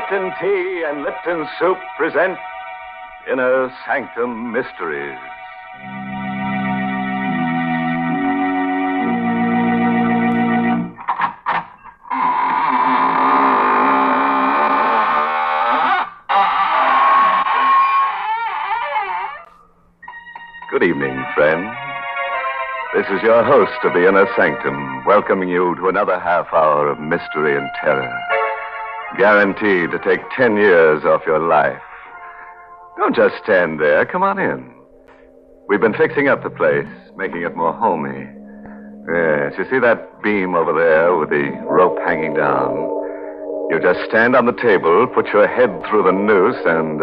Lipton Tea and Lipton Soup present Inner Sanctum Mysteries. Good evening, friends. This is your host of the Inner Sanctum, welcoming you to another half hour of mystery and terror, guaranteed to take 10 years off your life. Don't just stand there. Come on in. We've been fixing up the place, making it more homey. Yes, you see that beam over there with the rope hanging down? You just stand on the table, put your head through the noose, and,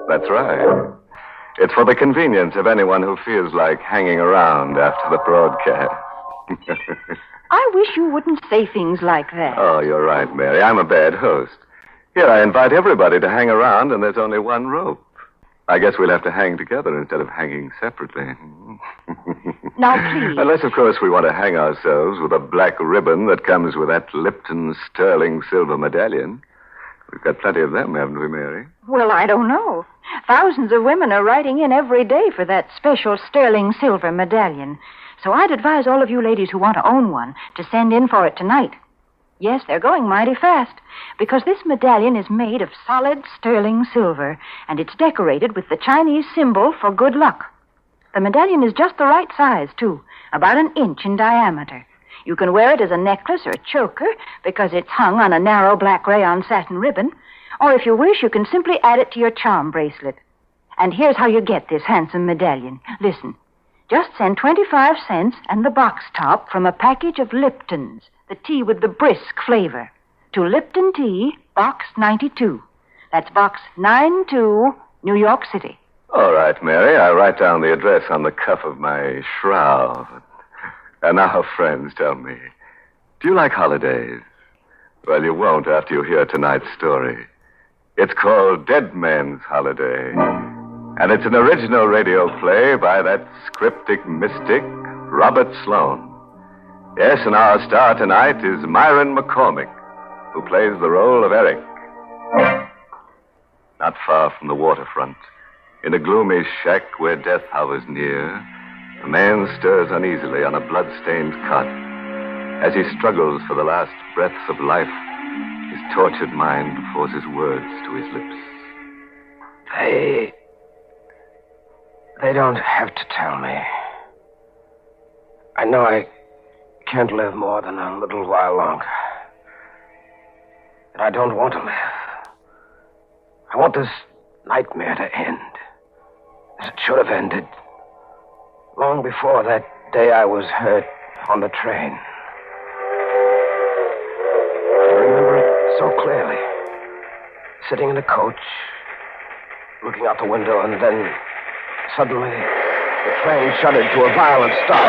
that's right. It's for the convenience of anyone who feels like hanging around after the broadcast. I wish you wouldn't say things like that. Oh, you're right, Mary. I'm a bad host. Here, I invite everybody to hang around, and there's only one rope. I guess we'll have to hang together instead of hanging separately. Now, please. Unless, of course, we want to hang ourselves with a black ribbon that comes with that Lipton sterling silver medallion. We've got plenty of them, haven't we, Mary? Well, I don't know. Thousands of women are writing in every day for that special sterling silver medallion. So I'd advise all of you ladies who want to own one to send in for it tonight. Yes, they're going mighty fast, because this medallion is made of solid sterling silver, and it's decorated with the Chinese symbol for good luck. The medallion is just the right size, too, about 1 inch in diameter. You can wear it as a necklace or a choker because it's hung on a narrow black rayon satin ribbon. Or if you wish, you can simply add it to your charm bracelet. And here's how you get this handsome medallion. Listen, just send 25 cents and the box top from a package of Liptons, the tea with the brisk flavor, to Lipton Tea, Box 92. That's Box 92, New York City. All right, Mary. I'll write down the address on the cuff of my shroud. And now, friends, tell me, do you like holidays? Well, you won't after you hear tonight's story. It's called Dead Man's Holiday. And it's an original radio play by that cryptic mystic, Robert Sloane. Yes, and our star tonight is Myron McCormick, who plays the role of Eric. Not far from the waterfront, in a gloomy shack where death hovers near, a man stirs uneasily on a blood-stained cot. As he struggles for the last breaths of life, his tortured mind forces words to his lips. They don't have to tell me. I know I can't live more than a little while longer. And I don't want to live. I want this nightmare to end, as it should have ended long before that day I was hurt on the train. I remember it so clearly. Sitting in the coach, looking out the window, and then suddenly the train shuddered to a violent stop.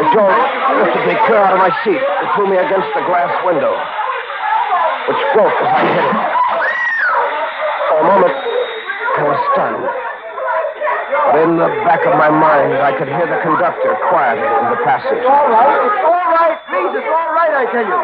The door lifted me clear out of my seat and threw me against the glass window, which broke as I hit it. For a moment, I was stunned. But in the back of my mind, I could hear the conductor quieting the passage. It's all right. Please, it's all right, I tell you.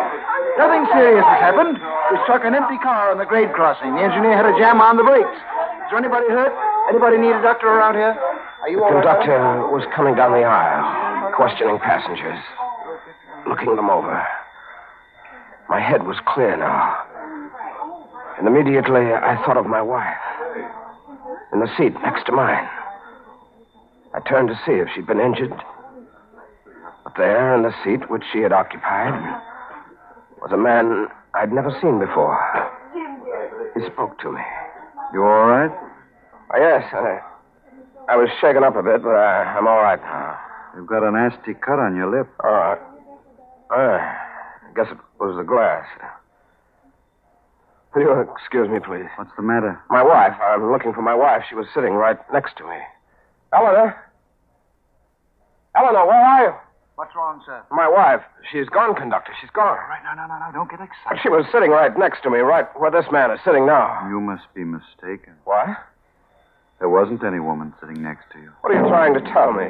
Nothing serious has happened. We struck an empty car on the grade crossing. The engineer had a jam on the brakes. Is there anybody hurt? Anybody need a doctor around here? Are you all right? The conductor was coming down the aisle, questioning passengers, looking them over. My head was clear now. And immediately, I thought of my wife, in the seat next to mine. I turned to see if she'd been injured. But there, in the seat which she had occupied, was a man I'd never seen before. He spoke to me. You all right? Oh, yes, I was shaken up a bit, but I'm all right now. You've got a nasty cut on your lip. I guess it was the glass. Will you excuse me, please? What's the matter? My wife. I'm looking for my wife. She was sitting right next to me. Eleanor? Eleanor, where are you? What's wrong, sir? My wife. She's gone, conductor. She's gone. All right, no. Don't get excited. She was sitting right next to me, right where this man is sitting now. You must be mistaken. What? There wasn't any woman sitting next to you. What are you trying to tell me?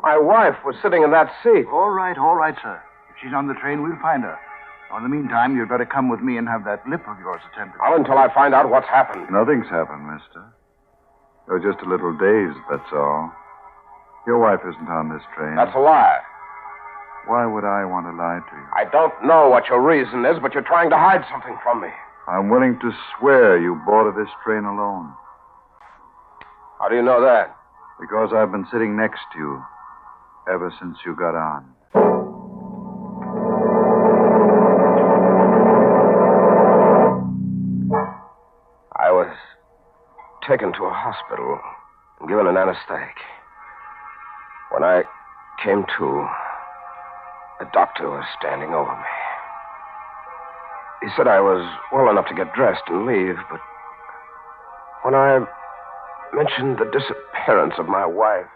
My wife was sitting in that seat. All right, sir. If she's on the train, we'll find her. In the meantime, you'd better come with me and have that lip of yours attended. Not until I find out what's happened. Nothing's happened, mister. You're just a little dazed, that's all. Your wife isn't on this train. That's a lie. Why would I want to lie to you? I don't know what your reason is, but you're trying to hide something from me. I'm willing to swear you boarded this train alone. How do you know that? Because I've been sitting next to you ever since you got on. I was taken to a hospital and given an anesthetic. When I came to, a doctor was standing over me. He said I was well enough to get dressed and leave, but when I mentioned the disappearance of my wife,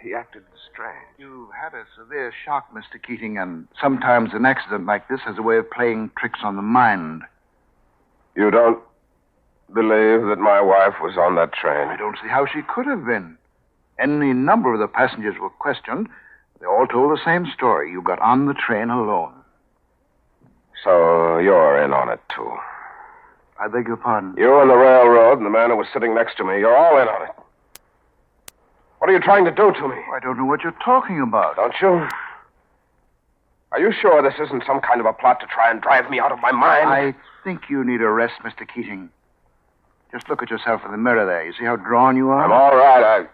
he acted strange. You've had a severe shock, Mr. Keating, and sometimes an accident like this has a way of playing tricks on the mind. You don't believe that my wife was on that train? I don't see how she could have been. Any number of the passengers were questioned. They all told the same story. You got on the train alone. So you're in on it, too. I beg your pardon? You and the railroad and the man who was sitting next to me, you're all in on it. What are you trying to do to me? I don't know what you're talking about. Don't you? Are you sure this isn't some kind of a plot to try and drive me out of my mind? I think you need a rest, Mr. Keating. Just look at yourself in the mirror there. You see how drawn you are? I'm all right.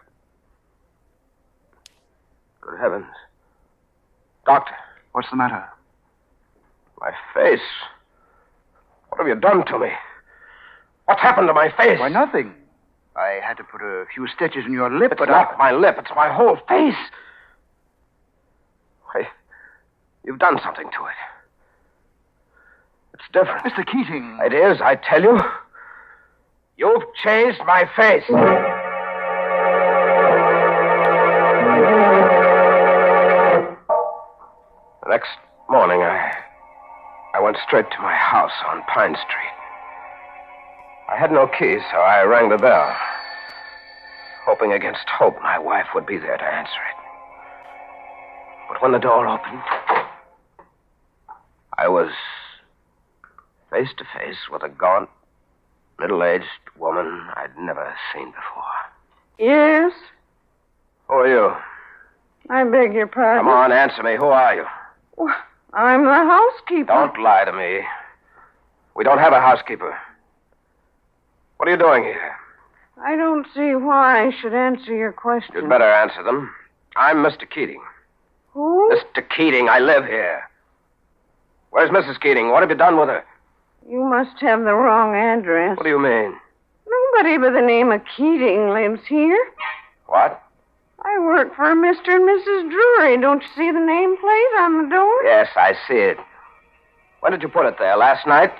Good heavens. Doctor. What's the matter? My face. What have you done to me? What's happened to my face? Why, nothing. I had to put a few stitches in your lip, It's not my lip. It's my whole face. Why, you've done something to it. It's different. Mr. Keating. It is, I tell you. You've changed my face. The next morning, I went straight to my house on Pine Street. I had no key, so I rang the bell, hoping against hope my wife would be there to answer it. But when the door opened, I was face to face with a gaunt, middle-aged woman I'd never seen before. Yes? Who are you? I beg your pardon. Come on, answer me. Who are you? Well, I'm the housekeeper. Don't lie to me. We don't have a housekeeper. What are you doing here? I don't see why I should answer your question. You'd better answer them. I'm Mr. Keating. Who? Mr. Keating, I live here. Where's Mrs. Keating? What have you done with her? You must have the wrong address. What do you mean? Nobody by the name of Keating lives here. What? I work for Mr. and Mrs. Drury. Don't you see the nameplate on the door? Yes, I see it. When did you put it there? Last night?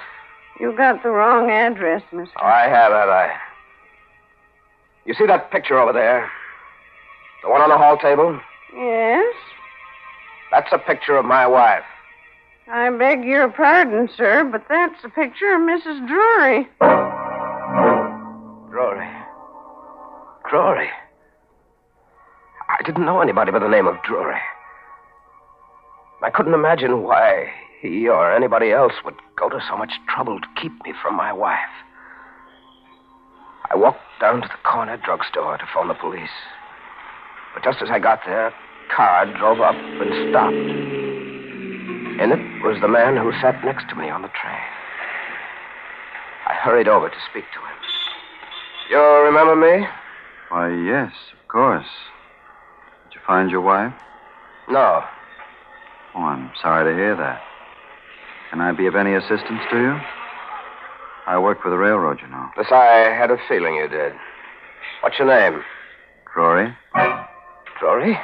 You got the wrong address, Mr. Oh, I have I? You see that picture over there? The one on the hall table? Yes? That's a picture of my wife. I beg your pardon, sir, but that's a picture of Mrs. Drury. Drury. I didn't know anybody by the name of Drury. I couldn't imagine why he or anybody else would go to so much trouble to keep me from my wife. I walked down to the corner drugstore to phone the police. But just as I got there, a car drove up and stopped. In it was the man who sat next to me on the train. I hurried over to speak to him. You remember me? Why, yes, of course. Did you find your wife? No. Oh, I'm sorry to hear that. Can I be of any assistance to you? I work for the railroad, you know. This, I had a feeling you did. What's your name? Rory? Drury?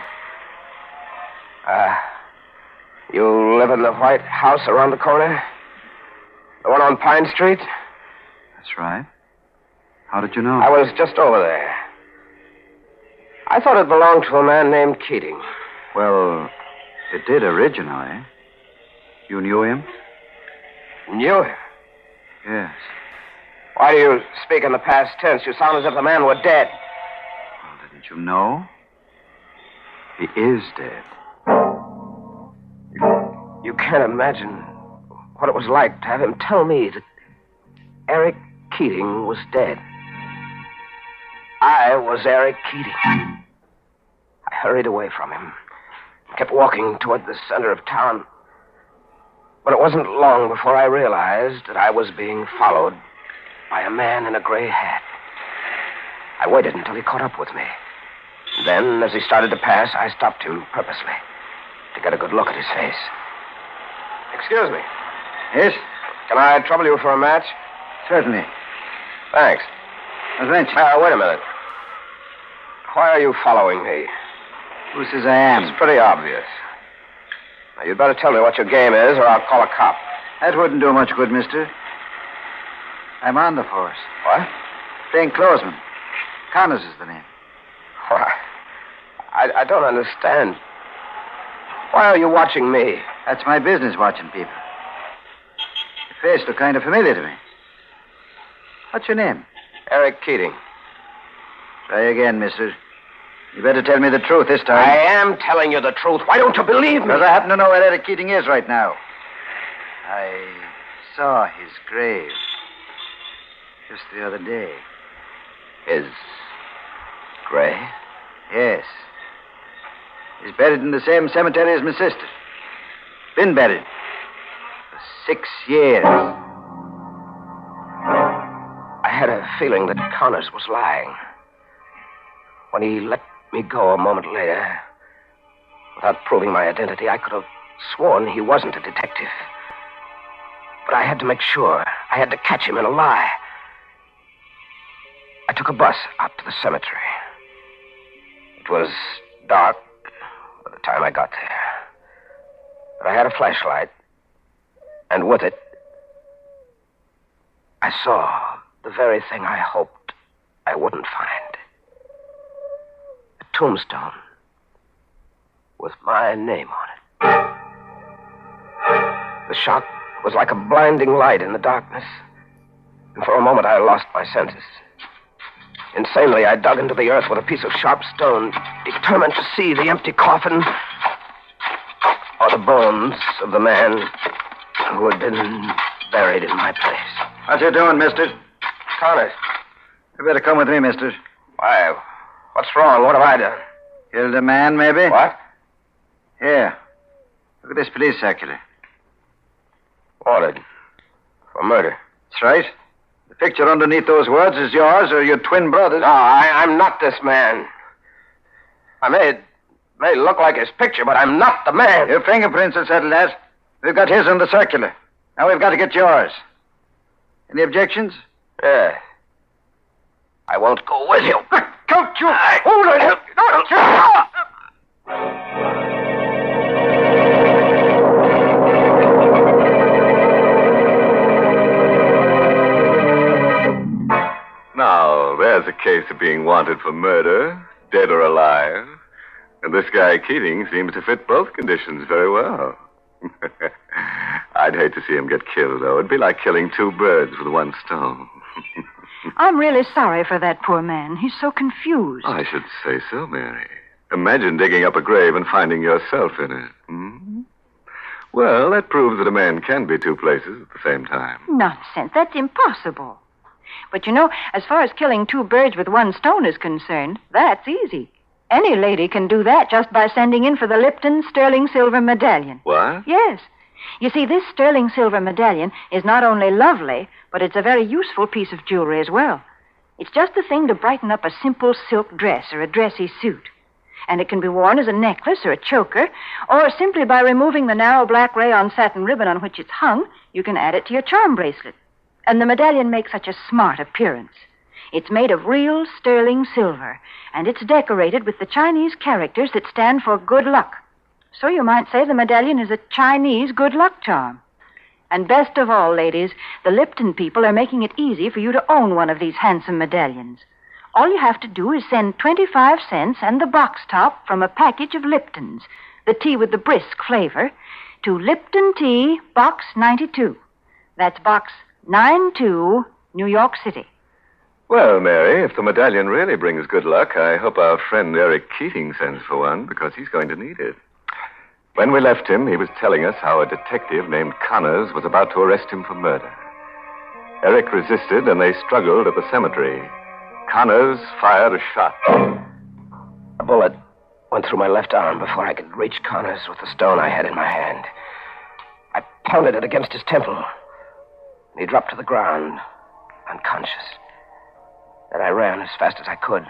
You live in the white house around the corner? The one on Pine Street? That's right. How did you know? I was just over there. I thought it belonged to a man named Keating. Well, it did originally. You knew him? Knew him? Yes. Why do you speak in the past tense? You sound as if the man were dead. Well, didn't you know? He is dead. You can't imagine what it was like to have him tell me that Eric Keating was dead. I was Eric Keating. I hurried away from him, kept walking toward the center of town. But it wasn't long before I realized that I was being followed by a man in a gray hat. I waited until he caught up with me. Then, as he started to pass, I stopped him purposely to get a good look at his face. Excuse me. Yes? Can I trouble you for a match? Certainly. Thanks. Wait Wait a minute. Why are you following me? Who says I am? It's pretty obvious. Now, you'd better tell me what your game is, or I'll call a cop. That wouldn't do much good, mister. I'm on the force. What? Plainclothesman. Connors is the name. Why? I don't understand. Why are you watching me? That's my business, watching people. Your face looked kind of familiar to me. What's your name? Eric Keating. Try again, mister. You better tell me the truth this time. I am telling you the truth. Why don't you believe me? Because I happen to know where Eric Keating is right now. I saw his grave just the other day. His grave? Yes. He's buried in the same cemetery as my sister. Been buried for 6 years. I had a feeling that Connors was lying. When he let me go a moment later, without proving my identity, I could have sworn he wasn't a detective. But I had to make sure. I had to catch him in a lie. I took a bus out to the cemetery. It was dark by the time I got there. But I had a flashlight, and with it, I saw the very thing I hoped I wouldn't find. A tombstone with my name on it. The shock was like a blinding light in the darkness, and for a moment I lost my senses. Insanely, I dug into the earth with a piece of sharp stone, determined to see the empty coffin or the bones of the man who had been buried in my place. What you doing, mister? Connors. You better come with me, mister. Why? What's wrong? What have I done? Killed a man, maybe? What? Here. Look at this police circular. Wanted. For murder. That's right. The picture underneath those words is yours or your twin brother's. No, I'm not this man. I may look like his picture, but I'm not the man. Your fingerprints will settle that. We've got his on the circular. Now we've got to get yours. Any objections? Yeah. I won't go with you. Don't you Hold it! Now, there's a case of being wanted for murder, dead or alive. And this guy Keating seems to fit both conditions very well. I'd hate to see him get killed, though. It'd be like killing two birds with one stone. I'm really sorry for that poor man. He's so confused. I should say so, Mary. Imagine digging up a grave and finding yourself in it. Hmm? Well, that proves that a man can be two places at the same time. Nonsense. That's impossible. But you know, as far as killing two birds with one stone is concerned, that's easy. Any lady can do that just by sending in for the Lipton sterling silver medallion. What? Yes. You see, this sterling silver medallion is not only lovely, but it's a very useful piece of jewelry as well. It's just the thing to brighten up a simple silk dress or a dressy suit. And it can be worn as a necklace or a choker, or simply by removing the narrow black rayon satin ribbon on which it's hung, you can add it to your charm bracelet. And the medallion makes such a smart appearance. It's made of real sterling silver, and it's decorated with the Chinese characters that stand for good luck. So you might say the medallion is a Chinese good luck charm. And best of all, ladies, the Lipton people are making it easy for you to own one of these handsome medallions. All you have to do is send 25 cents and the box top from a package of Liptons, the tea with the brisk flavor, to Lipton Tea, Box 92. That's Box 92, New York City. Well, Mary, if the medallion really brings good luck, I hope our friend Eric Keating sends for one, because he's going to need it. When we left him, he was telling us how a detective named Connors was about to arrest him for murder. Eric resisted, and they struggled at the cemetery. Connors fired a shot. A bullet went through my left arm before I could reach Connors with the stone I had in my hand. I pounded it against his temple, and he dropped to the ground, unconscious. Then I ran as fast as I could,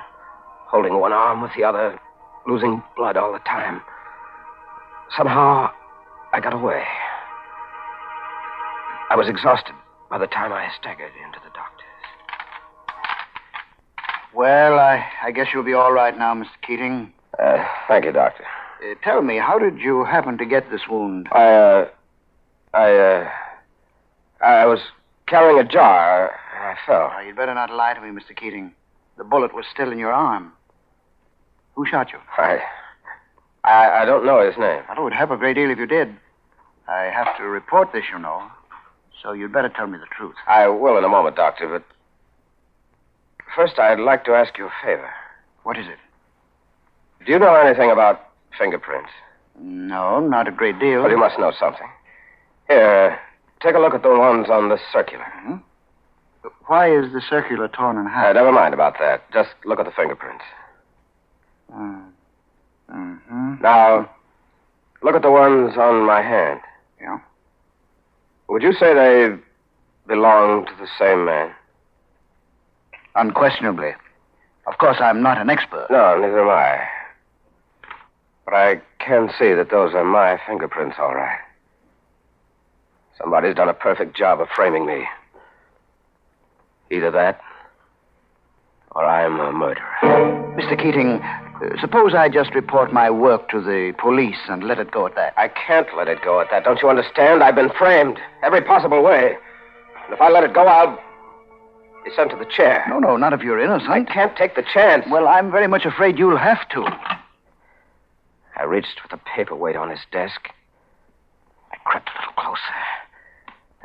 holding one arm with the other, losing blood all the time. Somehow, I got away. I was exhausted by the time I staggered into the doctor's. Well, I guess you'll be all right now, Mr. Keating. Thank you, Doctor. Tell me, how did you happen to get this wound? I was carrying a jar, and I fell. You'd better not lie to me, Mr. Keating. The bullet was still in your arm. Who shot you? I don't know his name. Well, it would help a great deal if you did. I have to report this, you know. So you'd better tell me the truth. I will in a moment, Doctor, but first I'd like to ask you a favor. What is it? Do you know anything about fingerprints? No, not a great deal. Well, you must know something. Here, take a look at the ones on this circular. Hmm? Why is the circular torn in half? Never mind about that. Just look at the fingerprints. Mm-hmm. Now, look at the ones on my hand. Yeah? Would you say they belong to the same man? Unquestionably. Of course, I'm not an expert. No, neither am I. But I can see that those are my fingerprints, all right. Somebody's done a perfect job of framing me. Either that, or I'm a murderer. Mr. Keating, suppose I just report my work to the police and let it go at that. I can't let it go at that. Don't you understand? I've been framed every possible way. And if I let it go, I'll be sent to the chair. No, not if you're innocent. I can't take the chance. Well, I'm very much afraid you'll have to. I reached for the paperweight on his desk. I crept a little closer.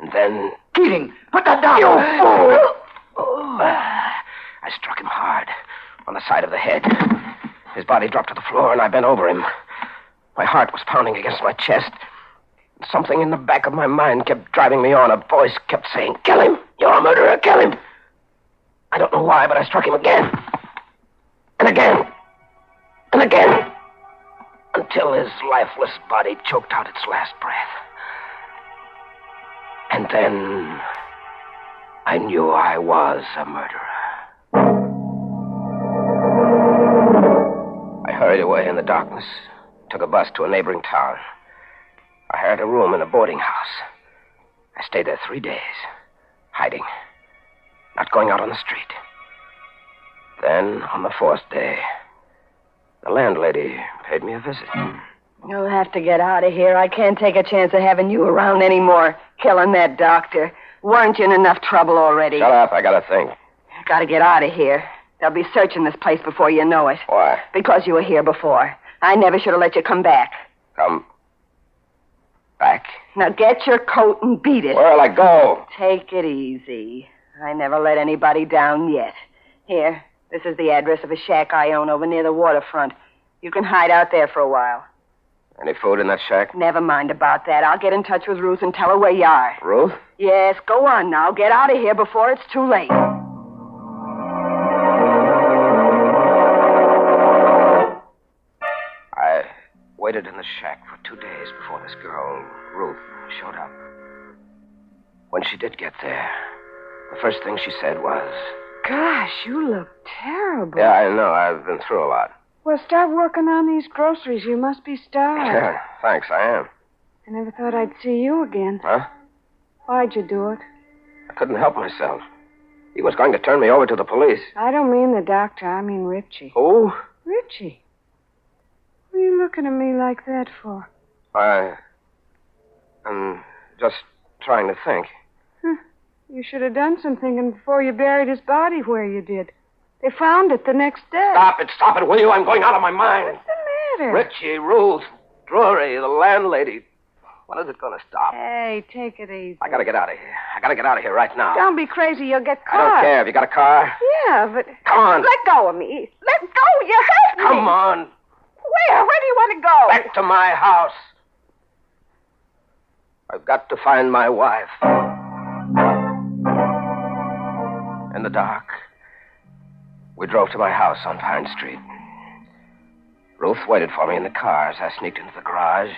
And then... Keating, put that down! You fool! I struck him hard on the side of the head. His body dropped to the floor, and I bent over him. My heart was pounding against my chest. Something in the back of my mind kept driving me on. A voice kept saying, "Kill him! You're a murderer! Kill him!" I don't know why, but I struck him again. And again. And again. Until his lifeless body choked out its last breath. And then I knew I was a murderer. I hurried away in the darkness, took a bus to a neighboring town. I hired a room in a boarding house. I stayed there 3 days, hiding, not going out on the street. Then, on the 4th day, the landlady paid me a visit. You'll have to get out of here. I can't take a chance of having you around anymore, killing that doctor. Weren't you in enough trouble already? Shut up, I got a thing. Gotta get out of here. They'll be searching this place before you know it. Why? Because you were here before. I never should have let you come back. Come back? Now get your coat and beat it. Where'll I go? Take it easy. I never let anybody down yet. Here, this is the address of a shack I own over near the waterfront. You can hide out there for a while. Any food in that shack? Never mind about that. I'll get in touch with Ruth and tell her where you are. Ruth? Yes, go on now. Get out of here before it's too late. I waited in the shack for 2 days before this girl, Ruth, showed up. When she did get there, the first thing she said was... Gosh, you look terrible. Yeah, I know. I've been through a lot. Well, start working on these groceries. You must be starved. Yeah, thanks, I am. I never thought I'd see you again. Huh? Why'd you do it? I couldn't help myself. He was going to turn me over to the police. I don't mean the doctor. I mean Richie. Who? Richie? What are you looking at me like that for? I'm just trying to think. You should have done some thinking before you buried his body where you did. They found it the next day. Stop it, will you? I'm going out of my mind. What's the matter? Richie, Ruth, Drury, the landlady. When is it going to stop? Hey, take it easy. I got to get out of here. I got to get out of here right now. Don't be crazy. You'll get I caught. don't care. Have you got a car? Yeah, but... Come on. Let go of me. Let go. You hurt me. Come on. Where? Where do you want to go? Back to my house. I've got to find my wife. In the dark, we drove to my house on Pine Street. Ruth waited for me in the car as I sneaked into the garage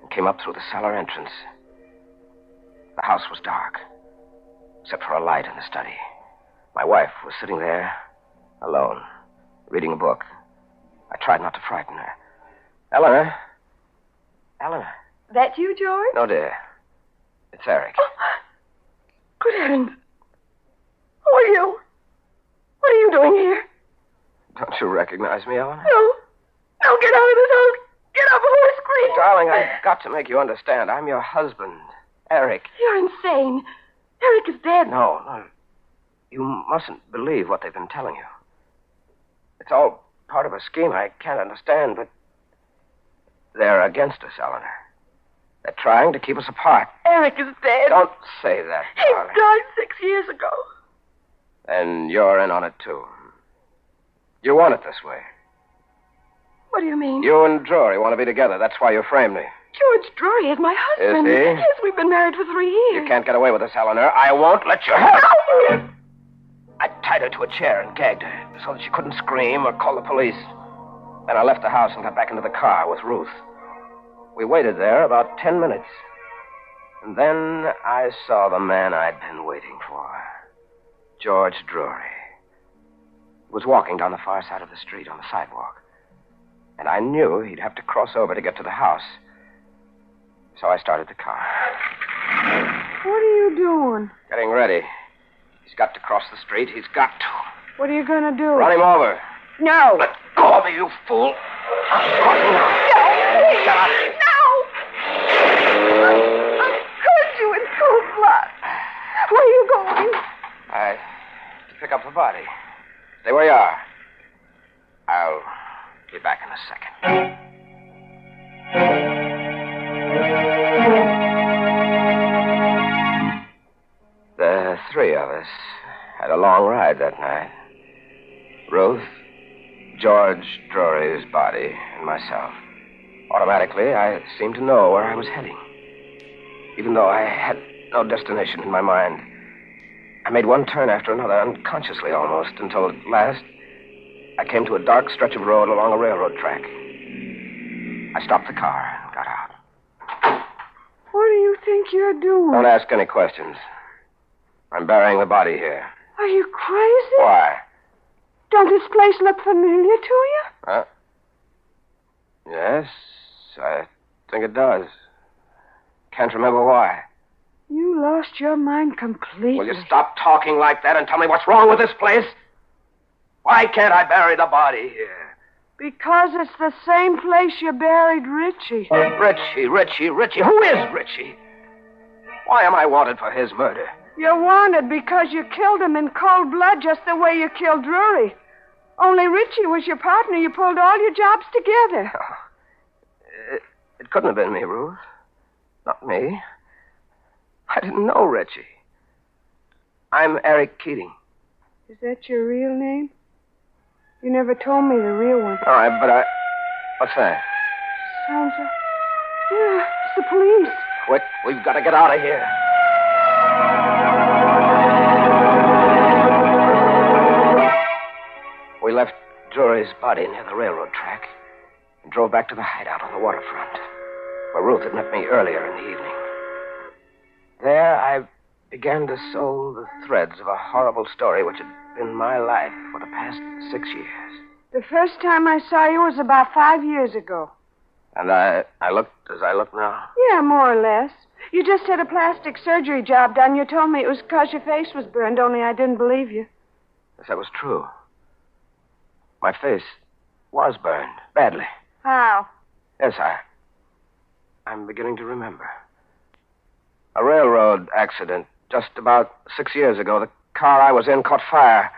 and came up through the cellar entrance. The house was dark, except for a light in the study. My wife was sitting there, alone, reading a book. I tried not to frighten her. Eleanor? Eleanor? That you, George? No, dear. It's Eric. Oh, good heavens. Who are you? What are you doing here? Don't you recognize me, Eleanor? No. No, get out of this house. Get up before I scream. Darling, I've got to make you understand. I'm your husband, Eric. You're insane. Eric is dead. No. You mustn't believe what they've been telling you. It's all part of a scheme I can't understand, but they're against us, Eleanor. They're trying to keep us apart. Eric is dead. Don't say that, He darling. died 6 years ago. And you're in on it, too. You want it this way. What do you mean? You and Drury want to be together. That's why you framed me. George Drury is my husband. Is he? Yes, we've been married for 3 years. You can't get away with this, Eleanor. I won't let you have it. I tied her to a chair and gagged her so that she couldn't scream or call the police. Then I left the house and got back into the car with Ruth. We waited there about 10 minutes. And then I saw the man I'd been waiting for. George Drury. He was walking down the far side of the street on the sidewalk. And I knew he'd have to cross over to get to the house. So I started the car. What are you doing? Getting ready. He's got to cross the street. He's got to. What are you going to do? Run him over. No. Let go of me, you fool. I'm crossing now. No, please. Shut up. No. I'll hurt you in cold blood. Where are you going? To pick up the body. Stay where you are. I'll be back in a second. The three of us had a long ride that night. Ruth, George Drury's body, and myself. Automatically, I seemed to know where I was heading. Even though I had no destination in my mind. I made one turn after another, unconsciously almost, until at last I came to a dark stretch of road along a railroad track. I stopped the car and got out. What do you think you're doing? Don't ask any questions. I'm burying the body here. Are you crazy? Why? Don't this place look familiar to you? Yes, I think it does. Can't remember why. You lost your mind completely. Will you stop talking like that and tell me what's wrong with this place? Why can't I bury the body here? Because it's the same place you buried Richie. Richie. Who is Richie? Why am I wanted for his murder? You're wanted because you killed him in cold blood just the way you killed Drury. Only Richie was your partner. You pulled all your jobs together. It couldn't have been me, Ruth. Not me. I didn't know Richie. I'm Eric Keating. Is that your real name? You never told me the real one. All right, but what's that? Sounds like... Yeah, it's the police. Quick, we've got to get out of here. We left Drury's body near the railroad track and drove back to the hideout on the waterfront, where Ruth had met me earlier in the evening. There, I began to sew the threads of a horrible story which had been my life for the past 6 years. The first time I saw you was about 5 years ago. And I looked as I look now. Yeah, more or less. You just had a plastic surgery job done. You told me it was because your face was burned, only I didn't believe you. Yes, that was true. My face was burned, badly. How? Yes, I'm beginning to remember. A railroad accident just about 6 years ago. The car I was in caught fire.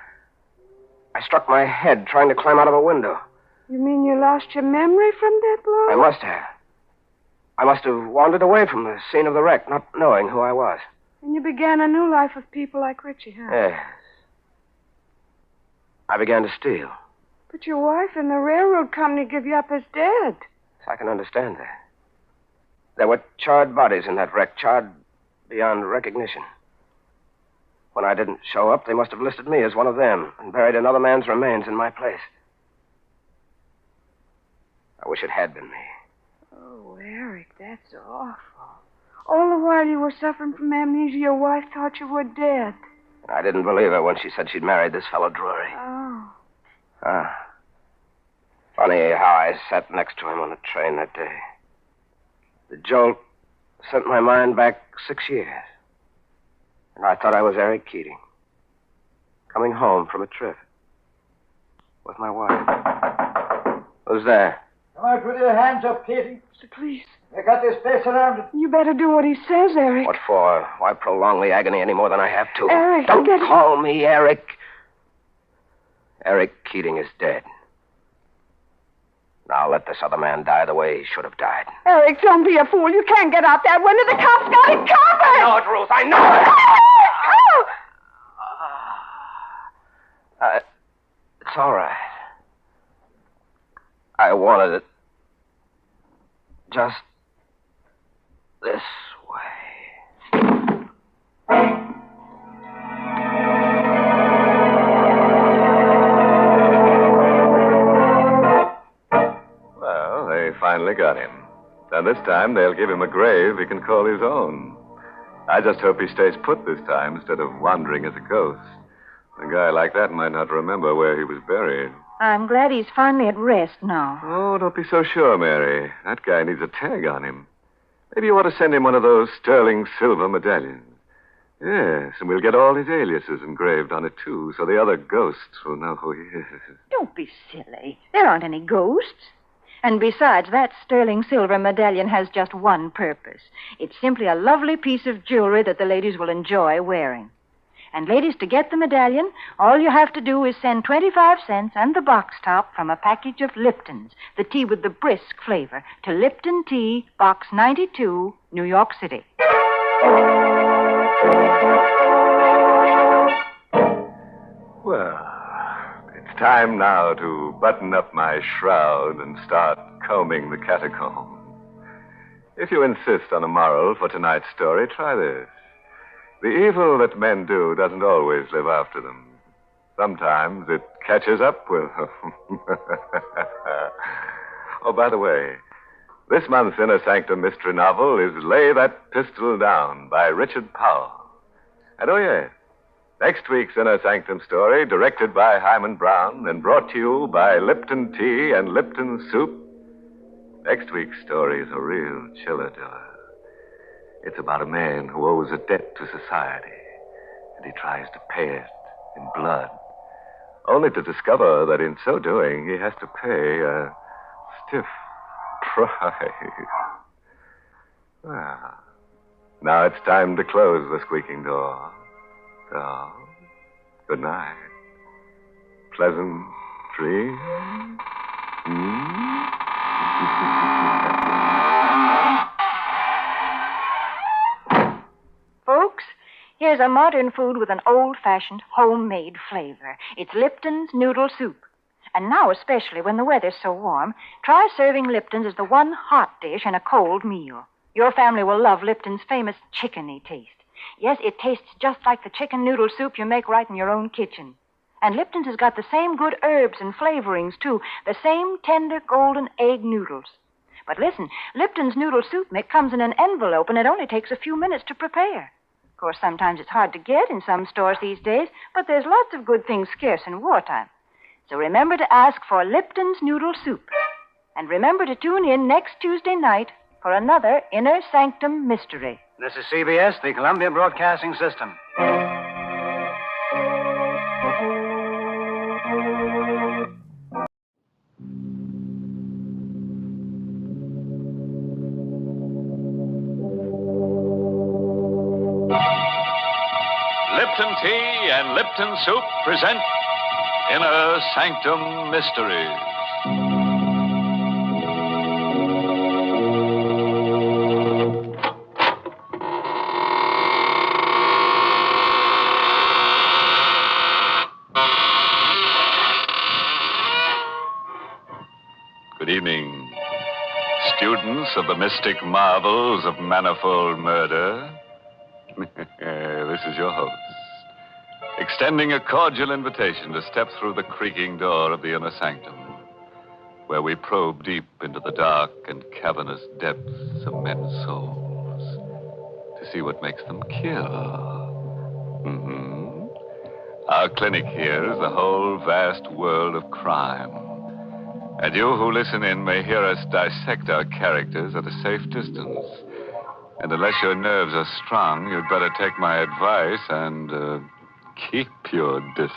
I struck my head trying to climb out of a window. You mean you lost your memory from that blow? I must have. I must have wandered away from the scene of the wreck, not knowing who I was. And you began a new life with people like Richie, huh? Yes. I began to steal. But your wife and the railroad company give you up as dead. I can understand that. There were charred bodies in that wreck, charred beyond recognition. When I didn't show up, they must have listed me as one of them and buried another man's remains in my place. I wish it had been me. Oh, Eric, that's awful. All the while you were suffering from amnesia, your wife thought you were dead. I didn't believe her when she said she'd married this fellow Drury. Oh. Funny how I sat next to him on the train that day. The jolt sent my mind back 6 years. And I thought I was Eric Keating, coming home from a trip with my wife. Who's there? Come on, put your hands up, Katie. It's the police. They got this place surrounded. You better do what he says, Eric. What for? Why prolong the agony any more than I have to? Eric, Don't get- call me Eric. Eric Keating is dead. Now let this other man die the way he should have died. Eric, don't be a fool. You can't get out that window. The cops got it covered. I know it, Ruth. I know it. Oh! It's all right. I wanted it just this way. Well, they finally got him. And this time they'll give him a grave he can call his own. I just hope he stays put this time instead of wandering as a ghost. A guy like that might not remember where he was buried. I'm glad he's finally at rest now. Oh, don't be so sure, Mary. That guy needs a tag on him. Maybe you ought to send him one of those sterling silver medallions. Yes, and we'll get all his aliases engraved on it, too, so the other ghosts will know who he is. Don't be silly. There aren't any ghosts. And besides, that sterling silver medallion has just one purpose. It's simply a lovely piece of jewelry that the ladies will enjoy wearing. And ladies, to get the medallion, all you have to do is send 25 cents and the box top from a package of Lipton's, the tea with the brisk flavor, to Lipton Tea, Box 92, New York City. Well, it's time now to button up my shroud and start combing the catacombs. If you insist on a moral for tonight's story, try this. The evil that men do doesn't always live after them. Sometimes it catches up with them. Oh, by the way, this month's Inner Sanctum mystery novel is Lay That Pistol Down by Richard Powell. And oh, yes, next week's Inner Sanctum story, directed by Hyman Brown and brought to you by Lipton Tea and Lipton Soup. Next week's story is a real chiller-diller. It's about a man who owes a debt to society, and he tries to pay it in blood, only to discover that in so doing he has to pay a stiff price. Well, now it's time to close the squeaking door. So, good night. Pleasant dreams. Folks, here's a modern food with an old-fashioned, homemade flavor. It's Lipton's noodle soup. And now, especially when the weather's so warm, try serving Lipton's as the one hot dish in a cold meal. Your family will love Lipton's famous chickeny taste. Yes, it tastes just like the chicken noodle soup you make right in your own kitchen. And Lipton's has got the same good herbs and flavorings, too. The same tender golden egg noodles. But listen, Lipton's noodle soup mix comes in an envelope, and it only takes a few minutes to prepare. Of course, sometimes it's hard to get in some stores these days, but there's lots of good things scarce in wartime. So remember to ask for Lipton's noodle soup. And remember to tune in next Tuesday night for another Inner Sanctum mystery. This is CBS, the Columbia Broadcasting System. Lipton Tea and Lipton Soup present Inner Sanctum Mysteries. Good evening. students of the mystic marvels of manifold murder. This is your host, extending a cordial invitation to step through the creaking door of the inner sanctum, where we probe deep into the dark and cavernous depths of men's souls to see what makes them kill. Our clinic here is the whole vast world of crime. And you who listen in may hear us dissect our characters at a safe distance. And unless your nerves are strong, you'd better take my advice and keep your distance.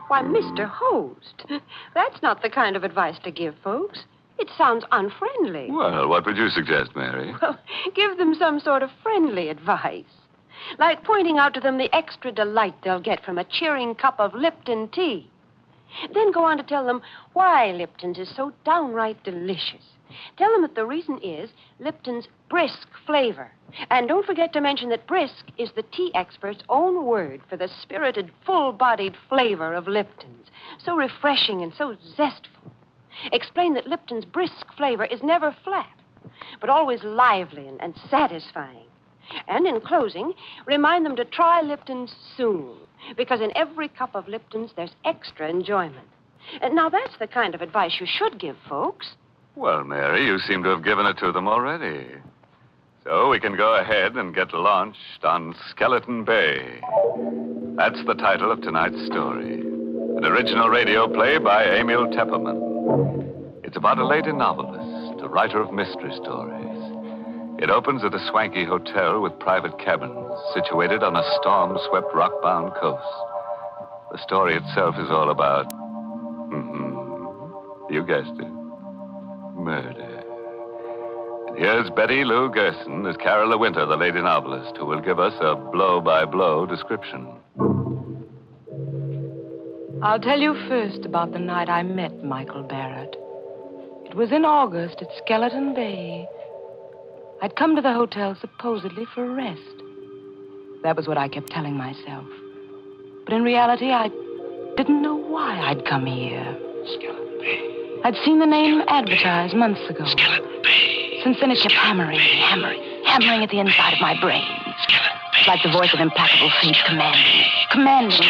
Why, Mr. Host, that's not the kind of advice to give folks. It sounds unfriendly. Well, what would you suggest, Mary? Well, give them some sort of friendly advice. Like pointing out to them the extra delight they'll get from a cheering cup of Lipton tea. Then go on to tell them why Lipton's is so downright delicious. Tell them that the reason is Lipton's brisk flavor. And don't forget to mention that brisk is the tea expert's own word for the spirited, full-bodied flavor of Lipton's. So refreshing and so zestful. Explain that Lipton's brisk flavor is never flat, but always lively and satisfying. And in closing, remind them to try Lipton's soon, because in every cup of Lipton's, there's extra enjoyment. And now, that's the kind of advice you should give folks. Well, Mary, you seem to have given it to them already. So we can go ahead and get launched on Skeleton Bay. That's the title of tonight's story. An original radio play by Emil Tepperman. It's about a lady novelist, a writer of mystery stories. It opens at a swanky hotel with private cabins situated on a storm-swept, rock-bound coast. The story itself is all about, you guessed it, murder. And here's Betty Lou Gerson as Carol De Winter, the lady novelist, who will give us a blow-by-blow description. I'll tell you first about the night I met Michael Barrett. It was in August at Skeleton Bay. I'd come to the hotel supposedly for a rest. That was what I kept telling myself. But in reality, I didn't know why I'd come here. Skeleton Bay. I'd seen the name advertised months ago. Skeleton Bay. Since then, it kept hammering at the inside of my brain. It's like the voice of implacable fate commanding.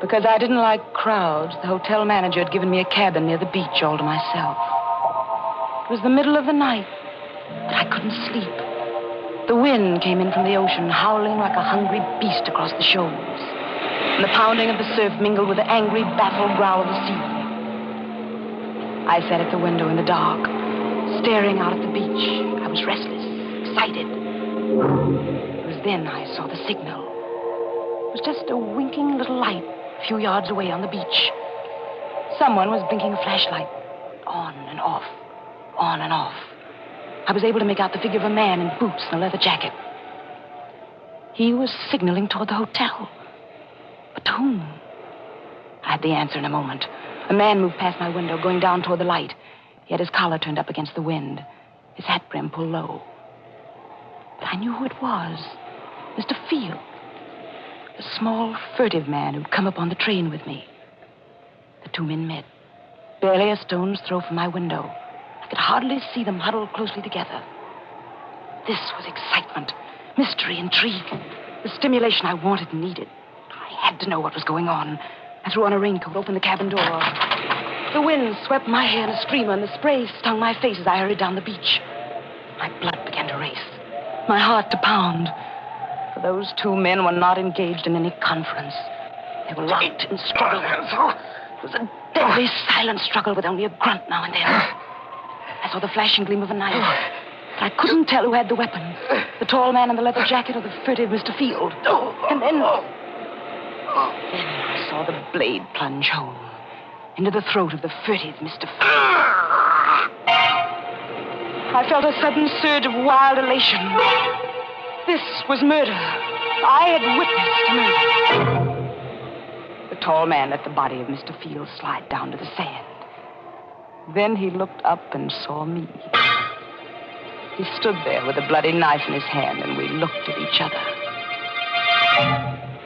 Because I didn't like crowds, the hotel manager had given me a cabin near the beach all to myself. It was the middle of the night, but I couldn't sleep. The wind came in from the ocean, howling like a hungry beast across the shoals. And the pounding of the surf mingled with the angry, baffled growl of the sea. I sat at the window in the dark, staring out at the beach. I was restless, excited. It was then I saw the signal. It was just a winking little light a few yards away on the beach. Someone was blinking a flashlight. On and off. On and off. I was able to make out the figure of a man in boots and a leather jacket. He was signaling toward the hotel. But to whom? I had the answer in a moment. A man moved past my window, going down toward the light. He had his collar turned up against the wind, his hat brim pulled low. But I knew who it was. Mr. Field. A small, furtive man who'd come up on the train with me. The two men met, barely a stone's throw from my window. I could hardly see them huddled closely together. This was excitement, mystery, intrigue, the stimulation I wanted and needed. I had to know what was going on. I threw on a raincoat, opened the cabin door. The wind swept my hair in a streamer, and the spray stung my face as I hurried down the beach. My blood began to race, my heart to pound. For those two men were not engaged in any conference. They were locked in struggle. It was a deadly, silent struggle with only a grunt now and then. I saw the flashing gleam of a knife, but I couldn't tell who had the weapon. The tall man in the leather jacket or the furtive Mr. Field. And then I saw the blade plunge home into the throat of the furtive Mr. Field. I felt a sudden surge of wild elation. This was murder. I had witnessed murder. The tall man let the body of Mr. Field slide down to the sand. Then he looked up and saw me. He stood there with a bloody knife in his hand, and we looked at each other.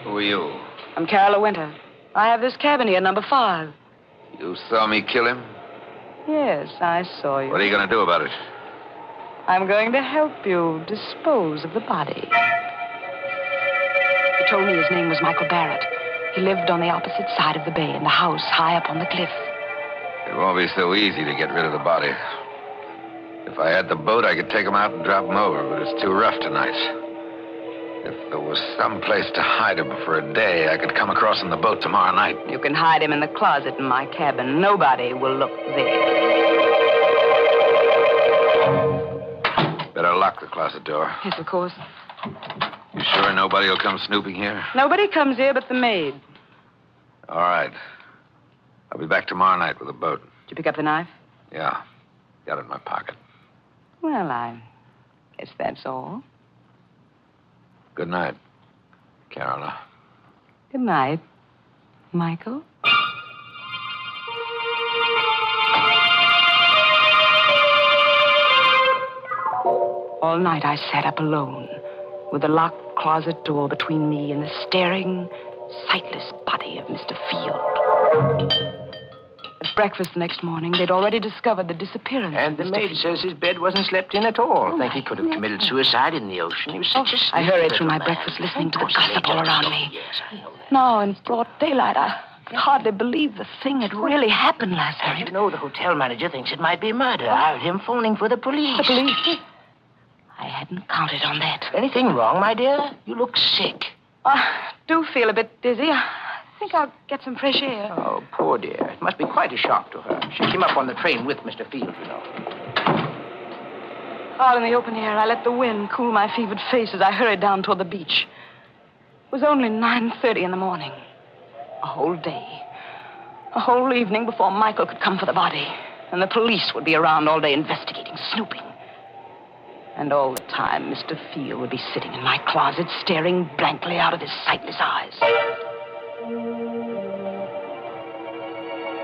Who are you? I'm Carola Winter. I have this cabin here, number 5. You saw me kill him? Yes, I saw you. What are you going to do about it? I'm going to help you dispose of the body. He told me his name was Michael Barrett. He lived on the opposite side of the bay in the house high up on the cliff. It won't be so easy to get rid of the body. If I had the boat, I could take him out and drop him over, but it's too rough tonight. If there was some place to hide him for a day, I could come across on the boat tomorrow night. You can hide him in the closet in my cabin. Nobody will look there. Better lock the closet door. Yes, of course. You sure nobody will come snooping here? Nobody comes here but the maid. All right. I'll be back tomorrow night with a boat. Did you pick up the knife? Yeah. Got it in my pocket. Well, I guess that's all. Good night, Carola. Good night, Michael. All night I sat up alone, with the locked closet door between me and the staring, sightless body of Mr. Field. At breakfast the next morning, they'd already discovered the disappearance And of the Mr. maid Field. says his bed wasn't slept in at all. I think he could have committed suicide in the ocean. He was such a I hurried sleepy through my little man. breakfast, listening to the Of course, gossip they all just around know. me. Yes, I know that. Now, in broad daylight, I could hardly believe the thing had really happened last And night. you know, the hotel manager thinks it might be murder. I heard him phoning for the police. The police? I hadn't counted on that. Anything wrong, my dear? You look sick. I do feel a bit dizzy. I think I'll get some fresh air. Oh, poor dear. It must be quite a shock to her. She came up on the train with Mr. Field, you know. All in the open air, I let the wind cool my fevered face as I hurried down toward the beach. It was only 9:30 in the morning. A whole day. A whole evening before Michael could come for the body. And the police would be around all day investigating, snooping. And all the time, Mr. Field would be sitting in my closet, staring blankly out of his sightless eyes.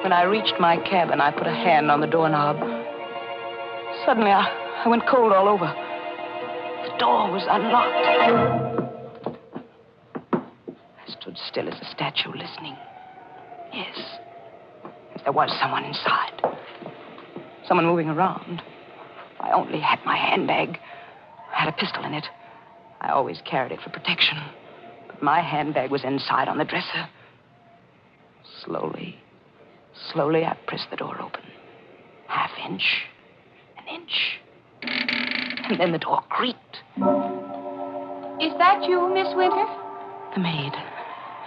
When I reached my cabin, I put a hand on the doorknob. Suddenly, I went cold all over. The door was unlocked. I stood still as a statue, listening. Yes, there was someone inside. Someone moving around. I only had my handbag. I had a pistol in it. I always carried it for protection. But my handbag was inside on the dresser. Slowly, I pressed the door open. Half inch, an inch. And then the door creaked. Is that you, Miss Winter? The maid.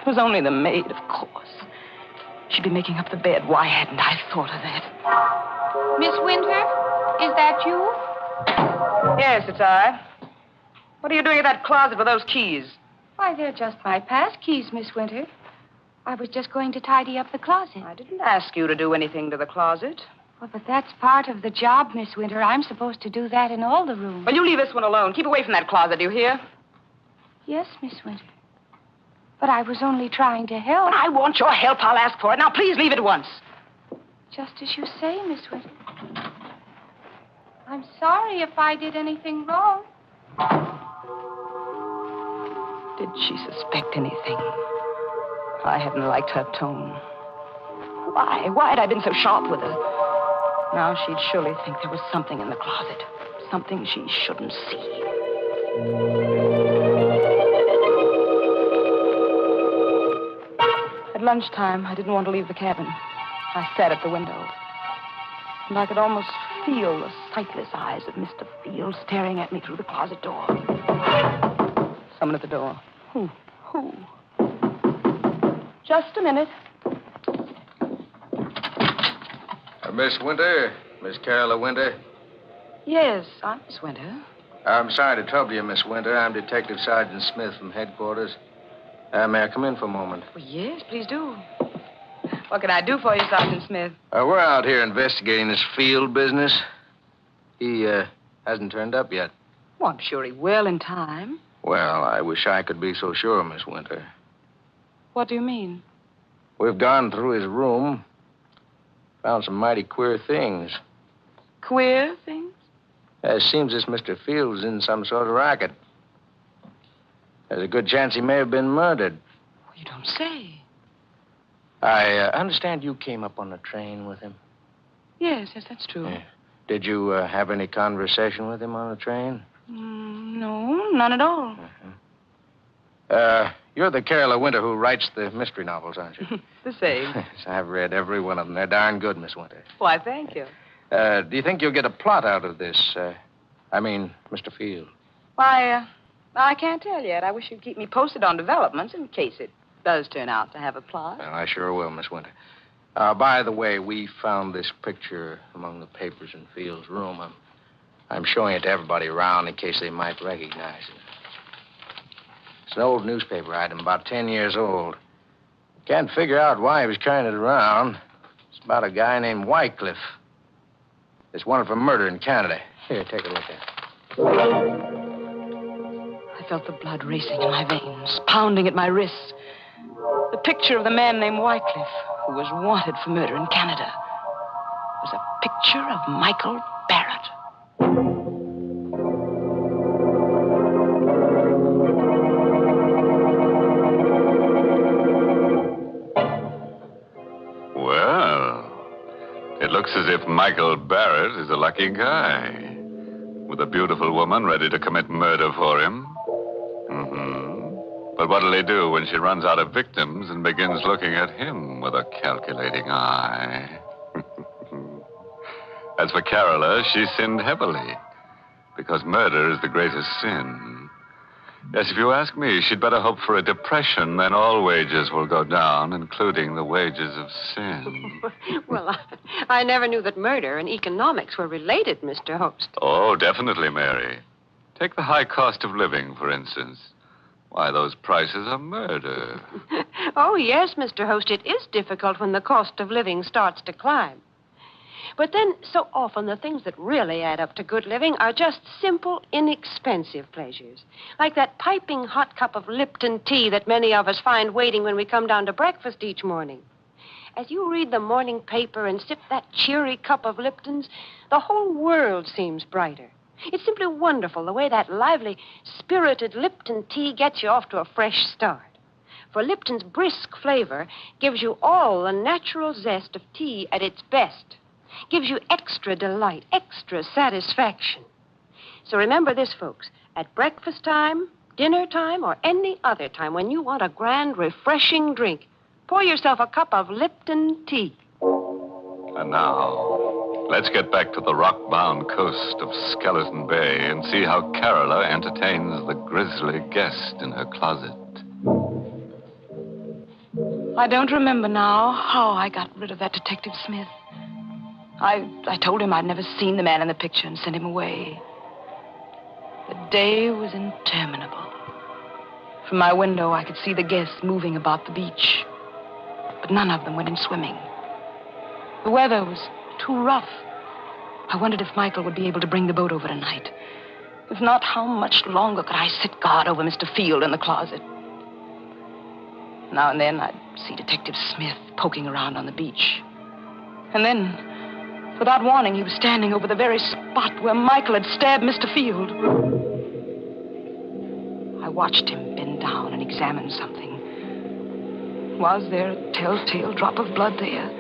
It was only the maid, of course. She'd be making up the bed. Why hadn't I thought of that? Miss Winter, is that you? Yes, it's I. What are you doing in that closet with those keys? Why, they're just my pass keys, Miss Winter. I was just going to tidy up the closet. I didn't ask you to do anything to the closet. Well, but that's part of the job, Miss Winter. I'm supposed to do that in all the rooms. Well, you leave this one alone. Keep away from that closet, do you hear? Yes, Miss Winter. But I was only trying to help. When I want your help, I'll ask for it. Now, please leave at once. Just as you say, Miss Winter. I'm sorry if I did anything wrong. Did she suspect anything? I hadn't liked her tone. Why? Why had I been so sharp with her? Now she'd surely think there was something in the closet. Something she shouldn't see. At lunchtime, I didn't want to leave the cabin. I sat at the window. And I could almost feel the sightless eyes of Mr. Field staring at me through the closet door. Someone at the door. Who? Just a minute. Miss Winter? Miss Carola Winter? Yes, I'm Miss Winter. I'm sorry to trouble you, Miss Winter. I'm Detective Sergeant Smith from headquarters. May I come in for a moment? Well, yes, please do. What can I do for you, Sergeant Smith? We're out here investigating this Field business. He hasn't turned up yet. Well, I'm sure he will in time. Well, I wish I could be so sure, Miss Winter. What do you mean? We've gone through his room. Found some mighty queer things. Queer things? It seems this Mr. Field's in some sort of racket. There's a good chance he may have been murdered. You don't say. I understand you came up on the train with him. Yes, that's true. Yeah. Did you have any conversation with him on the train? No, none at all. You're the Carolyn Winter who writes the mystery novels, aren't you? The same. Yes, I've read every one of them. They're darn good, Miss Winter. Why, thank you. Do you think you'll get a plot out of this? Mr. Field. Why, I can't tell yet. I wish you'd keep me posted on developments in case it does turn out to have a plot. Well, I sure will, Miss Winter. By the way, we found this picture among the papers in Field's room. I'm showing it to everybody around in case they might recognize it. It's an old newspaper item, about 10 years old. Can't figure out why he was carrying it around. It's about a guy named Wycliffe. It's wanted for murder in Canada. Here, take a look at it. I felt the blood racing in my veins, pounding at my wrists. The picture of the man named Wycliffe, who was wanted for murder in Canada, was a picture of Michael Barrett. Well, it looks as if Michael Barrett is a lucky guy. With a beautiful woman ready to commit murder for him. But what'll he do when she runs out of victims and begins looking at him with a calculating eye? As for Carola, she sinned heavily, because murder is the greatest sin. Yes, if you ask me, she'd better hope for a depression, then all wages will go down, including the wages of sin. Well, I never knew that murder and economics were related, Mr. Host. Oh, definitely, Mary. Take the high cost of living, for instance. Why, those prices are murder. Oh, yes, Mr. Host, it is difficult when the cost of living starts to climb. But then, so often, the things that really add up to good living are just simple, inexpensive pleasures. Like that piping hot cup of Lipton tea that many of us find waiting when we come down to breakfast each morning. As you read the morning paper and sip that cheery cup of Lipton's, the whole world seems brighter. It's simply wonderful the way that lively, spirited Lipton tea gets you off to a fresh start. For Lipton's brisk flavor gives you all the natural zest of tea at its best. Gives you extra delight, extra satisfaction. So remember this, folks. At breakfast time, dinner time, or any other time when you want a grand, refreshing drink, pour yourself a cup of Lipton tea. And now, let's get back to the rock-bound coast of Skeleton Bay and see how Carola entertains the grisly guest in her closet. I don't remember now how I got rid of that Detective Smith. I told him I'd never seen the man in the picture and sent him away. The day was interminable. From my window, I could see the guests moving about the beach, but none of them went in swimming. The weather was too rough. I wondered if Michael would be able to bring the boat over tonight. If not, how much longer could I sit guard over Mr. Field in the closet? Now and then, I'd see Detective Smith poking around on the beach. And then, without warning, he was standing over the very spot where Michael had stabbed Mr. Field. I watched him bend down and examine something. Was there a telltale drop of blood there?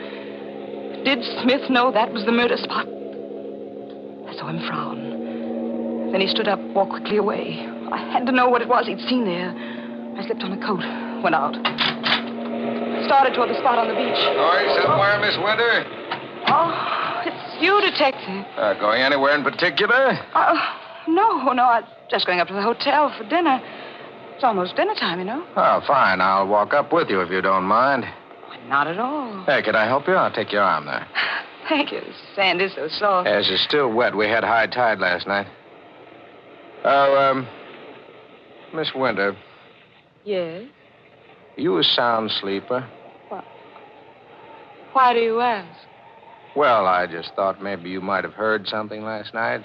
Did Smith know that was the murder spot? I saw him frown. Then he stood up, walked quickly away. I had to know what it was he'd seen there. I slipped on a coat, went out. Started toward the spot on the beach. Going somewhere, Miss Winter? Oh, it's you, Detective. Going anywhere in particular? No, I'm just going up to the hotel for dinner. It's almost dinner time, you know. Oh, fine. I'll walk up with you if you don't mind. Not at all. Hey, can I help you? I'll take your arm there. Thank you. The sand is so soft. Yes, it's still wet. We had high tide last night. Miss Winter. Yes? You a sound sleeper? What? Why do you ask? Well, I just thought maybe you might have heard something last night.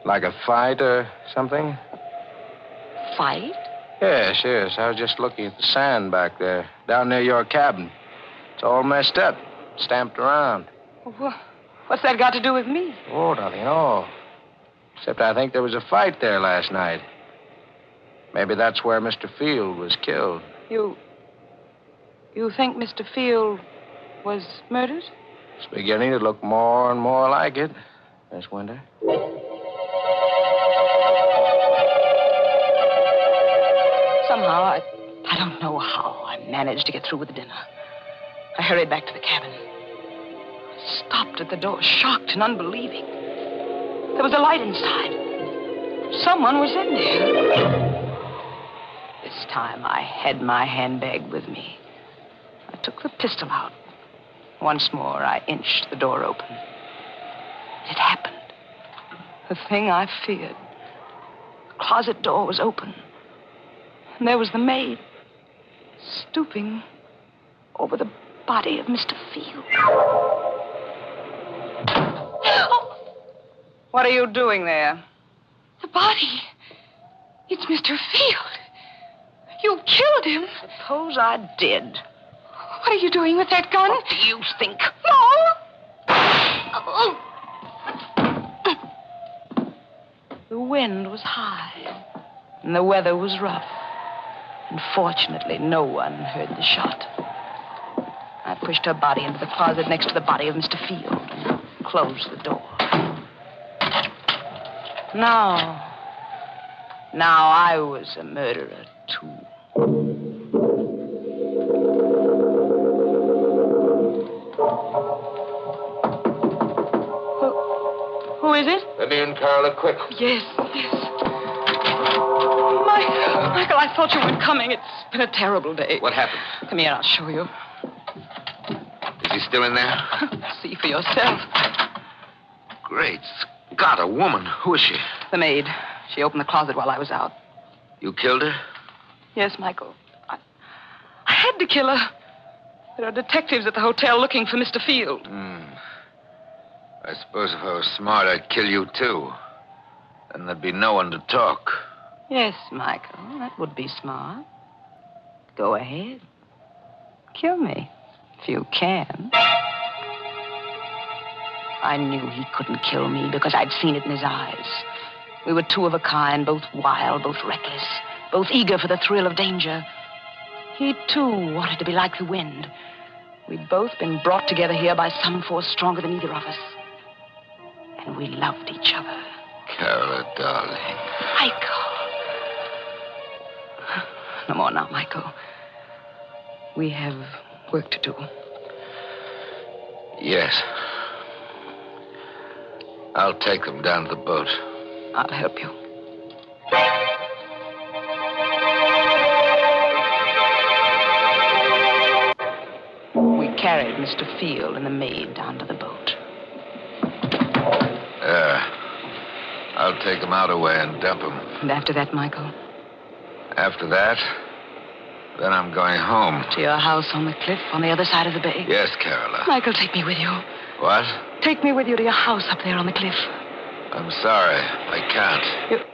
Like a fight or something? Fight? Yes. I was just looking at the sand back there, down near your cabin. It's all messed up, stamped around. What's that got to do with me? Oh, nothing at all. Except I think there was a fight there last night. Maybe that's where Mr. Field was killed. You You think Mr. Field was murdered? It's beginning to look more and more like it, Miss Winter. Somehow, I don't know how, I managed to get through with the dinner. I hurried back to the cabin. I stopped at the door, shocked and unbelieving. There was a light inside. Someone was in there. This time, I had my handbag with me. I took the pistol out. Once more, I inched the door open. It happened. The thing I feared. The closet door was open. And there was the maid, stooping over the body of Mr. Field. Oh! What are you doing there? The body. It's Mr. Field. You killed him. Suppose I did. What are you doing with that gun? What do you think? No! Oh. The wind was high, and the weather was rough. Unfortunately, no one heard the shot. I pushed her body into the closet next to the body of Mr. Field and closed the door. Now I was a murderer, too. Who is it? Let me in, Carla, quick. Yes. Michael, I thought you weren't coming. It's been a terrible day. What happened? Come here, I'll show you. Is he still in there? See for yourself. Great Scott, a woman. Who is she? The maid. She opened the closet while I was out. You killed her? Yes, Michael. I had to kill her. There are detectives at the hotel looking for Mr. Field. I suppose if I was smart, I'd kill you, too. Then there'd be no one to talk. Yes, Michael, that would be smart. Go ahead. Kill me, if you can. I knew he couldn't kill me because I'd seen it in his eyes. We were two of a kind, both wild, both reckless, both eager for the thrill of danger. He, too, wanted to be like the wind. We'd both been brought together here by some force stronger than either of us. And we loved each other. Carla, darling. Michael. No more now, Michael. We have work to do. Yes. I'll take them down to the boat. I'll help you. We carried Mr. Field and the maid down to the boat. I'll take them out away and dump them. And after that, Michael? After that, then I'm going home. To your house on the cliff on the other side of the bay? Yes, Carola. Michael, take me with you. What? Take me with you to your house up there on the cliff. I'm sorry. I can't.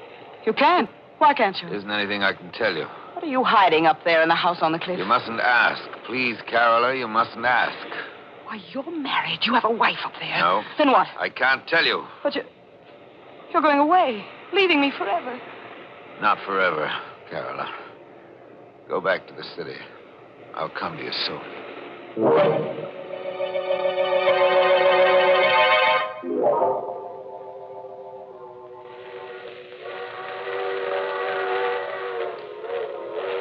You can't? Why can't you? There isn't anything I can tell you. What are you hiding up there in the house on the cliff? You mustn't ask. Please, Carola, you mustn't ask. Why, you're married. You have a wife up there. No. Then what? I can't tell you. But you're going away, leaving me forever. Not forever, Carola. Go back to the city. I'll come to you soon.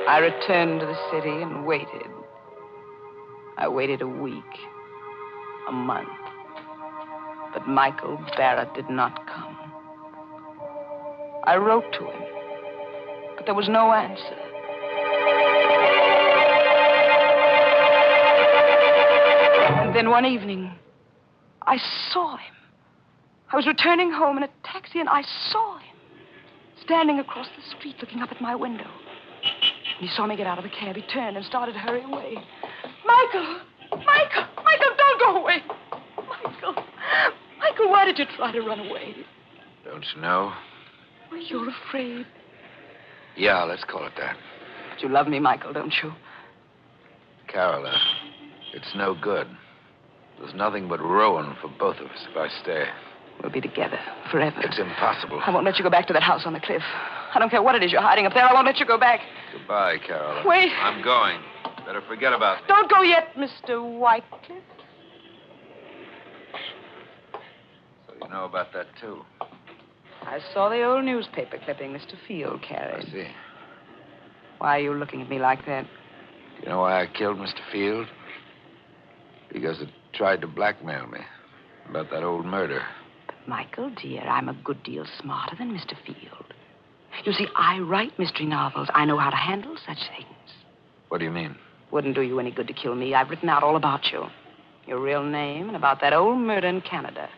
I returned to the city and waited. I waited a week, a month. But Michael Barrett did not come. I wrote to him, but there was no answer. And then one evening, I saw him. I was returning home in a taxi, and I saw him standing across the street looking up at my window. He saw me get out of the cab. He turned and started to hurry away. Michael! Michael! Michael, don't go away! Michael! Michael, why did you try to run away? Don't you know? Well, you're afraid. Yeah, let's call it that. But you love me, Michael, don't you? Carola, it's no good. There's nothing but ruin for both of us if I stay. We'll be together forever. It's impossible. I won't let you go back to that house on the cliff. I don't care what it is you're hiding up there. I won't let you go back. Goodbye, Carola. Wait. I'm going. Better forget about me. Don't go yet, Mr. Wycliffe. So you know about that, too. I saw the old newspaper clipping Mr. Field carried. I see. Why are you looking at me like that? You know why I killed Mr. Field? Because it tried to blackmail me about that old murder. But, Michael, dear, I'm a good deal smarter than Mr. Field. You see, I write mystery novels. I know how to handle such things. What do you mean? Wouldn't do you any good to kill me. I've written out all about you. Your real name and about that old murder in Canada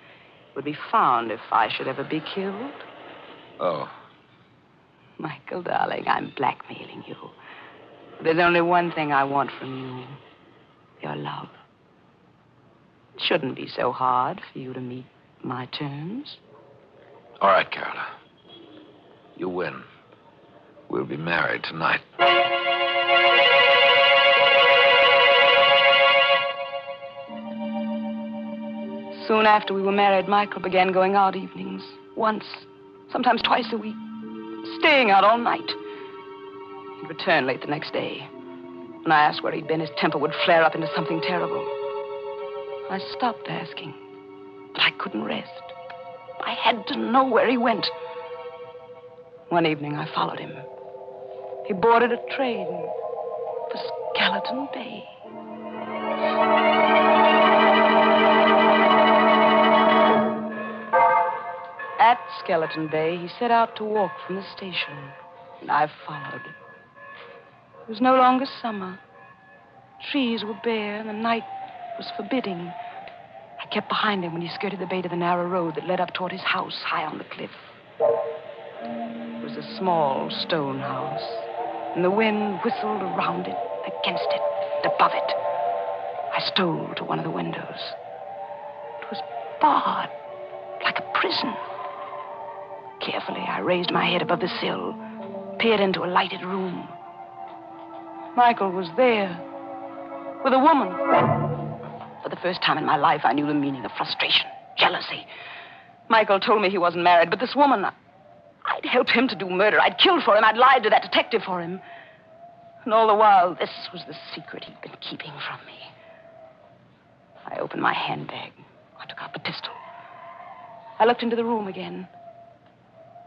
would be found if I should ever be killed. Oh. Michael, darling, I'm blackmailing you. There's only one thing I want from you. Your love. It shouldn't be so hard for you to meet my terms. All right, Carola. You win. We'll be married tonight. Soon after we were married, Michael began going out evenings. Once, sometimes twice a week. Staying out all night. He'd return late the next day. When I asked where he'd been, his temper would flare up into something terrible. I stopped asking, but I couldn't rest. I had to know where he went. One evening, I followed him. He boarded a train for Skeleton Bay. At Skeleton Bay, he set out to walk from the station, and I followed. It was no longer summer. Trees were bare, and the night was forbidding. I kept behind him when he skirted the bay to the narrow road that led up toward his house high on the cliff. It was a small stone house, and the wind whistled around it, against it, and above it. I stole to one of the windows. It was barred, like a prison. Carefully, I raised my head above the sill, peered into a lighted room. Michael was there, with a woman. For the first time in my life, I knew the meaning of frustration, jealousy. Michael told me he wasn't married, but this woman, I'd helped him to do murder. I'd killed for him. I'd lied to that detective for him. And all the while, this was the secret he'd been keeping from me. I opened my handbag. I took out the pistol. I looked into the room again.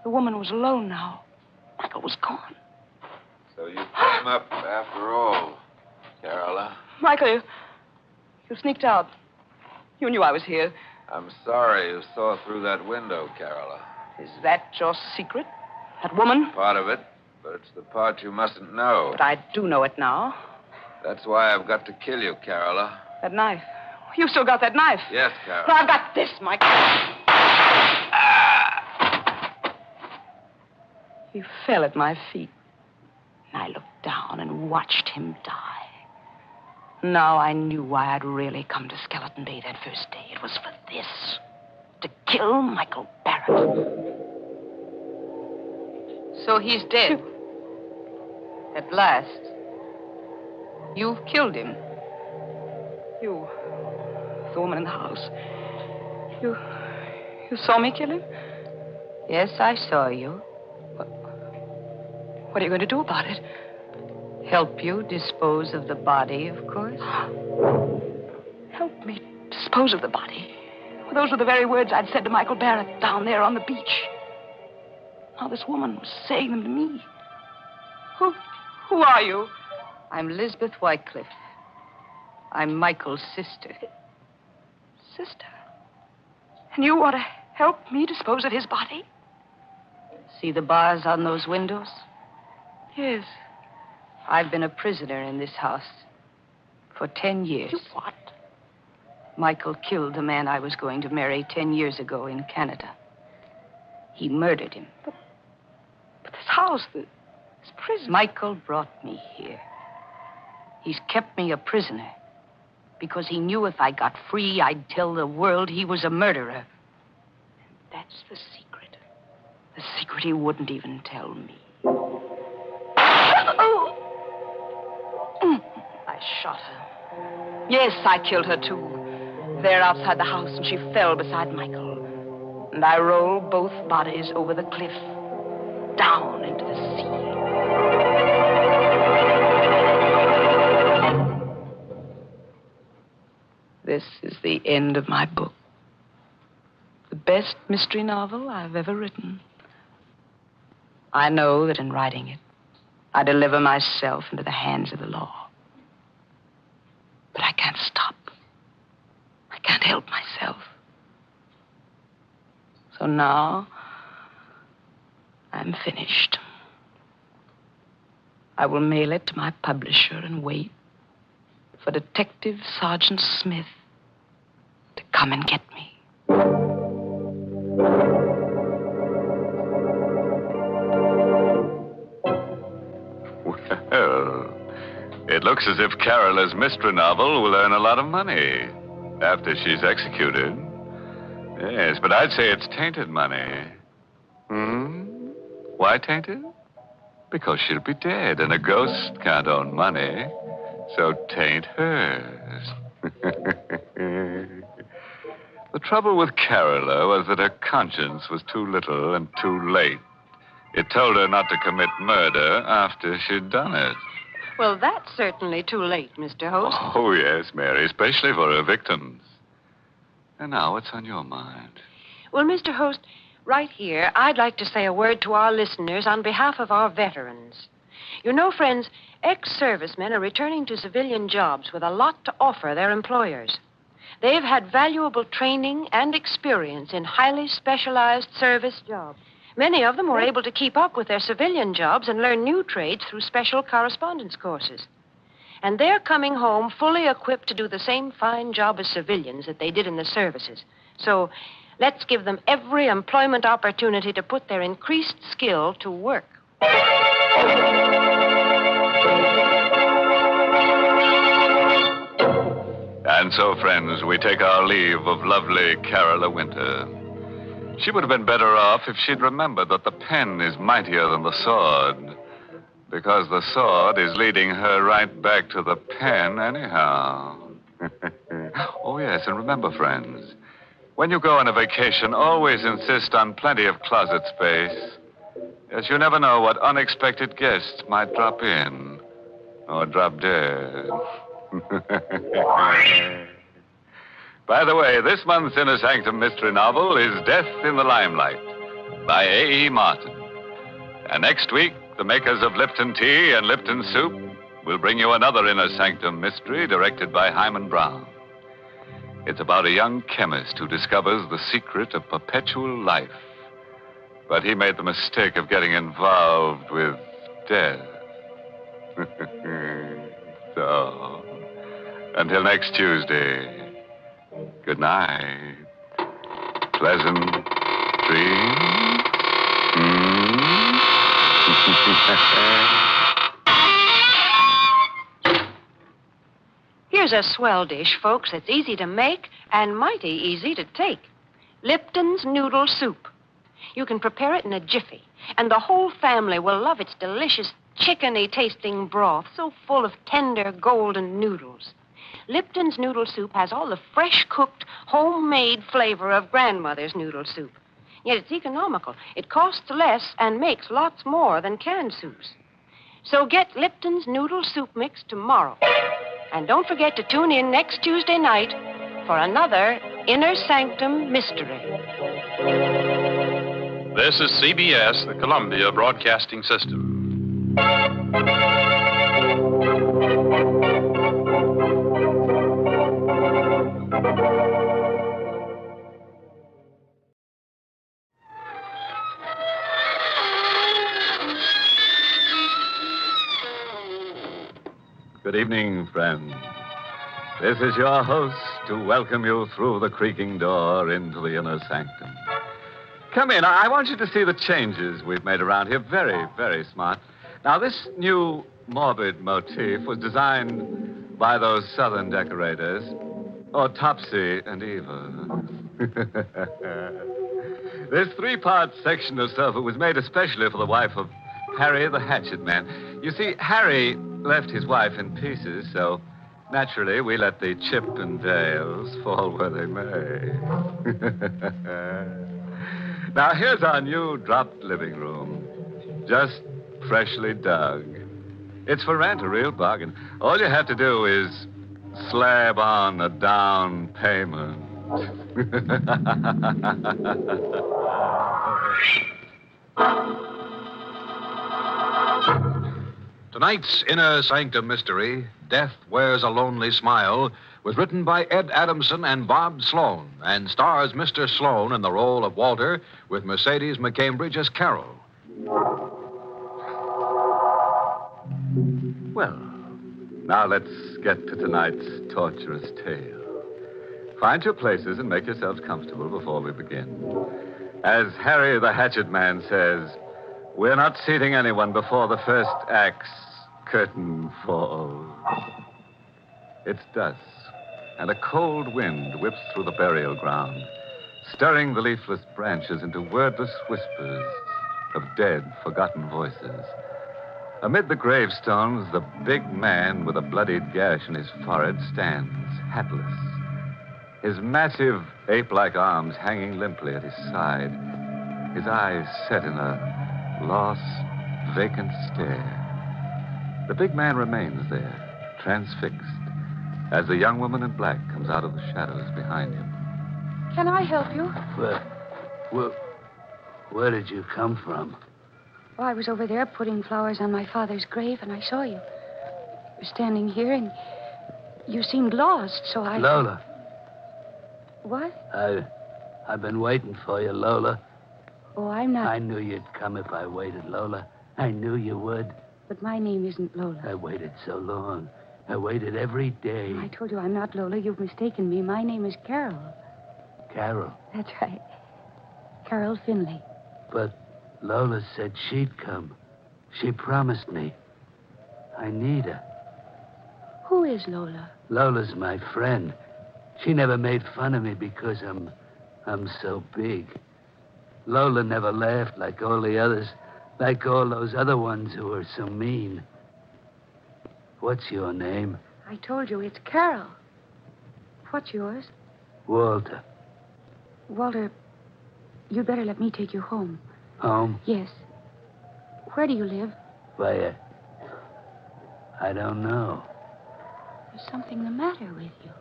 The woman was alone now. Michael was gone. So you came up after all, Carola. Michael, you sneaked out. You knew I was here. I'm sorry you saw through that window, Carola. Is that your secret? That woman? Part of it, but it's the part you mustn't know. But I do know it now. That's why I've got to kill you, Carola. That knife. You still got that knife? Yes, Carola. Well, I've got this, Michael. He fell at my feet. And I looked down and watched him die. Now I knew why I'd really come to Skeleton Bay that first day. It was for this. To kill Michael Barrett. So he's dead. At last. You've killed him. You, the woman in the house. You saw me kill him? Yes, I saw you. What are you going to do about it? Help you dispose of the body, of course. Help me dispose of the body. Well, those were the very words I'd said to Michael Barrett down there on the beach. Now this woman was saying them to me. Who are you? I'm Lisbeth Wycliffe. I'm Michael's sister. Sister? And you want to help me dispose of his body? See the bars on those windows? Yes. I've been a prisoner in this house for 10 years. You what? Michael killed the man I was going to marry 10 years ago in Canada. He murdered him. But this house, this prison... Michael brought me here. He's kept me a prisoner because he knew if I got free, I'd tell the world he was a murderer. And that's the secret. The secret he wouldn't even tell me. I shot her. Yes, I killed her, too. There outside the house, and she fell beside Michael. And I rolled both bodies over the cliff, down into the sea. This is the end of my book. The best mystery novel I've ever written. I know that in writing it, I deliver myself into the hands of the law. But I can't stop. I can't help myself. So now, I'm finished. I will mail it to my publisher and wait for Detective Sergeant Smith to come and get me. Well, it looks as if Carola's mystery novel will earn a lot of money after she's executed. Yes, but I'd say it's tainted money. Why tainted? Because she'll be dead, and a ghost can't own money. So taint hers. The trouble with Carola was that her conscience was too little and too late. It told her not to commit murder after she'd done it. Well, that's certainly too late, Mr. Host. Oh, yes, Mary, especially for her victims. And now, what's on your mind? Well, Mr. Host, right here, I'd like to say a word to our listeners on behalf of our veterans. You know, friends, ex-servicemen are returning to civilian jobs with a lot to offer their employers. They've had valuable training and experience in highly specialized service jobs. Many of them were able to keep up with their civilian jobs and learn new trades through special correspondence courses. And they're coming home fully equipped to do the same fine job as civilians that they did in the services. So let's give them every employment opportunity to put their increased skill to work. And so, friends, we take our leave of lovely Carola Winter. She would have been better off if she'd remembered that the pen is mightier than the sword, because the sword is leading her right back to the pen anyhow. Oh, yes, and remember, friends, when you go on a vacation, always insist on plenty of closet space, as you never know what unexpected guests might drop in or drop dead. By the way, this month's Inner Sanctum mystery novel is Death in the Limelight by A.E. Martin. And next week, the makers of Lipton Tea and Lipton Soup will bring you another Inner Sanctum mystery directed by Hyman Brown. It's about a young chemist who discovers the secret of perpetual life. But he made the mistake of getting involved with death. So, until next Tuesday, good night. Pleasant dreams. Here's a swell dish, folks, that's easy to make and mighty easy to take. Lipton's Noodle Soup. You can prepare it in a jiffy, and the whole family will love its delicious chickeny-tasting broth, so full of tender, golden noodles. Lipton's Noodle Soup has all the fresh-cooked, homemade flavor of grandmother's noodle soup. Yet it's economical. It costs less and makes lots more than canned soups. So get Lipton's Noodle Soup Mix tomorrow. And don't forget to tune in next Tuesday night for another Inner Sanctum Mystery. This is CBS, the Columbia Broadcasting System. Good evening, friends. This is your host to welcome you through the creaking door into the Inner Sanctum. Come in. I want you to see the changes we've made around here. Very, very smart. Now, this new morbid motif was designed by those southern decorators, Topsy and Eva. This three-part section of sofa was made especially for the wife of Harry the Hatchet Man. You see, Harry left his wife in pieces, so naturally we let the chip and dales fall where they may. Now, here's our new dropped living room. Just freshly dug. It's for rent, a real bargain. All you have to do is Slab on a down payment. Tonight's Inner Sanctum mystery, Death Wears a Lonely Smile, was written by Ed Adamson and Bob Sloan and stars Mr. Sloan in the role of Walter with Mercedes McCambridge as Carol. Well, now let's get to tonight's torturous tale. Find your places and make yourselves comfortable before we begin. As Harry the Hatchet Man says, we're not seating anyone before the first act's curtain falls. It's dusk, and a cold wind whips through the burial ground, stirring the leafless branches into wordless whispers of dead, forgotten voices. Amid the gravestones, the big man with a bloodied gash in his forehead stands, hatless, his massive ape-like arms hanging limply at his side, his eyes set in a lost, vacant stare. The big man remains there, transfixed, as the young woman in black comes out of the shadows behind him. Can I help you? Where did you come from? Oh, I was over there putting flowers on my father's grave, and I saw you. You were standing here, and you seemed lost, so I... Lola. What? I've been waiting for you, Lola. Oh, I'm not... I knew you'd come if I waited, Lola. I knew you would. But my name isn't Lola. I waited so long. I waited every day. I told you I'm not Lola. You've mistaken me. My name is Carol. Carol? That's right. Carol Finley. But Lola said she'd come. She promised me. I need her. Who is Lola? Lola's my friend. She never made fun of me because I'm so big. Lola never laughed like all the others, like all those other ones who were so mean. What's your name? I told you, it's Carol. What's yours? Walter. Walter, you'd better let me take you home. Home? Yes. Where do you live? Why, I don't know. There's something the matter with you.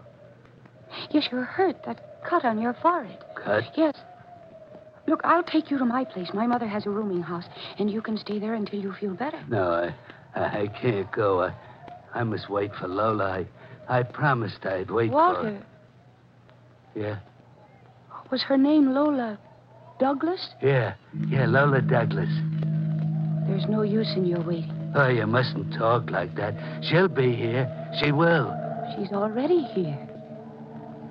Yes, you're hurt. That cut on your forehead. Cut? Yes. Look, I'll take you to my place. My mother has a rooming house, and you can stay there until you feel better. No, I can't go. I must wait for Lola. I promised I'd wait Walter. for... Yeah? Was her name Lola Douglas? Yeah, Lola Douglas. There's no use in your waiting. Oh, you mustn't talk like that. She'll be here. She will. She's already here.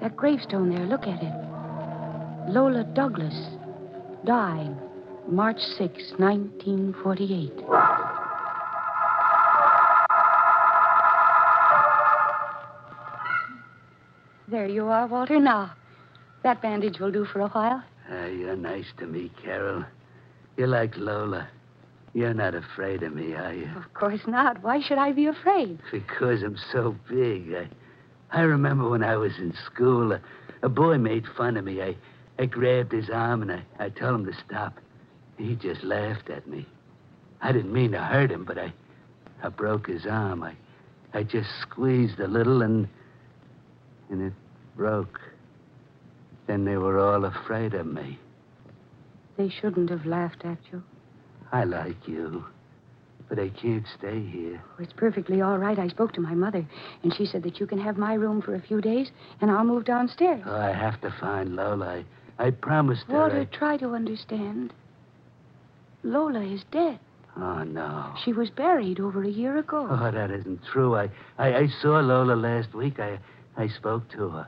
That gravestone there, look at it. Lola Douglas died March 6, 1948. There you are, Walter. Now, that bandage will do for a while. You're nice to me, Carol. You're like Lola. You're not afraid of me, are you? Of course not. Why should I be afraid? Because I'm so big. I remember when I was in school, a boy made fun of me. I grabbed his arm and I told him to stop. He just laughed at me. I didn't mean to hurt him, but I broke his arm. I just squeezed a little and it broke. Then they were all afraid of me. They shouldn't have laughed at you. I like you, but I can't stay here. Oh, it's perfectly all right. I spoke to my mother, and she said that you can have my room for a few days, and I'll move downstairs. Oh, I have to find Lola. I promised her. Walter, try to understand. Lola is dead. Oh, no. She was buried over a year ago. Oh, that isn't true. I saw Lola last week. I spoke to her.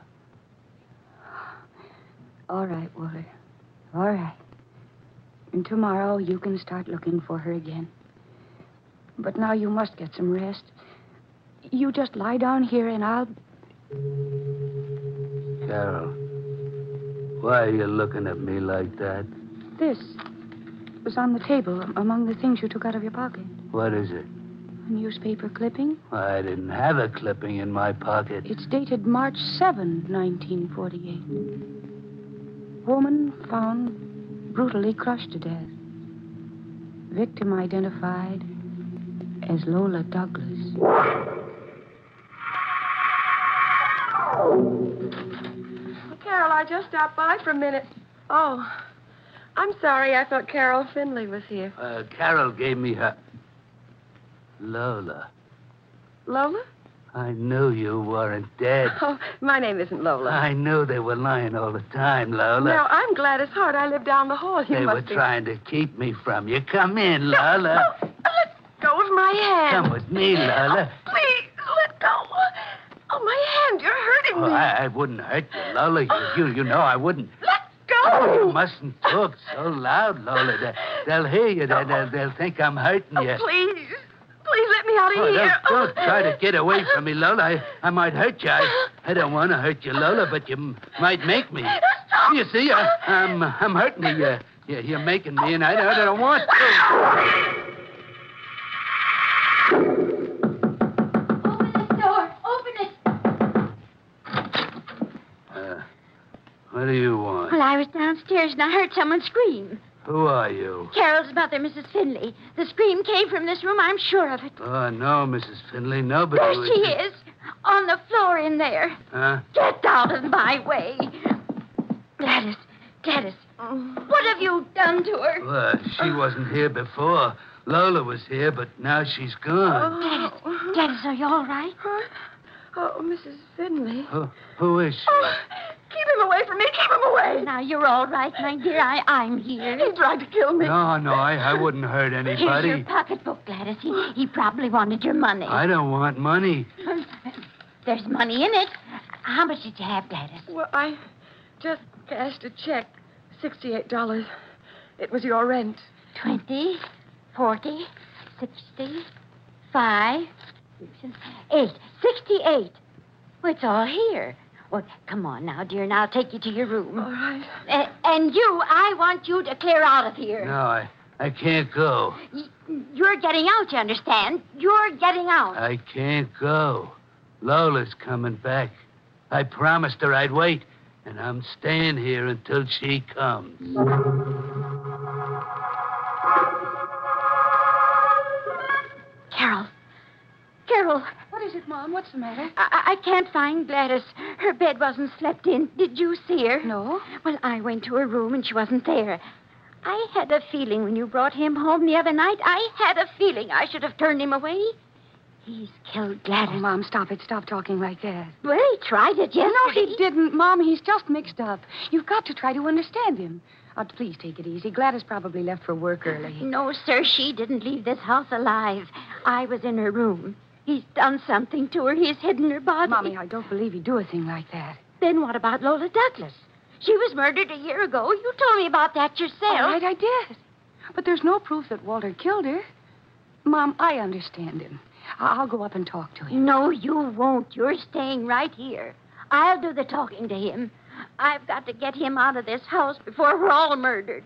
All right, Walter. All right. And tomorrow you can start looking for her again. But now you must get some rest. You just lie down here and I'll... Carol, why are you looking at me like that? This was on the table among the things you took out of your pocket. What is it? A newspaper clipping. I didn't have a clipping in my pocket. It's dated March 7, 1948. Woman found brutally crushed to death. Victim identified as Lola Douglas. Carol, I just stopped by for a minute. Oh, I'm sorry. I thought Carol Finley was here. Carol gave me her... Lola. Lola? I knew you weren't dead. Oh, my name isn't Lola. I knew they were lying all the time, Lola. No, I'm Gladys Hart. I live down the hall. They were trying to keep me from you. Come in, Lola. No, let go of my hand. Come with me, Lola. Oh, please, let go. Oh, my hand. You're hurting me. I wouldn't hurt you, Lola. You know I wouldn't. Let go. Oh, you mustn't talk so loud, Lola. They'll hear you. They'll think I'm hurting you. Please. Please let me out of here. Don't try to get away from me, Lola. I might hurt you. I don't want to hurt you, Lola, but you might make me. You see, I'm hurting you. You're making me, and I don't want to. Open this door. Open it. What do you want? Well, I was downstairs and I heard someone scream. Who are you? Carol's mother, Mrs. Finley. The scream came from this room, I'm sure of it. Oh, no, Mrs. Finley. Nobody There was... she is. On the floor in there. Huh? Get out of my way. Gladys. What have you done to her? Well, she wasn't here before. Lola was here, but now she's gone. Gladys, are you all right? Oh, Mrs. Finley. Who is she? Oh, keep him away from me. Keep him away. Now, you're all right, my dear. I'm here. He tried to kill me. No, I wouldn't hurt anybody. Here's your pocketbook, Gladys. He probably wanted your money. I don't want money. There's money in it. How much did you have, Gladys? Well, I just cashed a check. $68. It was your rent. 20, 40, 60, 5, 8. 68. Well, it's all here. Well, come on now, dear, and I'll take you to your room. All right. And I want you to clear out of here. No, I can't go. You're getting out, you understand? You're getting out. I can't go. Lola's coming back. I promised her I'd wait, and I'm staying here until she comes. Carol. What is it, Mom? What's the matter? I can't find Gladys. Her bed wasn't slept in. Did you see her? No. Well, I went to her room and she wasn't there. I had a feeling when you brought him home the other night, I had a feeling I should have turned him away. He's killed Gladys. Oh, Mom, stop it. Stop talking like that. Well, he tried it yesterday. No, he didn't, Mom. He's just mixed up. You've got to try to understand him. Please take it easy. Gladys probably left for work early. No, sir, she didn't leave this house alive. I was in her room. He's done something to her. He's hidden her body. Mommy, I don't believe he'd do a thing like that. Then what about Lola Douglas? She was murdered a year ago. You told me about that yourself. All right, I did. But there's no proof that Walter killed her. Mom, I understand him. I'll go up and talk to him. No, you won't. You're staying right here. I'll do the talking to him. I've got to get him out of this house before we're all murdered.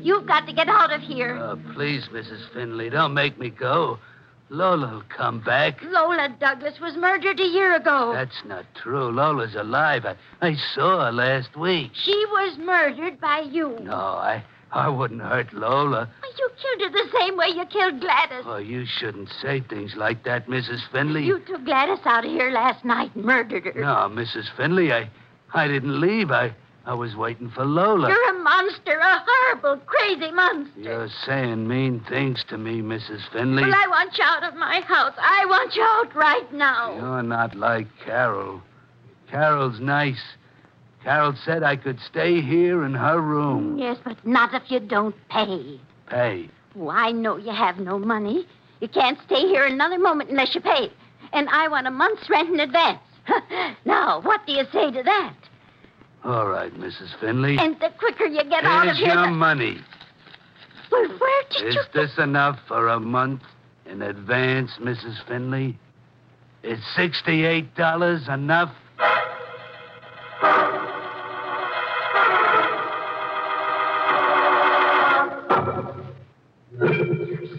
You've got to get out of here. Oh, please, Mrs. Finley, don't make me go. Lola'll come back. Lola Douglas was murdered a year ago. That's not true. Lola's alive. I saw her last week. She was murdered by you. No, I wouldn't hurt Lola. You killed her the same way you killed Gladys. Oh, you shouldn't say things like that, Mrs. Finley. You took Gladys out of here last night and murdered her. No, Mrs. Finley, I didn't leave. I was waiting for Lola. You're a monster, a horrible, crazy monster. You're saying mean things to me, Mrs. Finley. Well, I want you out of my house. I want you out right now. You're not like Carol. Carol's nice. Carol said I could stay here in her room. Yes, but not if you don't pay. Pay? Oh, I know you have no money. You can't stay here another moment unless you pay. And I want a month's rent in advance. Now, what do you say to that? All right, Mrs. Finley. And the quicker you get out of here... Here's your money. Well, where did you... Is this enough for a month in advance, Mrs. Finley? Is $68 enough?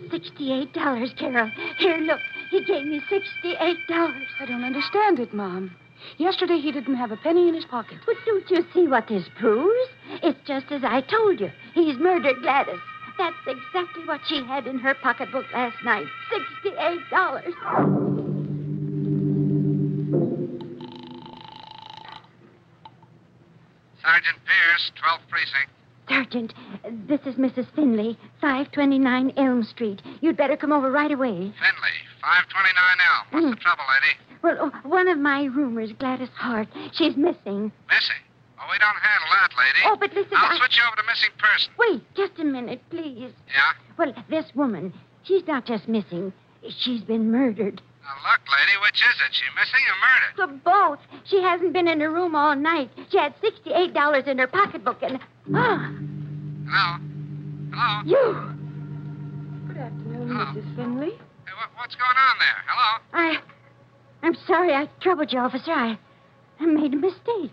$68, Carol. Here, look. He gave me $68. I don't understand it, Mom. Yesterday he didn't have a penny in his pocket. But don't you see what this proves? It's just as I told you. He's murdered Gladys. That's exactly what she had in her pocketbook last night. $68. Sergeant Pierce, 12th Precinct. Sergeant, this is Mrs. Finley, 529 Elm Street. You'd better come over right away. Finley, 529 Elm. What's the trouble, lady? Well, one of my roomers, Gladys Hart, she's missing. Missing? Oh, we don't handle that, lady. Oh, but listen, I'll switch you over to missing person. Wait, just a minute, please. Yeah? Well, this woman, she's not just missing. She's been murdered. Now, look, lady, which is it? She missing or murdered? For both. She hasn't been in her room all night. She had $68 in her pocketbook and... Ah! Hello? Hello? You! Good afternoon, Hello? Mrs. Finley. Hey, what's going on there? Hello? I'm sorry I troubled you, officer. I made a mistake.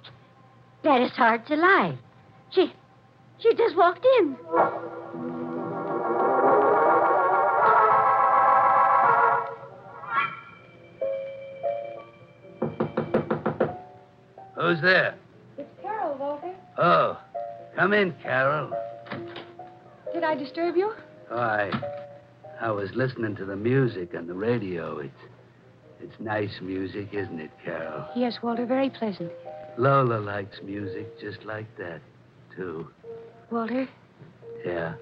Gladys Hart's alive. She just walked in. Who's there? It's Carol, Walter. Oh, come in, Carol. Did I disturb you? Oh, I was listening to the music on the radio. It's nice music, isn't it, Carol? Yes, Walter, very pleasant. Lola likes music just like that, too. Walter, Yeah?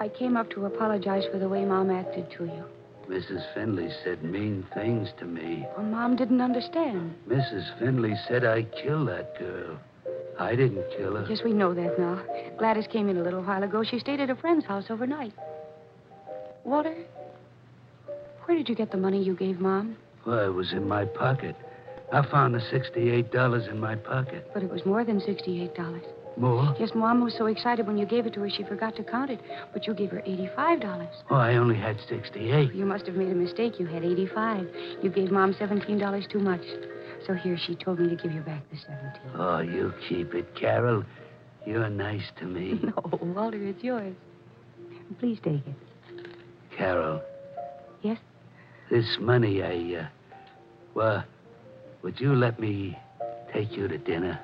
I came up to apologize for the way Mom acted to you. Mrs. Finley said mean things to me. Well, Mom didn't understand. Mrs. Finley said I killed that girl. I didn't kill her. Yes, we know that now. Gladys came in a little while ago. She stayed at a friend's house overnight. Walter, where did you get the money you gave Mom? Well, it was in my pocket. I found the $68 in my pocket. But it was more than $68. More? Yes, Mom was so excited when you gave it to her she forgot to count it. But you gave her $85. Oh, I only had 68. You must have made a mistake. You had 85. You gave Mom $17 too much. So here, she told me to give you back the 17. Oh, you keep it, Carol. You're nice to me. No, Walter, it's yours. Please take it. Carol. Yes? This money, well, would you let me take you to dinner?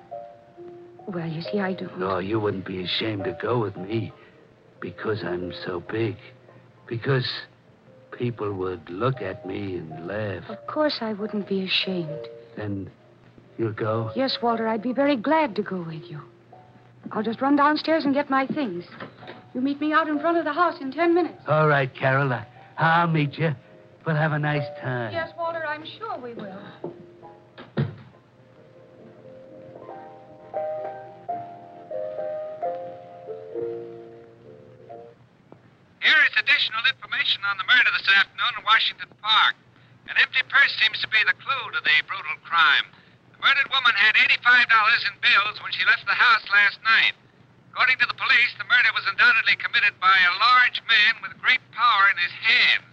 Well, you see, I don't. No, you wouldn't be ashamed to go with me because I'm so big. Because people would look at me and laugh. Of course I wouldn't be ashamed. Then you'll go? Yes, Walter, I'd be very glad to go with you. I'll just run downstairs and get my things. You meet me out in front of the house in 10 minutes. All right, Carol. I'll meet you. We'll have a nice time. Yes, Walter, I'm sure we will. Here is additional information on the murder this afternoon in Washington Park. An empty purse seems to be the clue to the brutal crime. The murdered woman had $85 in bills when she left the house last night. According to the police, the murder was undoubtedly committed by a large man with great power in his hands.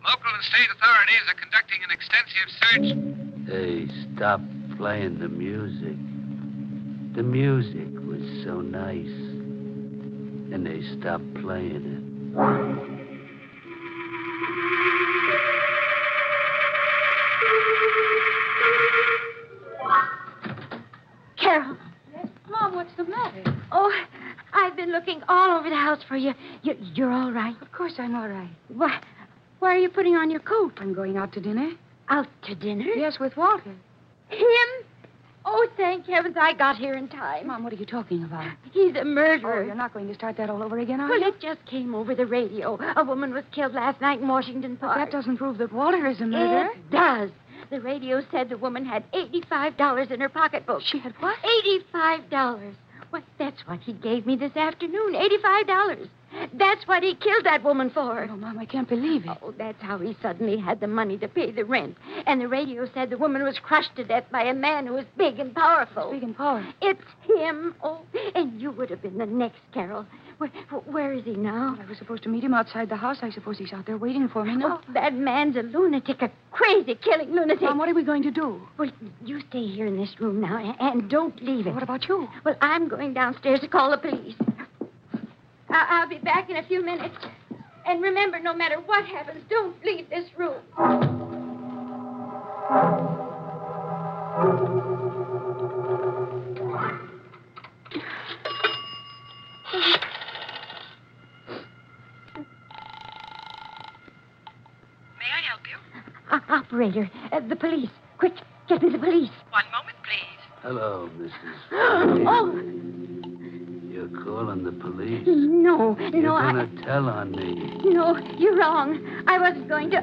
Local and state authorities are conducting an extensive search. Hey, stop playing the music. The music was so nice. And they stopped playing it. Carol. Yes, Mom, what's the matter? Oh, I've been looking all over the house for you. You're all right? Of course I'm all right. Why are you putting on your coat? I'm going out to dinner. Out to dinner? Yes, with Walter. Him? Oh, thank heavens I got here in time. Mom, what are you talking about? He's a murderer. Oh, you're not going to start that all over again, are Well, you? it just came over the radio. A woman was killed last night in Washington But Park. that doesn't prove that Walter is a murderer. It does. The radio said the woman had $85 in her pocketbook. She had what? $85. Well, that's what he gave me this afternoon. $85. That's what he killed that woman for. Oh, Mom, I can't believe it. Oh, that's how he suddenly had the money to pay the rent. And the radio said the woman was crushed to death by a man who was big and powerful. Big and powerful. It's him. Oh, and you would have been the next, Carol. Where is he now? Well, I was supposed to meet him outside the house. I suppose he's out there waiting for me now. Oh, that man's a lunatic, a crazy, killing lunatic. Mom, what are we going to do? Well, you stay here in this room now and don't leave it. What about you? Well, I'm going downstairs to call the police. I'll be back in a few minutes. And remember, no matter what happens, don't leave this room. Operator, the police. Quick, get me the police. One moment, please. Hello, Mrs. Oh, You're calling the police. no, You're no, gonna tell on me. No, you're wrong. I wasn't going to...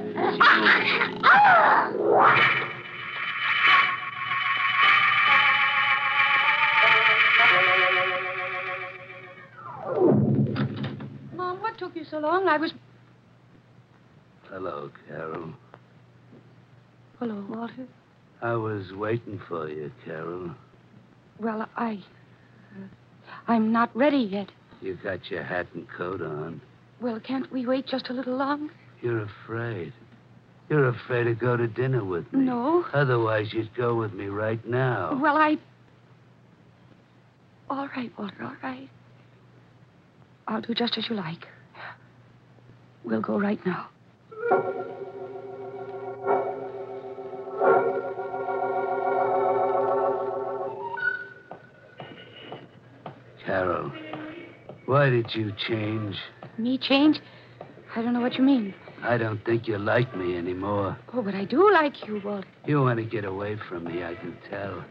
Mom, what took you so long? I was... Hello, Carol. Hello, Walter. I was waiting for you, Carol. Well, I'm not ready yet. You got your hat and coat on. Well, can't we wait just a little longer? You're afraid. You're afraid to go to dinner with me. No. Otherwise, you'd go with me right now. Well, All right, Walter, all right. I'll do just as you like. We'll go right now. Carol, why did you change? Me change? I don't know what you mean. I don't think you like me anymore. Oh, but I do like you, Walter. You want to get away from me, I can tell.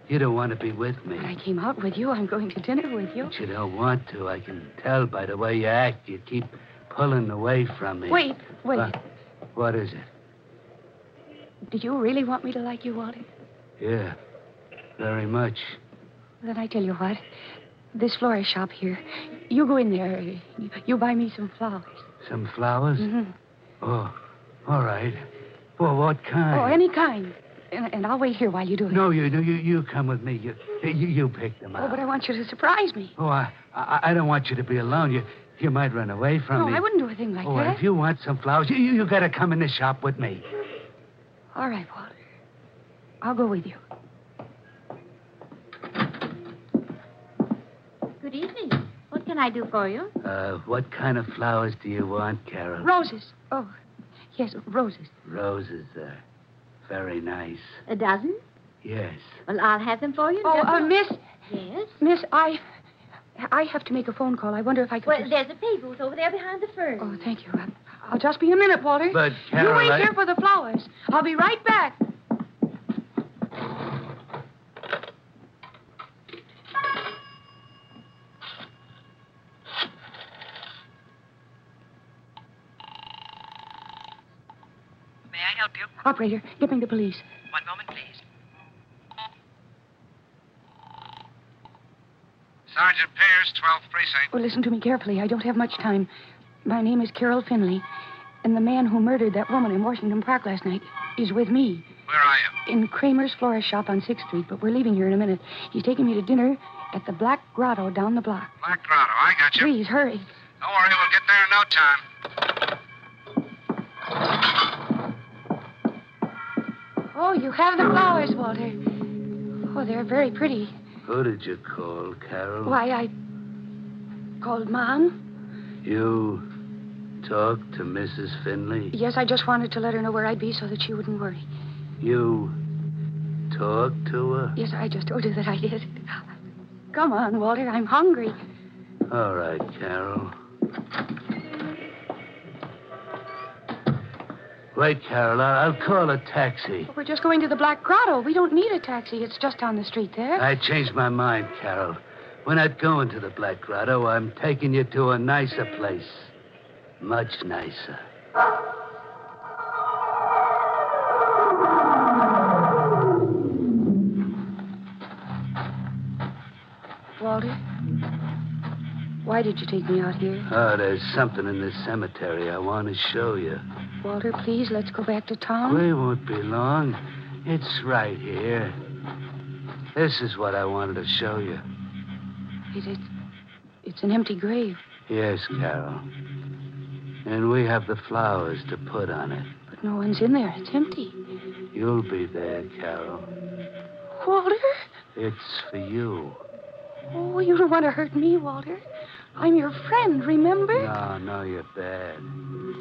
You don't want to be with me. But I came out with you. I'm going to dinner with you. But you don't want to. I can tell by the way you act. You keep pulling away from me. Wait. What is it? Do you really want me to like you, Walter? Yeah, very much. Then I tell you what. This florist shop here. You go in there. You buy me some flowers. Some flowers? Mm-hmm. Oh, all right. Well, what kind? Oh, any kind. And I'll wait here while you do it. No, you come with me. You pick them out. Oh, but I want you to surprise me. Oh, I don't want you to be alone. You might run away from me. No, I wouldn't do a thing like that. If you want some flowers, you got to come in the shop with me. All right, Walter. I'll go with you. Good evening. What can I do for you? What kind of flowers do you want, Carol? Roses. Oh, yes, roses. Roses, very nice. A dozen? Yes. Well, I'll have them for you. Miss. Yes? Miss, I have to make a phone call. I wonder if I could... Well, there's a pay booth over there behind the fern. Oh, thank you. I'll just be a minute, Walter. But, Carol, you wait here for the flowers. I'll be right back. May I help you? Operator, get me the police. One moment, please. Sergeant Pierce, 12th Precinct. Oh, listen to me carefully. I don't have much time. My name is Carol Finley, and the man who murdered that woman in Washington Park last night is with me. Where are you? In Kramer's florist shop on 6th Street, but we're leaving here in a minute. He's taking me to dinner at the Black Grotto down the block. Black Grotto, I got you. Please, hurry. Don't worry, we'll get there in no time. Oh, you have the flowers, Walter. Oh, they're very pretty. Who did you call, Carol? Why, I called Mom. You talked to Mrs. Finley? Yes, I just wanted to let her know where I'd be so that she wouldn't worry. You talked to her? Yes, I just told her that I did. Come on, Walter, I'm hungry. All right, Carol. Wait, Carol, I'll call a taxi. We're just going to the Black Grotto. We don't need a taxi. It's just down the street there. I changed my mind, Carol. We're not going to the Black Grotto. I'm taking you to a nicer place. Much nicer. Walter, why did you take me out here? Oh, there's something in this cemetery I want to show you. Walter, please, let's go back to town. We won't be long. It's right here. This is what I wanted to show you. It's an empty grave. Yes, Carol. And we have the flowers to put on it. But no one's in there. It's empty. You'll be there, Carol. Walter? It's for you. Oh, you don't want to hurt me, Walter. I'm your friend, remember? No, you're bad.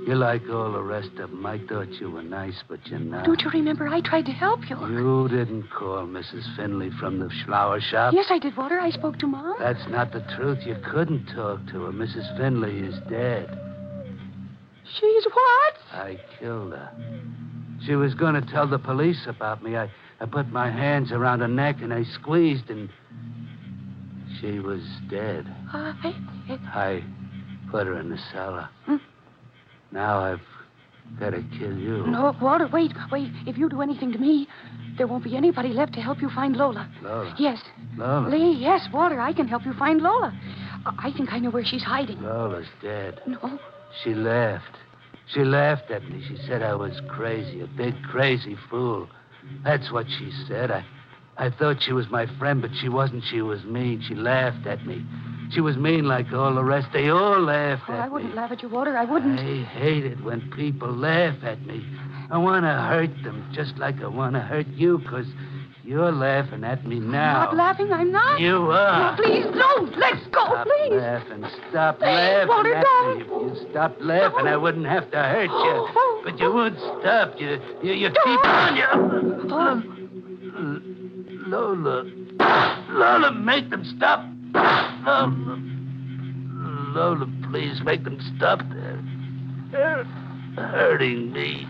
You're like all the rest of them. I thought you were nice, but you're not. Don't you remember I tried to help you? You didn't call Mrs. Finley from the flower shop? Yes, I did, Walter. I spoke to Mom. That's not the truth. You couldn't talk to her. Mrs. Finley is dead. She's what? I killed her. She was going to tell the police about me. I put my hands around her neck and I squeezed, and she was dead. I put her in the cellar. Now I've got to kill you. No, Walter, wait. If you do anything to me, there won't be anybody left to help you find Lola. Lola? Yes. Lola? Lee, yes, Walter, I can help you find Lola. I think I know where she's hiding. Lola's dead. No. She laughed. She laughed at me. She said I was crazy, a big crazy fool. That's what she said. I thought she was my friend, but she wasn't. She was mean. She laughed at me. She was mean like all the rest. They all laughed at me. I wouldn't laugh at you, Walter. I wouldn't. I hate it when people laugh at me. I want to hurt them just like I want to hurt you, because you're laughing at me now. I'm not laughing. I'm not. You are. No, please, don't. Let's go, Stop please. laughing. Stop Please, laughing Walter, at don't. me. If you stopped laughing, I wouldn't have to hurt you. But you won't stop. You keep on. Lola, make them stop. Lola, please make them stop. They're hurting me.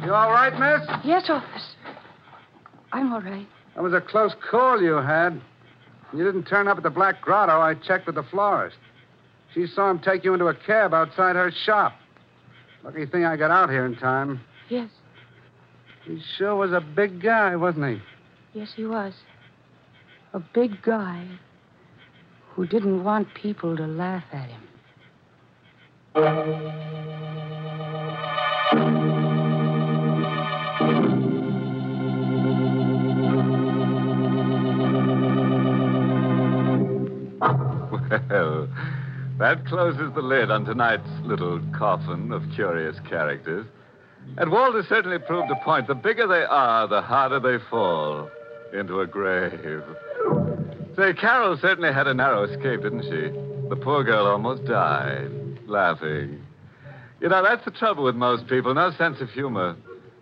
You all right, miss? Yes, officer. I'm all right. That was a close call you had. You didn't turn up at the Black Grotto. I checked with the florist. She saw him take you into a cab outside her shop. Lucky thing I got out here in time. Yes. He sure was a big guy, wasn't he? Yes, he was. A big guy who didn't want people to laugh at him. Well, that closes the lid on tonight's little coffin of curious characters. And Walter certainly proved a point. The bigger they are, the harder they fall into a grave. Say, Carol certainly had a narrow escape, didn't she? The poor girl almost died, laughing. You know, that's the trouble with most people, no sense of humor.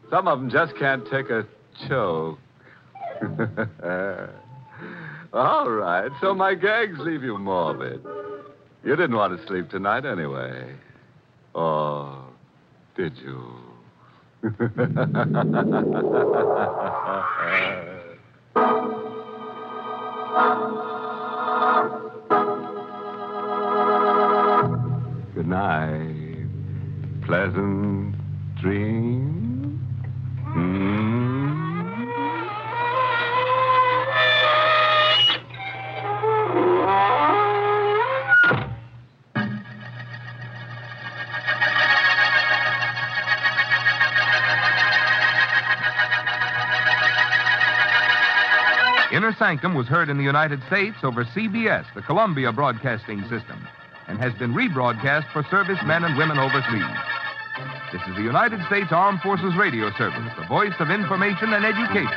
Some of them just can't take a choke. All right, so my gags leave you morbid. You didn't want to sleep tonight anyway. Or did you? Good night. Pleasant dreams. Inner Sanctum was heard in the United States over CBS, the Columbia Broadcasting System, and has been rebroadcast for servicemen and women overseas. This is the United States Armed Forces Radio Service, the voice of information and education.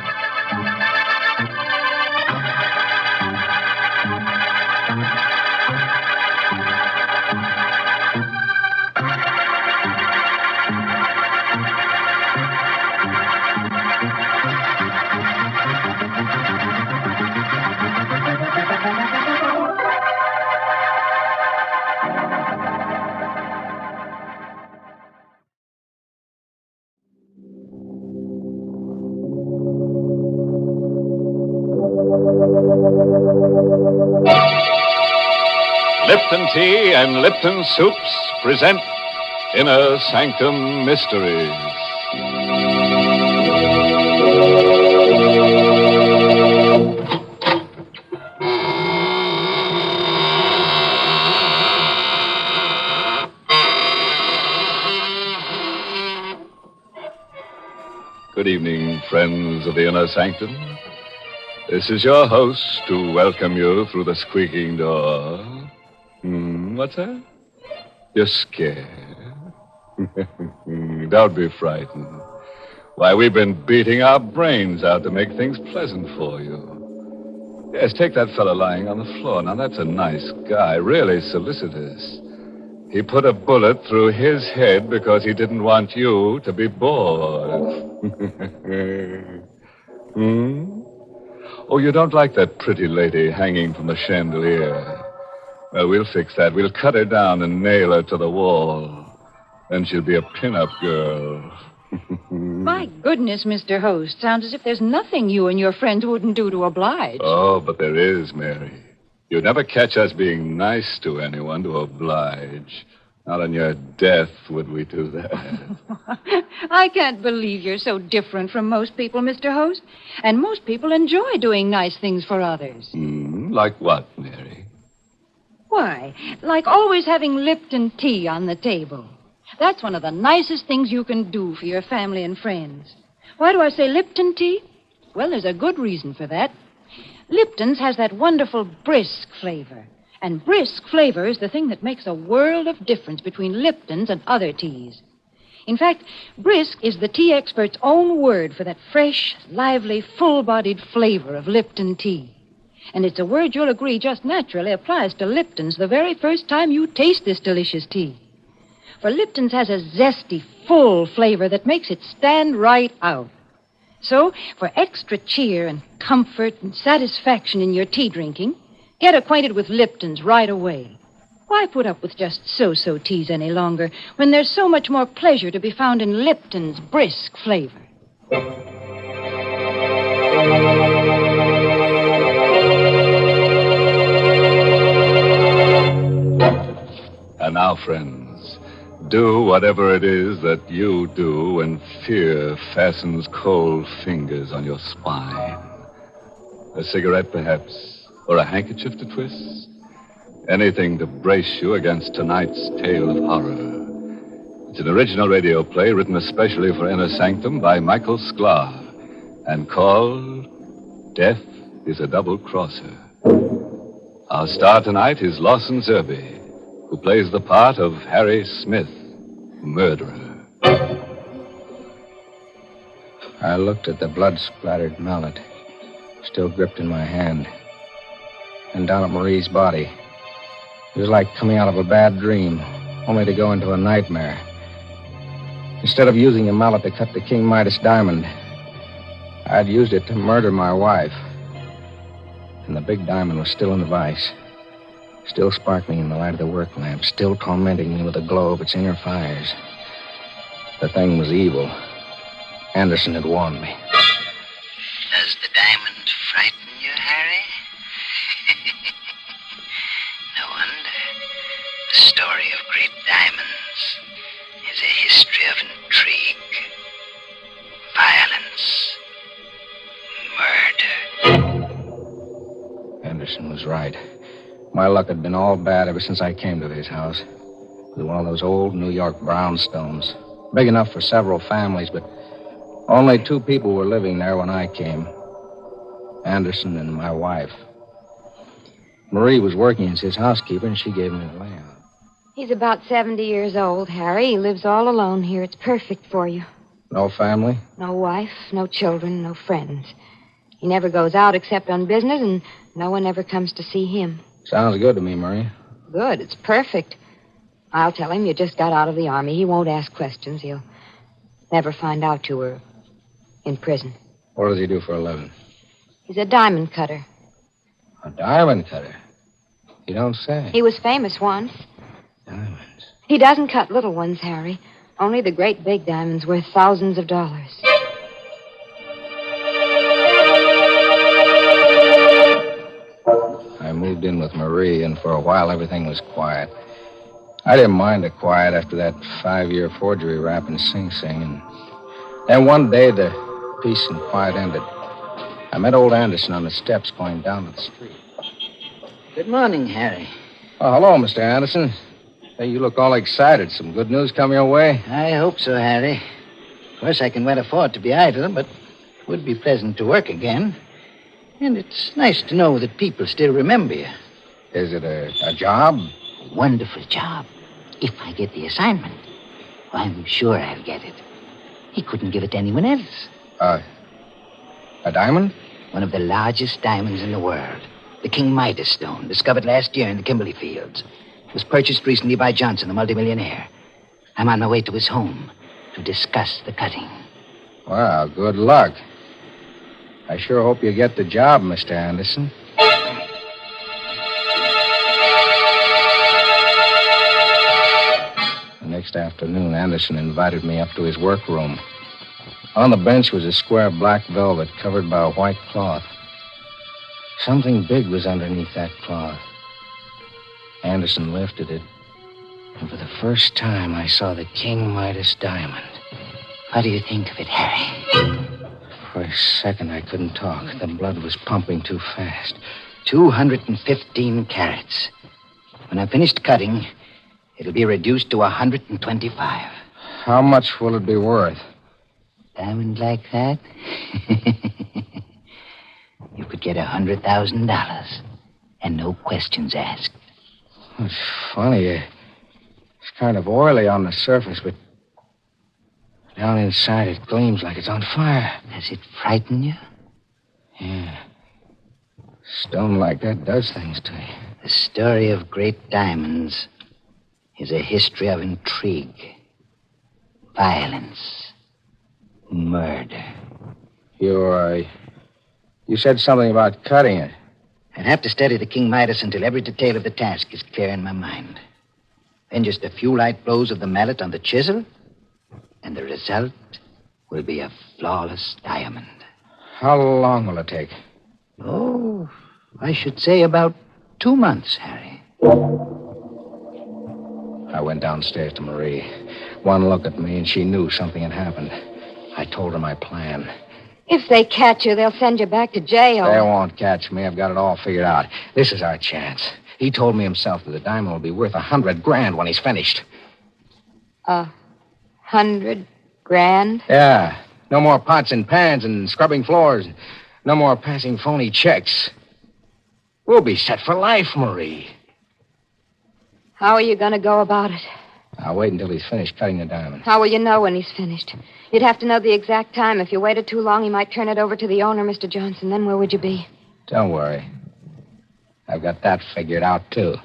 Lipton Tea and Lipton Soups present Inner Sanctum Mysteries. Good evening, friends of the Inner Sanctum. This is your host to welcome you through the squeaking door. What's that? You're scared. Don't be frightened. Why, we've been beating our brains out to make things pleasant for you. Yes, take that fellow lying on the floor. Now, that's a nice guy, really solicitous. He put a bullet through his head because he didn't want you to be bored. Oh, you don't like that pretty lady hanging from the chandelier? Well, we'll fix that. We'll cut her down and nail her to the wall. Then she'll be a pin-up girl. My goodness, Mr. Host. Sounds as if there's nothing you and your friends wouldn't do to oblige. Oh, but there is, Mary. You'd never catch us being nice to anyone to oblige. Not on your death would we do that. I can't believe you're so different from most people, Mr. Host. And most people enjoy doing nice things for others. Like what, Mary? Why, like always having Lipton tea on the table. That's one of the nicest things you can do for your family and friends. Why do I say Lipton tea? Well, there's a good reason for that. Lipton's has that wonderful brisk flavor. And brisk flavor is the thing that makes a world of difference between Lipton's and other teas. In fact, brisk is the tea expert's own word for that fresh, lively, full-bodied flavor of Lipton tea. And it's a word you'll agree just naturally applies to Lipton's the very first time you taste this delicious tea. For Lipton's has a zesty, full flavor that makes it stand right out. So, for extra cheer and comfort and satisfaction in your tea drinking, get acquainted with Lipton's right away. Why put up with just so-so teas any longer when there's so much more pleasure to be found in Lipton's brisk flavor? And now, friends, do whatever it is that you do when fear fastens cold fingers on your spine. A cigarette, perhaps, or a handkerchief to twist? Anything to brace you against tonight's tale of horror. It's an original radio play written especially for Inner Sanctum by Michael Sklar and called Death is a Double Crosser. Our star tonight is Lawson Zerby, who plays the part of Harry Smith, murderer. I looked at the blood-splattered mallet, still gripped in my hand, and down at Marie's body. It was like coming out of a bad dream, only to go into a nightmare. Instead of using a mallet to cut the King Midas diamond, I'd used it to murder my wife. And the big diamond was still in the vise, still sparkling in the light of the work lamp, still tormenting me with the glow of its inner fires. The thing was evil. Anderson had warned me. Does the diamond frighten you, Harry? No wonder. The story of great diamonds is a history of intrigue, violence, murder. Anderson was right. My luck had been all bad ever since I came to his house. It was one of those old New York brownstones, big enough for several families, but only 2 people were living there when I came. Anderson and my wife. Marie was working as his housekeeper, and she gave me the layout. He's about 70 years old, Harry. He lives all alone here. It's perfect for you. No family? No wife, no children, no friends. He never goes out except on business, and no one ever comes to see him. Sounds good to me, Marie. Good. It's perfect. I'll tell him you just got out of the army. He won't ask questions. He'll never find out you were in prison. What does he do for a living? He's a diamond cutter. A diamond cutter? You don't say. He was famous once. Diamonds. He doesn't cut little ones, Harry. Only the great big diamonds worth thousands of dollars. I moved in with Marie, and for a while everything was quiet. I didn't mind the quiet after that 5-year forgery rap in Sing Sing. And then one day the peace and quiet ended. I met old Anderson on the steps going down to the street. Good morning, Harry. Oh, hello, Mr. Anderson. Hey, you look all excited. Some good news come your way? I hope so, Harry. Of course, I can well afford to be idle, but it would be pleasant to work again. And it's nice to know that people still remember you. Is it a job? A wonderful job. If I get the assignment, I'm sure I'll get it. He couldn't give it to anyone else. A diamond? One of the largest diamonds in the world. The King Midas stone, discovered last year in the Kimberley Fields. It was purchased recently by Johnson, the multimillionaire. I'm on my way to his home to discuss the cutting. Well, good luck. I sure hope you get the job, Mr. Anderson. The Next afternoon, Anderson invited me up to his workroom. On the bench was a square black velvet covered by a white cloth. Something big was underneath that cloth. Anderson lifted it, and for the first time I saw the King Midas diamond. What do you think of it, Harry? For a second, I couldn't talk. The blood was pumping too fast. 215 carats. When I'm finished cutting, it'll be reduced to 125. How much will it be worth? Diamond like that? You could get $100,000 and no questions asked. It's funny. It's kind of oily on the surface, but down inside it gleams like it's on fire. Does it frighten you? Yeah. Stone like that does things to you. The story of great diamonds is a history of intrigue, violence, murder. You said something about cutting it. I'd have to study the King Midas until every detail of the task is clear in my mind. Then just a few light blows of the mallet on the chisel, and the result will be a flawless diamond. How long will it take? Oh, I should say about 2 months, Harry. I went downstairs to Marie. One look at me, and she knew something had happened. I told her my plan. If they catch you, they'll send you back to jail. They won't catch me. I've got it all figured out. This is our chance. He told me himself that the diamond will be worth $100,000 when he's finished. $100,000? Yeah. No more pots and pans and scrubbing floors. No more passing phony checks. We'll be set for life, Marie. How are you going to go about it? I'll wait until he's finished cutting the diamond. How will you know when he's finished? You'd have to know the exact time. If you waited too long, he might turn it over to the owner, Mr. Johnson. Then where would you be? Don't worry. I've got that figured out, too.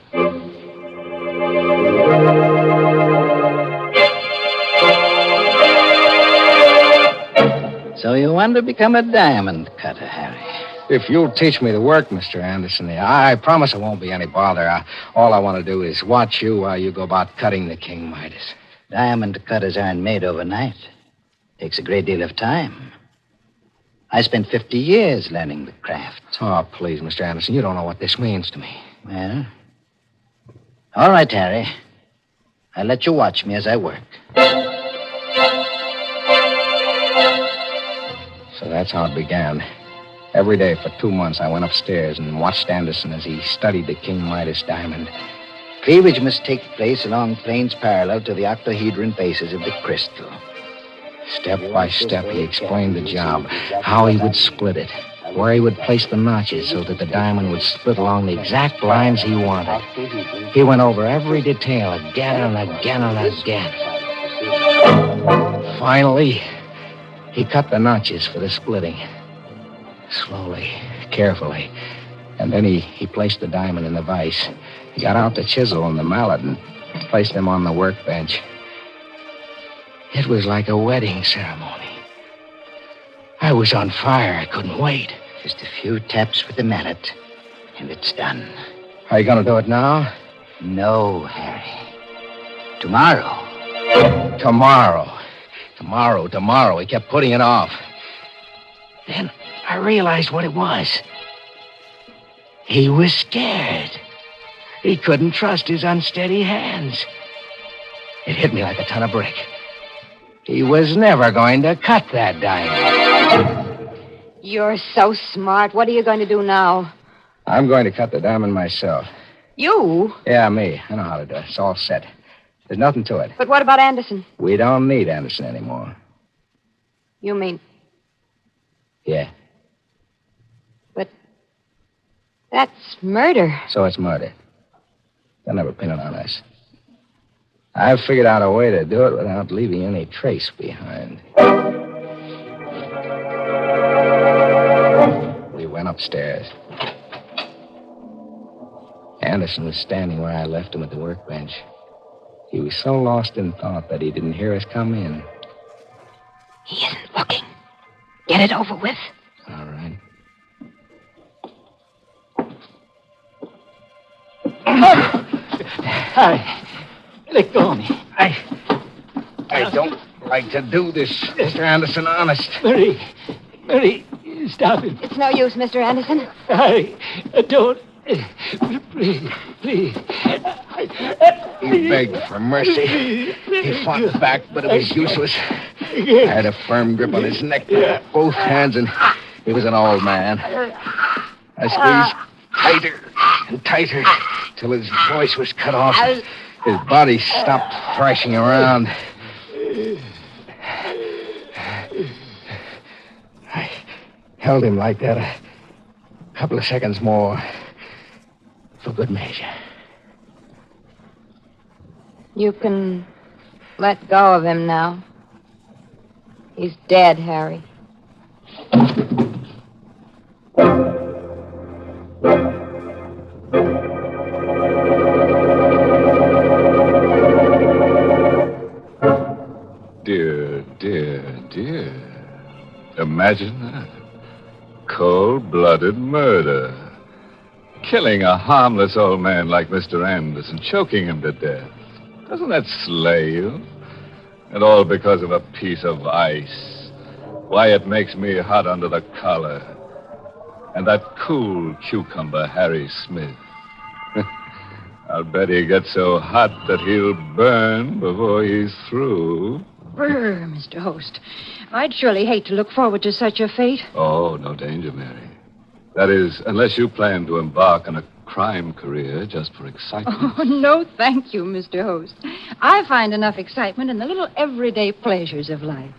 So you want to become a diamond cutter, Harry? If you'll teach me the work, Mr. Anderson, I promise it won't be any bother. All I want to do is watch you while you go about cutting the King Midas. Diamond cutters aren't made overnight. Takes a great deal of time. I spent 50 years learning the craft. Oh, please, Mr. Anderson, you don't know what this means to me. Well, all right, Harry. I'll let you watch me as I work. So that's how it began. Every day for 2 months, I went upstairs and watched Anderson as he studied the King Midas diamond. Cleavage must take place along planes parallel to the octahedron bases of the crystal. Step by step, he explained the job, how he would split it, where he would place the notches so that the diamond would split along the exact lines he wanted. He went over every detail again and again and again. Finally, he cut the notches for the splitting. Slowly, carefully. And then he placed the diamond in the vise. He got out the chisel and the mallet and placed them on the workbench. It was like a wedding ceremony. I was on fire. I couldn't wait. Just a few taps with the mallet, and it's done. Are you going to do it now? No, Harry. Tomorrow. Tomorrow. He kept putting it off. Then I realized what it was. He was scared. He couldn't trust his unsteady hands. It hit me like a ton of brick. He was never going to cut that diamond. You're so smart. What are you going to do now? I'm going to cut the diamond myself. You? Yeah, me. I know how to do it. It's all set. There's nothing to it. But what about Anderson? We don't need Anderson anymore. You mean... Yeah. But that's murder. So it's murder. They'll never pin it on us. I've figured out a way to do it without leaving any trace behind. We went upstairs. Anderson was standing where I left him at the workbench. He was so lost in thought that he didn't hear us come in. He isn't looking. Get it over with. All right. Harry, let go of me. I don't like to do this, Mr. Anderson, honest. Mary, stop him. It's no use, Mr. Anderson. I don't. Please. He begged for mercy. He fought back, but it was useless. I had a firm grip on his neck with both hands, and he was an old man. I squeezed tighter and tighter till his voice was cut off. His body stopped thrashing around. I held him like that a couple of seconds more for good measure. You can let go of him now. He's dead, Harry. Dear. Imagine that. Cold-blooded murder. Killing a harmless old man like Mr. Anderson, choking him to death. Doesn't that slay you? And all because of a piece of ice. Why, it makes me hot under the collar. And that cool cucumber, Harry Smith. I'll bet he gets so hot that he'll burn before he's through. Brr, Mr. Host. I'd surely hate to look forward to such a fate. Oh, no danger, Mary. That is, unless you plan to embark on a crime career just for excitement. Oh, no, thank you, Mr. Host. I find enough excitement in the little everyday pleasures of life.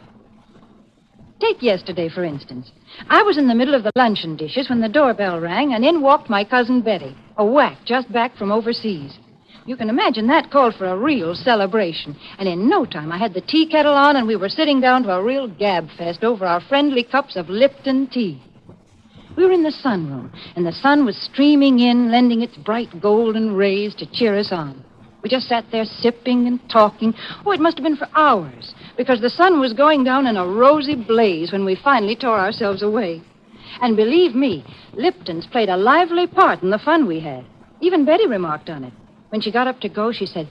Take yesterday, for instance. I was in the middle of the luncheon dishes when the doorbell rang, and in walked my cousin Betty, a whack just back from overseas. You can imagine that called for a real celebration. And in no time, I had the tea kettle on, and we were sitting down to a real gab fest over our friendly cups of Lipton tea. We were in the sunroom, and the sun was streaming in, lending its bright golden rays to cheer us on. We just sat there sipping and talking. Oh, it must have been for hours, because the sun was going down in a rosy blaze when we finally tore ourselves away. And believe me, Lipton's played a lively part in the fun we had. Even Betty remarked on it. When she got up to go, she said,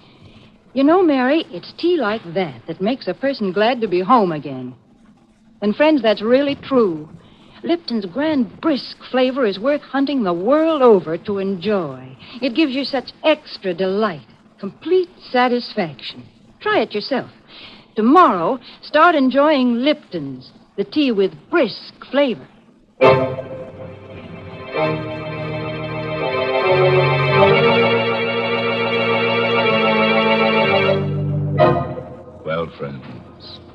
"You know, Mary, it's tea like that makes a person glad to be home again." And, friends, that's really true. Lipton's grand, brisk flavor is worth hunting the world over to enjoy. It gives you such extra delight, complete satisfaction. Try it yourself. Tomorrow, start enjoying Lipton's, the tea with brisk flavor. Well, friends,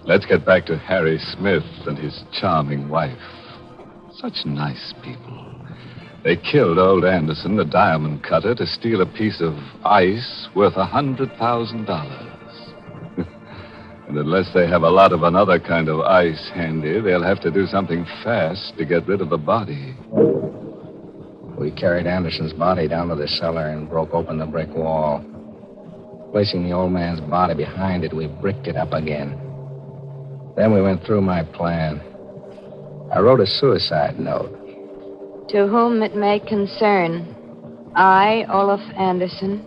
let's get back to Harry Smith and his charming wife. Such nice people. They killed old Anderson, the diamond cutter, to steal a piece of ice worth $100,000. And unless they have a lot of another kind of ice handy, they'll have to do something fast to get rid of the body. We carried Anderson's body down to the cellar and broke open the brick wall. Placing the old man's body behind it, we bricked it up again. Then we went through my plan. I wrote a suicide note. To whom it may concern, I, Olaf Anderson,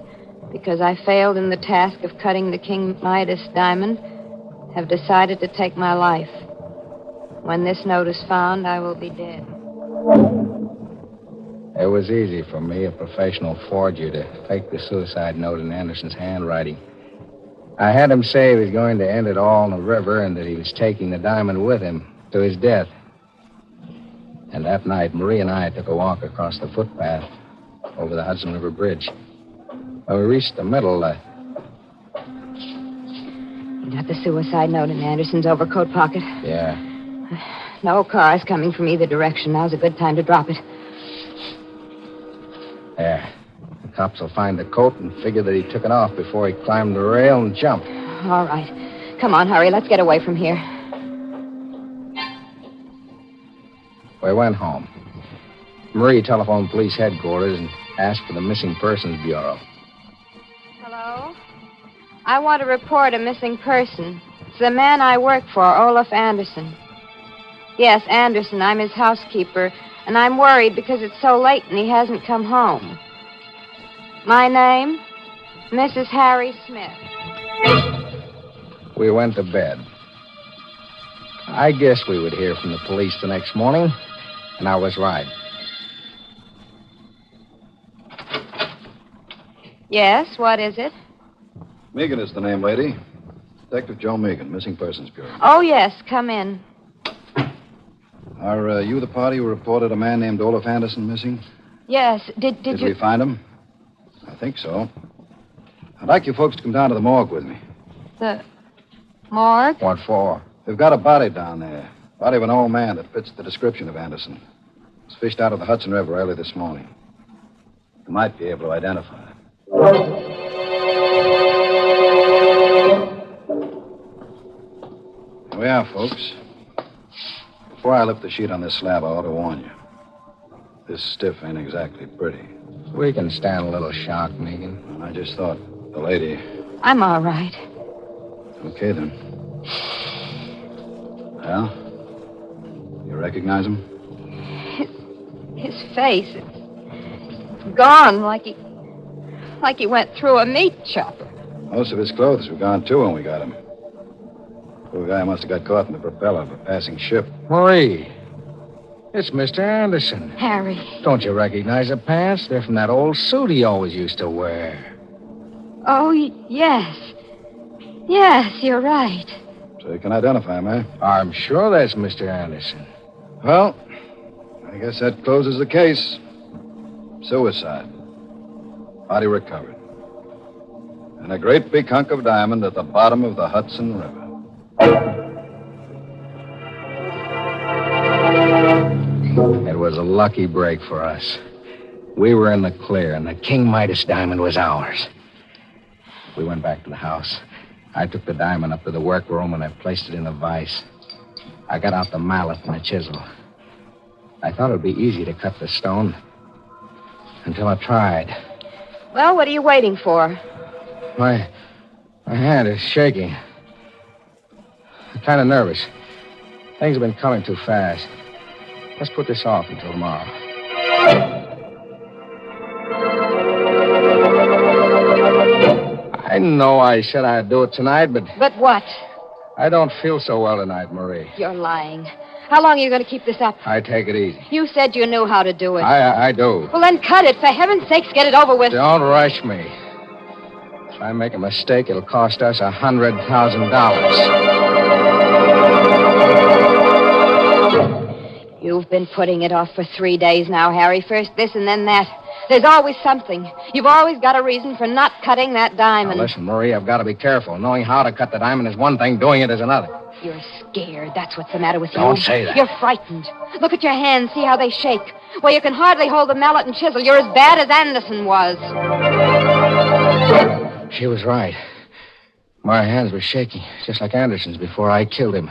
because I failed in the task of cutting the King Midas diamond, have decided to take my life. When this note is found, I will be dead. It was easy for me, a professional forger, to fake the suicide note in Anderson's handwriting. I had him say he was going to end it all in the river and that he was taking the diamond with him to his death. And that night, Marie and I took a walk across the footpath over the Hudson River Bridge. When we reached the middle, You got the suicide note in Anderson's overcoat pocket? Yeah. No cars coming from either direction. Now's a good time to drop it. Yeah. The cops will find the coat and figure that he took it off before he climbed the rail and jumped. All right. Come on, hurry. Let's get away from here. We went home. Marie telephoned police headquarters and asked for the Missing Persons Bureau. Hello? I want to report a missing person. It's the man I work for, Olaf Anderson. Yes, Anderson. I'm his housekeeper, and I'm worried because it's so late and he hasn't come home. My name? Mrs. Harry Smith. We went to bed. I guess we would hear from the police the next morning, and I was right. Yes, what is it? Megan is the name, lady. Detective Joe Megan, Missing Persons Bureau. Oh, yes, come in. Are you the party who reported a man named Olaf Anderson missing? Yes, did you... we find him? I think so. I'd like you folks to come down to the morgue with me. The morgue? What for? They've got a body down there. Body of an old man that fits the description of Anderson. It was fished out of the Hudson River early this morning. You might be able to identify him. Here we are, folks. Before I lift the sheet on this slab, I ought to warn you. This stiff ain't exactly pretty. We can stand a little shock, Megan. I just thought the lady... I'm all right. Okay, then. Well, you recognize him? His face, it's gone like he went through a meat chopper. Most of his clothes were gone, too, when we got him. Poor guy must have got caught in the propeller of a passing ship. Marie, it's Mr. Anderson. Harry. Don't you recognize the pants? They're from that old suit he always used to wear. Oh, yes. Yes, you're right. So you can identify him, eh? I'm sure that's Mr. Anderson. Well, I guess that closes the case. Suicide. Body recovered. And a great big hunk of diamond at the bottom of the Hudson River. It was a lucky break for us. We were in the clear, and the King Midas diamond was ours. We went back to the house. I took the diamond up to the workroom, and I placed it in a vise. I got out the mallet and the chisel. I thought it would be easy to cut the stone until I tried. Well, what are you waiting for? My hand is shaking. I'm kind of nervous. Things have been coming too fast. Let's put this off until tomorrow. I know I said I'd do it tonight, but... But what? I don't feel so well tonight, Marie. You're lying. How long are you going to keep this up? I take it easy. You said you knew how to do it. I do. Well, then cut it. For heaven's sakes, get it over with. Don't rush me. If I make a mistake, it'll cost us $100,000. You've been putting it off for 3 days now, Harry. First this and then that. There's always something. You've always got a reason for not cutting that diamond. Now, listen, Marie, I've got to be careful. Knowing how to cut the diamond is one thing. Doing it is another. You're scared. That's what's the matter with you. Don't say that. You're frightened. Look at your hands. See how they shake. Well, you can hardly hold the mallet and chisel. You're as bad as Anderson was. She was right. My hands were shaking, just like Anderson's before I killed him.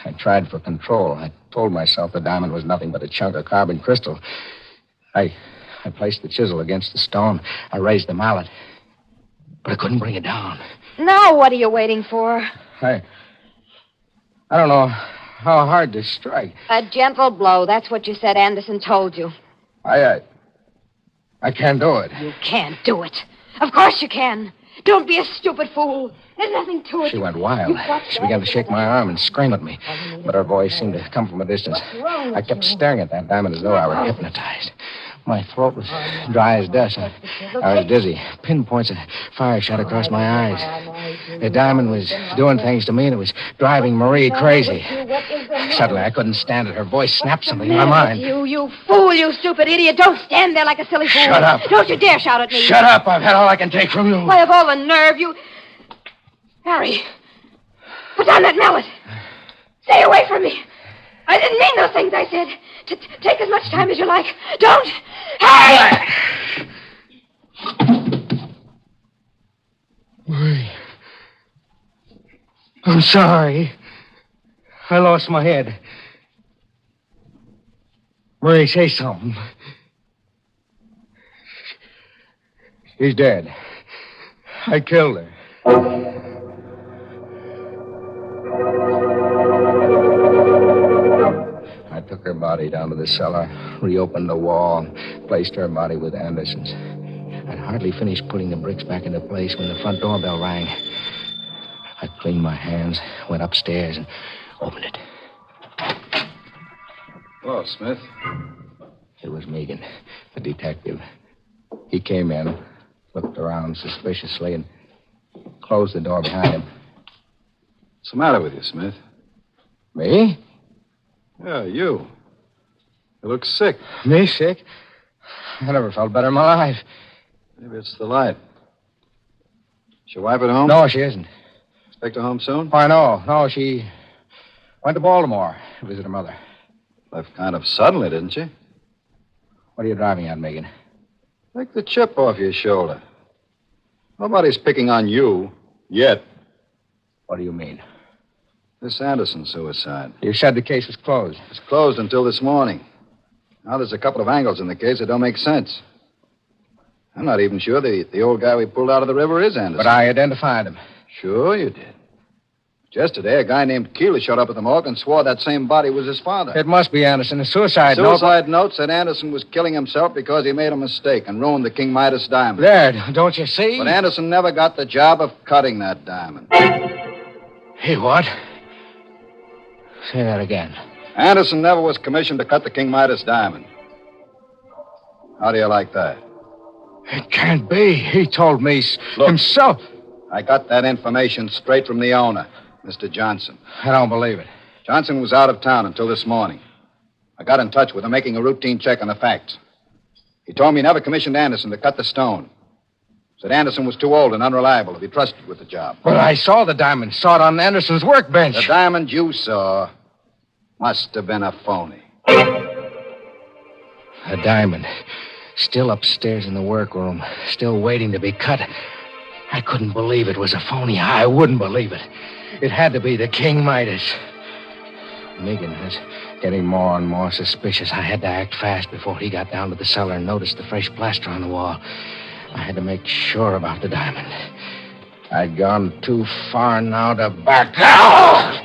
I tried for control. I told myself the diamond was nothing but a chunk of carbon crystal. I placed the chisel against the stone. I raised the mallet. But I couldn't bring it down. Now what are you waiting for? I don't know how hard to strike. A gentle blow. That's what you said Anderson told you. I can't do it. You can't do it. Of course you can. Don't be a stupid fool. There's nothing to it. She went wild. She began to shake my arm and scream at me. But her voice seemed to come from a distance. I kept staring at that diamond as though I were hypnotized. My throat was dry as dust. I was dizzy. Pinpoints of fire shot across my eyes. The diamond was doing things to me, and it was driving Marie crazy. Suddenly, I couldn't stand it. Her voice snapped something in my mind. You fool, you stupid idiot. Don't stand there like a silly fool. Shut up. Don't you dare shout at me. Shut up. I've had all I can take from you. Why, of all the nerve, you... Harry, put down that mallet. Stay away from me. I didn't mean those things I said. Take as much time as you like. Don't. Harry! Marie. I'm sorry. I lost my head. Marie, say something. She's dead. I killed her. I took her body down to the cellar, reopened the wall, placed her body with Anderson's. I'd hardly finished putting the bricks back into place when the front doorbell rang. I cleaned my hands, went upstairs, and opened it. Hello, Smith. It was Megan, the detective. He came in, looked around suspiciously, and closed the door behind him. What's the matter with you, Smith? Me? Yeah, you. You look sick. Me sick? I never felt better in my life. Maybe it's the light. Is your wife at home? No, she isn't. Expect her home soon? Why, no. No, she went to Baltimore to visit her mother. Left kind of suddenly, didn't she? What are you driving at, Megan? Take the chip off your shoulder. Nobody's picking on you yet. What do you mean? This Anderson suicide. You said the case was closed. It's closed until this morning. Now there's a couple of angles in the case that don't make sense. I'm not even sure the old guy we pulled out of the river is Anderson. But I identified him. Sure you did. Yesterday, a guy named Keeler showed up at the morgue and swore that same body was his father. It must be Anderson. A suicide note. Suicide note said Anderson was killing himself because he made a mistake and ruined the King Midas diamond. There, don't you see? But Anderson never got the job of cutting that diamond. Hey, what? Say that again. Anderson never was commissioned to cut the King Midas diamond. How do you like that? It can't be. He told me himself. I got that information straight from the owner, Mr. Johnson. I don't believe it. Johnson was out of town until this morning. I got in touch with him, making a routine check on the facts. He told me he never commissioned Anderson to cut the stone. Said Anderson was too old and unreliable to be trusted with the job. Well, I saw the diamond. Saw it on Anderson's workbench. The diamond you saw must have been a phony. A diamond. Still upstairs in the workroom. Still waiting to be cut. I couldn't believe it was a phony. I wouldn't believe it. It had to be the King Midas. Megan was getting more and more suspicious. I had to act fast before he got down to the cellar and noticed the fresh plaster on the wall. I had to make sure about the diamond. I'd gone too far now to back out.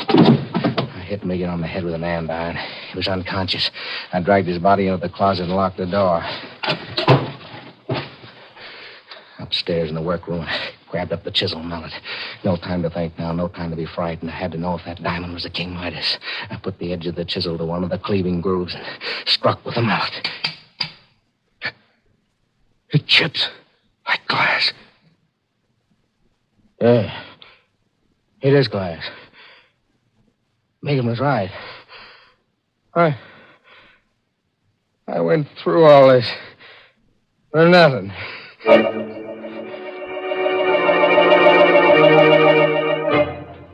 I hit Megan on the head with an andiron. He was unconscious. I dragged his body into the closet and locked the door. Upstairs in the workroom, I grabbed up the chisel mallet. No time to think now, no time to be frightened. I had to know if that diamond was a King Midas. I put the edge of the chisel to one of the cleaving grooves and struck with the mallet. It chips like glass. Yeah, it is glass. Megan was right. I went through all this for nothing.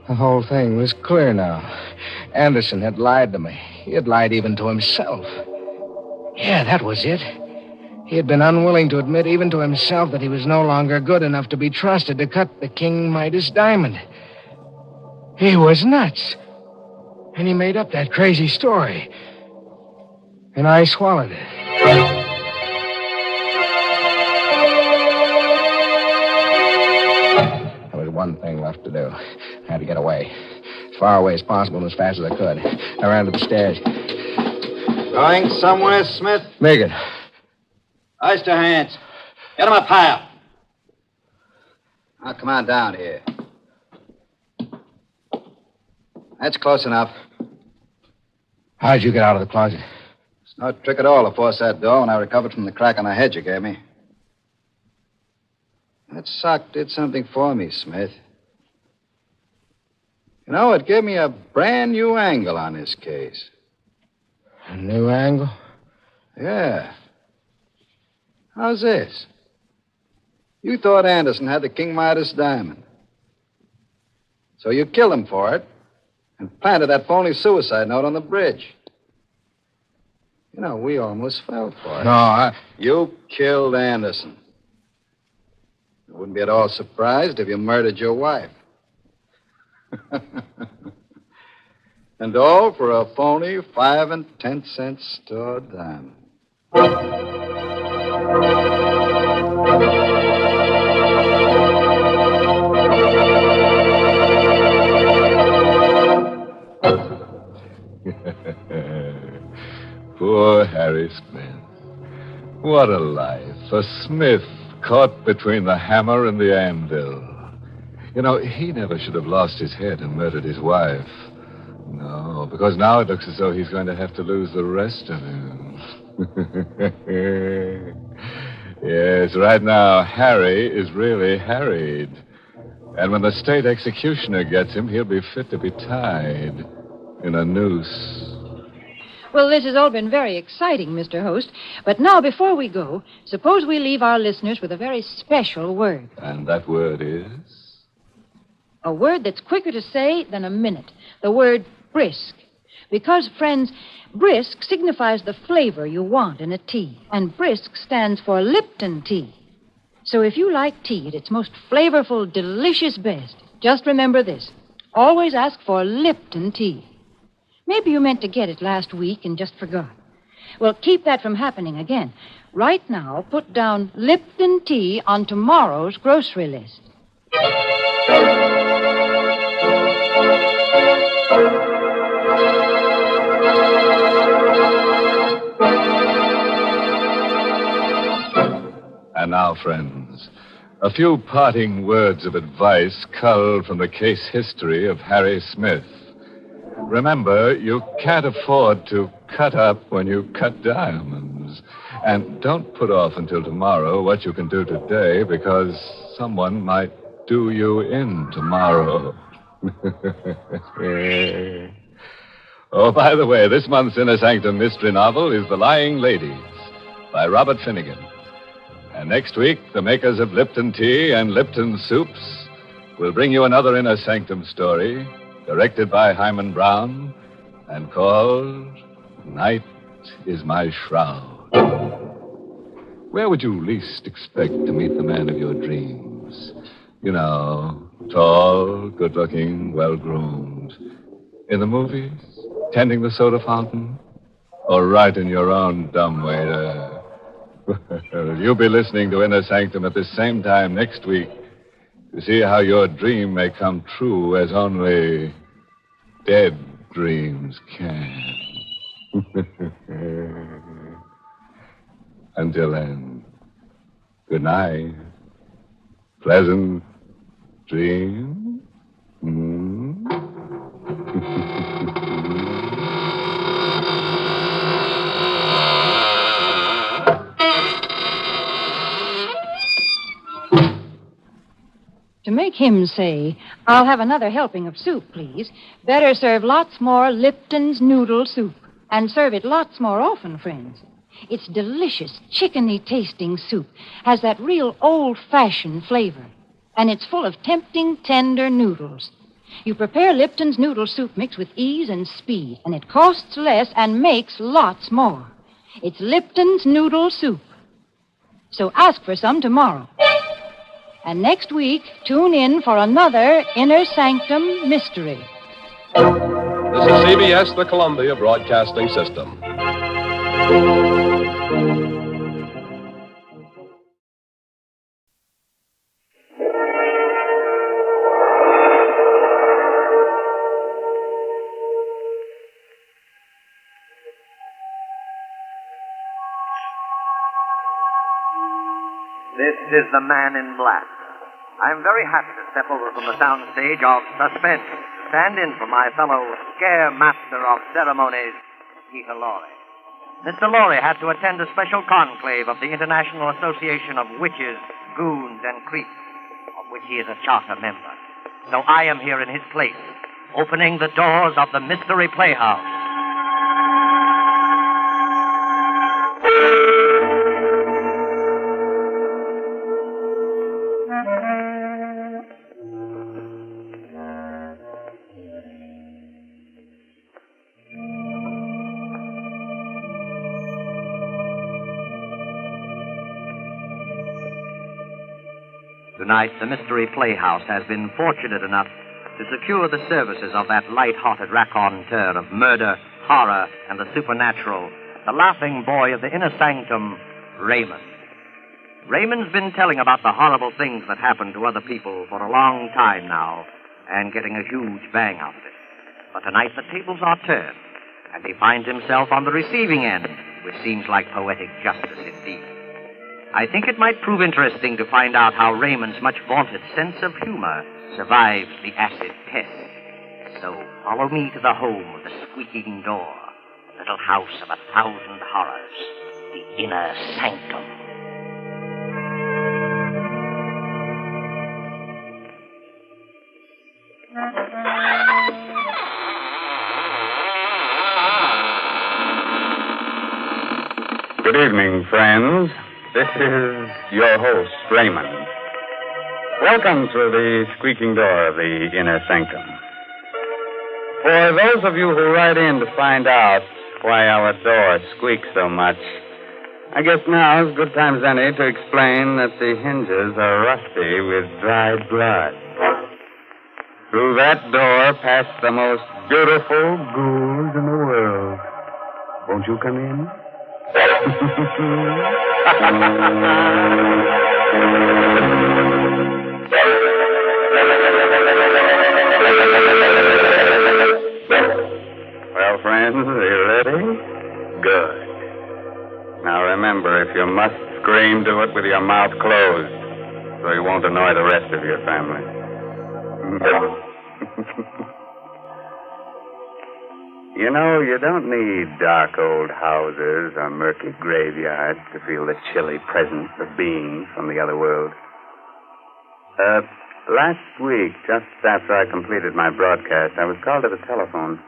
The whole thing was clear now. Anderson had lied to me. He had lied even to himself. Yeah, that was it. He had been unwilling to admit even to himself that he was no longer good enough to be trusted to cut the King Midas diamond. He was nuts. And he made up that crazy story. And I swallowed it. There was one thing left to do. I had to get away. As far away as possible and as fast as I could. I ran to the stairs. Going somewhere, Smith? Megan. Ice to hands. Get him up higher. Now, come on down here. That's close enough. How'd you get out of the closet? It's no trick at all to force that door when I recovered from the crack on the head you gave me. That sock did something for me, Smith. You know, it gave me a brand new angle on this case. A new angle? Yeah. How's this? You thought Anderson had the King Midas diamond. So you killed him for it and planted that phony suicide note on the bridge. You know, we almost fell for it. No, You killed Anderson. I wouldn't be at all surprised if you murdered your wife. And all for a phony 5 and 10 cent store diamond. Poor Harry Smith. What a life. A Smith caught between the hammer and the anvil. You know, he never should have lost his head and murdered his wife. No, because now it looks as though he's going to have to lose the rest of him. Yes, right now, Harry is really harried. And when the state executioner gets him, he'll be fit to be tied in a noose. Well, this has all been very exciting, Mr. Host. But now, before we go, suppose we leave our listeners with a very special word. And that word is? A word that's quicker to say than a minute. The word brisk. Because, friends, brisk signifies the flavor you want in a tea. And brisk stands for Lipton tea. So if you like tea at its most flavorful, delicious best, just remember this. Always ask for Lipton tea. Maybe you meant to get it last week and just forgot. Well, keep that from happening again. Right now, put down Lipton tea on tomorrow's grocery list. And now, friends, a few parting words of advice culled from the case history of Harry Smith. Remember, you can't afford to cut up when you cut diamonds. And don't put off until tomorrow what you can do today, because someone might do you in tomorrow. Oh, by the way, this month's Inner Sanctum mystery novel is The Lying Ladies by Robert Finnegan. And next week, the makers of Lipton Tea and Lipton Soups will bring you another Inner Sanctum story, directed by Hyman Brown, and called Night is My Shroud. Where would you least expect to meet the man of your dreams? You know, tall, good-looking, well-groomed. In the movies? Tending the soda fountain? Or right in your own dumbwaiter? You'll be listening to Inner Sanctum at the same time next week to see how your dream may come true as only dead dreams can. Until then, good night. Pleasant dreams. To make him say, "I'll have another helping of soup, please," better serve lots more Lipton's noodle soup. And serve it lots more often, friends. It's delicious, chickeny-tasting soup. Has that real old-fashioned flavor. And it's full of tempting, tender noodles. You prepare Lipton's noodle soup mix with ease and speed, and it costs less and makes lots more. It's Lipton's noodle soup. So ask for some tomorrow. And next week, tune in for another Inner Sanctum mystery. This is CBS, the Columbia Broadcasting System. This is the Man in Black. I'm very happy to step over from the soundstage of Suspense to stand in for my fellow scare master of ceremonies, Peter Lorre. Mr. Lorre had to attend a special conclave of the International Association of Witches, Goons, and Creeps, of which he is a charter member. So I am here in his place, opening the doors of the Mystery Playhouse. Tonight, the Mystery Playhouse has been fortunate enough to secure the services of that light-hearted raconteur of murder, horror, and the supernatural, the laughing boy of the Inner Sanctum, Raymond. Raymond's been telling about the horrible things that happen to other people for a long time now, and getting a huge bang out of it. But tonight the tables are turned, and he finds himself on the receiving end, which seems like poetic justice indeed. I think it might prove interesting to find out how Raymond's much vaunted sense of humor survived the acid test. So follow me to the home of the squeaking door, little house of 1,000 horrors, the inner sanctum. Good evening, friends. This is your host, Raymond. Welcome to the squeaking door of the inner sanctum. For those of you who write in to find out why our door squeaks so much, I guess now is good time as any to explain that the hinges are rusty with dried blood. Through that door pass the most beautiful ghouls in the world. Won't you come in? Well, friends, are you ready? Good. Now remember, if you must scream, do it with your mouth closed, so you won't annoy the rest of your family. You know, you don't need dark old houses or murky graveyards to feel the chilly presence of beings from the other world. Last week, just after I completed my broadcast, I was called to the telephone.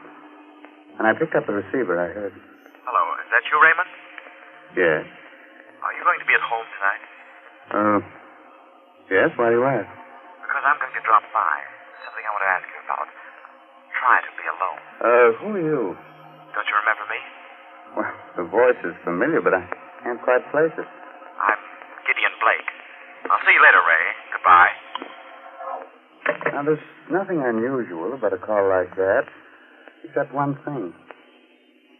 And I picked up the receiver. I heard. Hello, is that you, Raymond? Yes. Are you going to be at home tonight? Yes, why do you ask? Because I'm going to drop by. Something I want to ask you about. Try to be alone. Who are you? Don't you remember me? Well, the voice is familiar, but I can't quite place it. I'm Gideon Blake. I'll see you later, Ray. Goodbye. Now, there's nothing unusual about a call like that, except one thing.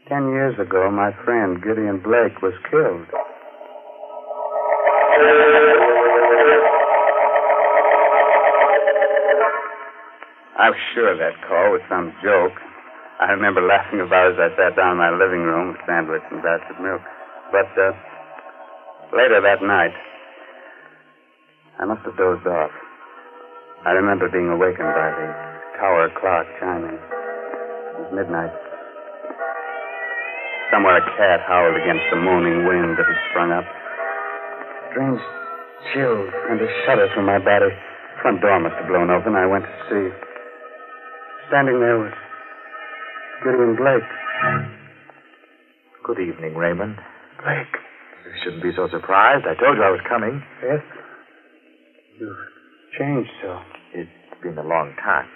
10 years ago, my friend Gideon Blake was killed. I was sure that call was some joke. I remember laughing about it as I sat down in my living room with sandwich and glass of milk. But later that night, I must have dozed off. I remember being awakened by the tower clock chiming. It was midnight. Somewhere a cat howled against the moaning wind that had sprung up. Strange chills and a shudder through my body. Front door must have blown open. I went to see. Standing there was Gideon Blake. Good evening, Raymond. Blake. You shouldn't be so surprised. I told you I was coming. Yes? You've changed so. It's been a long time.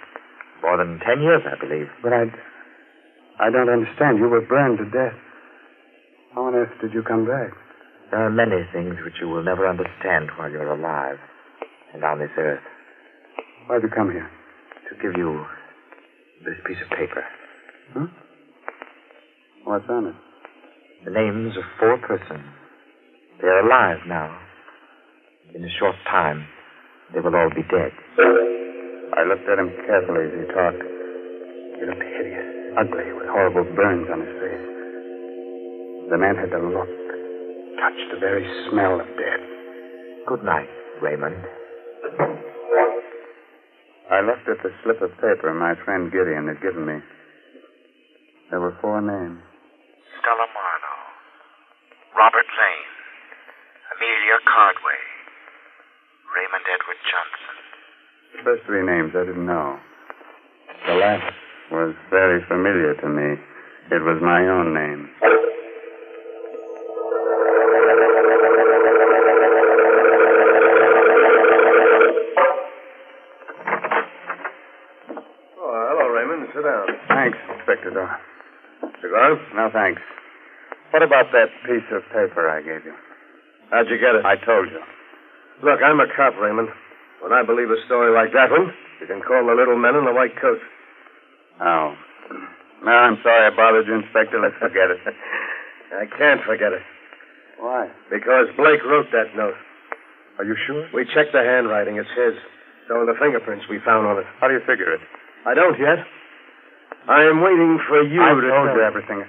More than 10 years, I believe. But I don't understand. You were burned to death. How on earth did you come back? There are many things which you will never understand while you're alive and on this earth. Why'd you come here? To give you this piece of paper. Huh? What's on it? The names of 4 persons. They are alive now. In a short time, they will all be dead. I looked at him carefully as he talked. He looked hideous, ugly, with horrible burns on his face. The man had the look, touched the very smell of death. Good night, Raymond. I looked at the slip of paper my friend Gideon had given me. There were 4 names. Stella Marlowe, Robert Lane, Amelia Cardway, Raymond Edward Johnson. The first 3 names I didn't know. The last was very familiar to me. It was my own name. Sit down. Thanks, Inspector Dorr. Cigars? No, thanks. What about that piece of paper I gave you? How'd you get it? I told you. Look, I'm a cop, Raymond. When I believe a story like that one, you can call the little men in the white coats. Oh. No, I'm sorry I bothered you, Inspector. Let's forget it. I can't forget it. Why? Because Blake wrote that note. Are you sure? We checked the handwriting. It's his. So are the fingerprints we found on it. How do you figure it? I don't yet. I am waiting for you I to told tell you everything.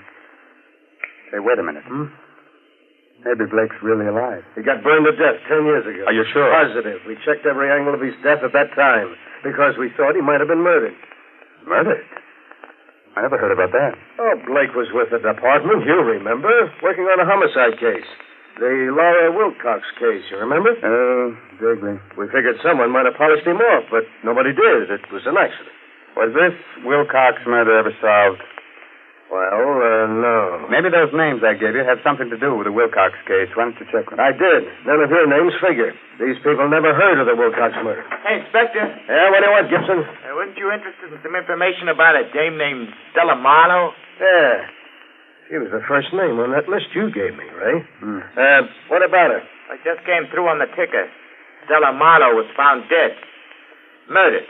Hey, wait a minute. Maybe Blake's really alive. He got burned to death 10 years ago. Are you sure? Positive. We checked every angle of his death at that time because we thought he might have been murdered. Murdered? I never heard about that. Oh, Blake was with the department, you remember, working on a homicide case. The Laura Wilcox case, you remember? Oh, vaguely. We figured someone might have polished him off, but nobody did. It was an accident. Was this Wilcox murder ever solved? Well, no. Maybe those names I gave you have something to do with the Wilcox case. Why don't you check them? I did. None of your names figure. These people never heard of the Wilcox murder. Hey, Inspector. Yeah, what do you want, Gibson? Weren't you interested in some information about a dame named Stella Marlowe? Yeah. She was the first name on that list you gave me, Ray. What about her? I just came through on the ticker. Stella Marlowe was found dead. Murdered.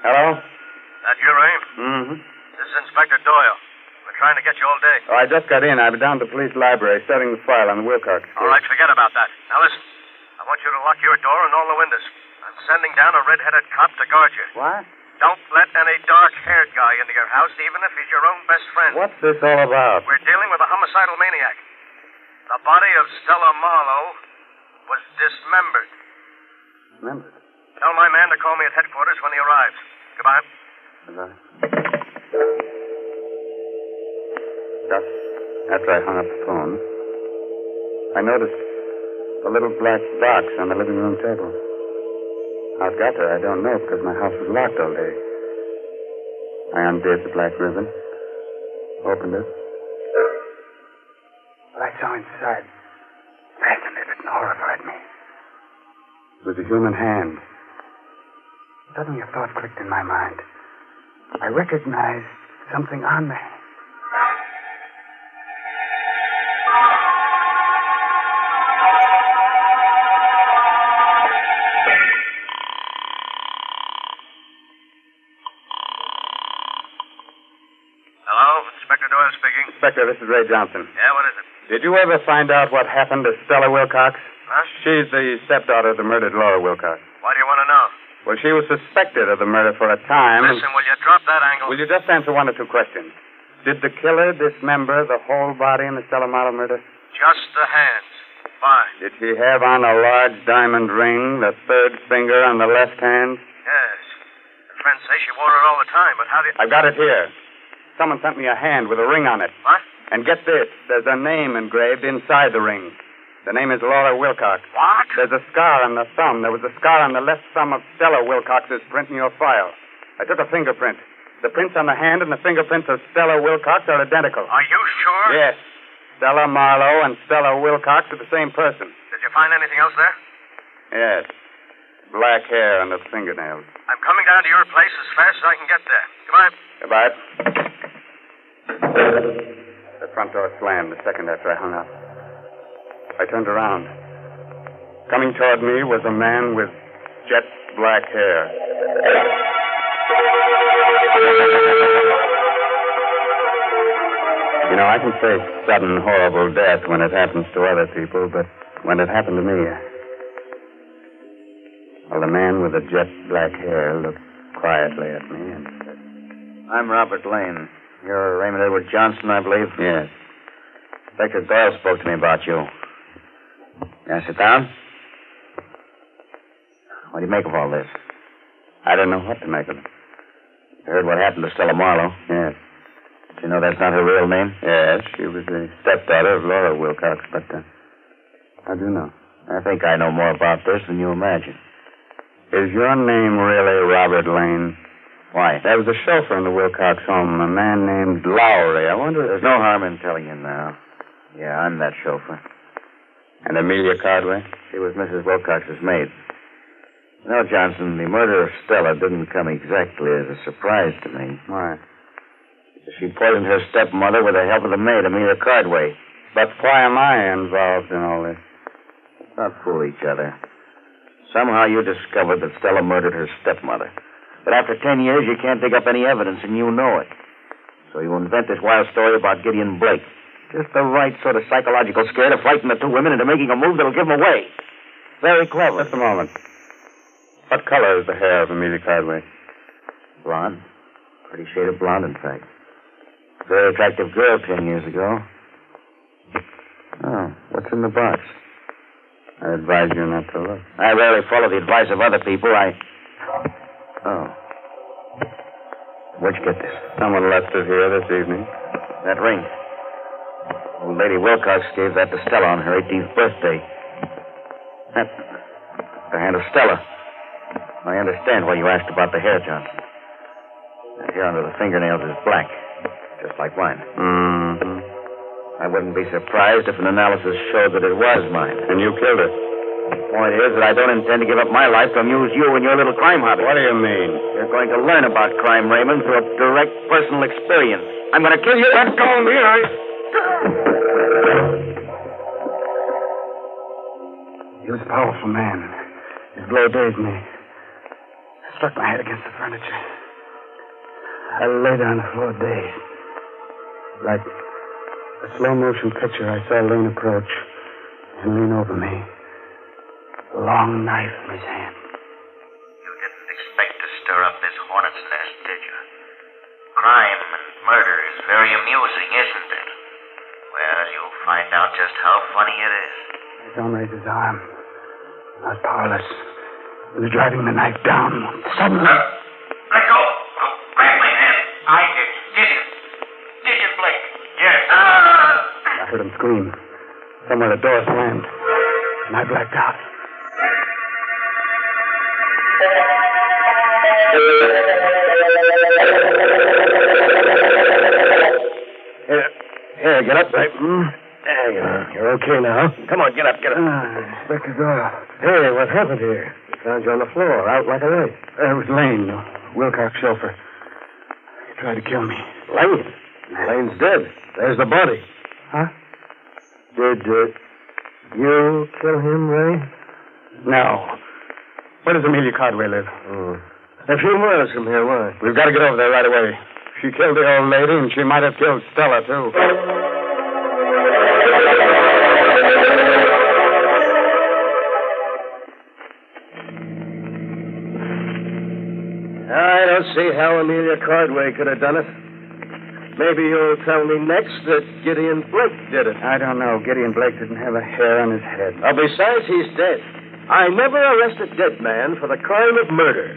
Hello? That you, Ray? Mm-hmm. This is Inspector Doyle. We're trying to get you all day. Oh, I just got in. I've been down to the police library studying the file on the Wilcox case. All right, forget about that. Now listen, I want you to lock your door and all the windows. I'm sending down a red-headed cop to guard you. What? Don't let any dark-haired guy into your house, even if he's your own best friend. What's this all about? We're dealing with a homicidal maniac. The body of Stella Marlowe was dismembered. Remember? Tell my man to call me at headquarters when he arrives. Goodbye. Goodbye. Just after I hung up the phone, I noticed a little black box on the living room table. How it got there, I don't know, because my house was locked all day. I undid the black ribbon, opened it. What I saw inside fascinated and horrified me. It was a human hand. Suddenly a thought clicked in my mind. I recognized something on the hand. Inspector, this is Ray Johnson. Yeah, what is it? Did you ever find out what happened to Stella Wilcox? Huh? She's the stepdaughter of the murdered Laura Wilcox. Why do you want to know? Well, she was suspected of the murder for a time. Listen, will you drop that angle? Will you just answer one or two questions? Did the killer dismember the whole body in the Stella Marlowe murder? Just the hands. Fine. Did she have on a large diamond ring, the third finger on the left hand? Yes. Her friends say she wore it all the time, but how do you... I've got it here. Someone sent me a hand with a ring on it. What? And get this, there's a name engraved inside the ring. The name is Laura Wilcox. What? There's a scar on the thumb. There was a scar on the left thumb of Stella Wilcox's print in your file. I took a fingerprint. The prints on the hand and the fingerprints of Stella Wilcox are identical. Are you sure? Yes. Stella Marlowe and Stella Wilcox are the same person. Did you find anything else there? Yes. Black hair on the fingernails. I'm coming down to your place as fast as I can get there. Goodbye. Goodbye. The front door slammed the second after I hung up. I turned around. Coming toward me was a man with jet black hair. You know, I can say sudden, horrible death when it happens to other people, but when it happened to me... Well, the man with the jet black hair looked quietly at me and said... I'm Robert Lane. You're Raymond Edward Johnson, I believe? Yes. Inspector Doyle spoke to me about you. Now, sit down. What do you make of all this? I don't know what to make of it. You heard what happened to Stella Marlowe? Yes. Did you know that's not her real name? Yes, she was the stepdaughter of Laura Wilcox, but how do you know? I think I know more about this than you imagine. Is your name really Robert Lane? Why? There was a chauffeur in the Wilcox home, a man named Lowry. I wonder if... There's no harm in telling you now. Yeah, I'm that chauffeur. And Amelia Cardway? She was Mrs. Wilcox's maid. You know, Johnson, the murder of Stella didn't come exactly as a surprise to me. Why? She poisoned her stepmother with the help of the maid, Amelia Cardway. But why am I involved in all this? Let's not fool each other. Somehow you discovered that Stella murdered her stepmother. But after 10 years, you can't dig up any evidence, and you know it. So you invent this wild story about Gideon Blake, Just the right sort of psychological scare to frighten the two women into making a move that'll give them away. Very clever. Just a moment. What color is the hair of Amelia Cardway? Blonde. Pretty shade of blonde, in fact. Very attractive girl 10 years ago. Oh, what's in the box? I advise you not to look. I rarely follow the advice of other people. Oh. Where'd you get this? Someone left it here this evening. That ring. Old Lady Wilcox gave that to Stella on her 18th birthday. That's the hand of Stella. I understand why you asked about the hair, Johnson. That hair under the fingernails is black, just like mine. Mm-hmm. I wouldn't be surprised if an analysis showed that it was mine. And you killed it. The point is that I don't intend to give up my life to amuse you and your little crime hobby. What do you mean? You're going to learn about crime, Raymond, through a direct personal experience. I'm going to kill you. Let go of me, He was a powerful man. His blow dazed me. I struck my head against the furniture. I lay down on the floor dazed. Like a slow-motion picture, I saw Lane approach and lean over me. A long knife in his hand. You didn't expect to stir up this hornet's nest, did you? Crime and murder is very amusing, isn't it? Well, you'll find out just how funny it is. He don't raise his arm. I was powerless. He was driving the knife down. Suddenly... Let go. Grab my hand. I did. Did you, Blake? Yes. I heard him scream. Somewhere the door slammed. And I blacked out. Here, get up, right? There you are. You're okay now. Come on, get up. Inspector Doyle. Hey, what happened here? We found you on the floor, out like a light. It was Lane, the Wilcox chauffeur. He tried to kill me. Lane? Lane's dead. There's the body. Huh? Did you kill him, Ray? No. Where does Amelia Cardway live? A few miles from here. Why? We've got to get over there right away. She killed the old lady, and she might have killed Stella, too. I don't see how Amelia Cardway could have done it. Maybe you'll tell me next that Gideon Blake did it. I don't know. Gideon Blake didn't have a hair on his head. Besides, he's dead. I never arrest a dead man for the crime of murder.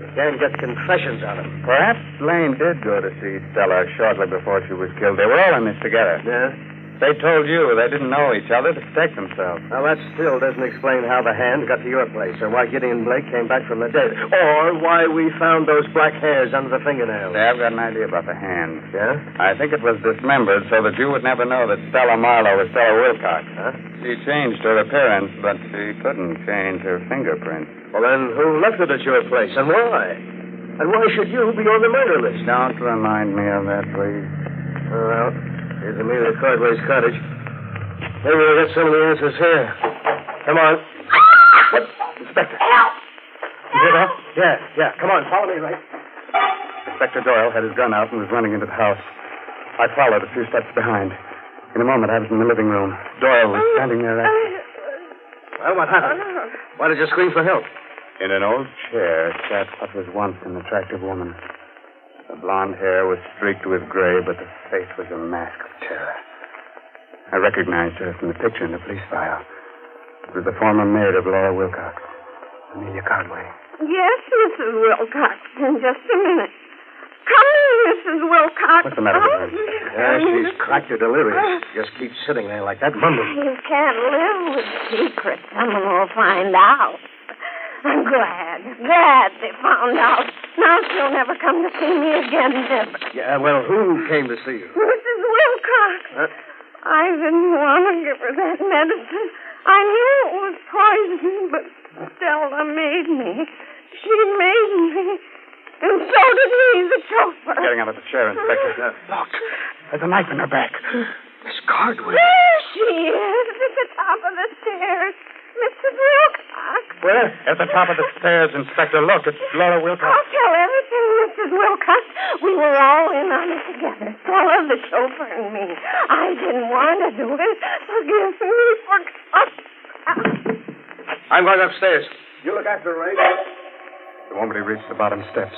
You can't get confessions on him. Perhaps Lane did go to see Stella shortly before she was killed. They were all in this together. Yeah? They told you they didn't know each other to protect themselves. Now, that still doesn't explain how the hand got to your place, or why Gideon Blake came back from the dead, or why we found those black hairs under the fingernails. I've got an idea about the hand. Yeah? I think it was dismembered so that you would never know that Stella Marlowe was Stella Wilcox. Huh? She changed her appearance, but she couldn't change her fingerprints. Well, then, who left it at your place, and why? And why should you be on the murder list? Don't remind me of that, please. Well, here's Amelia Cardway's cottage. Maybe we'll get some of the answers here. Come on. What? Inspector. Help! You hear that? Yeah. Come on, follow me, Ray. Inspector Doyle had his gun out and was running into the house. I followed a few steps behind. In a moment, I was in the living room. Doyle was standing there. Well, what happened? Why did you scream for help? In an old chair sat what was once an attractive woman. The blonde hair was streaked with gray, but the face was a mask of terror. I recognized her from the picture in the police file. It was the former maid of Laura Wilcox, Amelia Cardway. Yes, Mrs. Wilcox. In just a minute. Come in, Mrs. Wilcox. What's the matter with her? Yeah, she's cracked or delirious. Just keeps sitting there like that, mumbling. You can't live with secrets. Someone will find out. I'm glad they found out. Now she'll never come to see me again, never. Yeah, well, who came to see you? Mrs. Wilcox. I didn't want to give her that medicine. I knew it was poison, but Stella made me. She made me. And so did he, the chauffeur. Getting out of the chair, Inspector. Look, there's a knife in her back. Miss Cardway. There she is, at the top of the stairs. Mrs. Wilcox. Where? At the top of the stairs, Inspector. Look, it's Laura Wilcox. I'll tell everything, Mrs. Mrs. Wilcox. We were all in on it together. Stella, the chauffeur, and me. I didn't want to do it. Forgive me. I'm going upstairs. You look after Ray. The moment he reached the bottom steps,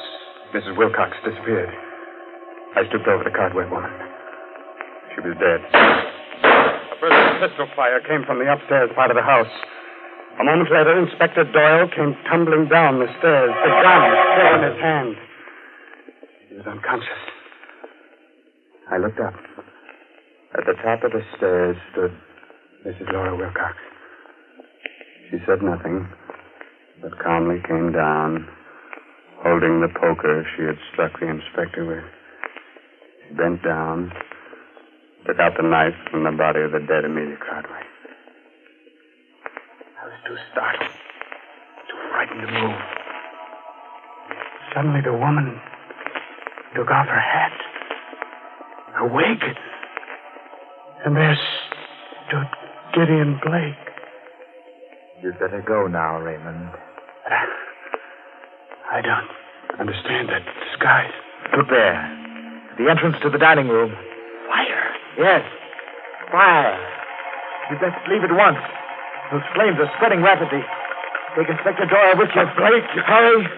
Mrs. Wilcox disappeared. I stooped over the Cardwell woman. She was dead. A burst of pistol fire came from the upstairs part of the house. A moment later, Inspector Doyle came tumbling down the stairs, the gun still in his hand. He was unconscious. I looked up. At the top of the stairs stood Mrs. Laura Wilcox. She said nothing, but calmly came down, holding the poker she had struck the inspector with. She bent down, took out the knife from the body of the dead Amelia Cardwell. I was too startled, too frightened to move. Suddenly the woman took off her hat, her wig, and there stood Gideon Blake. You'd better go now, Raymond. I don't understand that disguise. Look there. The entrance to the dining room. Fire? Yes. Fire. You'd best leave at once. Those flames are spreading rapidly. Take Inspector Doyle with you. Blake, hurry.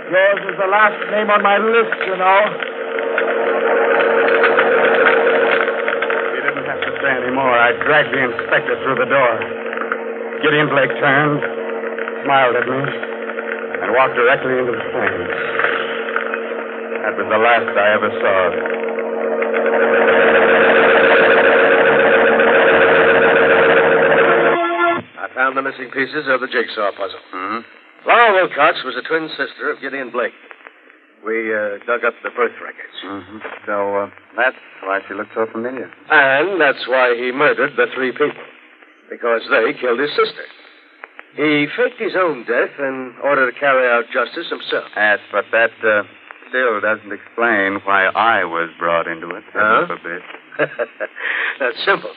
Yours is the last name on my list, you know. He didn't have to say any more. I dragged the inspector through the door. Gideon Blake turned, smiled at me, and walked directly into the flames. That was the last I ever saw of him. I found the missing pieces of the jigsaw puzzle. Hmm? Laura Wilcox was a twin sister of Gideon Blake. We dug up the birth records. Mm-hmm. So that's why she looked so familiar. And that's why he murdered the three people. Because they killed his sister. He faked his own death in order to carry out justice himself. Yes, but that still doesn't explain why I was brought into it. Huh? A bit. That's simple.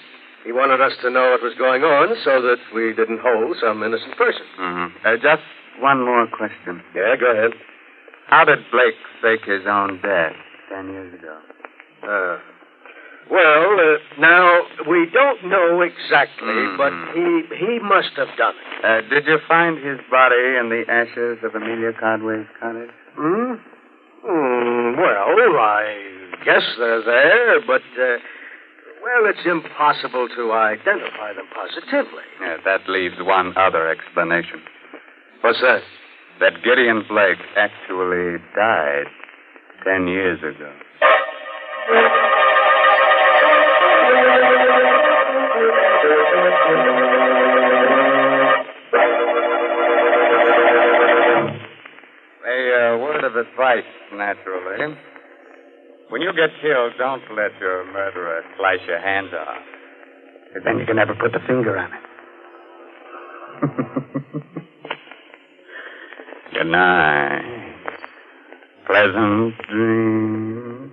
He wanted us to know what was going on so that we didn't hold some innocent person. Mm-hmm. Just one more question. Yeah, go ahead. How did Blake fake his own death 10 years ago? Now, we don't know exactly, but Mm-hmm. he must have done it. Did you find his body in the ashes of Amelia Cardwell's cottage? Well, I guess they're there, but, it's impossible to identify them positively. Yeah, that leaves one other explanation. What's that? That Gideon Blake actually died 10 years ago. A word of advice, naturally. When you get killed, don't let your murderer slice your hands off. 'Cause then you can never put the finger on it. Good night. Pleasant dreams.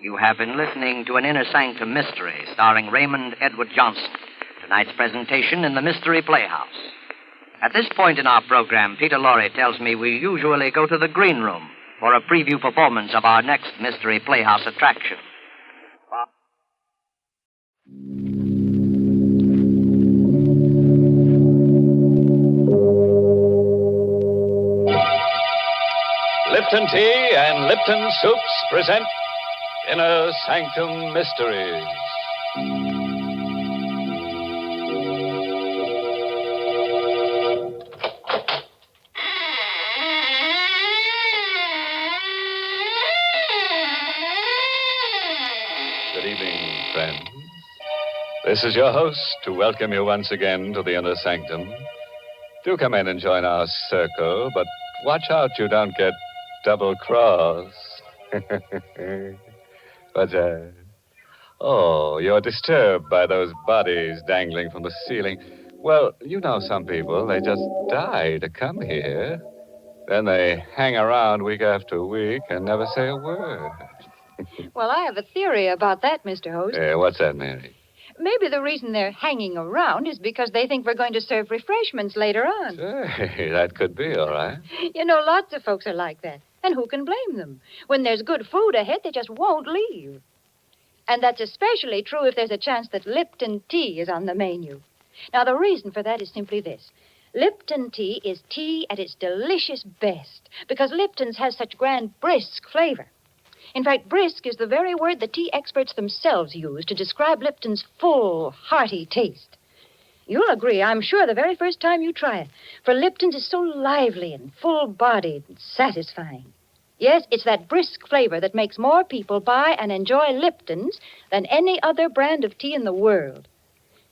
You have been listening to an Inner Sanctum mystery starring Raymond Edward Johnson. Tonight's presentation in the Mystery Playhouse. At this point in our program, Peter Lorre tells me we usually go to the green room for a preview performance of our next Mystery Playhouse attraction. Lipton Tea and Lipton Soups present Inner Sanctum Mysteries. Good evening, friends. This is your host to welcome you once again to the Inner Sanctum. Do come in and join our circle, but watch out you don't get double-crossed. What's that? Oh, you're disturbed by those bodies dangling from the ceiling. Well, you know some people, they just die to come here. Then they hang around week after week and never say a word. Well, I have a theory about that, Mr. Host. What's that, Mary? Maybe the reason they're hanging around is because they think we're going to serve refreshments later on. Hey, that could be, all right. You know, lots of folks are like that. And who can blame them? When there's good food ahead, they just won't leave. And that's especially true if there's a chance that Lipton tea is on the menu. Now, the reason for that is simply this. Lipton tea is tea at its delicious best because Lipton's has such grand brisk flavor. In fact, brisk is the very word the tea experts themselves use to describe Lipton's full, hearty taste. You'll agree, I'm sure, the very first time you try it, for Lipton's is so lively and full-bodied and satisfying. Yes, it's that brisk flavor that makes more people buy and enjoy Lipton's than any other brand of tea in the world.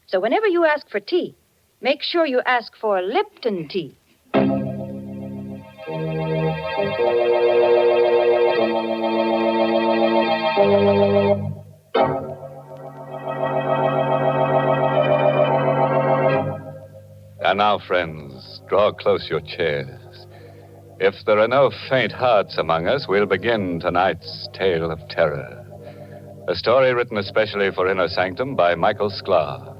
So whenever you ask for tea, make sure you ask for Lipton tea. And now, friends, draw close your chairs. If there are no faint hearts among us, we'll begin tonight's tale of terror. A story written especially for Inner Sanctum by Michael Sklar.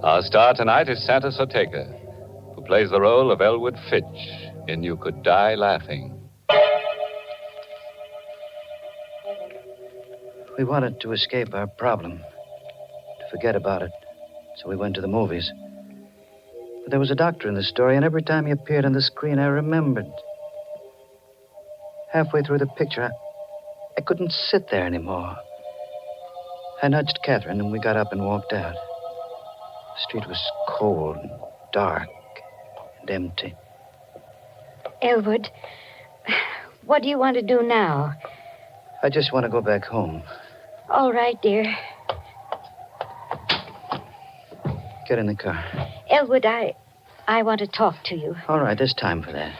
Our star tonight is Santa Ortega, who plays the role of Elwood Fitch in You Could Die Laughing. We wanted to escape our problem, to forget about it, so we went to the movies. But there was a doctor in the story, and every time he appeared on the screen, I remembered. Halfway through the picture, I couldn't sit there anymore. I nudged Catherine, and we got up and walked out. The street was cold and dark and empty. Elwood, what do you want to do now? I just want to go back home. All right, dear. Get in the car. Elwood, I want to talk to you. All right, there's time for that.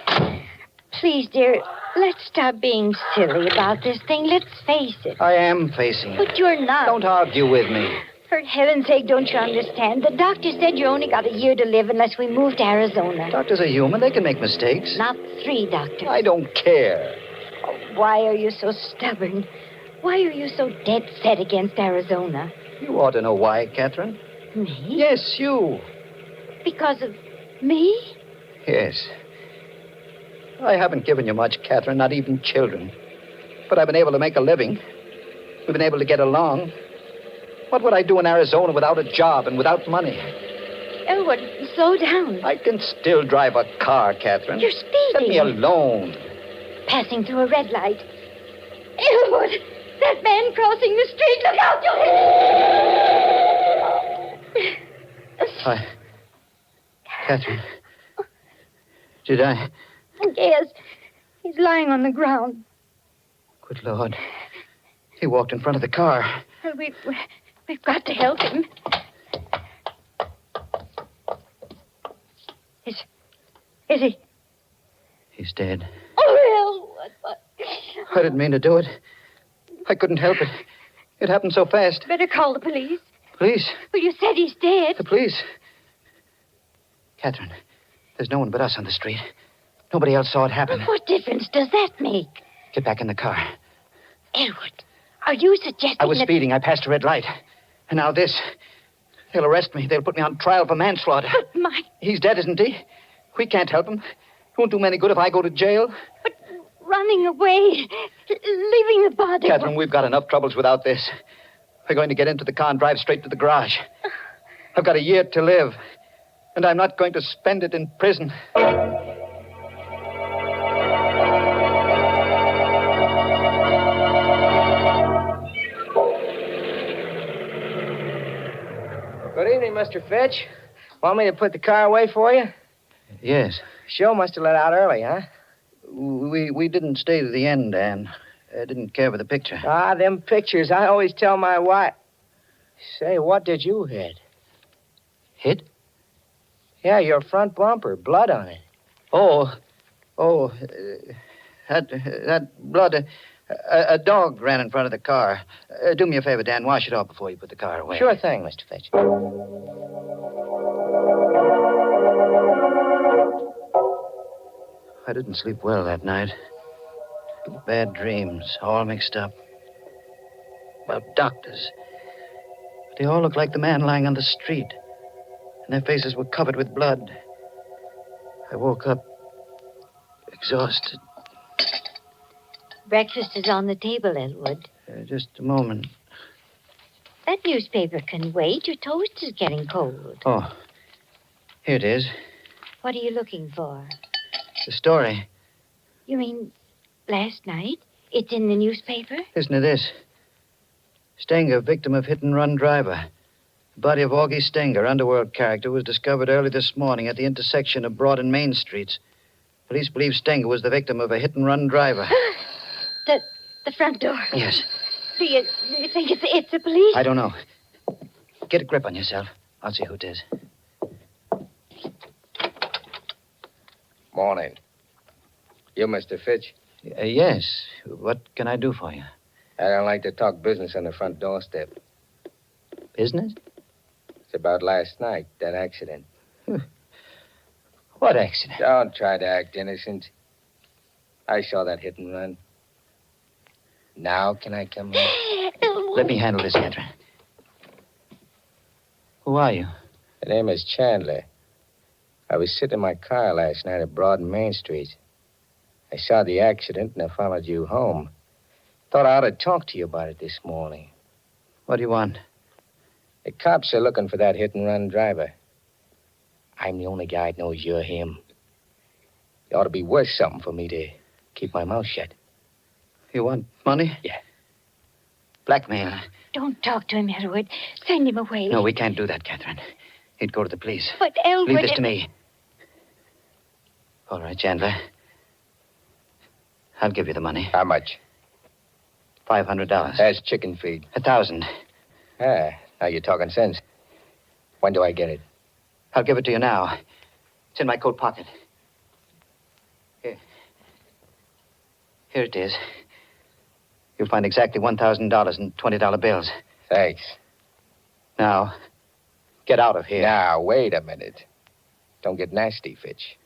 Please, dear, let's stop being silly about this thing. Let's face it. I am facing it. But you're not. Don't argue with me. For heaven's sake, don't you understand? The doctor said you only got a year to live unless we move to Arizona. Doctors are human. They can make mistakes. Not 3 doctors. I don't care. Oh, why are you so stubborn? Why are you so dead set against Arizona? You ought to know why, Catherine. Me? Yes, you. Because of me? Yes. I haven't given you much, Catherine, not even children. But I've been able to make a living. We've been able to get along. What would I do in Arizona without a job and without money? Elwood, slow down. I can still drive a car, Catherine. You're speeding. Let me alone. Passing through a red light. Elwood, that man crossing the street. Look out! Catherine. Did I? Yes. He's lying on the ground. Good Lord. He walked in front of the car. Well, we've got to help him. Is he? He's dead. Oh, Elwood. I didn't mean to do it. I couldn't help it. It happened so fast. Better call the police. Police? Well, you said he's dead. The police? Catherine, there's no one but us on the street. Nobody else saw it happen. Well, what difference does that make? Get back in the car. Elwood, are you suggesting I was that... speeding. I passed a red light. And now this. They'll arrest me. They'll put me on trial for manslaughter. But my... He's dead, isn't he? We can't help him. It won't do him any good if I go to jail. But running away, leaving the body... Catherine, we've got enough troubles without this. We're going to get into the car and drive straight to the garage. I've got a year to live. And I'm not going to spend it in prison. Good evening, Mr. Fitch. Want me to put the car away for you? Yes. Show must have let out early, huh? We didn't stay to the end, Ann. I didn't care for the picture. Ah, them pictures. I always tell my wife. Say, what did you hit? Hit? Yeah, your front bumper. Blood on it. That blood. A dog ran in front of the car. Do me a favor, Dan. Wash it off before you put the car away. Sure thing, Mr. Fitch. I didn't sleep well that night. Bad dreams, all mixed up. about doctors. But they all looked like the man lying on the street. And their faces were covered with blood. I woke up exhausted. Breakfast is on the table, Elwood. Just a moment. That newspaper can wait. Your toast is getting cold. Oh, here it is. What are you looking for? The story. You mean last night? It's in the newspaper? Listen to this. Stenger, victim of hit-and-run driver. The body of Augie Stenger, underworld character, was discovered early this morning at the intersection of Broad and Main Streets. Police believe Stenger was the victim of a hit-and-run driver. The front door. Yes. Do you think it's the police? I don't know. Get a grip on yourself. I'll see who it is. Morning. You, Mr. Fitch? Yes. What can I do for you? I don't like to talk business on the front doorstep. Business? It's about last night, that accident. What accident? Don't try to act innocent. I saw that hit and run. Now can I come in? Let me handle this, Catherine. Who are you? The name is Chandler. I was sitting in my car last night at Broad and Main Street. I saw the accident and I followed you home. Thought I ought to talk to you about it this morning. What do you want? The cops are looking for that hit-and-run driver. I'm the only guy that knows you're him. It ought to be worth something for me to keep my mouth shut. You want money? Yeah. Blackmail. Don't talk to him, Elwood. Send him away. No, we can't do that, Catherine. He'd go to the police. But Elwood... Leave this to me. All right, Chandler. I'll give you the money. How much? $500. That's chicken feed. 1,000. Ah, now you're talking sense. When do I get it? I'll give it to you now. It's in my coat pocket. Here. Here it is. You'll find exactly $1,000 in $20 bills. Thanks. Now, get out of here. Now, wait a minute. Don't get nasty, Fitch.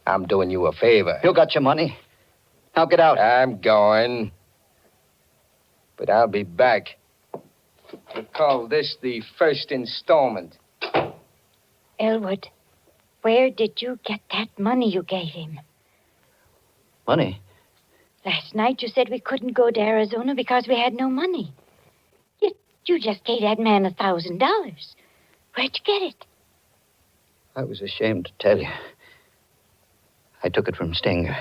I'm doing you a favor. You got your money. Now get out. I'm going. But I'll be back. We'll call this the first installment. Elwood, where did you get that money you gave him? Money? Last night you said we couldn't go to Arizona because we had no money. You just gave that man $1,000. Where'd you get it? I was ashamed to tell you. I took it from Stenger.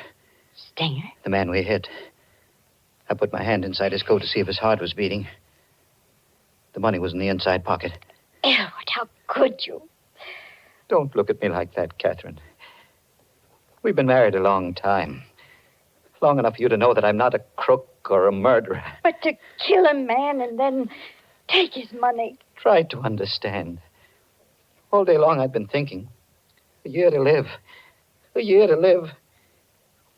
Stenger? The man we hit. I put my hand inside his coat to see if his heart was beating. The money was in the inside pocket. Elwood, how could you? Don't look at me like that, Catherine. We've been married a long time. Long enough for you to know that I'm not a crook or a murderer. But to kill a man and then take his money. Try to understand. All day long I've been thinking. A year to live. A year to live.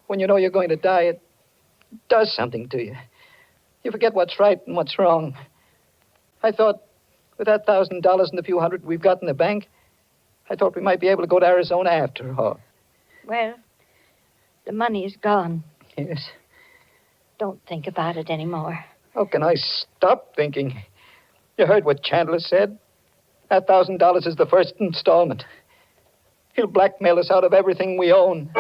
When you know you're going to die, it does something to you. You forget what's right and what's wrong. I thought, with that $1,000 and the few hundred we've got in the bank, I thought we might be able to go to Arizona after all. Well, the money is gone. Yes. Don't think about it anymore. How can I stop thinking? You heard what Chandler said? That $1,000 is the first installment. He'll blackmail us out of everything we own.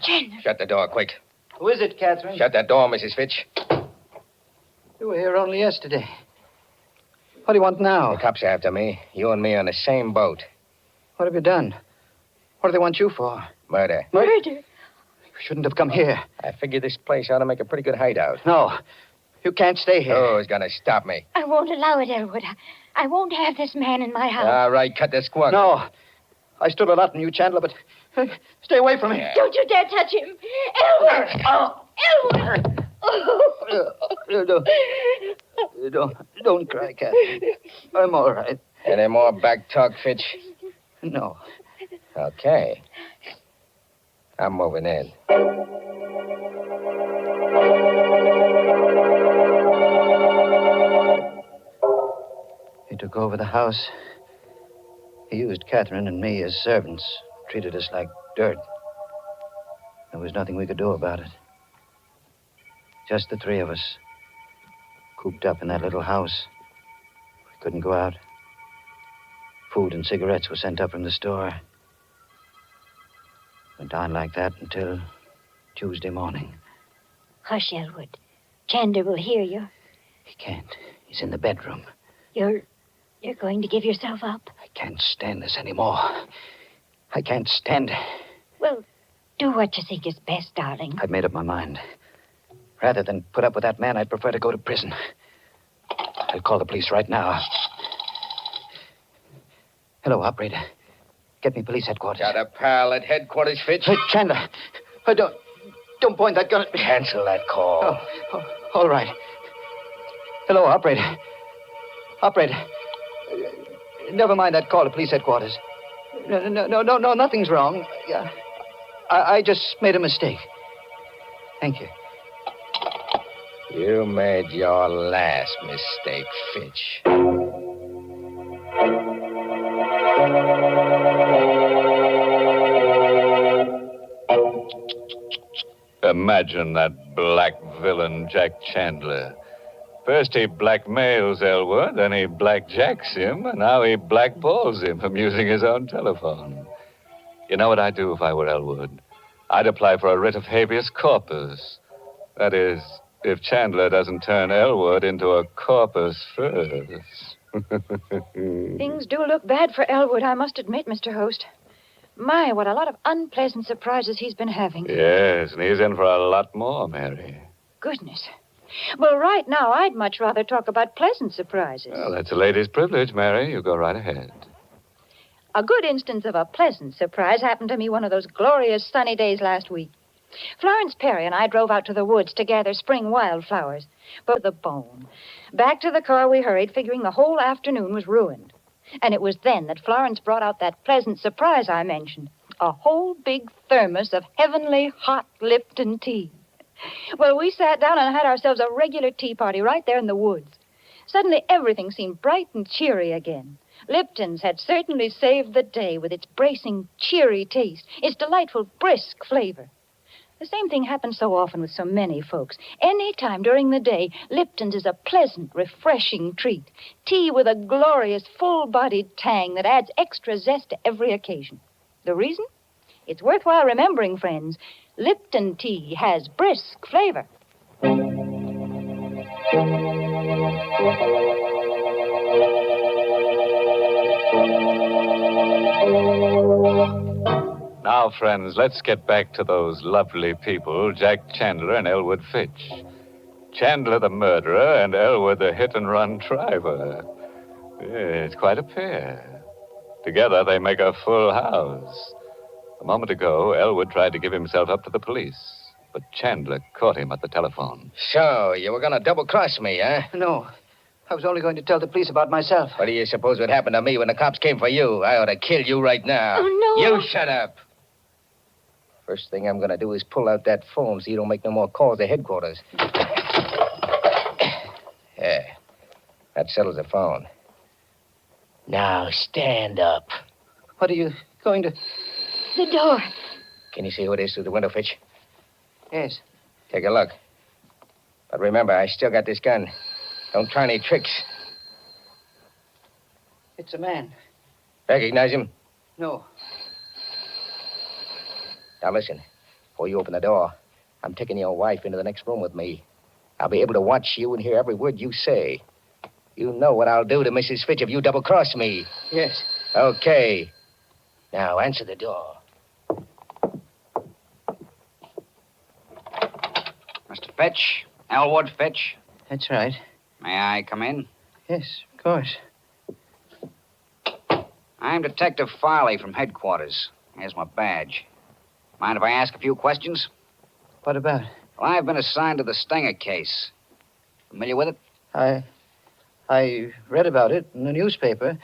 Chandler. Shut the door, quick. Who is it, Catherine? Shut that door, Mrs. Fitch. You were here only yesterday. What do you want now? The cops are after me. You and me on the same boat. What have you done? What do they want you for? Murder. Murder? You shouldn't have come here. I figured this place ought to make a pretty good hideout. No. You can't stay here. Who's going to stop me? I won't allow it, Elwood. I won't have this man in my house. All right, cut the squawk. No. I stood a lot from you, Chandler, but stay away from me. Don't you dare touch him. Elwood! Elwood! Don't cry, Catherine. I'm all right. Any more back talk, Fitch? No. Okay. I'm moving in. took over the house. He used Catherine and me as servants, treated us like dirt. There was nothing we could do about it. Just the three of us, cooped up in that little house. We couldn't go out. Food and cigarettes were sent up from the store. Went on like that until Tuesday morning. Hush, Elwood. Chandler will hear you. He can't. He's in the bedroom. You're going to give yourself up? I can't stand this anymore. I can't stand. Well, do what you think is best, darling. I've made up my mind. Rather than put up with that man, I'd prefer to go to prison. I'll call the police right now. Hello, operator. Get me police headquarters. Got a pal at headquarters, Fitch? Hey, Chandler. Don't point that gun at me. Cancel that call. Oh, all right. Hello, operator. Operator. Never mind that call to police headquarters. No, nothing's wrong. I just made a mistake. Thank you. You made your last mistake, Fitch. Imagine that black villain, Jack Chandler. First he blackmails Elwood, then he blackjacks him, and now he blackballs him from using his own telephone. You know what I'd do if I were Elwood? I'd apply for a writ of habeas corpus. That is, if Chandler doesn't turn Elwood into a corpus first. Things do look bad for Elwood, I must admit, Mr. Host. My, what a lot of unpleasant surprises he's been having. Yes, and he's in for a lot more, Mary. Goodness. Well, right now, I'd much rather talk about pleasant surprises. Well, that's a lady's privilege, Mary. You go right ahead. A good instance of a pleasant surprise happened to me one of those glorious sunny days last week. Florence Perry and I drove out to the woods to gather spring wildflowers. But the bone. Back to the car we hurried, figuring the whole afternoon was ruined. And it was then that Florence brought out that pleasant surprise I mentioned. A whole big thermos of heavenly hot Lipton tea. Well, we sat down and had ourselves a regular tea party right there in the woods. Suddenly, everything seemed bright and cheery again. Lipton's had certainly saved the day with its bracing, cheery taste, its delightful, brisk flavor. The same thing happens so often with so many folks. Any time during the day, Lipton's is a pleasant, refreshing treat. Tea with a glorious, full-bodied tang that adds extra zest to every occasion. The reason? It's worthwhile remembering, friends. Lipton tea has brisk flavor. Now, friends, let's get back to those lovely people, Jack Chandler and Elwood Fitch. Chandler the murderer and Elwood the hit-and-run driver. It's quite a pair. Together, they make a full house. A moment ago, Elwood tried to give himself up to the police, but Chandler caught him at the telephone. So, you were going to double-cross me, huh? No. I was only going to tell the police about myself. What do you suppose would happen to me when the cops came for you? I ought to kill you right now. Oh, no. You shut up. First thing I'm going to do is pull out that phone so you don't make no more calls to headquarters. Yeah. That settles the phone. Now, stand up. What are you going to... The door. Can you see who it is through the window, Fitch? Yes. Take a look. But remember, I still got this gun. Don't try any tricks. It's a man. Recognize him? No. Now, listen. Before you open the door, I'm taking your wife into the next room with me. I'll be able to watch you and hear every word you say. You know what I'll do to Mrs. Fitch if you double-cross me. Yes. Okay. Now, answer the door. Mr. Fitch? Elwood Fitch? That's right. May I come in? Yes, of course. I'm Detective Farley from headquarters. Here's my badge. Mind if I ask a few questions? What about? Well, I've been assigned to the Stenger case. Familiar with it? I read about it in the newspaper.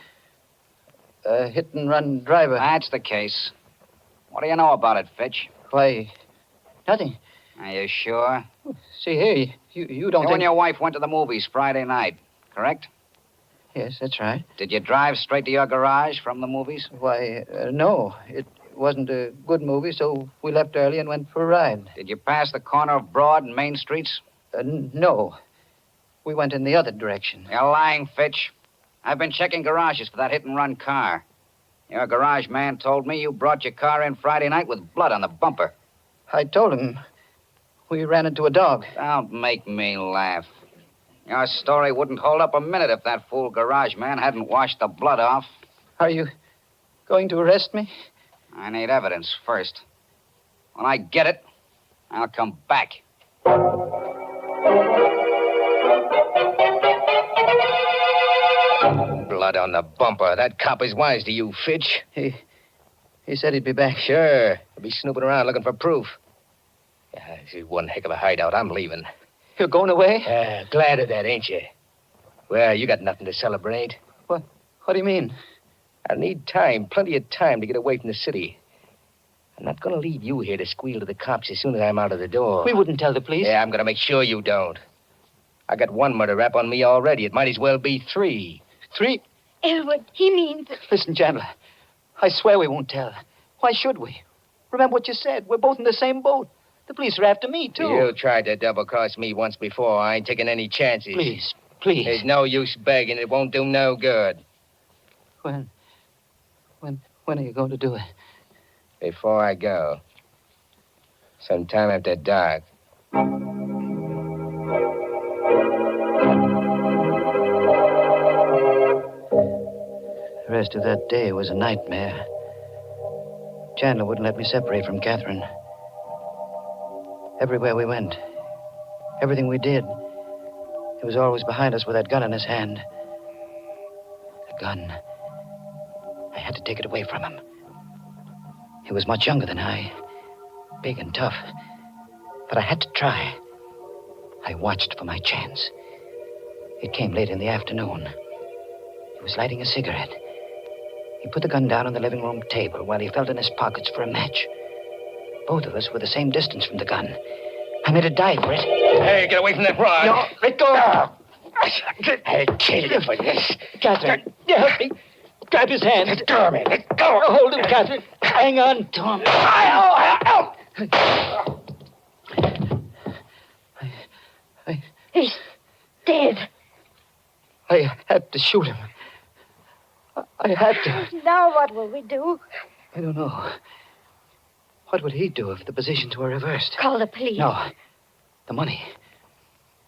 A hit-and-run driver. That's the case. What do you know about it, Fitch? Why, nothing. Are you sure? See here, you don't You think... and your wife went to the movies Friday night, correct? Yes, that's right. Did you drive straight to your garage from the movies? Why, no. It wasn't a good movie, so we left early and went for a ride. Did you pass the corner of Broad and Main Streets? No. We went in the other direction. You're lying, Fitch. I've been checking garages for that hit-and-run car. Your garage man told me you brought your car in Friday night with blood on the bumper. I told him we ran into a dog. Don't make me laugh. Your story wouldn't hold up a minute if that fool garage man hadn't washed the blood off. Are you going to arrest me? I need evidence first. When I get it, I'll come back. Blood on the bumper. That cop is wise to you, Fitch. He said he'd be back. Sure. He'll be snooping around looking for proof. Yeah, this is one heck of a hideout. I'm leaving. You're going away? Glad of that, ain't you? Well, you got nothing to celebrate. What do you mean? I need time, plenty of time to get away from the city. I'm not going to leave you here to squeal to the cops as soon as I'm out of the door. We wouldn't tell the police. Yeah, I'm going to make sure you don't. I got one murder rap on me already. It might as well be 3. 3? Elwood, he means that... Listen, Chandler. I swear we won't tell. Why should we? Remember what you said. We're both in the same boat. The police are after me, too. You tried to double-cross me once before. I ain't taking any chances. Please. There's no use begging. It won't do no good. When are you going to do it? Before I go. Sometime after dark. The rest of that day was a nightmare. Chandler wouldn't let me separate from Catherine. Everywhere we went, everything we did, he was always behind us with that gun in his hand. The gun. I had to take it away from him. He was much younger than I, big and tough. But I had to try. I watched for my chance. It came late in the afternoon. He was lighting a cigarette. He put the gun down on the living room table while he felt in his pockets for a match. Both of us were the same distance from the gun. I made a dive for it. Hey, get away from that rod. No, let go. I kill you for this. Catherine, help me. Grab his hand. Let go of me. Let go. Hold him, Catherine. Hang on to him. He's dead. I had to shoot him. I had to. Now what will we do? I don't know. What would he do if the positions were reversed? Call the police. No. The money.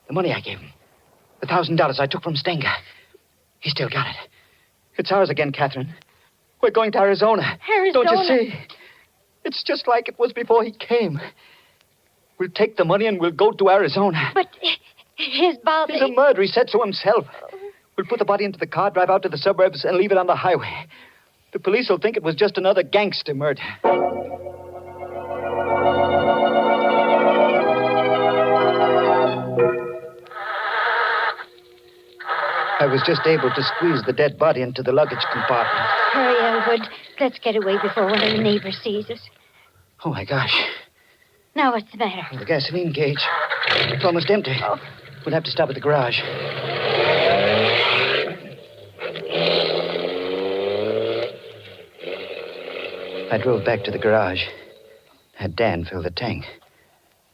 The money I gave him. The $1,000 I took from Stenger. He still got it. It's ours again, Catherine. We're going to Arizona. Arizona? Don't you see? It's just like it was before he came. We'll take the money and we'll go to Arizona. But his body... He's a murderer, he said so himself. We'll put the body into the car, drive out to the suburbs, and leave it on the highway. The police will think it was just another gangster murder. I was just able to squeeze the dead body into the luggage compartment. Hurry, Elwood. Let's get away before one of the neighbors sees us. Oh, my gosh. Now, what's the matter? The gasoline gauge. It's almost empty. Oh. We'll have to stop at the garage. I drove back to the garage. Had Dan fill the tank.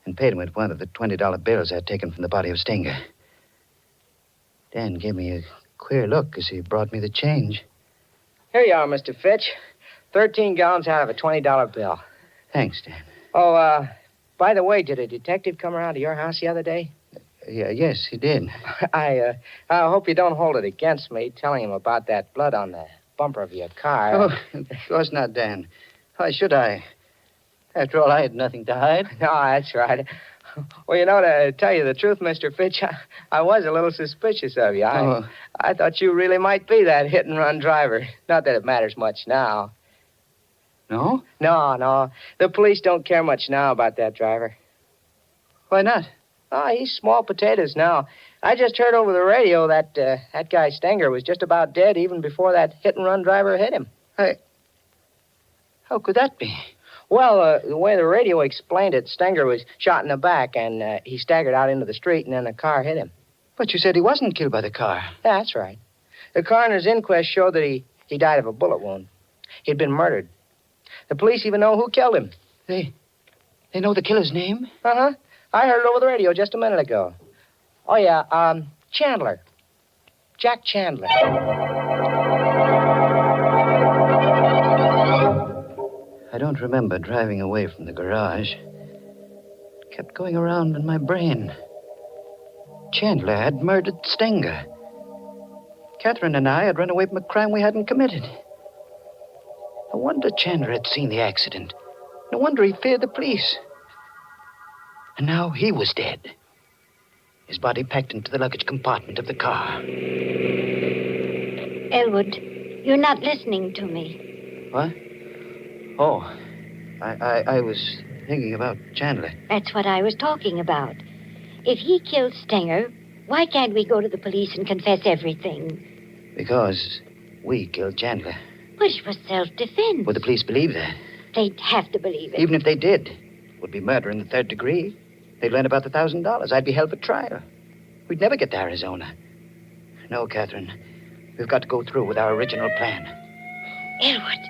And paid him with one of the $20 bills I'd taken from the body of Stenger. Dan gave me a queer look as he brought me the change. Here you are, Mr. Fitch. 13 gallons out of a $20 bill. Thanks, Dan. Oh, by the way, did a detective come around to your house the other day? Yes, he did. I hope you don't hold it against me telling him about that blood on the bumper of your car. Oh, of course not, Dan. Why should I? After all, I had nothing to hide. No, that's right. Well, you know, to tell you the truth, Mr. Fitch, I was a little suspicious of you. I thought you really might be that hit-and-run driver. Not that it matters much now. No? No. The police don't care much now about that driver. Why not? Oh, he's small potatoes now. I just heard over the radio that that guy Stenger was just about dead even before that hit-and-run driver hit him. How could that be? Well, the way the radio explained it, Stenger was shot in the back, and he staggered out into the street, and then the car hit him. But you said he wasn't killed by the car. Yeah, that's right. The coroner's inquest showed that he died of a bullet wound. He'd been murdered. The police even know who killed him. They know the killer's name? Uh-huh. I heard it over the radio just a minute ago. Oh, yeah, Chandler. Jack Chandler. I don't remember driving away from the garage. It kept going around in my brain. Chandler had murdered Stenger. Catherine and I had run away from a crime we hadn't committed. No wonder Chandler had seen the accident. No wonder he feared the police. And now he was dead. His body packed into the luggage compartment of the car. Elwood, you're not listening to me. What? Oh, I was thinking about Chandler. That's what I was talking about. If he killed Stenger, why can't we go to the police and confess everything? Because we killed Chandler. But it was self-defense. Would the police believe that? They'd have to believe it. Even if they did, it would be murder in the third degree. They'd learn about the $1,000. I'd be held for trial. We'd never get to Arizona. No, Catherine. We've got to go through with our original plan. Elwood,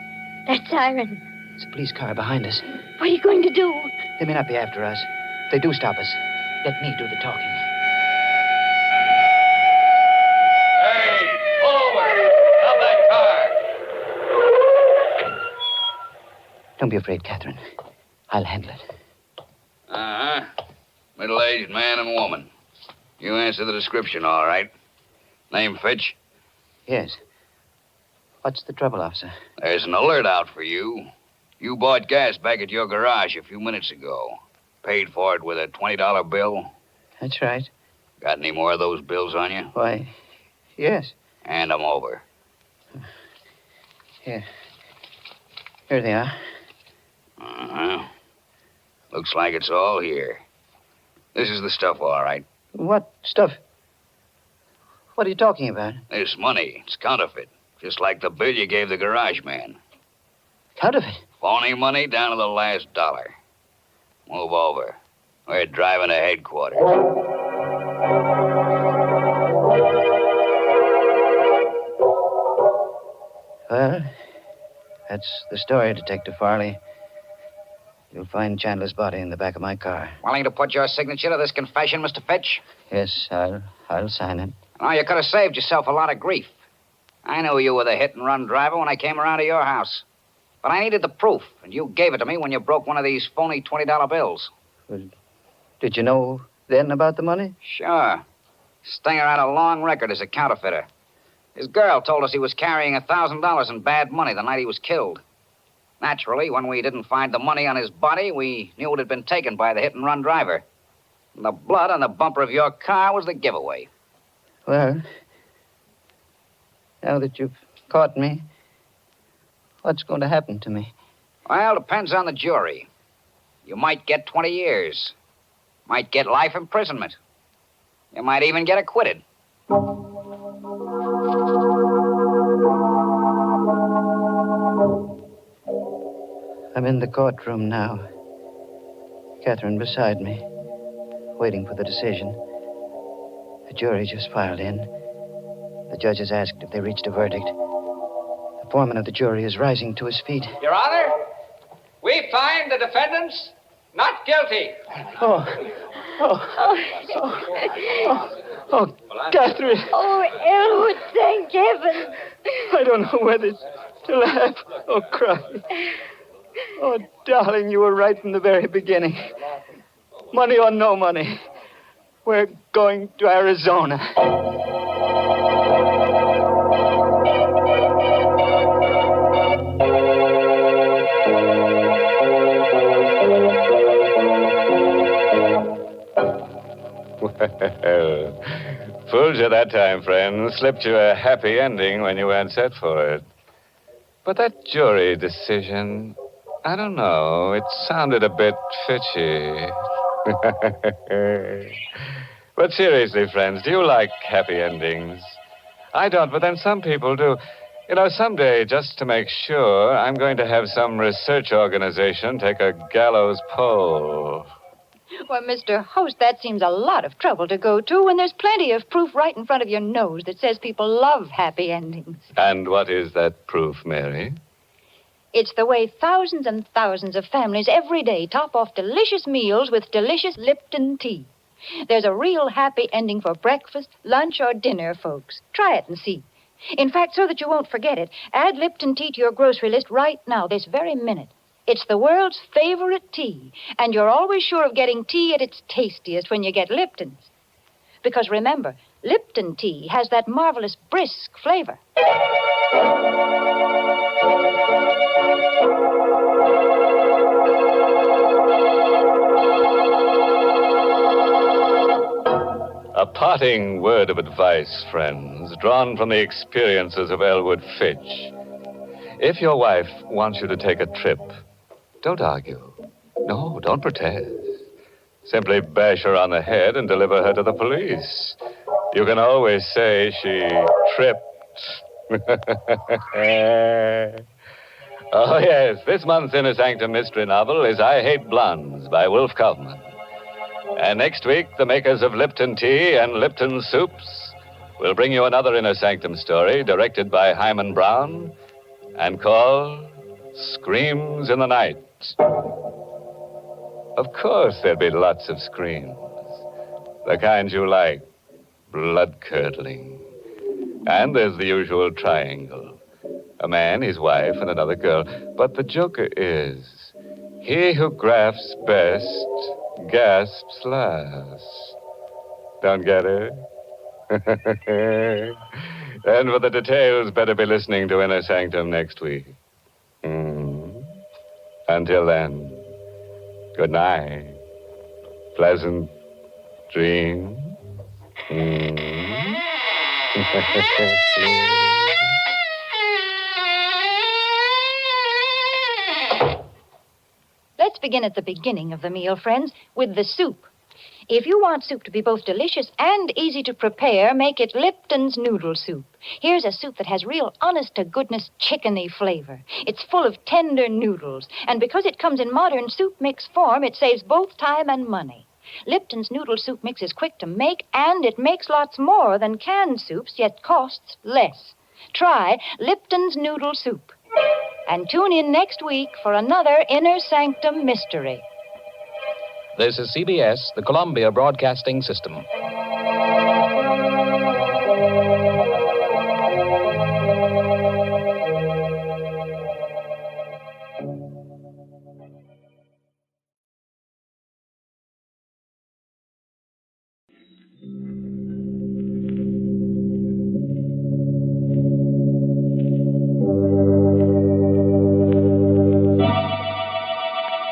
that siren. It's a police car behind us. What are you going to do? They may not be after us. If they do stop us, let me do the talking. Hey, forward! Stop that car! Don't be afraid, Catherine. I'll handle it. Uh-huh. Middle-aged man and woman. You answer the description, all right. Name Fitch? Yes. What's the trouble, officer? There's an alert out for you. You bought gas back at your garage a few minutes ago. Paid for it with a $20 bill. That's right. Got any more of those bills on you? Why, yes. Hand them over. Here. Here they are. Uh-huh. Looks like it's all here. This is the stuff, all right. What stuff? What are you talking about? This money, it's counterfeit. Just like the bill you gave the garage man. Counterfeit? Phony money down to the last dollar. Move over. We're driving to headquarters. Well, that's the story, Detective Farley. You'll find Chandler's body in the back of my car. Willing to put your signature to this confession, Mr. Fitch? Yes, I'll sign it. Oh, you could have saved yourself a lot of grief. I knew you were the hit-and-run driver when I came around to your house. But I needed the proof, and you gave it to me when you broke one of these phony $20 bills. Well, did you know then about the money? Sure. Stenger had a long record as a counterfeiter. His girl told us he was carrying $1,000 in bad money the night he was killed. Naturally, when we didn't find the money on his body, we knew it had been taken by the hit-and-run driver. And the blood on the bumper of your car was the giveaway. Well, now that you've caught me, what's going to happen to me? Well, depends on the jury. You might get 20 years. Might get life imprisonment. You might even get acquitted. I'm in the courtroom now. Catherine beside me, waiting for the decision. The jury just filed in. The judge has asked if they reached a verdict. The foreman of the jury is rising to his feet. Your Honor, we find the defendants not guilty. Oh, Catherine. Oh, Elwood, thank heaven. I don't know whether to laugh or cry. Oh, darling, you were right from the very beginning. Money or no money, we're going to Arizona. Well, fooled you that time, friend. Slipped you a happy ending when you weren't set for it. But that jury decision, I don't know. It sounded a bit fishy. But seriously, friends, do you like happy endings? I don't, but then some people do. You know, someday, just to make sure, I'm going to have some research organization take a gallows poll. Well, Mr. Host, that seems a lot of trouble to go to when there's plenty of proof right in front of your nose that says people love happy endings. And what is that proof, Mary? It's the way thousands and thousands of families every day top off delicious meals with delicious Lipton tea. There's a real happy ending for breakfast, lunch, or dinner, folks. Try it and see. In fact, so that you won't forget it, add Lipton tea to your grocery list right now, this very minute. It's the world's favorite tea, and you're always sure of getting tea at its tastiest when you get Lipton's. Because remember, Lipton tea has that marvelous brisk flavor. A parting word of advice, friends, drawn from the experiences of Elwood Fitch. If your wife wants you to take a trip, don't argue. No, don't protest. Simply bash her on the head and deliver her to the police. You can always say she tripped. Oh, yes, this month's Inner Sanctum mystery novel is I Hate Blondes by Wolf Kaufman. And next week, the makers of Lipton Tea and Lipton Soups will bring you another Inner Sanctum story directed by Hyman Brown and called Screams in the Night. Of course, there'll be lots of screams. The kind you like, blood-curdling. And there's the usual triangle. A man, his wife, and another girl. But the joker is, he who grasps best gasps last. Don't get it? And for the details, better be listening to Inner Sanctum next week. Until then, good night. Pleasant dreams. Let's begin at the beginning of the meal, friends, with the soup. If you want soup to be both delicious and easy to prepare, make it Lipton's noodle soup. Here's a soup that has real honest-to-goodness chickeny flavor. It's full of tender noodles, and because it comes in modern soup mix form, it saves both time and money. Lipton's noodle soup mix is quick to make, and it makes lots more than canned soups, yet costs less. Try Lipton's noodle soup. And tune in next week for another Inner Sanctum mystery. This is CBS, the Columbia Broadcasting System.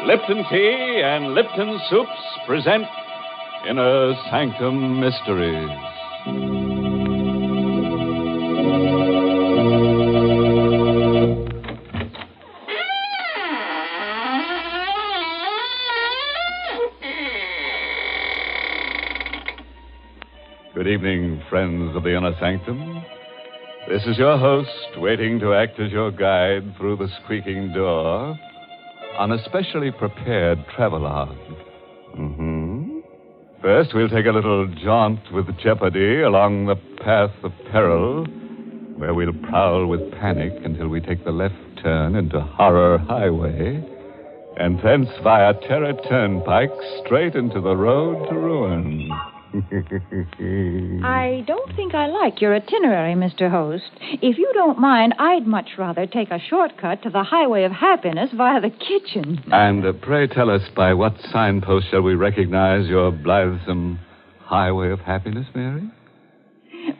Lipton Tea and Lipton Soups present Inner Sanctum Mysteries. Good evening, friends of the Inner Sanctum. This is your host, waiting to act as your guide through the squeaking door on a specially prepared travelogue. First, we'll take a little jaunt with jeopardy along the path of peril, where we'll prowl with panic until we take the left turn into Horror Highway, and thence via Terror Turnpike straight into the road to ruin. I don't think I like your itinerary, Mr. Host. If you don't mind, I'd much rather take a shortcut to the highway of happiness via the kitchen. And pray tell us, by what signpost shall we recognize your blithesome highway of happiness, Mary?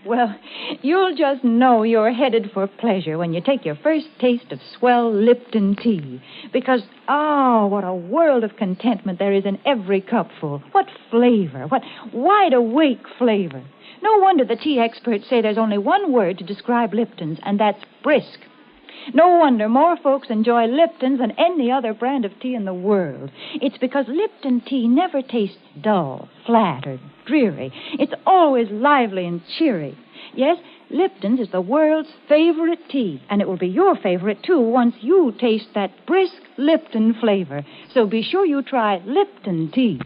Well, you'll just know you're headed for pleasure when you take your first taste of swell Lipton tea. Because, what a world of contentment there is in every cupful. What flavor, what wide-awake flavor. No wonder the tea experts say there's only one word to describe Lipton's, and that's brisk. No wonder more folks enjoy Lipton's than any other brand of tea in the world. It's because Lipton tea never tastes dull, flat, or dreary. It's always lively and cheery. Yes, Lipton's is the world's favorite tea, and it will be your favorite, too, once you taste that brisk Lipton flavor. So be sure you try Lipton tea.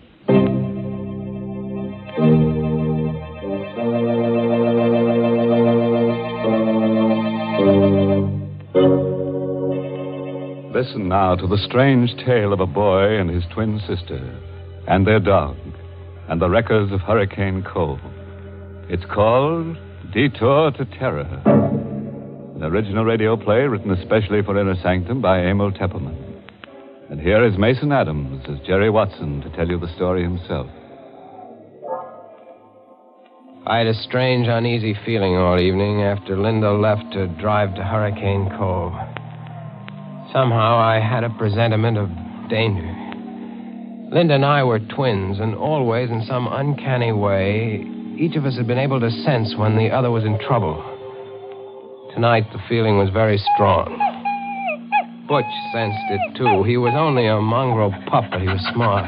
Listen now to the strange tale of a boy and his twin sister, and their dog, and the wreckers of Hurricane Cove. It's called Detour to Terror. An original radio play written especially for Inner Sanctum by Emil Teppelman. And here is Mason Adams as Jerry Watson to tell you the story himself. I had a strange, uneasy feeling all evening after Linda left to drive to Hurricane Cove. Somehow I had a presentiment of danger. Linda and I were twins, and always, in some uncanny way, each of us had been able to sense when the other was in trouble. Tonight, the feeling was very strong. Butch sensed it, too. He was only a mongrel pup, but he was smart.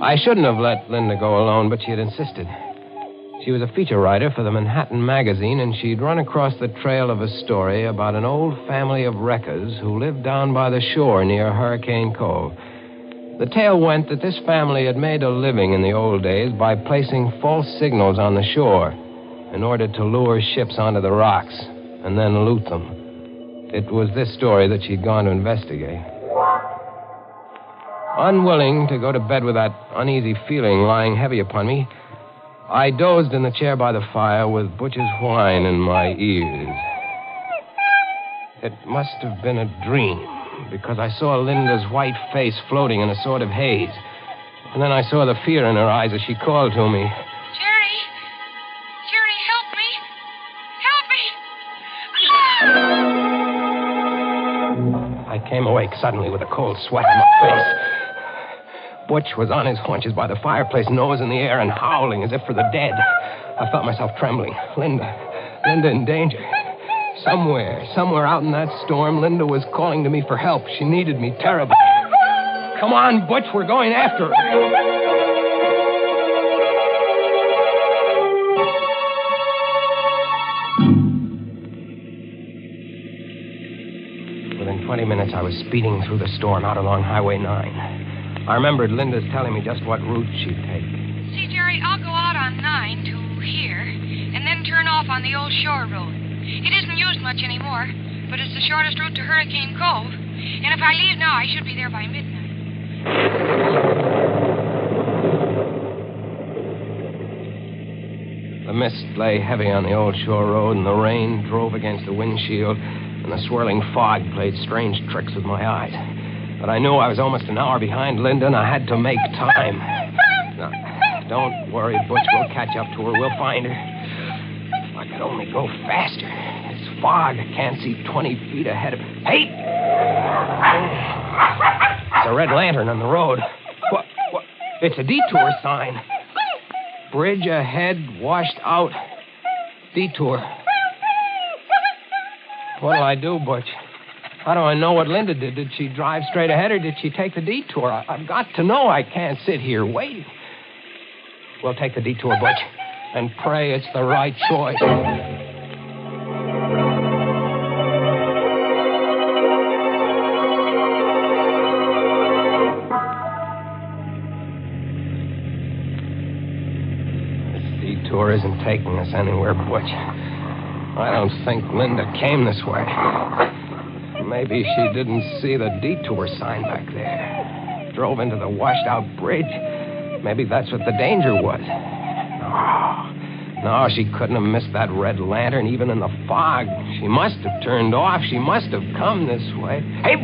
I shouldn't have let Linda go alone, but she had insisted. She was a feature writer for the Manhattan Magazine, and she'd run across the trail of a story about an old family of wreckers who lived down by the shore near Hurricane Cove. The tale went that this family had made a living in the old days by placing false signals on the shore in order to lure ships onto the rocks and then loot them. It was this story that she'd gone to investigate. Unwilling to go to bed with that uneasy feeling lying heavy upon me, I dozed in the chair by the fire with Butch's whine in my ears. It must have been a dream, because I saw Linda's white face floating in a sort of haze. And then I saw the fear in her eyes as she called to me. Jerry! Jerry, help me! Help me! I came awake suddenly with a cold sweat on my face. Butch was on his haunches by the fireplace, nose in the air and howling as if for the dead. I felt myself trembling. Linda in danger. Somewhere out in that storm, Linda was calling to me for help. She needed me terribly. Come on, Butch, we're going after her. Within 20 minutes, I was speeding through the storm out along Highway 9. I remembered Linda's telling me just what route she'd take. See, Jerry, I'll go out on 9 to here, and then turn off on the old shore road. It isn't used much anymore, but it's the shortest route to Hurricane Cove. And if I leave now, I should be there by midnight. The mist lay heavy on the old shore road, and the rain drove against the windshield, and the swirling fog played strange tricks with my eyes. But I knew I was almost an hour behind Linda, and I had to make time. Now, don't worry, Butch. We'll catch up to her. We'll find her. If I could only go faster. It's fog. I can't see 20 feet ahead of me. Hey! It's a red lantern on the road. What? It's a detour sign. Bridge ahead, washed out. Detour. What'll I do, Butch? How do I know what Linda did? Did she drive straight ahead or did she take the detour? I've got to know. I can't sit here waiting. We'll take the detour, Butch, and pray it's the right choice. This detour isn't taking us anywhere, Butch. I don't think Linda came this way. Maybe she didn't see the detour sign back there. Drove into the washed-out bridge. Maybe that's what the danger was. No, she couldn't have missed that red lantern even in the fog. She must have turned off. She must have come this way. Hey!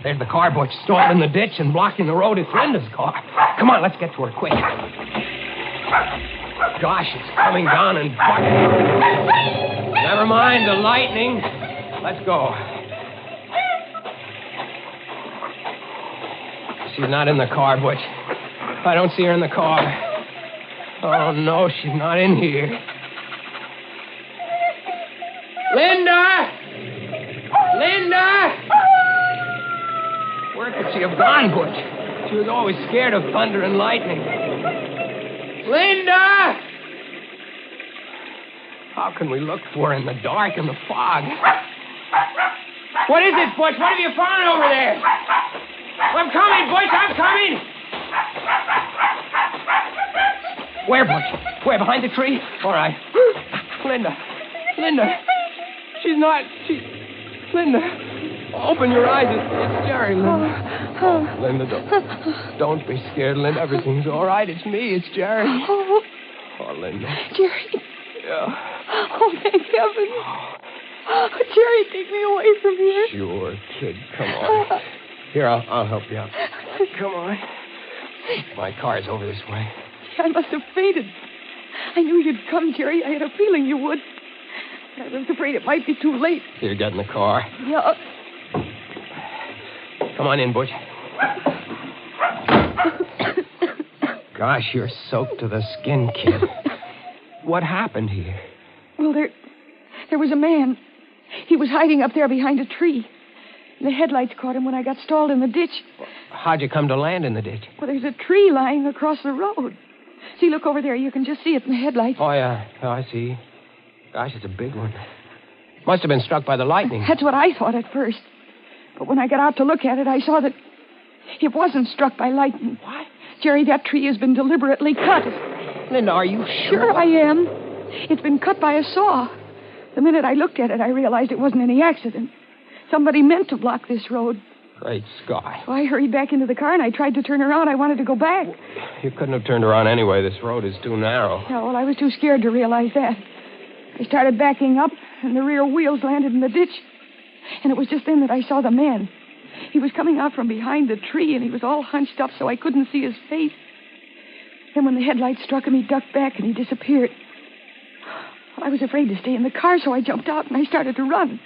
There's the car, Butch, stalled in the ditch and blocking the road. It's Linda's car. Come on, let's get to her quick. Gosh, it's coming down and bucking. Never mind the lightning. Let's go. She's not in the car, Butch. I don't see her in the car. Oh, no, she's not in here. Linda! Linda! Where could she have gone, Butch? She was always scared of thunder and lightning. Linda! How can we look for her in the dark and the fog? What is it, Butch? What have you found over there? I'm coming, Butch. I'm coming. Where, Butch? Where? Behind the tree? All right. Linda. She's not. Linda, open your eyes. It's Jerry, Linda. Oh, Linda, don't be scared, Linda. Everything's all right. It's me. It's Jerry. Oh, Linda. Jerry. Yeah. Oh, thank heaven. Oh, Jerry, take me away from here. Sure, kid. Come on. Here, I'll help you out. Come on. My car's over this way. I must have fainted. I knew you'd come, Jerry. I had a feeling you would. I was afraid it might be too late. Here, get in the car. Yeah. Come on in, Butch. Gosh, you're soaked to the skin, kid. What happened here? Well, there was a man. He was hiding up there behind a tree. The headlights caught him when I got stalled in the ditch. How'd you come to land in the ditch? Well, there's a tree lying across the road. See, look over there. You can just see it in the headlights. Oh, yeah. Oh, I see. Gosh, it's a big one. Must have been struck by the lightning. That's what I thought at first. But when I got out to look at it, I saw that it wasn't struck by lightning. What? Jerry, that tree has been deliberately cut. Linda, are you sure? Sure I am. It's been cut by a saw. The minute I looked at it, I realized it wasn't any accident. Somebody meant to block this road. Great Scott. So I hurried back into the car, and I tried to turn around. I wanted to go back. You couldn't have turned around anyway. This road is too narrow. Yeah, well, I was too scared to realize that. I started backing up, and the rear wheels landed in the ditch. And it was just then that I saw the man. He was coming out from behind the tree, and he was all hunched up so I couldn't see his face. Then when the headlights struck him, he ducked back, and he disappeared. Well, I was afraid to stay in the car, so I jumped out, and I started to run.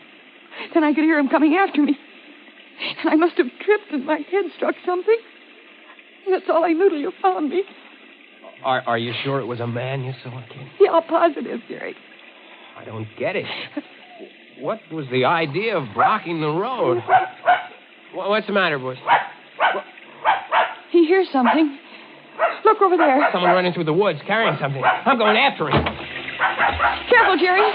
Then I could hear him coming after me. And I must have tripped, and my head struck something. That's all I knew till you found me. Are you sure it was a man you saw, kid? Yeah, positive, Jerry. I don't get it. What was the idea of blocking the road? What's the matter, Bush? He hears something. Look over there. Someone running through the woods carrying something. I'm going after him. Careful, Jerry.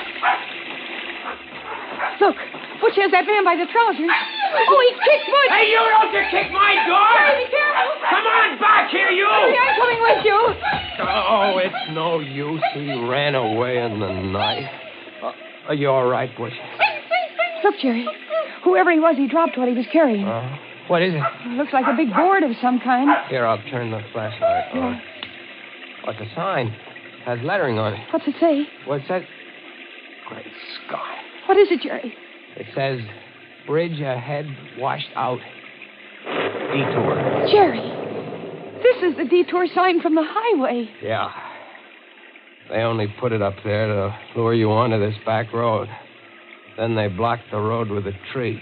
Look, Butch has that man by the trousers. Oh, he kicked Butch. Hey, you don't you kick my door! Jerry, be careful. Come on back here, you! Jerry, I'm coming with you. Oh, it's no use. He ran away in the night. Are you all right, Butch? Look, Jerry. Whoever he was, he dropped what he was carrying. What is it? It looks like a big board of some kind. Here, I'll turn the flashlight on. Oh, it's a sign. It has lettering on it. What's it say? What's that? Great Scott. What is it, Jerry? It says, bridge ahead, washed out. Detour. Jerry, this is the detour sign from the highway. Yeah. They only put it up there to lure you onto this back road. Then they blocked the road with a tree.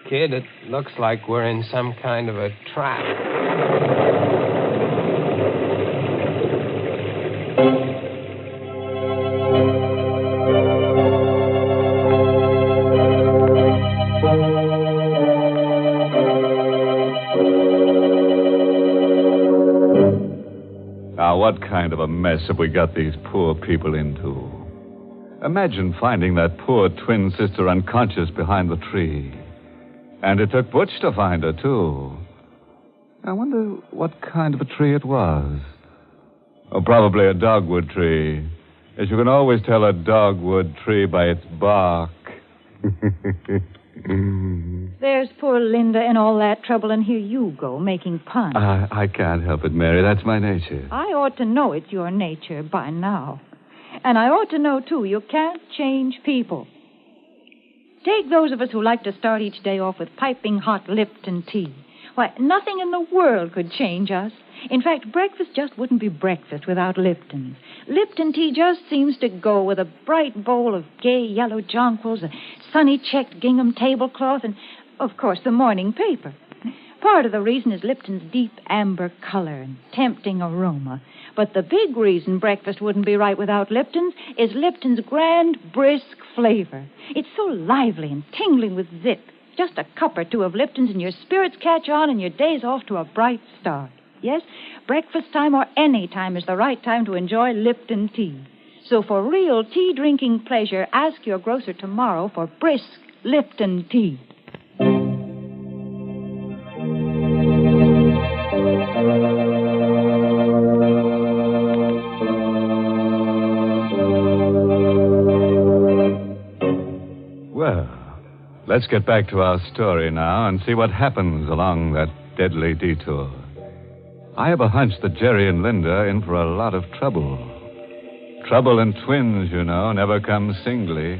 Kid, it looks like we're in some kind of a trap. Now, what kind of a mess have we got these poor people into? Imagine finding that poor twin sister unconscious behind the tree. And it took Butch to find her, too. I wonder what kind of a tree it was. Oh, probably a dogwood tree. As you can always tell a dogwood tree by its bark. There's poor Linda in all that trouble, and here you go, making puns. I can't help it, Mary. That's my nature. I ought to know it's your nature by now. And I ought to know, too, you can't change people. Take those of us who like to start each day off with piping hot Lipton tea. Why, nothing in the world could change us. In fact, breakfast just wouldn't be breakfast without Lipton. Lipton tea just seems to go with a bright bowl of gay yellow jonquils, a sunny checked gingham tablecloth, and, of course, the morning paper. Part of the reason is Lipton's deep amber color and tempting aroma. But the big reason breakfast wouldn't be right without Lipton's is Lipton's grand, brisk flavor. It's so lively and tingling with zip. Just a cup or two of Lipton's and your spirits catch on and your day's off to a bright start. Yes, breakfast time or any time is the right time to enjoy Lipton tea. So for real tea-drinking pleasure, ask your grocer tomorrow for brisk Lipton tea. Well, Let's get back to our story now and see what happens along that deadly detour. I have a hunch that Jerry and Linda are in for a lot of trouble. Trouble in twins, you know, never comes singly.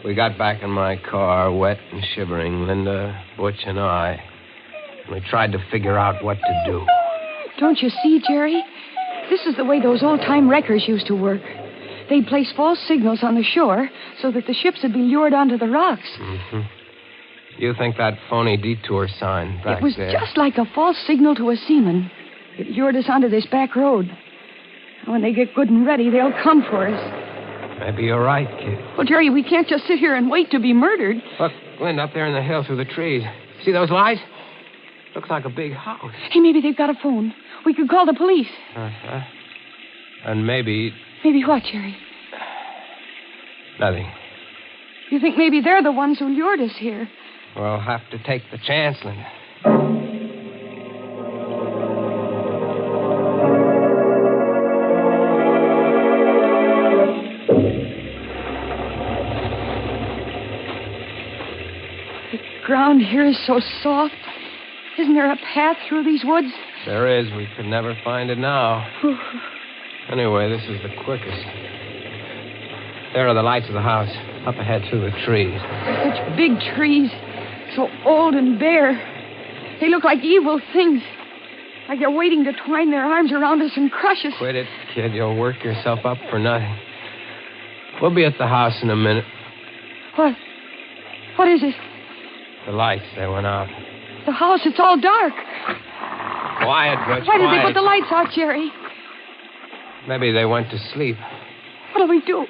We got back in my car, wet and shivering, Linda, Butch, and I. And we tried to figure out what to do. Don't you see, Jerry? This is the way those old-time wreckers used to work. They'd place false signals on the shore so that the ships would be lured onto the rocks. Mm-hmm. You think that phony detour sign back It was there... just like a false signal to a seaman. It lured us onto this back road. When they get good and ready, they'll come for us. Maybe you're right, kid. Well, Jerry, we can't just sit here and wait to be murdered. Look, Linda, up there in the hill through the trees. See those lights? Looks like a big house. Hey, maybe they've got a phone. We could call the police. Uh-huh. And maybe... Maybe what, Jerry? Nothing. You think maybe they're the ones who lured us here? We'll have to take the chance, Linda. The ground here is so soft. Isn't there a path through these woods? There is. We could never find it now. Anyway, this is the quickest. There are the lights of the house, up ahead through the trees. Such big trees, so old and bare. They look like evil things, like they're waiting to twine their arms around us and crush us. Quit it, kid. You'll work yourself up for nothing. We'll be at the house in a minute. What? What is it? The lights, they went out. The house, it's all dark. Quiet, Butch, Why did they quiet. put the lights out, Jerry? Maybe they went to sleep. What'll we do?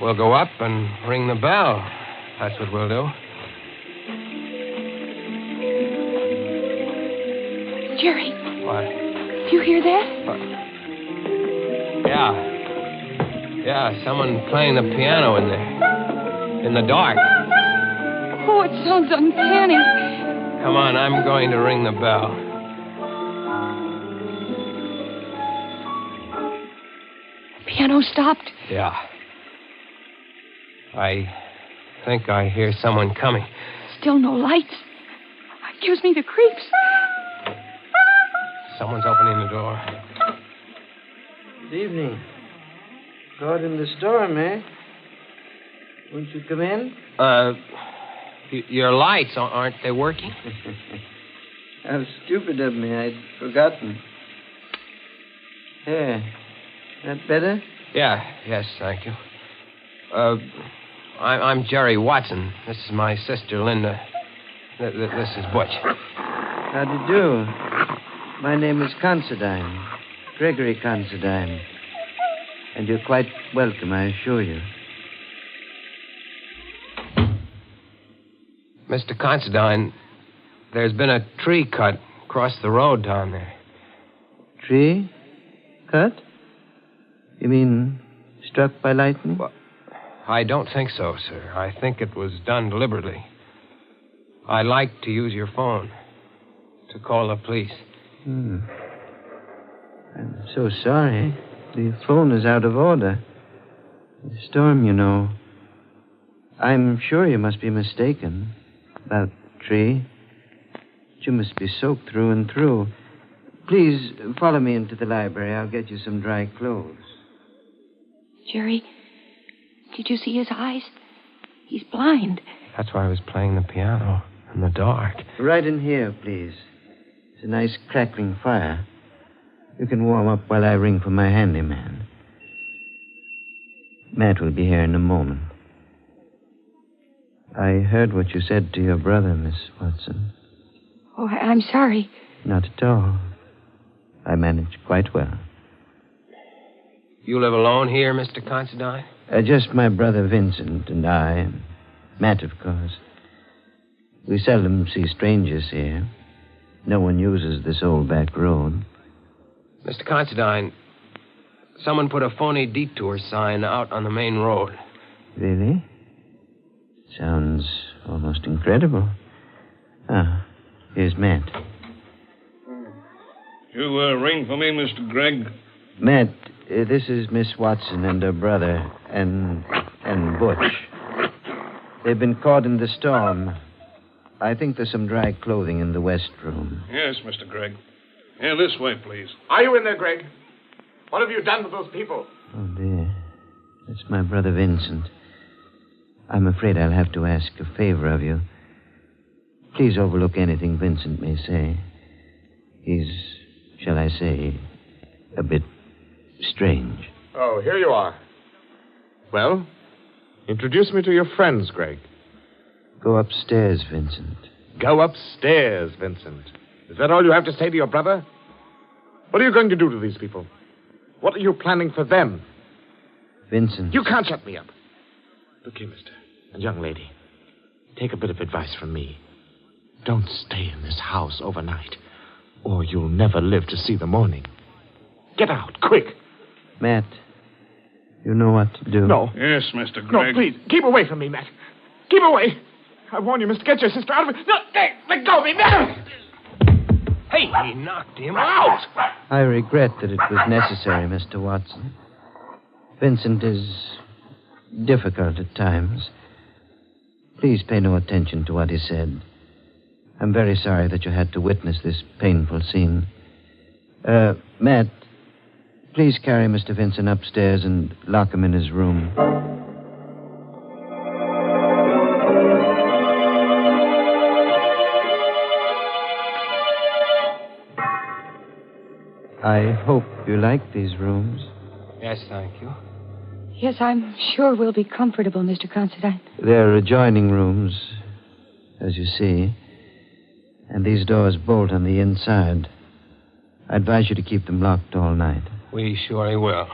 We'll go up and ring the bell. That's what we'll do. Jerry, What? you hear that? Yeah, someone playing the piano in there. In the dark. Oh, it sounds uncanny. Come on, I'm going to ring the bell. Piano stopped. Yeah. I think I hear someone coming. Still no lights. It gives me the creeps. Someone's opening the door. Good evening. Caught in the storm, eh? Won't you come in? Your lights, aren't they working? How stupid of me. I'd forgotten. There. That better? Yes, thank you. I'm Jerry Watson. This is my sister, Linda. This is Butch. How do you do? My name is Considine. Gregory Considine. And you're quite welcome, I assure you. Mr. Considine, there's been a tree cut across the road down there. Tree? Cut? You mean struck by lightning? Well, I don't think so, sir. I think it was done deliberately. I'd like to use your phone to call the police. I'm so sorry. The phone is out of order. The storm, you know. I'm sure you must be mistaken about the tree. You must be soaked through and through. Please, follow me into the library. I'll get you some dry clothes. Jerry, did you see his eyes? He's blind. That's why I was playing the piano in the dark. Right in here, please. It's a nice crackling fire. You can warm up while I ring for my handyman. Matt will be here in a moment. I heard what you said to your brother, Miss Watson. Oh, I'm sorry. Not at all. I managed quite well. You live alone here, Mr. Considine? Just my brother Vincent and I, and Matt, of course. We seldom see strangers here. No one uses this old back road. Mr. Considine, someone put a phony detour sign out on the main road. Really? Sounds almost incredible. Ah, here's Matt. You ring for me, Mr. Gregg? Matt, this is Miss Watson and her brother. and Butch. They've been caught in the storm. I think there's some dry clothing in the west room. Yes, Mr. Gregg. Here, this way, please. Are you in there, Greg? What have you done with those people? Oh, dear. It's my brother Vincent. I'm afraid I'll have to ask a favor of you. Please overlook anything Vincent may say. He's, shall I say, a bit strange. Oh, here you are. Well, introduce me to your friends, Greg. Go upstairs, Vincent. Go upstairs, Vincent. Is that all you have to say to your brother? What are you going to do to these people? What are you planning for them? Vincent. You can't shut me up. Look here, mister. And young lady. Take a bit of advice from me. Don't stay in this house overnight, or you'll never live to see the morning. Get out, quick. Matt, you know what to do. No. Yes, Mr. No, Gregg. please, keep away from me, Matt. Keep away. I warn you, mister, get your sister out of it. No, hey, let go of me, Matt. Hey, he knocked him out. I regret that it was necessary, Mr. Watson. Vincent is difficult at times. Please pay no attention to what he said. I'm very sorry that you had to witness this painful scene. Matt, please carry Mr. Vincent upstairs and lock him in his room. I hope you like these rooms. Yes, thank you. Yes, I'm sure we'll be comfortable, Mr. Considine. They're adjoining rooms, as you see. And these doors bolt on the inside. I advise you to keep them locked all night. We surely will.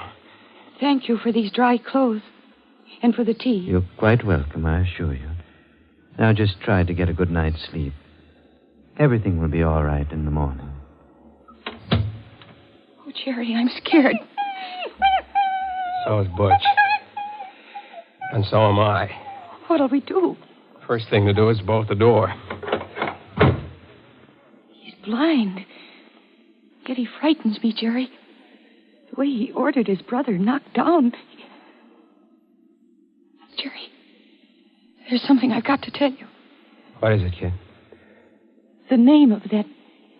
Thank you for these dry clothes and for the tea. You're quite welcome, I assure you. Now just try to get a good night's sleep. Everything will be all right in the morning. Oh, Jerry, I'm scared. So is Butch. And so am I. What'll we do? First thing to do is bolt the door. He's blind. Yet he frightens me, Jerry. The way he ordered his brother knocked down. Jerry, there's something I've got to tell you. What is it, kid? The name of that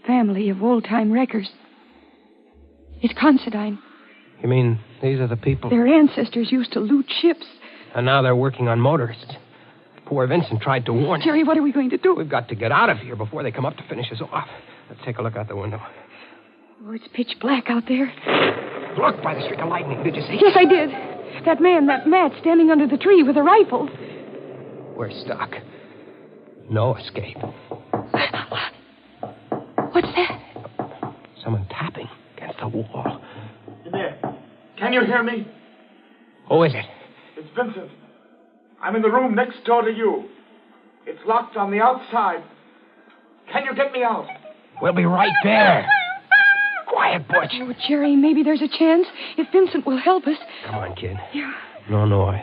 family of old-time wreckers is Considine. You mean these are the people? Their ancestors used to loot ships. And now they're working on motorists. Poor Vincent tried to warn him. Jerry, what are we going to do? We've got to get out of here before they come up to finish us off. Let's take a look out the window. Oh, it's pitch black out there. Look, by the streak of lightning. Did you see? Yes, I did. That man, that Matt, standing under the tree with a rifle. We're stuck. No escape. What's that? Someone tapping against the wall. In there. Can you hear me? Who is it? It's Vincent. I'm in the room next door to you. It's locked on the outside. Can you get me out? We'll be right there. Quiet, Butch. Oh, Jerry, maybe there's a chance if Vincent will help us. Come on, kid. Yeah. No noise.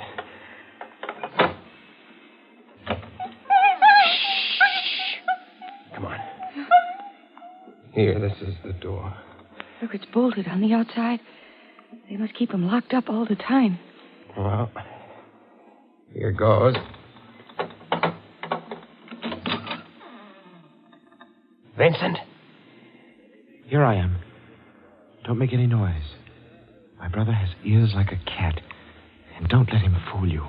Come on. Here, this is the door. Look, it's bolted on the outside. They must keep him locked up all the time. Well, here goes. Vincent? Here I am. Don't make any noise. My brother has ears like a cat. And don't let him fool you.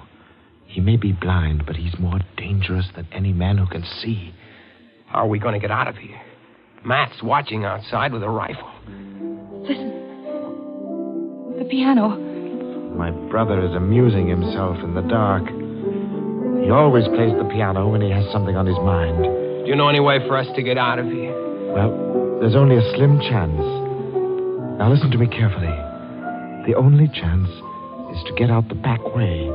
He may be blind, but he's more dangerous than any man who can see. How are we going to get out of here? Matt's watching outside with a rifle. Listen. The piano. My brother is amusing himself in the dark. He always plays the piano when he has something on his mind. Do you know any way for us to get out of here? Well, there's only a slim chance. Now listen to me carefully. The only chance is to get out the back way.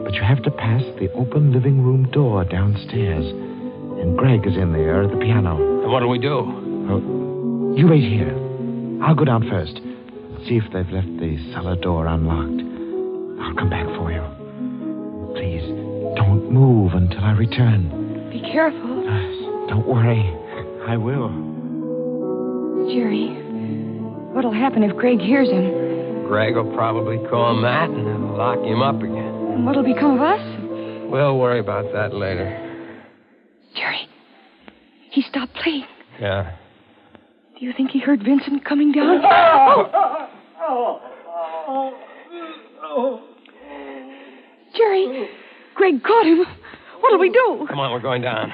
But you have to pass the open living room door downstairs. And Greg is in there at the piano. And what'll we do? Well, you wait here. I'll go down first. See if they've left the cellar door unlocked. I'll come back for you. Please, don't move until I return. Be careful. Don't worry. I will. Jerry, what'll happen if Greg hears him? Greg will probably call Matt and they'll lock him up again. And what'll become of us? We'll worry about that later. Jerry, he stopped playing. Yeah. Do you think he heard Vincent coming down? Jerry, Greg caught him. What'll we do? Come on, we're going down.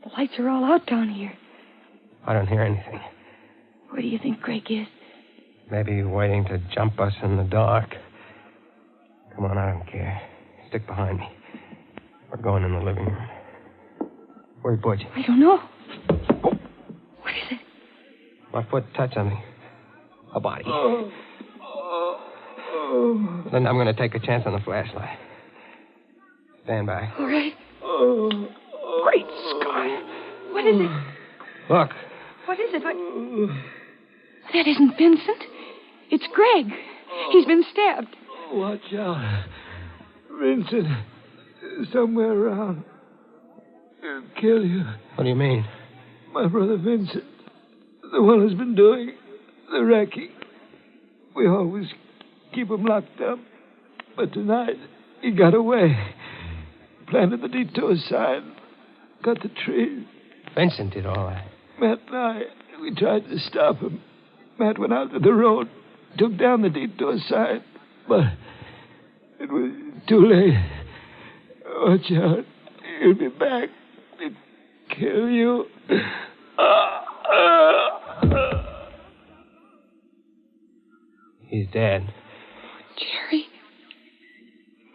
The lights are all out down here. I don't hear anything. Where do you think Greg is? Maybe waiting to jump us in the dark. Come on, I don't care. Stick behind me. We're going in the living room. Where's Butch? I don't know. What is it? My foot touched something. A body. Then I'm going to take a chance on the flashlight. Stand by. All right. Great Scott. What is it? Look. What is it? That isn't Vincent. It's Greg. He's been stabbed. Watch out. Vincent is somewhere around. He'll kill you. What do you mean? My brother Vincent, the one who's been doing the wrecking. We always keep him locked up. But tonight, he got away. Planted the detour sign. Cut the trees. Vincent did all that. Matt and I, we tried to stop him. Matt went out to the road, took down the detour sign. But it was too late. Watch out. He'll be back to kill you. He's dead. Jerry.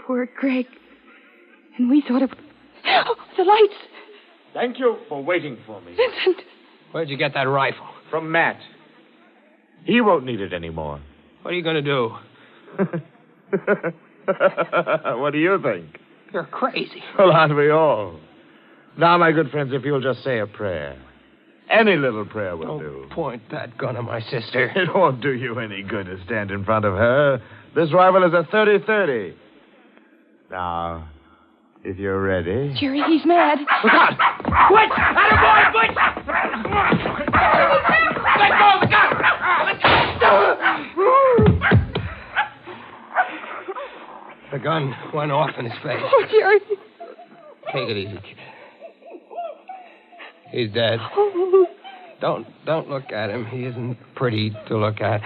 Poor Greg. And we thought of... Oh, the lights. Thank you for waiting for me. Vincent. Where'd you get that rifle? From Matt. He won't need it anymore. What are you going to do? What do you think? You're crazy. Well, aren't we all? Now, my good friends, if you'll just say a prayer. Any little prayer will do. Point that gun at my sister. It won't do you any good to stand in front of her. This rifle is a 30-30. Now, if you're ready... Jerry, he's mad. Look out! Butch! Attaboy, Butch! Let go of the gun! The gun went off in his face. Oh, Jerry. Take it easy, kid. He's dead. Don't look at him. He isn't pretty to look at.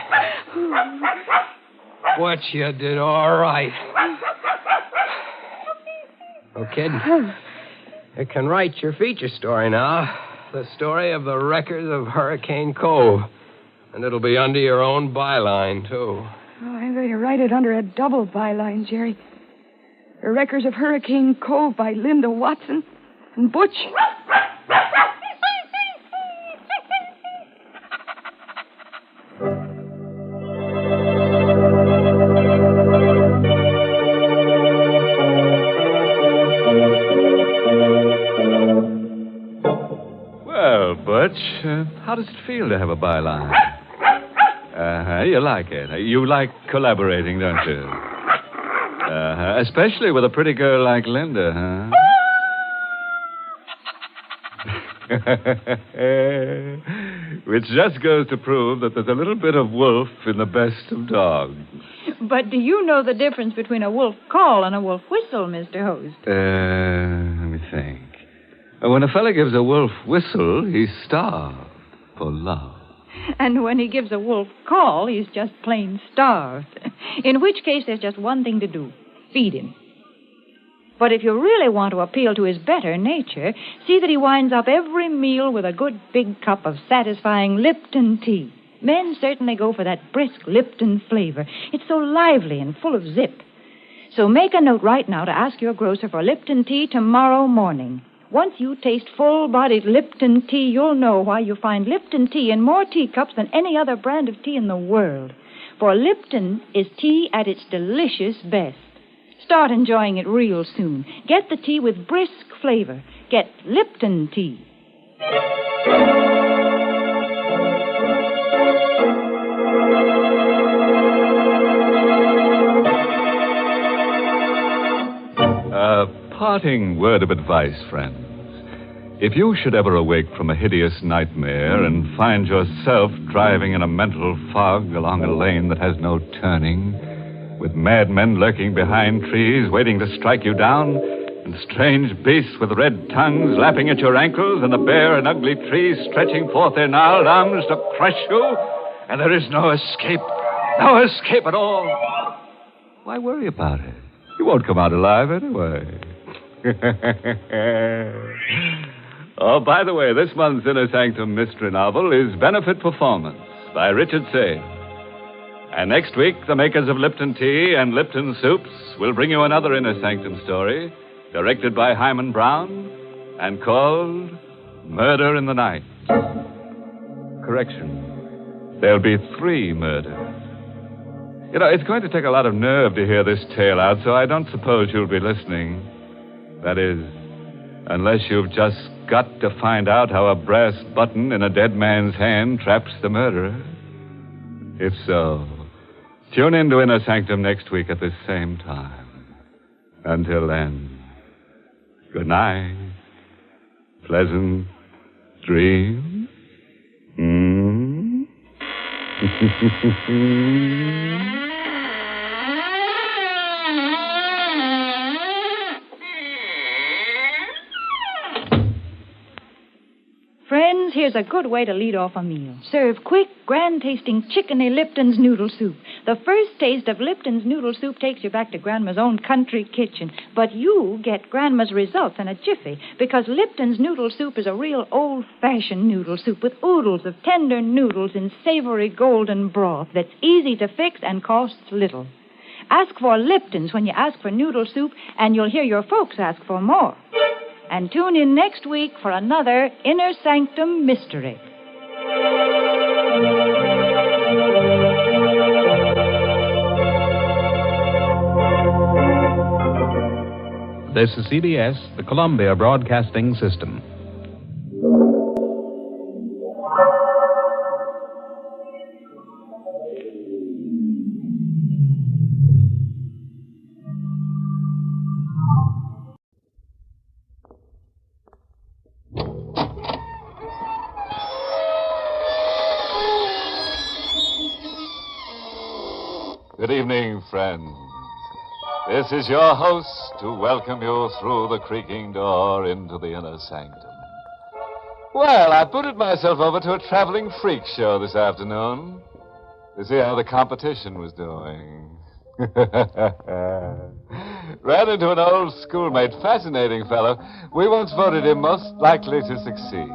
What you did all right. Oh, kid, you can write your feature story now. The story of the wreckers of Hurricane Cove. And it'll be under your own byline, too. Oh, I'm going to write it under a double byline, Jerry. The Wreckers of Hurricane Cove by Linda Watson and Butch. Well, Butch, how does it feel to have a byline? You like it. You like collaborating, don't you? Especially with a pretty girl like Linda, huh? Which just goes to prove that there's a little bit of wolf in the best of dogs. But do you know the difference between a wolf call and a wolf whistle, Mr. Host? Let me think. When a fella gives a wolf whistle, he's starved for love. And when he gives a wolf call, he's just plain starved. In which case, there's just one thing to do. Feed him. But if you really want to appeal to his better nature, see that he winds up every meal with a good big cup of satisfying Lipton tea. Men certainly go for that brisk Lipton flavor. It's so lively and full of zip. So make a note right now to ask your grocer for Lipton tea tomorrow morning. Once you taste full-bodied Lipton tea, you'll know why you find Lipton tea in more teacups than any other brand of tea in the world. For Lipton is tea at its delicious best. Start enjoying it real soon. Get the tea with brisk flavor. Get Lipton tea. Parting word of advice, friends. If you should ever awake from a hideous nightmare and find yourself driving in a mental fog along a lane that has no turning, with madmen lurking behind trees waiting to strike you down, and strange beasts with red tongues lapping at your ankles, and the bare and ugly trees stretching forth their gnarled arms to crush you, and there is no escape at all, why worry about it? You won't come out alive anyway. Oh, by the way, this month's Inner Sanctum mystery novel is Benefit Performance by Richard Sage. And next week, the makers of Lipton Tea and Lipton Soups will bring you another Inner Sanctum story, directed by Hyman Brown, and called Murder in the Night. Correction. There'll be 3 murders. You know, it's going to take a lot of nerve to hear this tale out, so I don't suppose you'll be listening. That is, unless you've just got to find out how a brass button in a dead man's hand traps the murderer. If so, tune in to Inner Sanctum next week at this same time. Until then, good night. Pleasant dreams. Friends, here's a good way to lead off a meal. Serve quick, grand-tasting chickeny Lipton's noodle soup. The first taste of Lipton's noodle soup takes you back to Grandma's own country kitchen. But you get Grandma's results in a jiffy, because Lipton's noodle soup is a real old-fashioned noodle soup with oodles of tender noodles in savory golden broth that's easy to fix and costs little. Ask for Lipton's when you ask for noodle soup, and you'll hear your folks ask for more. And tune in next week for another Inner Sanctum mystery. This is CBS, the Columbia Broadcasting System. Good evening, friends. This is your host to welcome you through the creaking door into the Inner Sanctum. Well, I booted myself over to a traveling freak show this afternoon to see how the competition was doing. Ran into an old schoolmate, fascinating fellow. We once voted him most likely to succeed.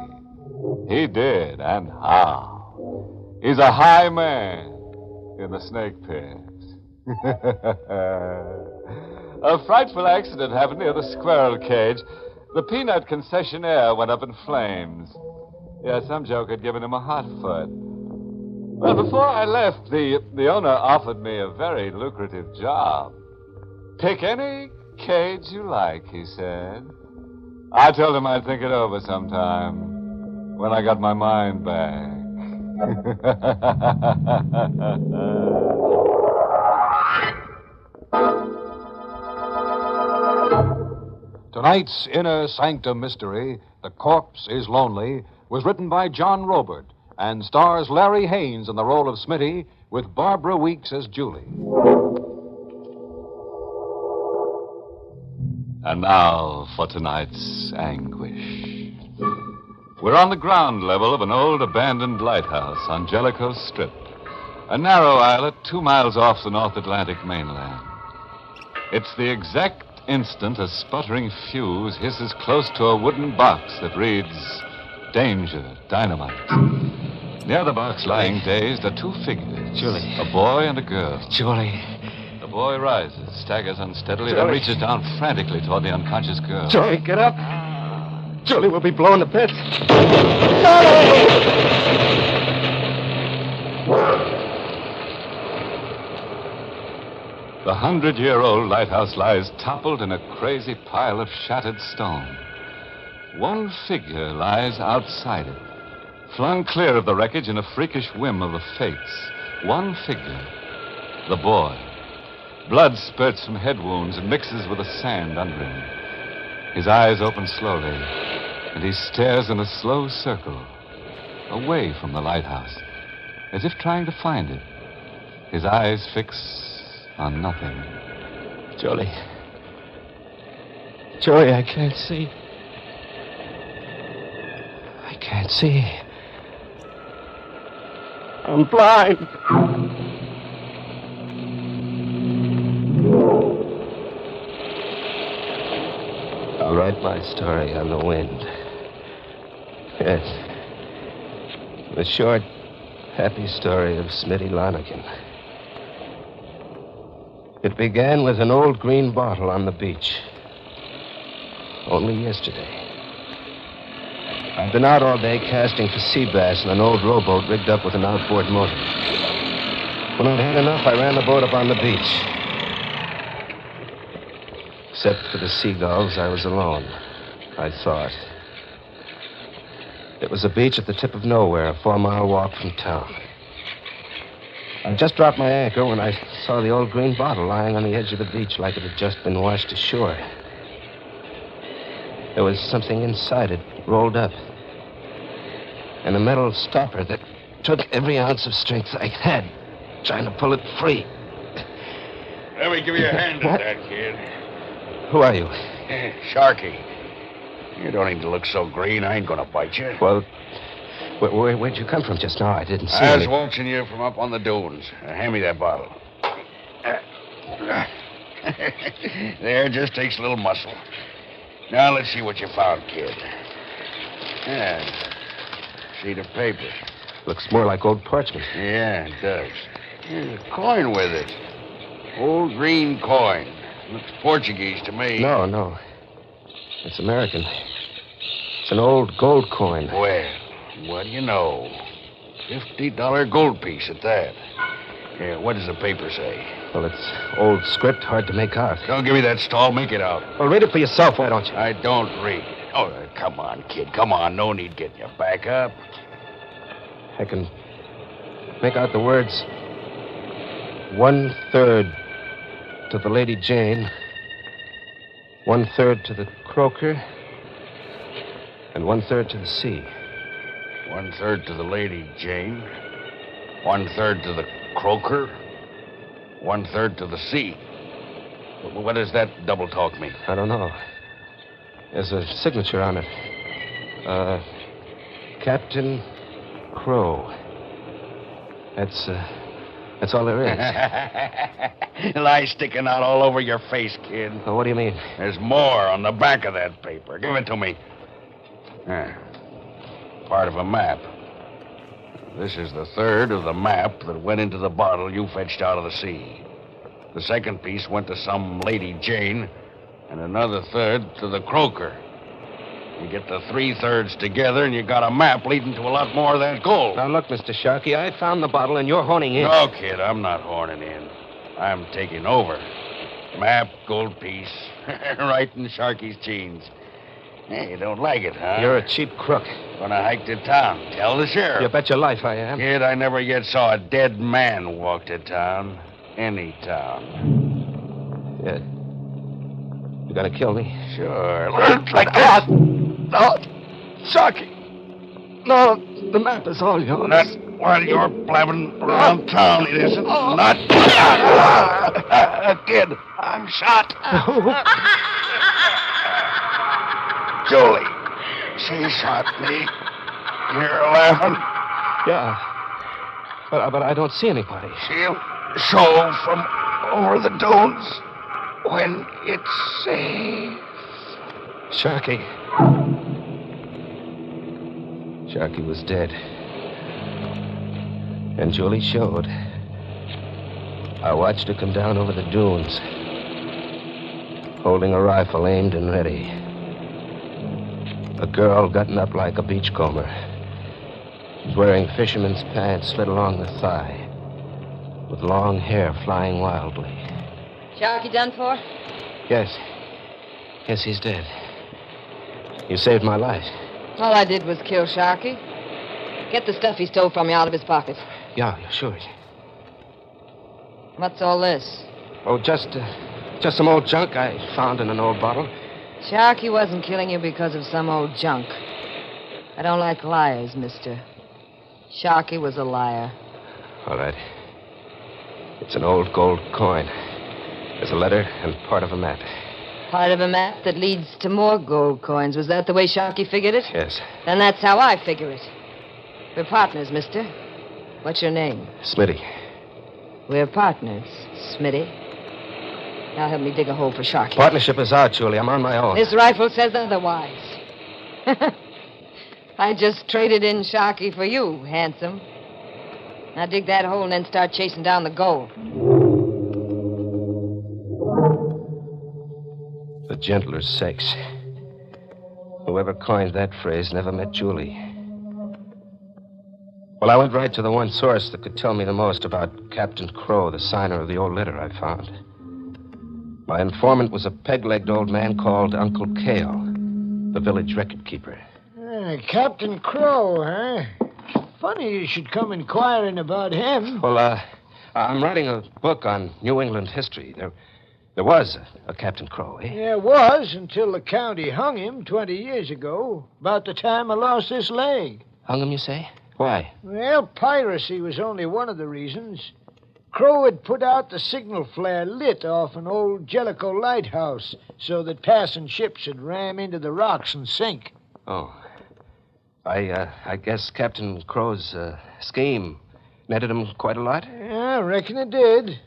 He did, and how. He's a high man in the snake pit. A frightful accident happened near the squirrel cage. The peanut concessionaire went up in flames. Yeah, some joke had given him a hot foot. Well, before I left, the owner offered me a very lucrative job. Pick any cage you like, he said. I told him I'd think it over sometime when I got my mind back. Tonight's Inner Sanctum mystery, The Corpse is Lonely, was written by John Robert and stars Larry Haynes in the role of Smitty with Barbara Weeks as Julie. And now for tonight's anguish. We're on the ground level of an old abandoned lighthouse on Jellicoe Strip, a narrow islet 2 miles off the North Atlantic mainland. It's the exact instant a sputtering fuse hisses close to a wooden box that reads, "Danger, dynamite." Near the box, lying dazed, are 2 figures. Julie. A boy and a girl. Julie. The boy rises, staggers unsteadily, then Julie. reaches down frantically toward the unconscious girl. Julie, get up. Julie will be blown to bits. The 100-year-old lighthouse lies toppled in a crazy pile of shattered stone. One figure lies outside it, flung clear of the wreckage in a freakish whim of the fates. One figure, the boy. Blood spurts from head wounds and mixes with the sand under him. His eyes open slowly. and he stares in a slow circle away from the lighthouse, as if trying to find it. His eyes fix on nothing. Jolie, I can't see. I can't see. I'm blind. I'll write my story on the wind. Yes. The short, happy story of Smitty Lonergan. It began with an old green bottle on the beach. Only yesterday. I'd been out all day casting for sea bass in an old rowboat rigged up with an outboard motor. When I'd had enough, I ran the boat up on the beach. Except for the seagulls, I was alone, I thought. It was a beach at the tip of nowhere, a 4-mile walk from town. I just dropped my anchor when I saw the old green bottle lying on the edge of the beach like it had just been washed ashore. There was something inside it, rolled up. And a metal stopper that took every ounce of strength I had, trying to pull it free. Let me give you a hand at that, kid. Who are you? Sharky. You don't need to look so green. I ain't gonna bite you. Well, where'd you come from just now? I didn't see I was any... watching you from up on the dunes. Hand me that bottle. There, just takes a little muscle. Now, let's see what you found, kid. Yeah. Sheet of paper. Looks more like old parchment. Yeah, it does. There's a coin with it. Old green coin. Looks Portuguese to me. No. It's American. It's an old gold coin. Well, what do you know? $50 gold piece at that. Yeah, what does the paper say? Well, it's old script, hard to make out. Don't give me that stall. Make it out. Well, read it for yourself, why don't you? I don't read. Oh, come on, kid. Come on. No need getting your back up. I can make out the words 1/3 to the Lady Jane, 1/3 to the Croaker, and 1/3 to the sea. 1/3 to the Lady Jane, 1/3 to the Croaker, 1/3 to the sea. What does that double talk mean? I don't know. There's a signature on it. Captain Crow. That's all there is. Lie sticking out all over your face, kid. Well, what do you mean? There's more on the back of that paper. Give it to me. Part of a map. This is the third of the map that went into the bottle you fetched out of the sea. The second piece went to some Lady Jane, and another third to the Croaker. You get the 3/3 together, and you got a map leading to a lot more of that gold. Now, look, Mr. Sharkey, I found the bottle, and you're horning in. No, kid, I'm not horning in. I'm taking over. Map, gold piece, right in Sharky's jeans. Hey, you don't like it, huh? You're a cheap crook. Gonna hike to town. Tell the sheriff. You bet your life I am. Kid, I never yet saw a dead man walk to town. Any town. Yeah. You gonna kill me? Sure. Like that. No. Sharky. No, the map is all yours. Not while you're blabbing around town, it isn't. Oh. Not. Kid, I'm shot. Jolie, she shot me. You're laughing. Yeah. But I don't see anybody. She'll show from over the dunes when it's safe. Sharky. Sharky was dead. And Julie showed. I watched her come down over the dunes, holding a rifle aimed and ready. A girl gotten up like a beachcomber. Was wearing fisherman's pants slit along the thigh, with long hair flying wildly. Sharky done for? Yes. Yes, he's dead. You saved my life. All I did was kill Sharky. Get the stuff he stole from you out of his pocket. Yeah, sure. What's all this? Oh, just some old junk I found in an old bottle. Sharky wasn't killing you because of some old junk. I don't like liars, mister. Sharky was a liar. All right. It's an old gold coin. There's a letter and part of a map. Part of a map that leads to more gold coins. Was that the way Sharky figured it? Yes. Then that's how I figure it. We're partners, mister. What's your name? Smitty. We're partners, Smitty. Now help me dig a hole for Sharky. Partnership is out, Julie. I'm on my own. This rifle says otherwise. I just traded in Sharky for you, handsome. Now dig that hole and then start chasing down the gold. The gentler sex. Whoever coined that phrase never met Julie. Well, I went right to the one source that could tell me the most about Captain Crow, the signer of the old letter I found. My informant was a peg-legged old man called Uncle Cale, the village record keeper. Captain Crow, huh? Funny you should come inquiring about him. Well, I'm writing a book on New England history. There was a Captain Crow, eh? Yeah, was until the county hung him 20 years ago, about the time I lost this leg. Hung him, you say? Why? Well, piracy was only one of the reasons. Crow had put out the signal flare lit off an old Jellicoe lighthouse so that passing ships would ram into the rocks and sink. Oh. I guess Captain Crow's scheme netted him quite a lot? Yeah, I reckon it did.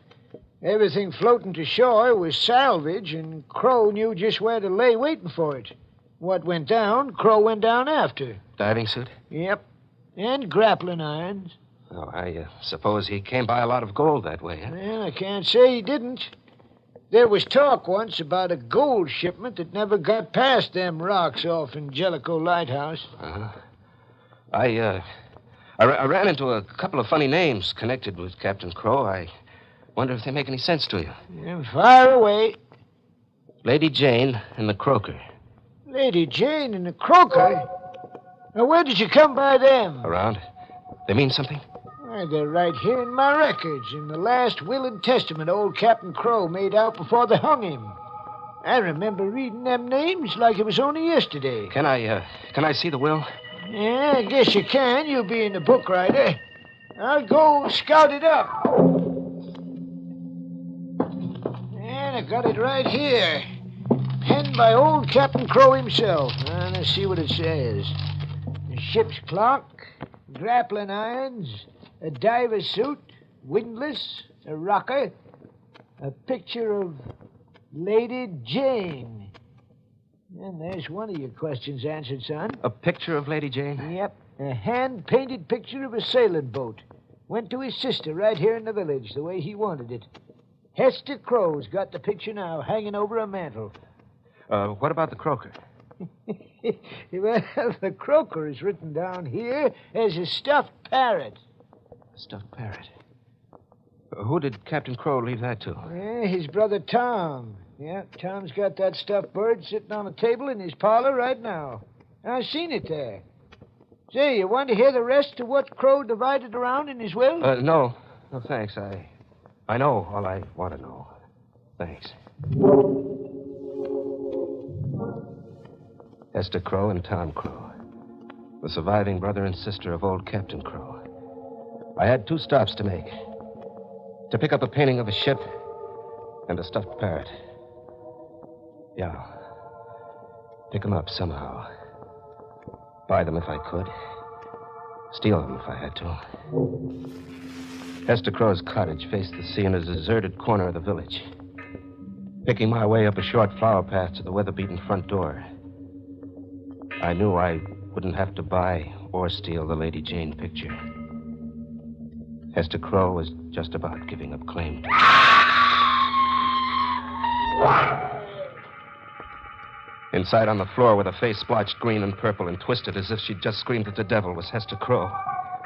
Everything floating to shore was salvage, and Crow knew just where to lay waiting for it. What went down, Crow went down after. Diving suit? Yep. And grappling irons. Oh, I suppose he came by a lot of gold that way, huh? Well, I can't say he didn't. There was talk once about a gold shipment that never got past them rocks off in Jellicoe Lighthouse. Uh-huh. I ran into a couple of funny names connected with Captain Crow. I wonder if they make any sense to you. Yeah, fire away. Lady Jane and the Croaker. Lady Jane and the Croaker? Now, where did you come by them? Around. They mean something? Why, they're right here in my records, in the last will and testament old Captain Crow made out before they hung him. I remember reading them names like it was only yesterday. Can I see the will? Yeah, I guess you can, you being a book writer. I'll go scout it up. And I got it right here. Penned by old Captain Crow himself. Now, let's see what it says. A ship's clock, grappling irons, a diver's suit, windlass, a rocker, a picture of Lady Jane. And there's one of your questions answered, son. A picture of Lady Jane? Yep. A hand-painted picture of a sailing boat. Went to his sister right here in the village, the way he wanted it. Hester Crow's got the picture now, hanging over a mantel. What about the Croaker? Well, the Croaker is written down here as a stuffed parrot. A stuffed parrot? Who did Captain Crow leave that to? Yeah, his brother Tom. Yeah, Tom's got that stuffed bird sitting on a table in his parlor right now. I've seen it there. Say, you want to hear the rest of what Crow divided around in his will? No. No, thanks. I know all I want to know. Thanks. Hester Crow and Tom Crow, the surviving brother and sister of old Captain Crow. I had 2 stops to make. To pick up a painting of a ship and a stuffed parrot. Yeah. Pick them up somehow. Buy them if I could. Steal them if I had to. Hester Crow's cottage faced the sea in a deserted corner of the village. Picking my way up a short flower path to the weather-beaten front door, I knew I wouldn't have to buy or steal the Lady Jane picture. Hester Crow was just about giving up claim to it. Inside on the floor with a face splotched green and purple and twisted as if she'd just screamed at the devil was Hester Crow.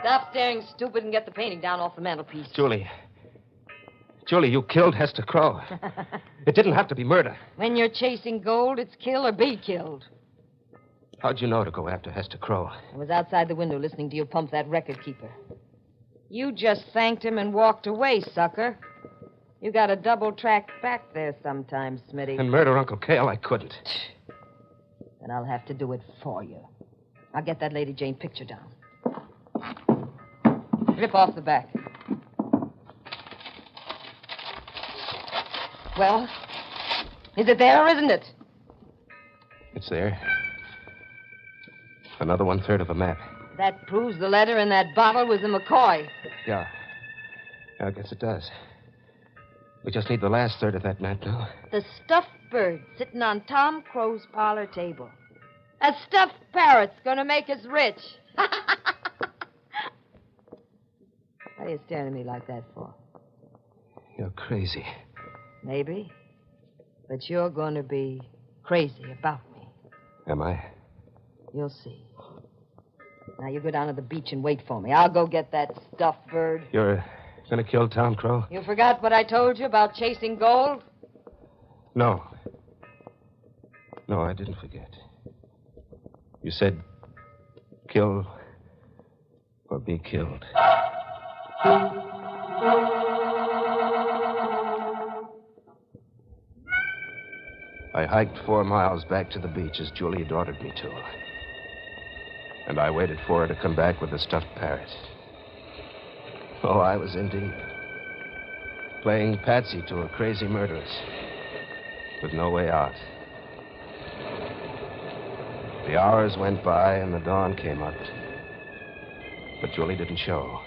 Stop staring stupid and get the painting down off the mantelpiece. Julie, you killed Hester Crow. It didn't have to be murder. When you're chasing gold, it's kill or be killed. How'd you know to go after Hester Crow? I was outside the window listening to you pump that record keeper. You just thanked him and walked away, sucker. You got a double track back there sometimes, Smitty. And murder Uncle Cale, I couldn't. then I'll have to do it for you. I'll get that Lady Jane picture down. Rip off the back. Well, is it there or isn't it? It's there. Another 1/3 of a map. That proves the letter in that bottle was a McCoy. Yeah. I guess it does. We just need the last third of that map now. The stuffed bird sitting on Tom Crow's parlor table. A stuffed parrot's gonna make us rich. What are you staring at me like that for? You're crazy. Maybe. But you're going to be crazy about me. Am I? You'll see. Now you go down to the beach and wait for me. I'll go get that stuffed bird. You're gonna kill Tom Crow? You forgot what I told you about chasing gold? No. No, I didn't forget. You said kill or be killed. I hiked 4 miles back to the beach as Julie had ordered me to. And I waited for her to come back with the stuffed parrot. Oh, I was in deep. Playing patsy to a crazy murderess. With no way out. The hours went by and the dawn came up. But Julie didn't show.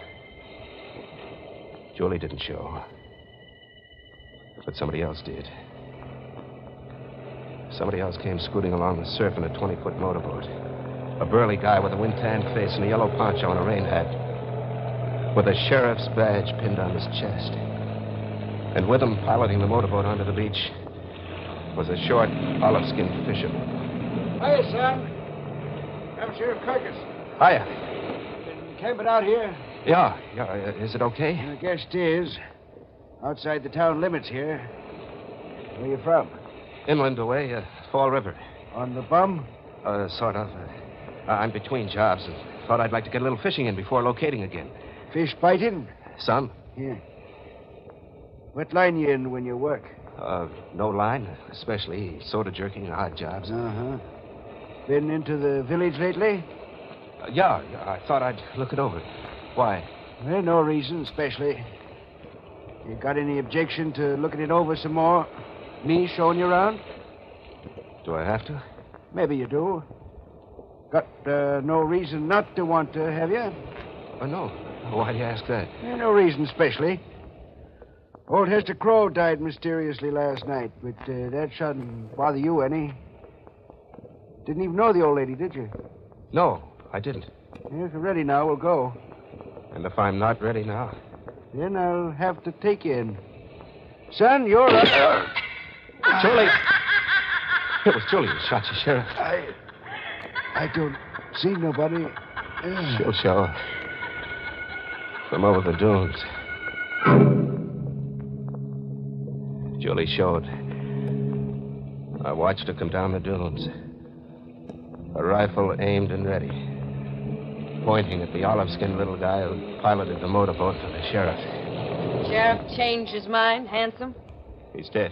Julie didn't show. But somebody else did. Somebody else came scooting along the surf in a 20-foot motorboat. A burly guy with a wind-tanned face and a yellow poncho and a rain hat. With a sheriff's badge pinned on his chest. And with him, piloting the motorboat onto the beach, was a short, olive-skinned fisherman. Hiya, son. I'm Sheriff Kirkus. Hiya. Been camping out here? Yeah. Is it okay? I guess it is. Outside the town limits here. Where you from? Inland away, Fall River. On the bum? Sort of. I'm between jobs and thought I'd like to get a little fishing in before locating again. Fish biting? Some. Yeah. What line you in when you work? No line, especially soda jerking and odd jobs. Uh-huh. Been into the village lately? Yeah, I thought I'd look it over. Why? Well, no reason, especially. You got any objection to looking it over some more? Me showing you around? Do I have to? Maybe you do. Got no reason not to want to, have you? No. Why do you ask that? No reason, especially. Old Hester Crow died mysteriously last night, but that shouldn't bother you any. Didn't even know the old lady, did you? No, I didn't. If you're ready now, we'll go. And if I'm not ready now? Then I'll have to take you in. Son, you're up. Julie! It was Julie who shot you, Sheriff. I don't see nobody. She'll show. From over the dunes. Julie showed. I watched her come down the dunes. A rifle aimed and ready. Pointing at the olive-skinned little guy who piloted the motorboat for the sheriff. Sheriff changed his mind, handsome? He's dead.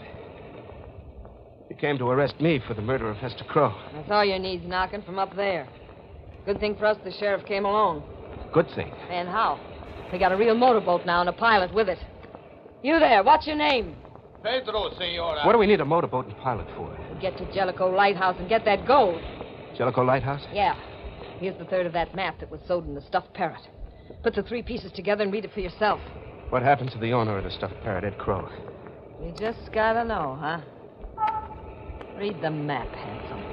He came to arrest me for the murder of Hester Crow. I saw your knees knocking from up there. Good thing for us the sheriff came along. Good thing. And how? We got a real motorboat now and a pilot with it. You there, what's your name? Pedro, senora. What do we need a motorboat and pilot for? Get to Jellicoe Lighthouse and get that gold. Jellicoe Lighthouse? Yeah. Here's the third of that map that was sewed in the stuffed parrot. Put the 3 pieces together and read it for yourself. What happened to the owner of the stuffed parrot, Ed Crow? You just gotta know, huh? Read the map, handsome.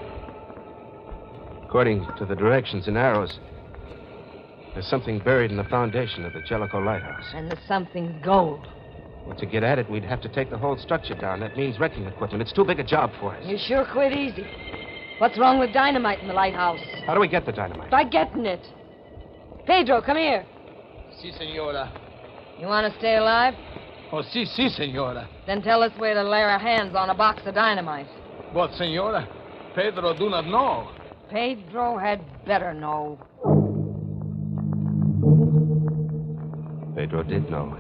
According to the directions and arrows, there's something buried in the foundation of the Jellicoe Lighthouse. And the something's gold. Well, to get at it, we'd have to take the whole structure down. That means wrecking equipment. It's too big a job for us. You sure quit easy. What's wrong with dynamite in the lighthouse? How do we get the dynamite? By getting it. Pedro, come here. Si, senora. You want to stay alive? Oh, si, senora. Then tell us where to lay our hands on a box of dynamite. But, senora, Pedro do not know. Pedro had better know. Pedro did know.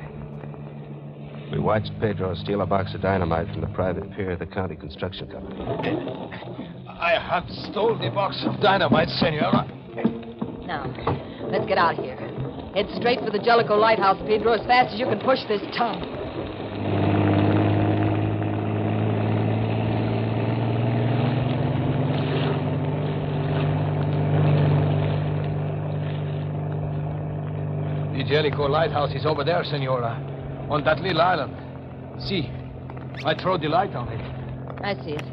We watched Pedro steal a box of dynamite from the private pier of the county construction company. I have stole the box of dynamite, senora. Now, let's get out of here. Head straight for the Jellicoe Lighthouse, Pedro, as fast as you can push this tongue. The Jellicoe Lighthouse is over there, senora. On that little island. See, I throw the light on it. I see it.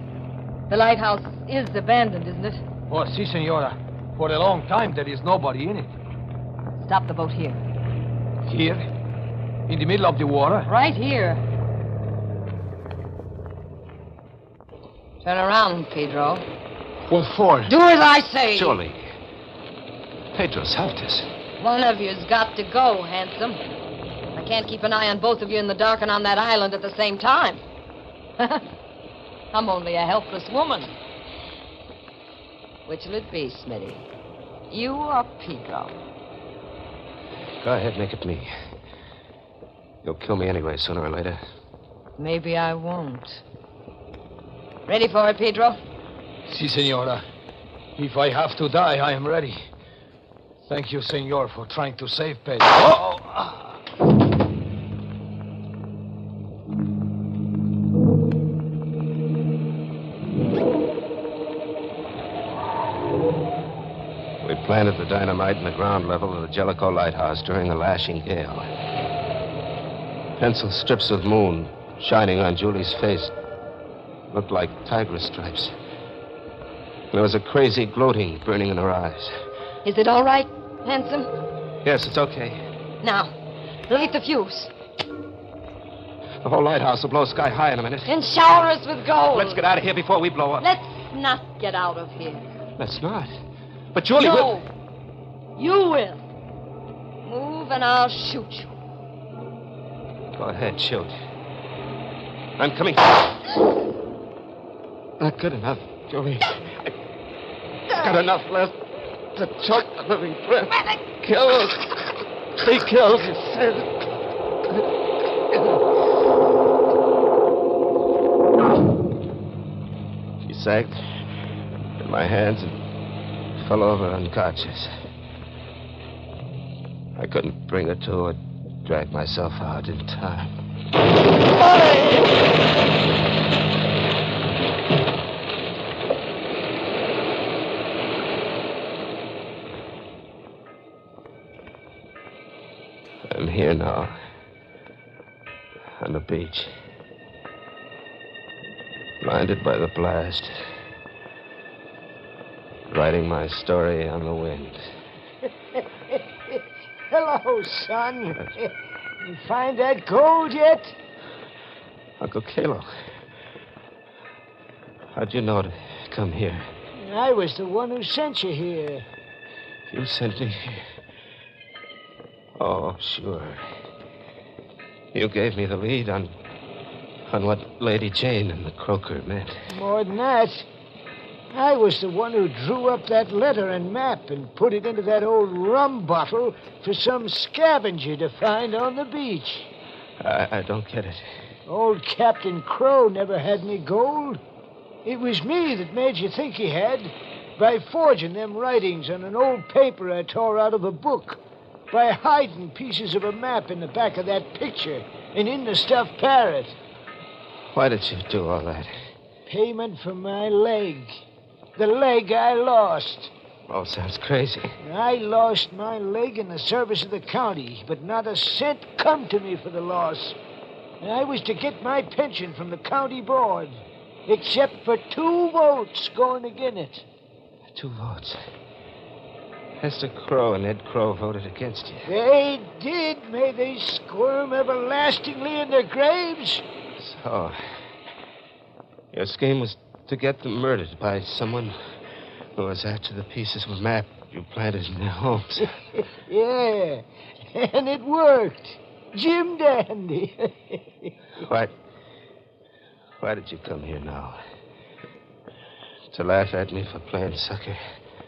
The lighthouse is abandoned, isn't it? Oh, si, senora. For a long time, there is nobody in it. Stop the boat here. Here? In the middle of the water? Right here. Turn around, Pedro. What for? Do as I say. Surely. Pedro's helped us. One of you's got to go, handsome. I can't keep an eye on both of you in the dark and on that island at the same time. I'm only a helpless woman. Which'll it be, Smitty? You or Pedro? Go ahead, make it me. You'll kill me anyway, sooner or later. Maybe I won't. Ready for it, Pedro? Si, senora. If I have to die, I am ready. Thank you, senor, for trying to save Pedro. Oh! We planted the dynamite in the ground level of the Jellicoe Lighthouse during the lashing gale. Pencil strips of moon shining on Julie's face looked like tiger stripes. There was a crazy gloating burning in her eyes. Is it all right, handsome? Yes, it's okay. Now, light the fuse. The whole lighthouse will blow sky high in a minute. And shower us with gold. Let's get out of here before we blow up. Let's not get out of here. Let's not. But Julie will. You will. Move and I'll shoot you. Go ahead, shoot. I'm coming. Not good enough, Julie. I've got enough left to choke the living breath. Kill. Be killed, you said. She sagged in my hands and fell over unconscious. I couldn't bring her to or drag myself out in time. I'm here now, on the beach, blinded by the blast, writing my story on the wind. Hello, son. You find that gold yet? Uncle Kalo, how'd you know to come here? I was the one who sent you here. You sent me here? Oh, sure. You gave me the lead on what Lady Jane and the croaker meant. More than that, I was the one who drew up that letter and map and put it into that old rum bottle for some scavenger to find on the beach. I don't get it. Old Captain Crow never had any gold. It was me that made you think he had by forging them writings on an old paper I tore out of a book, by hiding pieces of a map in the back of that picture and in the stuffed parrot. Why did you do all that? Payment for my leg. The leg I lost. Oh, sounds crazy. I lost my leg in the service of the county, but not a cent come to me for the loss. And I was to get my pension from the county board, except for 2 votes going against it. 2 votes? Hester Crow and Ed Crow voted against you. They did. May they squirm everlastingly in their graves. So, your scheme was to get them murdered by someone who was after the pieces of map you planted in their homes. Yeah, and it worked. Jim Dandy. Why did you come here now? To laugh at me for playing sucker?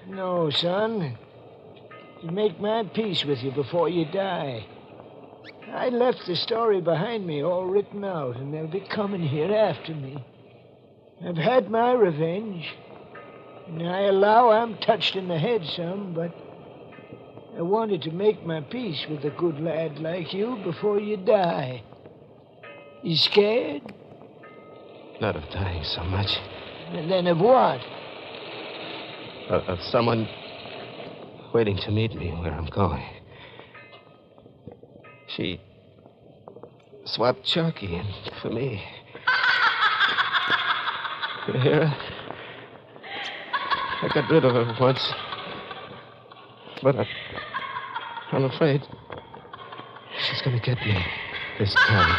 No, son. To make my peace with you before you die. I left the story behind me all written out, and they'll be coming here after me. I've had my revenge. And I allow I'm touched in the head some, but I wanted to make my peace with a good lad like you before you die. You scared? Not of dying so much. And then of what? Of someone waiting to meet me where I'm going. She swapped Sharky in for me. You hear her? I got rid of her once. But I'm afraid she's going to get me this time.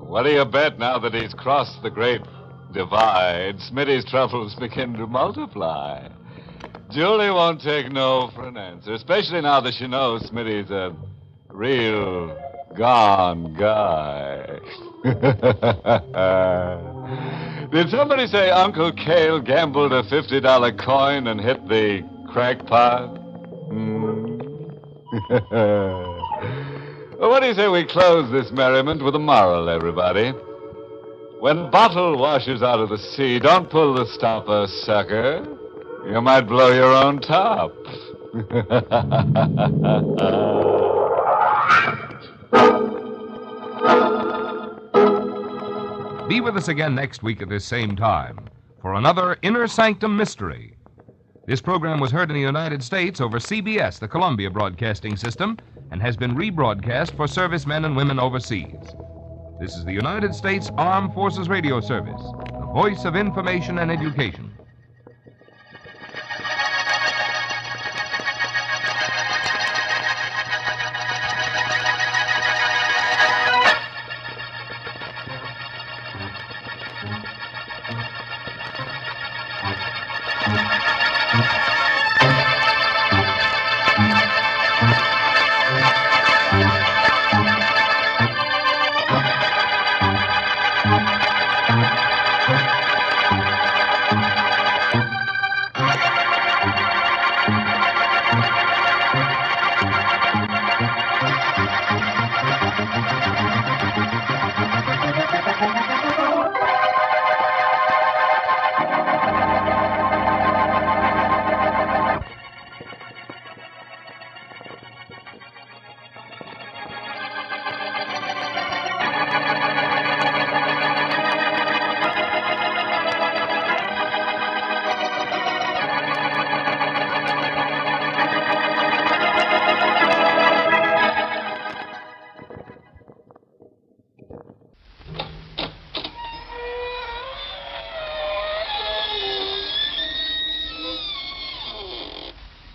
What do you bet now that he's crossed the great divide, Smitty's troubles begin to multiply? Julie won't take no for an answer, especially now that she knows Smitty's a real gone guy. Did somebody say Uncle Cale gambled a $50 coin and hit the crackpot? Well, what do you say we close this merriment with a moral, everybody? When bottle washes out of the sea, don't pull the stopper, sucker. You might blow your own top. Be with us again next week at this same time for another Inner Sanctum Mystery. This program was heard in the United States over CBS, the Columbia Broadcasting System, and has been rebroadcast for servicemen and women overseas. This is the United States Armed Forces Radio Service, the voice of information and education.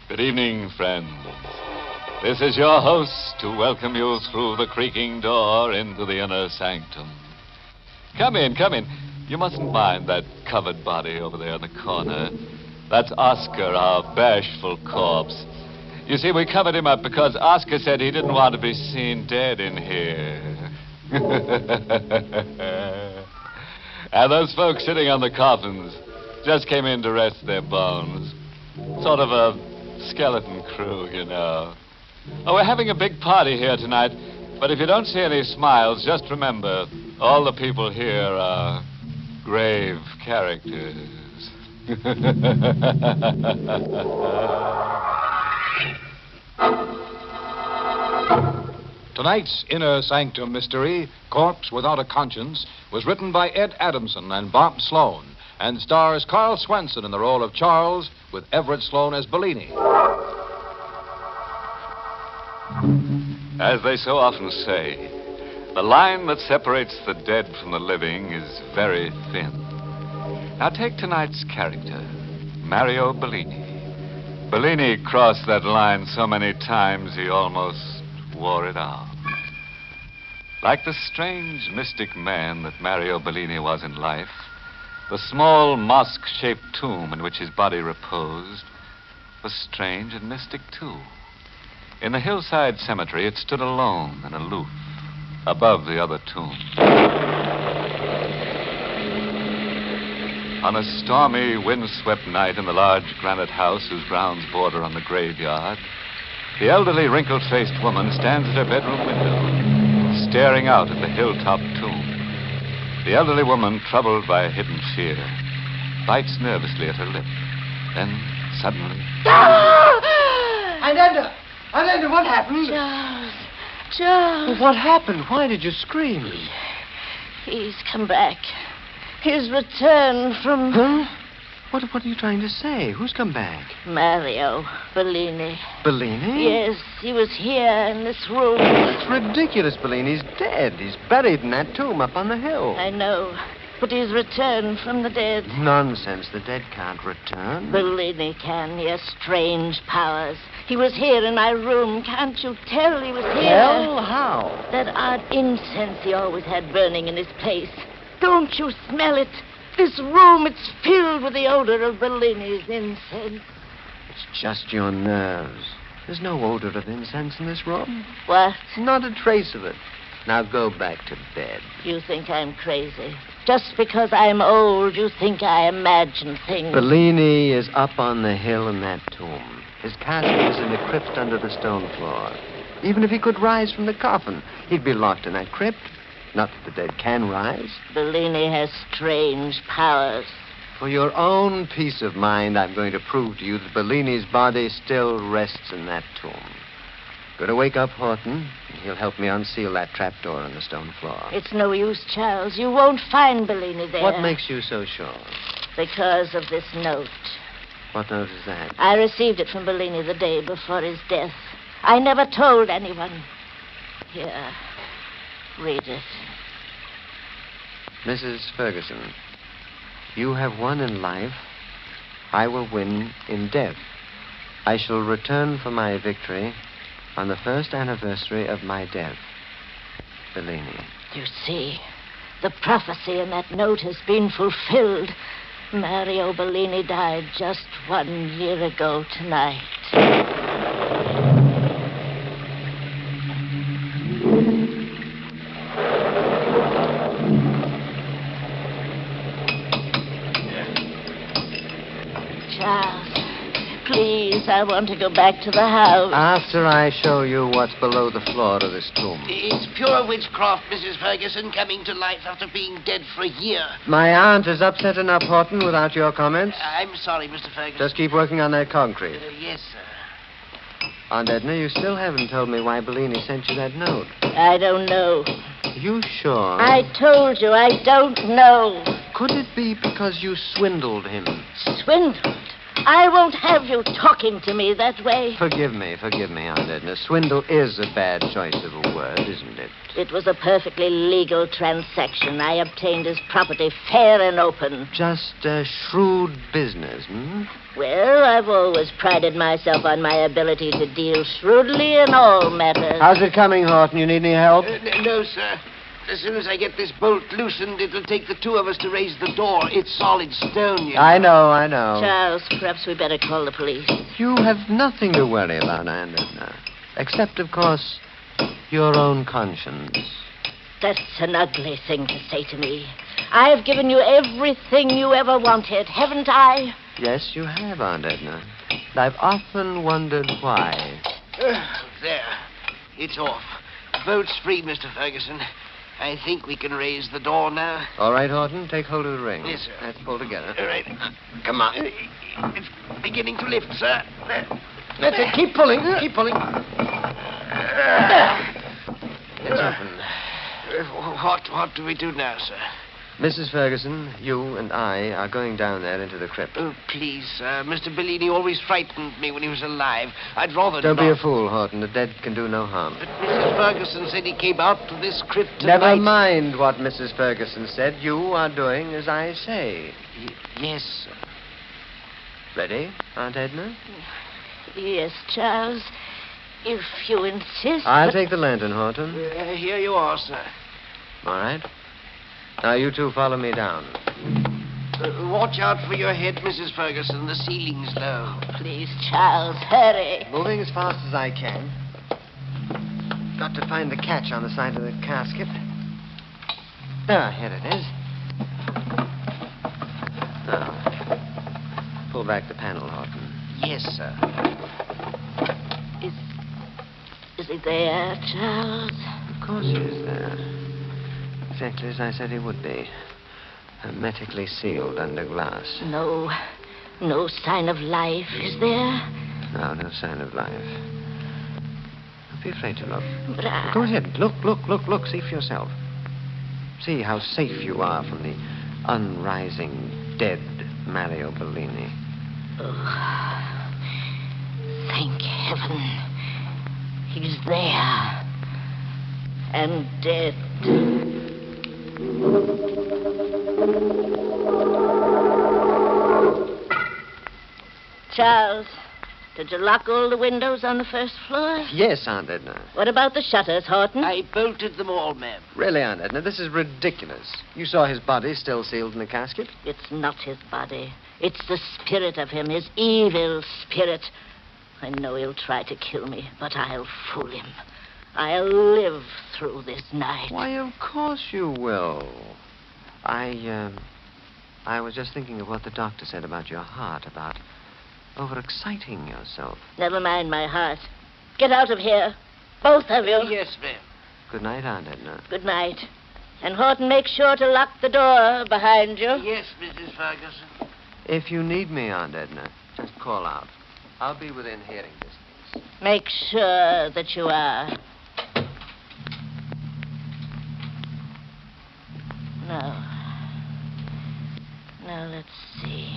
Good evening, friends. This is your host to welcome you through the creaking door into the inner sanctum. Come in, come in. You mustn't mind that covered body over there in the corner. That's Oscar, our bashful corpse. You see, we covered him up because Oscar said he didn't want to be seen dead in here. And those folks sitting on the coffins just came in to rest their bones. Sort of a skeleton crew, you know. Oh, we're having a big party here tonight, but if you don't see any smiles, just remember, all the people here are grave characters. Tonight's Inner Sanctum Mystery, Corpse Without a Conscience, was written by Ed Adamson and Bob Sloan, and stars Carl Swenson in the role of Charles, with Everett Sloan as Bellini. As they so often say, the line that separates the dead from the living is very thin. Now take tonight's character, Mario Bellini. Bellini crossed that line so many times he almost wore it out. Like the strange, mystic man that Mario Bellini was in life, the small mosque-shaped tomb in which his body reposed was strange and mystic, too. In the hillside cemetery, it stood alone and aloof, above the other tombs. On a stormy, windswept night in the large granite house whose grounds border on the graveyard, the elderly, wrinkled-faced woman stands at her bedroom window, staring out at the hilltop tomb. The elderly woman, troubled by a hidden fear, bites nervously at her lip. Then, suddenly... Ananda, what happened? Charles. What happened? Why did you scream? He's come back. He's returned from... Huh? What are you trying to say? Who's come back? Mario Bellini. Bellini? Yes, he was here in this room. It's ridiculous, Bellini's dead. He's buried in that tomb up on the hill. I know, but he's returned from the dead. Nonsense. The dead can't return. Bellini can. He has strange powers. He was here in my room. Can't you tell he was here? Tell? How? That odd incense he always had burning in his place. Don't you smell it? This room, it's filled with the odor of Bellini's incense. It's just your nerves. There's no odor of incense in this room. What? Not a trace of it. Now go back to bed. You think I'm crazy. Just because I'm old, you think I imagine things. Bellini is up on the hill in that tomb. His casket is in the crypt under the stone floor. Even if he could rise from the coffin, he'd be locked in that crypt. Not that the dead can rise. Bellini has strange powers. For your own peace of mind, I'm going to prove to you that Bellini's body still rests in that tomb. Going to wake up Horton, and he'll help me unseal that trapdoor on the stone floor. It's no use, Charles. You won't find Bellini there. What makes you so sure? Because of this note. What note is that? I received it from Bellini the day before his death. I never told anyone. Here. Read it. Mrs. Ferguson, you have won in life. I will win in death. I shall return for my victory on the first anniversary of my death. Bellini. You see, the prophecy in that note has been fulfilled. Mario Bellini died just 1 year ago tonight. Charles, please, I want to go back to the house. After I show you what's below the floor of this tomb. It's pure witchcraft, Mrs. Ferguson, coming to life after being dead for a year. My aunt is upset enough, Horton, without your comments. I'm sorry, Mr. Ferguson. Just keep working on that concrete. Yes, sir. Aunt Edna, you still haven't told me why Bellini sent you that note. I don't know. You sure? I told you, I don't know. Could it be because you swindled him? Swindled? I won't have you talking to me that way. Forgive me, Aunt Edna. Swindle is a bad choice of a word, isn't it? It was a perfectly legal transaction. I obtained his property fair and open. Just a shrewd business, hmm? Well, I've always prided myself on my ability to deal shrewdly in all matters. How's it coming, Horton? You need any help? No, sir. As soon as I get this bolt loosened, it'll take the two of us to raise the door. It's solid stone, you know. I know. Charles, perhaps we better call the police. You have nothing to worry about, Aunt Edna. Except, of course, your own conscience. That's an ugly thing to say to me. I've given you everything you ever wanted, haven't I? Yes, you have, Aunt Edna. And I've often wondered why. There. It's off. Boat's free, Mr. Ferguson. I think we can raise the door now. All right, Horton, take hold of the ring. Yes, sir. Let's pull together. All right. Come on. It's beginning to lift, sir. There. That's it. Keep pulling. Keep pulling. It's open. What do we do now, sir? Mrs. Ferguson, you and I are going down there into the crypt. Oh, please, sir. Mr. Bellini always frightened me when he was alive. I'd rather Don't not. be a fool, Horton. The dead can do no harm. But Mrs. Ferguson said he came out to this crypt tonight. Never mind what Mrs. Ferguson said. You are doing as I say. Yes, sir. Ready, Aunt Edna? Yes, Charles. If you insist. I'll take the lantern, Horton. Here you are, sir. All right. Now, you two follow me down. Watch out for your head, Mrs. Ferguson. The ceiling's low. Please, Charles, hurry. Moving as fast as I can. Got to find the catch on the side of the casket. Here it is. Pull back the panel, Horton. Yes, sir. Is he there, Charles? Of course he is there. Exactly as I said he would be. Hermetically sealed under glass. No sign of life, is there? No sign of life. Don't be afraid to look. But I... Go ahead. Look. See for yourself. See how safe you are from the unrising, dead Mario Bellini. Oh, thank heaven. He's there. And dead. Charles, did you lock all the windows on the first floor? Yes, Aunt Edna. What about the shutters, Horton? I bolted them all, ma'am. Really, Aunt Edna, this is ridiculous. You saw his body still sealed in the casket? It's not his body. It's the spirit of him, his evil spirit. I know he'll try to kill me, but I'll fool him. I'll live through this night. Why, of course you will. I was just thinking of what the doctor said about your heart, about overexciting yourself. Never mind my heart. Get out of here. Both of you. Yes, ma'am. Good night, Aunt Edna. Good night. And Horton, make sure to lock the door behind you. Yes, Mrs. Ferguson. If you need me, Aunt Edna, just call out. I'll be within hearing distance. Make sure that you are. Now, let's see.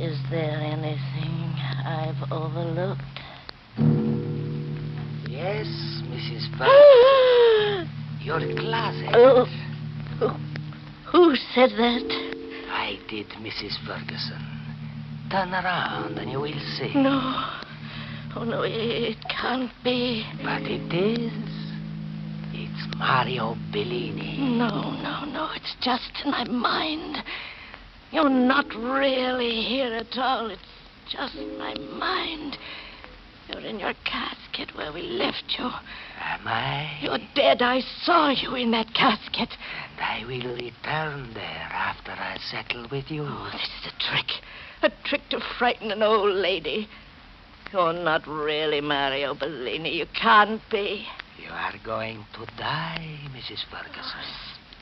Is there anything I've overlooked? Yes, Mrs. Ferguson. Your closet. Oh, who said that? I did, Mrs. Ferguson. Turn around and you will see. No. Oh, no, it can't be. But it is. It's Mario Bellini. No. It's just in my mind. You're not really here at all. It's just my mind. You're in your casket where we left you. Am I? You're dead. I saw you in that casket. And I will return there after I settle with you. Oh, this is a trick. A trick to frighten an old lady. You're not really Mario Bellini. You can't be. You are going to die, Mrs. Ferguson.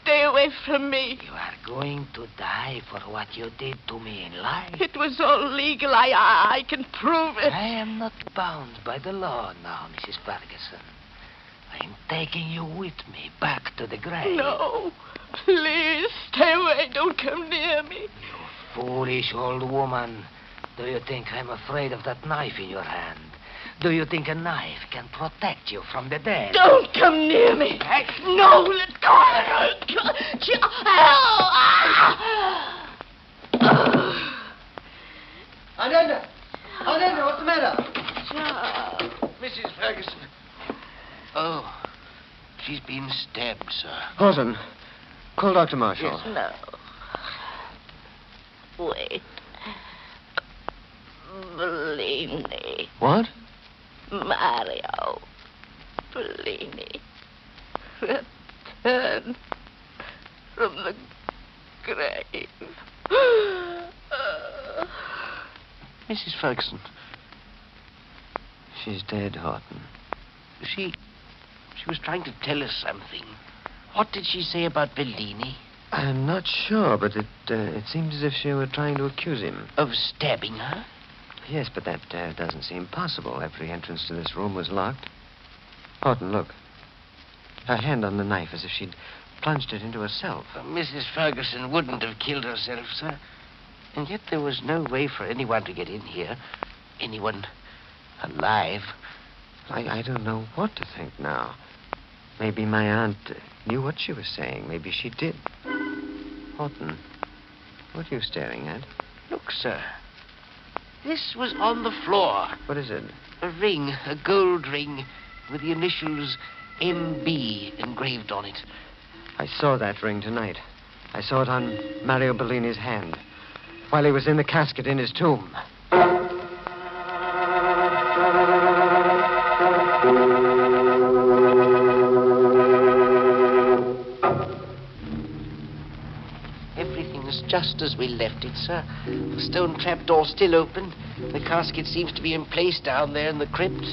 Stay away from me. You are going to die for what you did to me in life. It was all legal. I can prove it. I am not bound by the law now, Mrs. Ferguson. I am taking you with me back to the grave. No. Please, stay away. Don't come near me. You foolish old woman. Do you think I'm afraid of that knife in your hand? Do you think a knife can protect you from the dead? Don't come near me. No, let go. Aunt Edna, what's the matter? Charles. Mrs. Ferguson. Oh, she's been stabbed, sir. Horton, call Dr. Marshall. No. Wait. Bellini. What? Mario Bellini. Return from the grave. Mrs. Ferguson. She's dead, Horton. She was trying to tell us something. What did she say about Bellini? I'm not sure, but it seems as if she were trying to accuse him. Of stabbing her? Yes, but that doesn't seem possible. Every entrance to this room was locked. Horton, look. Her hand on the knife as if she'd plunged it into herself. Mrs. Ferguson wouldn't have killed herself, sir. And yet there was no way for anyone to get in here. Anyone alive. I don't know what to think now. Maybe my aunt knew what she was saying. Maybe she did. Horton, what are you staring at? Look, sir. This was on the floor. What is it? A ring, a gold ring, with the initials MB engraved on it. I saw that ring tonight. I saw it on Mario Bellini's hand while he was in the casket in his tomb. Everything's just as we left it, sir. The stone trapdoor still open. The casket seems to be in place down there in the crypt.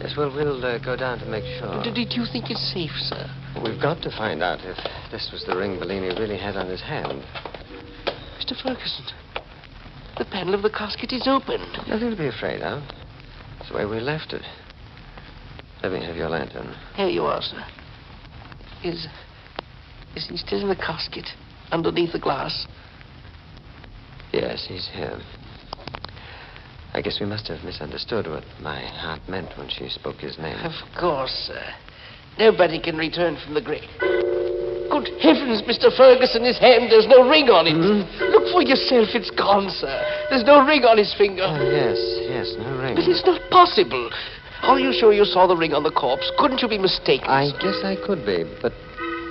Yes, well, we'll go down to make sure. Do you think it's safe, sir? We've got to find out if this was the ring Bellini really had on his hand. Mr. Ferguson, the panel of the casket is open. Nothing to be afraid of. It's the way we left it. Let me have your lantern. Here you are, sir. Is he still in the casket, underneath the glass? Yes, he's here. I guess we must have misunderstood what my aunt meant when she spoke his name. Of course, sir. Nobody can return from the grave. Good heavens, Mr. Ferguson, his hand, there's no ring on it. Look for yourself, it's gone, sir. There's no ring on his finger. Oh, yes, no ring. But it's not possible. Are you sure you saw the ring on the corpse? Couldn't you be mistaken? I guess I could be, but...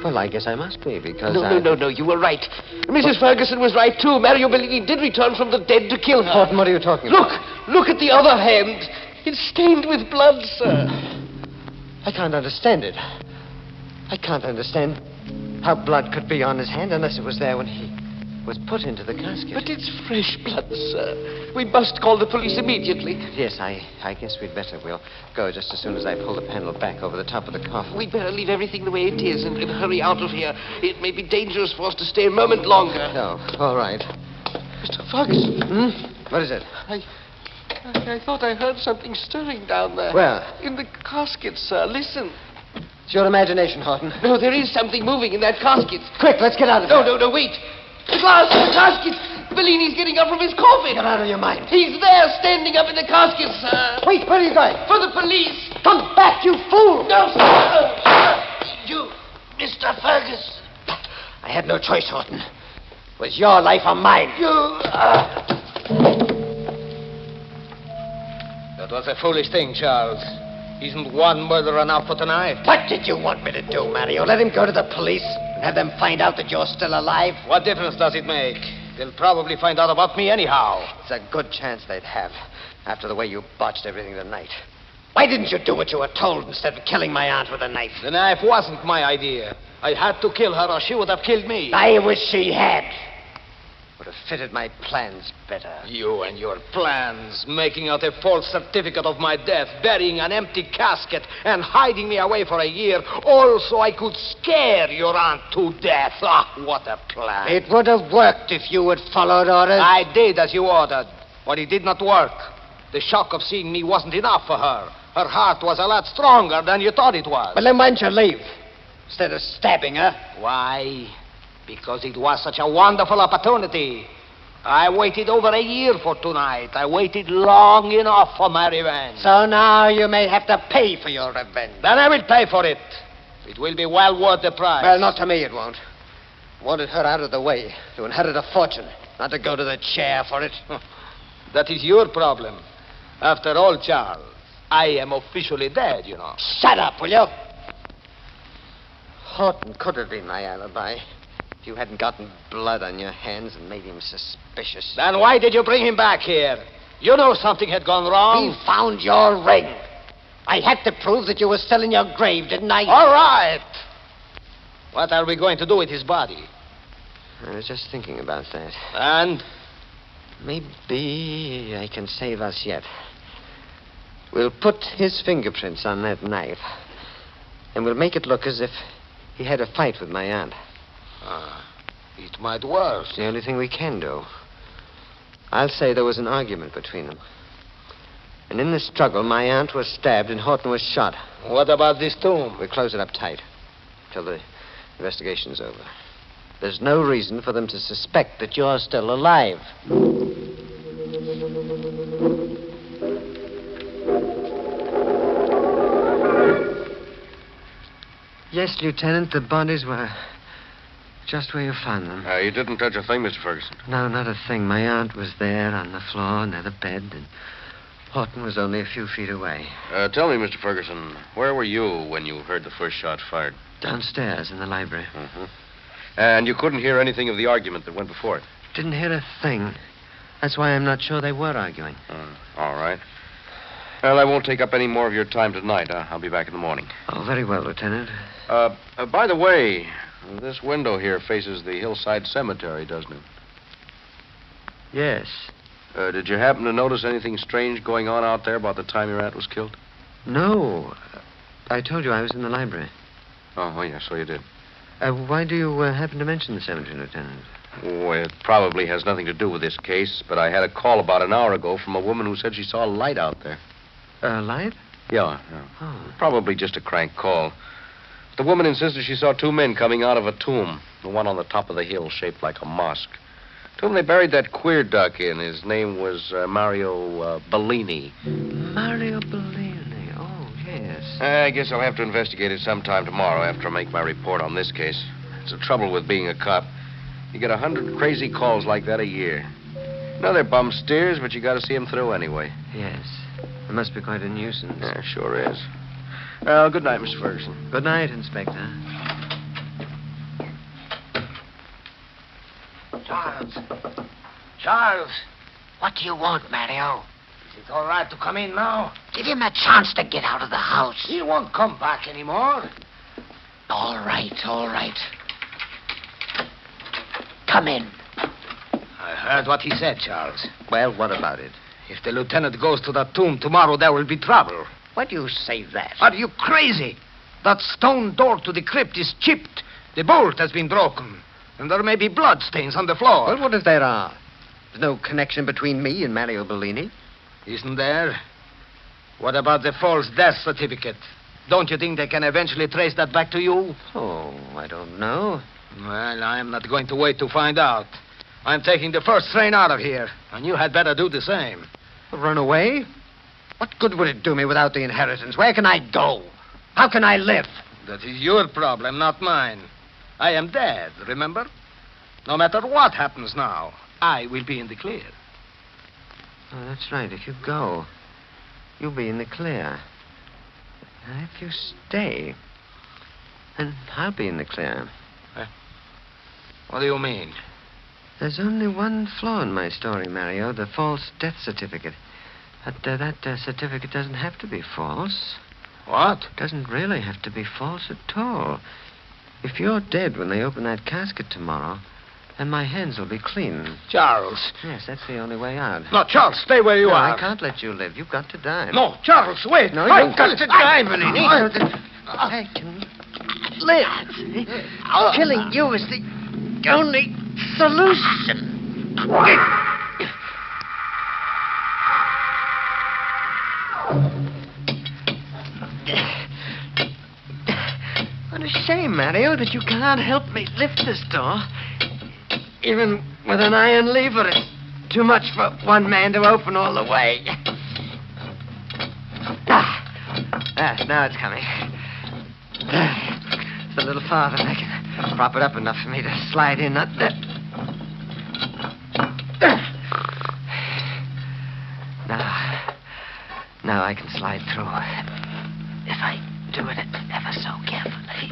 Well, I guess I must be, because No, you were right. Mrs. Ferguson was right, too. Mario Bellini did return from the dead to kill her. Horton, what are you talking about? Look at the other hand. It's stained with blood, sir. I can't understand it. I can't understand how blood could be on his hand unless it was there when he was put into the casket. But it's fresh blood, sir. We must call the police immediately. Yes, I guess we'd better. We'll go just as soon as I pull the panel back over the top of the coffin. We'd better leave everything the way it is and hurry out of here. It may be dangerous for us to stay a moment longer. No, all right. Mr. Ferguson. What is it? I thought I heard something stirring down there. Where? In the casket, sir. Listen. It's your imagination, Horton. No, there is something moving in that casket. Quick, let's get out of here. No, wait. The casket. Bellini's getting up from his coffin. Get out of your mind. He's there, standing up in the casket, sir. Wait, where are you going? For the police. Come back, you fool! No, sir. You, Mr. Ferguson. I had no choice, Horton. It was your life or mine. That was a foolish thing, Charles. Isn't one murder enough for tonight? What did you want me to do, Mario? Let him go to the police and have them find out that you're still alive? What difference does it make? They'll probably find out about me anyhow. It's a good chance they'd have, after the way you botched everything tonight. Why didn't you do what you were told instead of killing my aunt with a knife? The knife wasn't my idea. I had to kill her or she would have killed me. I wish she had. Would have fitted my plans better. You and your plans, making out a false certificate of my death, burying an empty casket, and hiding me away for a year, all so I could scare your aunt to death. Ah, what a plan. It would have worked if you had followed orders. I did as you ordered, but it did not work. The shock of seeing me wasn't enough for her. Her heart was a lot stronger than you thought it was. Well, then why didn't you leave? Instead of stabbing her? Why? Because it was such a wonderful opportunity. I waited over a year for tonight. I waited long enough for my revenge. So now you may have to pay for your revenge. Then I will pay for it. It will be well worth the price. Well, not to me it won't. I wanted her out of the way, to inherit a fortune, not to go to the chair for it. That is your problem. After all, Charles, I am officially dead, you know. Shut up, will you? Horton could have been my alibi. If you hadn't gotten blood on your hands and made him suspicious. Then why did you bring him back here? You know something had gone wrong. He found your ring. I had to prove that you were still in your grave, didn't I? All right. What are we going to do with his body? I was just thinking about that. And? Maybe I can save us yet. We'll put his fingerprints on that knife. And we'll make it look as if he had a fight with my aunt. It might work. It's the only thing we can do. I'll say there was an argument between them. And in the struggle, my aunt was stabbed and Horton was shot. What about this tomb? We'll close it up tight till the investigation's over. There's no reason for them to suspect that you're still alive. Yes, Lieutenant, the bodies were just where you found them. You didn't touch a thing, Mr. Ferguson? No, not a thing. My aunt was there on the floor near the bed, and Horton was only a few feet away. Tell me, Mr. Ferguson, where were you when you heard the first shot fired? Downstairs in the library. Mm-hmm. And you couldn't hear anything of the argument that went before it? Didn't hear a thing. That's why I'm not sure they were arguing. All right. Well, I won't take up any more of your time tonight. I'll be back in the morning. Oh, very well, Lieutenant. By the way, this window here faces the hillside cemetery, doesn't it? Yes. Did you happen to notice anything strange going on out there about the time your aunt was killed? No. I told you I was in the library. Oh, yeah, so you did. Why do you happen to mention the cemetery, Lieutenant? Oh, it probably has nothing to do with this case, but I had a call about an hour ago from a woman who said she saw a light out there. A light? Yeah. Oh. Probably just a crank call. The woman insisted she saw two men coming out of a tomb, the one on the top of the hill shaped like a mosque. Tomb they buried that queer duck in. His name was Mario Bellini. Mario Bellini. Oh, yes. I guess I'll have to investigate it sometime tomorrow after I make my report on this case. It's the trouble with being a cop. You get 100 crazy calls like that a year. No, they're bum steers, but you got to see them through anyway. Yes. It must be quite a nuisance. Yeah, sure is. Well, good night, Mr. Ferguson. Good night, Inspector. Charles, what do you want, Mario? Is it all right to come in now? Give him a chance to get out of the house. He won't come back anymore. All right. Come in. I heard what he said, Charles. Well, what about it? If the lieutenant goes to that tomb tomorrow, there will be trouble. Why do you say that? Are you crazy? That stone door to the crypt is chipped. The bolt has been broken. And there may be bloodstains on the floor. Well, what if there are? There's no connection between me and Mario Bellini. Isn't there? What about the false death certificate? Don't you think they can eventually trace that back to you? Oh, I don't know. Well, I'm not going to wait to find out. I'm taking the first train out of here, and you had better do the same. Run away? What good would it do me without the inheritance? Where can I go? How can I live? That is your problem, not mine. I am dead, remember? No matter what happens now, I will be in the clear. Oh, that's right. If you go, you'll be in the clear. And if you stay, then I'll be in the clear. What do you mean? There's only one flaw in my story, Mario, the false death certificate. But that certificate doesn't have to be false. What? It doesn't really have to be false at all. If you're dead when they open that casket tomorrow, then my hands will be clean. Charles. Yes, that's the only way out. No, Charles, stay where you are. I can't let you live. You've got to die. No, Charles, wait. No, you've got to die, Bellini. I can live. Killing you is the only solution. What a shame, Mario, that you cannot help me lift this door. Even with an iron lever, it's too much for one man to open all the way. Now it's coming. It's a little farther. I can prop it up enough for me to slide in. Not that. Now I can slide through. If I do it ever so carefully.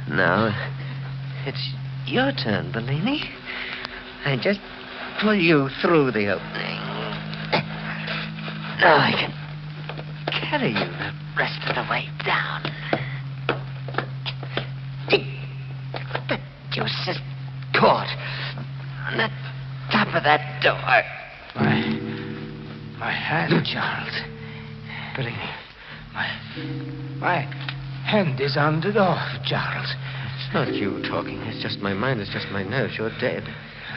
Now, it's your turn, Bellini. I just pull you through the opening. Now I can carry you the rest of the way down. The juice is caught on the top of that door. My hand, Charles. Bellini. My hand is on the door, Charles. It's not you talking. It's just my mind. It's just my nerves. You're dead.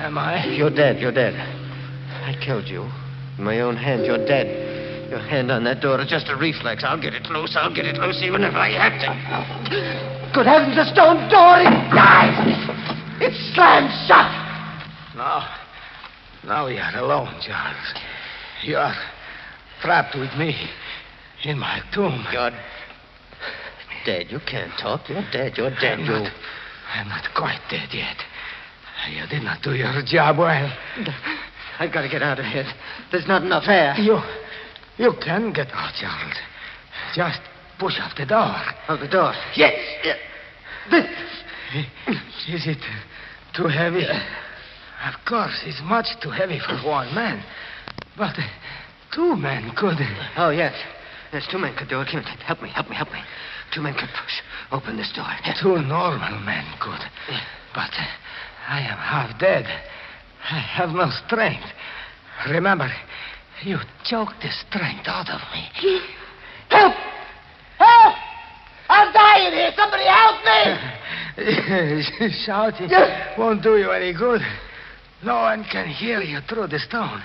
Am I? You're dead. I killed you. In my own hand, you're dead. Your hand on that door is just a reflex. I'll get it loose, even if I have to. Good heavens, the stone door! It dies! It slams shut! Now we are alone, Charles. You are trapped with me in my tomb. You're dead. You can't talk. You're dead. I'm not quite dead yet. You did not do your job well. I've got to get out of here. There's not enough air. You can get out, Charles. Just push off the door. Oh, the door? Yes. Is it too heavy? Of course, it's much too heavy for one man. But two men could. Oh, yes. There's two men could do it. Help me. Two men could push open this door. Here. Two normal men could. But I am half dead. I have no strength. Remember, you choked the strength out of me. Help! Help! I'm dying here. Somebody help me! Shouting won't do you any good. No one can hear you through the stone.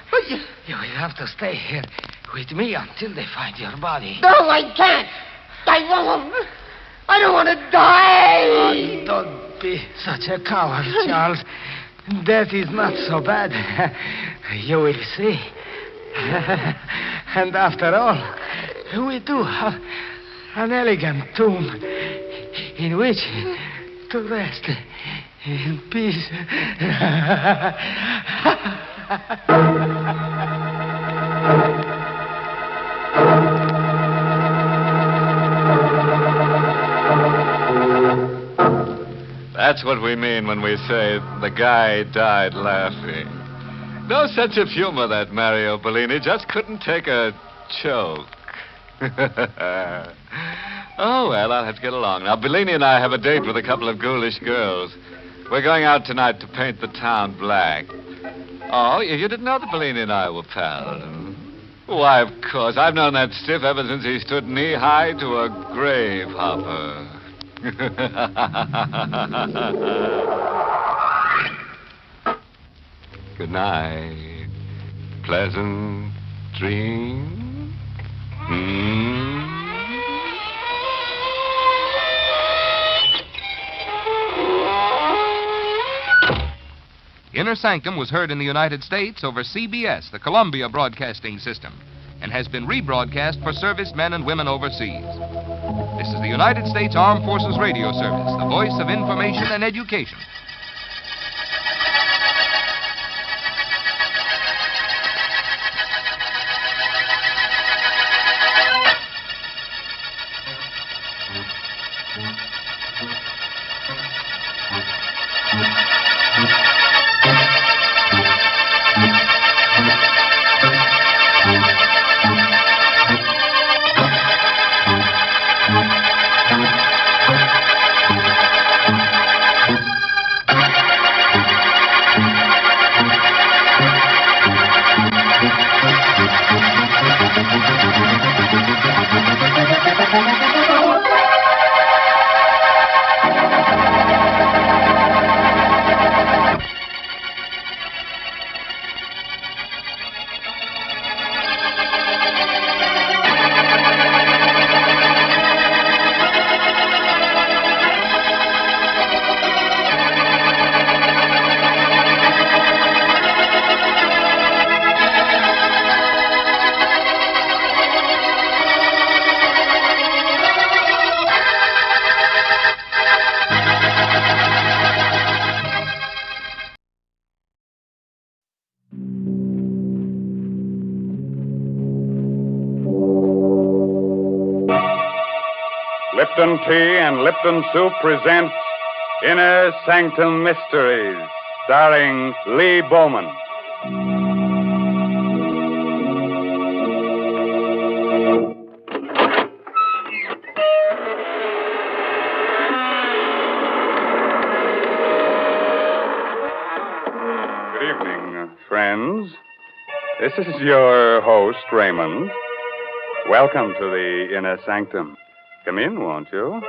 You will have to stay here with me until they find your body. No, I can't. I won't. I don't want to die. Oh, don't be such a coward, Charles. Death is not so bad. You will see. And after all, we do have an elegant tomb in which to rest in peace. That's what we mean when we say the guy died laughing. No sense of humor, that Mario Bellini. Just couldn't take a choke. Oh, well, I'll have to get along. Now, Bellini and I have a date with a couple of ghoulish girls. We're going out tonight to paint the town black. Oh, you didn't know that Bellini and I were pals? Why, of course. I've known that stiff ever since he stood knee-high to a grave hopper. Good night. Pleasant dreams. Inner Sanctum was heard in the United States over CBS, the Columbia Broadcasting System, and has been rebroadcast for servicemen and women overseas. This is the United States Armed Forces Radio Service, the voice of information and education. Lipton Tea and Lipton Soup present Inner Sanctum Mysteries, starring Lee Bowman. Good evening, friends. This is your host, Raymond. Welcome to the Inner Sanctum. Come in, won't you?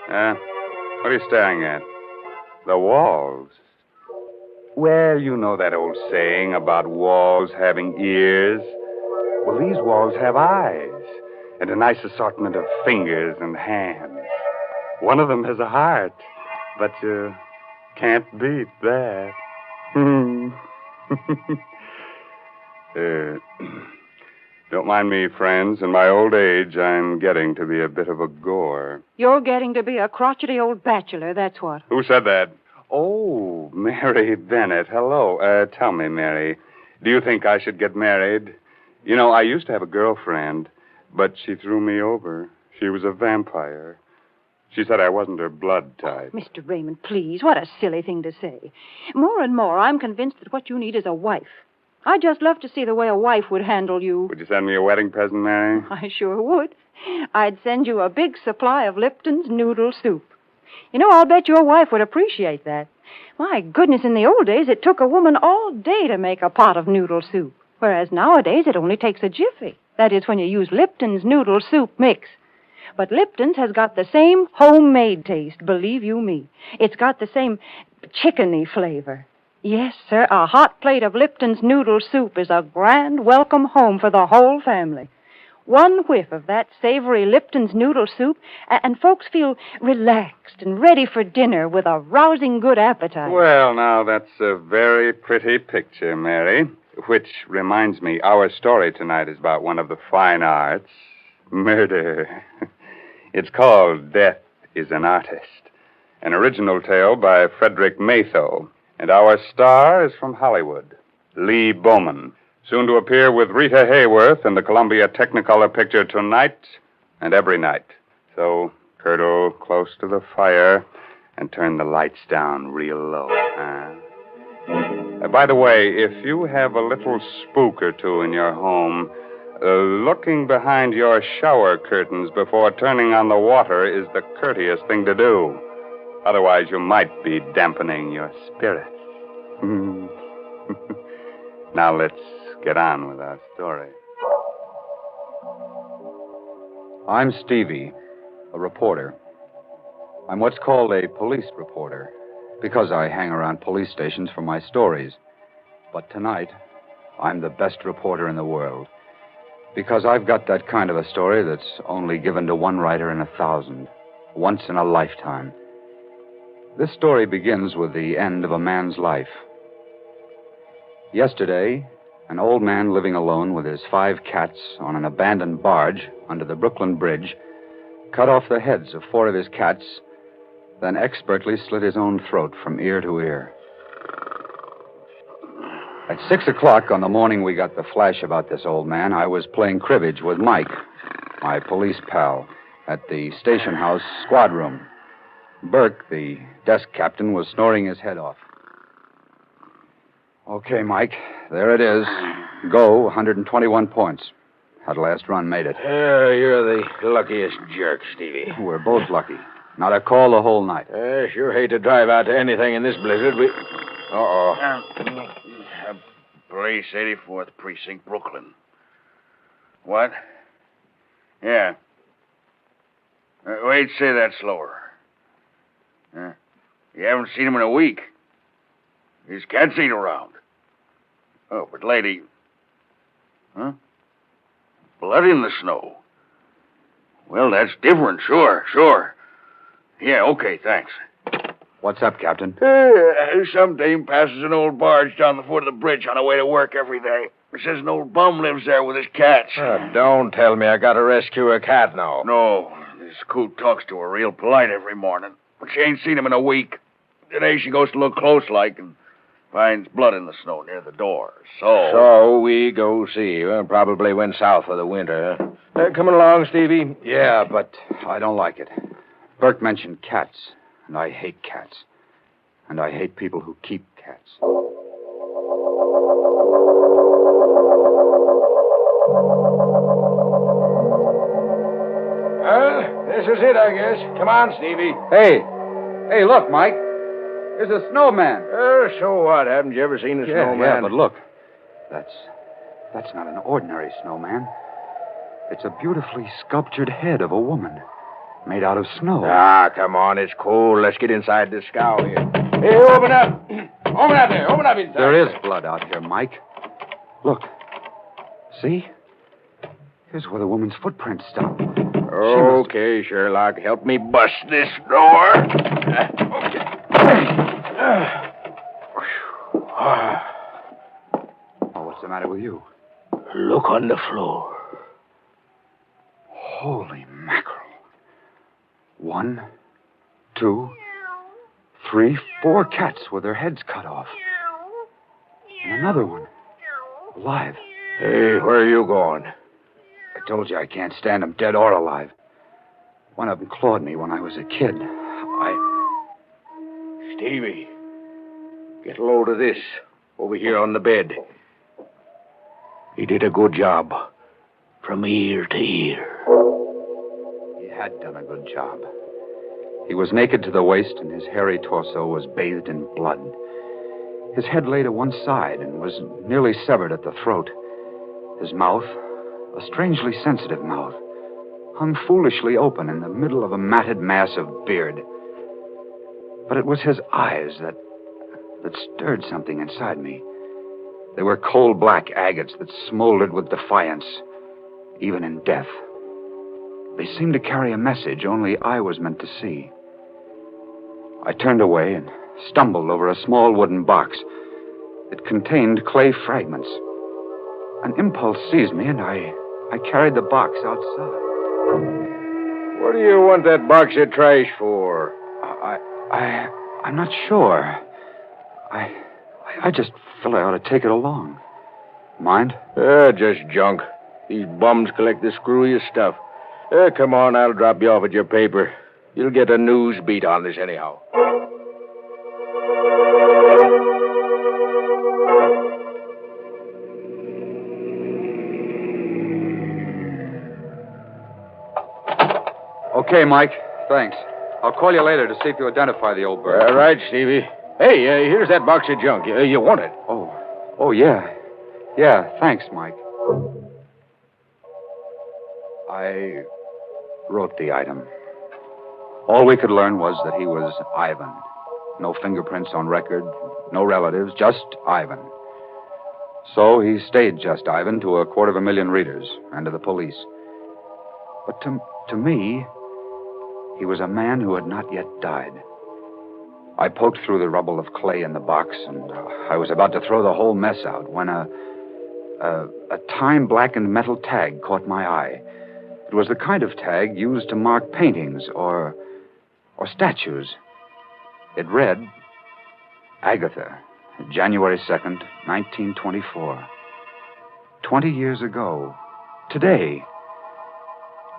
What are you staring at? The walls. Well, you know that old saying about walls having ears. Well, these walls have eyes and a nice assortment of fingers and hands. One of them has a heart, but you can't beat that. Don't mind me, friends. In my old age, I'm getting to be a bit of a gore. You're getting to be a crotchety old bachelor, that's what. Who said that? Oh, Mary Bennett. Hello. Tell me, Mary, do you think I should get married? You know, I used to have a girlfriend, but she threw me over. She was a vampire. She said I wasn't her blood type. Mr. Raymond, please, what a silly thing to say. More and more, I'm convinced that what you need is a wife. I'd just love to see the way a wife would handle you. Would you send me a wedding present, Mary? I sure would. I'd send you a big supply of Lipton's noodle soup. You know, I'll bet your wife would appreciate that. My goodness, in the old days, it took a woman all day to make a pot of noodle soup, whereas nowadays it only takes a jiffy. That is, when you use Lipton's noodle soup mix. But Lipton's has got the same homemade taste, believe you me. It's got the same chickeny flavor. Yes, sir, a hot plate of Lipton's noodle soup is a grand welcome home for the whole family. One whiff of that savory Lipton's noodle soup, and folks feel relaxed and ready for dinner with a rousing good appetite. Well, now, that's a very pretty picture, Mary. Which reminds me, our story tonight is about one of the fine arts, murder. It's called Death is an Artist, an original tale by Frederick Matho. And our star is from Hollywood, Lee Bowman, soon to appear with Rita Hayworth in the Columbia Technicolor picture Tonight and Every Night. So, curdle close to the fire and turn the lights down real low. By the way, if you have a little spook or two in your home, looking behind your shower curtains before turning on the water is the courteous thing to do. Otherwise, you might be dampening your spirits. Now let's get on with our story. I'm Stevie, a reporter. I'm what's called a police reporter, because I hang around police stations for my stories. But tonight, I'm the best reporter in the world, because I've got that kind of a story that's only given to one writer in 1,000, once in a lifetime. This story begins with the end of a man's life. Yesterday, an old man living alone with his 5 cats on an abandoned barge under the Brooklyn Bridge cut off the heads of 4 of his cats, then expertly slit his own throat from ear to ear. At 6 o'clock on the morning we got the flash about this old man, I was playing cribbage with Mike, my police pal, at the station house squad room. Burke, the desk captain, was snoring his head off. Okay, Mike, there it is. Go, 121 points. That last run made it. You're the luckiest jerk, Stevie. We're both lucky. Not a call the whole night. Sure hate to drive out to anything in this blizzard. Police, 84th Precinct, Brooklyn. What? Yeah. Wait, say that slower. You haven't seen him in a week. His cats ain't around. Oh, but lady... Huh? Blood in the snow. Well, that's different, sure. Yeah, okay, thanks. What's up, Captain? Some dame passes an old barge down the foot of the bridge on her way to work every day. Says an old bum lives there with his cats. Don't tell me I got to rescue a cat now. No, this coot talks to her real polite every morning. But she ain't seen him in a week. Today she goes to look close like and finds blood in the snow near the door. So we go see. Probably went south for the winter. Coming along, Stevie? Yeah, but I don't like it. Burke mentioned cats, and I hate cats. And I hate people who keep cats. Well, this is it, I guess. Come on, Stevie. Hey, look, Mike. There's a snowman. So what? Haven't you ever seen a snowman? Yeah, but look. That's not an ordinary snowman. It's a beautifully sculptured head of a woman made out of snow. Come on. It's cold. Let's get inside this scow here. Hey, open up. Open up there. Open up inside. There is blood out here, Mike. Look. See? Here's where the woman's footprints stop. Okay, Sherlock. Help me bust this door. What's the matter with you? Look on the floor. Holy mackerel. 1, 2, 3, 4 cats with their heads cut off. And another one. Alive. Hey, where are you going? I told you I can't stand them dead or alive. One of them clawed me when I was a kid. Stevie, get a load of this over here on the bed. He did a good job. From ear to ear. He had done a good job. He was naked to the waist, and his hairy torso was bathed in blood. His head lay to one side and was nearly severed at the throat. His mouth, a strangely sensitive mouth, hung foolishly open in the middle of a matted mass of beard. But it was his eyes that stirred something inside me. They were coal black agates that smoldered with defiance, even in death. They seemed to carry a message only I was meant to see. I turned away and stumbled over a small wooden box. It contained clay fragments. An impulse seized me, and I carried the box outside. What do you want that box of trash for? I'm not sure. I just felt I ought to take it along. Mind? Just junk. These bums collect the screwiest stuff. Come on, I'll drop you off at your paper. You'll get a news beat on this anyhow. Okay, Mike. Thanks. I'll call you later to see if you identify the old bird. All right, Stevie. Hey, here's that box of junk. You want it? Oh, yeah. Yeah, thanks, Mike. I wrote the item. All we could learn was that he was Ivan. No fingerprints on record, no relatives, just Ivan. So he stayed just Ivan to 250,000 readers and to the police. But to me, he was a man who had not yet died. I poked through the rubble of clay in the box, and I was about to throw the whole mess out when a time-blackened metal tag caught my eye. It was the kind of tag used to mark paintings or statues. It read, Agatha, January 2nd, 1924. 20 years ago, today.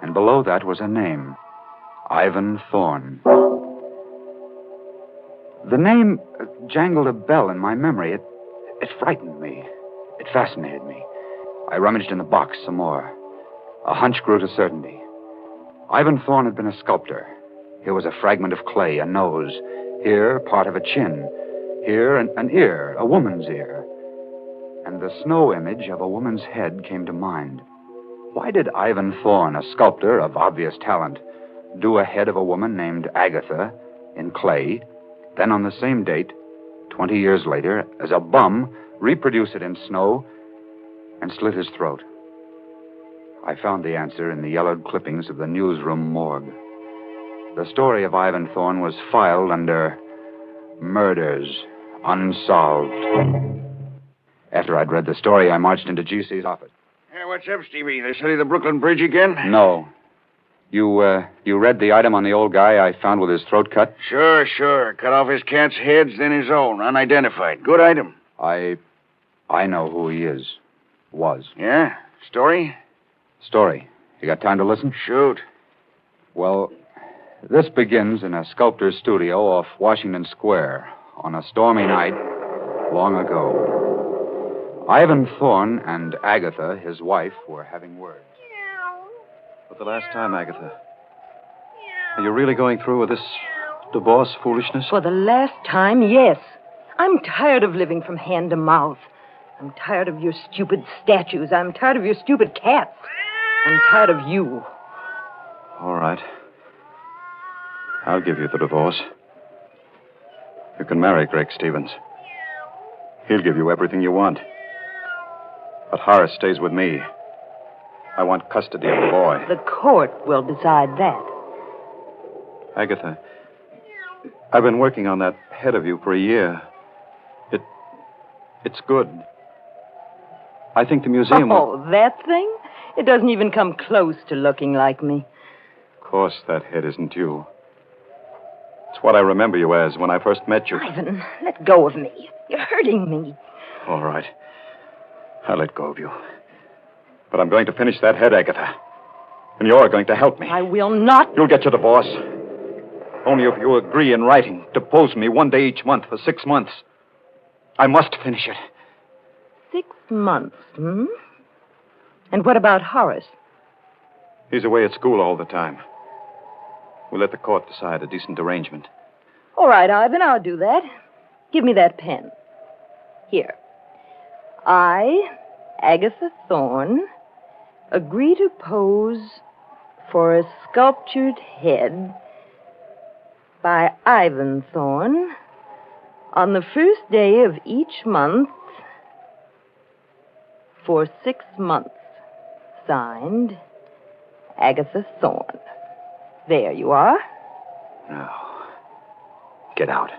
And below that was a name, Ivan Thorne. The name jangled a bell in my memory. It frightened me. It fascinated me. I rummaged in the box some more. A hunch grew to certainty. Ivan Thorne had been a sculptor. Here was a fragment of clay, a nose. Here, part of a chin. Here, an ear, a woman's ear. And the snow image of a woman's head came to mind. Why did Ivan Thorne, a sculptor of obvious talent, do a head of a woman named Agatha in clay, then on the same date, 20 years later, as a bum, reproduce it in snow and slit his throat? I found the answer in the yellowed clippings of the newsroom morgue. The story of Ivan Thorne was filed under Murders Unsolved. After I'd read the story, I marched into GC's office. Hey, what's up, Stevie? They study the Brooklyn Bridge again? No. You read the item on the old guy I found with his throat cut? Sure. Cut off his cat's heads, then his own. Unidentified. Good item. I know who he is. Was. Yeah? Story? Story. You got time to listen? Shoot. Well, this begins in a sculptor's studio off Washington Square on a stormy night long ago. Ivan Thorne and Agatha, his wife, were having words. For the last time, Agatha. Are you really going through with this divorce foolishness? For the last time, yes. I'm tired of living from hand to mouth. I'm tired of your stupid statues. I'm tired of your stupid cats. I'm tired of you. All right. I'll give you the divorce. You can marry Greg Stevens. He'll give you everything you want. But Horace stays with me. I want custody of the boy. The court will decide that. Agatha, I've been working on that head of you for a year. It's good. I think the museum will... Oh, that thing? It doesn't even come close to looking like me. Of course, that head isn't you. It's what I remember you as when I first met you. Ivan, let go of me. You're hurting me. All right. I'll let go of you. But I'm going to finish that head, Agatha. And you're going to help me. I will not. You'll get your divorce. Only if you agree in writing. Depose me one day each month for 6 months. I must finish it. 6 months, hmm? And what about Horace? He's away at school all the time. We'll let the court decide a decent arrangement. All right, Ivan, I'll do that. Give me that pen. Here. I, Agatha Thorne, agree to pose for a sculptured head by Ivan Thorne on the first day of each month for 6 months. Signed, Agatha Thorne. There you are. Now, get out.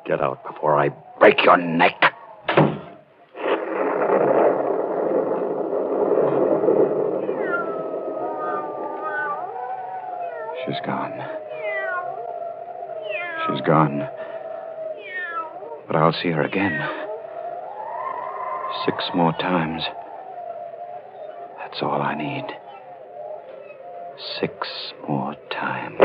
Get out before I break your neck. She's gone. She's gone. But I'll see her again. 6 more times. That's all I need. 6 more times.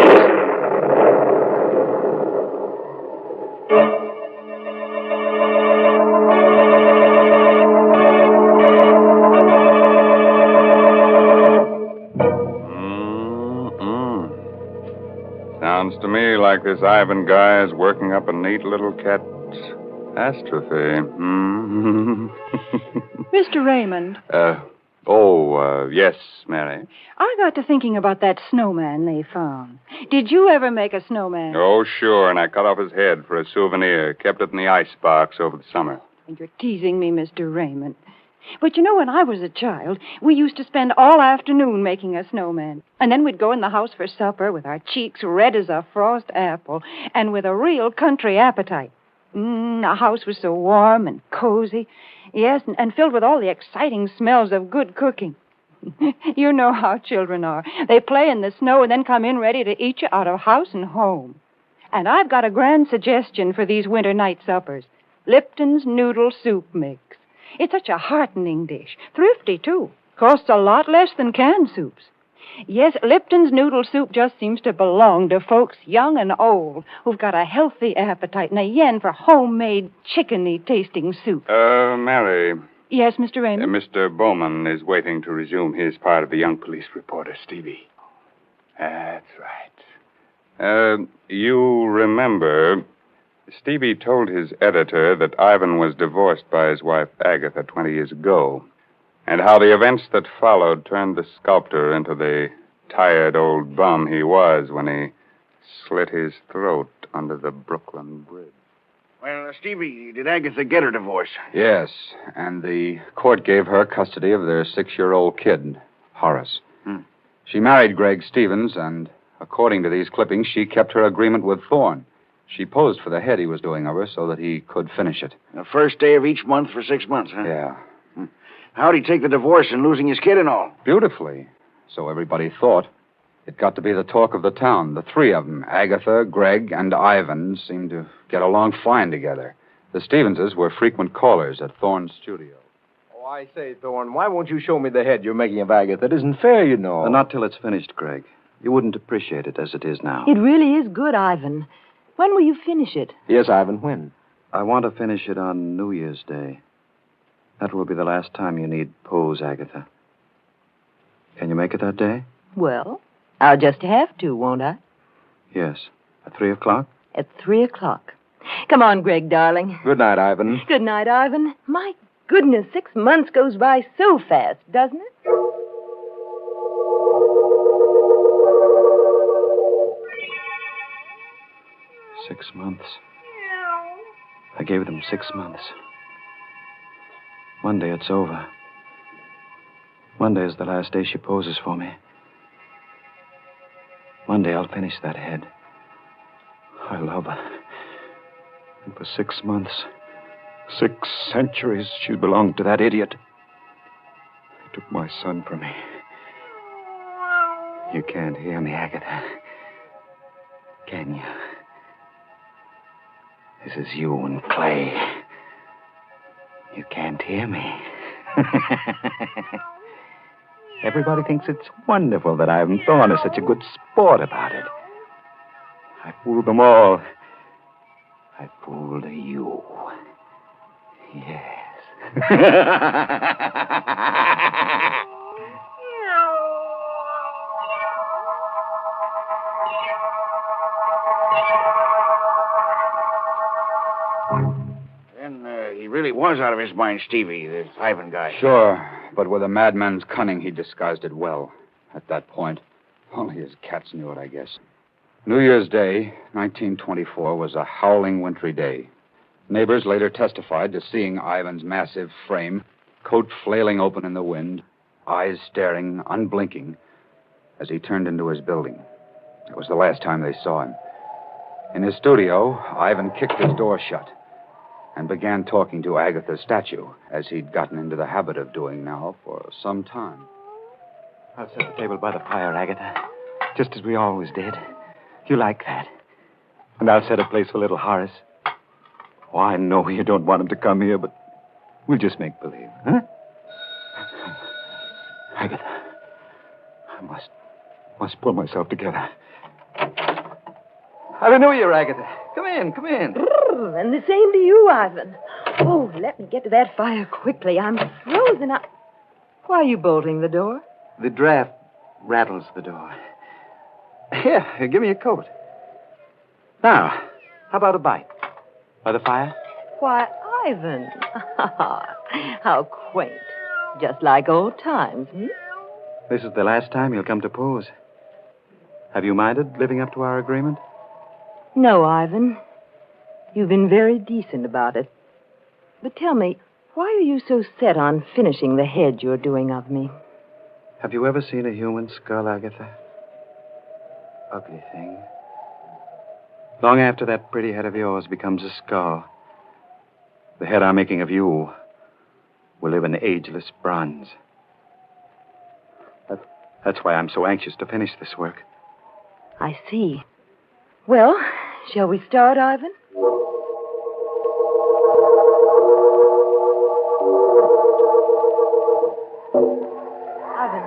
Sounds to me like this Ivan guy is working up a neat little catastrophe. Mr. Raymond, Yes, Mary. I got to thinking about that snowman they found. Did you ever make a snowman? Oh, sure, and I cut off his head for a souvenir. Kept it in the icebox over the summer. And you're teasing me, Mr. Raymond. But you know, when I was a child, we used to spend all afternoon making a snowman. And then we'd go in the house for supper with our cheeks red as a frost apple and with a real country appetite. The house was so warm and cozy. Yes, and filled with all the exciting smells of good cooking. You know how children are. They play in the snow and then come in ready to eat you out of house and home. And I've got a grand suggestion for these winter night suppers. Lipton's Noodle Soup Mix. It's such a heartening dish. Thrifty, too. Costs a lot less than canned soups. Yes, Lipton's Noodle Soup just seems to belong to folks young and old who've got a healthy appetite and a yen for homemade chickeny-tasting soup. Mary. Yes, Mr. Raymond? Mr. Bowman is waiting to resume his part of the young police reporter, Stevie. That's right. You remember, Stevie told his editor that Ivan was divorced by his wife, Agatha, 20 years ago, and how the events that followed turned the sculptor into the tired old bum he was when he slit his throat under the Brooklyn Bridge. Well, Stevie, did Agatha get her divorce? Yes, and the court gave her custody of their 6-year-old kid, Horace. She married Greg Stevens, and according to these clippings, she kept her agreement with Thorne. She posed for the head he was doing of her so that he could finish it. The first day of each month for 6 months, huh? Yeah. How'd he take the divorce and losing his kid and all? Beautifully. So everybody thought. It got to be the talk of the town. The 3 of them, Agatha, Greg, and Ivan, seemed to get along fine together. The Stevenses were frequent callers at Thorne's studio. Oh, I say, Thorne, why won't you show me the head you're making of Agatha? It isn't fair, you know. Not till it's finished, Greg. You wouldn't appreciate it as it is now. It really is good, Ivan. When will you finish it? Yes, Ivan, when? I want to finish it on New Year's Day. That will be the last time you need pose, Agatha. Can you make it that day? Well, I'll just have to, won't I? Yes. At 3 o'clock? At 3 o'clock. Come on, Greg, darling. Good night, Ivan. Good night, Ivan. My goodness, 6 months goes by so fast, doesn't it? Six months. I gave them 6 months. One day it's over. Monday is the last day she poses for me. One day I'll finish that head. I love her. And for 6 months, 6 centuries, she belonged to that idiot. He took my son from me. You can't hear me, Agatha. Can you? This is you and Clay. You can't hear me. Everybody thinks it's wonderful that Ivan Thorne is such a good sport about it. I fooled them all. I fooled you. Yes. Then he really was out of his mind, Stevie, the Ivan guy. Sure, but with a madman's cunning, he disguised it well. At that point, only his cats knew it, I guess. New Year's Day, 1924, was a howling wintry day. Neighbors later testified to seeing Ivan's massive frame, coat flailing open in the wind, eyes staring, unblinking, as he turned into his building. It was the last time they saw him. In his studio, Ivan kicked his door shut and began talking to Agatha's statue, as he'd gotten into the habit of doing now for some time. I'll set the table by the fire, Agatha, just as we always did. You like that. And I'll set a place for little Horace. Oh, I know you don't want him to come here, but we'll just make believe, huh? Agatha, I must pull myself together. Happy New Year, Agatha. Come in, come in. And the same to you, Ivan. Oh, let me get to that fire quickly. I'm frozen up. Why are you bolting the door? The draft rattles the door. Here, give me a coat. Now, how about a bite? By the fire? Why, Ivan. How quaint. Just like old times, hmm? This is the last time you'll come to pose. Have you minded living up to our agreement? No, Ivan. You've been very decent about it. But tell me, why are you so set on finishing the head you're doing of me? Have you ever seen a human skull, Agatha? Ugly thing. Long after that pretty head of yours becomes a skull, the head I'm making of you will live in ageless bronze. That's why I'm so anxious to finish this work. I see. Well, shall we start, Ivan? Ivan,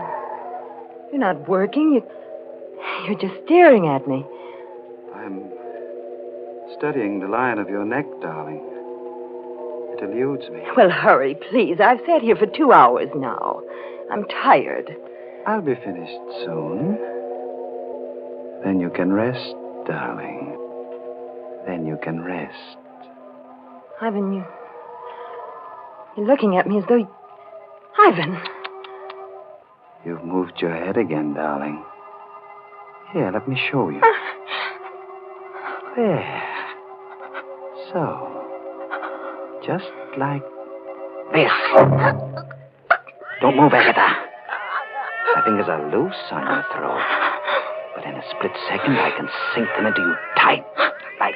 you're not working. You're just staring at me. I'm studying the line of your neck, darling. It eludes me. Well, hurry, please. I've sat here for 2 hours now. I'm tired. I'll be finished soon. Then you can rest, darling. Then you can rest. Ivan, you're looking at me as though... Ivan! You've moved your head again, darling. Here, let me show you. There. So. Just like this. Don't move, Agatha. My fingers are loose on your throat. But in a split second, I can sink them into you tight. Like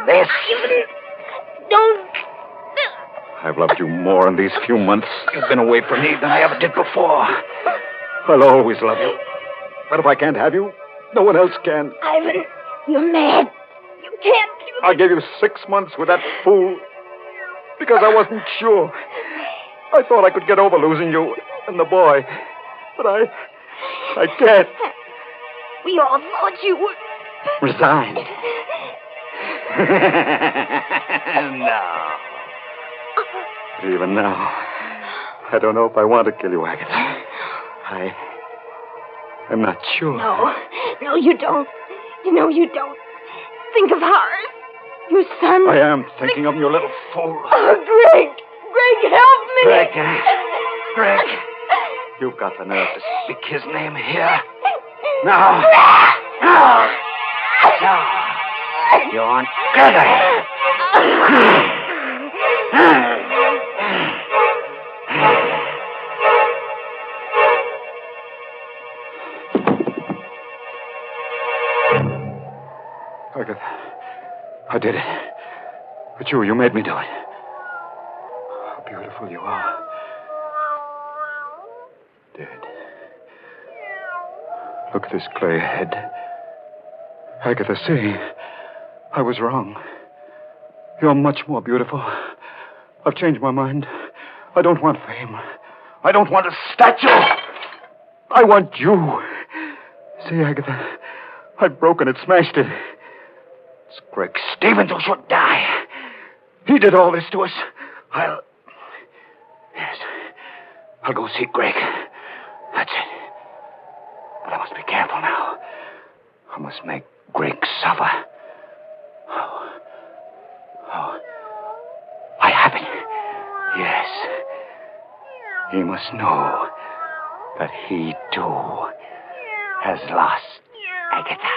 this. Don't. I've loved you more in these few months you've been away from me than I ever did before. I'll always love you. But if I can't have you, no one else can. Ivan, you're mad. You can't. I gave you 6 months with that fool because I wasn't sure. I thought I could get over losing you and the boy. But I can't. We all thought you were... Resigned. No. But even now, I don't know if I want to kill you, Agatha. I'm not sure. No, you don't. You know you don't. Think of Horace. Your son. I am thinking of your little fool. Oh, Greg. Greg, help me. Greg. You've got the nerve to speak his name here. No. You aren't Gregory. Agatha, I did it. But you made me do it. How beautiful you are. Dead. Look at this clay head. Agatha, see, I was wrong. You're much more beautiful. I've changed my mind. I don't want fame. I don't want a statue. I want you. See, Agatha, I've broken it, smashed it. It's Greg Stevens who should die. He did all this to us. I'll go see Greg. That's it. But I must be careful now. I must make Greg suffer. Oh. I have it. Yes. He must know that he, too, has lost Agatha.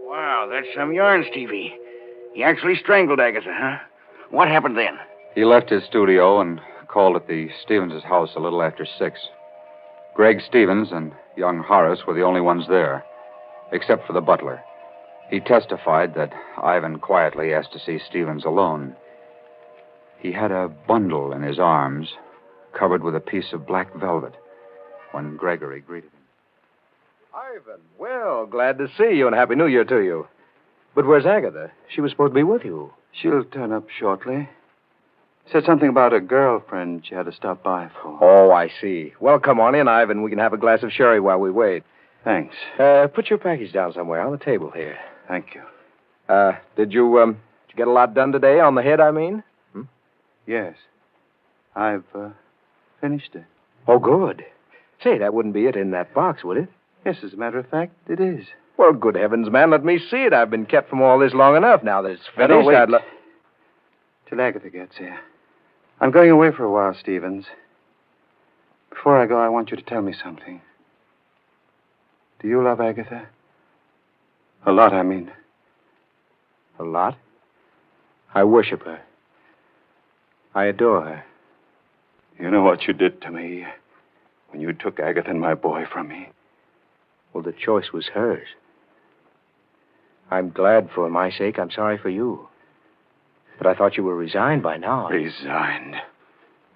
Wow, that's some yarn, Stevie. He actually strangled Agatha, huh? What happened then? He left his studio and called at the Stevens' house a little after 6. Greg Stevens and young Horace were the only ones there, except for the butler. He testified that Ivan quietly asked to see Stevens alone. He had a bundle in his arms, covered with a piece of black velvet, when Gregory greeted him. Ivan, well, glad to see you and Happy New Year to you. But where's Agatha? She was supposed to be with you. She'll turn up shortly. Said something about a girlfriend she had to stop by for. Oh, I see. Well, come on in, Ivan. We can have a glass of sherry while we wait. Thanks. Put your package down somewhere on the table here. Thank you. Did you get a lot done today? On the head, I mean? Yes. I've finished it. Oh, good. Say, that wouldn't be it in that box, would it? Yes, as a matter of fact, it is. Well, good heavens, man, let me see it. I've been kept from all this long enough. Now that it's finished, wait. I'd Till Agatha gets here. I'm going away for a while, Stevens. Before I go, I want you to tell me something. Do you love Agatha? A lot, I mean. A lot? I worship her. I adore her. You know what you did to me when you took Agatha and my boy from me? Well, the choice was hers. I'm glad for my sake. I'm sorry for you. But I thought you were resigned by now. Resigned?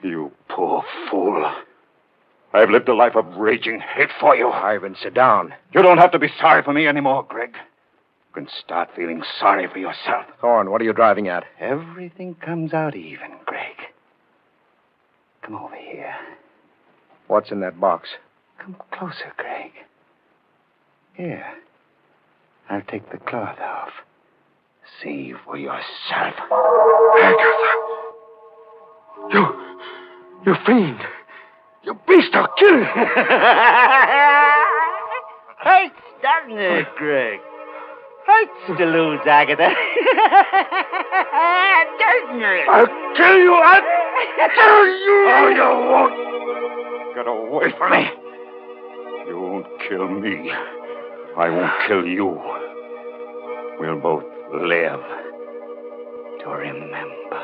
You poor fool. I've lived a life of raging hate for you. Ivan, sit down. You don't have to be sorry for me anymore, Greg. You can start feeling sorry for yourself. Thorne, what are you driving at? Everything comes out even, Greg. Come over here. What's in that box? Come closer, Greg. Here. I'll take the cloth off. See for yourself. Agatha! You fiend! You beast, I'll kill you! Hurts, doesn't it, Greg? Hurts to lose Agatha. Doesn't it? I'll kill you! I'll kill you! Oh, you won't! Get away from me! You won't kill me. I won't kill you. We'll both live to remember.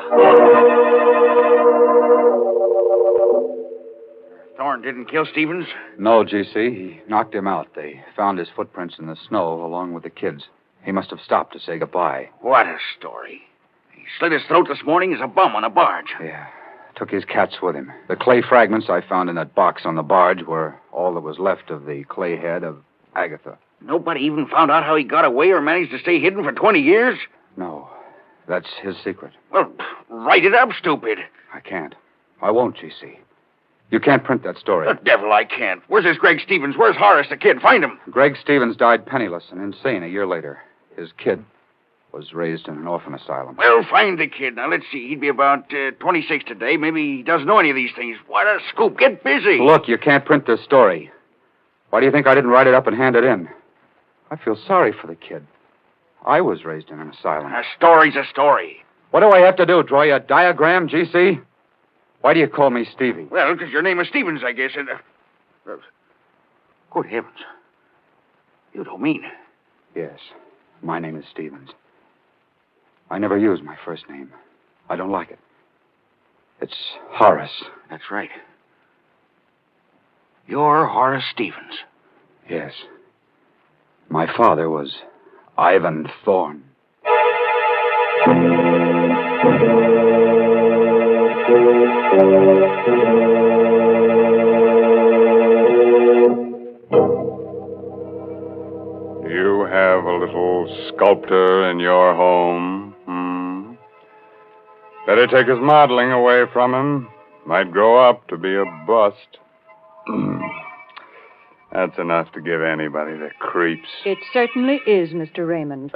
Thorne didn't kill Stevens? No, G.C. He knocked him out. They found his footprints in the snow along with the kids. He must have stopped to say goodbye. What a story. He slit his throat this morning as a bum on a barge. Yeah. Took his cats with him. The clay fragments I found in that box on the barge were all that was left of the clay head of Agatha. Nobody even found out how he got away or managed to stay hidden for 20 years? No. That's his secret. Well, write it up, stupid. I can't. I won't, G.C. You can't print that story. The devil I can't. Where's this Greg Stevens? Where's Horace, the kid? Find him. Greg Stevens died penniless and insane a year later. His kid was raised in an orphan asylum. Well, find the kid. Now, let's see. He'd be about 26 today. Maybe he doesn't know any of these things. What a scoop. Get busy. Look, you can't print this story. Why do you think I didn't write it up and hand it in? I feel sorry for the kid. I was raised in an asylum. A story's a story. What do I have to do? Draw you a diagram, G.C.? Why do you call me Stevie? Well, because your name is Stevens, I guess. And, good heavens. You don't mean it. Yes. My name is Stevens. I never use my first name. I don't like it. It's Horace. That's right. You're Horace Stevens. Yes. My father was Ivan Thorne. You have a little sculptor in your home. Better take his modeling away from him. Might grow up to be a bust. That's enough to give anybody the creeps. It certainly is, Mr. Raymond.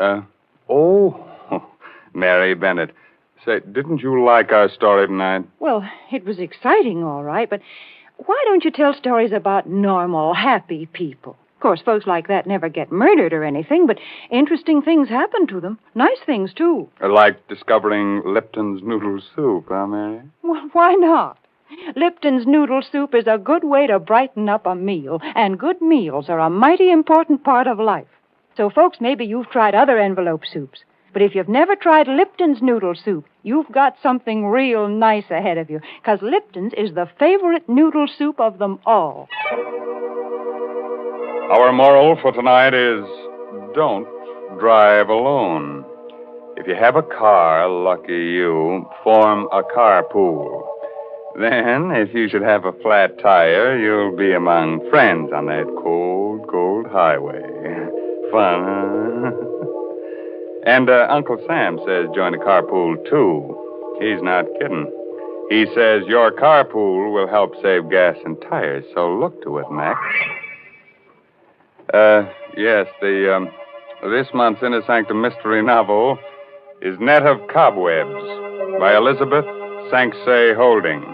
Oh, Mary Bennett. Say, didn't you like our story tonight? Well, it was exciting, all right, but why don't you tell stories about normal, happy people? Of course, folks like that never get murdered or anything, but interesting things happen to them. Nice things, too. Like discovering Lipton's noodle soup, huh, Mary? Well, why not? Lipton's noodle soup is a good way to brighten up a meal, and good meals are a mighty important part of life. So, folks, maybe you've tried other envelope soups. But if you've never tried Lipton's noodle soup, you've got something real nice ahead of you, because Lipton's is the favorite noodle soup of them all. Our moral for tonight is don't drive alone. If you have a car, lucky you, form a carpool. Then, if you should have a flat tire, you'll be among friends on that cold, cold highway. Fun, huh? And Uncle Sam says join the carpool, too. He's not kidding. He says your carpool will help save gas and tires, so look to it, Max. Yes, this month's Inner Sanctum mystery novel is Net of Cobwebs by Elizabeth Sanksay Holding.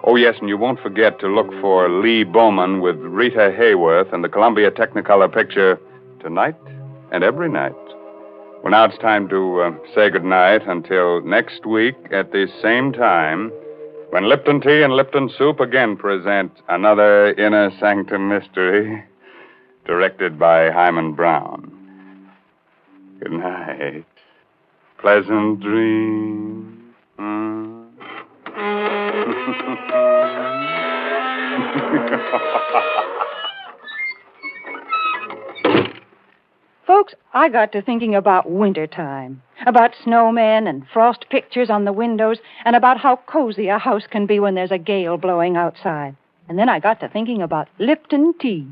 Oh, yes, and you won't forget to look for Lee Bowman with Rita Hayworth and the Columbia Technicolor picture Tonight and Every Night. Well, now it's time to say goodnight until next week at the same time when Lipton Tea and Lipton Soup again present another Inner Sanctum mystery directed by Hyman Brown. Good night. Pleasant dreams. Folks, I got to thinking about wintertime, about snowmen and frost pictures on the windows, and about how cozy a house can be when there's a gale blowing outside. And then I got to thinking about Lipton tea,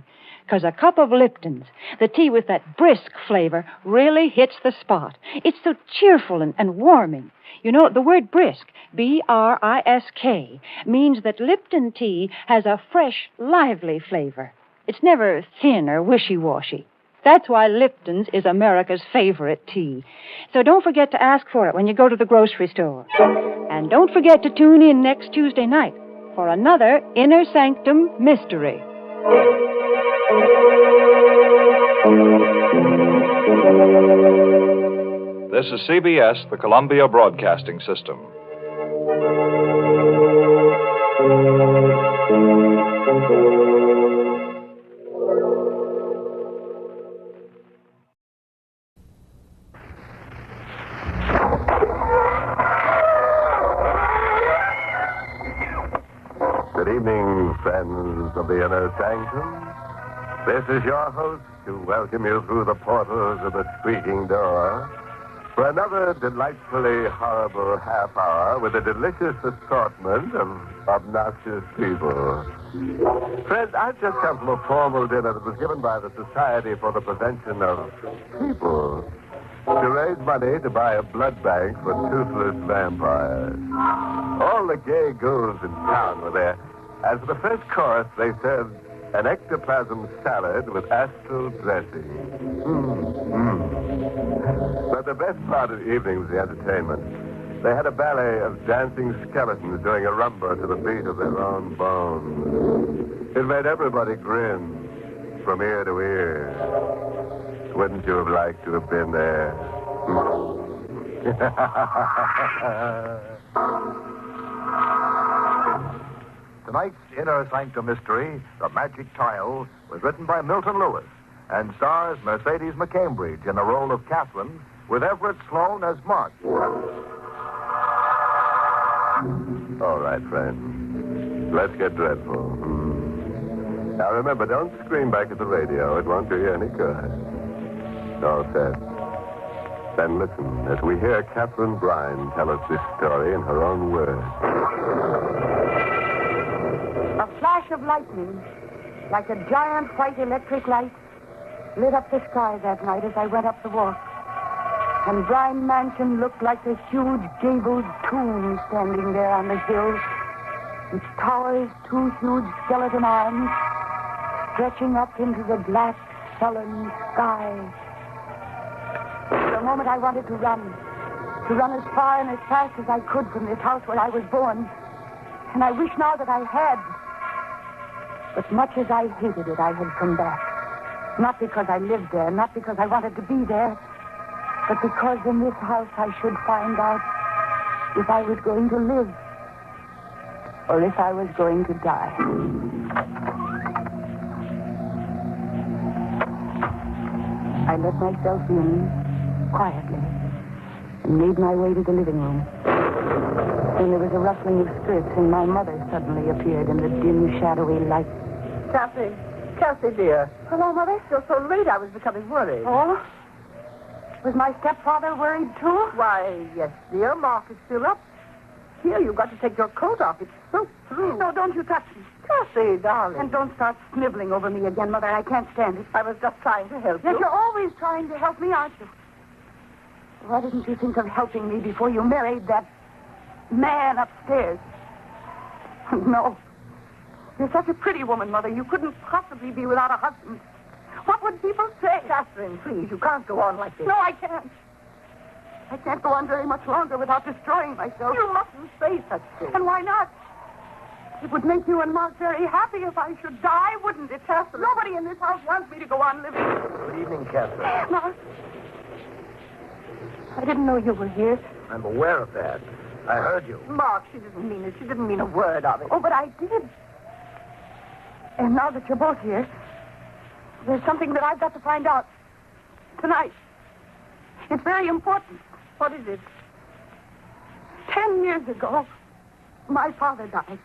because a cup of Lipton's, the tea with that brisk flavor, really hits the spot. It's so cheerful and warming. You know, the word brisk, B-R-I-S-K, means that Lipton tea has a fresh, lively flavor. It's never thin or wishy-washy. That's why Lipton's is America's favorite tea. So don't forget to ask for it when you go to the grocery store. And don't forget to tune in next Tuesday night for another Inner Sanctum mystery. This is CBS, the Columbia Broadcasting System. Good evening, friends of the Inner Sanctum. This is your host to welcome you through the portals of the Creaking door for another delightfully horrible half hour with a delicious assortment of obnoxious people. Friends, I've just come from a formal dinner that was given by the Society for the Prevention of People to raise money to buy a blood bank for toothless vampires. All the gay ghouls in town were there. As for the first course, they served an ectoplasm salad with astral dressing. But the best part of the evening was the entertainment. They had a ballet of dancing skeletons doing a rumba to the beat of their own bones. It made everybody grin from ear to ear. Wouldn't you have liked to have been there? Tonight's Inner Sanctum mystery, The Magic Tile, was written by Milton Lewis and stars Mercedes McCambridge in the role of Catherine with Everett Sloane as Mark. All right, friends. Let's get dreadful. Now, remember, don't scream back at the radio. It won't do you any good. All set. Then listen as we hear Catherine Brine tell us this story in her own words. A flash of lightning, like a giant white electric light, lit up the sky that night as I went up the walk. And Brine Mansion looked like a huge gabled tomb standing there on the hill, its towers, two huge skeleton arms, stretching up into the black, sullen sky. For a moment I wanted to run, to run as far and as fast as I could from this house where I was born. And I wish now that I had. But much as I hated it, I had come back. Not because I lived there, not because I wanted to be there, but because in this house I should find out if I was going to live or if I was going to die. I let myself in quietly and made my way to the living room. Then there was a rustling of skirts, and my mother suddenly appeared in the dim, shadowy light. Cassie. Cassie, dear. Hello, Mother. You're so late, I was becoming worried. Oh? Was my stepfather worried, too? Why, yes, dear. Mark is still up. Here, you've got to take your coat off. It's soaked through. No, don't you touch me. Cassie, darling. And don't start sniveling over me again, Mother. I can't stand it. I was just trying to help you. Yes, you're always trying to help me, aren't you? Why didn't you think of helping me before you married that man upstairs? No. You're such a pretty woman, Mother. You couldn't possibly be without a husband. What would people say? Catherine, please, you can't go on like this. No, I can't. I can't go on very much longer without destroying myself. You mustn't say such things. And why not? It would make you and Mark very happy if I should die, wouldn't it, Catherine? Nobody in this house wants me to go on living. Good evening, Catherine. Mark, I didn't know you were here. I'm aware of that. I heard you. Mark, she didn't mean it. She didn't mean a word of it. Oh, but I did. And now that you're both here, there's something that I've got to find out tonight. It's very important. What is it? 10 years ago, my father died.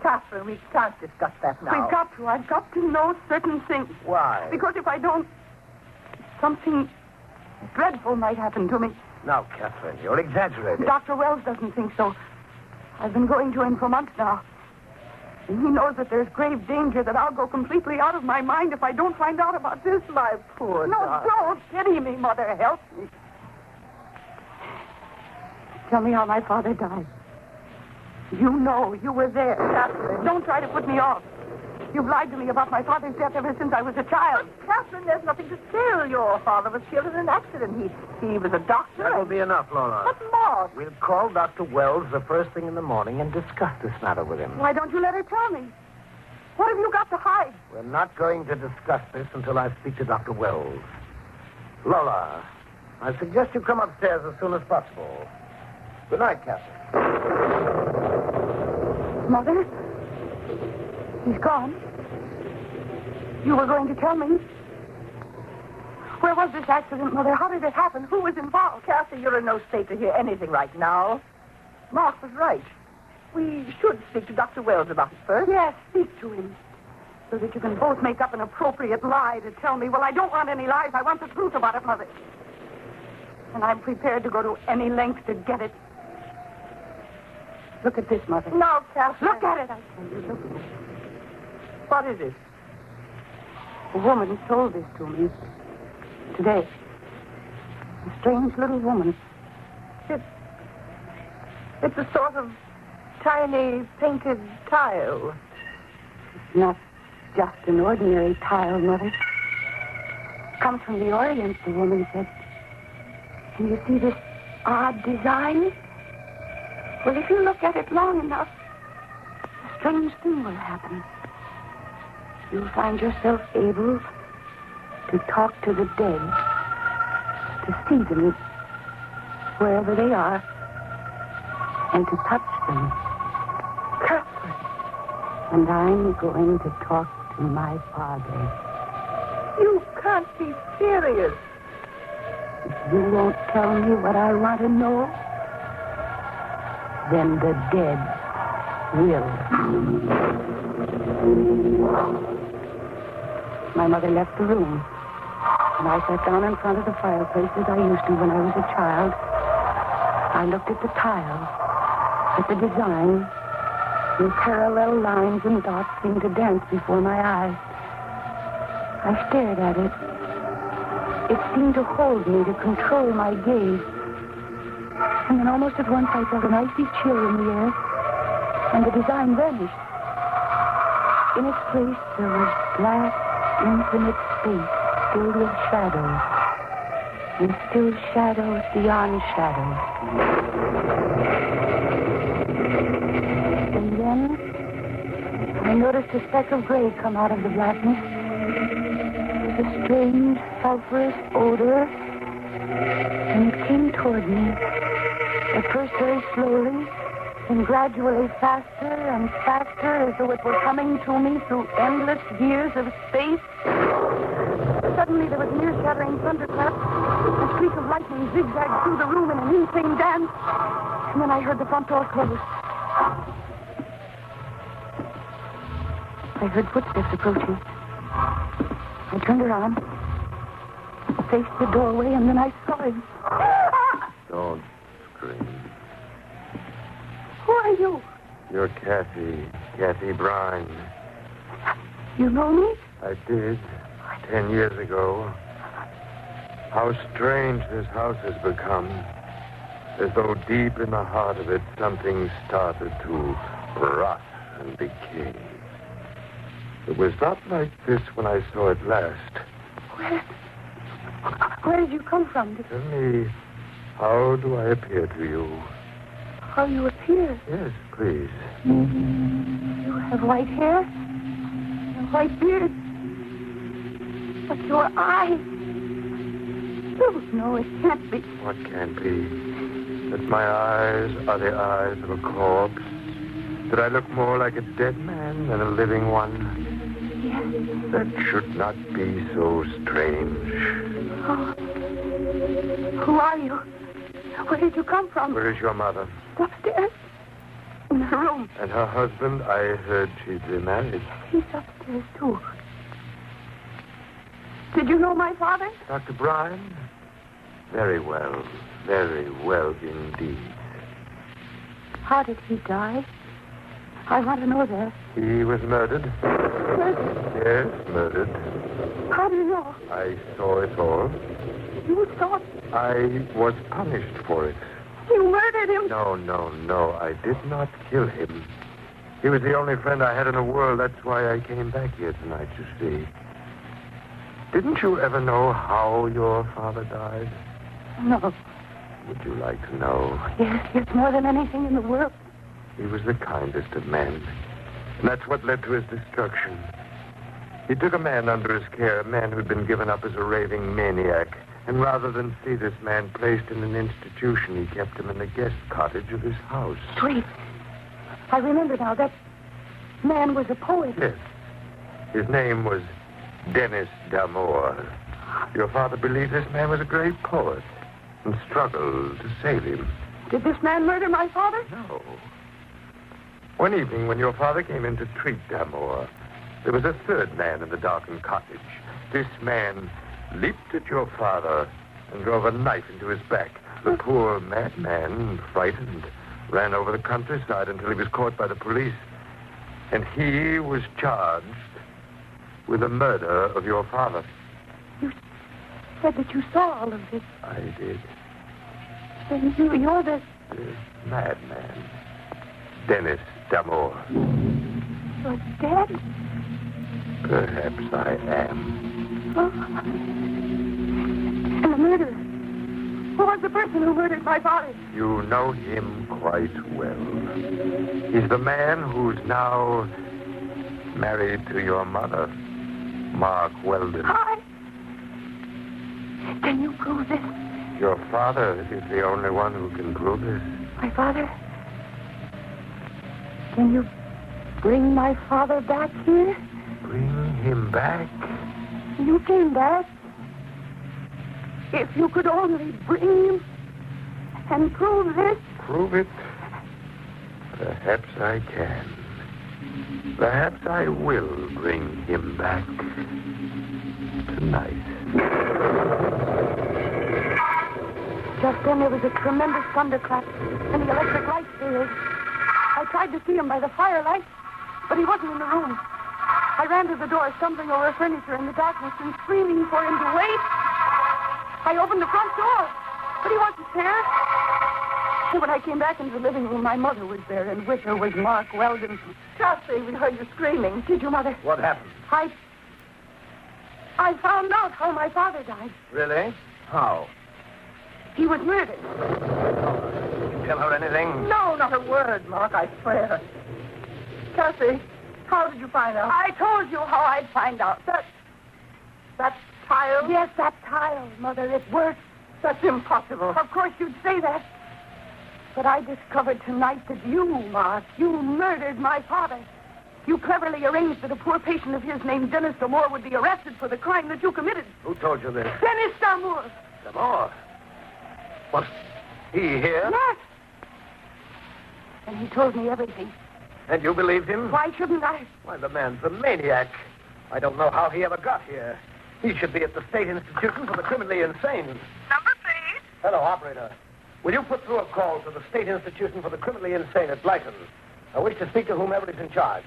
Catherine, we can't discuss that now. We've got to. I've got to know certain things. Why? Because if I don't, something dreadful might happen to me. Now, Catherine, you're exaggerating. Dr. Wells doesn't think so. I've been going to him for months now. And he knows that there's grave danger that I'll go completely out of my mind if I don't find out about this. My poor No, darling. don't pity me, Mother. Help me. Tell me how my father died. You know. You were there. Catherine. Don't try to put me off. You've lied to me about my father's death ever since I was a child. But, Catherine, there's nothing to tell. Your father was killed in an accident. He was a doctor. That will be enough, Laura. But, Mark. We'll call Dr. Wells the first thing in the morning and discuss this matter with him. Why don't you let her tell me? What have you got to hide? We're not going to discuss this until I speak to Dr. Wells. Lola, I suggest you come upstairs as soon as possible. Good night, Catherine. Mother? He's gone. You were going to tell me. Where was this accident, Mother? How did it happen? Who was involved? Cassie, you're in no state to hear anything right now. Mark was right. We should speak to Dr. Wells about it first. Yes, speak to him. So that you can both make up an appropriate lie to tell me. Well, I don't want any lies. I want the truth about it, Mother. And I'm prepared to go to any length to get it. Look at this, Mother. No, Catherine. Look at it, I tell you. Look at it. What is it? A woman told this to me today. A strange little woman. It's a sort of tiny painted tile. It's not just an ordinary tile, Mother. Comes from the Orient, the woman said. And you see this odd design? Well, if you look at it long enough, a strange thing will happen. You'll find yourself able to talk to the dead, to see them wherever they are, and to touch them. Catherine. And I'm going to talk to my father. You can't be serious. If you won't tell me what I want to know, then the dead will. My mother left the room, and I sat down in front of the fireplace as I used to when I was a child. I looked at the tile, at the design, and parallel lines and dots seemed to dance before my eyes. I stared at it. It seemed to hold me, to control my gaze. And then almost at once I felt an icy chill in the air, and the design vanished. In its place, there was black, infinite space filled with shadows. and still shadows beyond shadows. And then I noticed a speck of gray come out of the blackness with a strange, sulphurous odor, and it came toward me, at first very slowly, and gradually faster and faster, as though it were coming to me through endless years of space. Suddenly there was an ear-shattering thunderclap. A streak of lightning zigzagged through the room in an insane dance. And then I heard the front door close. I heard footsteps approaching. I turned around, faced the doorway, and then I saw him. Don't scream. Who are you? You're Kathy Brine. You know me? I did, 10 years ago. How strange this house has become. As though deep in the heart of it, something started to rot and decay. It was not like this when I saw it last. Where did you come from? Tell me, how do I appear to you? How you appear? Yes, please. You have white hair, a white beard, but your eyes... No, it can't be. What can't be? That my eyes are the eyes of a corpse? That I look more like a dead man than a living one? Yes. That should not be so strange. Oh. Who are you? Where did you come from? Where is your mother? Upstairs. In her room. And her husband, I heard she'd remarried. He's upstairs, too. Did you know my father? Dr. Brine? Very well indeed. How did he die? I want to know that. He was murdered. Murdered? Yes, murdered. How do you know? I saw it all. You saw? I was punished for it. You murdered him? No. I did not kill him. He was the only friend I had in the world. That's why I came back here tonight, you see. Didn't you ever know how your father died? No. Would you like to know? Yes, more than anything in the world. He was the kindest of men. And that's what led to his destruction. He took a man under his care, a man who'd been given up as a raving maniac. And rather than see this man placed in an institution, he kept him in the guest cottage of his house. Wait. I remember now. That man was a poet. Yes. His name was Dennis D'Amour. Your father believed this man was a great poet and struggled to save him. Did this man murder my father? No. One evening, when your father came in to treat D'Amour, there was a third man in the darkened cottage. This man leaped at your father and drove a knife into his back. The poor madman, frightened, ran over the countryside until he was caught by the police. And he was charged with the murder of your father. You said that you saw all of this. I did. Then you're the madman. Dennis D'Amour. You're dead? Perhaps I am. Oh. And the murderer. Who was the person who murdered my father? You know him quite well. He's the man who's now married to your mother, Mark Weldon. Hi. Can you prove this? Your father is the only one who can prove this. My father? Can you bring my father back here? Bring him back? You came back. If you could only bring him and prove this. Prove it? Perhaps I can. Perhaps I will bring him back tonight. Just then there was a tremendous thunderclap, and the electric light failed. I tried to see him by the firelight, but he wasn't in the room. I ran to the door, stumbling over furniture in the darkness and screaming for him to wait. I opened the front door, but he wasn't there. So when I came back into the living room, my mother was there, and with her was Mark Weldon. Just say we heard you screaming. Did you, Mother? What happened? I found out how my father died. Really? How? He was murdered. Did you tell her anything? No, not a word, Mark, I swear. Cassie, how did you find out? I told you how I'd find out. That tile? Yes, that tile, Mother. It works. That's impossible. Of course you'd say that. But I discovered tonight that you, Mark, you murdered my father. You cleverly arranged that a poor patient of his named Dennis Damore would be arrested for the crime that you committed. Who told you this? Dennis Damore. Damore? Was he here? Yes. And he told me everything. And you believed him? Why shouldn't I? Why, the man's a maniac. I don't know how he ever got here. He should be at the State Institution for the Criminally Insane. Number, please. Hello, operator. Will you put through a call to the State Institution for the Criminally Insane at Blyton? I wish to speak to whomever is in charge.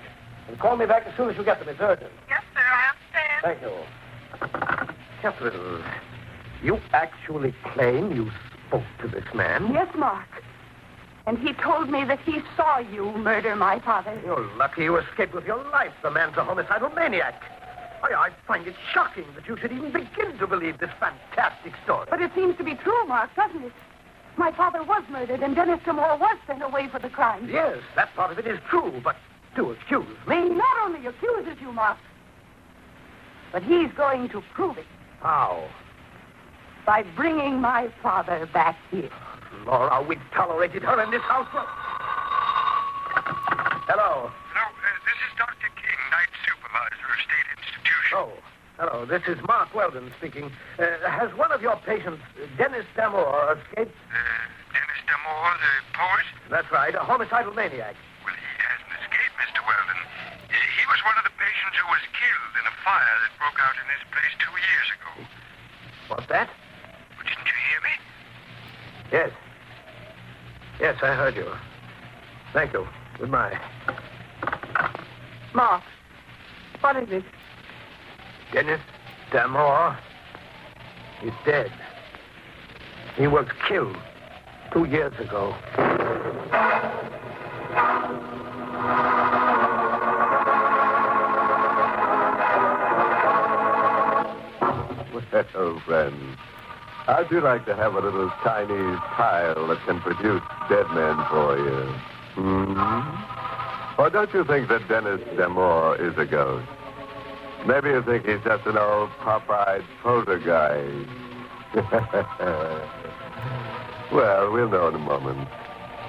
And call me back as soon as you get them. It's urgent. Yes, sir, I understand. Thank you. Catherine, you actually claim you spoke to this man? Yes, Mark. And he told me that he saw you murder my father. You're lucky you escaped with your life. The man's a homicidal maniac. I find it shocking that you should even begin to believe this fantastic story. But it seems to be true, Mark, doesn't it? My father was murdered, and Dennis Damore was sent away for the crime. Yes, that part of it is true, but to accuse me? He not only accuses you, Mark, but he's going to prove it. How? By bringing my father back here. Laura, we've tolerated her in this house for... Hello. Hello, this is Dr. King, night supervisor of State Institution. Oh, hello. This is Mark Weldon speaking. Has one of your patients, Dennis Damore, escaped? Dennis Damore, the poet? That's right, a homicidal maniac. Well, he hasn't escaped, Mr. Weldon. He was one of the patients who was killed in a fire that broke out in this place 2 years ago. What's that? Well, didn't you hear me? Yes. Yes, I heard you. Thank you. Goodbye. Mark, what is it? Dennis Damore is dead. He was killed 2 years ago. Well, friends, how'd you like to have a little Chinese tile that can produce dead men for you? Or don't you think that Dennis Damore is a ghost? Maybe you think he's just an old pop-eyed poltergeist. Well, we'll know in a moment,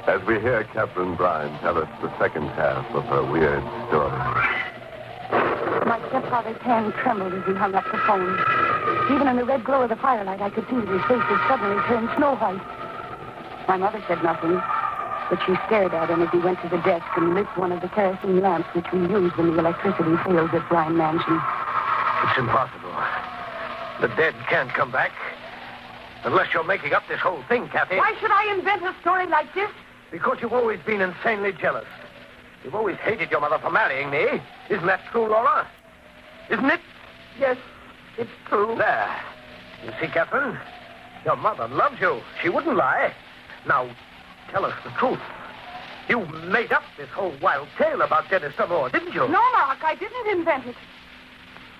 as we hear Catherine Bryan tell us the second half of her weird story. My stepfather's hand trembled as he hung up the phone. Even in the red glow of the firelight, I could see that his face had suddenly turned snow white. My mother said nothing, but she stared at him as he went to the desk and lit one of the kerosene lamps which we use when the electricity fails at Bryan Mansion. It's impossible. The dead can't come back. Unless you're making up this whole thing, Kathy. Why should I invent a story like this? Because you've always been insanely jealous. You've always hated your mother for marrying me. Isn't that true, Laura? Isn't it? Yes, it's true. There. You see, Catherine? Your mother loves you. She wouldn't lie. Now, tell us the truth. You made up this whole wild tale about Dennis Damore, didn't you? No, Mark, I didn't invent it.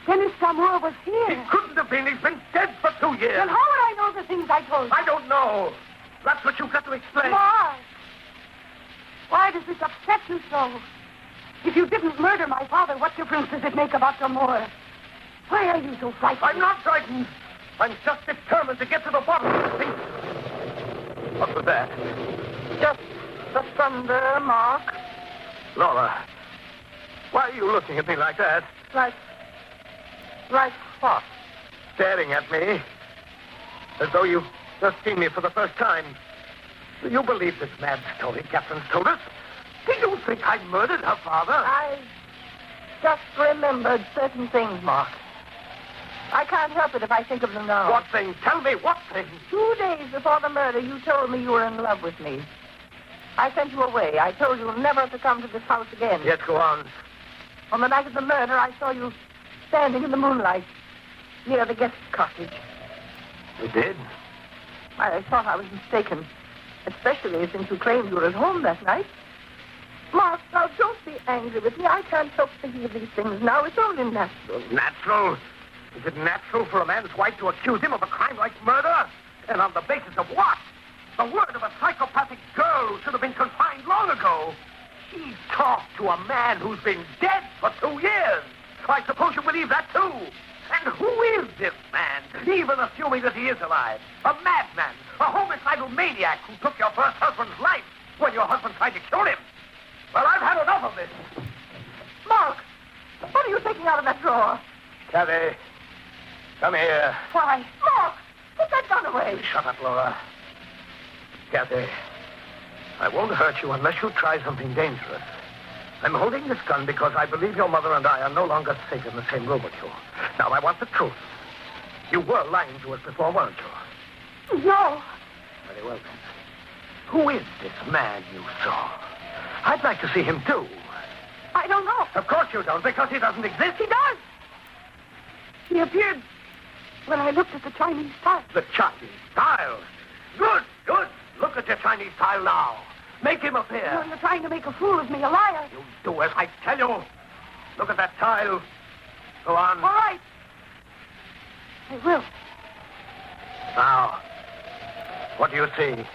Dennis Damore was here. He couldn't have been. He's been dead for 2 years. Then how would I know the things I told you? I don't know. That's what you've got to explain. Mark, why does this upset you so? If you didn't murder my father, what difference does it make about Damore? Why are you so frightened? I'm not frightened. I'm just determined to get to the bottom of this thing. What was that? Just the thunder, Mark. Laura, why are you looking at me like that? Like what? Staring at me. As though you've just seen me for the first time. Do you believe this mad story Catherine's told us? Do you think I murdered her father? I just remembered certain things, Mark. I can't help it if I think of them now. What thing? Tell me what thing? 2 days before the murder, you told me you were in love with me. I sent you away. I told you never to come to this house again. Yes, go on. On the night of the murder, I saw you standing in the moonlight near the guest cottage. You did? I thought I was mistaken, especially since you claimed you were at home that night. Mark, now don't be angry with me. I can't help thinking of these things now. It's only natural. Natural? Is it natural for a man's wife to accuse him of a crime like murder? And on the basis of what? The word of a psychopathic girl who should have been confined long ago. She talked to a man who's been dead for 2 years. I suppose you believe that, too. And who is this man, even assuming that he is alive? A madman, a homicidal maniac who took your first husband's life when your husband tried to kill him. Well, I've had enough of this. Mark, what are you taking out of that drawer? Kathy, come here. Why, Mark, put that gun away. Shut up, Laura. Kathy, I won't hurt you unless you try something dangerous. I'm holding this gun because I believe your mother and I are no longer safe in the same room with you. Now, I want the truth. You were lying to us before, weren't you? No. Very well, then. Who is this man you saw? I'd like to see him, too. I don't know. Of course you don't, because he doesn't exist. He does. He appeared when I looked at the Chinese tile. The Chinese tile? Good, good. Look at your Chinese tile now. Make him appear. No, you're trying to make a fool of me, a liar. You do as I tell you. Look at that tile. Go on. All right. I will. Now, what do you see?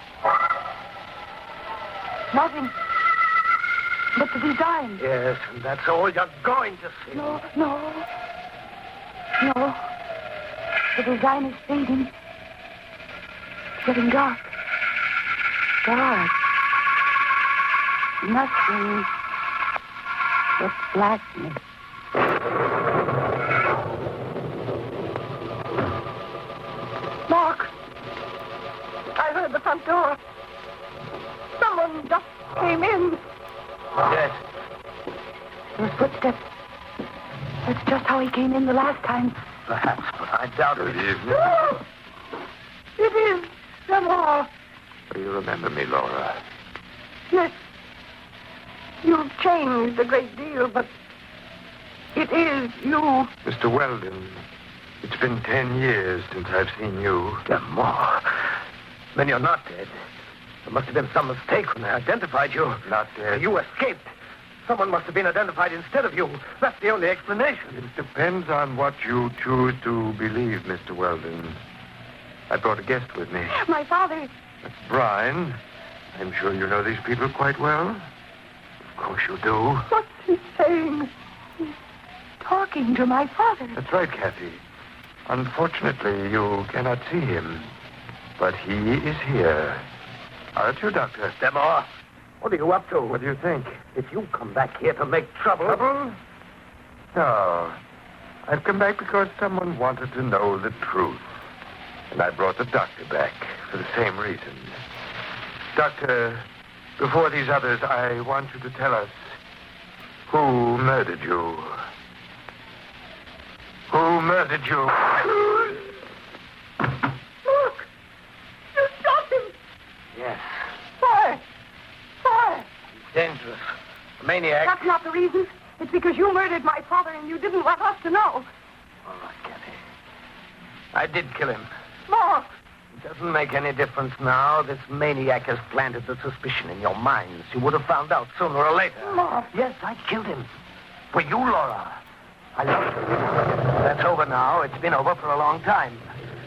Nothing. But the design. Yes, and that's all you're going to see. No. The design is fading. It's getting dark. Dark. Nothing but blackness. Mark! I heard the front door. Someone just came in. Yes. Those footsteps. That's just how he came in the last time. Perhaps, but I doubt it. Good evening. Oh, it is Lamar. Do you remember me, Laura? Yes. You've changed a great deal, but it is you. Mr. Weldon, it's been 10 years since I've seen you. More. Then you're not dead. There must have been some mistake when they identified you. Not dead. You escaped. Someone must have been identified instead of you. That's the only explanation. It depends on what you choose to believe, Mr. Weldon. I brought a guest with me. My father. That's Brian. I'm sure you know these people quite well. Of course you do. What's he saying? He's talking to my father. That's right, Kathy. Unfortunately, you cannot see him. But he is here. Aren't you, Doctor? Demore, what are you up to? What do you think? If you come back here to make trouble... Trouble? No. I've come back because someone wanted to know the truth. And I brought the doctor back for the same reason. Doctor, before these others, I want you to tell us who murdered you. Who murdered you? Look! You shot him! Yes. Why? Why? He's dangerous. A maniac. That's not the reason. It's because you murdered my father and you didn't want us to know. All right, Kathy. I did kill him. Mark! It doesn't make any difference now. This maniac has planted the suspicion in your minds. You would have found out sooner or later. Mark! Yes, I killed him. For you, Laura. I loved you. That's over now. It's been over for a long time.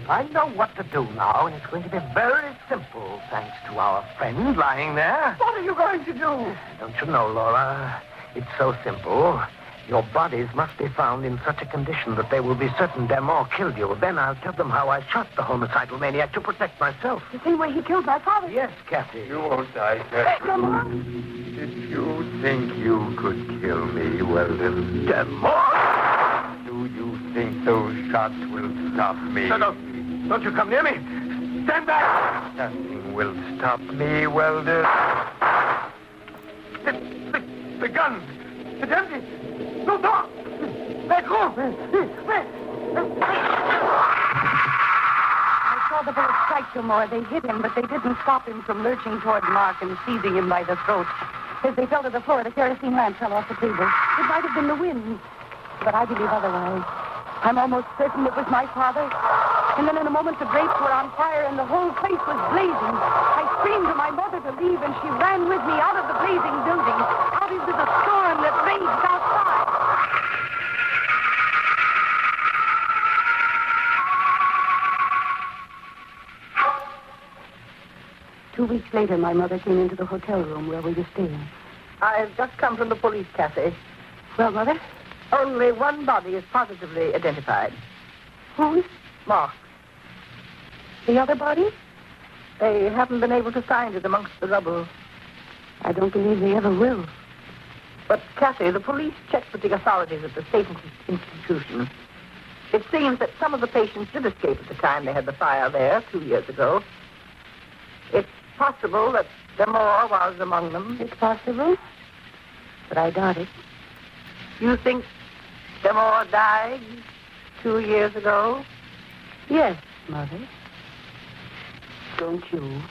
I know what to do now, and it's going to be very simple, thanks to our friend lying there. What are you going to do? Don't you know, Laura? It's so simple. Your bodies must be found in such a condition that they will be certain Demore killed you. Then I'll tell them how I shot the homicidal maniac to protect myself. The same way he killed my father? Yes, Kathy. You won't die, Kathy. Did you think you could kill me, Weldon? Demore! Do you think those shots will stop me? No, don't you come near me. Stand back! Nothing will stop me, Weldon. The gun. It's empty. No door. Let go. I saw the bullet strike Demore. They hit him, but they didn't stop him from lurching toward Mark and seizing him by the throat. As they fell to the floor, the kerosene lamp fell off the table. It might have been the wind, but I believe otherwise. I'm almost certain it was my father. And then in a moment, the drapes were on fire and the whole place was blazing. I screamed to my mother to leave, and she ran with me out of the blazing building, out into the storm that raged outside. 2 weeks later, my mother came into the hotel room where we were staying. I've just come from the police cafe. Well, Mother? Only one body is positively identified. Whose? Mark's. The other body? They haven't been able to find it amongst the rubble. I don't believe they ever will. But, Kathy, the police checked with the authorities at the state institution. It seems that some of the patients did escape at the time they had the fire there 2 years ago. It's possible that Demore was among them. It's possible, but I doubt it. You think Demore died 2 years ago? Yes, Mother. Don't you?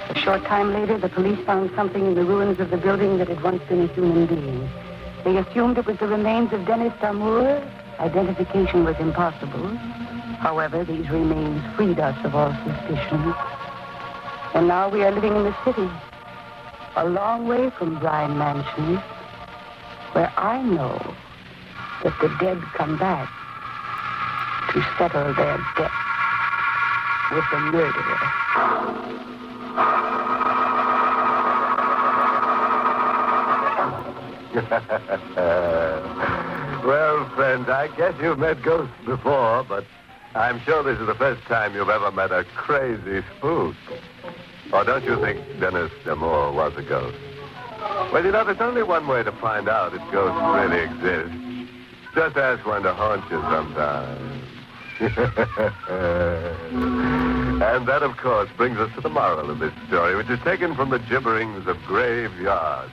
A short time later, the police found something in the ruins of the building that had once been a human being. They assumed it was the remains of Dennis Damour. Identification was impossible. However, these remains freed us of all suspicion. And now we are living in the city, a long way from Bryan Mansion, where I know that the dead come back to settle their debt with the murderer. Well, friends, I guess you've met ghosts before, but I'm sure this is the first time you've ever met a crazy spook. Or don't you think Dennis Damour was a ghost? Well, you know, there's only one way to find out if ghosts really exist. Just ask one to haunt you sometime. And that, of course, brings us to the moral of this story, which is taken from the gibberings of Graveyard,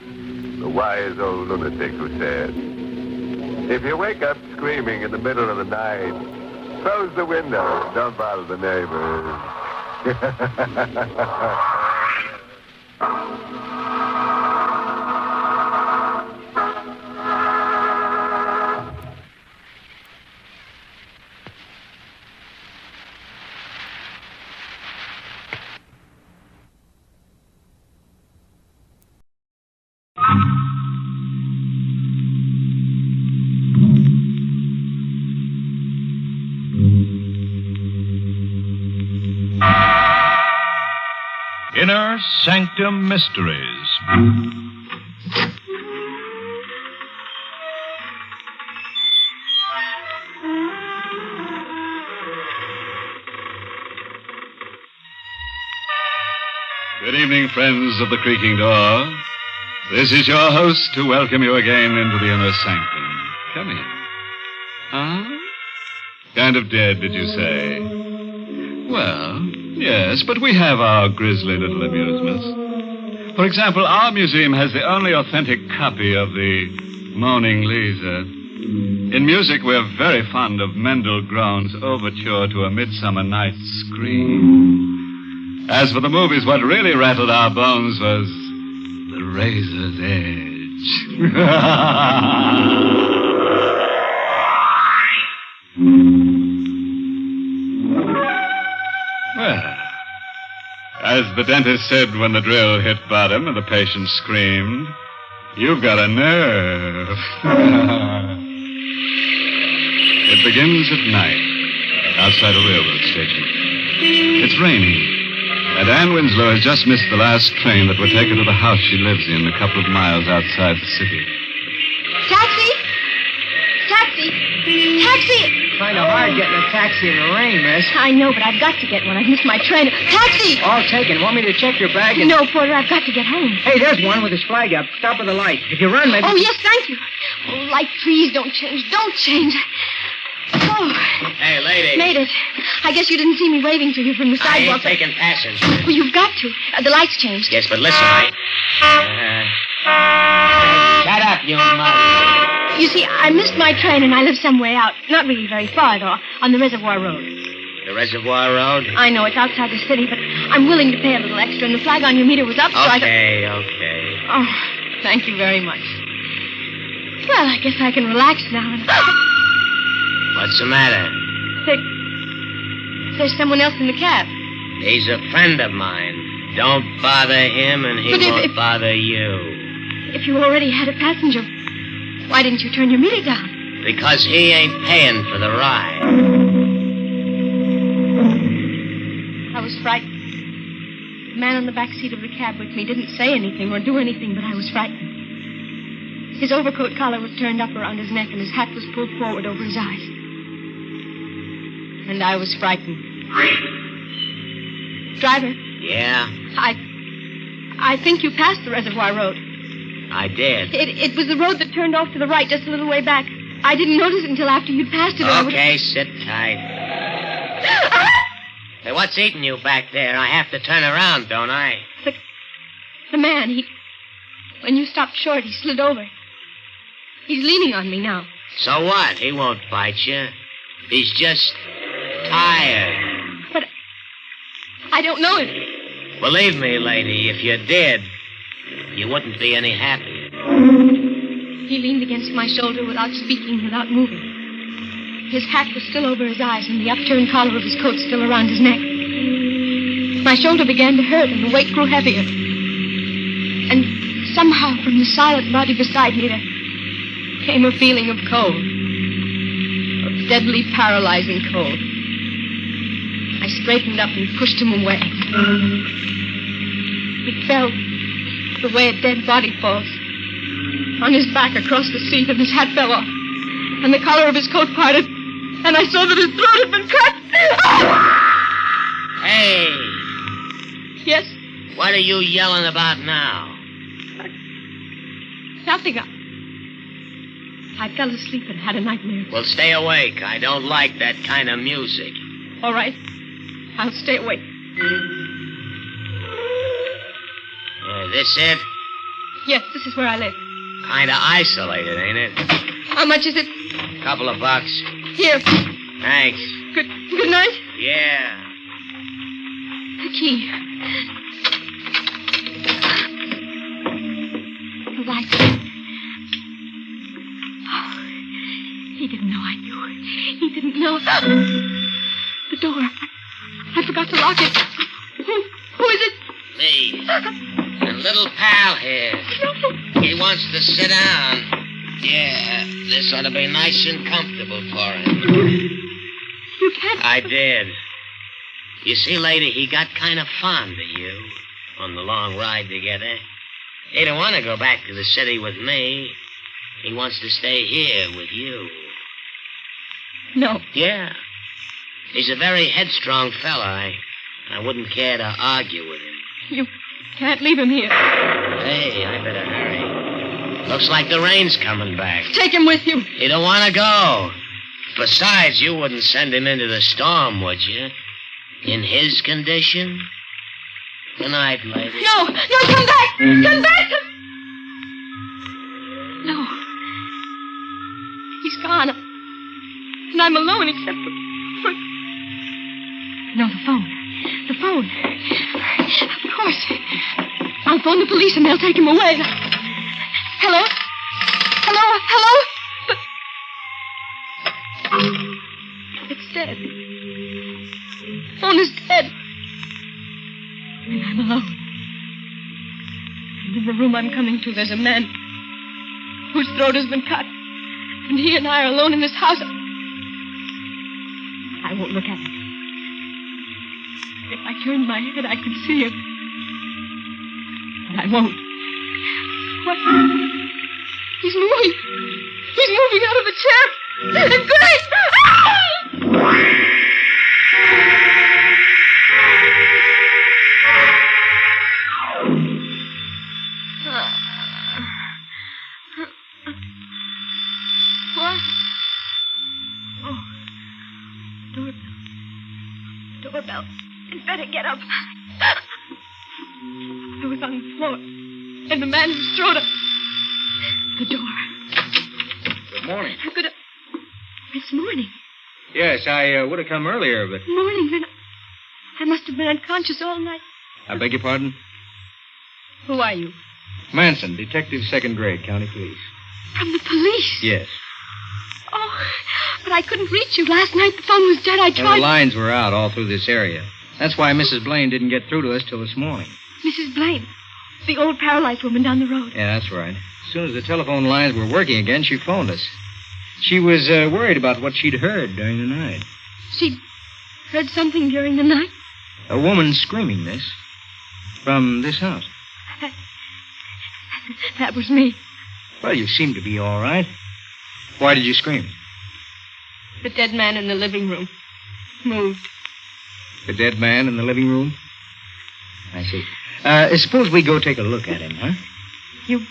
the wise old lunatic who said, if you wake up screaming in the middle of the night, close the window, don't bother the neighbors. Inner Sanctum Mysteries. Good evening, friends of the Creaking Door. This is your host to welcome you again into the Inner Sanctum. Come in. Huh? Kind of dead, did you say? Well, yes, but we have our grisly little amusements. For example, our museum has the only authentic copy of the Moaning Lisa. In music, we're very fond of Mendel Groen's Overture to a Midsummer Night's Scream. As for the movies, what really rattled our bones was The Razor's Edge. Well, as the dentist said when the drill hit bottom and the patient screamed, you've got a nerve. It begins at night, outside a railroad station. It's raining, and Anne Winslow has just missed the last train that would take her to the house she lives in a couple of miles outside the city. Taxi! Taxi! Taxi! Kind of hard getting a taxi in the rain, miss. I know, but I've got to get one. I've missed my train. Taxi! All taken. Want me to check your bag? No, Porter, I've got to get home. Hey, there's one with his flag up. Stop at the light. If you run, maybe... Oh, yes, thank you. Oh, light, please, don't change. Don't change. Oh. Hey, lady. Made it. I guess you didn't see me waving to you from the I sidewalk. ain't taking passengers. Well, you've got to. The lights changed. Yes, but listen, shut up, you mother. You see, I missed my train and I live some way out. Not really very far, though, on the Reservoir Road. The Reservoir Road? I know, it's outside the city, but I'm willing to pay a little extra, and the flag on your meter was up, so I thought... Okay. Oh, thank you very much. Well, I guess I can relax now and... What's the matter? There's someone else in the cab. He's a friend of mine. Don't bother him, and he won't bother you. If you already had a passenger, why didn't you turn your meter down? Because he ain't paying for the ride. man on the back seat of the cab with me didn't say anything or do anything, but I was frightened. His overcoat collar was turned up around his neck, and his hat was pulled forward over his eyes. And I was frightened. Driver, Yeah, I think you passed the Reservoir Road. I did. It was the road that turned off to the right just a little way back. I didn't notice it until after you'd passed it. Or I would... Okay, sit tight. Hey, what's eating you back there? I have to turn around, don't I? The man, when you stopped short, he slid over. He's leaning on me now. So what? He won't bite you. He's just tired. But I don't know him. Believe me, lady, if you did, you wouldn't be any happier. He leaned against my shoulder without speaking, without moving. His hat was still over his eyes and the upturned collar of his coat still around his neck. My shoulder began to hurt and the weight grew heavier. And somehow from the silent body beside me there came a feeling of cold. Of deadly, paralyzing cold. I straightened up and pushed him away. He fell the way a dead body falls. On his back across the seat, and his hat fell off. And the collar of his coat parted. And I saw that his throat had been cut. Hey! Yes? What are you yelling about now? Nothing. I fell asleep and had a nightmare. Well, stay awake. I don't like that kind of music. All right. I'll stay awake. This it? Yes, this is where I live. Kind of isolated, ain't it? How much is it? Couple of bucks. Here. Thanks. Good night. Yeah. The key. The light. Oh, he didn't know I knew. He didn't know. The door. I forgot to lock it. Who is it? Me. And little pal here. He wants to sit down. Yeah, this ought to be nice and comfortable for him. You can't... I did. You see, lady, he got kind of fond of you on the long ride together. He don't want to go back to the city with me. He wants to stay here with you. No. Yeah. He's a very headstrong fella. I wouldn't care to argue with him. You can't leave him here. Hey, I better hurry. Looks like the rain's coming back. Take him with you. You don't want to go. Besides, you wouldn't send him into the storm, would you? In his condition? Good night, lady. No, come back! Come back! No. He's gone. And I'm alone except for... No, the phone. The phone. Of course. I'll phone the police and they'll take him away. Hello? But... It's dead. The phone is dead. And I'm alone. And in the room I'm coming to, there's a man whose throat has been cut. And he and I are alone in this house. I won't look at him. If I turned my head, I could see him. But I won't. What? He's moving. He's moving out of the chair. Great! What? Oh. Doorbell. I'd better get up. I was on the floor. And the man whose throat up. The door. Good morning. It's morning. Yes, I would have come earlier, but... Morning, then I must have been unconscious all night. I beg your pardon? Who are you? Manson, detective, 2nd grade, county police. From the police? Yes. Oh, but I couldn't reach you. Last night the phone was dead. I tried... Well, the lines were out all through this area. That's why Mrs. Blaine didn't get through to us till this morning. Mrs. Blaine. The old paralyzed woman down the road. Yeah, that's right. As soon as the telephone lines were working again, she phoned us. She was worried about what she'd heard during the night. She'd heard something during the night? A woman screaming, miss. From this house? That was me. Well, you seem to be all right. Why did you scream? The dead man in the living room moved. The dead man in the living room? I see. Suppose we go take a look at him, huh? You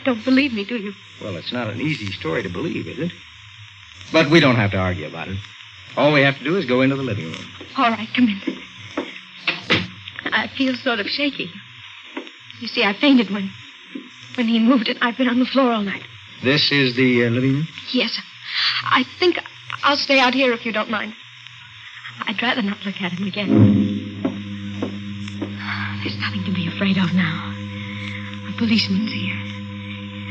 don't believe me, do you? Well, it's not an easy story to believe, is it? But we don't have to argue about it. All we have to do is go into the living room. All right, come in. I feel sort of shaky. You see, I fainted when he moved, and I've been on the floor all night. This is the living room? Yes. I think I'll stay out here if you don't mind. I'd rather not look at him again. There's nothing to be afraid of now. A policeman's here.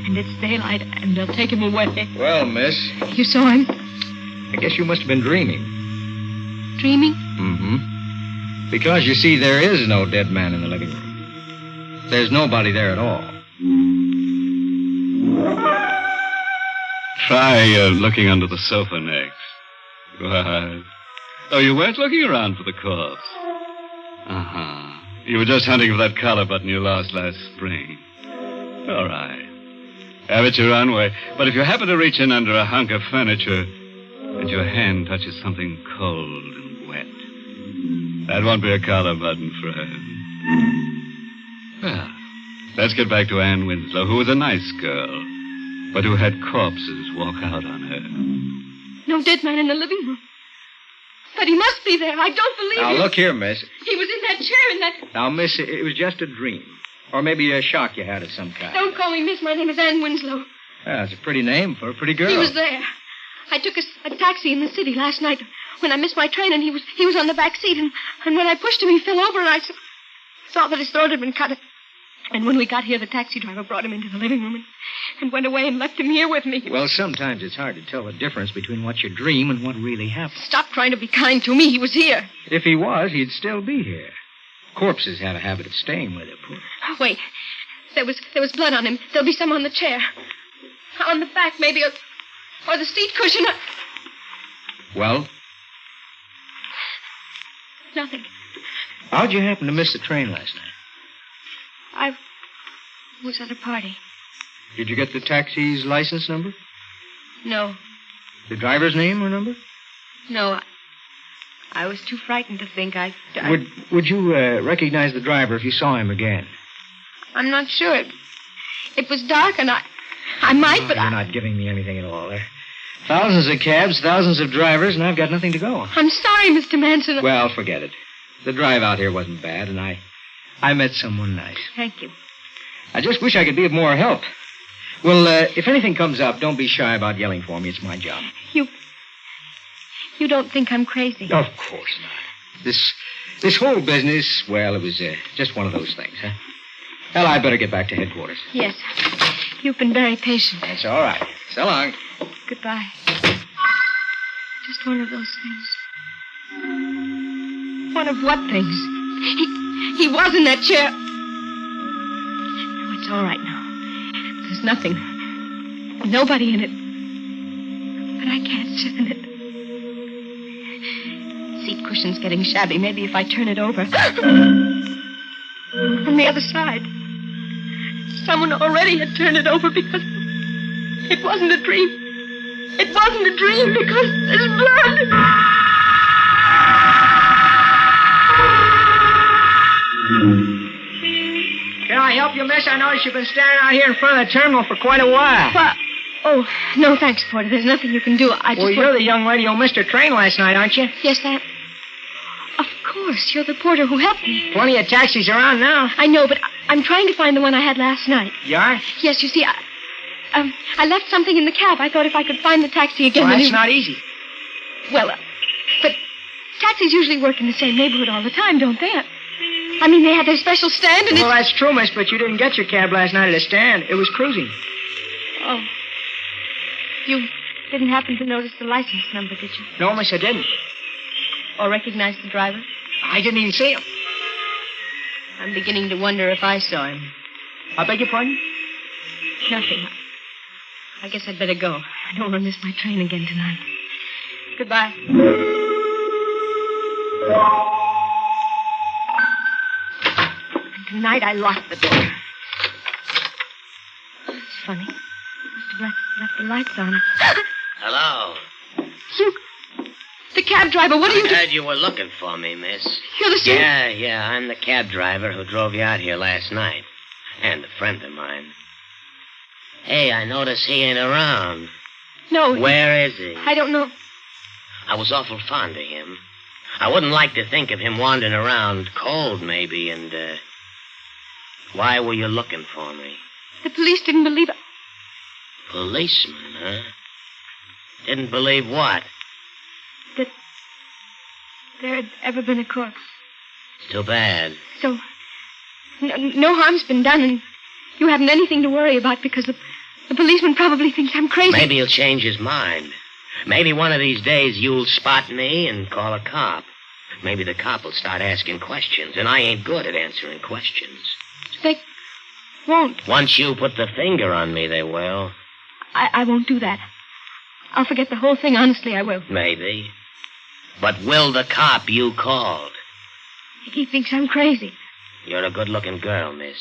And it's daylight, and they'll take him away. Well, miss. You saw him? I guess you must have been dreaming. Dreaming? Mm-hmm. Because, you see, there is no dead man in the living room. There's nobody there at all. Try looking under the sofa next. What? Oh, you weren't looking around for the corpse. Uh-huh. You were just hunting for that collar button you lost last spring. All right. Have it your own way. But if you happen to reach in under a hunk of furniture and your hand touches something cold and wet, that won't be a collar button, friend. Well, let's get back to Anne Winslow, who was a nice girl, but who had corpses walk out on her. No dead man in the living room. But he must be there. I don't believe Now, it. look here, miss. He was in that chair in that... Now, miss, it was just a dream. Or maybe a shock you had of some kind. Don't call me miss. My name is Anne Winslow. Well, it's a pretty name for a pretty girl. He was there. I took a taxi in the city last night when I missed my train, and he was on the back seat, and when I pushed him, he fell over, and I saw that his throat had been cut. And when we got here, the taxi driver brought him into the living room and went away and left him here with me. Well, sometimes it's hard to tell the difference between what you dream and what really happened. Stop trying to be kind to me. He was here. If he was, he'd still be here. Corpses have a habit of staying where they're put. Oh, wait. There was blood on him. There'll be some on the chair. On the back, maybe, or the seat cushion. Well? Nothing. How'd you happen to miss the train last night? I was at a party. Did you get the taxi's license number? No. The driver's name or number? No. I was too frightened to think I... Would you recognize the driver if you saw him again? I'm not sure. It was dark, and I might, but You're not giving me anything at all. There are thousands of cabs, thousands of drivers, and I've got nothing to go on. I'm sorry, Mr. Manson. Well, forget it. The drive out here wasn't bad, and I met someone nice. Thank you. I just wish I could be of more help. Well, if anything comes up, don't be shy about yelling for me. It's my job. You don't think I'm crazy? Of course not. This whole business, well, it was just one of those things, huh? Well, I'd better get back to headquarters. Yes. You've been very patient. That's all right. So long. Goodbye. Just one of those things. One of what things? He was in that chair. Oh, it's all right now. There's nothing. Nobody in it. But I can't sit in it. Seat cushion's getting shabby. Maybe if I turn it over. From the other side. Someone already had turned it over because it wasn't a dream. It wasn't a dream because there's blood. Can I help you, miss? I noticed you've been standing out here in front of the terminal for quite a while. Well, oh, no, thanks, Porter. There's nothing you can do. Well, you're the young lady who missed her train last night, aren't you? Yes, that... Of course, you're the porter who helped me. Plenty of taxis around now. I know, but I'm trying to find the one I had last night. You are? Yes, you see, I left something in the cab. I thought if I could find the taxi again... Well, that's not easy. Well, but taxis usually work in the same neighborhood all the time, don't they? I mean, they have their special stand and Well, that's true, miss, but you didn't get your cab last night at a stand. It was cruising. Oh. You didn't happen to notice the license number, did you? No, miss, I didn't. Or recognize the driver? I didn't even see him. I'm beginning to wonder if I saw him. I beg your pardon? Nothing. I guess I'd better go. I don't want to miss my train again tonight. Goodbye. tonight I locked the door. It's funny. Must have left the lights on. Hello. You... The cab driver, what are you I doing? heard you were looking for me, miss. You're the same... Yeah, I'm the cab driver who drove you out here last night. And a friend of mine. Hey, I notice he ain't around. No. Where is he? I don't know. I was awful fond of him. I wouldn't like to think of him wandering around cold, maybe, and, why were you looking for me? The police didn't believe it. Policeman, huh? Didn't believe what? That there had ever been a corpse. Too bad. So, no harm's been done, and you haven't anything to worry about because the policeman probably thinks I'm crazy. Maybe he'll change his mind. Maybe one of these days you'll spot me and call a cop. Maybe the cop will start asking questions, and I ain't good at answering questions. They won't. Once you put the finger on me, they will. I won't do that. I'll forget the whole thing, honestly, I will. Maybe. But will the cop you called? He thinks I'm crazy. You're a good-looking girl, miss.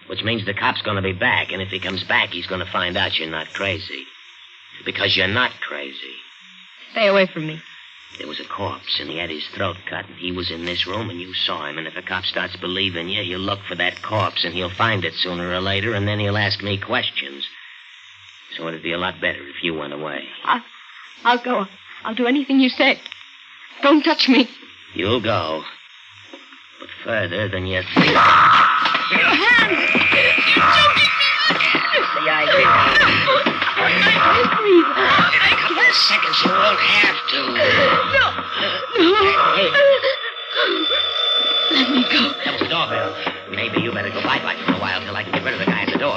Which means the cop's gonna be back, and if he comes back, he's gonna find out you're not crazy. Because you're not crazy. Stay away from me. There was a corpse, and he had his throat cut, and he was in this room, and you saw him, and if a cop starts believing you, he'll look for that corpse, and he'll find it sooner or later, and then he'll ask me questions. So it'd be a lot better if you went away. I'll go. I'll do anything you say. Don't touch me. You'll go. But further than you think. Your hand! You're choking me! That's the idea. In a couple of seconds, you won't have to. No. Hey. Let me go. That was the doorbell. Maybe you better go bye-bye for a while till I can get rid of the guy at the door.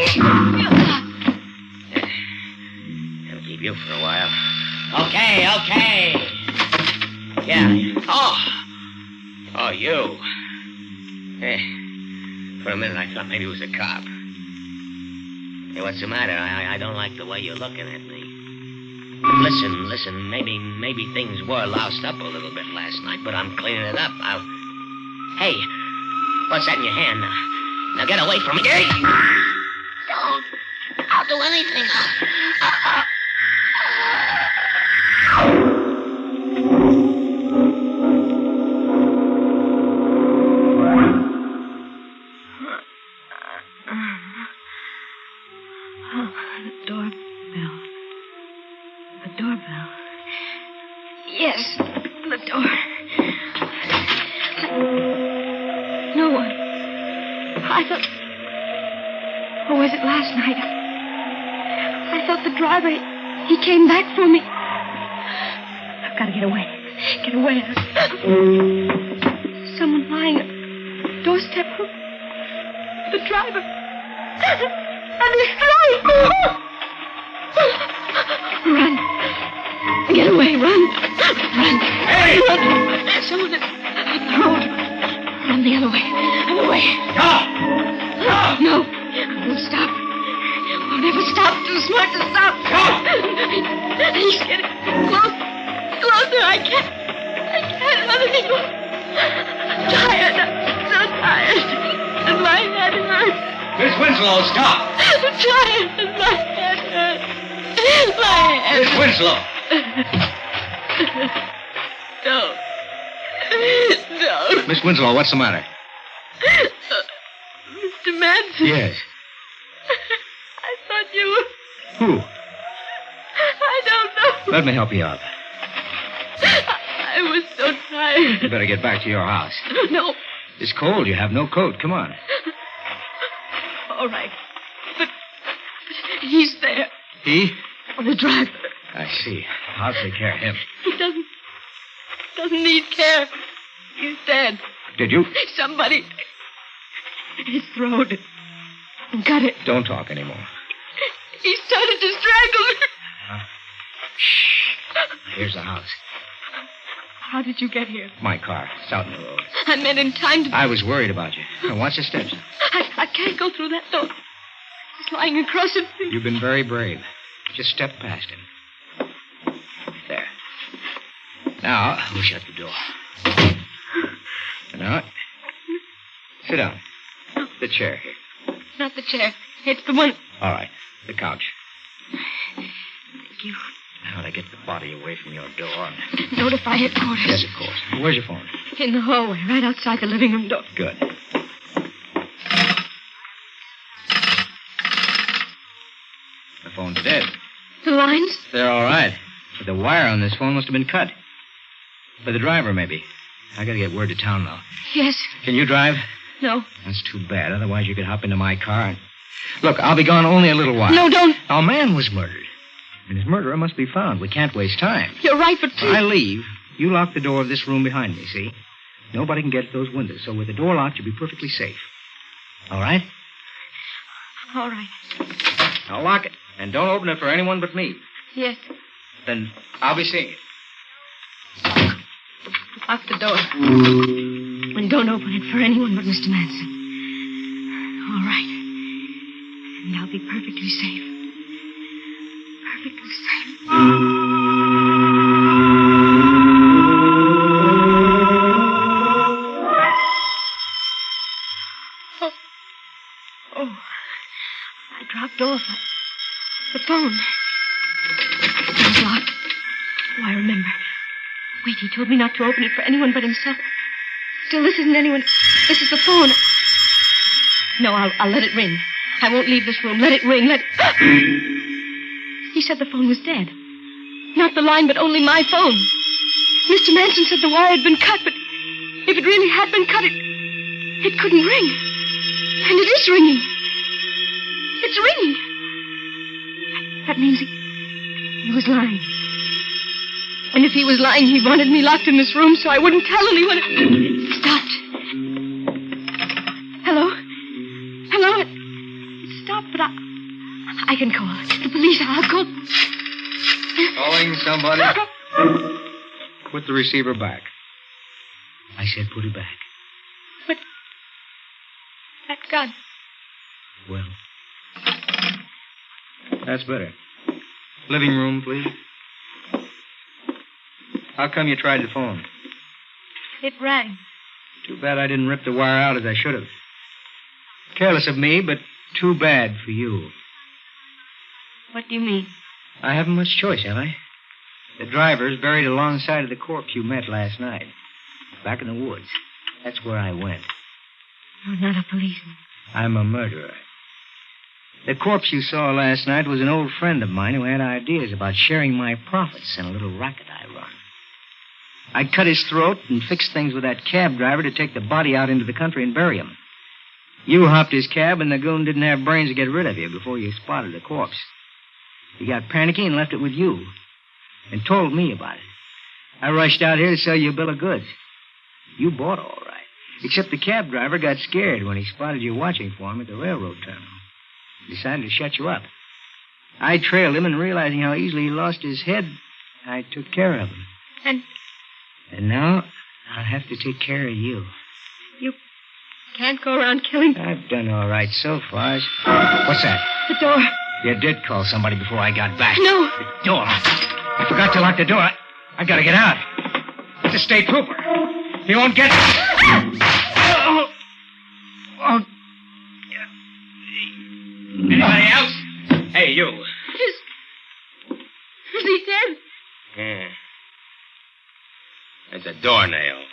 That'll keep you for a while. Okay. Yeah. Oh, you. For a minute, I thought maybe it was a cop. Hey, what's the matter? I don't like the way you're looking at me. Listen, maybe things were loused up a little bit last night, but I'm cleaning it up. Hey, what's that in your hand now? Now get away from me. Hey! Don't. I'll do anything. The doorbell. Yes, the door. No one. I thought... Or was it last night? I thought the driver... He came back for me. I've got to get away. Get away. Someone lying at the doorstep. The driver. And he's trying. Run. Get away. Run. Hey! Run. Someone at the road. Run the other way. Other way. No. I won't stop. I'll never stop. Too smart to stop. He's getting closer. I can't. Other people. I'm tired. I'm so tired. And my head hurts. Miss Winslow, stop. I'm tired. And my head hurts. My head. Miss Winslow. No. Miss Winslow, what's the matter? Mr. Manson. Yes. I thought you were... Who? I don't know. Let me help you out. I was so tired. You better get back to your house. No. It's cold. You have no coat. Come on. All right. But he's there. He? The driver. I see. I'll take care of him. He doesn't need care. He's dead. Did you? Somebody... His throat. Got it. Don't talk anymore. He started to strangle me. Shh. Here's the house. How did you get here? My car. It's out in the road. I meant in time to... I was worried about you. Now, watch the steps. I can't go through that door. He's lying across it. You've been very brave. Just step past him. There. Now, we'll shut the door. Now, sit down. No. The chair here. Not the chair. It's the one... All right. The couch. Thank you. How would I get the body away from your door? Notify headquarters. Yes, of course. Where's your phone? In the hallway, right outside the living room door. Good. The phone's dead. The lines? They're all right. But the wire on this phone must have been cut. By the driver, maybe. I gotta get word to town, though. Yes. Can you drive? No. That's too bad. Otherwise, you could hop into my car and... Look, I'll be gone only a little while. No, don't. Our man was murdered. And his murderer must be found. We can't waste time. You're right, but please... When I leave, you lock the door of this room behind me, see? Nobody can get at those windows, so with the door locked, you'll be perfectly safe. All right? All right. Now lock it. And don't open it for anyone but me. Yes. Then I'll be seeing you. Lock the door. And don't open it for anyone but Mr. Manson. All right. And I'll be perfectly safe. Perfectly safe. Oh. I dropped off. The phone. It was locked. Oh, I remember. Wait, he told me not to open it for anyone but himself. Still, this isn't anyone. This is the phone. No, I'll let it ring. I won't leave this room. Let it ring. He said the phone was dead. Not the line, but only my phone. Mr. Manson said the wire had been cut, but if it really had been cut, it couldn't ring. And it is ringing. It's ringing. That means he was lying. And if he was lying, he wanted me locked in this room so I wouldn't tell anyone. It stopped. Hello? Hello? It stopped, but I can call. The police, I'll call. Calling somebody? Put the receiver back. I said put it back. But that gun. Well, that's better. Living room, please. How come you tried the phone? It rang. Too bad I didn't rip the wire out as I should have. Careless of me, but too bad for you. What do you mean? I haven't much choice, have I? The driver's buried alongside of the corpse you met last night. Back in the woods. That's where I went. You're not a policeman. I'm a murderer. The corpse you saw last night was an old friend of mine who had ideas about sharing my profits in a little racket I run. I cut his throat and fixed things with that cab driver to take the body out into the country and bury him. You hopped his cab, and the goon didn't have brains to get rid of you before you spotted the corpse. He got panicky and left it with you, and told me about it. I rushed out here to sell you a bill of goods. You bought all right, except the cab driver got scared when he spotted you watching for him at the railroad terminal. He decided to shut you up. I trailed him, and realizing how easily he lost his head, I took care of him. And now I'll have to take care of you. You can't go around killing... I've done all right so far. What's that? The door. You did call somebody before I got back. No. The door. I forgot to lock the door. I gotta get out. It's a state trooper. He won't get... Oh. Anybody else? Hey, you. Is he dead? Yeah. It's a doornail.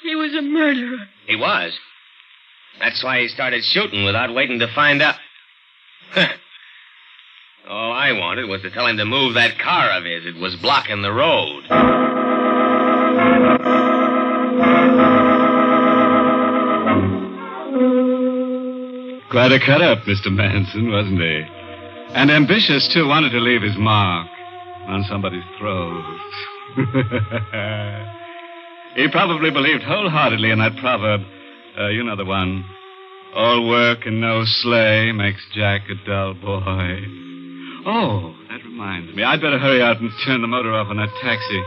He was a murderer. He was. That's why he started shooting without waiting to find out. All I wanted was to tell him to move that car of his. It was blocking the road. Quite a cut-up, Mr. Manson, wasn't he? And ambitious, too. Wanted to leave his mark on somebody's throat. He probably believed wholeheartedly in that proverb. You know the one. All work and no slay makes Jack a dull boy. Oh, that reminds me. I'd better hurry out and turn the motor off on that taxi.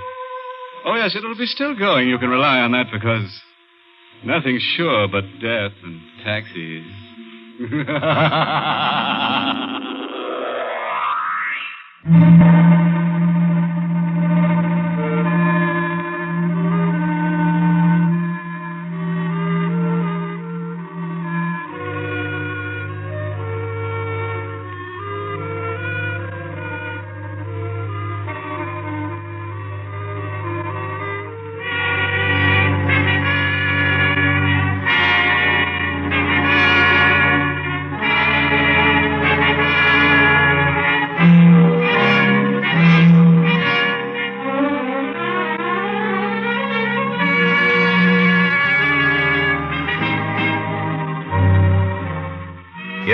Oh, yes, it'll be still going. You can rely on that because nothing's sure but death and taxis.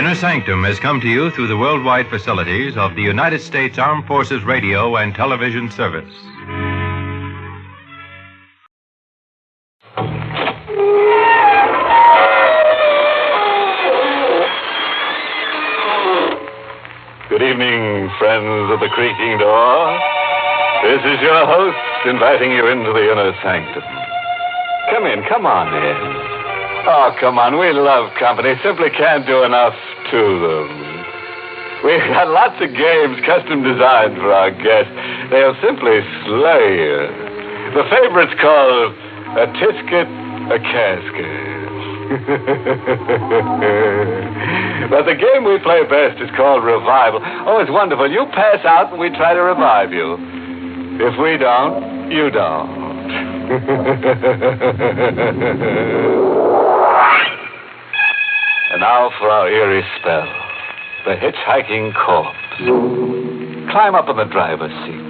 Inner Sanctum has come to you through the worldwide facilities of the United States Armed Forces Radio and Television Service. Good evening, friends of the Creaking Door. This is your host inviting you into the Inner Sanctum. Come in, come on in. Oh, come on, we love company. Simply can't do enough to them. We've got lots of games custom designed for our guests. They'll simply slay you. The favorite's called A Tisket, a Casket. But the game we play best is called Revival. Oh, it's wonderful. You pass out and we try to revive you. If we don't, you don't. And now for our eerie spell. The hitchhiking corpse. Climb up in the driver's seat.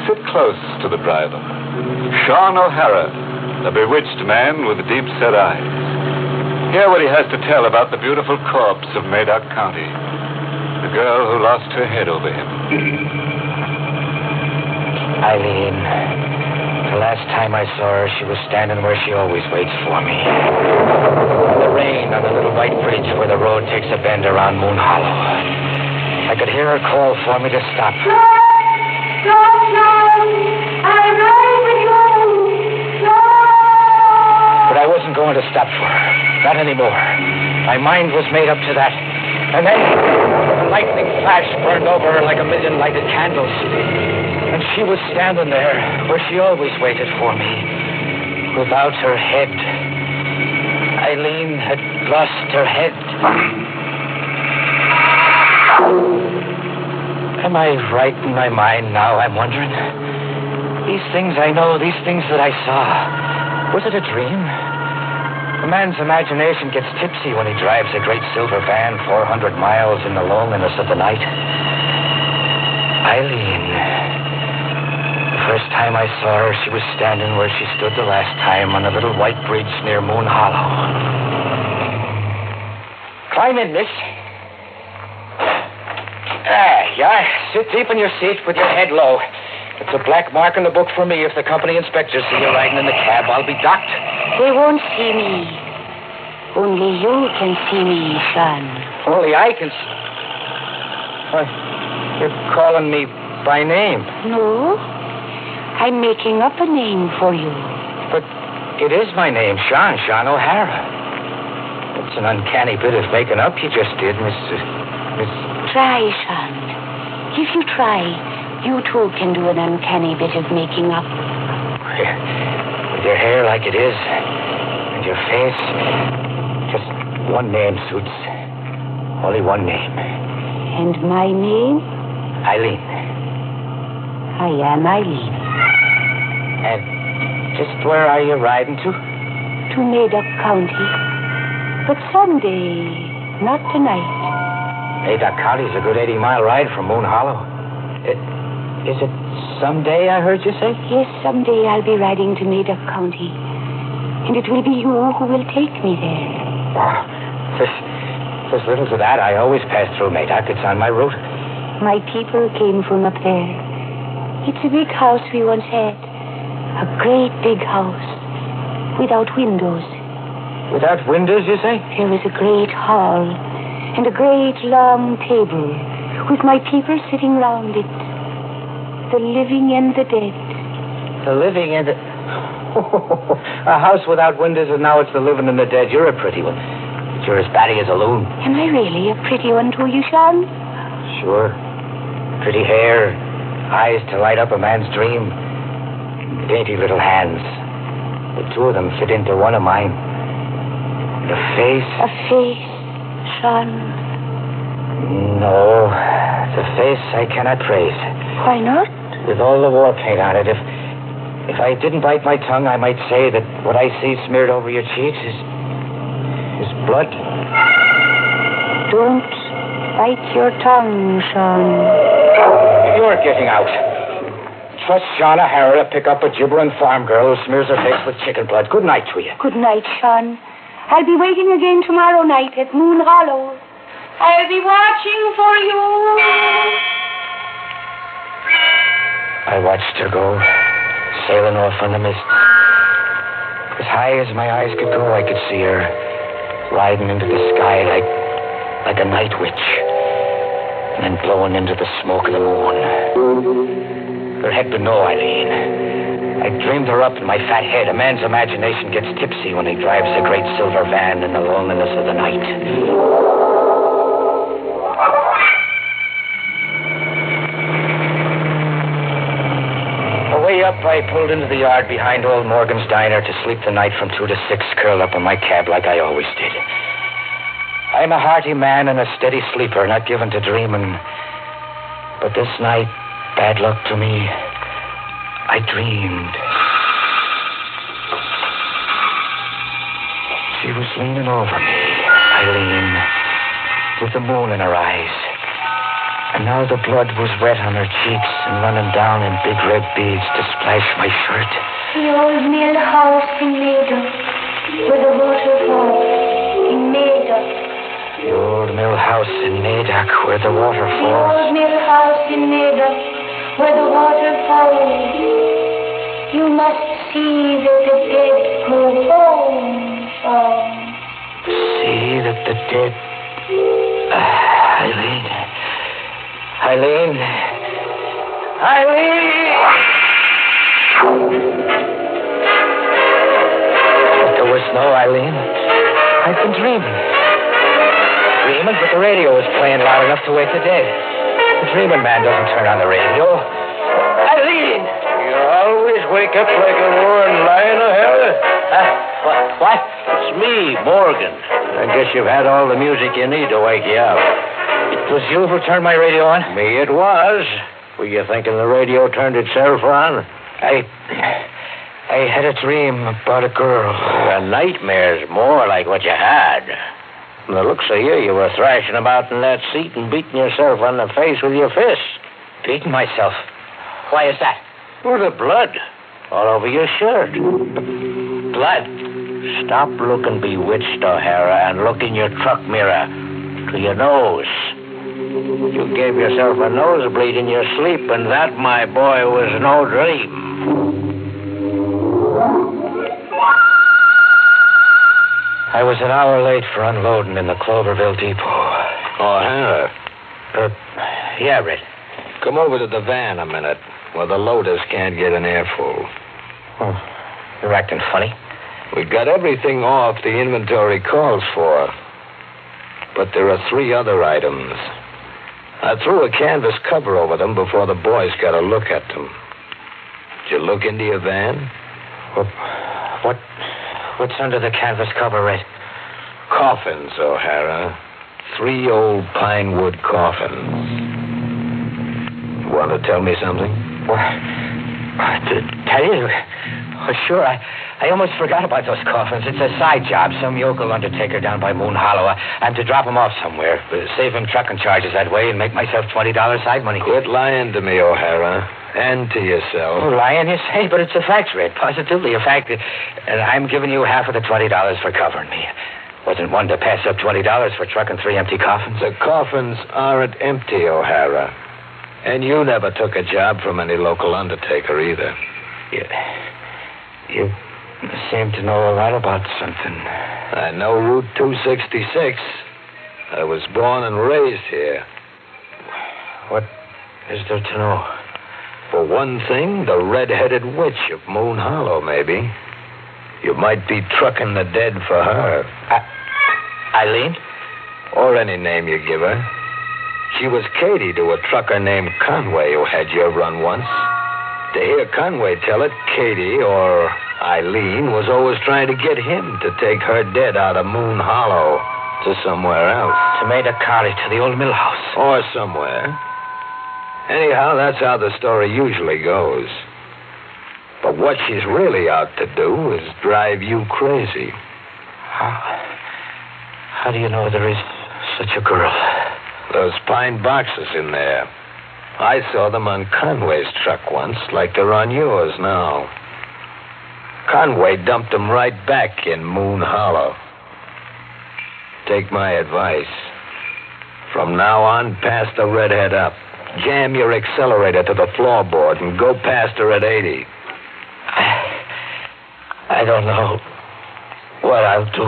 Sit close to the driver. Sean O'Hara, a bewitched man with deep-set eyes. Hear what he has to tell about the beautiful corpse of Madoc County. The girl who lost her head over him. Eileen. The last time I saw her, she was standing where she always waits for me. In the rain on the little white bridge where the road takes a bend around Moon Hollow. I could hear her call for me to stop. No, I'm right with you. No. But I wasn't going to stop for her. Not anymore. My mind was made up to that. And then the lightning flash burned over her like a million lighted candles. And she was standing there where she always waited for me, without her head. Eileen had lost her head. Am I right in my mind now, I'm wondering? These things I know, these things that I saw, was it a dream? A man's imagination gets tipsy when he drives a great silver van 400 miles in the loneliness of the night. Eileen. The first time I saw her, she was standing where she stood the last time on a little white bridge near Moon Hollow. Climb in, miss. There you are. Sit deep in your seat with your head low. It's a black mark in the book for me. If the company inspectors see you riding in the cab, I'll be docked. They won't see me. Only you can see me, son. Only I can see... You're calling me by name. No. I'm making up a name for you. But it is my name, Sean O'Hara. It's an uncanny bit of making up you just did, Miss... Try, Sean. If you try, you too can do an uncanny bit of making up. With your hair like it is, and your face, just one name suits. Only one name. And my name? Eileen. I am Eileen. And just where are you riding to? To Madoc County. But someday, not tonight. Madoc County is a good 80-mile ride from Moon Hollow. Is it someday, I heard you say? Yes, someday I'll be riding to Madoc County. And it will be you who will take me there. Oh, there's little to that. I always pass through Madoc. It's on my route. My people came from up there. It's a big house we once had. A great big house. Without windows. Without windows, you say? There was a great hall. And a great long table. With my people sitting round it. The living and the dead. The living and the... A house without windows, and now it's the living and the dead. You're a pretty one. But you're as batty as a loon. Am I really a pretty one to you, Sean? Sure. Pretty hair. Eyes to light up a man's dream. Dainty little hands. The two of them fit into one of mine. The face... A face, Sean. No. The face I cannot praise. Why not? With all the war paint on it, if I didn't bite my tongue, I might say that what I see smeared over your cheeks is blood. Don't bite your tongue, Sean. You're getting out. Trust Sean O'Hara to pick up a gibbering farm girl who smears her face with chicken blood. Good night to you. Good night, Sean. I'll be waiting again tomorrow night at Moon Hollow. I'll be watching for you. I watched her go, sailing off on the mist. As high as my eyes could go, I could see her riding into the sky like a night witch, and then blowing into the smoke of the moon. There had been no Eileen. I dreamed her up in my fat head. A man's imagination gets tipsy when he drives a great silver van in the loneliness of the night. Way up, I pulled into the yard behind old Morgan's diner to sleep the night from 2 to 6, curled up in my cab like I always did. I'm a hearty man and a steady sleeper, not given to dreaming. But this night, bad luck to me, I dreamed. She was leaning over me, Eileen, with the moon in her eyes. And now the blood was wet on her cheeks and running down in big red beads to splash my shirt. The old mill house in Maida, where the water falls in Maida. The old mill house in Naidoc, where the water The falls. old mill house in Maida, where the water falls. You must see that the dead go home. See that the dead... Eileen... Eileen! But there was no Eileen. I've been dreaming. Dreaming, but the radio was playing loud enough to wake the dead. The dreaming man doesn't turn on the radio. Eileen! You always wake up like a roaring lion, O'Hara. What? It's me, Morgan. I guess you've had all the music you need to wake you up. It was you who turned my radio on? Me it was. Were you thinking the radio turned itself on? I had a dream about a girl. A nightmare's more like what you had. From the looks of you were thrashing about in that seat and beating yourself on the face with your fists. Beating myself? Why is that? For the blood all over your shirt. Blood? Stop looking bewitched, O'Hara, and look in your truck mirror to your nose. You gave yourself a nosebleed in your sleep, and that, my boy, was no dream. I was an hour late for unloading in the Cloverville depot. O'Hara. Yeah, Red. Come over to the van a minute, where the loaders can't get an airful. Oh, you're acting funny. We got everything off the inventory calls for. But there are 3 other items. I threw a canvas cover over them before the boys got a look at them. Did you look into your van? What's under the canvas cover, Red? Coffins, O'Hara. 3 old pine wood coffins. Want to tell me something? To tell you? Oh, sure. I almost forgot about those coffins. It's a side job. Some yokel undertaker down by Moon Hollow. I'm to drop him off somewhere. Save him trucking charges that way and make myself $20 side money. Quit lying to me, O'Hara. And to yourself. Oh, lying, you say? But it's a fact, Red. Positively a fact. And I'm giving you half of the $20 for covering me. Wasn't one to pass up $20 for trucking 3 empty coffins. The coffins aren't empty, O'Hara. And you never took a job from any local undertaker either. You seem to know a lot about something. I know Route 266. I was born and raised here. What is there to know? For one thing, the red-headed witch of Moon Hollow, maybe. You might be trucking the dead for her. Eileen? Or any name you give her. She was Katie to a trucker named Conway who had your run once. To hear Conway tell it, Katie, or Eileen, was always trying to get him to take her dead out of Moon Hollow to somewhere else. To Maida College, to the old mill house. Or somewhere. Anyhow, that's how the story usually goes. But what she's really out to do is drive you crazy. How do you know there is such a girl? Those pine boxes in there. I saw them on Conway's truck once, like they're on yours now. Conway dumped them right back in Moon Hollow. Take my advice. From now on, pass the redhead up. Jam your accelerator to the floorboard and go past her at 80. I don't know what I'll do.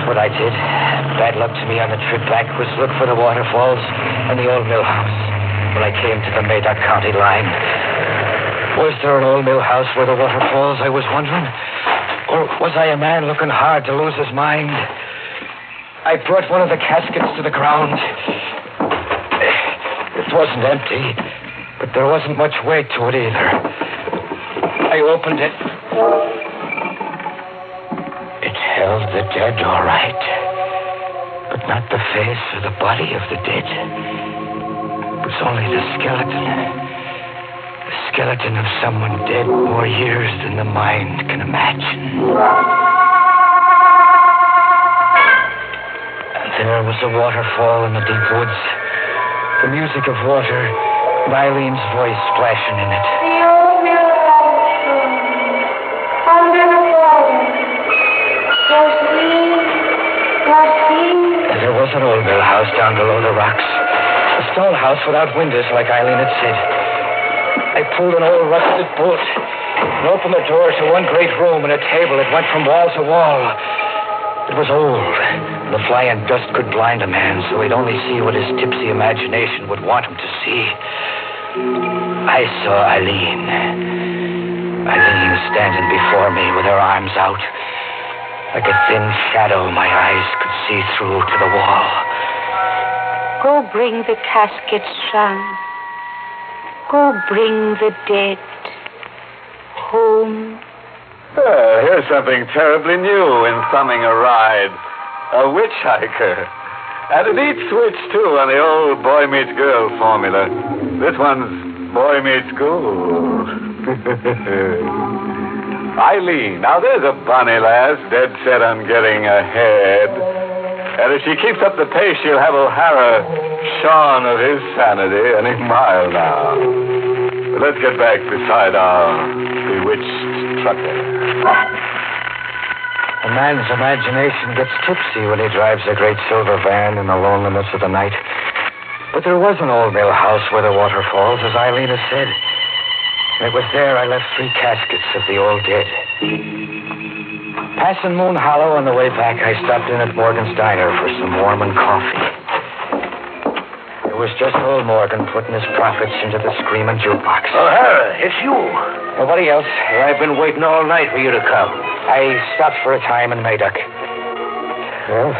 What I did, bad luck to me on the trip back, was look for the waterfalls and the old mill house. When I came to the Madoc County line, was there an old mill house where the waterfalls, I was wondering? Or was I a man looking hard to lose his mind? I brought one of the caskets to the ground. It wasn't empty, but there wasn't much weight to it either. I opened it. It held the dead, all right, but not the face or the body of the dead. It was only the skeleton. The skeleton of someone dead more years than the mind can imagine. And there was a waterfall in the deep woods. The music of water, and Eileen's voice splashing in it. There was an old mill house down below the rocks. A stone house without windows, like Eileen had said. I pulled an old rusted bolt and opened the door to one great room and a table that went from wall to wall. It was old. The flying dust could blind a man, so he'd only see what his tipsy imagination would want him to see. I saw Eileen. Eileen standing before me with her arms out. Like a thin shadow my eyes could see through to the wall. Go bring the casket, son. Go bring the dead home. Here's something terribly new in thumbing a ride. A witch hiker. And a neat switch, too, on the old boy meets girl formula. This one's boy meets school. Eileen, now there's a bonny lass dead set on getting ahead. And if she keeps up the pace, she'll have O'Hara shorn of his sanity any mile now. But let's get back beside our bewitched trucker. A man's imagination gets tipsy when he drives a great silver van in the loneliness of the night. But there was an old mill house where the waterfalls, as Eileen has said. And it was there I left 3 caskets of the old dead. Passing Moon Hollow on the way back, I stopped in at Morgan's Diner for some warming coffee. It was just old Morgan putting his profits into the screaming jukebox. O'Hara, it's you. Nobody else. I've been waiting all night for you to come. I stopped for a time in Madoc. Well,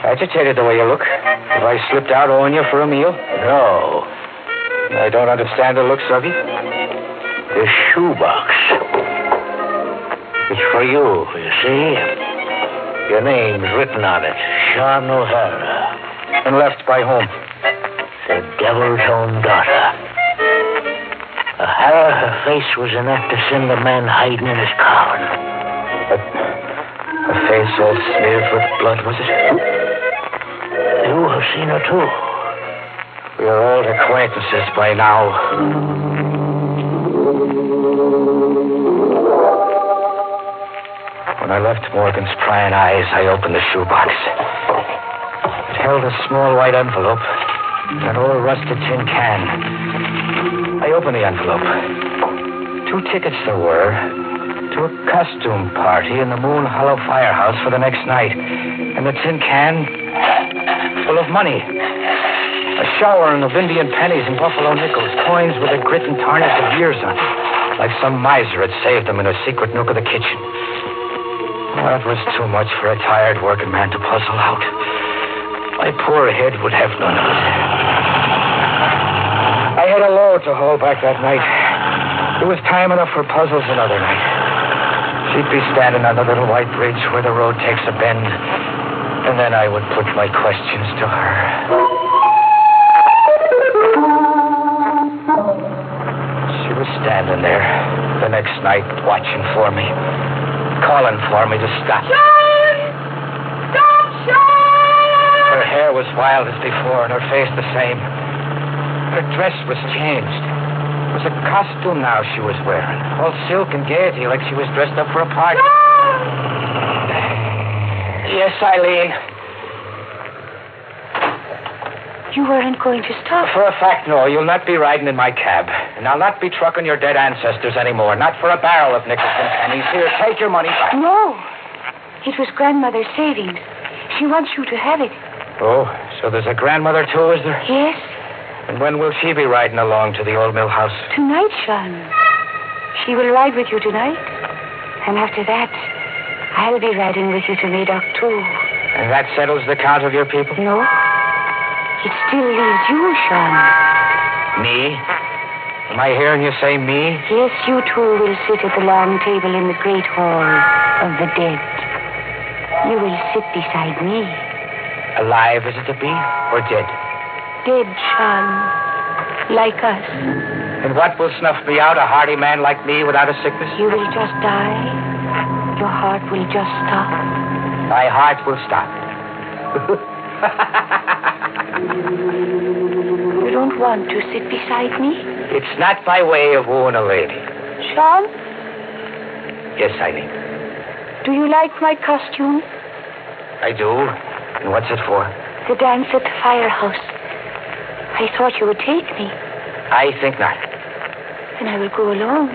agitated the way you look. Have I slipped out owing you for a meal? No. I don't understand the looks of you. The shoebox. It's for you, you see? Your name's written on it. Sean O'Hara. And left by whom? The devil's own daughter. O'Hara, her face was enough to send the man hiding in his coffin. A face all smeared with blood, was it? You have seen her, too. We are old acquaintances by now. When I left Morgan's prying eyes, I opened the shoebox. It held a small white envelope, an old rusted tin can. I opened the envelope. 2 tickets there were to a costume party in the Moon Hollow firehouse for the next night. And the tin can full of money. A showering of Indian pennies and buffalo nickels, coins with the grit and tarnish of years on them, like some miser had saved them in a secret nook of the kitchen. That was too much for a tired working man to puzzle out. My poor head would have none of it. I had a load to haul back that night. It was time enough for puzzles another night. She'd be standing on the little white bridge where the road takes a bend, and then I would put my questions to her. She was standing there the next night, watching for me, calling for me to stop. Sean! Stop, Sean! Her hair was wild as before, and her face the same. Her dress was changed. It was a costume now she was wearing. All silk and gaiety, like she was dressed up for a party. Yes, Eileen. You weren't going to stop? For a fact, no. You'll not be riding in my cab. And I'll not be trucking your dead ancestors anymore. Not for a barrel of nickels and pennies. Here, take your money back. No. It was Grandmother's savings. She wants you to have it. Oh, so there's a grandmother, too, is there? Yes. And when will she be riding along to the old mill house? Tonight, Sean. She will ride with you tonight. And after that, I'll be riding with you to Madoc, too. And that settles the count of your people? No. It still leaves you, Sean. Me? Am I hearing you say me? Yes, you two will sit at the long table in the great hall of the dead. You will sit beside me. Alive is it to be, or dead? Dead, Sean. Like us. And what will snuff me out, a hardy man like me without a sickness? You will just die. Your heart will just stop. My heart will stop. You don't want to sit beside me? It's not by way of wooing a lady. Sean? Yes, Eileen. Do you like my costume? I do. And what's it for? The dance at the firehouse. I thought you would take me. I think not. Then I will go alone.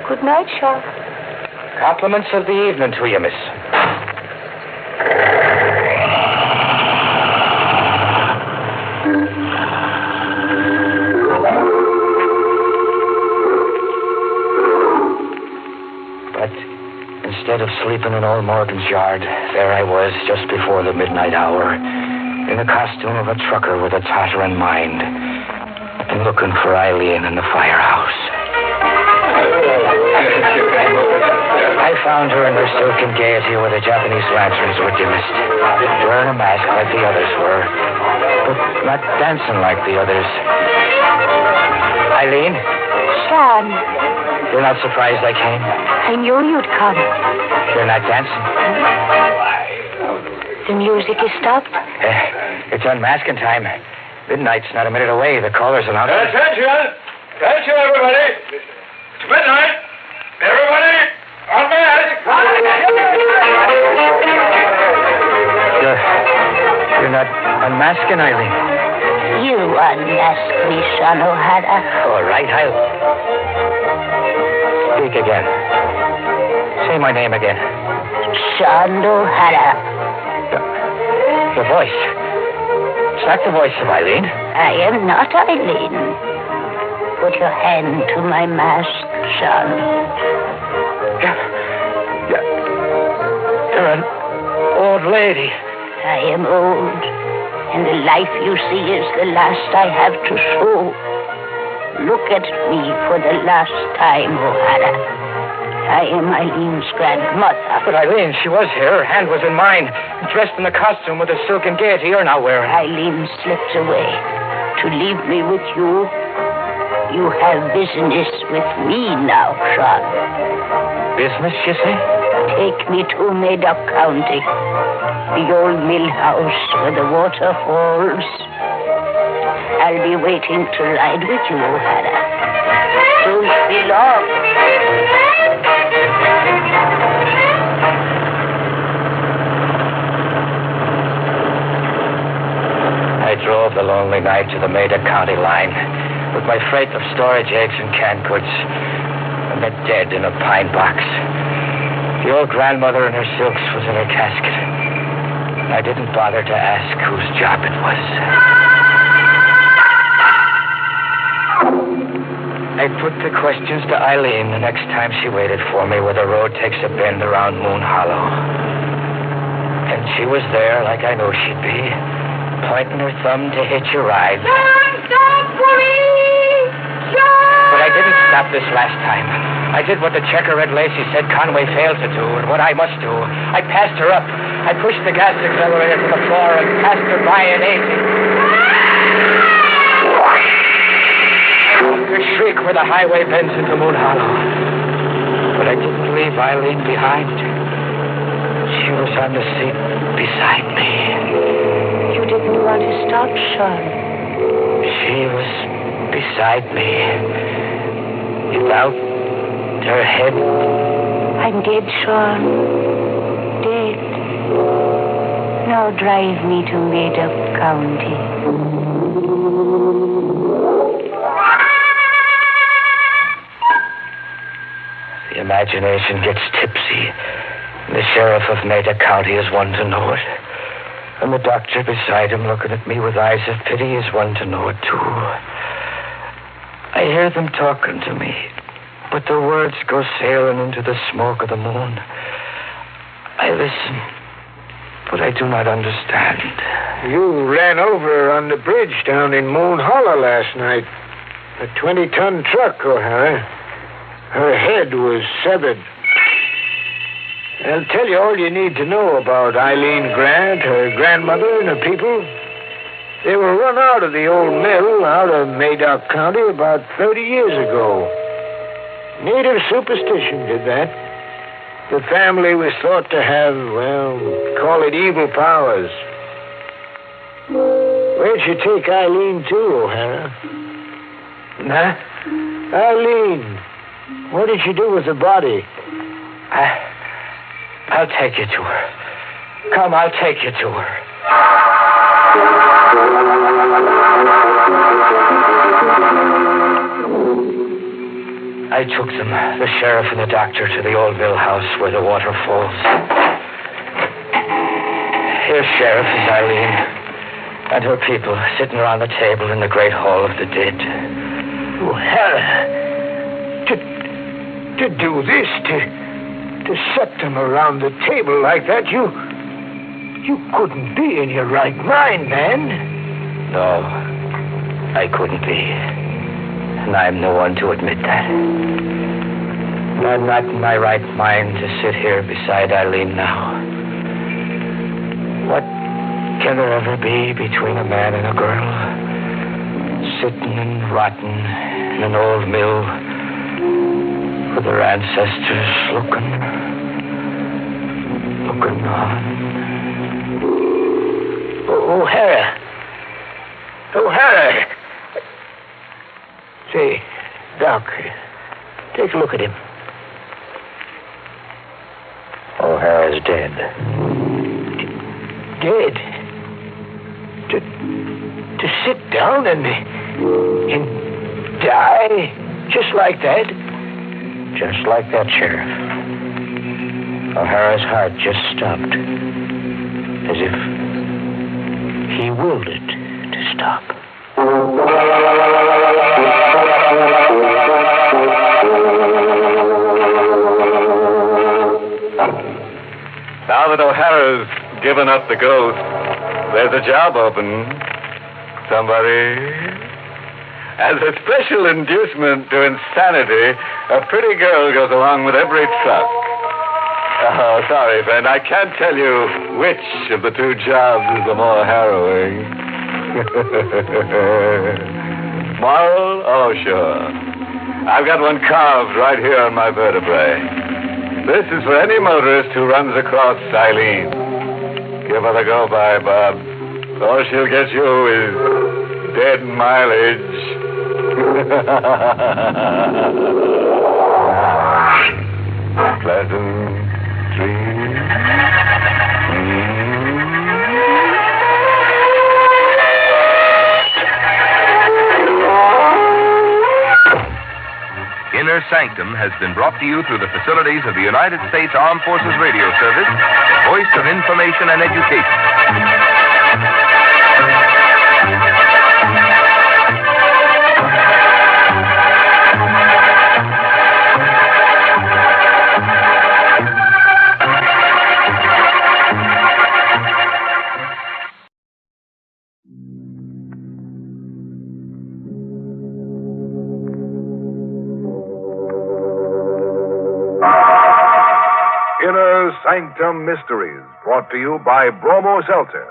Good night, Sean. Compliments of the evening to you, miss. But instead of sleeping in old Morgan's yard, there I was just before the midnight hour, in the costume of a trucker with a tottering mind, and looking for Eileen in the firehouse. I found her in her silken gaiety where the Japanese lanterns were dimmest, wearing a mask like the others were, but not dancing like the others. Eileen? Sean. You're not surprised I came? I knew you'd come. You're not dancing? The music is stopped. It's unmasking time. Midnight's not a minute away. The caller's announcing. Attention! Attention, everybody! It's midnight! Everybody, unmask! You're not unmasking, Eileen. You unmask me, Sean O'Hara. All right, I'll speak again. Say my name again. Sean O'Hara. Your voice. It's not the voice of Eileen. I am not Eileen. Put your hand to my mask, Sean. You're an old lady. I am old, and the life you see is the last I have to show. Look at me for the last time, O'Hara. I am Eileen's grandmother. But Eileen, she was here. Her hand was in mine. Dressed in the costume with the silken gaiety you're now wearing. Eileen slipped away to leave me with you. You have business with me now, Sean. Business, you say? Take me to Madoc County. The old mill house where the water falls. I'll be waiting to ride with you, O'Hara. Don't be long. I drove the lonely night to the Madoc County line with my freight of storage eggs and canned goods, and the dead in a pine box. The old grandmother in her silks was in her casket. I didn't bother to ask whose job it was. I put the questions to Eileen the next time she waited for me where the road takes a bend around Moon Hollow. And she was there like I knew she'd be, pointing her thumb to hitch a ride. John, stop for me! John! But I didn't stop this last time. I did what the checker-red Lacey said Conway failed to do, and what I must do. I passed her up. I pushed the gas accelerator to the floor and passed her by in 80. A shriek where the highway bends into Moon Hollow. But I didn't leave Eileen behind. She was on the seat beside me. You didn't want to stop, Sean. She was beside me. Without her head. I'm dead, Sean. Dead. Now drive me to Made-Up County. The imagination gets tipsy. The sheriff of Made-Up County is one to know it. And the doctor beside him looking at me with eyes of pity is one to know it, too. I hear them talking to me, but the words go sailing into the smoke of the moon. I listen, but I do not understand. You ran over her on the bridge down in Moon Hollow last night. A 20-ton truck, O'Hara. Her head was severed. I'll tell you all you need to know about Eileen Grant, her grandmother, and her people. They were run out of the old mill out of Made-Up County about 30 years ago. Native superstition did that. The family was thought to have, well, call it evil powers. Where'd you take Eileen to, O'Hara? Huh? Eileen. What did you do with the body? I'll take you to her. Come, I'll take you to her. I took them, the sheriff and the doctor, to the old mill house where the water falls. Here, Sheriff, is Eileen and her people sitting around the table in the great hall of the dead. O'Hara, to do this, to set them around the table like that, you couldn't be in your right mind, man. No, I couldn't be. And I'm the one to admit that. I'm not in my right mind to sit here beside Eileen now. What can there ever be between a man and a girl? Sitting and rotting in an old mill with their ancestors looking on. O'Hara. Say, Doc, take a look at him. O'Hara's dead. Dead? To sit down and die? Just like that? Just like that, Sheriff. O'Hara's heart just stopped. As if he willed it to stop. Now that O'Hara's given up the ghost, there's a job open. Somebody... As a special inducement to insanity, a pretty girl goes along with every truck. Oh, sorry, friend. I can't tell you which of the two jobs is the more harrowing. Moral? Oh, sure. I've got one carved right here on my vertebrae. This is for any motorist who runs across Eileen. Give her the go-by, Bob. All she'll get you is dead mileage. Pleasant dreams. Inner Sanctum has been brought to you through the facilities of the United States Armed Forces Radio Service, the voice of information and education. Inner Sanctum Mysteries, brought to you by Bromo Seltzer.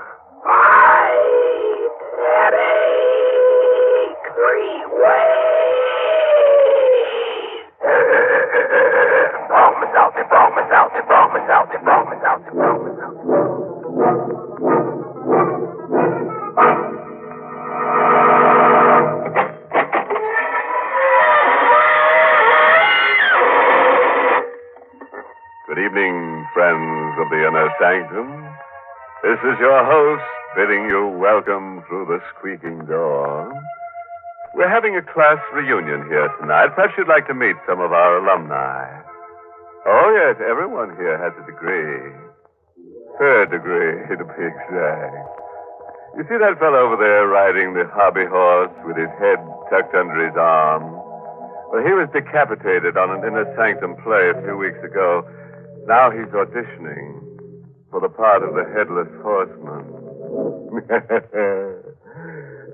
Sanctum. This is your host bidding you welcome through the squeaking door. We're having a class reunion here tonight. Perhaps you'd like to meet some of our alumni. Oh, yes, everyone here has a degree. Third degree, to be exact. You see that fellow over there riding the hobby horse with his head tucked under his arm? Well, he was decapitated on an inner sanctum play a few weeks ago. Now he's auditioning for the part of the headless horseman.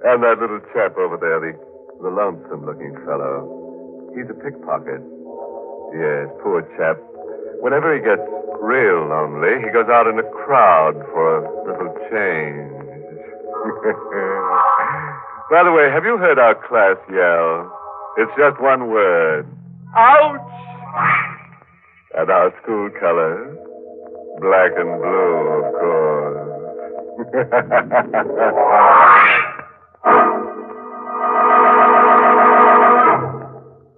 And that little chap over there, the lonesome-looking fellow. He's a pickpocket. Yes, poor chap. Whenever he gets real lonely, he goes out in a crowd for a little change. By the way, have you heard our class yell? It's just one word. Ouch! And our school colors? Black and blue, of course.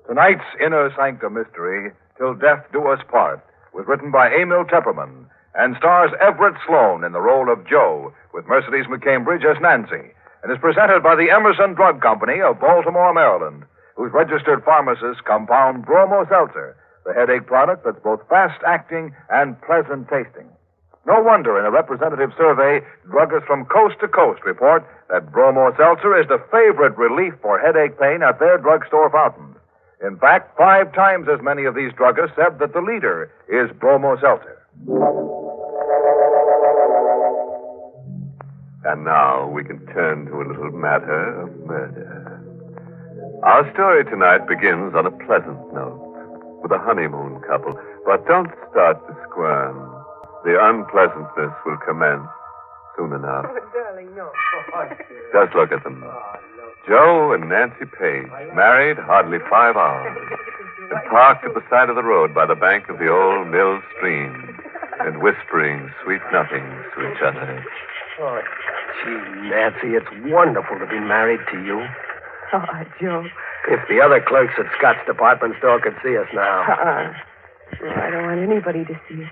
Tonight's Inner Sanctum Mystery, Till Death Do Us Part, was written by Emil Tepperman and stars Everett Sloan in the role of Joe, with Mercedes McCambridge as Nancy, and is presented by the Emerson Drug Company of Baltimore, Maryland, whose registered pharmacists compound Bromo Seltzer, the headache product that's both fast-acting and pleasant tasting. No wonder in a representative survey, druggists from coast to coast report that Bromo Seltzer is the favorite relief for headache pain at their drugstore fountains. In fact, 5 times as many of these druggists said that the leader is Bromo Seltzer. And now we can turn to a little matter of murder. Our story tonight begins on a pleasant note, with a honeymoon couple. But don't start to squirm. The unpleasantness will commence soon enough. Oh, darling, no. Just look at them. Joe and Nancy Page, married hardly 5 hours, and parked at the side of the road by the bank of the old mill stream, and whispering sweet nothings to each other. Oh, gee, Nancy, it's wonderful to be married to you. Oh, Joe. If the other clerks at Scott's department store could see us now. Well, I don't want anybody to see us.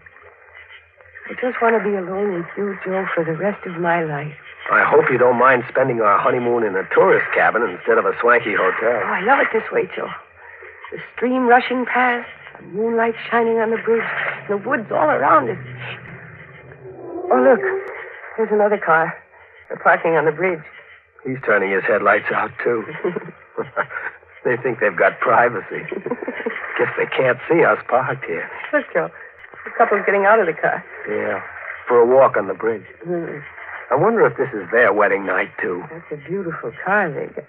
I just want to be alone with you, Joe, for the rest of my life. I hope you don't mind spending our honeymoon in a tourist cabin instead of a swanky hotel. Oh, I love it this way, Joe. The stream rushing past, the moonlight shining on the bridge, the woods all around us. Oh, look. There's another car. They're parking on the bridge. He's turning his headlights out, too. They think they've got privacy. Guess they can't see us parked here. Look, Joe. The couple's getting out of the car. Yeah, for a walk on the bridge. Mm. I wonder if this is their wedding night, too. That's a beautiful car they got.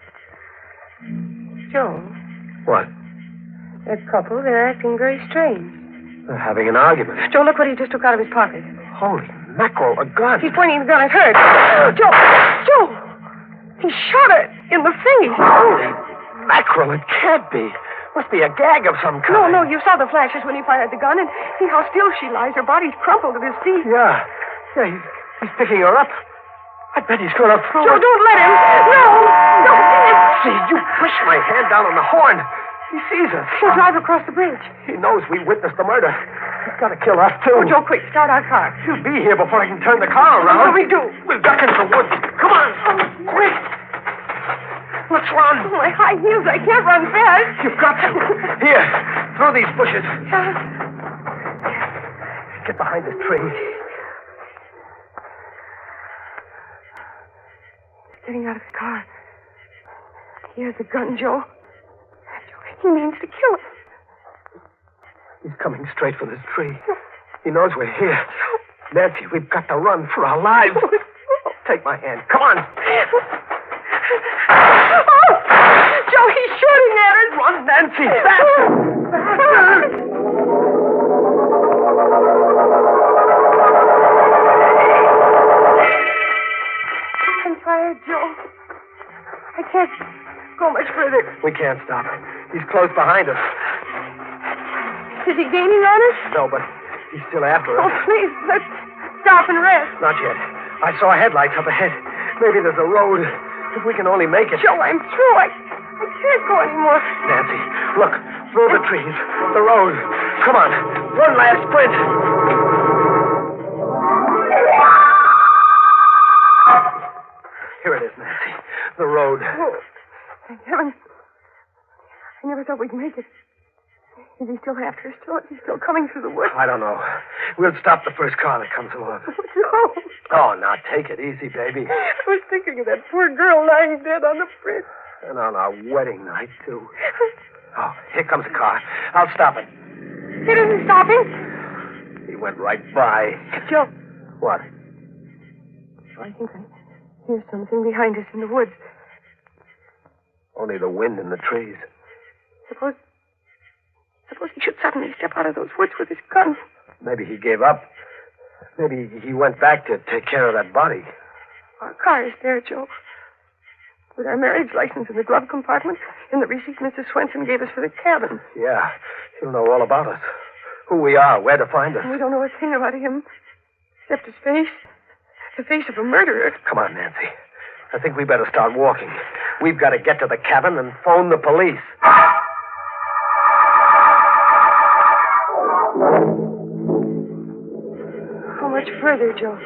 Joe. What? That couple, they're acting very strange. They're having an argument. Joe, look what he just took out of his pocket. Holy mackerel, a gun. He's pointing the gun at her. Joe! Joe! He shot her in the face. Holy mackerel, it can't be. Must be a gag of some kind. No, you saw the flashes when he fired the gun, and see how still she lies. Her body's crumpled at his feet. Yeah, he's picking her up. I bet he's going to throw Joe, her. don't let him. No. See, you push my hand down on the horn. He sees us. He'll drive across the bridge. He knows we witnessed the murder. He's got to kill us, too. Oh, Joe, quick, start our car. He'll be here before I can turn the car around. What do we do? We'll duck into the woods. Come on. Quick. Let's run. Oh, my high heels. I can't run fast. You've got to. Here, through these bushes. Get behind this tree. He's getting out of the car. He has a gun, Joe. He means to kill us. He's coming straight for this tree. He knows we're here. Nancy, we've got to run for our lives. Take my hand. Come on. Oh! Joe, he's shooting at us. Run, Nancy. Faster. I'm tired, Joe. I can't go much further. We can't stop. He's close behind us. Is he gaining on us? No, but he's still after us. Oh, please, let's stop and rest. Not yet. I saw headlights up ahead. Maybe there's a road. If we can only make it. Joe, I'm through. I can't go anymore. Nancy, look. Through the trees. The road. Come on. One last sprint. I thought we'd make it. Is he still after us? Is he still coming through the woods? I don't know. We'll stop the first car that comes along. No. Oh, now take it easy, baby. I was thinking of that poor girl lying dead on the bridge. And on our wedding night, too. Oh, here comes a car. I'll stop it. It isn't stopping. He went right by. Joe. What? I think I hear something behind us in the woods. Only the wind in the trees. Suppose he should suddenly step out of those woods with his gun. Maybe he gave up. Maybe he went back to take care of that body. Our car is there, Joe. With our marriage license in the glove compartment and the receipt Mrs. Swenson gave us for the cabin. Yeah, he'll know all about us. Who we are, where to find us. We don't know a thing about him, except his face. The face of a murderer. Come on, Nancy. I think we better start walking. We've got to get to the cabin and phone the police. How much further, Joe?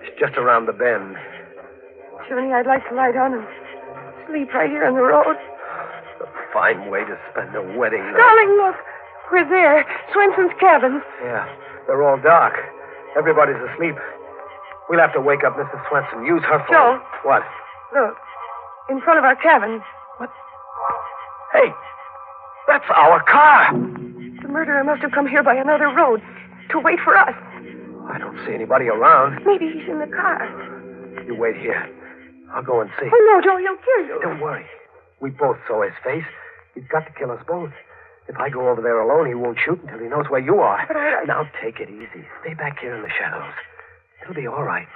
It's just around the bend. Johnny, I'd like to lie down and sleep right here on the road. A fine way to spend a wedding night. Darling, look. We're there. Swenson's cabin. Yeah, they're all dark. Everybody's asleep. We'll have to wake up Mrs. Swenson. Use her phone. Joe. What? Look. In front of our cabin. What? Hey, that's our car. The murderer must have come here by another road to wait for us. I don't see anybody around. Maybe he's in the car. You wait here. I'll go and see. Oh, no, Joe, he'll kill you. Don't worry. We both saw his face. He's got to kill us both. If I go over there alone, he won't shoot until he knows where you are. But Now, take it easy. Stay back here in the shadows. It'll be all right.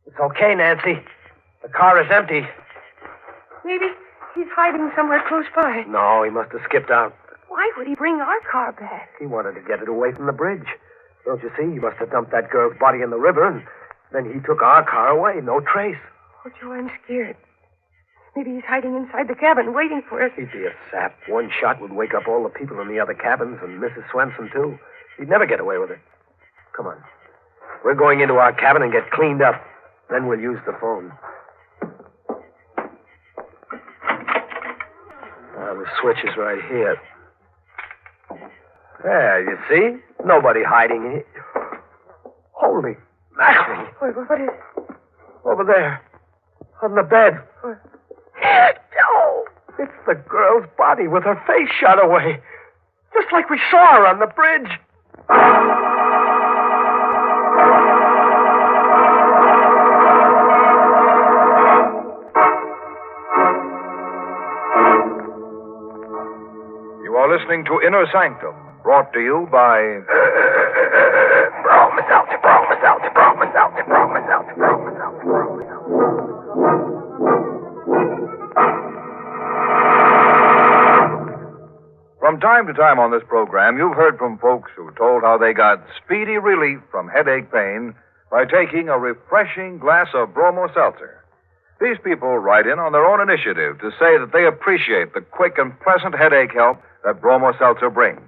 It's okay, Nancy. The car is empty. Maybe he's hiding somewhere close by. No, he must have skipped out. Why would he bring our car back? He wanted to get it away from the bridge. Don't you see? He must have dumped that girl's body in the river, and then he took our car away. No trace. Oh, Joe, I'm scared. Maybe he's hiding inside the cabin, waiting for us. He'd be a sap. One shot would wake up all the people in the other cabins, and Mrs. Swenson, too. He'd never get away with it. Come on. We're going into our cabin and get cleaned up. Then we'll use the phone. The switch is right here. There, you see? Nobody hiding here. Holy mackerel. Wait, what is it? Over there. On the bed. Joe! It's the girl's body with her face shot away. Just like we saw her on the bridge. You are listening to Inner Sanctum, brought to you by... From time to time on this program, you've heard from folks who told how they got speedy relief from headache pain by taking a refreshing glass of bromo seltzer. These people write in on their own initiative to say that they appreciate the quick and pleasant headache help that bromo seltzer brings.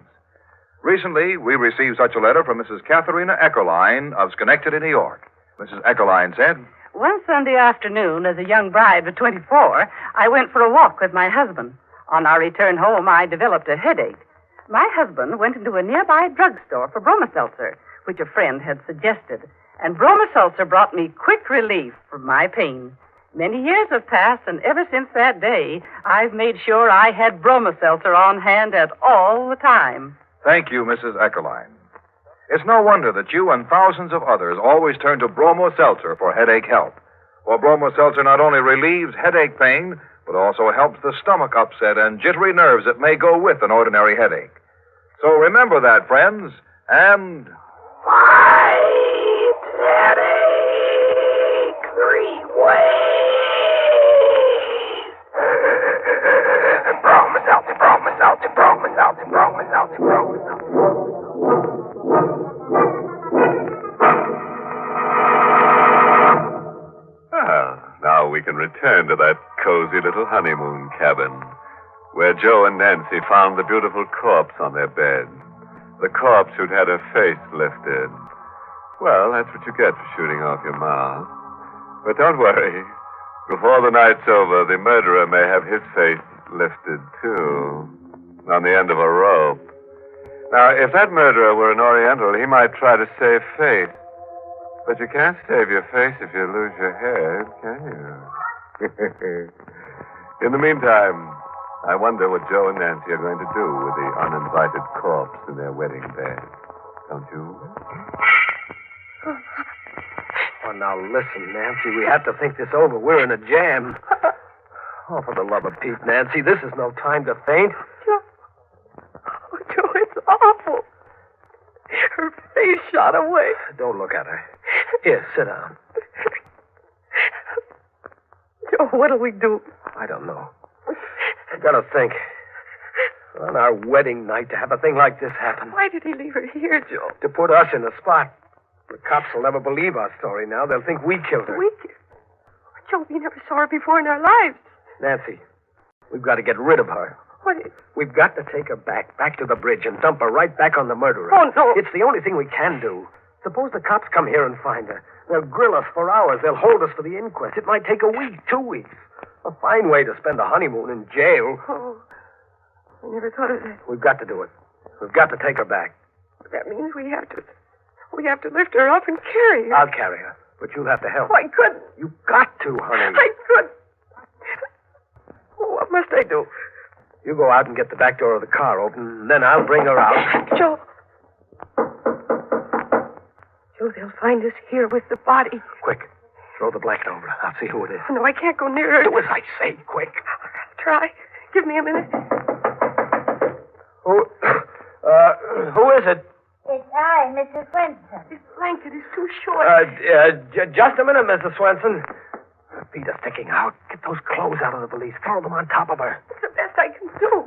Recently, we received such a letter from Mrs. Katharina Eckerline of Schenectady, New York. Mrs. Eckerline said, One Sunday afternoon, as a young bride of 24, I went for a walk with my husband. On our return home, I developed a headache. My husband went into a nearby drugstore for bromoseltzer, which a friend had suggested. And bromoseltzer brought me quick relief from my pain. Many years have passed, and ever since that day, I've made sure I had bromoseltzer on hand at all the time. Thank you, Mrs. Eckerline. It's no wonder that you and thousands of others always turn to bromo seltzer for headache help. For bromo seltzer not only relieves headache pain, but also helps the stomach upset and jittery nerves that may go with an ordinary headache. So remember that, friends, and... Fight headache 3 ways. Bromoseltzer, bromoseltzer, bromoseltzer, bromoseltzer, bromoseltzer. Now we can return to that cozy little honeymoon cabin where Joe and Nancy found the beautiful corpse on their bed. The corpse who'd had her face lifted. Well, that's what you get for shooting off your mouth. But don't worry. Before the night's over, the murderer may have his face lifted, too, on the end of a rope. Now, if that murderer were an Oriental, he might try to save face. But you can't save your face if you lose your head, can you? In the meantime, I wonder what Joe and Nancy are going to do with the uninvited corpse in their wedding bed. Don't you? Oh, now listen, Nancy. We have to think this over. We're in a jam. Oh, for the love of Pete, Nancy, this is no time to faint. Oh, Joe, it's awful. Her face shot away. Don't look at her. Here, sit down. Joe, what'll we do? I don't know. I gotta think. On our wedding night to have a thing like this happen. Why did he leave her here, Joe? To put us in the spot. The cops will never believe our story now. They'll think we killed her. Joe, we never saw her before in our lives. Nancy, we've got to get rid of her. What? We've got to take her back to the bridge and dump her right back on the murderer. Oh, no. It's the only thing we can do. Suppose the cops come here and find her. They'll grill us for hours. They'll hold us for the inquest. It might take a week, 2 weeks. A fine way to spend a honeymoon in jail. Oh, I never thought of that. We've got to do it. We've got to take her back. That means we have to lift her up and carry her. I'll carry her, but you'll have to help. Oh, I couldn't. You've got to, honey. I couldn't. What must I do? You go out and get the back door of the car open, then I'll bring her out. Joe, they'll find us here with the body. Quick. Throw the blanket over her. I'll see who it is. Oh, no, I can't go near her. Do as I say, quick. I'll try. Give me a minute. Who is it? It's I, Mrs. Swenson. This blanket is too short. Just a minute, Mrs. Swenson. Her feet are sticking out. Get those clothes out of the valise. Throw them on top of her. It's the best I can do.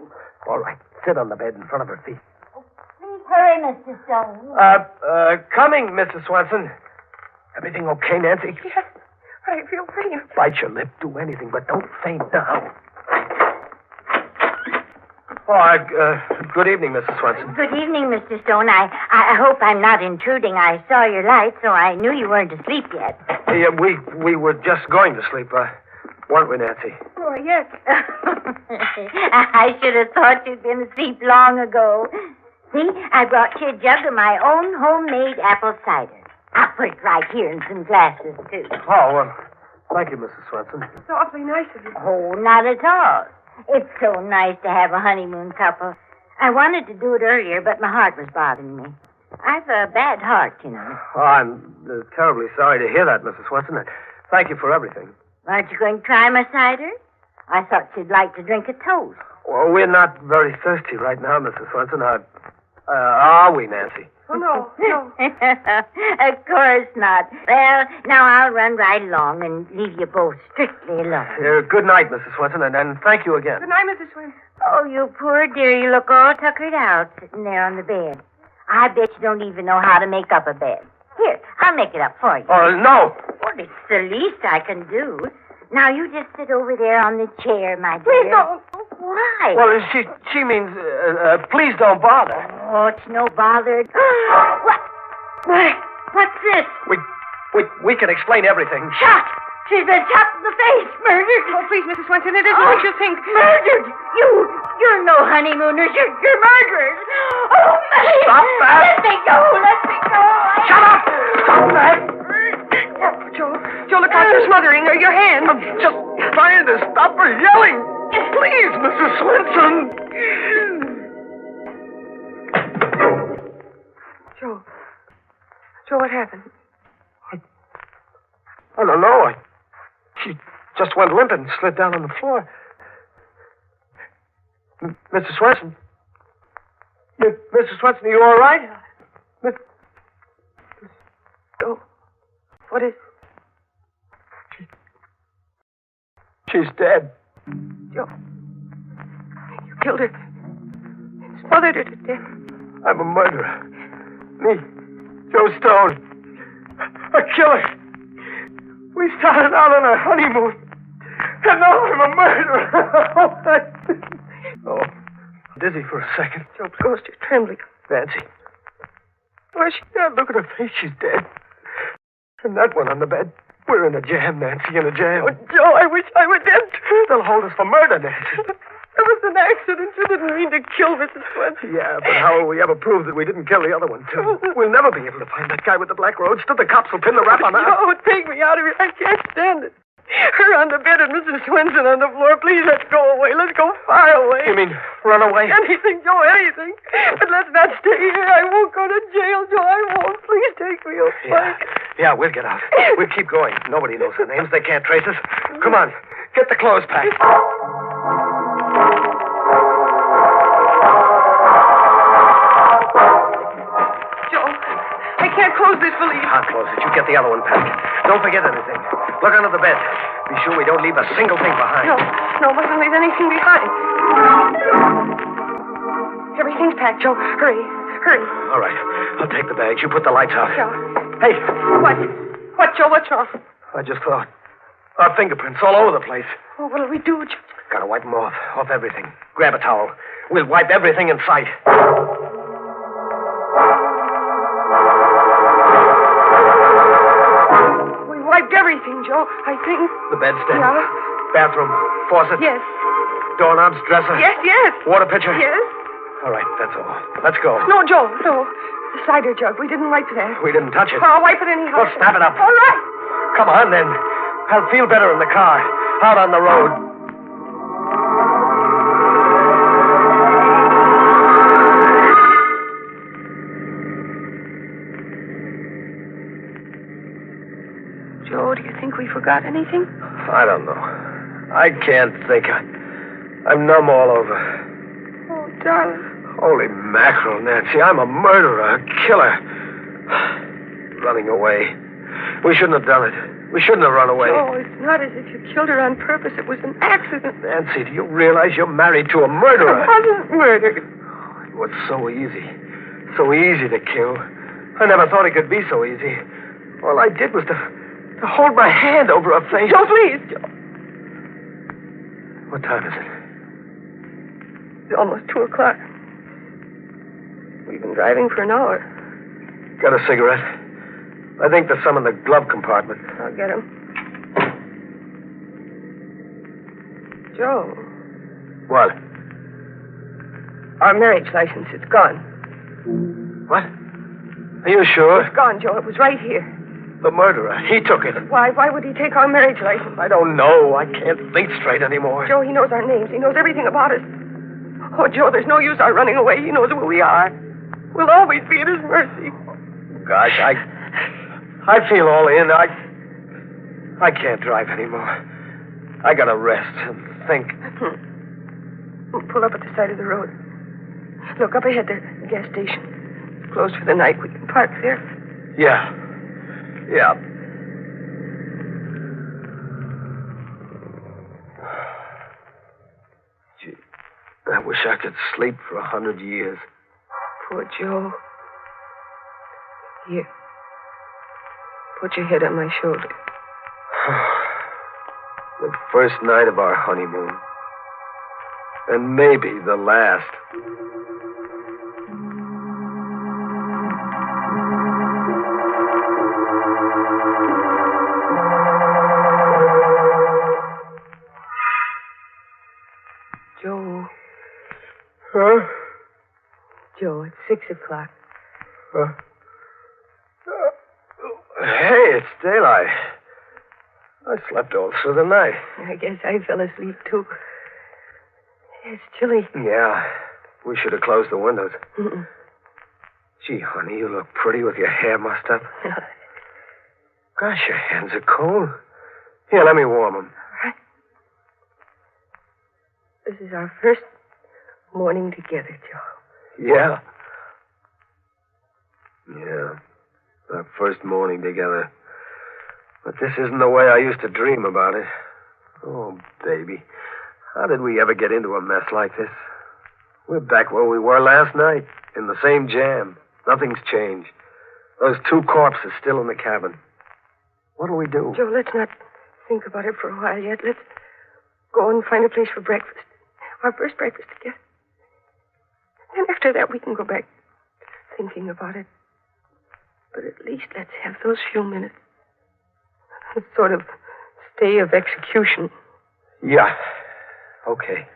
All right. Sit on the bed in front of her feet. Please hurry, Mr. Stone. Coming, Mrs. Swenson. Everything okay, Nancy? Yes, but I feel faint. Bite your lip. Do anything, but don't faint now. Oh, good evening, Mrs. Swenson. Good evening, Mr. Stone. I hope I'm not intruding. I saw your light, so I knew you weren't asleep yet. Yeah, we were just going to sleep, weren't we, Nancy? Oh, yes. I should have thought you'd been asleep long ago. See, I brought you a jug of my own homemade apple cider. I'll put it right here in some glasses, too. Oh, well, thank you, Mrs. Swenson. It's awfully nice of you. Oh, not at all. It's so nice to have a honeymoon couple. I wanted to do it earlier, but my heart was bothering me. I've a bad heart, you know. Oh, I'm terribly sorry to hear that, Mrs. Swenson. Thank you for everything. Aren't you going to try my cider? I thought you'd like to drink a toast. Well, we're not very thirsty right now, Mrs. Swenson. Are we, Nancy? Oh, no. Of course not. Well, now I'll run right along and leave you both strictly alone. Good night, Mrs. Swenson, and thank you again. Good night, Mrs. Swenson. Oh, you poor dear. You look all tuckered out sitting there on the bed. I bet you don't even know how to make up a bed. Here, I'll make it up for you. Oh, no. Well, it's the least I can do. Now, you just sit over there on the chair, my dear. Please don't. Why? Well, she means, please don't bother. Oh, it's no bother. What's this? We can explain everything. Shot! She's been shot in the face. Murdered. Oh, please, Mrs. Swenson, it isn't what you think. Murdered! You're no honeymooners. You're murderers. Oh, my. Stop that. Let me go. Shut up! Stop that! Joe, look out. You're smothering her. Your hand. I'm just trying to stop her yelling. Please, Mrs. Swenson. Joe, what happened? I don't know. She just went limp and slid down on the floor. Mrs. Swenson? Mrs. Swenson, are you all right? Joe, what is... She's dead. Joe, you killed her. Smothered her to death. I'm a murderer. Me, Joe Stone. A killer. We started out on a honeymoon. And now I'm a murderer. Oh, dizzy for a second. Joe's ghost, you're trembling. Nancy. Where's she? Look at her face. She's dead. And that one on the bed. We're in a jam, Nancy, in a jam. Oh, Joe, I wish I were dead. They'll hold us for murder, Nancy. It was an accident. You didn't mean to kill Mrs. Swenson. Yeah, but how will we ever prove that we didn't kill the other one, too? We'll never be able to find that guy with the black roadster. The cops will pin the rap on us. Joe, take me out of here. I can't stand it. Her on the bed and Mrs. Swenson on the floor. Please, let's go away. Let's go far away. You mean run away? Anything, Joe, anything. But let's not stay here. I won't go to jail, Joe. I won't. Please take me away. Yeah, we'll get out. We'll keep going. Nobody knows our names. They can't trace us. Come on. Get the clothes packed. Joe, I can't close this valise. I'll close it. You get the other one packed. Don't forget anything. Look under the bed. Be sure we don't leave a single thing behind. No, mustn't leave anything behind. Everything's packed, Joe. Hurry. All right. I'll take the bags. You put the lights out. Joe. Hey. What, Joe? What's wrong? I just thought. Our fingerprints all over the place. Oh, what'll we do, Joe? Gotta wipe them off everything. Grab a towel. We'll wipe everything in sight. We wiped everything, Joe, I think. The bedstead. Yeah. Bathroom. Faucet. Yes. Doorknobs. Dresser. Yes. Water pitcher. Yes. All right, that's all. Let's go. No, Joe, no. The cider jug. We didn't wipe that. We didn't touch it. I'll wipe it anyhow. Well, snap it up. All right. Come on, then. I'll feel better in the car. Out on the road. Joe, do you think we forgot anything? I don't know. I can't think. I'm numb all over. Oh, darling. Holy mackerel, Nancy. I'm a murderer, a killer. Running away. We shouldn't have done it. We shouldn't have run away. Oh, it's not as if you killed her on purpose. It was an accident. Nancy, do you realize you're married to a murderer? I wasn't murdered. It was so easy. So easy to kill. I never thought it could be so easy. All I did was to hold my hand over her face. Joe, please, Joe. What time is it? It's almost 2:00. We've been driving for an hour. Got a cigarette? I think there's some in the glove compartment. I'll get him. Joe. What? Our marriage license, it's gone. What? Are you sure? It's gone, Joe. It was right here. The murderer. He took it. Why would he take our marriage license? I don't know. I can't think straight anymore. Joe, he knows our names. He knows everything about us. Oh, Joe, there's no use our running away. He knows who we are. We'll always be at his mercy. Gosh, I feel all in. I can't drive anymore. I gotta rest and think. We'll pull up at the side of the road. Look, up ahead, the gas station. It's closed for the night. We can park there. Yeah. Gee, I wish I could sleep for 100 years. Poor Joe. Here. Put your head on my shoulder. The first night of our honeymoon. And maybe the last. Joe. Huh? Joe, it's 6:00. Hey, it's daylight. I slept all through the night. I guess I fell asleep, too. It's chilly. Yeah. We should have closed the windows. Mm-mm. Gee, honey, you look pretty with your hair mussed up. Gosh, your hands are cold. Here, let me warm them. This is our first morning together, Joe. Yeah. Our first morning together. But this isn't the way I used to dream about it. Oh, baby. How did we ever get into a mess like this? We're back where we were last night, in the same jam. Nothing's changed. Those two corpses still in the cabin. What'll we do? Joe, let's not think about it for a while yet. Let's go and find a place for breakfast. Our first breakfast together. And after that, we can go back thinking about it. But at least let's have those few minutes. A sort of stay of execution. Yeah. Okay.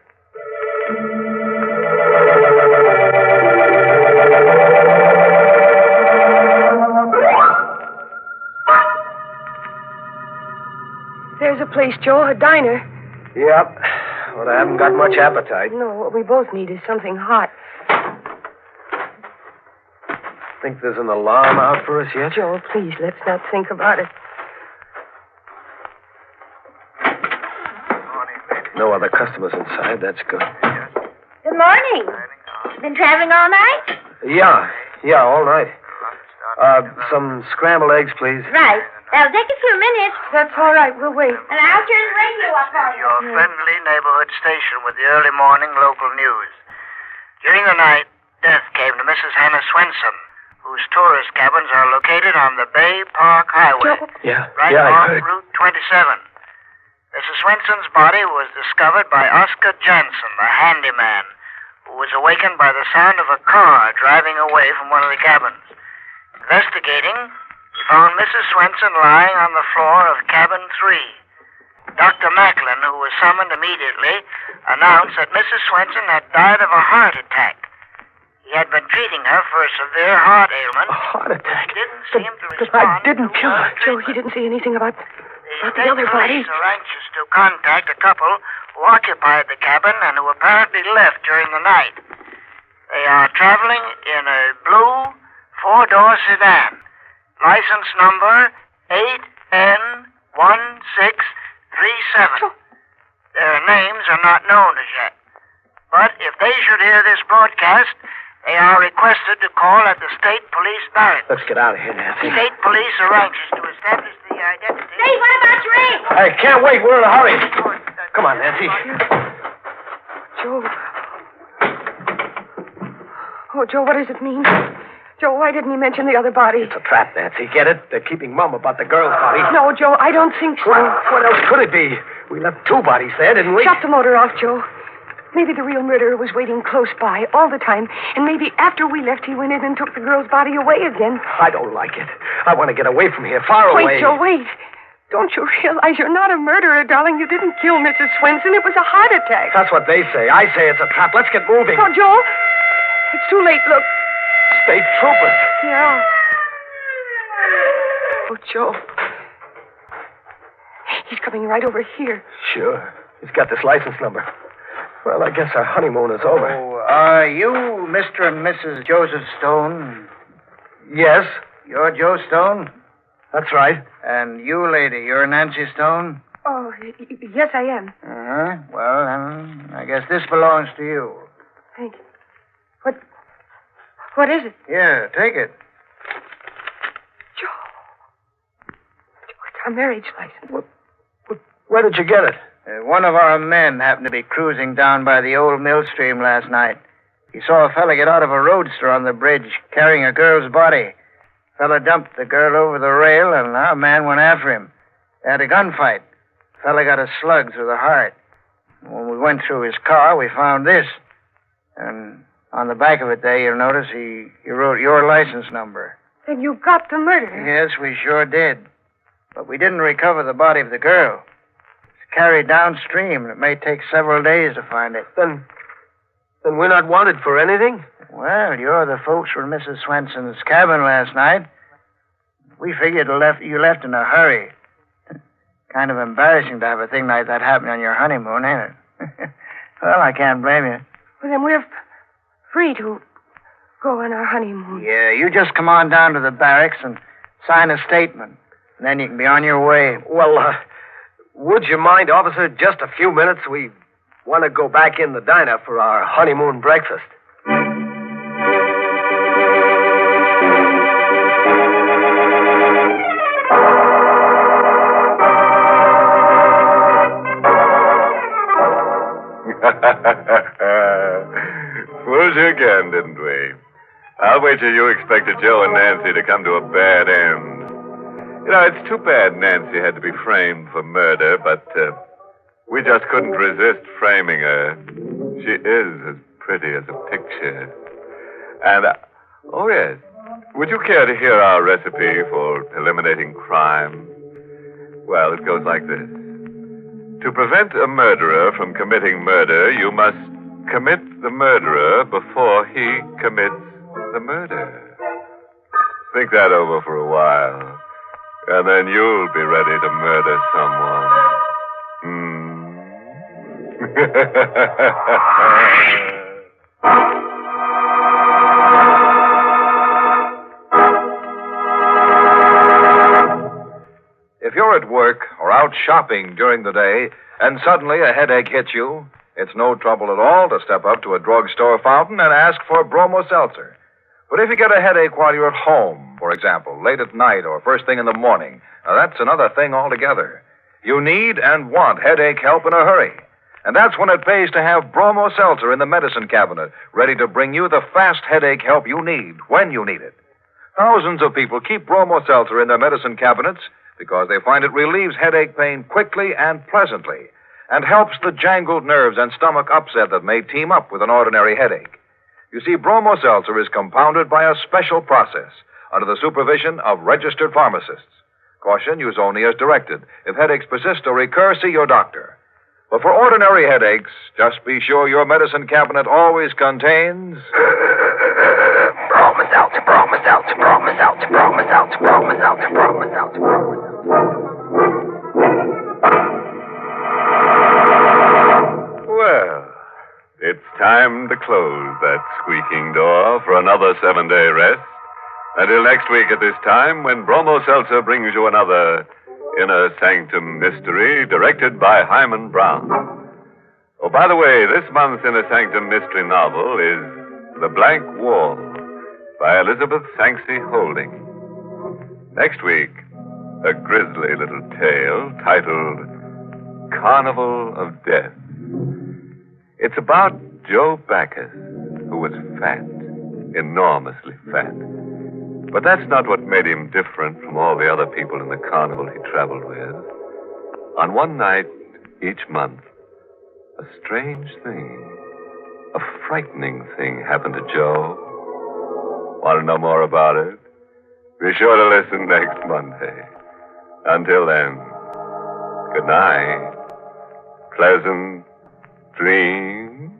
There's a place, Joe, a diner. Yep. But I haven't got much appetite. No, what we both need is something hot. Think there's an alarm out for us yet? Joe, please, let's not think about it. No other customers inside. That's good. Good morning. Been traveling all night? Yeah, all night. Some scrambled eggs, please. Right. That'll take a few minutes. That's all right. We'll wait. And I'll turn the radio up for you. Your friendly neighborhood station with the early morning local news. During the night, death came to Mrs. Hannah Swenson, whose tourist cabins are located on the Bay Park Highway. Right off Route 27. Mrs. Swenson's body was discovered by Oscar Jansen, the handyman, who was awakened by the sound of a car driving away from one of the cabins. Investigating, he found Mrs. Swenson lying on the floor of cabin 3. Dr. Macklin, who was summoned immediately, announced that Mrs. Swenson had died of a heart attack. He had been treating her for a severe heart ailment. A heart attack? He didn't seem to respond. I didn't kill her. Joe, he didn't say anything about the other body. Police are anxious to contact a couple who occupied the cabin and who apparently left during the night. They are traveling in a blue 4-door sedan. License number 8N1637. Their names are not known as yet. But if they should hear this broadcast, they are requested to call at the State Police Barracks. Let's get out of here, Nancy. State Police are anxious to establish the identity. Hey, what about your ring? I can't wait. We're in a hurry. Come on, Nancy. Joe. Oh, Joe, what does it mean? Joe, why didn't he mention the other body? It's a trap, Nancy. Get it? They're keeping mum about the girl's body. No, Joe, I don't think so. What else could it be? We left 2 bodies there, didn't we? Shut the motor off, Joe. Maybe the real murderer was waiting close by all the time, and maybe after we left, he went in and took the girl's body away again. I don't like it. I want to get away from here, far away. Wait, Joe, wait. Don't you realize you're not a murderer, darling? You didn't kill Mrs. Swenson. It was a heart attack. That's what they say. I say it's a trap. Let's get moving. Oh, Joe, it's too late. Look. State troopers. Yeah. Oh, Joe. He's coming right over here. Sure. He's got this license number. Well, I guess our honeymoon is over. Oh, are you Mr. and Mrs. Joseph Stone? Yes. You're Joe Stone? That's right. And you, lady, you're Nancy Stone? Oh, yes, I am. Uh-huh. Well, then, I guess this belongs to you. Thank you. What is it? Here, take it. Joe, it's our marriage license. Where did you get it? One of our men happened to be cruising down by the old mill stream last night. He saw a fella get out of a roadster on the bridge carrying a girl's body. Fella dumped the girl over the rail, and our man went after him. They had a gunfight. Fella got a slug through the heart. When we went through his car, we found this. And on the back of it there, you'll notice he wrote your license number. Then you got the murderer. Yes, we sure did. But we didn't recover the body of the girl. It's carried downstream, and it may take several days to find it. Then we're not wanted for anything? Well, you're the folks from Mrs. Swenson's cabin last night. We figured you left in a hurry. Kind of embarrassing to have a thing like that happen on your honeymoon, ain't it? Well, I can't blame you. Well, then we're free to go on our honeymoon. Yeah, you just come on down to the barracks and sign a statement. And then you can be on your way. Well, would you mind, officer, just a few minutes? We want to go back in the diner for our honeymoon breakfast. Fooled you again, didn't we? I'll wager you expected Joe and Nancy to come to a bad end. You know, it's too bad Nancy had to be framed for murder, but we just couldn't resist framing her. She is as pretty as a picture. And, oh yes, would you care to hear our recipe for eliminating crime? Well, it goes like this. To prevent a murderer from committing murder, you must commit the murderer before he commits the murder. Think that over for a while, and then you'll be ready to murder someone. If you're at work or out shopping during the day and suddenly a headache hits you, it's no trouble at all to step up to a drugstore fountain and ask for bromo seltzer. But if you get a headache while you're at home, for example, late at night or first thing in the morning, now that's another thing altogether. You need and want headache help in a hurry. And that's when it pays to have bromo seltzer in the medicine cabinet, ready to bring you the fast headache help you need when you need it. Thousands of people keep bromo seltzer in their medicine cabinets because they find it relieves headache pain quickly and pleasantly and helps the jangled nerves and stomach upset that may team up with an ordinary headache. You see, bromo seltzer is compounded by a special process under the supervision of registered pharmacists. Caution, use only as directed. If headaches persist or recur, see your doctor. But for ordinary headaches, just be sure your medicine cabinet always contains... Bromo seltzer, bromo seltzer, bromo seltzer, bromo seltzer, bromo seltzer, bromo seltzer, bromo seltzer. Well, it's time to close that squeaking door for another 7-day rest. Until next week at this time, when Bromo Seltzer brings you another Inner Sanctum mystery directed by Hyman Brown. Oh, by the way, this month's Inner Sanctum mystery novel is The Blank Wall by Elizabeth Sanksy Holding. Next week, a grisly little tale titled Carnival of Death. It's about Joe Backus, who was fat, enormously fat. But that's not what made him different from all the other people in the carnival he traveled with. On one night each month, a strange thing, a frightening thing happened to Joe. Want to know more about it? Be sure to listen next Monday. Until then, good night. Pleasant dreams.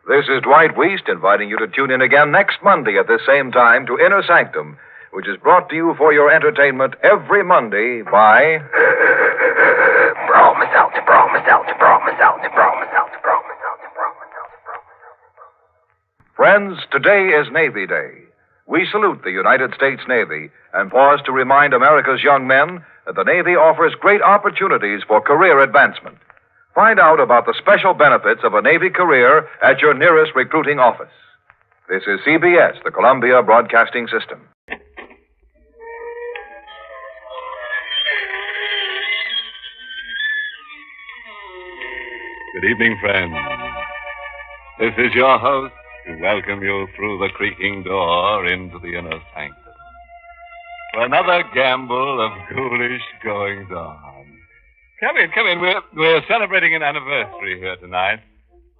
This is Dwight Weist inviting you to tune in again next Monday at this same time to Inner Sanctum, which is brought to you for your entertainment every Monday by... Bromo seltzer, bromo seltzer, bromo seltzer, bromo seltzer, bromo seltzer, bromo seltzer, bromo seltzer. Friends, today is Navy Day. We salute the United States Navy and pause to remind America's young men that the Navy offers great opportunities for career advancement. Find out about the special benefits of a Navy career at your nearest recruiting office. This is CBS, the Columbia Broadcasting System. Good evening, friends. This is your host to welcome you through the creaking door into the inner sanctum for another gamble of ghoulish goings-on. Come in. We're celebrating an anniversary here tonight.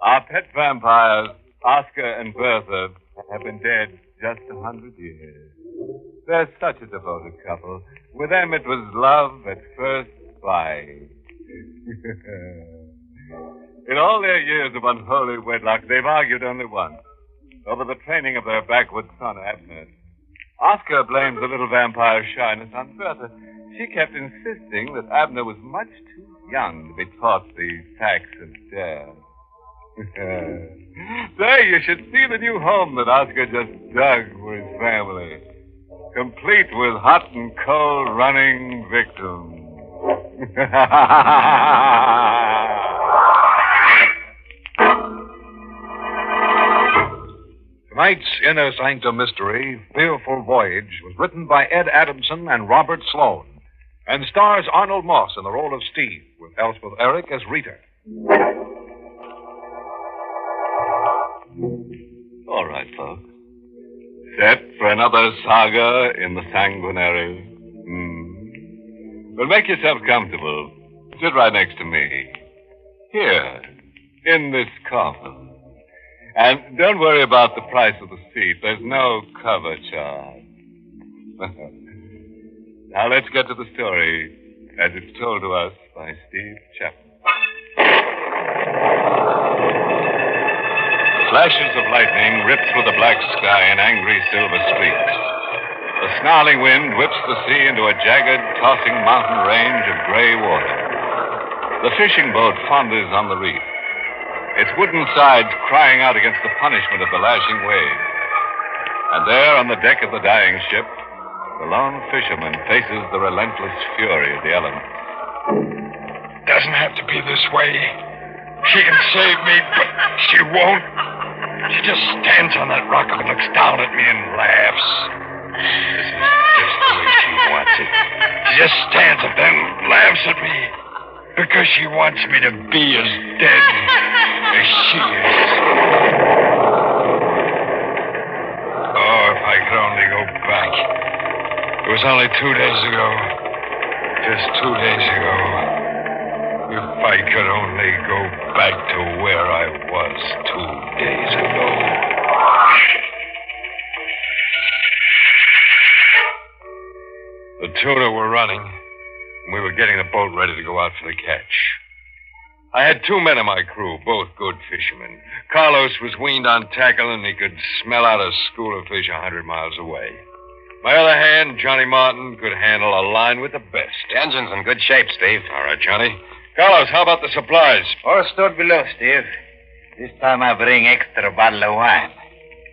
Our pet vampires, Oscar and Bertha, have been dead just 100 years. They're such a devoted couple. With them, it was love at first sight. In all their years of unholy wedlock, they've argued only once, over the training of their backwoods son, Abner. Oscar blames the little vampire's shyness on Bertha. She kept insisting that Abner was much too young to be taught the facts of death. Say, you should see the new home that Oscar just dug for his family, complete with hot and cold running victims. Tonight's Inner Sanctum mystery, Fearful Voyage, was written by Ed Adamson and Robert Sloan, and stars Arnold Moss in the role of Steve, with Elspeth Eric as Rita. All right, folks. Set for another saga in the sanguinary. Well, make yourself comfortable. Sit right next to me. Here, in this coffin. And don't worry about the price of the seat. There's no cover charge. Now let's get to the story as it's told to us by Steve Chapman. Flashes of lightning rip through the black sky in angry silver streaks. The snarling wind whips the sea into a jagged, tossing mountain range of gray water. The fishing boat founders on the reef, its wooden sides crying out against the punishment of the lashing waves. And there on the deck of the dying ship, the lone fisherman faces the relentless fury of the elements. Doesn't have to be this way. She can save me, but she won't. She just stands on that rock and looks down at me and laughs. This is just the way she wants it. She just stands up there and laughs at me because she wants me to be as dead as she is. Oh, if I could only go back. It was only 2 days ago. Just 2 days ago. If I could only go back to where I was 2 days ago. The tuna were running, and we were getting the boat ready to go out for the catch. I had 2 men in my crew, both good fishermen. Carlos was weaned on tackle, and he could smell out a school of fish 100 miles away. My other hand, Johnny Martin, could handle a line with the best. The engine's in good shape, Steve. All right, Johnny. Carlos, how about the supplies? All stored below, Steve. This time I bring extra bottle of wine.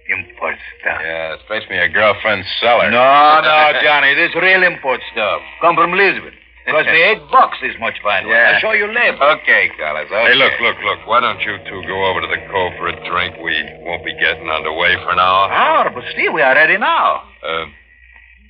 Import stuff. Yeah, it's fetch me a girlfriend's cellar. No, Johnny. This real import stuff. Come from Lisbon. Cost me $8 this much fine wine. I'll show you later. Okay, Carlos. Okay. Hey, look. Why don't you two go over to the cove for a drink? We won't be getting underway for an hour. Hour? But Steve, we are ready now.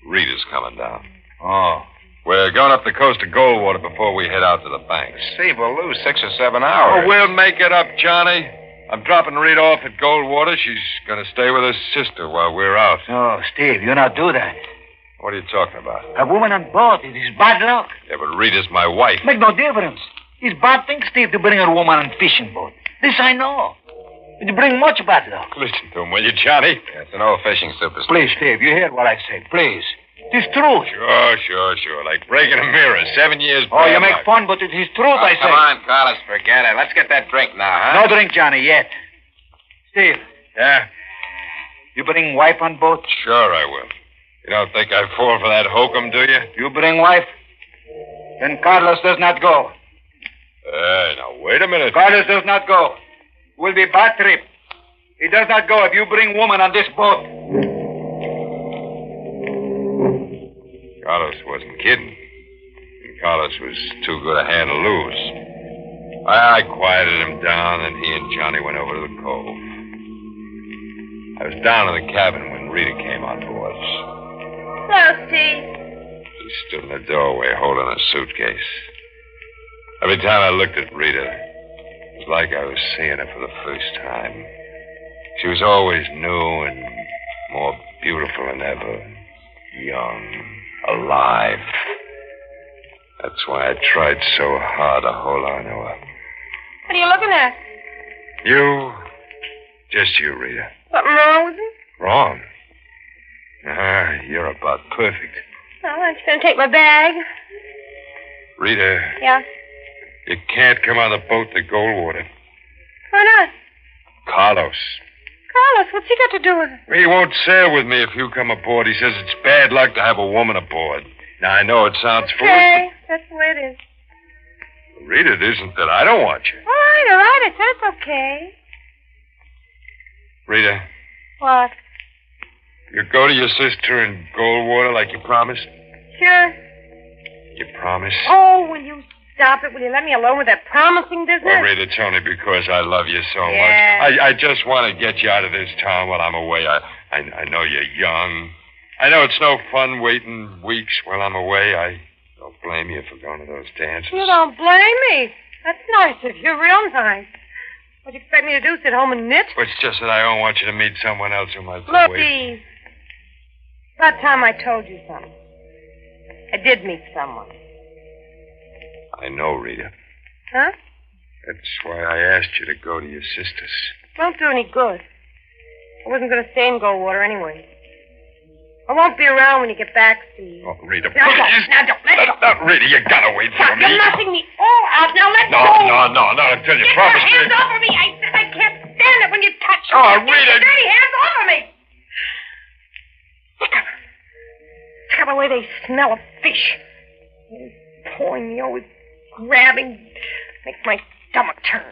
Rita's coming down. Oh. We're going up the coast to Goldwater before we head out to the banks. Steve, we'll lose 6 or 7 hours. Oh, we'll make it up, Johnny. I'm dropping Rita off at Goldwater. She's going to stay with her sister while we're out. Oh, Steve, you not do that. What are you talking about? A woman on board. It is bad luck. Yeah, but Rita's my wife. Make no difference. It's bad thing, Steve, to bring a woman on fishing boat. This I know. It bring much bad luck. Listen to him, will you, Johnny? Yeah, it's an old fishing superstition. Please, Steve, you hear what I say. Please. It's truth. Sure. Like breaking a mirror. 7 years back. Oh, you make fun, but it is truth, I say. Come on, Carlos, forget it. Let's get that drink now, huh? No drink, Johnny, yet. Steve. Yeah? You bring wife on boat? Sure I will. You don't think I fall for that hokum, do you? You bring wife? Then Carlos does not go. Now, wait a minute. Carlos does not go. Will be bad trip. He does not go if you bring woman on this boat. Carlos wasn't kidding. And Carlos was too good a hand to lose. I quieted him down, and he and Johnny went over to the cove. I was down in the cabin when Rita came on board. Hello, Steve. She stood in the doorway holding a suitcase. Every time I looked at Rita, it was like I was seeing her for the first time. She was always new and more beautiful than ever. Young, alive. That's why I tried so hard to hold on to her. What are you looking at? You? Just you, Rita. Something wrong with me? Wrong? You're about perfect. Oh, aren't you going to take my bag? Rita. Yeah? You can't come on the boat to Goldwater. Why not? Carlos. Carlos, what's he got to do with it? He won't sail with me if you come aboard. He says it's bad luck to have a woman aboard. Now, I know it sounds foolish. Okay, that's the way it is. Rita, it isn't that I don't want you. All right. I said it's okay. Rita. What? You go to your sister in Goldwater like you promised? Sure. You promise? Oh, will you stop it? Will you let me alone with that promising business? Well, Rita, it's only because I love you so Yeah. much. I just want to get you out of this town while I'm away. I know you're young. I know it's no fun waiting weeks while I'm away. I don't blame you for going to those dances. You don't blame me. That's nice of you. Real nice. What do you expect me to do? Sit home and knit? Well, it's just that I don't want you to meet someone else who might Look, wait. Eve. About time I told you something. I did meet someone. I know, Rita. Huh? That's why I asked you to go to your sister's. Won't do any good. I wasn't going to stay in Goldwater anyway. I won't be around when you get back, Steve. Oh, Rita, Now please. don't. Now don't. Let go. Now, Rita, you gotta wait for Stop. me. You're knocking me all out. Now let No, go. not until you Get promise your hands me. off of me. I said I can't stand it when you touch me. Oh, Get Rita. your dirty hands off of me. Look at the way they smell of fish. Always pulling me, always grabbing. Makes my stomach turn.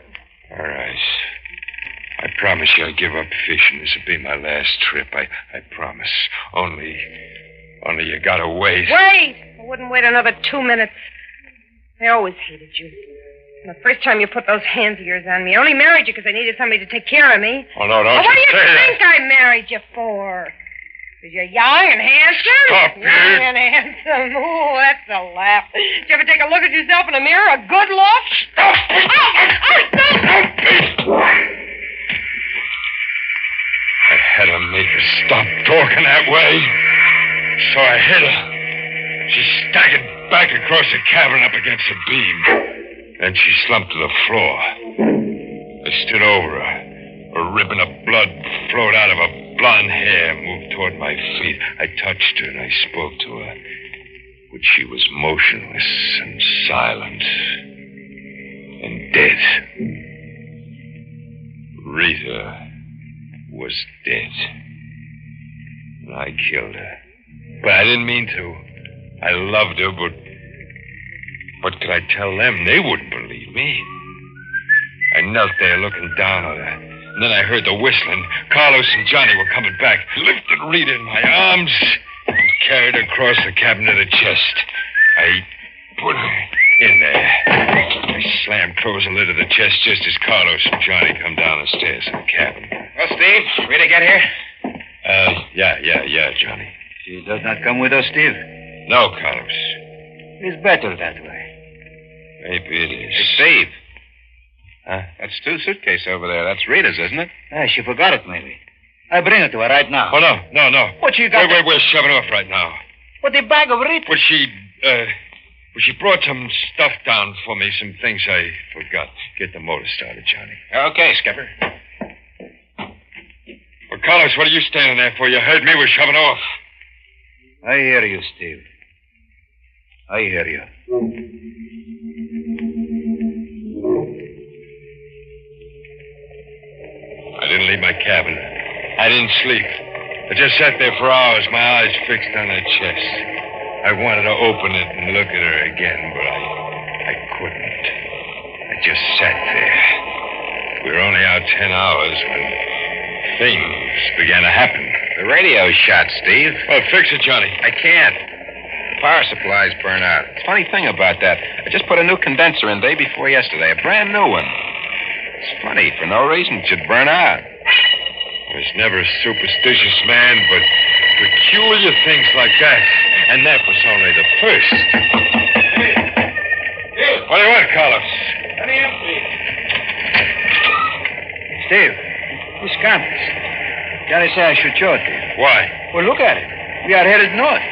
All right. I promise you I'll give up fishing. This will be my last trip. I promise. Only you gotta wait. Wait! I wouldn't wait another 2 minutes. I always hated you. And the first time you put those hands of yours on me, I only married you because I needed somebody to take care of me. Oh, no, don't Well, what do you you say that. think I married you for? Because you're young and handsome? Stop it. Young and handsome. Ooh, that's a laugh. Did you ever take a look at yourself in the mirror? A good look? Stop it! I had to make her stop talking that way. So I hit her. She staggered back across the cabin up against the beam. Then she slumped to the floor. I stood over her. A ribbon of blood flowed out of her blonde hair, moved toward my feet. I touched her and I spoke to her. But she was motionless and silent. And dead. Rita was dead. And I killed her. But I didn't mean to. I loved her, but what could I tell them? They wouldn't believe me. I knelt there looking down on her. And then I heard the whistling. Carlos and Johnny were coming back. Lifted Rita in my arms and carried her across the cabin to the chest. I put her in there. I slammed close the lid of the chest just as Carlos and Johnny come down the stairs to the cabin. Well, Steve, Rita get here? Yeah, Johnny. She does not come with us, Steve. No, Carlos. It's better that way. Maybe it is. Hey, Steve. Huh? That's Stu's suitcase over there. That's Rita's, isn't it? She forgot it, maybe. I bring it to her right now. Oh, no. What you got? We're shoving off right now. What, the bag of Rita? But she brought some stuff down for me, some things I forgot. Get the motor started, Johnny. Okay, Skipper. Well, Carlos, what are you standing there for? You heard me. We're shoving off. I hear you, Steve. I hear you. I didn't leave my cabin. I didn't sleep. I just sat there for hours, my eyes fixed on that chest. I wanted to open it and look at her again, but I couldn't. I just sat there. We were only out 10 hours when things began to happen. The radio's shot, Steve. Well, fix it, Johnny. I can't. The power supply's burned out. It's a funny thing about that. I just put a new condenser in day before yesterday, a brand new one. It's funny. For no reason, it should burn out. I was never a superstitious man, but peculiar things like that. And that was only the first. What do you want, Carlos? Any empty. Steve, this compass. Johnny said I should show it to you. Why? Well, look at it. We are headed north.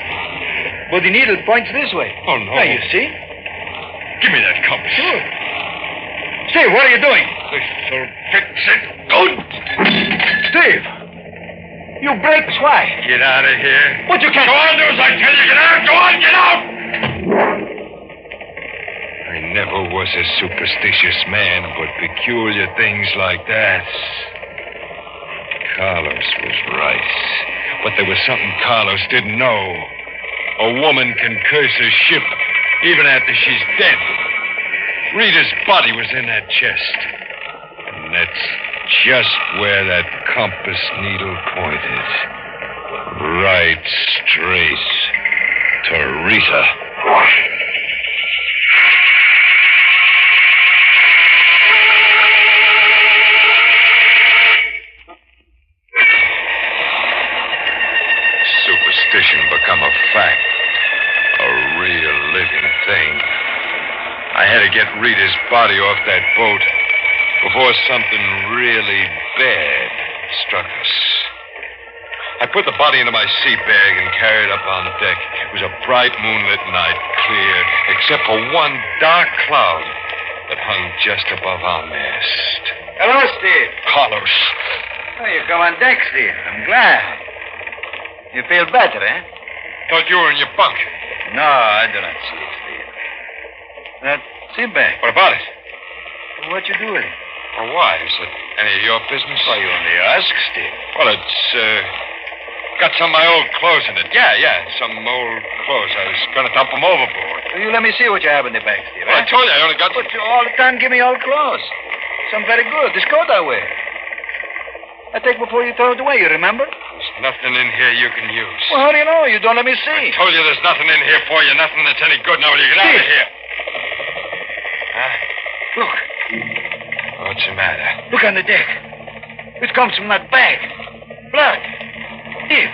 But the needle points this way. Oh, no. Now, you see? Give me that compass. Sure. Steve, what are you doing? This'll fix it good. Steve! You brakes, why? Get out of here. What, you can't... Go on, do as I tell you. Get out. Go on, get out! I never was a superstitious man, but peculiar things like that. Carlos was right. But there was something Carlos didn't know. A woman can curse a ship even after she's dead. Rita's body was in that chest. And that's just where that compass needle pointed. Right straight to Rita. Superstition become a fact. A real living thing. I had to get Rita's body off that boat before something really bad struck us. I put the body into my seat bag and carried it up on deck. It was a bright moonlit night, clear, except for one dark cloud that hung just above our mast. Hello, Steve. Carlos. Oh, you come on deck, Steve. I'm glad. You feel better, eh? Thought you were in your bunk. No, I do not sleep, Steve. Sit back. What about it? What you do with it? Well, why? Is it any of your business? Why, you only ask, Steve. Well, it's, got some of my old clothes in it. Yeah, some old clothes. I was going to dump them overboard. Will you let me see what you have in the bag, Steve? Well, I told you I only got... But you all the time give me old clothes. Some very good. This coat I wear. I take before you throw it away, you remember? There's nothing in here you can use. Well, how do you know? You don't let me see. I told you there's nothing in here for you, nothing that's any good. Now, will you get out of here? Huh? Look. What's the matter? Look on the deck. It comes from that bag. Blood. Steve.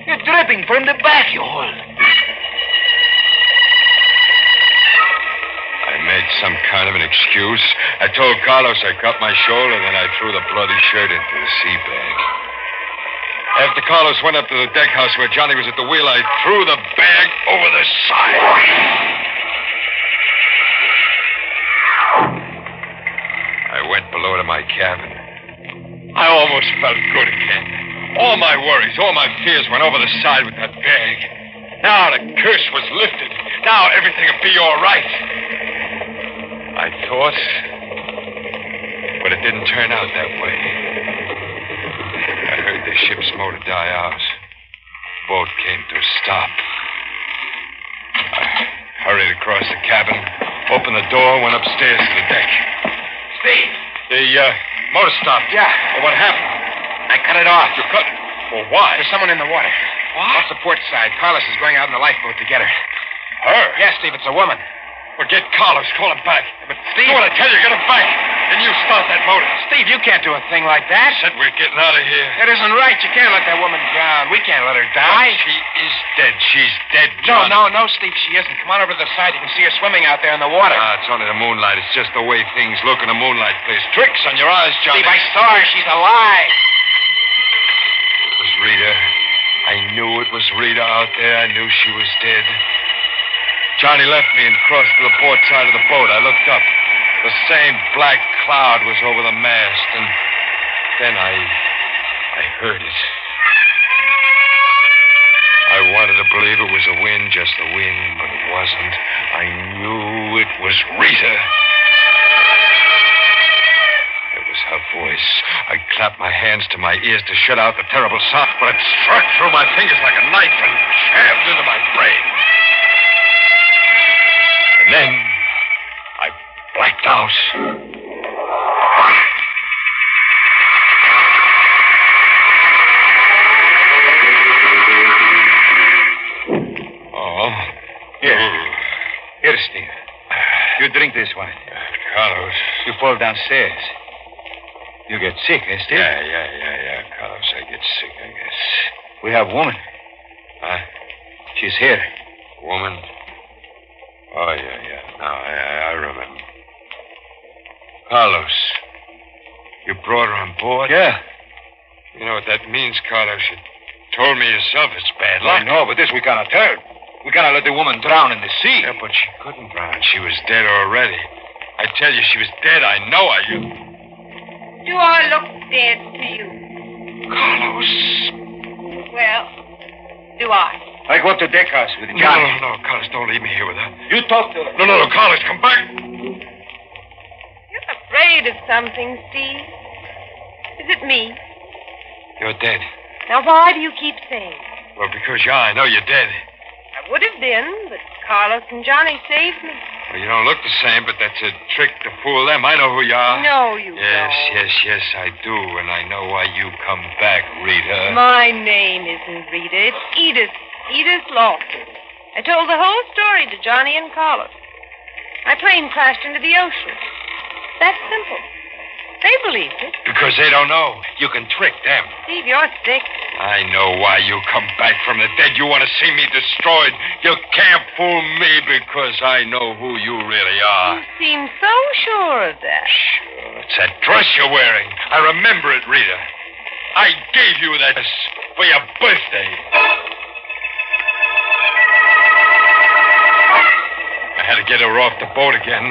You're dripping from the back, you hold. I made some kind of an excuse. I told Carlos I cut my shoulder, then I threw the bloody shirt into the sea bag. After Carlos went up to the deck house where Johnny was at the wheel, I threw the bag over the side. I went below to my cabin. I almost felt good again. All my worries, all my fears went over the side with that bag. Now the curse was lifted. Now everything would be all right. I thought, but it didn't turn out that way. I heard the ship's motor die out. Boat came to a stop. I hurried across the cabin, opened the door, went upstairs to the deck. Steve. The motor stopped. Yeah. Well, what happened? I cut it off. You cut it? Well, why? There's someone in the water. What? Off the port side. Carlos is going out in the lifeboat to get her. Her? Yes, Steve, it's a woman. Well, get Carlos. Call him back. But, Steve... Do what I tell you. Get him back. And you start that motor. Steve, you can't do a thing like that. I said we're getting out of here. That isn't right. You can't let that woman drown. We can't let her die. But she is dead. She's dead, No, John. Steve, she isn't. Come on over to the side. You can see her swimming out there in the water. It's only the moonlight. It's just the way things look in the moonlight. Plays tricks on your eyes, Johnny. Steve, I saw her. She's alive. It was Rita. I knew it was Rita out there. I knew she was dead. Johnny left me and crossed to the port side of the boat. I looked up. The same black cloud was over the mast, and then I heard it. I wanted to believe it was the wind, just the wind, but it wasn't. I knew it was Rita. It was her voice. I clapped my hands to my ears to shut out the terrible sound, but it struck through my fingers like a knife and jabbed into my brain. And then I blacked out. Oh. Here, Steve. You drink this wine. Carlos. You fall downstairs. You get sick, eh, Steve? Yeah, Carlos. I get sick, I guess. We have woman. Huh? She's here. Woman? Oh, yeah. Now, I remember. Carlos. You brought her on board? Yeah. You know what that means, Carlos. You told me yourself it's bad luck. I know, but this we cannot tell. We cannot let the woman drown in the sea. Yeah, but she couldn't drown. She was dead already. I tell you, she was dead. I know Do I look dead to you? Carlos. Well, do I? I go up to deck house with Johnny. No, Carlos, don't leave me here with her. You talk to her. No, Carlos, come back. You're afraid of something, Steve. Is it me? You're dead. Now, why do you keep saying? Well, because I know you're dead. I would have been, but Carlos and Johnny saved me. Well, you don't look the same, but that's a trick to fool them. I know who you are. No, you don't. Yes, I do, and I know why you come back, Rita. My name isn't Rita. It's Edith. Edith Lawson. I told the whole story to Johnny and Carlos. My plane crashed into the ocean. That's simple. They believed it. Because they don't know. You can trick them. Steve, you're sick. I know why you come back from the dead. You want to see me destroyed. You can't fool me because I know who you really are. You seem so sure of that. Sure. It's that dress you're wearing. I remember it, Rita. I gave you that dress for your birthday. I had to get her off the boat again.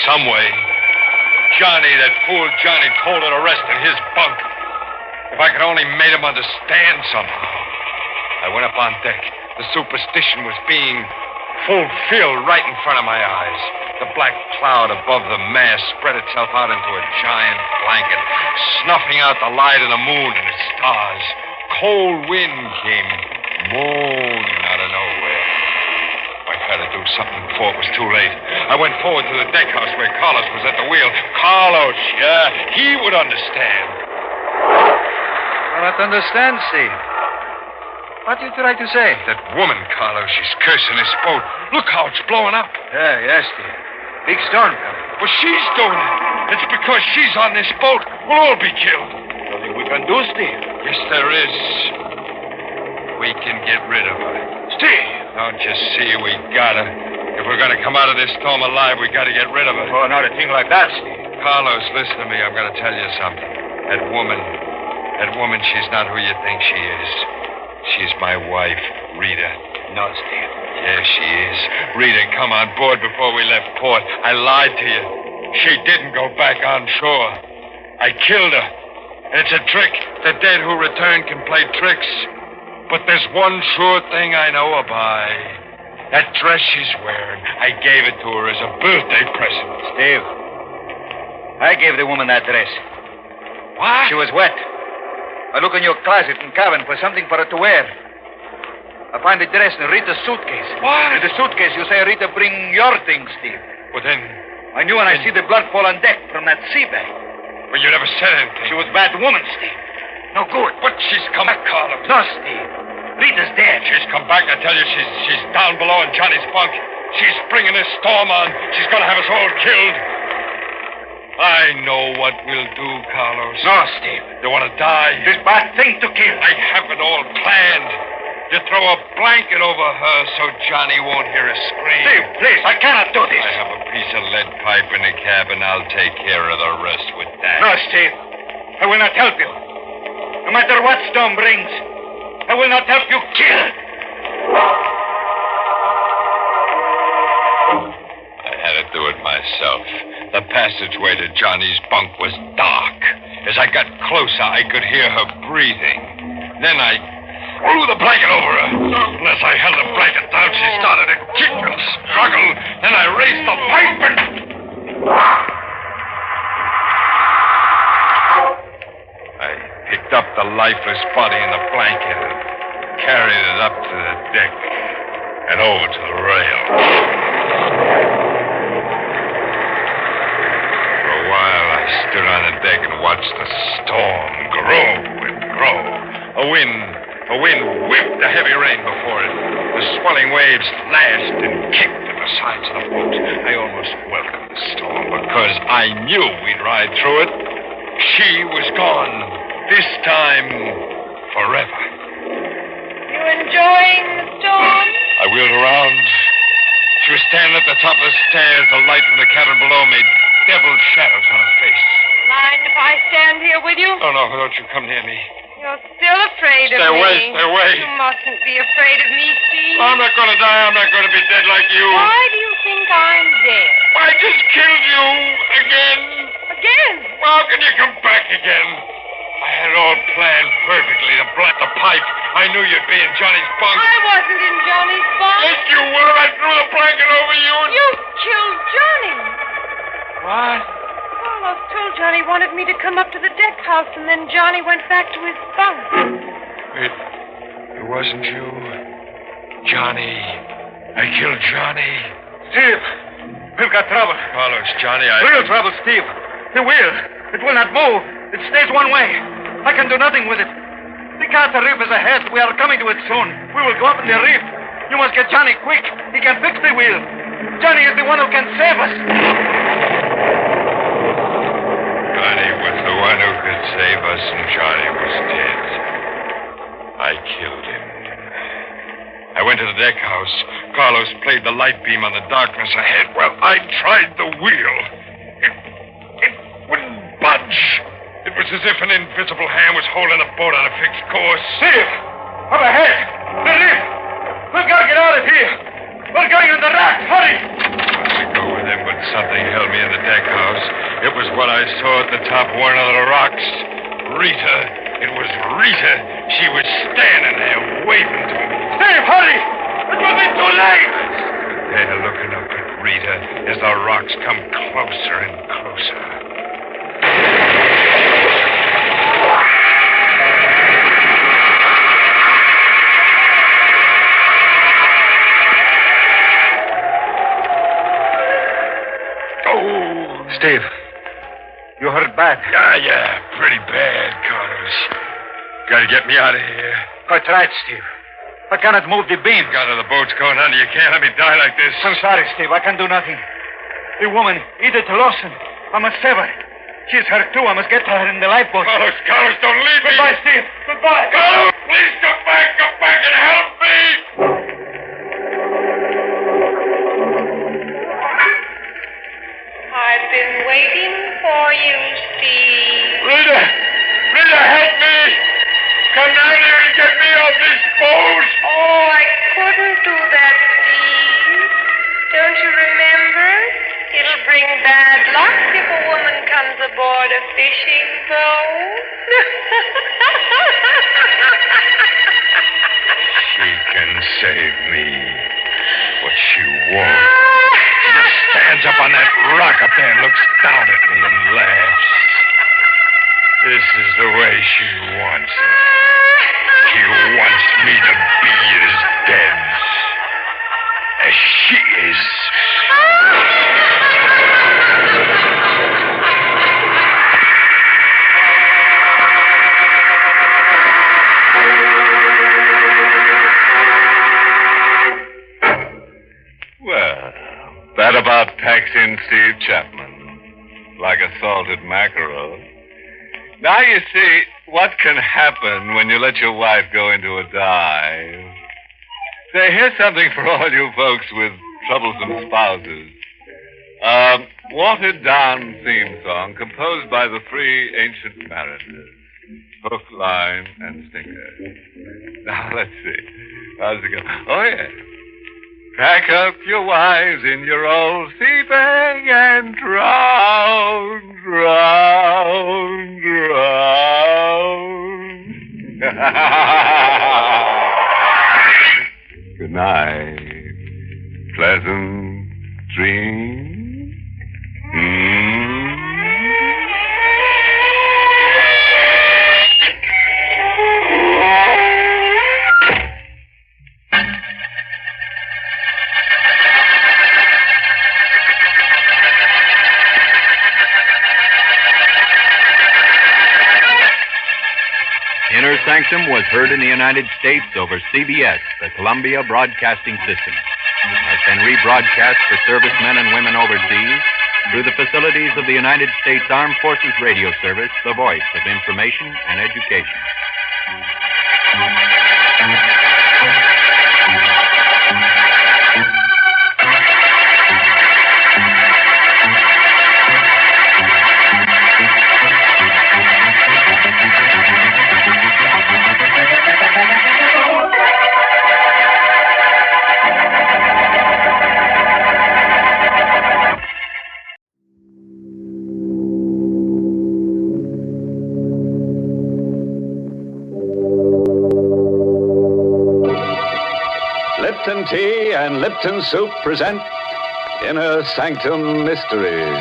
Some way. Johnny, that fool Johnny, told her to rest in his bunk. If I could only made him understand somehow. I went up on deck. The superstition was being fulfilled right in front of my eyes. The black cloud above the mast spread itself out into a giant blanket, snuffing out the light of the moon and the stars. Cold wind came moaning out of nowhere. I had to do something before it was too late. I went forward to the deck house where Carlos was at the wheel. Carlos, yeah, he would understand. I don't understand, Steve. What do you try to say? That woman, Carlos, she's cursing this boat. Look how it's blowing up. Yeah, yes, Steve. Big storm coming. Well, she's doing it. It's because she's on this boat. We'll all be killed. Nothing we can do, Steve. Yes, there is. We can get rid of her. Steve! Don't you see we gotta? If we're gonna come out of this storm alive, we gotta get rid of her. Oh, not a thing like that, Steve. Carlos, listen to me. I'm gonna tell you something. That woman, she's not who you think she is. She's my wife, Rita. No, Steve. Yeah, she is. Rita, come on board before we left port. I lied to you. She didn't go back on shore. I killed her. It's a trick. The dead who return can play tricks. But there's one sure thing I know her by. That dress she's wearing, I gave it to her as a birthday present. Steve, I gave the woman that dress. What? She was wet. I look in your closet and cabin for something for her to wear. I find the dress in Rita's suitcase. What? In the suitcase, you say, Rita, bring your things, Steve. Well, then... I knew when I see the blood fall on deck from that sea bag. Well, you never said anything. She was a bad woman, Steve. No good. But she's come back, Carlos. No, Steve. Rita's dead. She's come back. I tell you, she's down below in Johnny's bunk. She's bringing this storm on. She's going to have us all killed. I know what we'll do, Carlos. No, Steve. You want to die? This bad thing to kill. I have it all planned. You throw a blanket over her so Johnny won't hear us scream. Steve, please, I cannot do this. I have a piece of lead pipe in the cabin. I'll take care of the rest with that. No, Steve. I will not help you. No matter what storm brings, I will not help you kill. I had to do it myself. The passageway to Johnny's bunk was dark. As I got closer, I could hear her breathing. Then I threw the blanket over her. As I held the blanket down, she started to kick and struggle. Then I raised the pipe and... I picked up the lifeless body in the blanket and carried it up to the deck and over to the rail. For a while, I stood on the deck and watched the storm grow and grow. A wind whipped the heavy rain before it. The swelling waves lashed and kicked at the sides of the boat. I almost welcomed the storm because I knew we'd ride through it. She was gone. This time, forever. You enjoying the storm? I wheeled around. She was standing at the top of the stairs. The light from the cabin below made devil shadows on her face. Mind if I stand here with you? Oh, no, don't you come near me. You're still afraid of me. Stay away. You mustn't be afraid of me, Steve. I'm not going to die. I'm not going to be dead like you. Why do you think I'm dead? I just killed you again. Again? How can you come back again? I had it all planned perfectly. The pipe. I knew you'd be in Johnny's bunk. I wasn't in Johnny's bunk. Yes, you were. I threw the blanket over you. You killed Johnny. What? Carlos told Johnny wanted me to come up to the deck house, and then Johnny went back to his bunk. It wasn't you. Johnny. I killed Johnny. Steve, we've got trouble. Carlos, Johnny, Real trouble, Steve. The wheel. It will not move. It stays one way. I can do nothing with it. The Carter Reef is ahead. We are coming to it soon. We will go up in the reef. You must get Johnny quick. He can fix the wheel. Johnny is the one who can save us. Johnny was the one who could save us, and Johnny was dead. I killed him. I went to the deck house. Carlos played the light beam on the darkness ahead. Well, I tried the wheel. It wouldn't budge. It was as if an invisible hand was holding the boat on a fixed course. Steve! Up ahead! The reef! We've got to get out of here! We're going on the raft. Hurry! I go with him, but something held me in the deck house. It was what I saw at the top of one of the rocks. Rita. It was Rita. She was standing there waving to me. Steve, hurry! It will be too late! I stood there looking up at Rita as the rocks come closer and closer. Steve, you hurt bad. Yeah, pretty bad, Carlos. Gotta get me out of here. I tried, Steve. I cannot move the beam. The boat's going under. You can't let me die like this. I'm sorry, Steve. I can do nothing. The woman, Edith Lawson. I must save her. She's hurt, too. I must get to her in the lifeboat. Carlos, don't leave me. Goodbye, Steve. Goodbye. Carlos, please come back and help me. I've been waiting for you, Steve. Rita, help me. Come down here and get me off this boat. Oh, I couldn't do that, Steve. Don't you remember? It'll bring bad luck if a woman comes aboard a fishing boat. She can save me, but she won't. She just stands up on that rock up there and looks down at me and laughs. This is the way she wants it. She wants me to be as dead as she is. Well, that about packs in Steve Chapman, like a salted mackerel. Now you see what can happen when you let your wife go into a dive. Say, here's something for all you folks with troublesome spouses. Watered down theme song composed by the three ancient mariners. Hook, line, and sinker. Now, let's see. How's it go? Oh, yeah. Pack up your wives in your old sea bag and drown, drown, drown. Good night. Pleasant dreams. Inner Sanctum was heard in the United States over CBS, the Columbia Broadcasting System. Has been rebroadcast for servicemen and women overseas through the facilities of the United States Armed Forces Radio Service, the voice of information and education. Lipton Tea and Lipton Soup present Inner Sanctum Mysteries.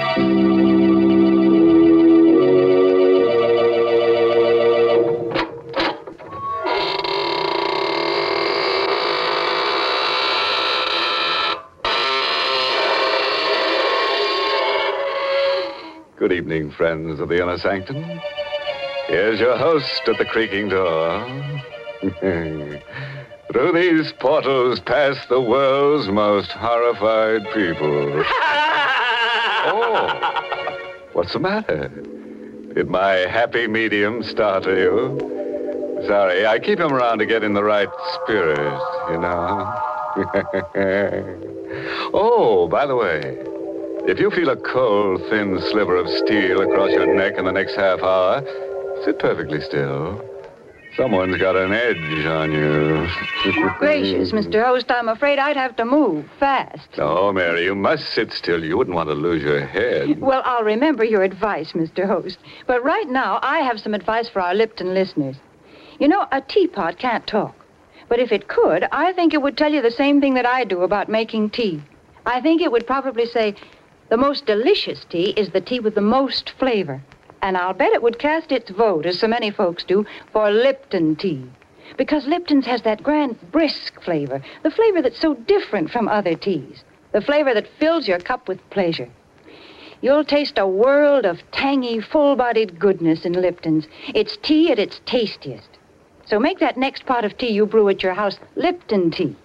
Good evening, friends of the Inner Sanctum. Here's your host at the creaking door. Through these portals pass the world's most horrified people. Oh, what's the matter? Did my happy medium startle you? Sorry, I keep him around to get in the right spirit, you know. Oh, by the way, if you feel a cold, thin sliver of steel across your neck in the next half hour, sit perfectly still. Someone's got an edge on you. Gracious, Mr. Host, I'm afraid I'd have to move fast. No, Mary, you must sit still. You wouldn't want to lose your head. Well, I'll remember your advice, Mr. Host. But right now, I have some advice for our Lipton listeners. You know, a teapot can't talk. But if it could, I think it would tell you the same thing that I do about making tea. I think it would probably say, the most delicious tea is the tea with the most flavor. And I'll bet it would cast its vote, as so many folks do, for Lipton tea. Because Lipton's has that grand, brisk flavor, the flavor that's so different from other teas, the flavor that fills your cup with pleasure. You'll taste a world of tangy, full-bodied goodness in Lipton's. It's tea at its tastiest. So make that next pot of tea you brew at your house Lipton tea.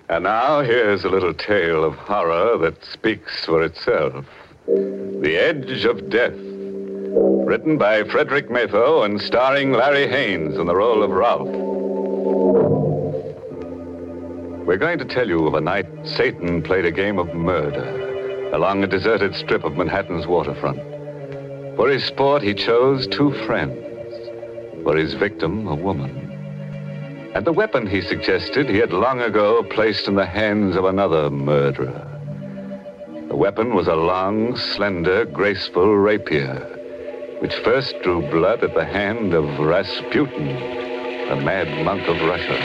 And now here's a little tale of horror that speaks for itself. The Edge of Death. Written by Frederick Matho and starring Larry Haynes in the role of Ralph. We're going to tell you of a night Satan played a game of murder along a deserted strip of Manhattan's waterfront. For his sport, he chose two friends. For his victim, a woman. And the weapon he suggested he had long ago placed in the hands of another murderer. The weapon was a long, slender, graceful rapier, which first drew blood at the hand of Rasputin, the mad monk of Russia.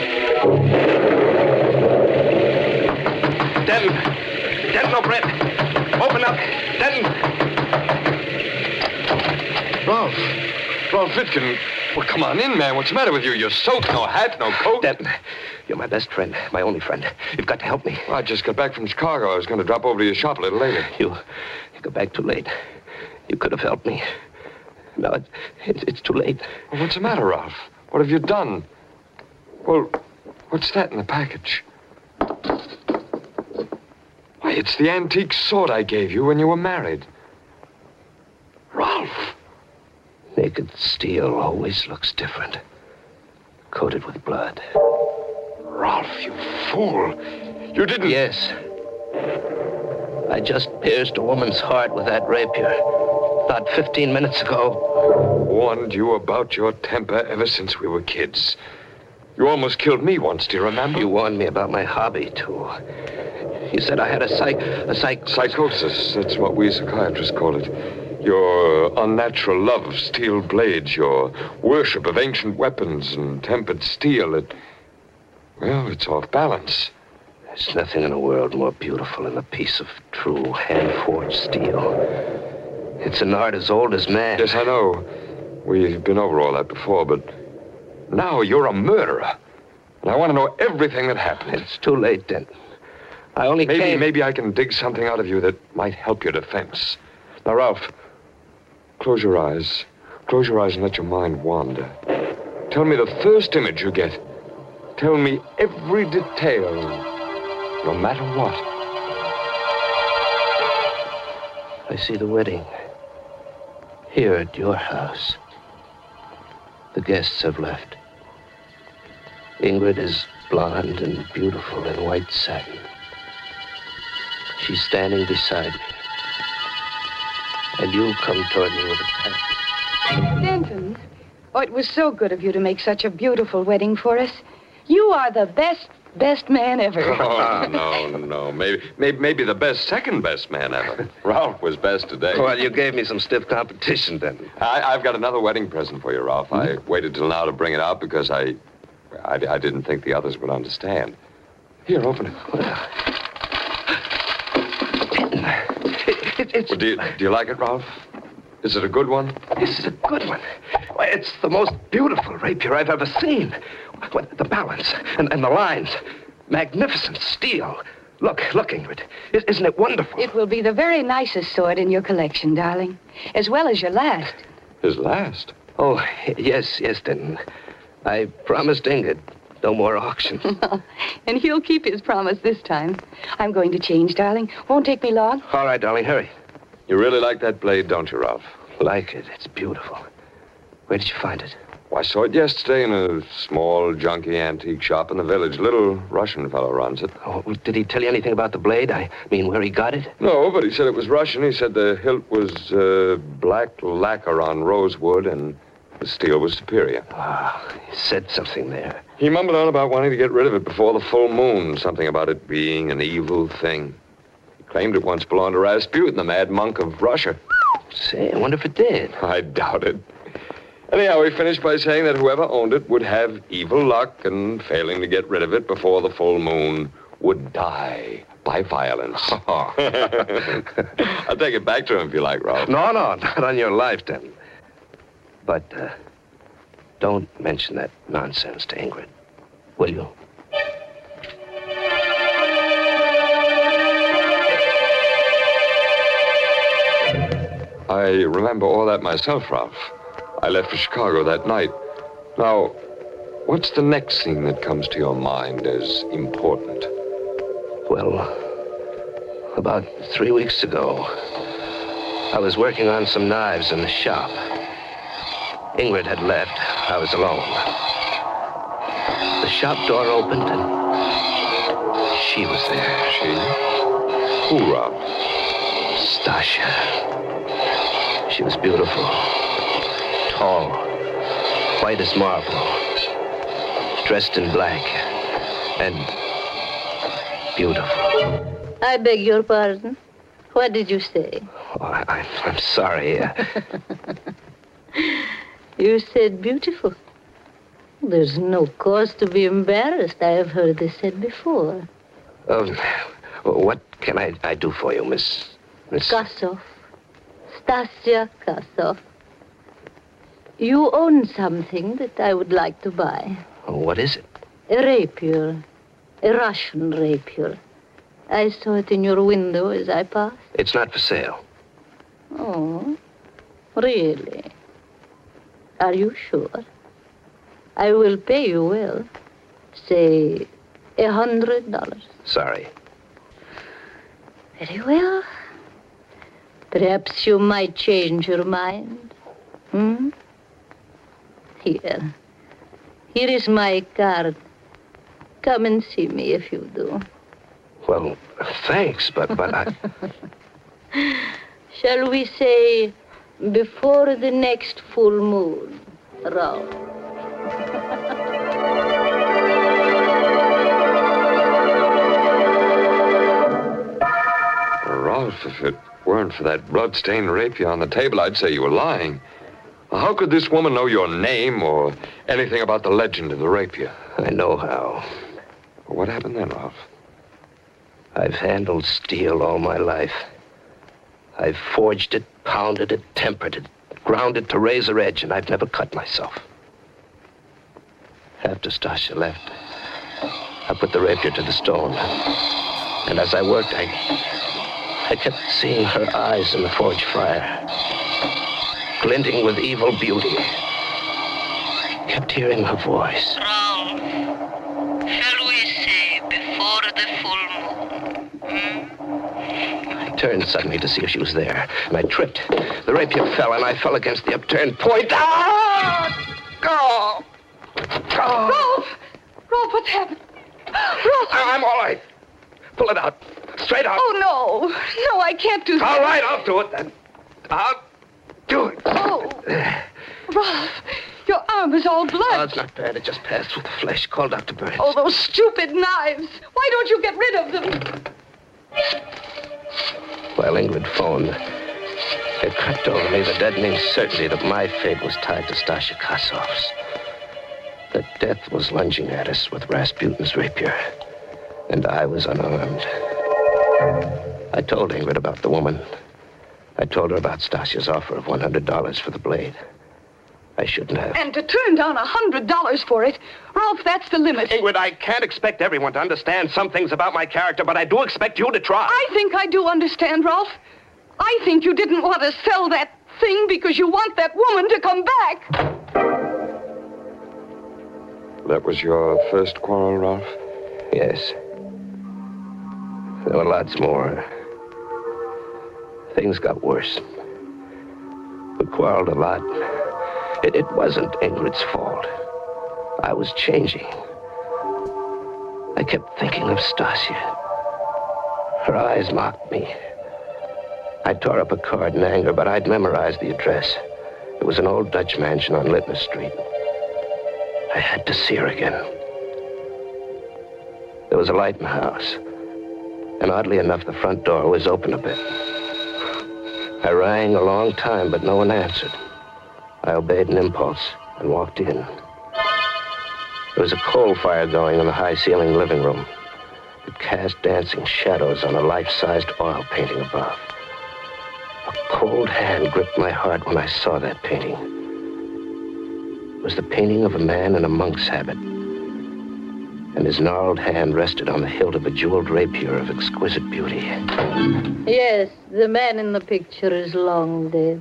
Denton O'Brien, open up. Denton. Ralph Vitkin. Well, come on in, man. What's the matter with you? You're soaked. No hat, no coat. Denton, you're my best friend, my only friend. You've got to help me. Well, I just got back from Chicago. I was going to drop over to your shop a little later. You got back too late. You could have helped me. No, it's too late. Well, what's the matter, Ralph? What have you done? Well, what's that in the package? Why, it's the antique sword I gave you when you were married. Ralph! Naked steel always looks different. Coated with blood. Ralph, you fool. You didn't... Yes. I just pierced a woman's heart with that rapier. About 15 minutes ago. Warned you about your temper ever since we were kids. You almost killed me once, do you remember? You warned me about my hobby, too. You said I had a psychosis. That's what we psychiatrists call it. Your unnatural love of steel blades, your worship of ancient weapons and tempered steel. It's off balance. There's nothing in the world more beautiful than a piece of true hand-forged steel. It's an art as old as man. Yes, I know. We've been over all that before, but now you're a murderer. And I want to know everything that happened. It's too late, Denton. I only came... Maybe I can dig something out of you that might help your defense. Now, Ralph, close your eyes. Close your eyes and let your mind wander. Tell me the first image you get. Tell me every detail, no matter what. I see the wedding. Here at your house. The guests have left. Ingrid is blonde and beautiful in white satin. She's standing beside me. And you come toward me with a package. Denton, oh, it was so good of you to make such a beautiful wedding for us. You are the best man ever. Oh, no. Maybe the second best man ever. Ralph was best today. Well, you gave me some stiff competition, Denton. I've got another wedding present for you, Ralph. I waited till now to bring it out because I didn't think the others would understand. Here, open it. Well, do you like it, Ralph? Is it a good one? This is a good one. Why, it's the most beautiful rapier I've ever seen. The balance and the lines. Magnificent steel. Look, Ingrid. Isn't it wonderful? It will be the very nicest sword in your collection, darling. As well as your last. His last? Oh, yes, Denton. I promised Ingrid no more auctions. And he'll keep his promise this time. I'm going to change, darling. Won't take me long. All right, darling, hurry. You really like that blade, don't you, Ralph? Like it. It's beautiful. Where did you find it? Well, I saw it yesterday in a small, junky antique shop in the village. Little Russian fellow runs it. Oh, did he tell you anything about the blade? I mean, where he got it? No, but he said it was Russian. He said the hilt was black lacquer on rosewood and The steel was superior. He said something there. He mumbled on about wanting to get rid of it before the full moon, something about it being an evil thing. He claimed it once belonged to Rasputin, the mad monk of Russia. Say, I wonder if it did. I doubt it. Anyhow, he finished by saying that whoever owned it would have evil luck, and failing to get rid of it before the full moon, would die by violence. I'll take it back to him if you like, Ralph. No, not on your life, then. But don't mention that nonsense to Ingrid, will you? I remember all that myself, Ralph. I left for Chicago that night. Now, what's the next thing that comes to your mind as important? Well, about 3 weeks ago, I was working on some knives in the shop. Ingrid had left. I was alone. The shop door opened, and she was there. She? Who, Ralph? Stasha. She was beautiful. Tall. White as marble. Dressed in black. And beautiful. I beg your pardon. What did you say? Oh, I'm sorry. You said beautiful. There's no cause to be embarrassed. I have heard this said before. What can I do for you, Miss... Kasov. Stasia Kasov. You own something that I would like to buy. What is it? A rapier. A Russian rapier. I saw it in your window as I passed. It's not for sale. Oh, really? Are you sure? I will pay you well. Say, $100. Sorry. Very well. Perhaps you might change your mind. Here. Here is my card. Come and see me if you do. Well, thanks, but I... Shall we say before the next full moon, Ralph? Ralph, if it weren't for that blood-stained rapier on the table, I'd say you were lying. How could this woman know your name or anything about the legend of the rapier? I know how. What happened then, Ralph? I've handled steel all my life. I've forged it, pounded it, tempered it, ground it to razor edge, and I've never cut myself. After Stasha left, I put the rapier to the stone. And as I worked, I kept seeing her eyes in the forge fire, glinting with evil beauty. Kept hearing her voice. Ralph, shall we say before the full moon? I turned suddenly to see if she was there, and I tripped. The rapier fell, and I fell against the upturned point. Ah! Oh! Oh! Rolf! Rolf, what's happened? Rolf! I'm all right. Pull it out. Straight out. Oh, no. No, I can't do that. All right, I'll do it then. I'll do it. Oh. Rolf, your arm is all blood. Oh, it's not bad. It just passed through the flesh. Call Dr. Burns. Oh, those stupid knives. Why don't you get rid of them? While Ingrid phoned, it crept over me the deadening certainty that my fate was tied to Stasha Kasov's. That death was lunging at us with Rasputin's rapier, and I was unarmed. I told Ingrid about the woman. I told her about Stasha's offer of $100 for the blade. I shouldn't have. And to turn down $100 for it, Rolf, that's the limit. Ingrid, I can't expect everyone to understand some things about my character, but I do expect you to try. I think I do understand, Rolf. I think you didn't want to sell that thing because you want that woman to come back. That was your first quarrel, Ralph? Yes. There were lots more. Things got worse. We quarreled a lot. It wasn't Ingrid's fault. I was changing. I kept thinking of Stasia. Her eyes mocked me. I tore up a card in anger, but I'd memorized the address. It It was an old Dutch mansion on Litmus Street. I had to see her again. There was a light in the house, and oddly enough, the front door was open a bit. I rang a long time, but no one answered. I obeyed an impulse and walked in. There was a coal fire going in the high-ceilinged living room. It cast dancing shadows on a life-sized oil painting above. A cold hand gripped my heart when I saw that painting. It was the painting of a man in a monk's habit, and his gnarled hand rested on the hilt of a jeweled rapier of exquisite beauty. Yes, the man in the picture is long dead.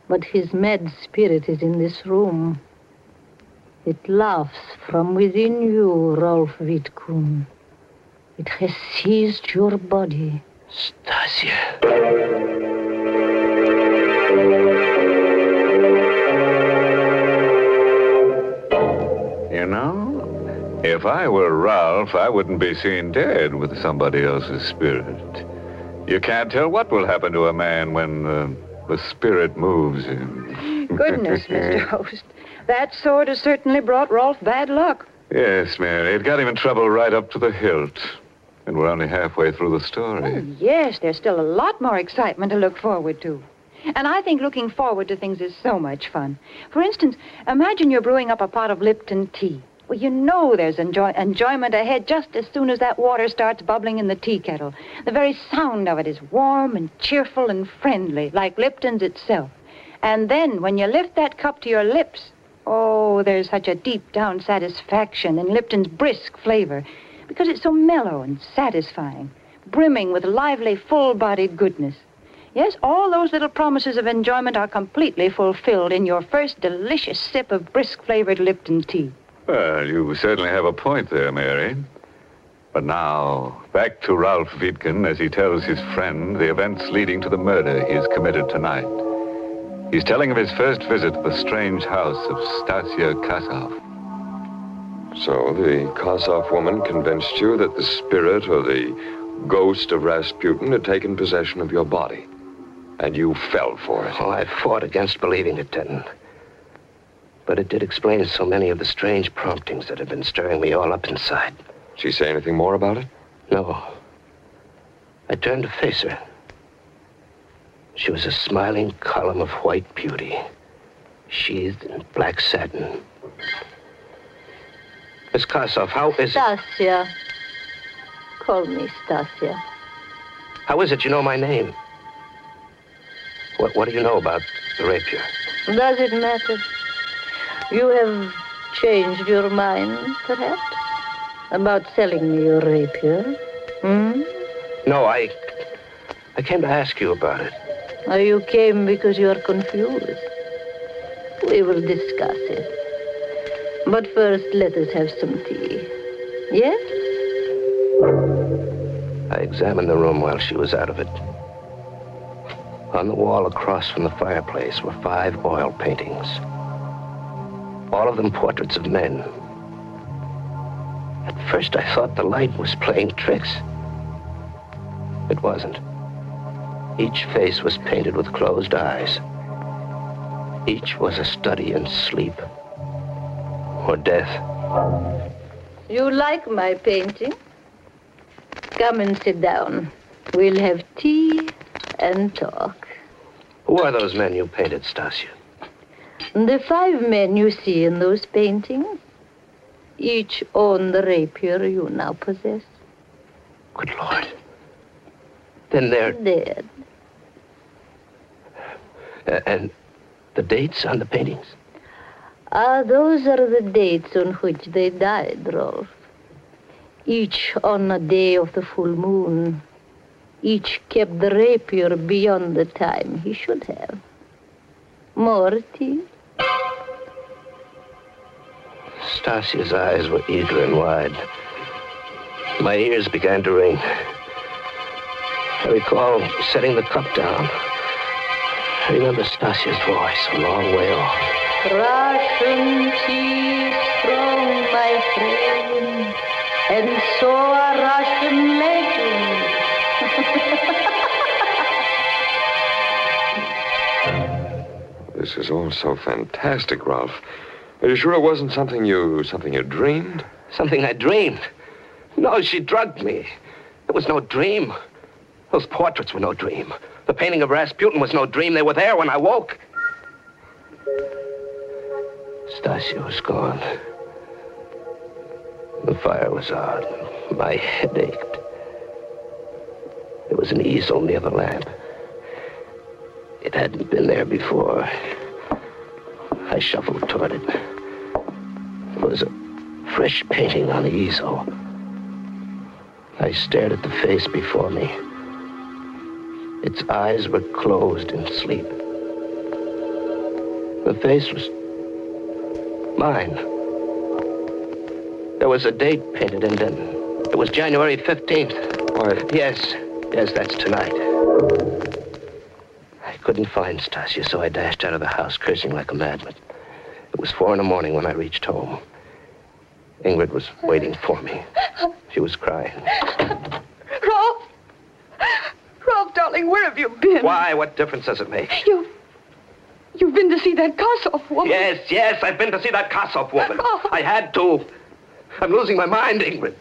But his mad spirit is in this room. It laughs from within you, Rolf Wittkuhn. It has seized your body. Stasia. You know, if I were Ralph, I wouldn't be seen dead with somebody else's spirit. You can't tell what will happen to a man when the spirit moves him. Goodness, Mr. Host. That sword has certainly brought Rolf bad luck. Yes, Mary. It got him in trouble right up to the hilt. And we're only halfway through the story. Oh, yes, there's still a lot more excitement to look forward to. And I think looking forward to things is so much fun. For instance, imagine you're brewing up a pot of Lipton tea. Well, you know there's enjoyment ahead just as soon as that water starts bubbling in the tea kettle. The very sound of it is warm and cheerful and friendly, like Lipton's itself. And then when you lift that cup to your lips, oh, there's such a deep-down satisfaction in Lipton's brisk flavor, because it's so mellow and satisfying, brimming with lively, full-bodied goodness. Yes, all those little promises of enjoyment are completely fulfilled in your first delicious sip of brisk-flavored Lipton tea. Well, you certainly have a point there, Mary. But now, back to Ralph Wittgen as he tells his friend the events leading to the murder he has committed tonight. He's telling of his first visit to the strange house of Stasia Kasov. So the Kasov woman convinced you that the spirit or the ghost of Rasputin had taken possession of your body, and you fell for it. Oh, I fought against believing it, Denton. But it did explain so many of the strange promptings that had been stirring me all up inside. She say anything more about it? No. I turned to face her. She was a smiling column of white beauty, sheathed in black satin. Miss Kasov, how is it? Stasia. Call me Stasia. How is it you know my name? What do you know about the rapier? Does it matter? You have changed your mind, perhaps? About selling me your rapier? Hmm? No, I came to ask you about it. Or you came because you are confused? We will discuss it. But first, let us have some tea. Yes? I examined the room while she was out of it. On the wall across from the fireplace were 5 oil paintings. All of them portraits of men. At first, I thought the light was playing tricks. It wasn't. Each face was painted with closed eyes. Each was a study in sleep or death. You like my painting? Come and sit down. We'll have tea and talk. Who are those men you painted, Stasia? The 5 men you see in those paintings, each own the rapier you now possess. Good Lord. Then they're... Dead. And the dates on the paintings? Those are the dates on which they died, Rolf. Each on a day of the full moon. Each kept the rapier beyond the time he should have. More tea? Stasia's eyes were eager and wide. My ears began to ring. I recall setting the cup down. I remember Stasia's voice a long way off. Russian tea strong, my friend, and so are Russian legends. This is all so fantastic, Ralph. Are you sure it wasn't something you dreamed? Something I dreamed? No, she drugged me. It was no dream. Those portraits were no dream. The painting of Rasputin was no dream. They were there when I woke. Stasia was gone. The fire was out. My head ached. There was an easel near the lamp. It hadn't been there before. I shuffled toward it. There was a fresh painting on the easel. I stared at the face before me. Its eyes were closed in sleep. The face was mine. There was a date painted in it. It was January 15th. What? Yes, that's tonight. I couldn't find Stasia, so I dashed out of the house, cursing like a madman. It was 4 a.m. when I reached home. Ingrid was waiting for me. She was crying. Rolf! Rolf, darling, where have you been? Why? What difference does it make? You've been to see that Kossoff woman. Yes, I've been to see that Kossoff woman. Rolf. I had to. I'm losing my mind, Ingrid.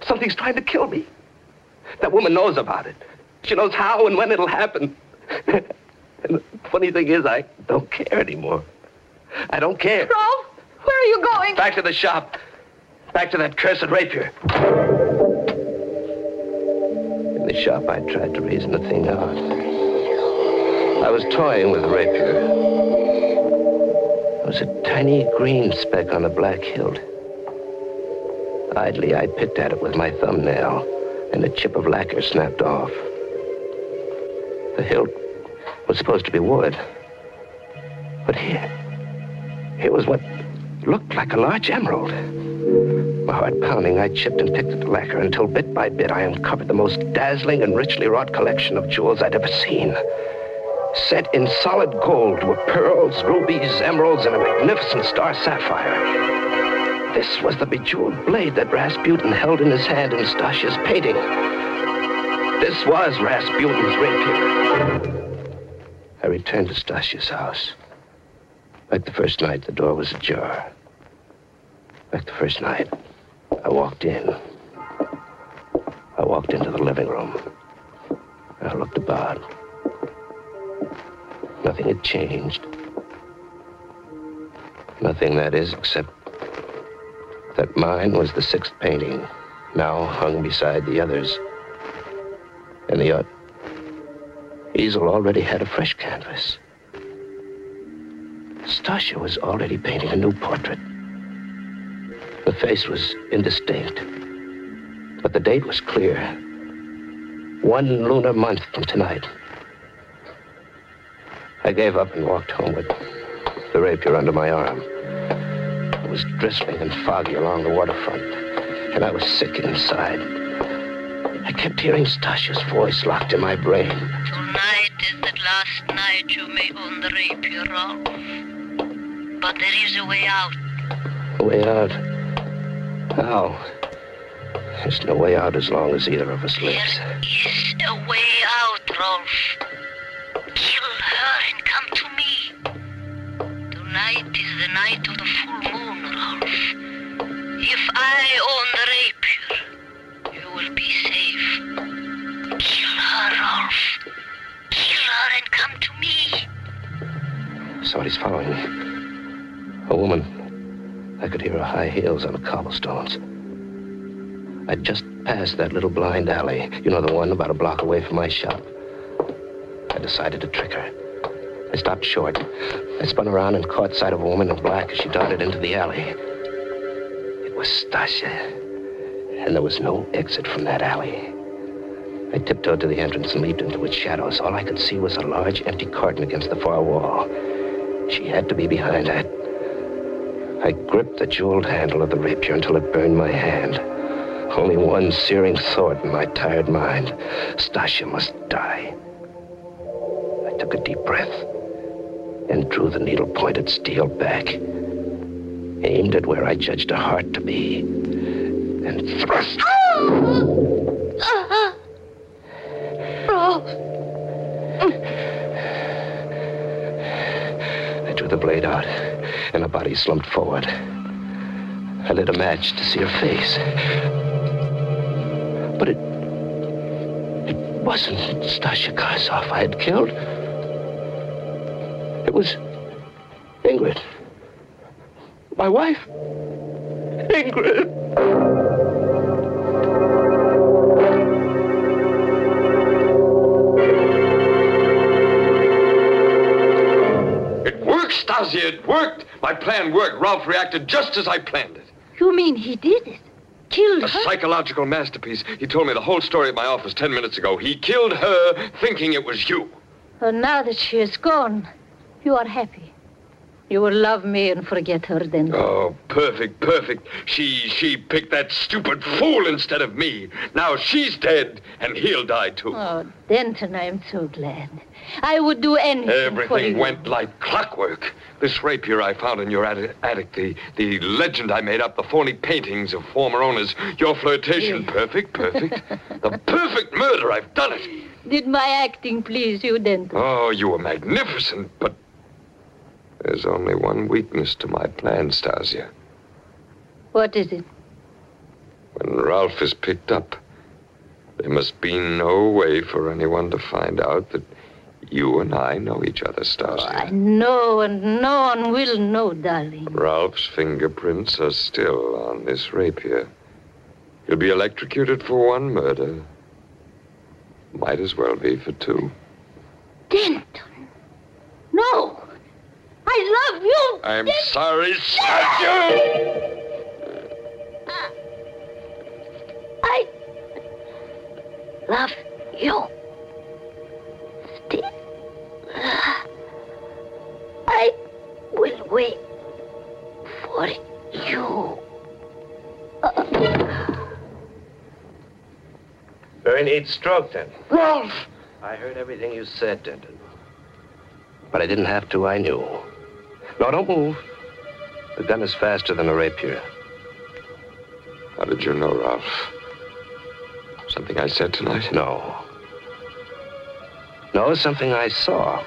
Something's trying to kill me. That woman knows about it. She knows how and when it'll happen. And the funny thing is, I don't care anymore. I don't care. Rolf, where are you going? Back to the shop. Back to that cursed rapier. In the shop, I tried to reason the thing out. I was toying with the rapier. There was a tiny green speck on the black hilt. Idly, I picked at it with my thumbnail, and a chip of lacquer snapped off. The hilt was supposed to be wood. But here was what looked like a large emerald. My heart pounding, I chipped and picked at the lacquer until bit by bit I uncovered the most dazzling and richly wrought collection of jewels I'd ever seen. Set in solid gold were pearls, rubies, emeralds, and a magnificent star sapphire. This was the bejeweled blade that Rasputin held in his hand in Stasia's painting. This was Rasputin's rapier. I returned to Stasia's house. Like the first night, the door was ajar. Like the first night, I walked in. I walked into the living room. I looked about. Nothing had changed. Nothing, that is, except that mine was the 6th painting, now hung beside the others. And the easel already had a fresh canvas. Stasia was already painting a new portrait. The face was indistinct, but the date was clear. 1 lunar month from tonight. I gave up and walked home with the rapier under my arm. It was drizzling and foggy along the waterfront, and I was sick inside. I kept hearing Stasia's voice locked in my brain. Tonight is the last night you may own the rapier, Rolf. But there is a way out. A way out? How? There's no way out as long as either of us lives. There is a way out, Rolf. Kill her and come to me. Tonight is the night of the full moon, Rolf. If I own the rapier, you will be safe. Kill her, Rolf. Kill her and come to me. Somebody's following me. A woman. I could hear her high heels on the cobblestones. I'd just passed that little blind alley. You know, the one about a block away from my shop. I decided to trick her. I stopped short. I spun around and caught sight of a woman in black as she darted into the alley. It was Stasia. And there was no exit from that alley. I tiptoed to the entrance and leaped into its shadows. All I could see was a large empty carton against the far wall. She had to be behind that. I gripped the jeweled handle of the rapier until it burned my hand. Only one searing thought in my tired mind. Stasia must die. I took a deep breath and drew the needle-pointed steel back, aimed at where I judged her heart to be, and thrust. Rolf. took the blade out, and her body slumped forward. I lit a match to see her face. But it wasn't Stasia Karsov I had killed. It was Ingrid. My wife. Ingrid. It worked, Stasia. It worked. My plan worked. Ralph reacted just as I planned it. You mean he did it? Killed A her? psychological masterpiece. He told me the whole story at my office 10 minutes ago. He killed her thinking it was you. And now that she is gone, you are happy. You will love me and forget her then. Oh, perfect, perfect. She picked that stupid fool instead of me. Now she's dead, and he'll die too. Oh, Denton, I'm so glad. I would do anything for you. Everything went like clockwork. This rapier I found in your attic, the legend I made up, the phony paintings of former owners, your flirtation, Yes. perfect. The perfect murder, I've done it. Did my acting please you, Denton? Oh, you were magnificent, but there's only one weakness to my plan, Stasia. What is it? When Ralph is picked up, there must be no way for anyone to find out that you and I know each other, Stasia. I know, and no one will know, darling. Ralph's fingerprints are still on this rapier. He'll be electrocuted for one murder. Might as well be for two. Denton! No! I love you! I'm Denton. sorry, Stasia! I love you. Still. I will wait for you. Very neat stroke, then. Ralph! I heard everything you said, Denton. But I didn't have to, I knew. No, don't move. The gun is faster than a rapier. How did you know, Ralph? Something I said tonight? No. No, something I saw.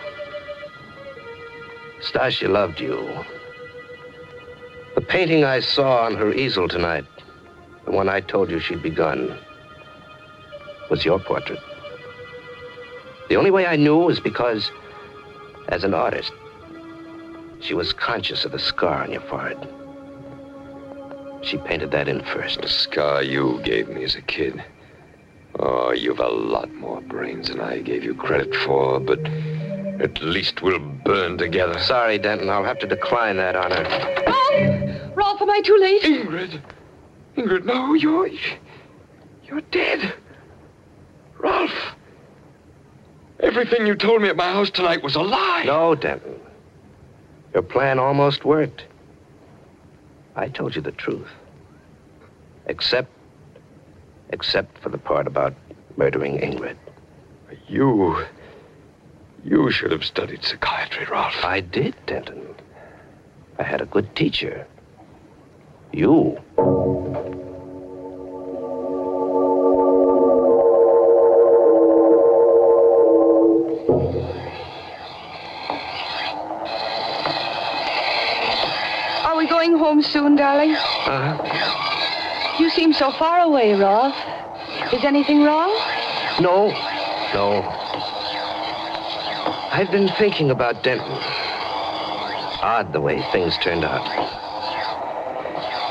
Stasia loved you. The painting I saw on her easel tonight, the one I told you she'd begun, was your portrait. The only way I knew was because, as an artist, she was conscious of the scar on your forehead. She painted that in first. The scar you gave me as a kid. Oh, you've a lot more brains than I gave you credit for, but at least we'll burn together. Sorry, Denton. I'll have to decline that honor. Ralph! Ralph, am I too late? Ingrid, no, you're dead. Ralph, everything you told me at my house tonight was a lie. No, Denton. Your plan almost worked. I told you the truth. Except for the part about murdering Ingrid. You should have studied psychiatry, Ralph. I did, Denton. I had a good teacher. You. Are we going home soon, darling? You seem so far away, Rolf. Is anything wrong? No. I've been thinking about Denton. Odd the way things turned out.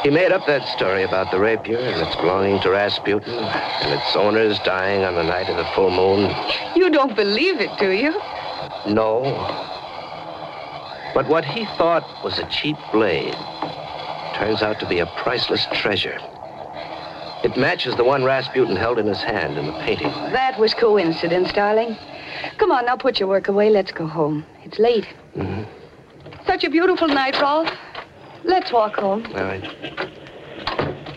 He made up that story about the rapier and its belonging to Rasputin and its owners dying on the night of the full moon. You don't believe it, do you? No. But what he thought was a cheap blade turns out to be a priceless treasure. It matches the one Rasputin held in his hand in the painting. That was coincidence, darling. Come on, now put your work away. Let's go home. It's late. Mm-hmm. Such a beautiful night, Rolf. Let's walk home. All right.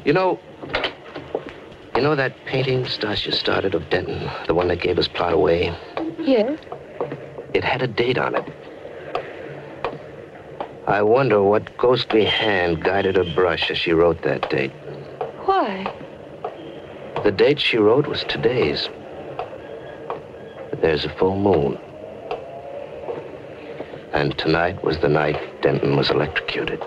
You know that painting Stasia started of Denton, the one that gave his plot away? Yes? It had a date on it. I wonder what ghostly hand guided her brush as she wrote that date. Why? The date she wrote was today's. But there's a full moon. And tonight was the night Denton was electrocuted.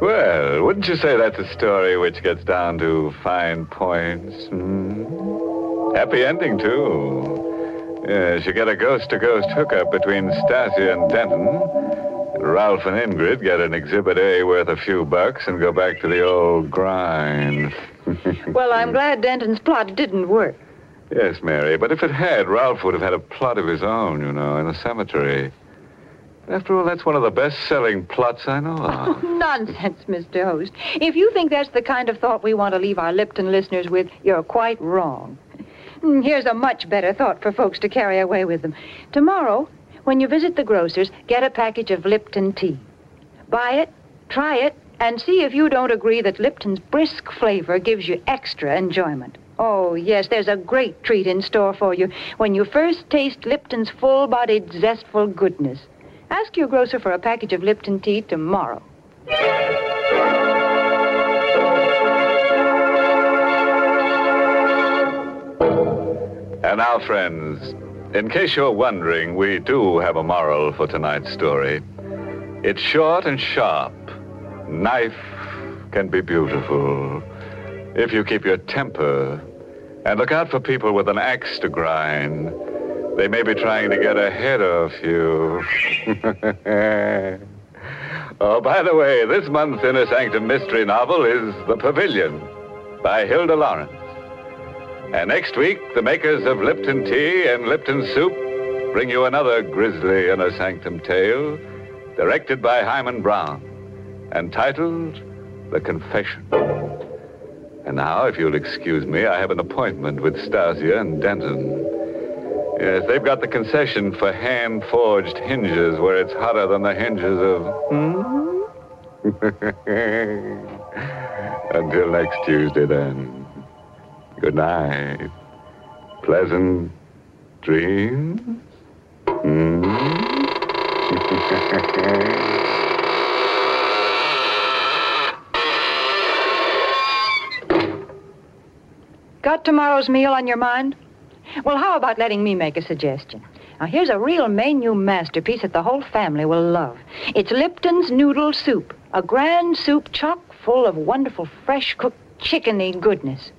Well, wouldn't you say that's a story which gets down to fine points? Happy ending, too. Yes, you get a ghost-to-ghost hookup between Stasia and Denton. Ralph and Ingrid get an Exhibit A worth a few bucks and go back to the old grind. Well, I'm glad Denton's plot didn't work. Yes, Mary, but if it had, Ralph would have had a plot of his own, in the cemetery. After all, that's one of the best-selling plots I know of. Nonsense, Mr. Host. If you think that's the kind of thought we want to leave our Lipton listeners with, you're quite wrong. Here's a much better thought for folks to carry away with them. Tomorrow, when you visit the grocer's, get a package of Lipton tea. Buy it, try it, and see if you don't agree that Lipton's brisk flavor gives you extra enjoyment. Oh, yes, there's a great treat in store for you when you first taste Lipton's full-bodied, zestful goodness. Ask your grocer for a package of Lipton tea tomorrow. And now, friends, in case you're wondering, we do have a moral for tonight's story. It's short and sharp. Knife can be beautiful if you keep your temper. And look out for people with an axe to grind. They may be trying to get ahead of you. Oh, by the way, this month's Inner Sanctum mystery novel is The Pavilion by Hilda Lawrence. And next week, the makers of Lipton Tea and Lipton Soup bring you another grisly Inner Sanctum tale, directed by Hyman Brown, and titled The Confession. And now, if you'll excuse me, I have an appointment with Stasia and Denton. Yes, they've got the concession for hand-forged hinges where it's hotter than the hinges of... Until next Tuesday, then. Good night. Pleasant dreams. Got tomorrow's meal on your mind? Well, how about letting me make a suggestion? Now, here's a real menu masterpiece that the whole family will love. It's Lipton's Noodle Soup, a grand soup chock full of wonderful, fresh-cooked, chickeny goodness.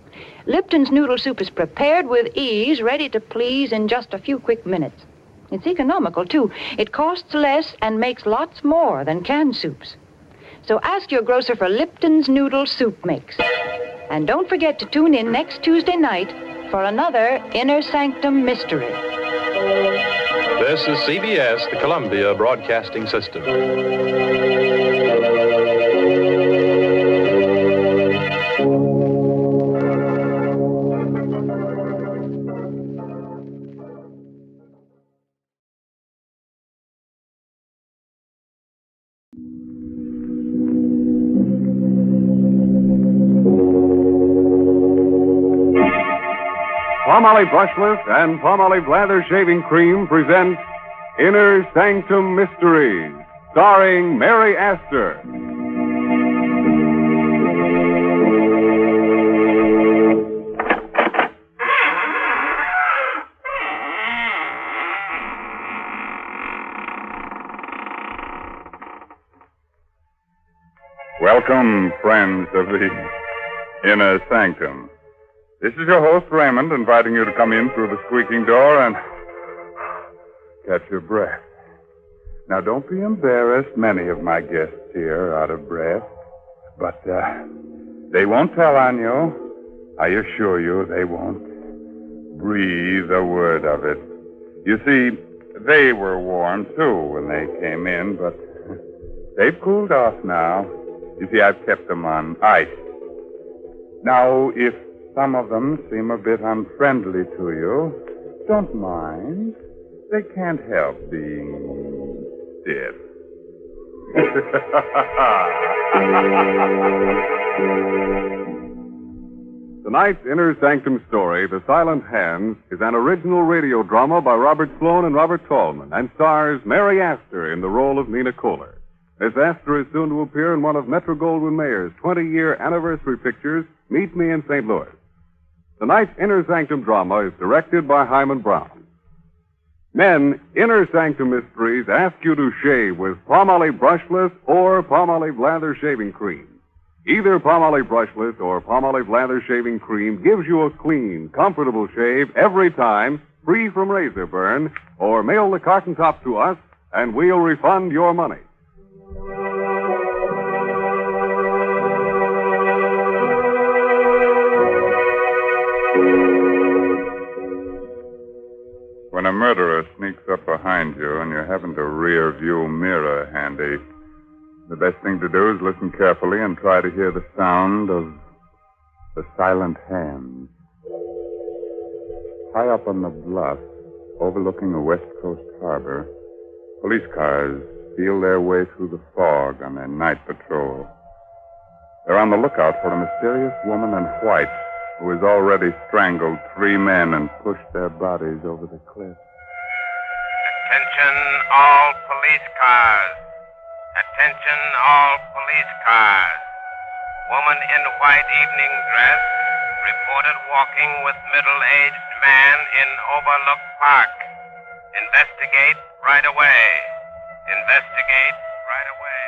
Lipton's Noodle Soup is prepared with ease, ready to please in just a few quick minutes. It's economical, too. It costs less and makes lots more than canned soups. So ask your grocer for Lipton's Noodle Soup Mix. And don't forget to tune in next Tuesday night for another Inner Sanctum mystery. This is CBS, the Columbia Broadcasting System. Palmolive Brushless and Palmolive Lather Shaving Cream present Inner Sanctum Mysteries, starring Mary Astor. Welcome, friends of the Inner Sanctum. This is your host, Raymond, inviting you to come in through the squeaking door and catch your breath. Now, don't be embarrassed. Many of my guests here are out of breath. But they won't tell on you. I assure you they won't breathe a word of it. You see, they were warm, too, when they came in, but they've cooled off now. You see, I've kept them on ice. Now, if some of them seem a bit unfriendly to you, don't mind. They can't help being stiff. Tonight's Inner Sanctum story, The Silent Hands, is an original radio drama by Robert Sloan and Robert Tallman and stars Mary Astor in the role of Nina Kohler. Miss Astor is soon to appear in one of Metro-Goldwyn-Mayer's 20-year anniversary pictures, Meet Me in St. Louis. Tonight's Inner Sanctum drama is directed by Hyman Brown. Men, Inner Sanctum Mysteries ask you to shave with Palmolive Brushless or Palmolive Lather Shaving Cream. Either Palmolive Brushless or Palmolive Lather Shaving Cream gives you a clean, comfortable shave every time, free from razor burn, or mail the carton top to us, and we'll refund your money. When a murderer sneaks up behind you and you haven't a rear view mirror handy, the best thing to do is listen carefully and try to hear the sound of the silent hands. High up on the bluff, overlooking a West Coast harbor, police cars feel their way through the fog on their night patrol. They're on the lookout for a mysterious woman in white who has already strangled 3 men and pushed their bodies over the cliff. Attention all police cars. Attention all police cars. Woman in white evening dress reported walking with middle-aged man in Overlook Park. Investigate right away. Investigate right away.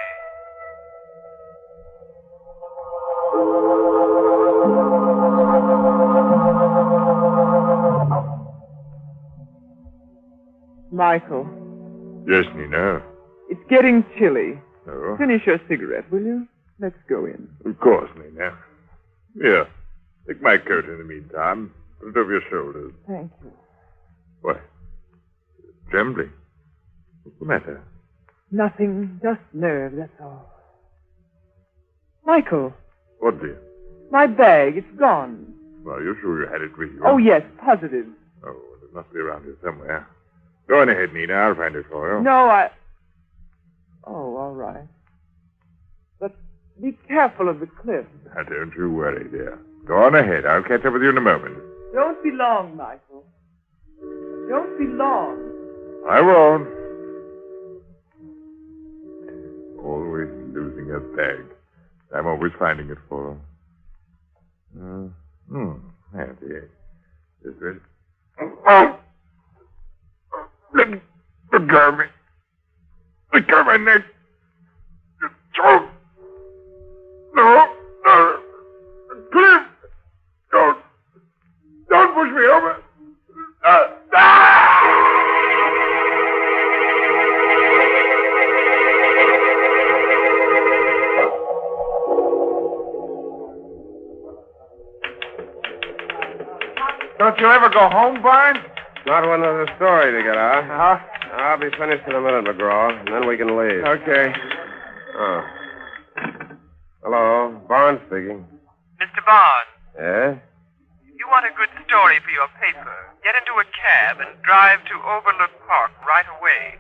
Michael, Yes, Nina. it's getting chilly. Oh? Finish your cigarette, will you? Let's go in. Of course, Nina. Here, take my coat in the meantime. Put it over your shoulders. Thank you. What? Trembling? What's the matter? Nothing, just nerve, that's all. Michael, What, dear? my bag, it's gone. Well, you sure you had it with you? Oh, yes, positive. Oh, well, it must be around here somewhere. Go on ahead, Nina. I'll find it for you. No, Oh, all right. But be careful of the cliff. Now, don't you worry, dear. Go on ahead. I'll catch up with you in a moment. Don't be long, Michael. Don't be long. I won't. Always losing a bag. I'm always finding it for her. There it is. Is it? Oh! Let go of me. Let go of my neck. Throat. No. Cliff! Don't push me over. Don't you ever go home, Barnes? Not when there's a story to get out. Uh-huh. I'll be finished in a minute, McGraw, and then we can leave. Okay. Oh. Hello, Barnes speaking. Mr. Barnes, Yeah? you want a good story for your paper. Get into a cab and drive to Overlook Park right away.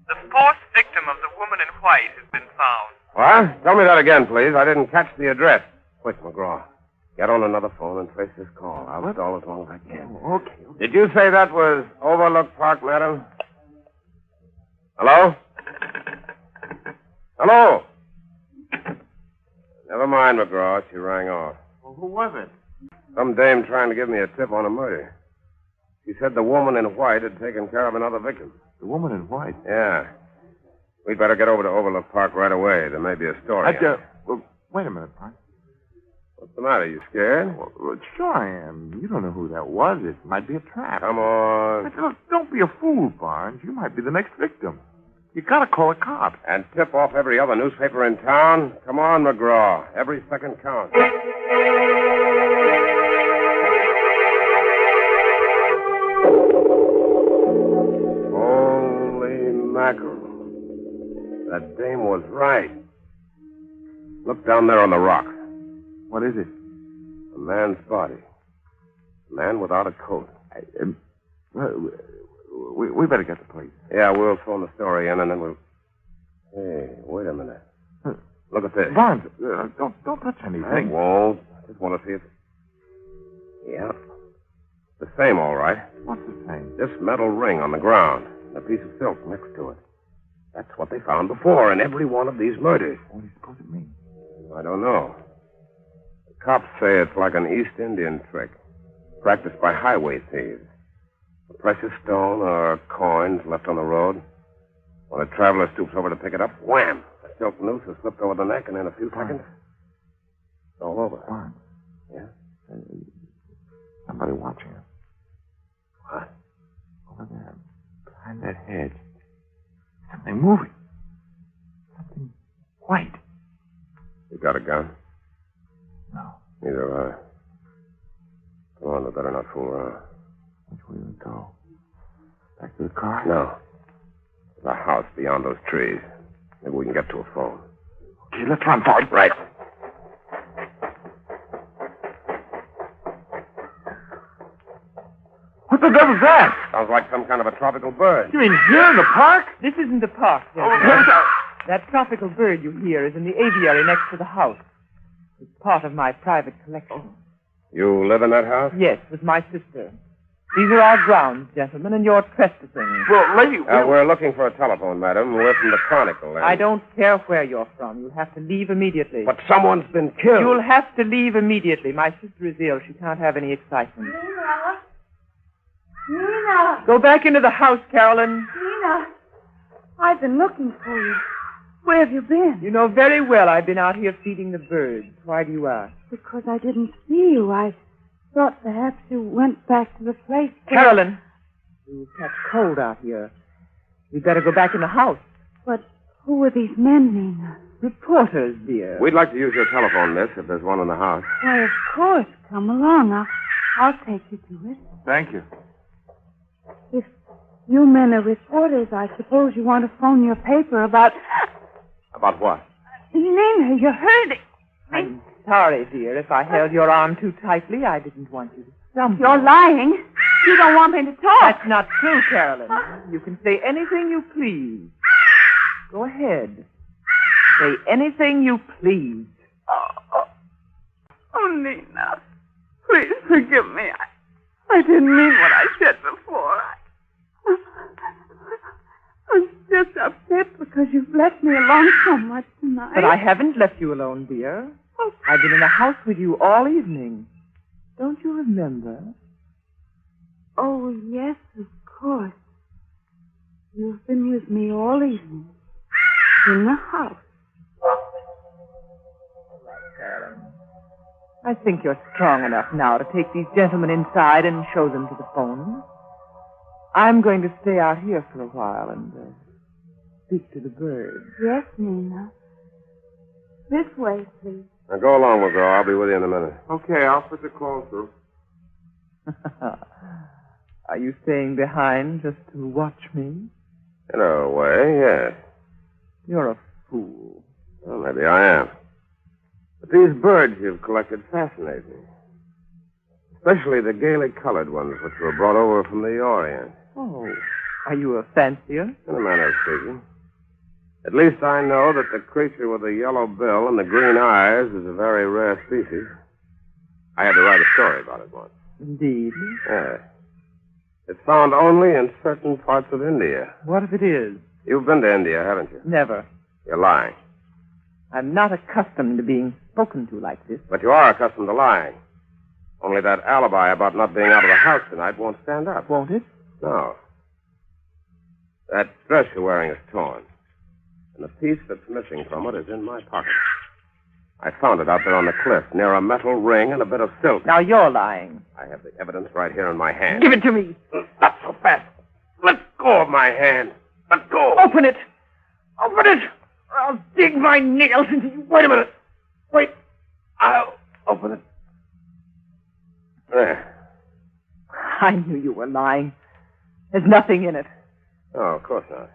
The 4th victim of the woman in white has been found. What? Tell me that again, please. I didn't catch the address. Quick, McGraw. Get on another phone and trace this call. I'll stall as long as I can. Okay. Did you say that was Overlook Park, madam? Hello? Hello? Never mind, McGraw. She rang off. Well, who was it? Some dame trying to give me a tip on a murder. She said the woman in white had taken care of another victim. The woman in white? Yeah. We'd better get over to Overlook Park right away. There may be a story. Well, wait a minute, Barnes. What's the matter? You scared? Well, sure I am. You don't know who that was. It might be a trap. Come on. Look, don't be a fool, Barnes. You might be the next victim. You gotta call a cop. And tip off every other newspaper in town? Come on, McGraw. Every second counts. Holy mackerel. That dame was right. Look down there on the rock. What is it? A man's body. A man without a coat. We better get the police. Yeah, we'll phone the story in and then we'll... Hey, wait a minute. Look at this. Barnes, don't touch anything. I won't. I just want to see if... Yeah. The same, all right. What's the same? This metal ring on the ground, and a piece of silk next to it. That's what they found before in every one of these murders. What do you suppose it means? I don't know. The cops say it's like an East Indian trick, practiced by highway thieves. A precious stone or coins left on the road. When a traveler stoops over to pick it up, wham! A silk noose is slipped over the neck, and in a few seconds, it's all over. Barnes. Yeah? Somebody watching us. What? Over there, behind that hedge. Something moving. Something white. You got a gun? No. Neither have I. Come on, we better not fool around. Which way do we go? Back to the car? No. There's a house beyond those trees. Maybe we can get to a phone. Okay, let's run for it. Right. What the devil's that? Sounds like some kind of a tropical bird. You mean here in the park? This isn't the park, gentlemen. That tropical bird you hear is in the aviary next to the house. It's part of my private collection. You live in that house? Yes, with my sister. These are our grounds, gentlemen, and you're trespassing. Well, lady... We're looking for a telephone, madam. We're from the Chronicle. I don't care where you're from. You'll have to leave immediately. But someone's been killed. You'll have to leave immediately. My sister is ill. She can't have any excitement. Nina! Go back into the house, Carolyn. Nina! I've been looking for you. Where have you been? You know very well I've been out here feeding the birds. Why do you ask? Because I didn't see you. I thought perhaps you went back to the place where... Carolyn! You'll catch cold out here. We'd better go back in the house. But who are these men, Nina? Reporters, dear. We'd like to use your telephone, miss, if there's one in the house. Why, of course. Come along. I'll take you to it. Thank you. If you men are reporters, I suppose you want to phone your paper about... About what? Nina, you're hurting. I'm sorry, dear. If I held your arm too tightly, I didn't want you to stumble. You're lying. You don't want me to talk. That's not true, Carolyn. You can say anything you please. Go ahead. Say anything you please. Oh, Nina. Please forgive me. I didn't mean what I said before. I'm just upset because you've left me alone so much tonight. But I haven't left you alone, dear. I've been in the house with you all evening. Don't you remember? Oh, yes, of course. You've been with me all evening. In the house. Carolyn. I think you're strong enough now to take these gentlemen inside and show them to the phone. I'm going to stay out here for a while and speak to the birds. Yes, Nina. This way, please. Now go along, McGraw. I'll be with you in a minute. Okay, I'll put the clothes through. Are you staying behind just to watch me? In a way, yes. You're a fool. Well, maybe I am. But these birds you've collected fascinate me. Especially the gaily colored ones which were brought over from the Orient. Oh, are you a fancier? In a manner of speaking. At least I know that the creature with the yellow bill and the green eyes is a very rare species. I had to write a story about it once. Indeed? Yes. It's found only in certain parts of India. What if it is? You've been to India, haven't you? Never. You're lying. I'm not accustomed to being spoken to like this. But you are accustomed to lying. Only that alibi about not being out of the house tonight won't stand up. Won't it? No. That dress you're wearing is torn. And the piece that's missing from it is in my pocket. I found it out there on the cliff, near a metal ring and a bit of silk. Now you're lying. I have the evidence right here in my hand. Give it to me. Not so fast. Let go of my hand. Let go. Open it. Open it. I'll dig my nails into you. Wait a minute. Wait. I'll open it. There. I knew you were lying. There's nothing in it. Oh, of course not.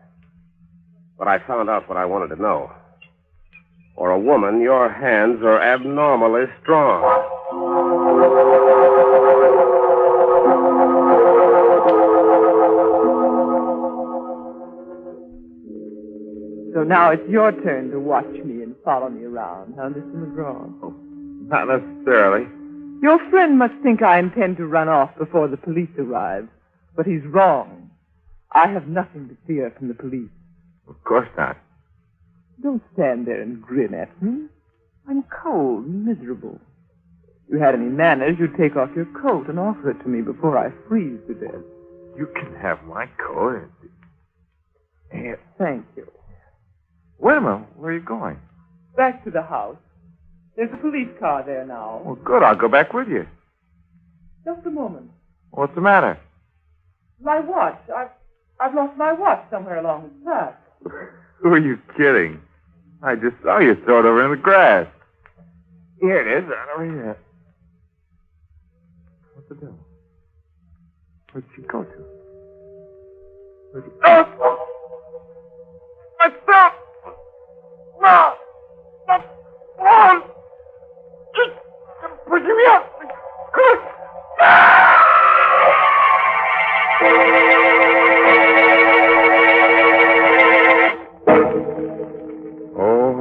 But I found out what I wanted to know. For a woman, your hands are abnormally strong. So now it's your turn to watch me and follow me around, huh, Mr. McGraw? Oh, not necessarily. Your friend must think I intend to run off before the police arrive. But he's wrong. I have nothing to fear from the police. Of course not. Don't stand there and grin at me. I'm cold and miserable. If you had any manners, you'd take off your coat and offer it to me before I freeze to death. You can have my coat. Here. Thank you. Wait a minute. Where are you going? Back to the house. There's a police car there now. Well, good. I'll go back with you. Just a moment. What's the matter? My watch. I've lost my watch somewhere along the path. Who are you kidding? I just saw you throw it over in the grass. Here it is, right over here. What's the devil? Where'd she go to? Where'd she... Oh! My stuff! No! That's wrong! Just pushing me up! Oh,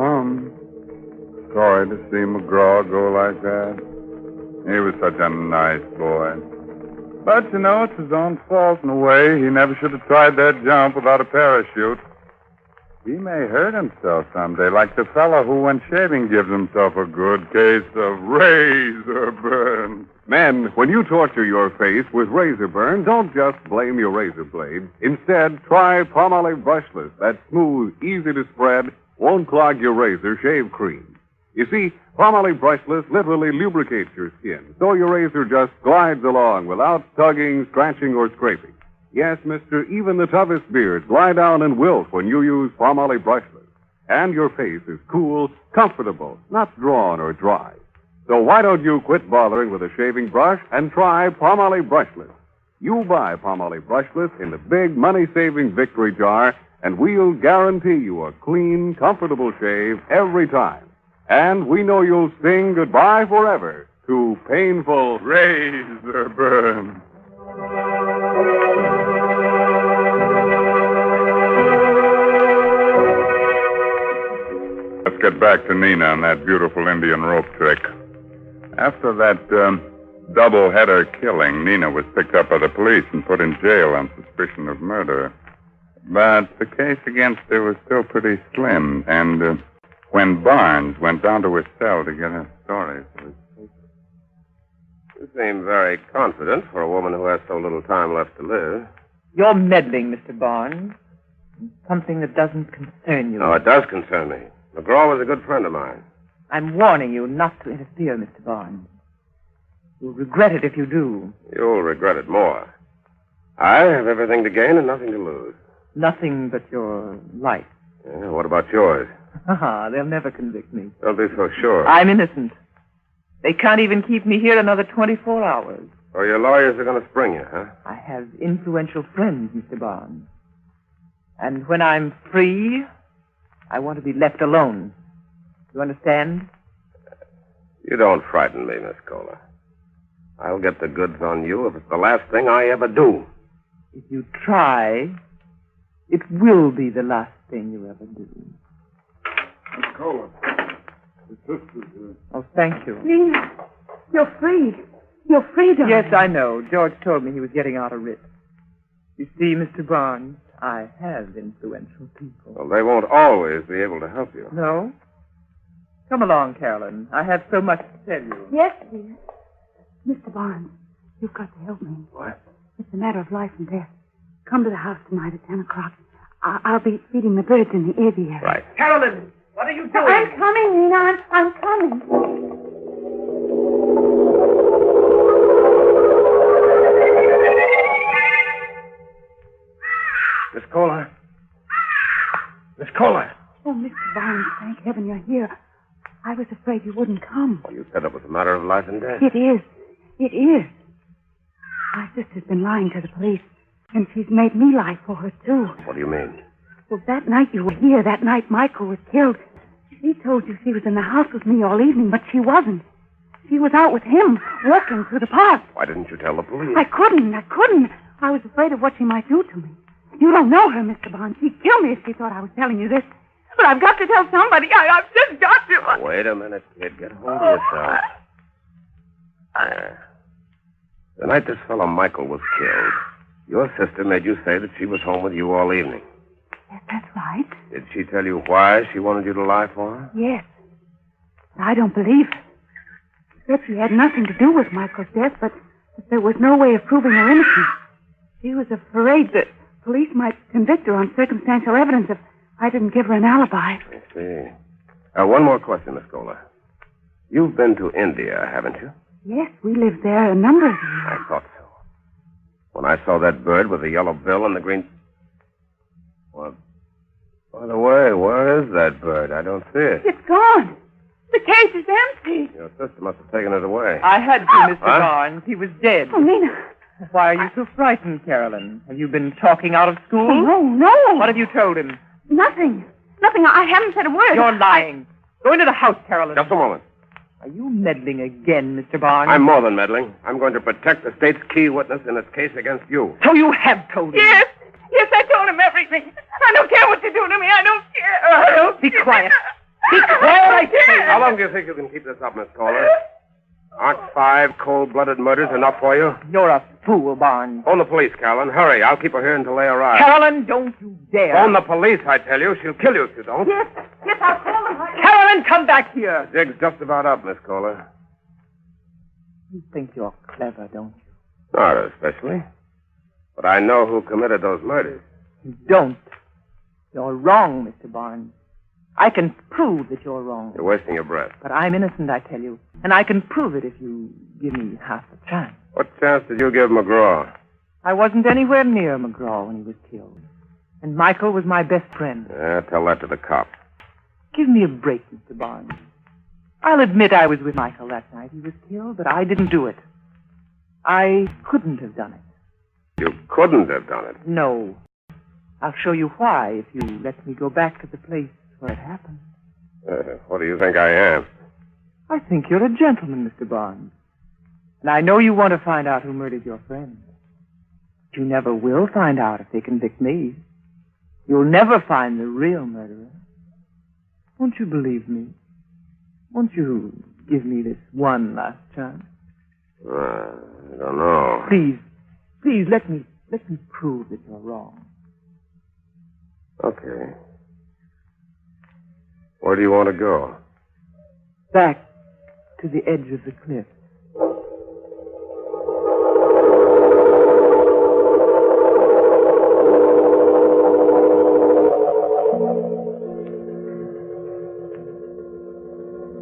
sorry to see McGraw go like that. He was such a nice boy. But, you know, it's his own fault in a way. He never should have tried that jump without a parachute. He may hurt himself someday, like the fellow who, when shaving, gives himself a good case of razor burn. Men, when you torture your face with razor burn, don't just blame your razor blade. Instead, try Palmolive Brushless. That smooth, easy to spread, won't clog your razor shave cream. You see, Palmolive Brushless literally lubricates your skin, so your razor just glides along without tugging, scratching, or scraping. Yes, mister, even the toughest beards lie down and wilt when you use Palmolive Brushless. And your face is cool, comfortable, not drawn or dry. So why don't you quit bothering with a shaving brush and try Palmolive Brushless? You buy Palmolive Brushless in the big money-saving Victory jar, and we'll guarantee you a clean, comfortable shave every time. And we know you'll sing goodbye forever to painful razor burn. Let's get back to Nina and that beautiful Indian rope trick. After that double-header killing, Nina was picked up by the police and put in jail on suspicion of murder. But the case against her was still pretty slim, and when Barnes went down to his cell to get her story for his paper. You seem very confident for a woman who has so little time left to live. You're meddling, Mr. Barnes. Something that doesn't concern you. Oh, it does concern me. McGraw was a good friend of mine. I'm warning you not to interfere, Mr. Barnes. You'll regret it if you do. You'll regret it more. I have everything to gain and nothing to lose. Nothing but your life. Yeah, what about yours? They'll never convict me. Don't be so sure. I'm innocent. They can't even keep me here another 24 hours. So your lawyers are going to spring you, huh? I have influential friends, Mr. Barnes. And when I'm free, I want to be left alone. You understand? You don't frighten me, Miss Kohler. I'll get the goods on you if it's the last thing I ever do. If you try, it will be the last thing you ever do. Miss Kohler, the sister's here. Oh, thank you. Nina, you're free. You're free, darling. Yes, I know. George told me he was getting out a writ. You see, Mr. Barnes, I have influential people. Well, they won't always be able to help you. No? Come along, Carolyn. I have so much to tell you. Yes, dear. Mr. Barnes, you've got to help me. What? It's a matter of life and death. Come to the house tonight at 10 o'clock. I'll be feeding the birds in the aviary. Right. Carolyn, what are you doing? I'm coming, Nina. I'm coming. Miss Kohler. Miss Kohler. Oh, Mr. Barnes, thank heaven you're here. I was afraid you wouldn't come. You said it was a matter of life and death. It is. It is. My sister's been lying to the police, and she's made me lie for her, too. What do you mean? Well, that night you were here, that night Michael was killed, she told you she was in the house with me all evening, but she wasn't. She was out with him, walking through the park. Why didn't you tell the police? I couldn't. I was afraid of what she might do to me. You don't know her, Mr. Barnes. She'd kill me if she thought I was telling you this. But I've got to tell somebody. I've just got to. Wait a minute, kid. Get hold of yourself. The night this fellow Michael was killed, your sister made you say that she was home with you all evening. Yes, that's right. Did she tell you why she wanted you to lie for her? Yes. I don't believe it. She said she had nothing to do with Michael's death, but there was no way of proving her innocence. She was afraid that police might convict her on circumstantial evidence if I didn't give her an alibi. I see. One more question, Miss Kohler. You've been to India, haven't you? Yes, we lived there a number of years. I thought so. When I saw that bird with the yellow bill and the green... Well, by the way, where is that bird? I don't see it. It's gone. The cage is empty. Your sister must have taken it away. I had to, Mr. Barnes. He was dead. Oh, Nina. Why are you so frightened, Carolyn? Have you been talking out of school? Oh, no. What have you told him? Nothing. Nothing. I haven't said a word. You're lying. Go into the house, Carolyn. Just a moment. Are you meddling again, Mr. Barnes? I'm more than meddling. I'm going to protect the state's key witness in its case against you. So you have told him? Yes. Yes, I told him everything. I don't care what you do to me. I don't care. I don't Be quiet. Be quiet, I say. How long do you think you can keep this up, Miss Kohler? Aren't 5 cold-blooded murders enough for you? You're a fool, Barnes. Phone the police, Carolyn. Hurry. I'll keep her here until they arrive. Carolyn, don't you dare. Phone the police, I tell you. She'll kill you if you don't. Yes, I'll call them. Carolyn, come back here. The jig's just about up, Miss Kohler. You think you're clever, don't you? Not especially. But I know who committed those murders. You don't. You're wrong, Mr. Barnes. I can prove that you're wrong. You're wasting your breath. But I'm innocent, I tell you. And I can prove it if you give me half a chance. What chance did you give McGraw? I wasn't anywhere near McGraw when he was killed. And Michael was my best friend. Yeah, tell that to the cops. Give me a break, Mr. Barnes. I'll admit I was with Michael that night he was killed, but I didn't do it. I couldn't have done it. You couldn't have done it. No. I'll show you why if you let me go back to the place where it happened. What do you think I am? I think you're a gentleman, Mr. Barnes. And I know you want to find out who murdered your friend. But you never will find out if they convict me. You'll never find the real murderer. Won't you believe me? Won't you give me this one last chance? I don't know. Please, let me prove that you're wrong. Okay. Where do you want to go? Back to the edge of the cliff.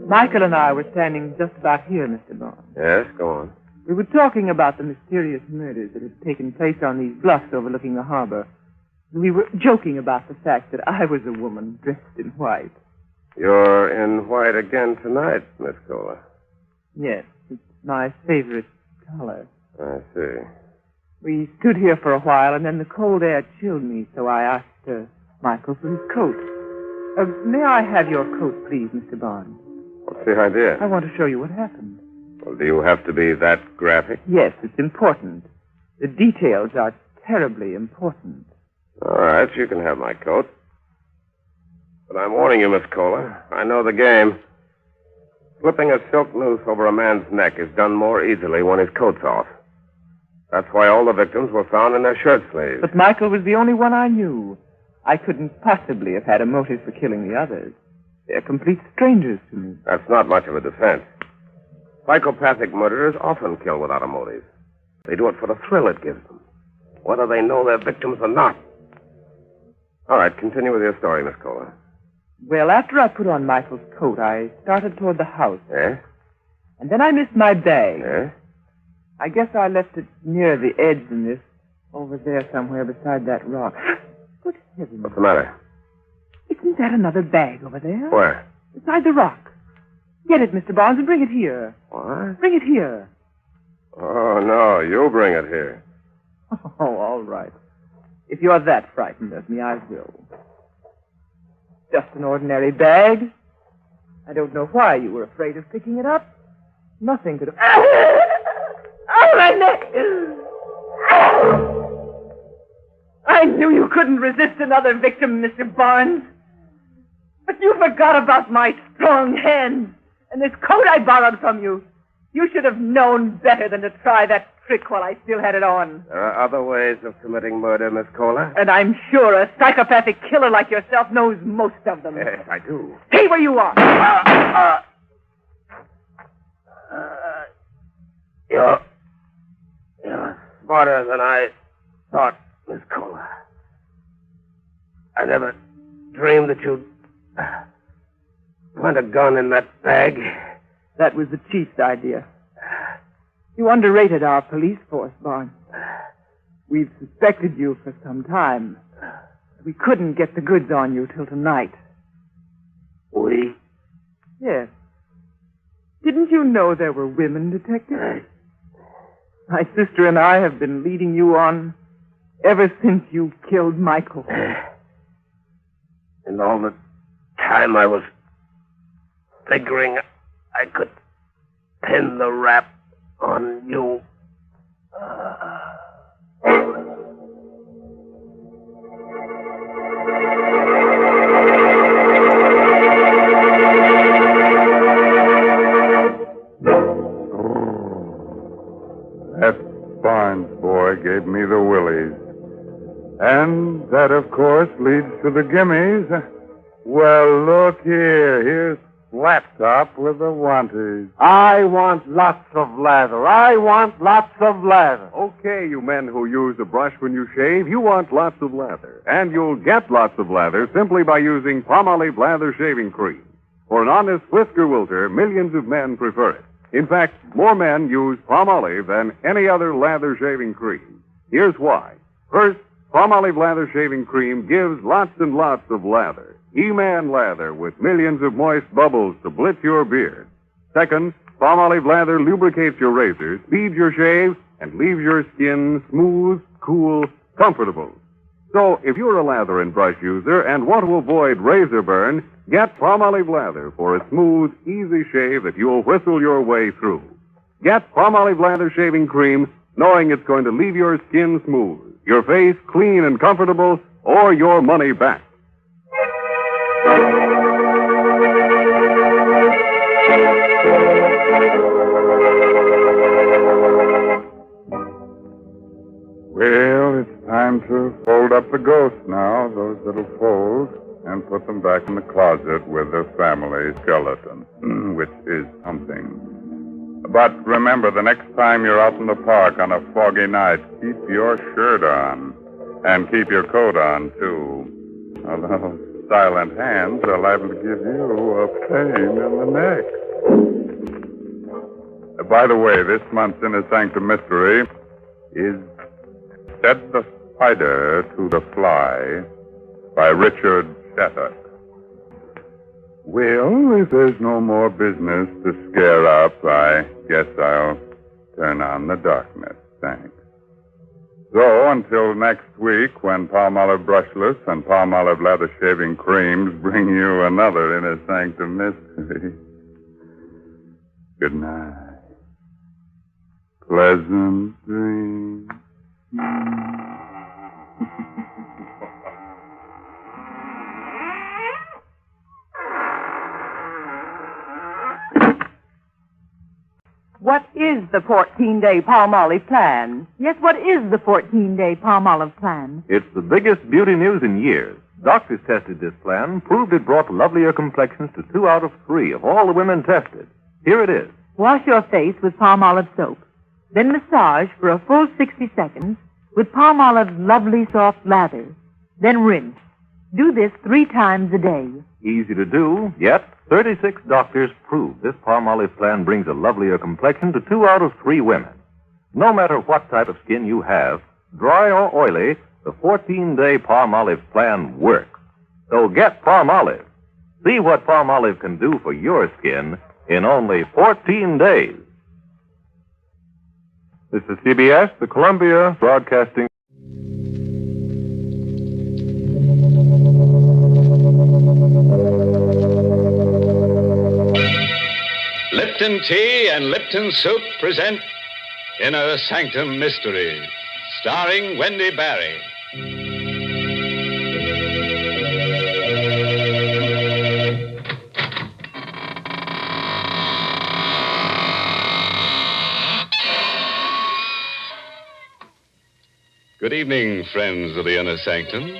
Michael and I were standing just about here, Mr. Barnes. Yes, go on. We were talking about the mysterious murders that had taken place on these bluffs overlooking the harbor. We were joking about the fact that I was a woman dressed in white. You're in white again tonight, Miss Kohler. Yes, it's my favorite color. I see. We stood here for a while, and then the cold air chilled me, so I asked Michael for his coat. May I have your coat, please, Mr. Barnes? What's the idea? I want to show you what happened. Well, do you have to be that graphic? Yes, it's important. The details are terribly important. All right, you can have my coat. But I'm warning you, Miss Kohler. I know the game. Slipping a silk noose over a man's neck is done more easily when his coat's off. That's why all the victims were found in their shirt sleeves. But Michael was the only one I knew. I couldn't possibly have had a motive for killing the others. They're complete strangers to me. That's not much of a defense. Psychopathic murderers often kill without a motive. They do it for the thrill it gives them, whether they know their victims or not. All right, continue with your story, Miss Kohler. Well, after I put on Michael's coat, I started toward the house. Yes? And then I missed my bag. Yes? I guess I left it near the edge in this, over there somewhere beside that rock. Good heavens. What's the matter? Isn't that another bag over there? Where? Beside the rock. Get it, Mr. Barnes, and bring it here. What? Bring it here. Oh, no, you bring it here. Oh, all right. If you're that frightened of me, I will. Just an ordinary bag. I don't know why you were afraid of picking it up. Nothing could have... Oh, my neck! I knew you couldn't resist another victim, Mr. Barnes. But you forgot about my strong hands and this coat I borrowed from you. You should have known better than to try that trick while I still had it on. There are other ways of committing murder, Miss Kohler. And I'm sure a psychopathic killer like yourself knows most of them. Yes, I do. Stay where you are. You're smarter than I thought, Miss Kohler. I never dreamed that you'd plant a gun in that bag. That was the chief's idea. You underrated our police force, Barnes. We've suspected you for some time. We couldn't get the goods on you till tonight. We? Yes. Didn't you know there were women detectives? My sister and I have been leading you on ever since you killed Michael. And all the time I was figuring I could pin the rap on you. That Barnes boy gave me the willies. And that, of course, leads to the gimmies. Well, look here. Here's Laptop with the wanties. I want lots of lather. I want lots of lather. Okay, you men who use a brush when you shave, you want lots of lather. And you'll get lots of lather simply by using Palmolive Lather Shaving Cream. For an honest whisker wilter, millions of men prefer it. In fact, more men use Palmolive than any other lather shaving cream. Here's why. First, Palmolive Lather Shaving Cream gives lots and lots of lather. He-Man lather with millions of moist bubbles to blitz your beard. Second, Palmolive Lather lubricates your razor, speeds your shave, and leaves your skin smooth, cool, comfortable. So, if you're a lather and brush user and want to avoid razor burn, get Palmolive Lather for a smooth, easy shave that you'll whistle your way through. Get Palmolive Lather Shaving Cream, knowing it's going to leave your skin smooth, your face clean and comfortable, or your money back. Well, it's time to fold up the ghosts now, those little folds, and put them back in the closet with the family skeleton, which is something. But remember, the next time you're out in the park on a foggy night, keep your shirt on. And keep your coat on, too. Although silent hands are liable to give you a pain in the neck. By the way, this month's Inner Sanctum mystery is Said the Spider to the Fly by Richard Shattuck. Well, if there's no more business to scare up, I guess I'll turn on the darkness. Thanks. So, until next week, when Palmolive Brushless and Palmolive Lather Shaving Creams bring you another Inner Sanctum mystery. Good night. Pleasant dreams. What is the 14-day Palmolive plan? Yes, what is the 14-day Palmolive plan? It's the biggest beauty news in years. Doctors tested this plan, proved it brought lovelier complexions to 2 out of 3 of all the women tested. Here it is. Wash your face with Palmolive soap. Then massage for a full 60 seconds with Palmolive lovely soft lather. Then rinse. Do this 3 times a day. Easy to do, yet 36 doctors prove this Palmolive plan brings a lovelier complexion to 2 out of 3 women. No matter what type of skin you have, dry or oily, the 14-day Palmolive plan works. So get Palmolive. See what Palmolive can do for your skin in only 14 days. This is CBS, the Columbia Broadcasting. Lipton Tea and Lipton Soup present Inner Sanctum Mysteries, starring Wendy Barry. Good evening, friends of the Inner Sanctum.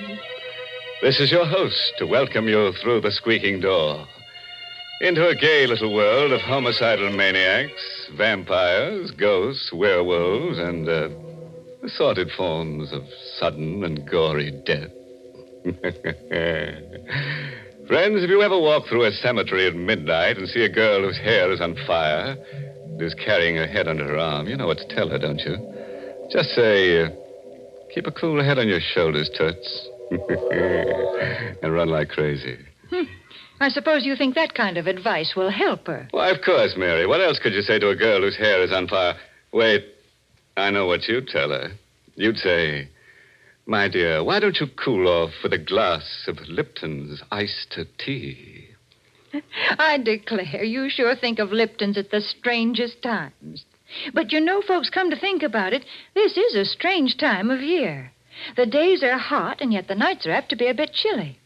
This is your host to welcome you through the squeaking door into a gay little world of homicidal maniacs, vampires, ghosts, werewolves, and assorted forms of sudden and gory death. Friends, if you ever walk through a cemetery at midnight and see a girl whose hair is on fire and is carrying her head under her arm, you know what to tell her, don't you? Just say, keep a cool head on your shoulders, Toots. And run like crazy. I suppose you think that kind of advice will help her. Why, of course, Mary. What else could you say to a girl whose hair is on fire? Wait, I know what you'd tell her. You'd say, my dear, why don't you cool off with a glass of Lipton's iced tea? I declare, you sure think of Lipton's at the strangest times. But you know, folks, come to think about it, this is a strange time of year. The days are hot, and yet the nights are apt to be a bit chilly.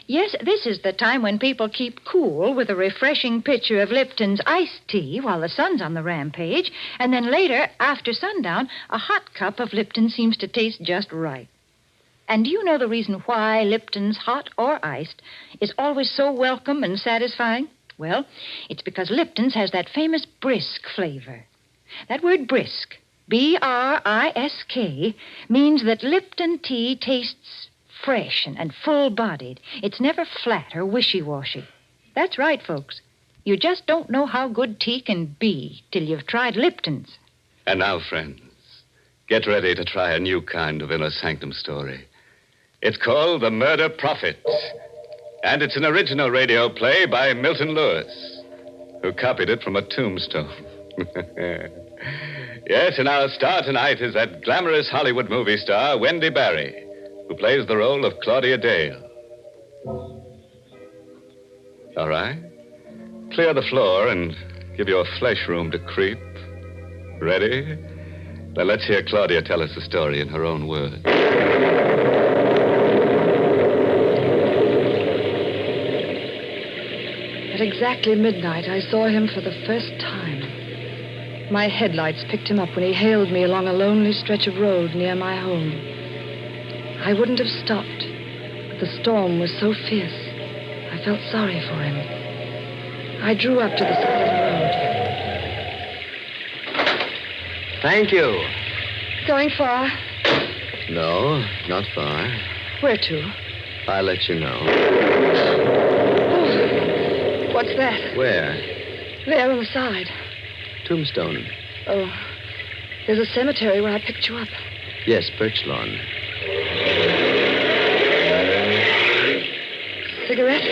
Yes, this is the time when people keep cool with a refreshing pitcher of Lipton's iced tea while the sun's on the rampage, and then later, after sundown, a hot cup of Lipton seems to taste just right. And do you know the reason why Lipton's, hot or iced, is always so welcome and satisfying? Well, it's because Lipton's has that famous brisk flavor. That word brisk, B-R-I-S-K, means that Lipton tea tastes fresh and full-bodied. It's never flat or wishy-washy. That's right, folks. You just don't know how good tea can be till you've tried Lipton's. And now, friends, get ready to try a new kind of Inner Sanctum story. It's called The Murder Prophet, and it's an original radio play by Milton Lewis, who copied it from a tombstone. Yes, and our star tonight is that glamorous Hollywood movie star, Wendy Barry, who plays the role of Claudia Dale. All right. Clear the floor and give your flesh room to creep. Ready? Now let's hear Claudia tell us the story in her own words. At exactly midnight, I saw him for the first time. My headlights picked him up when he hailed me along a lonely stretch of road near my home. I wouldn't have stopped, but the storm was so fierce, I felt sorry for him. I drew up to the side of the road. Thank you. Going far? No, not far. Where to? I'll let you know. Oh, what's that? Where? There on the side. Tombstone. Oh, there's a cemetery where I picked you up. Yes, Birch Lawn. Cigarette?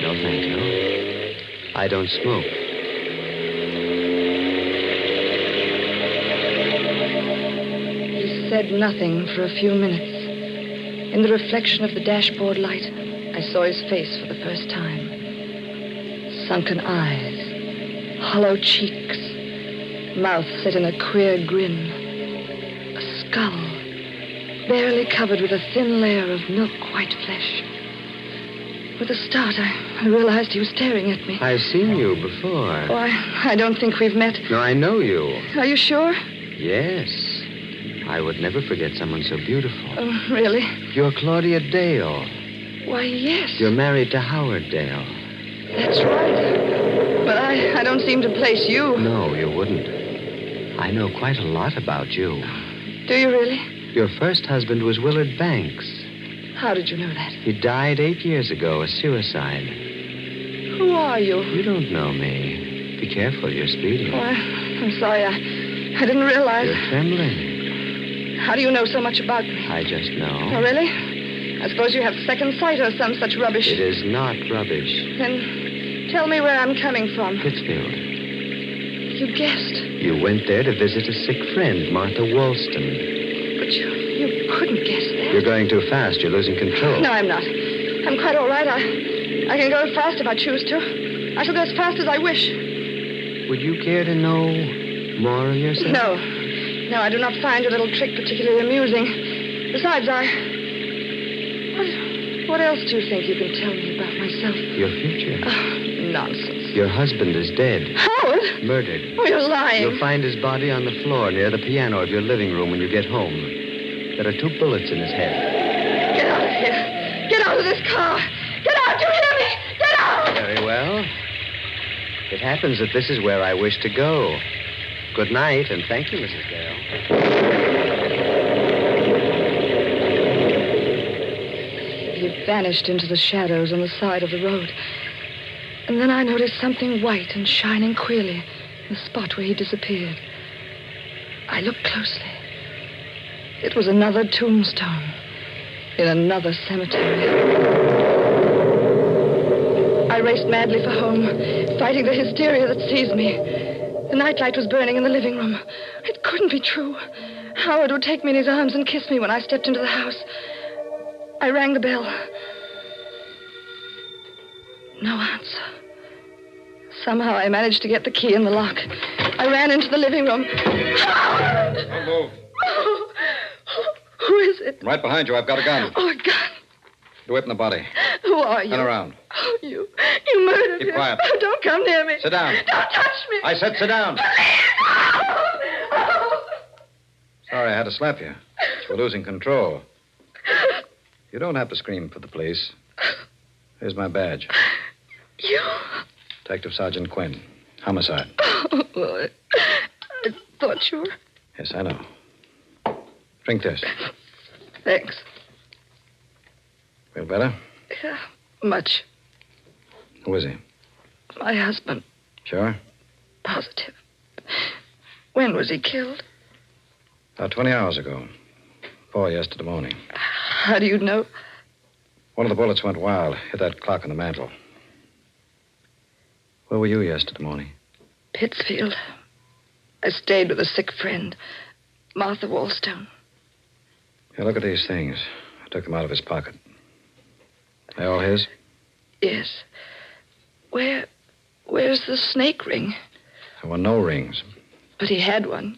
No, thank you. I don't smoke. He said nothing for a few minutes. In the reflection of the dashboard light, I saw his face for the first time. Sunken eyes, hollow cheeks, mouth set in a queer grin, a skull barely covered with a thin layer of milk-white flesh. With a start, I realized he was staring at me. I've seen you before. Oh, I don't think we've met. No, I know you. Are you sure? Yes. I would never forget someone so beautiful. Oh, really? You're Claudia Dale. Why, yes. You're married to Howard Dale. That's right. But I don't seem to place you. No, you wouldn't. I know quite a lot about you. Do you really? Your first husband was Willard Banks. How did you know that? He died 8 years ago, a suicide. Who are you? You don't know me. Be careful, you're speeding. Oh, I'm sorry. I didn't realize. You're trembling. How do you know so much about me? I just know. Oh, really? I suppose you have second sight or some such rubbish. It is not rubbish. Then tell me where I'm coming from. Pittsfield. You guessed. You went there to visit a sick friend, Martha Wollston. But you couldn't guess that. You're going too fast. You're losing control. No, I'm not. I'm quite all right. I can go fast if I choose to. I shall go as fast as I wish. Would you care to know more of yourself? No, I do not find your little trick particularly amusing. Besides, What else do you think you can tell me about myself? Your future. Oh, nonsense. Your husband is dead. Howard? Murdered. Oh, you're lying. You'll find his body on the floor near the piano of your living room when you get home. There are 2 bullets in his head. Get out of here. Get out of this car. Get out, you hear me? Get out! Very well. It happens that this is where I wish to go. Good night, and thank you, Mrs. Dale. He vanished into the shadows on the side of the road. And then I noticed something white and shining queerly in the spot where he disappeared. I looked closely. It was another tombstone in another cemetery. I raced madly for home, fighting the hysteria that seized me. The nightlight was burning in the living room. It couldn't be true. Howard would take me in his arms and kiss me when I stepped into the house. I rang the bell. No answer. Somehow I managed to get the key in the lock. I ran into the living room. Don't move. Oh, who is it? Right behind you. I've got a gun. Oh, a gun. Do it in the body. Who are you? Turn around. Oh, you murdered him. Keep quiet. Oh, don't come near me. Sit down. Don't touch me. I said sit down. Oh. Sorry I had to slap you. We're losing control. You don't have to scream for the police. Here's my badge. You? Detective Sergeant Quinn. Homicide. Oh, well, I thought you were. Yes, I know. Drink this. Thanks. Feel better? Yeah, much. Who is he? My husband. Sure? Positive. When was he killed? About 20 hours ago. 4 yesterday morning. How do you know? One of the bullets went wild. Hit that clock on the mantel. Where were you yesterday morning? Pittsfield. I stayed with a sick friend, Martha Wallstone. Here, look at these things. I took them out of his pocket. They all his? Yes. Where's the snake ring? There were no rings. But he had one.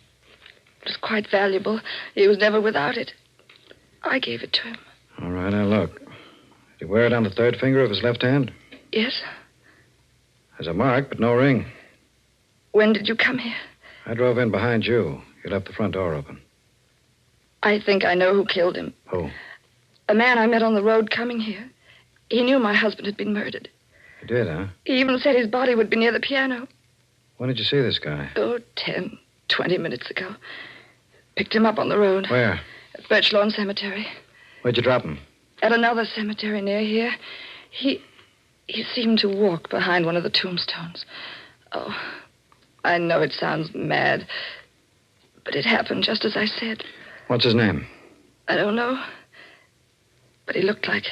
It was quite valuable. He was never without it. I gave it to him. All right, now look. Did he wear it on the third finger of his left hand? Yes. There's a mark, but no ring. When did you come here? I drove in behind you. You left the front door open. I think I know who killed him. Who? A man I met on the road coming here. He knew my husband had been murdered. You did, huh? He even said his body would be near the piano. When did you see this guy? Oh, 10, 20 minutes ago. Picked him up on the road. Where? At Birch Lawn Cemetery. Where'd you drop him? At another cemetery near here. He seemed to walk behind one of the tombstones. Oh, I know it sounds mad, but it happened just as I said. What's his name? I don't know. But he looked like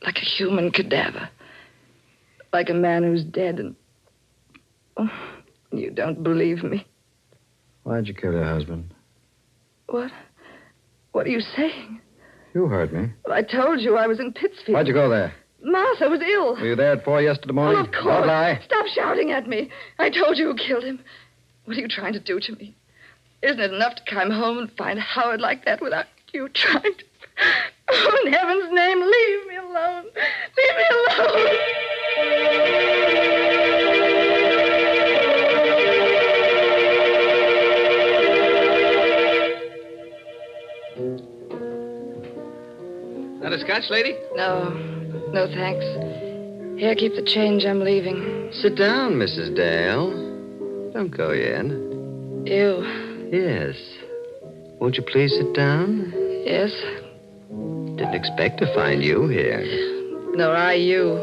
a human cadaver. Like a man who's dead and... Oh, you don't believe me. Why'd you kill your husband? What? What are you saying? You heard me. Well, I told you I was in Pittsfield. Why'd you go there? Martha was ill. Were you there at 4 yesterday morning? Oh, of course. Don't lie. Stop shouting at me. I told you who killed him. What are you trying to do to me? Isn't it enough to come home and find Howard like that without you trying to... Oh, in heaven's name, leave me alone. Leave me alone. Not a scotch, lady? No, thanks. Here, keep the change. I'm leaving. Sit down, Mrs. Dale. Don't go yet. You? Yes. Won't you please sit down? Yes. Didn't expect to find you here. Nor I you.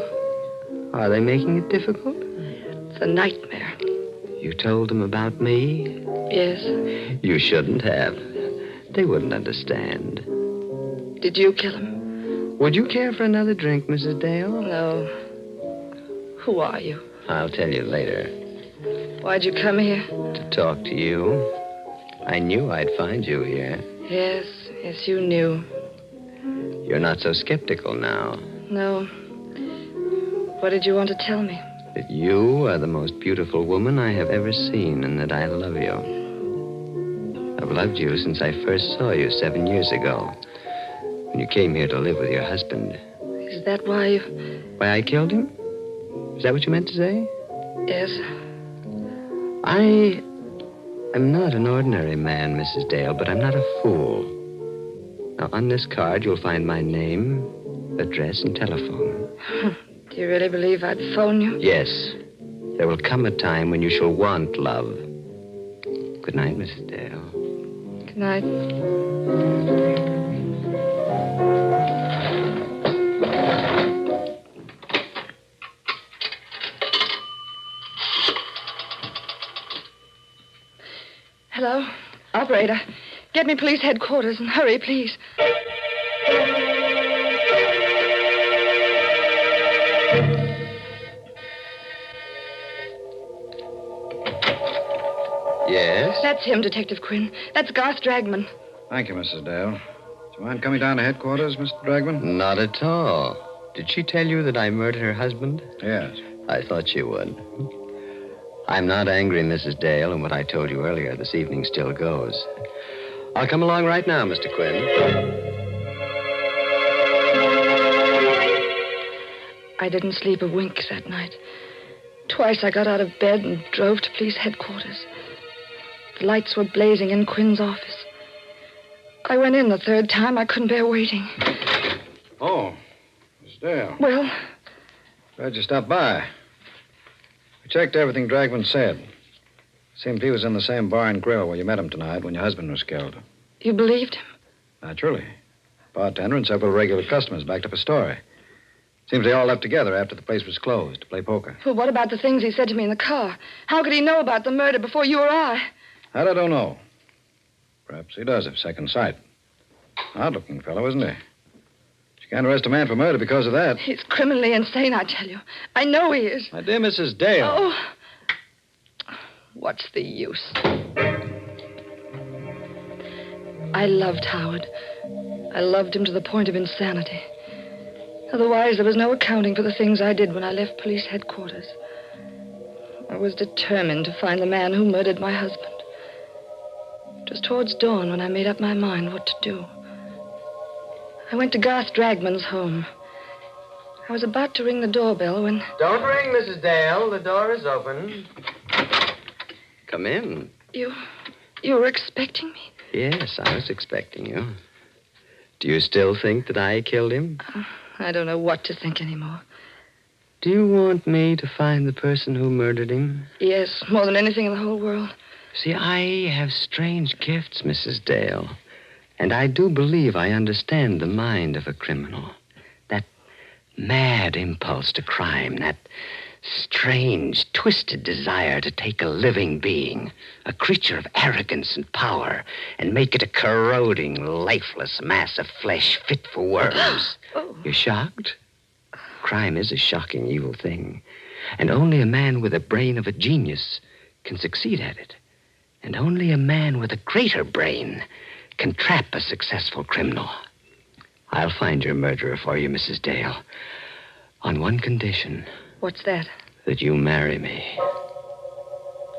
Are they making it difficult? It's a nightmare. You told them about me? Yes. You shouldn't have. They wouldn't understand. Did you kill him? Would you care for another drink, Mrs. Dale? No. Who are you? I'll tell you later. Why'd you come here? To talk to you. I knew I'd find you here. Yes, you knew. You're not so skeptical now. No. What did you want to tell me? That you are the most beautiful woman I have ever seen and that I love you. I've loved you since I first saw you 7 years ago. When you came here to live with your husband. Is that why you... Why I killed him? Is that what you meant to say? Yes. I am not an ordinary man, Mrs. Dale, but I'm not a fool. Now, on this card, you'll find my name, address, and telephone. Do you really believe I'd phone you? Yes. There will come a time when you shall want love. Good night, Mrs. Dale. Good night. Hello? Operator, get me police headquarters and hurry, please. Yes? That's him, Detective Quinn. That's Garth Dragman. Thank you, Mrs. Dale. Do you mind coming down to headquarters, Mr. Dragman? Not at all. Did she tell you that I murdered her husband? Yes. I thought she would. I'm not angry, Mrs. Dale, and what I told you earlier this evening still goes. I'll come along right now, Mr. Quinn. I didn't sleep a wink that night. Twice I got out of bed and drove to police headquarters. The lights were blazing in Quinn's office. I went in the third time. I couldn't bear waiting. Oh, Miss Dale. Well? Glad you stopped by. We checked everything Dragman said. Seemed he was in the same bar and grill where you met him tonight when your husband was killed. You believed him? Naturally. Bartender and several regular customers backed up a story. Seems they all left together after the place was closed to play poker. Well, what about the things he said to me in the car? How could he know about the murder before you or I? That I don't know. Perhaps he does, if second sight. Odd-looking fellow, isn't he? You can't arrest a man for murder because of that. He's criminally insane, I tell you. I know he is. My dear Mrs. Dale. Oh. What's the use? I loved Howard. I loved him to the point of insanity. Otherwise, there was no accounting for the things I did when I left police headquarters. I was determined to find the man who murdered my husband. It was towards dawn when I made up my mind what to do. I went to Garth Dragman's home. I was about to ring the doorbell when... Don't ring, Mrs. Dale. The door is open. Come in. You were expecting me? Yes, I was expecting you. Do you still think that I killed him? I don't know what to think anymore. Do you want me to find the person who murdered him? Yes, more than anything in the whole world. See, I have strange gifts, Mrs. Dale. And I do believe I understand the mind of a criminal. That mad impulse to crime, that strange, twisted desire to take a living being, a creature of arrogance and power, and make it a corroding, lifeless mass of flesh fit for worms. Oh. You're shocked? Crime is a shocking, evil thing. And only a man with the brain of a genius can succeed at it. And only a man with a greater brain can trap a successful criminal. I'll find your murderer for you, Mrs. Dale. On one condition. What's that? That you marry me.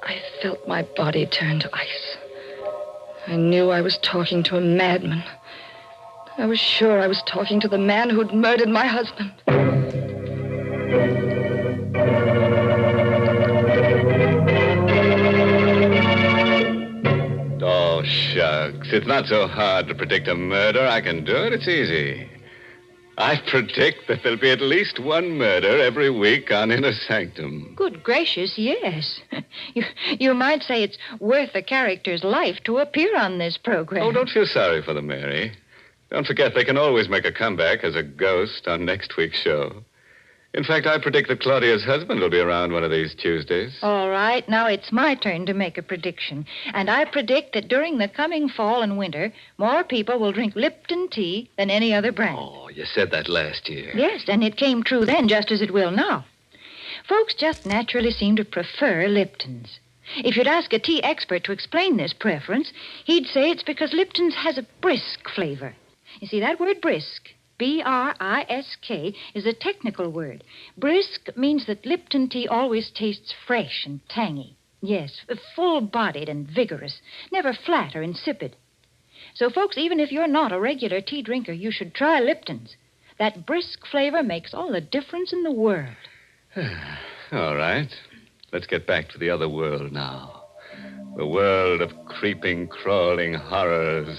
I felt my body turn to ice. I knew I was talking to a madman. I was sure I was talking to the man who'd murdered my husband. Oh, shucks. It's not so hard to predict a murder. I can do it. It's easy. I predict that there'll be at least one murder every week on Inner Sanctum. Good gracious, yes. You might say it's worth a character's life to appear on this program. Oh, don't feel sorry for them, Mary. Don't forget they can always make a comeback as a ghost on next week's show. In fact, I predict that Claudia's husband will be around one of these Tuesdays. All right, now it's my turn to make a prediction. And I predict that during the coming fall and winter, more people will drink Lipton tea than any other brand. Oh, you said that last year. Yes, and it came true then just as it will now. Folks just naturally seem to prefer Lipton's. If you'd ask a tea expert to explain this preference, he'd say it's because Lipton's has a brisk flavor. You see, that word brisk, B-R-I-S-K, is a technical word. Brisk means that Lipton tea always tastes fresh and tangy. Yes, full-bodied and vigorous, never flat or insipid. So, folks, even if you're not a regular tea drinker, you should try Lipton's. That brisk flavor makes all the difference in the world. All right. Let's get back to the other world now. The world of creeping, crawling horrors.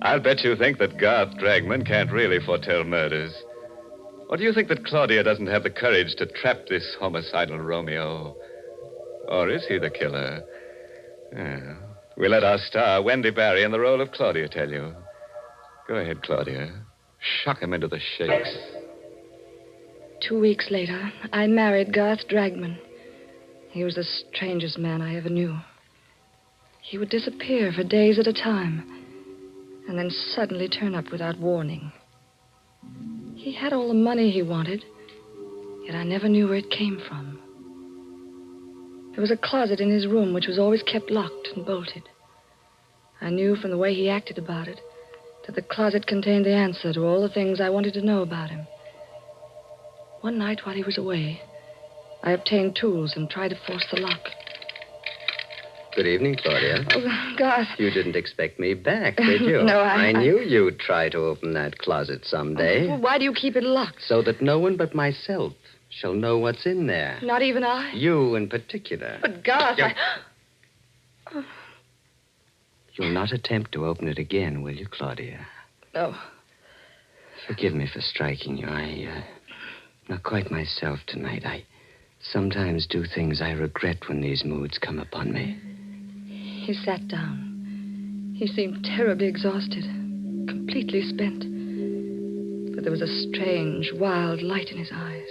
I'll bet you think that Garth Dragman can't really foretell murders. Or do you think that Claudia doesn't have the courage to trap this homicidal Romeo? Or is he the killer? Well, we'll let our star, Wendy Barry, in the role of Claudia, tell you. Go ahead, Claudia. Shock him into the shakes. 2 weeks later, I married Garth Dragman. He was the strangest man I ever knew. He would disappear for days at a time, and then suddenly turn up without warning. He had all the money he wanted, yet I never knew where it came from. There was a closet in his room which was always kept locked and bolted. I knew from the way he acted about it that the closet contained the answer to all the things I wanted to know about him. One night while he was away, I obtained tools and tried to force the lock. Good evening, Claudia. Oh, Garth. You didn't expect me back, did you? No, I knew you'd try to open that closet someday. Well, why do you keep it locked? So that no one but myself shall know what's in there. Not even I? You in particular. But, Garth, You'll not attempt to open it again, will you, Claudia? No. Forgive me for striking you. I'm not quite myself tonight. I sometimes do things I regret when these moods come upon me. He sat down. He seemed terribly exhausted, completely spent. But there was a strange, wild light in his eyes.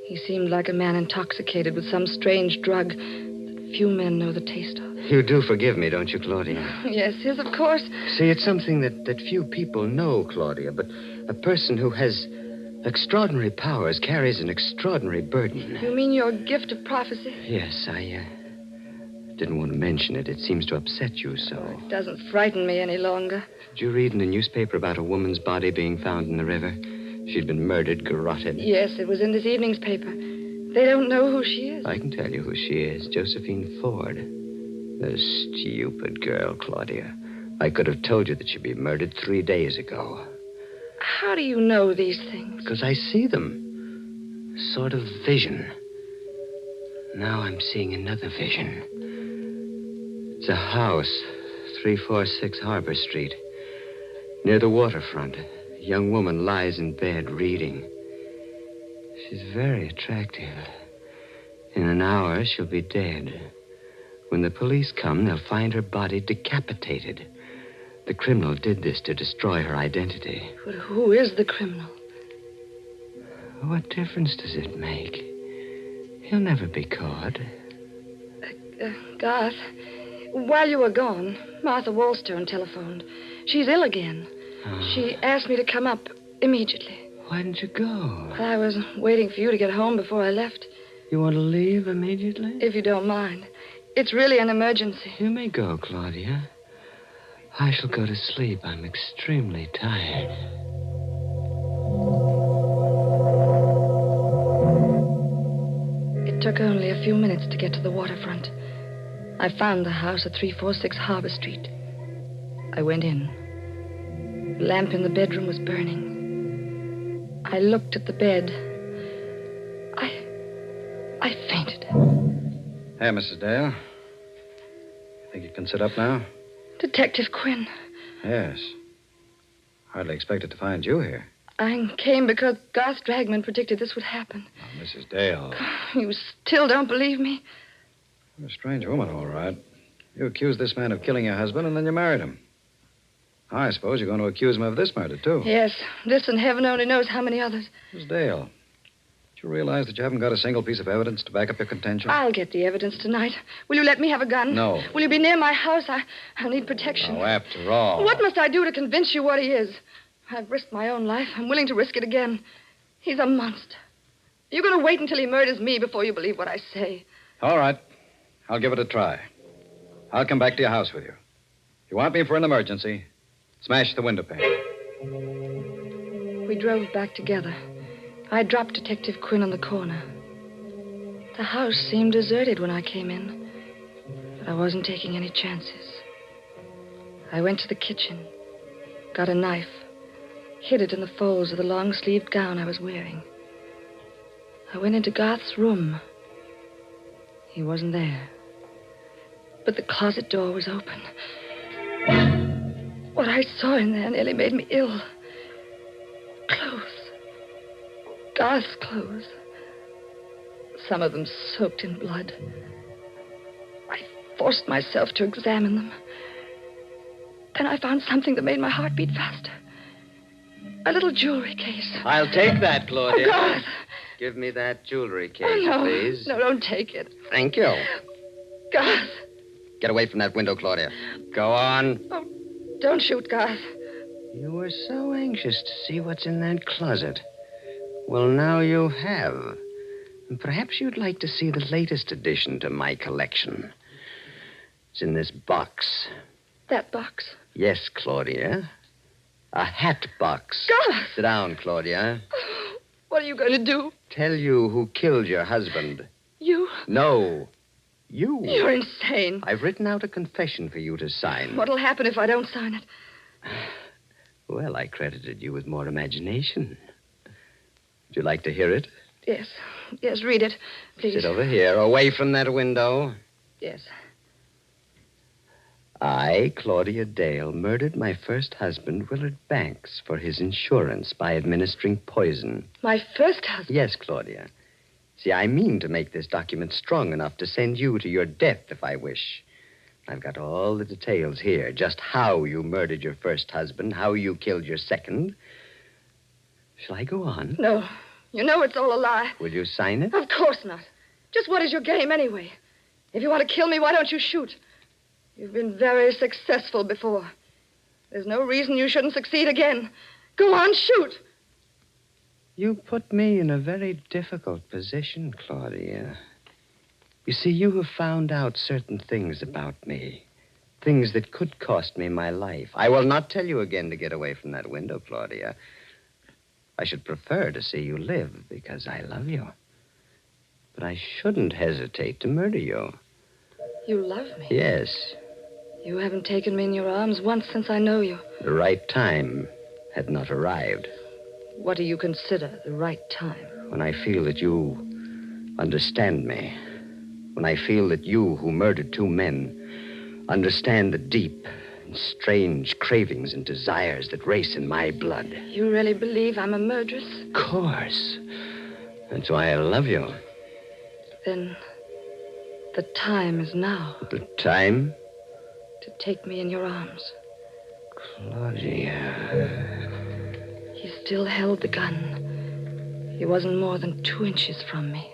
He seemed like a man intoxicated with some strange drug that few men know the taste of. You do forgive me, don't you, Claudia? Yes, of course. See, it's something that few people know, Claudia, but a person who has extraordinary powers carries an extraordinary burden. You mean your gift of prophecy? Yes, I didn't want to mention it. It seems to upset you so. It doesn't frighten me any longer. Did you read in the newspaper about a woman's body being found in the river? She'd been murdered, garroted. Yes, it was in this evening's paper. They don't know who she is. I can tell you who she is. Josephine Ford. A stupid girl, Claudia. I could have told you that she'd been murdered 3 days ago. How do you know these things? Because I see them. A sort of vision. Now I'm seeing another vision. It's a house, 346 Harbor Street. Near the waterfront. A young woman lies in bed reading. She's very attractive. In an hour, she'll be dead. When the police come, they'll find her body decapitated. The criminal did this to destroy her identity. But who is the criminal? What difference does it make? He'll never be caught. Garth, while you were gone, Martha Wallstone telephoned. She's ill again. Oh. She asked me to come up immediately. Why didn't you go? Well, I was waiting for you to get home before I left. You want to leave immediately? If you don't mind. It's really an emergency. You may go, Claudia. I shall go to sleep. I'm extremely tired. It took only a few minutes to get to the waterfront. I found the house at 346 Harbor Street. I went in. The lamp in the bedroom was burning. I looked at the bed. I fainted. Hey, Mrs. Dale. Think you can sit up now? Detective Quinn. Yes. Hardly expected to find you here. I came because Garth Dragman predicted this would happen. Oh, Mrs. Dale. You still don't believe me? You're a strange woman, all right. You accused this man of killing your husband, and then you married him. I suppose you're going to accuse him of this murder, too. Yes. This and heaven only knows how many others. Mrs. Dale, do you realize that you haven't got a single piece of evidence to back up your contention? I'll get the evidence tonight. Will you let me have a gun? No. Will you be near my house? I'll need protection. Oh, after all. What must I do to convince you what he is? I've risked my own life. I'm willing to risk it again. He's a monster. You're going to wait until he murders me before you believe what I say. All right. I'll give it a try. I'll come back to your house with you. If you want me for an emergency, smash the window pane. We drove back together. I dropped Detective Quinn on the corner. The house seemed deserted when I came in, but I wasn't taking any chances. I went to the kitchen, got a knife, hid it in the folds of the long-sleeved gown I was wearing. I went into Garth's room. He wasn't there. But the closet door was open. What What I saw in there nearly made me ill. Clothes. Garth's clothes. Some of them soaked in blood. I forced myself to examine them. Then I found something that made my heart beat faster. A little jewelry case. I'll take that, Claudia. Oh, Garth! Give me that jewelry case, Oh, no. please. No, don't take it. Thank you. Garth! Get away from that window, Claudia. Go on. Oh, don't shoot, Garth. You were so anxious to see what's in that closet. Well, now you have. And perhaps you'd like to see the latest addition to my collection. It's in this box. That box. Yes, Claudia. A hat box. Garth! Sit down, Claudia. What are you going to do? Tell you who killed your husband. You? No. You. You're insane. I've written out a confession for you to sign. What'll happen if I don't sign it? Well, I credited you with more imagination. Would you like to hear it? Yes. Yes, read it, please. Sit over here, away from that window. Yes. I, Claudia Dale, murdered my first husband, Willard Banks, for his insurance by administering poison. My first husband? Yes, Claudia. See, I mean to make this document strong enough to send you to your death if I wish. I've got all the details here, just how you murdered your first husband, how you killed your second. Shall I go on? No. You know it's all a lie. Will you sign it? Of course not. Just what is your game anyway? If you want to kill me, why don't you shoot? You've been very successful before. There's no reason you shouldn't succeed again. Go on, shoot. You put me in a very difficult position, Claudia. You see, you have found out certain things about me. Things that could cost me my life. I will not tell you again to get away from that window, Claudia. I should prefer to see you live because I love you. But I shouldn't hesitate to murder you. You love me? Yes. You haven't taken me in your arms once since I know you. The right time had not arrived. What do you consider the right time? When I feel that you understand me. When I feel that you, who murdered two men, understand the deep and strange cravings and desires that race in my blood. You really believe I'm a murderess? Of course. That's why I love you. Then the time is now. The time? To take me in your arms. Claudia. He still held the gun. He wasn't more than 2 inches from me.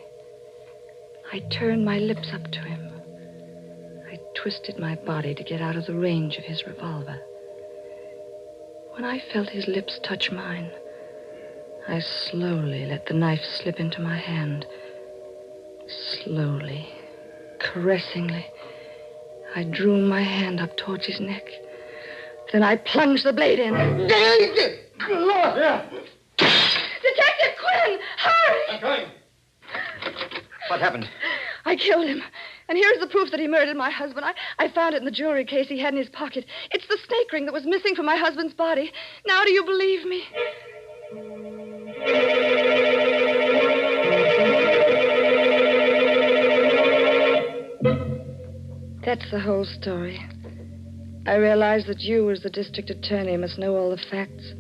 I turned my lips up to him. I twisted my body to get out of the range of his revolver. When I felt his lips touch mine, I slowly let the knife slip into my hand. Slowly, caressingly, I drew my hand up towards his neck. Then I plunged the blade in. Claudia! Detective Quinn! Hurry! I'm coming. What happened? I killed him. And here's the proof that he murdered my husband. I found it in the jewelry case he had in his pocket. It's the snake ring that was missing from my husband's body. Now do you believe me? That's the whole story. I realize that you, as the district attorney, must know all the facts.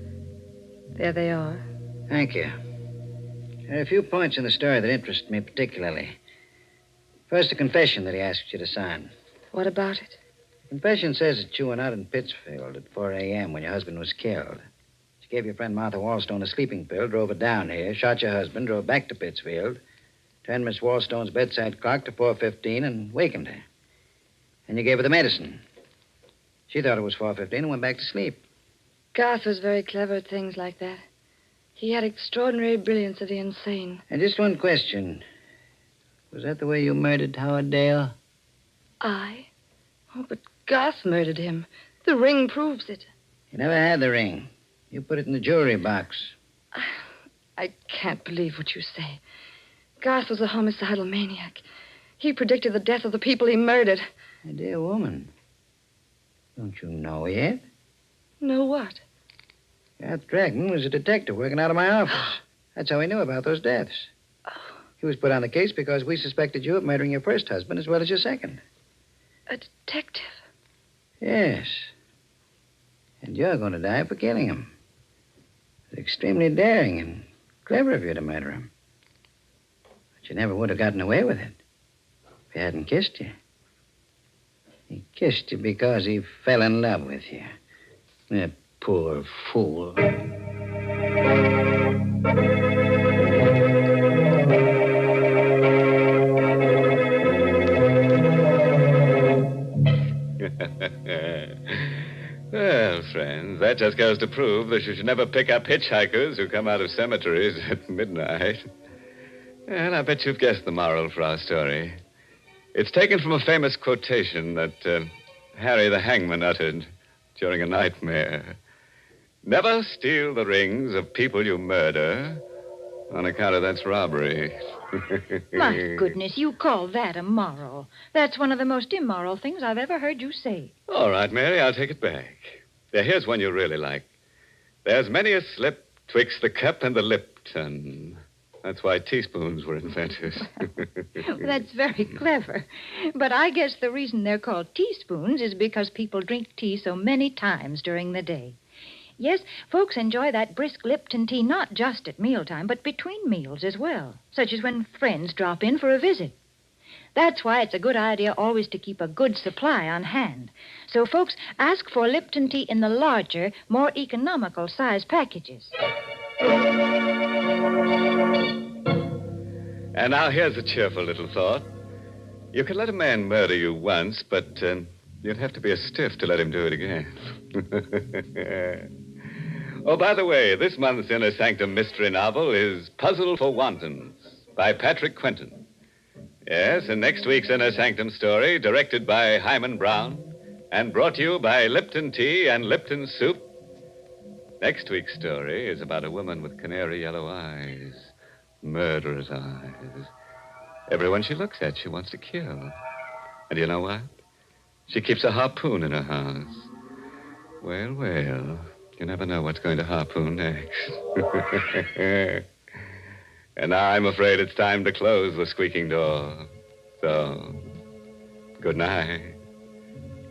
There they are. Thank you. There are a few points in the story that interest me particularly. First, the confession that he asked you to sign. What about it? The confession says that you went out in Pittsfield at 4 a.m. when your husband was killed. You gave your friend Martha Wallstone a sleeping pill, drove her down here, shot your husband, drove back to Pittsfield, turned Miss Wallstone's bedside clock to 4:15 and wakened her. And you gave her the medicine. She thought it was 4:15 and went back to sleep. Garth was very clever at things like that. He had extraordinary brilliance of the insane. And just one question. Was that the way you murdered Howard Dale? I? Oh, but Garth murdered him. The ring proves it. You never had the ring. You put it in the jewelry box. I can't believe what you say. Garth was a homicidal maniac. He predicted the death of the people he murdered. My dear woman, don't you know yet? Know what? Garth Dragton was a detective working out of my office. That's how he knew about those deaths. He was put on the case because we suspected you of murdering your first husband as well as your second. A detective? Yes. And you're going to die for killing him. It's extremely daring and clever of you to murder him. But you never would have gotten away with it if he hadn't kissed you. He kissed you because he fell in love with you. That poor fool. Well, friends, that just goes to prove that you should never pick up hitchhikers who come out of cemeteries at midnight. And I bet you've guessed the moral for our story. It's taken from a famous quotation that Harry the Hangman uttered during a nightmare. Never steal the rings of people you murder, on account of that's robbery. My goodness, you call that a moral. That's one of the most immoral things I've ever heard you say. All right, Mary, I'll take it back. Now, here's one you really like. There's many a slip twixt the cup and the Lipton. That's why teaspoons were invented. That's very clever. But I guess the reason they're called teaspoons is because people drink tea so many times during the day. Yes, folks enjoy that brisk Lipton tea not just at mealtime, but between meals as well, such as when friends drop in for a visit. That's why it's a good idea always to keep a good supply on hand. So folks ask for Lipton tea in the larger, more economical size packages. And now here's a cheerful little thought. You can let a man murder you once, but you'd have to be a stiff to let him do it again. Oh, by the way, this month's Inner Sanctum mystery novel is Puzzle for Wantons by Patrick Quentin. Yes, and next week's Inner Sanctum story, directed by Hyman Brown and brought to you by Lipton Tea and Lipton Soup. Next week's story is about a woman with canary yellow eyes, murderous eyes. Everyone she looks at, she wants to kill. And you know what? She keeps a harpoon in her house. Well, well, you never know what's going to harpoon next. And now I'm afraid it's time to close the squeaking door. So, good night.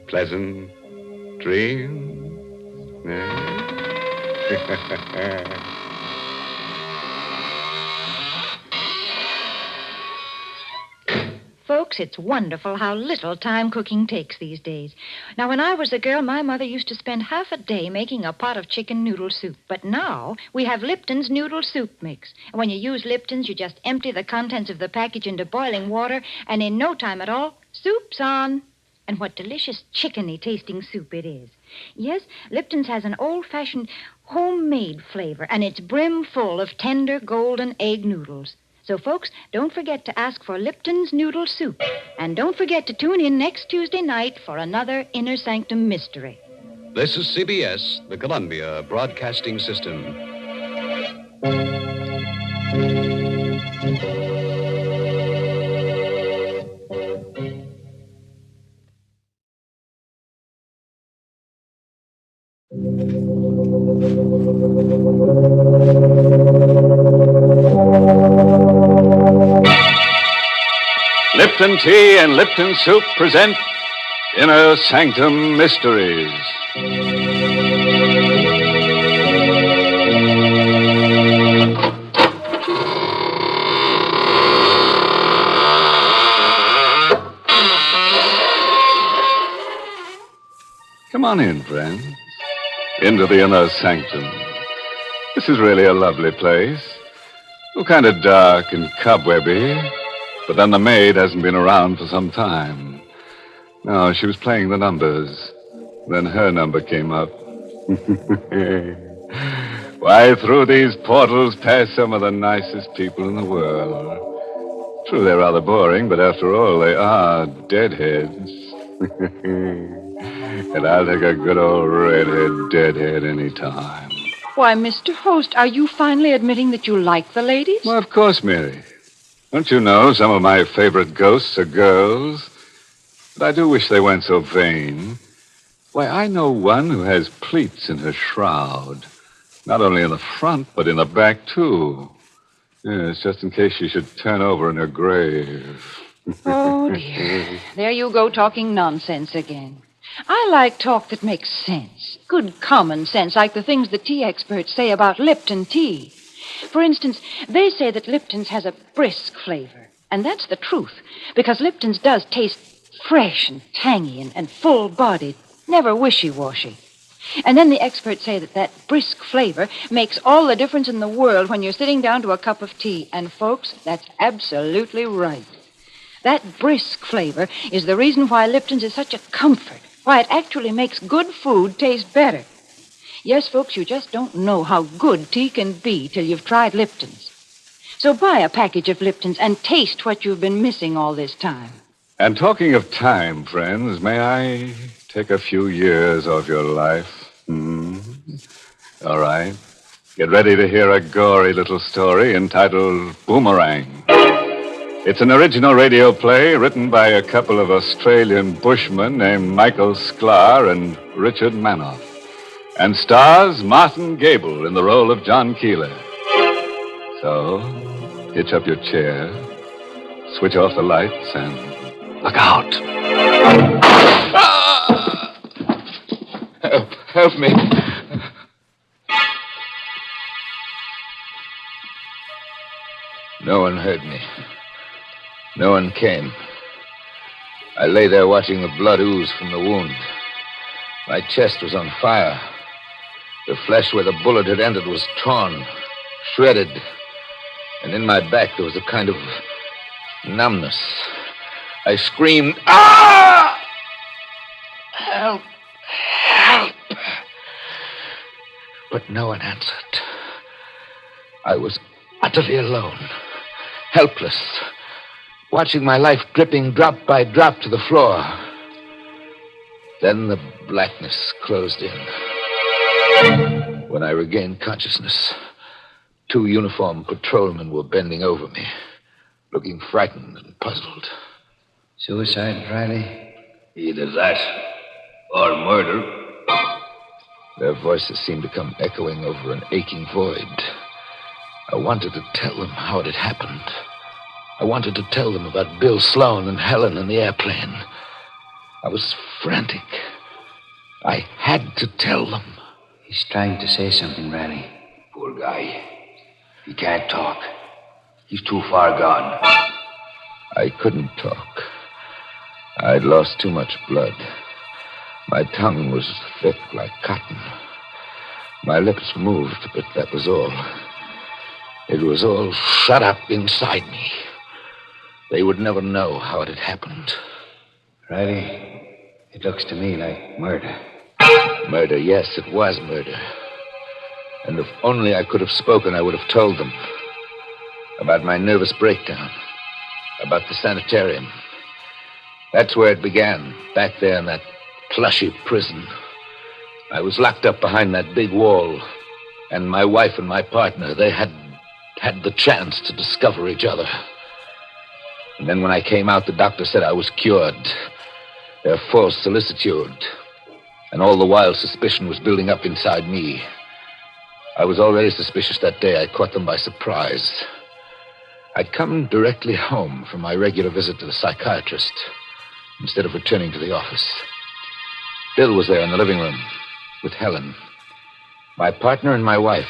Pleasant dreams. Folks, it's wonderful how little time cooking takes these days. Now, when I was a girl, my mother used to spend half a day making a pot of chicken noodle soup. But now we have Lipton's noodle soup mix. And when you use Lipton's, you just empty the contents of the package into boiling water, and in no time at all, soup's on. And what delicious chickeny tasting soup it is. Yes, Lipton's has an old-fashioned homemade flavor, and it's brim full of tender golden egg noodles. So, folks, don't forget to ask for Lipton's Noodle Soup. And don't forget to tune in next Tuesday night for another Inner Sanctum mystery. This is CBS, the Columbia Broadcasting System. Lipton Tea and Lipton Soup present Inner Sanctum Mysteries. Come on in, friends. Into the Inner Sanctum. This is really a lovely place. Oh, kind of dark and cobwebby. But then the maid hasn't been around for some time. No, she was playing the numbers. Then her number came up. Why, through these portals pass some of the nicest people in the world. True, they're rather boring, but after all, they are deadheads. And I'll take a good old redhead deadhead any time. Why, Mr. Host, are you finally admitting that you like the ladies? Well, of course, Mary. Don't you know some of my favorite ghosts are girls? But I do wish they weren't so vain. Why, I know one who has pleats in her shroud. Not only in the front, but in the back, too. Yes, just in case she should turn over in her grave. Oh, dear. There you go talking nonsense again. I like talk that makes sense. Good common sense, like the things the tea experts say about Lipton tea. For instance, they say that Lipton's has a brisk flavor. And that's the truth, because Lipton's does taste fresh and tangy and full-bodied, never wishy-washy. And then the experts say that brisk flavor makes all the difference in the world when you're sitting down to a cup of tea. And, folks, that's absolutely right. That brisk flavor is the reason why Lipton's is such a comfort, why it actually makes good food taste better. Yes, folks, you just don't know how good tea can be till you've tried Lipton's. So buy a package of Lipton's and taste what you've been missing all this time. And talking of time, friends, may I take a few years of your life? All right. Get ready to hear a gory little story entitled Boomerang. It's an original radio play written by a couple of Australian bushmen named Michael Sklar and Richard Manoff, and stars Martin Gable in the role of John Keeler. So, hitch up your chair, switch off the lights, and look out. Help me. No one heard me. No one came. I lay there watching the blood ooze from the wound. My chest was on fire. The flesh where the bullet had ended was torn, shredded. And in my back there was a kind of numbness. I screamed, "Ah! Help! Help!" But no one answered. I was utterly alone, helpless, watching my life dripping drop by drop to the floor. Then the blackness closed in. When I regained consciousness, 2 uniformed patrolmen were bending over me, looking frightened and puzzled. Suicide, Riley? Either that or murder. Their voices seemed to come echoing over an aching void. I wanted to tell them how it had happened. I wanted to tell them about Bill Sloan and Helen and the airplane. I was frantic. I had to tell them. He's trying to say something, Riley. Poor guy. He can't talk. He's too far gone. I couldn't talk. I'd lost too much blood. My tongue was thick like cotton. My lips moved, but that was all. It was all shut up inside me. They would never know how it had happened. Riley, it looks to me like murder. Murder, yes, it was murder. And if only I could have spoken, I would have told them. About my nervous breakdown. About the sanitarium. That's where it began, back there in that plushy prison. I was locked up behind that big wall. And my wife and my partner, they had the chance to discover each other. And then when I came out, the doctor said I was cured. Their false solicitude. And all the while, suspicion was building up inside me. I was already suspicious that day. I caught them by surprise. I'd come directly home from my regular visit to the psychiatrist instead of returning to the office. Bill was there in the living room with Helen. My partner and my wife,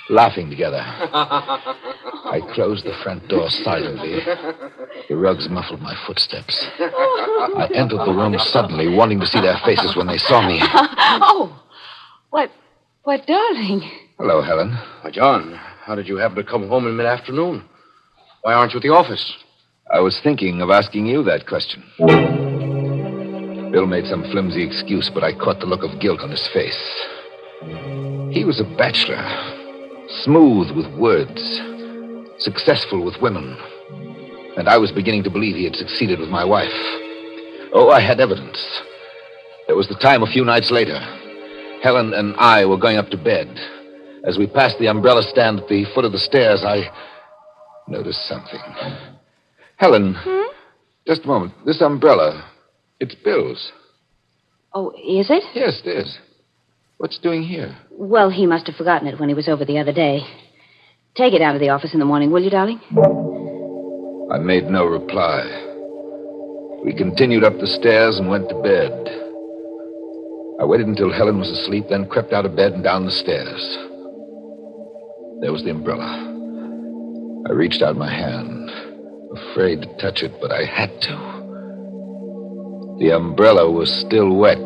laughing together. I closed the front door silently. The rugs muffled my footsteps. I entered the room suddenly, wanting to see their faces when they saw me. Oh, why, darling. Hello, Helen. Why, John, how did you happen to come home in mid-afternoon? Why aren't you at the office? I was thinking of asking you that question. Bill made some flimsy excuse, but I caught the look of guilt on his face. He was a bachelor, smooth with words, successful with women. And I was beginning to believe he had succeeded with my wife. Oh, I had evidence. There was the time a few nights later. Helen and I were going up to bed. As we passed the umbrella stand at the foot of the stairs, I noticed something. Helen, just a moment. This umbrella, it's Bill's. Oh, is it? Yes, it is. What's it doing here? Well, he must have forgotten it when he was over the other day. Take it down to the office in the morning, will you, darling? I made no reply. We continued up the stairs and went to bed. I waited until Helen was asleep, then crept out of bed and down the stairs. There was the umbrella. I reached out my hand, afraid to touch it, but I had to. The umbrella was still wet.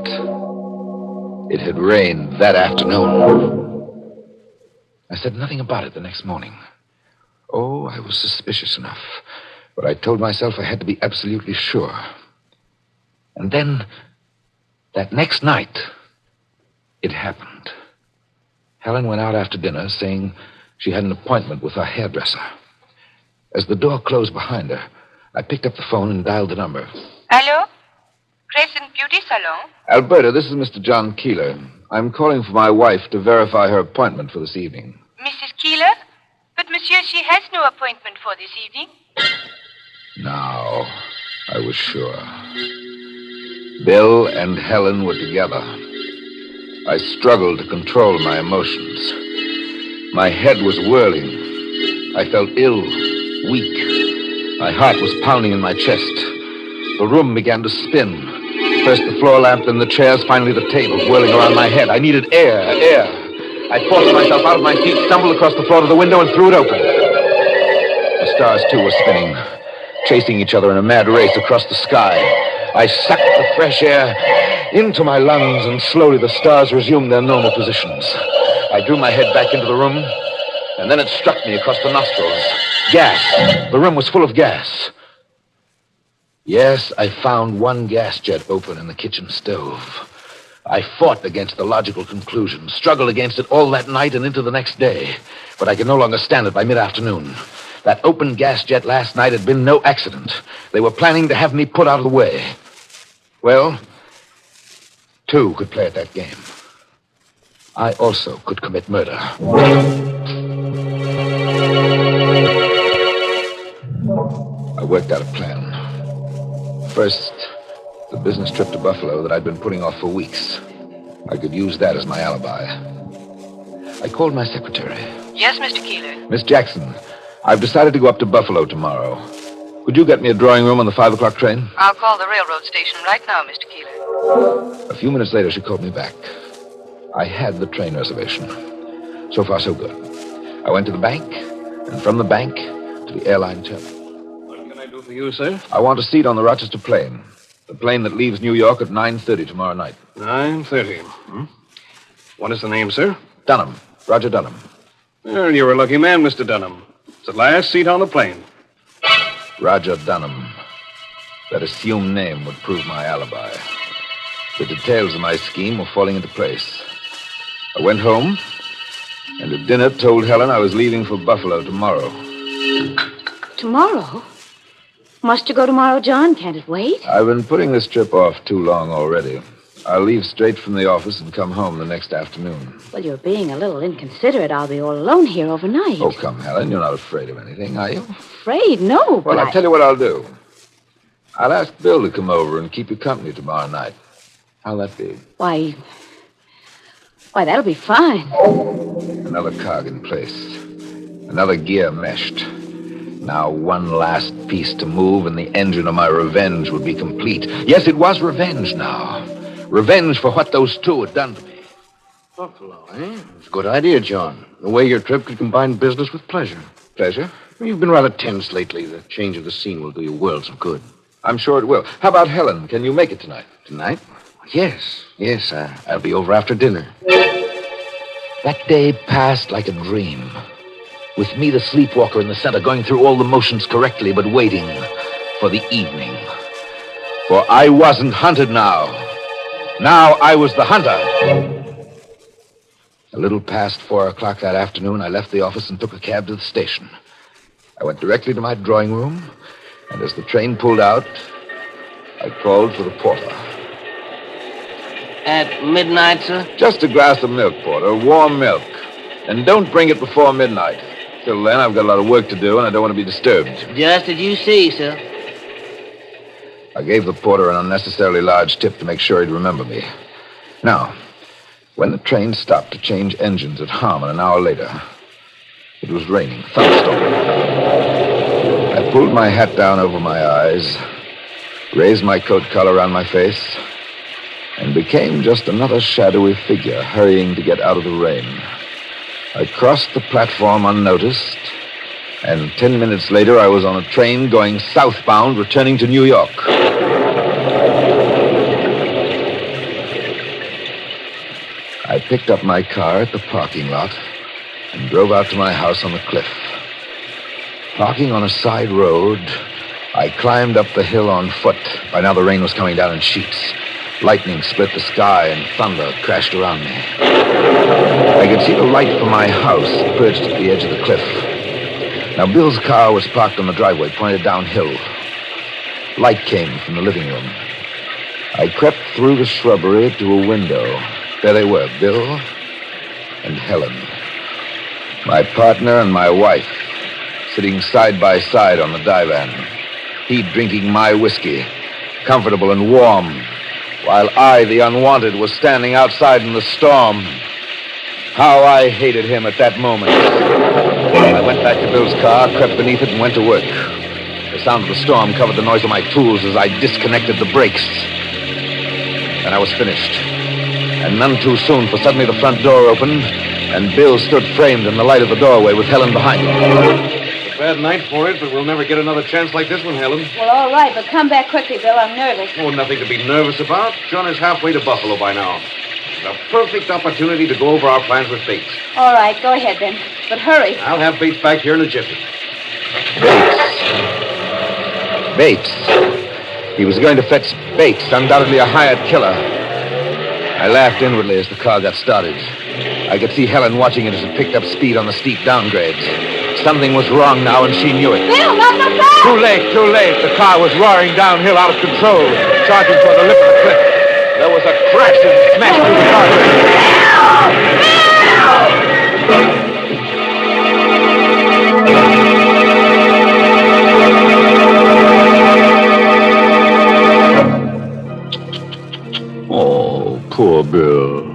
It had rained that afternoon. I said nothing about it the next morning. Oh, I was suspicious enough, but I told myself I had to be absolutely sure. And then, that next night, it happened. Helen went out after dinner, saying she had an appointment with her hairdresser. As the door closed behind her, I picked up the phone and dialed the number. Hello? Crescent Beauty Salon? Alberta, this is Mr. John Keeler. I'm calling for my wife to verify her appointment for this evening. Mrs. Keeler? But, monsieur, she has no appointment for this evening. Now, I was sure. Bill and Helen were together. I struggled to control my emotions. My head was whirling. I felt ill, weak. My heart was pounding in my chest. The room began to spin. First the floor lamp, then the chairs, finally the table whirling around my head. I needed air. I forced myself out of my seat, stumbled across the floor to the window, and threw it open. The stars, too, were spinning, chasing each other in a mad race across the sky. I sucked the fresh air into my lungs, and slowly the stars resumed their normal positions. I drew my head back into the room, and then it struck me across the nostrils. Gas. The room was full of gas. Yes, I found one gas jet open in the kitchen stove. I fought against the logical conclusion, struggled against it all that night and into the next day. But I could no longer stand it by mid-afternoon. That open gas jet last night had been no accident. They were planning to have me put out of the way. Well, two could play at that game. I also could commit murder. I worked out a plan. First, the business trip to Buffalo that I'd been putting off for weeks. I could use that as my alibi. I called my secretary. Yes, Mr. Keeler. Miss Jackson, I've decided to go up to Buffalo tomorrow. Could you get me a drawing room on the 5 o'clock train? I'll call the railroad station right now, Mr. Keeler. A few minutes later, she called me back. I had the train reservation. So far, so good. I went to the bank, and from the bank to the airline terminal. What can I do for you, sir? I want a seat on the Rochester plane. The plane that leaves New York at 9:30 tomorrow night. 9:30. What is the name, sir? Dunham. Roger Dunham. Well, you're a lucky man, Mr. Dunham. It's the last seat on the plane. Roger Dunham. That assumed name would prove my alibi. The details of my scheme were falling into place. I went home, and at dinner told Helen I was leaving for Buffalo tomorrow. Tomorrow? Must you go tomorrow, John? Can't it wait? I've been putting this trip off too long already. I'll leave straight from the office and come home the next afternoon. Well, you're being a little inconsiderate. I'll be all alone here overnight. Oh, come, Helen. You're not afraid of anything, are you? Afraid? No, but Well, I'll tell you what I'll do. I'll ask Bill to come over and keep you company tomorrow night. How'll that be? Why, that'll be fine. Another cog in place. Another gear meshed. Now one last piece to move and the engine of my revenge would be complete. Yes, it was revenge now. Revenge for what those two had done to me. Buffalo, eh? It's a good idea, John. The way your trip could combine business with pleasure. Pleasure? You've been rather tense lately. The change of the scene will do you worlds of good. I'm sure it will. How about Helen? Can you make it tonight? Tonight? Yes. I'll be over after dinner. That day passed like a dream. With me, the sleepwalker in the center, going through all the motions correctly, but waiting for the evening. For I wasn't hunted now. Now I was the hunter. A little past 4 o'clock that afternoon, I left the office and took a cab to the station. I went directly to my drawing room, and as the train pulled out, I called for the porter. At midnight, sir? Just a glass of milk, porter, warm milk. And don't bring it before midnight. Till then, I've got a lot of work to do, and I don't want to be disturbed. Just as you see, sir. I gave the porter an unnecessarily large tip to make sure he'd remember me. Now, when the train stopped to change engines at Harmon an hour later, it was raining, thunderstorming. I pulled my hat down over my eyes, raised my coat collar around my face, and became just another shadowy figure hurrying to get out of the rain. I crossed the platform unnoticed, and 10 minutes later I was on a train going southbound, returning to New York. I picked up my car at the parking lot and drove out to my house on the cliff. Parking on a side road, I climbed up the hill on foot. By now the rain was coming down in sheets. Lightning split the sky and thunder crashed around me. I could see the light from my house perched at the edge of the cliff. Now Bill's car was parked on the driveway, pointed downhill. Light came from the living room. I crept through the shrubbery to a window. There they were, Bill and Helen. My partner and my wife, sitting side by side on the divan. He drinking my whiskey, comfortable and warm, while I, the unwanted, was standing outside in the storm. How I hated him at that moment. I went back to Bill's car, crept beneath it, and went to work. The sound of the storm covered the noise of my tools as I disconnected the brakes. And I was finished. And none too soon, for suddenly the front door opened, and Bill stood framed in the light of the doorway with Helen behind him. It's a bad night for it, but we'll never get another chance like this one, Helen. Well, all right, but come back quickly, Bill. I'm nervous. Oh, nothing to be nervous about. John is halfway to Buffalo by now. It's a perfect opportunity to go over our plans with Bates. All right, go ahead then. But hurry. I'll have Bates back here in a jiffy. Bates. He was going to fetch Bates, undoubtedly a hired killer. I laughed inwardly as the car got started. I could see Helen watching it as it picked up speed on the steep downgrades. Something was wrong now, and she knew it. Bill, not the car! Too late. The car was roaring downhill out of control, charging toward the lip of the cliff. There was a crash and it smashed through the guardrail. Oh, poor Bill.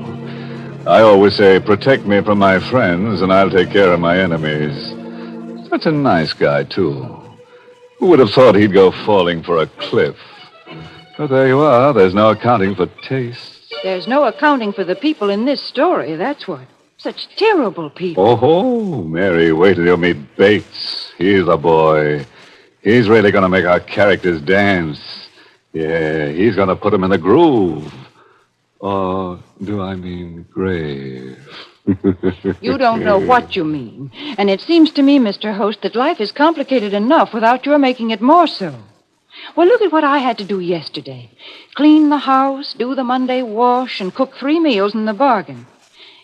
I always say, protect me from my friends, and I'll take care of my enemies. Such a nice guy, too. Who would have thought he'd go falling for a cliff? But there you are. There's no accounting for tastes. There's no accounting for the people in this story, that's what. Such terrible people. Oh, Mary, wait till you meet Bates. He's a boy. He's really going to make our characters dance. Yeah, he's going to put them in the groove. Or do I mean grave? You don't know what you mean. And it seems to me, Mr. Host, that life is complicated enough without your making it more so. Well, look at what I had to do yesterday. Clean the house, do the Monday wash, and cook 3 meals in the bargain.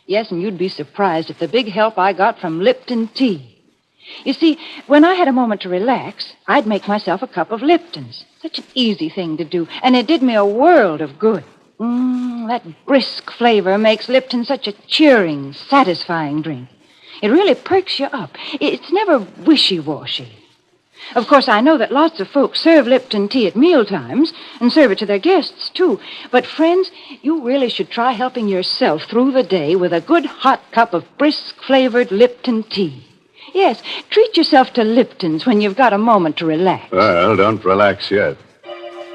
Yes, and you'd be surprised at the big help I got from Lipton tea. You see, when I had a moment to relax, I'd make myself a cup of Lipton's. Such an easy thing to do, and it did me a world of good. That brisk flavor makes Lipton such a cheering, satisfying drink. It really perks you up. It's never wishy-washy. Of course, I know that lots of folks serve Lipton tea at mealtimes and serve it to their guests, too. But, friends, you really should try helping yourself through the day with a good hot cup of brisk-flavored Lipton tea. Yes, treat yourself to Lipton's when you've got a moment to relax. Well, don't relax yet.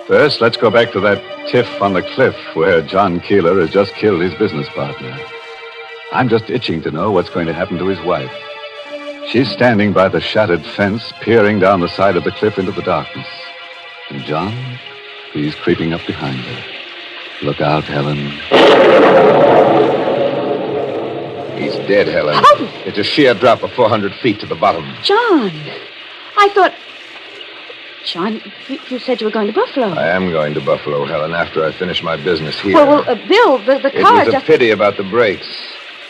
First, let's go back to that tiff on the cliff where John Keeler has just killed his business partner. I'm just itching to know what's going to happen to his wife. She's standing by the shattered fence, peering down the side of the cliff into the darkness. And John, he's creeping up behind her. Look out, Helen. He's dead, Helen. Oh! It's a sheer drop of 400 feet to the bottom. John, I thought... John, you said you were going to Buffalo. I am going to Buffalo, Helen, after I finish my business here. Well, Bill, the car It was just... a pity about the brakes.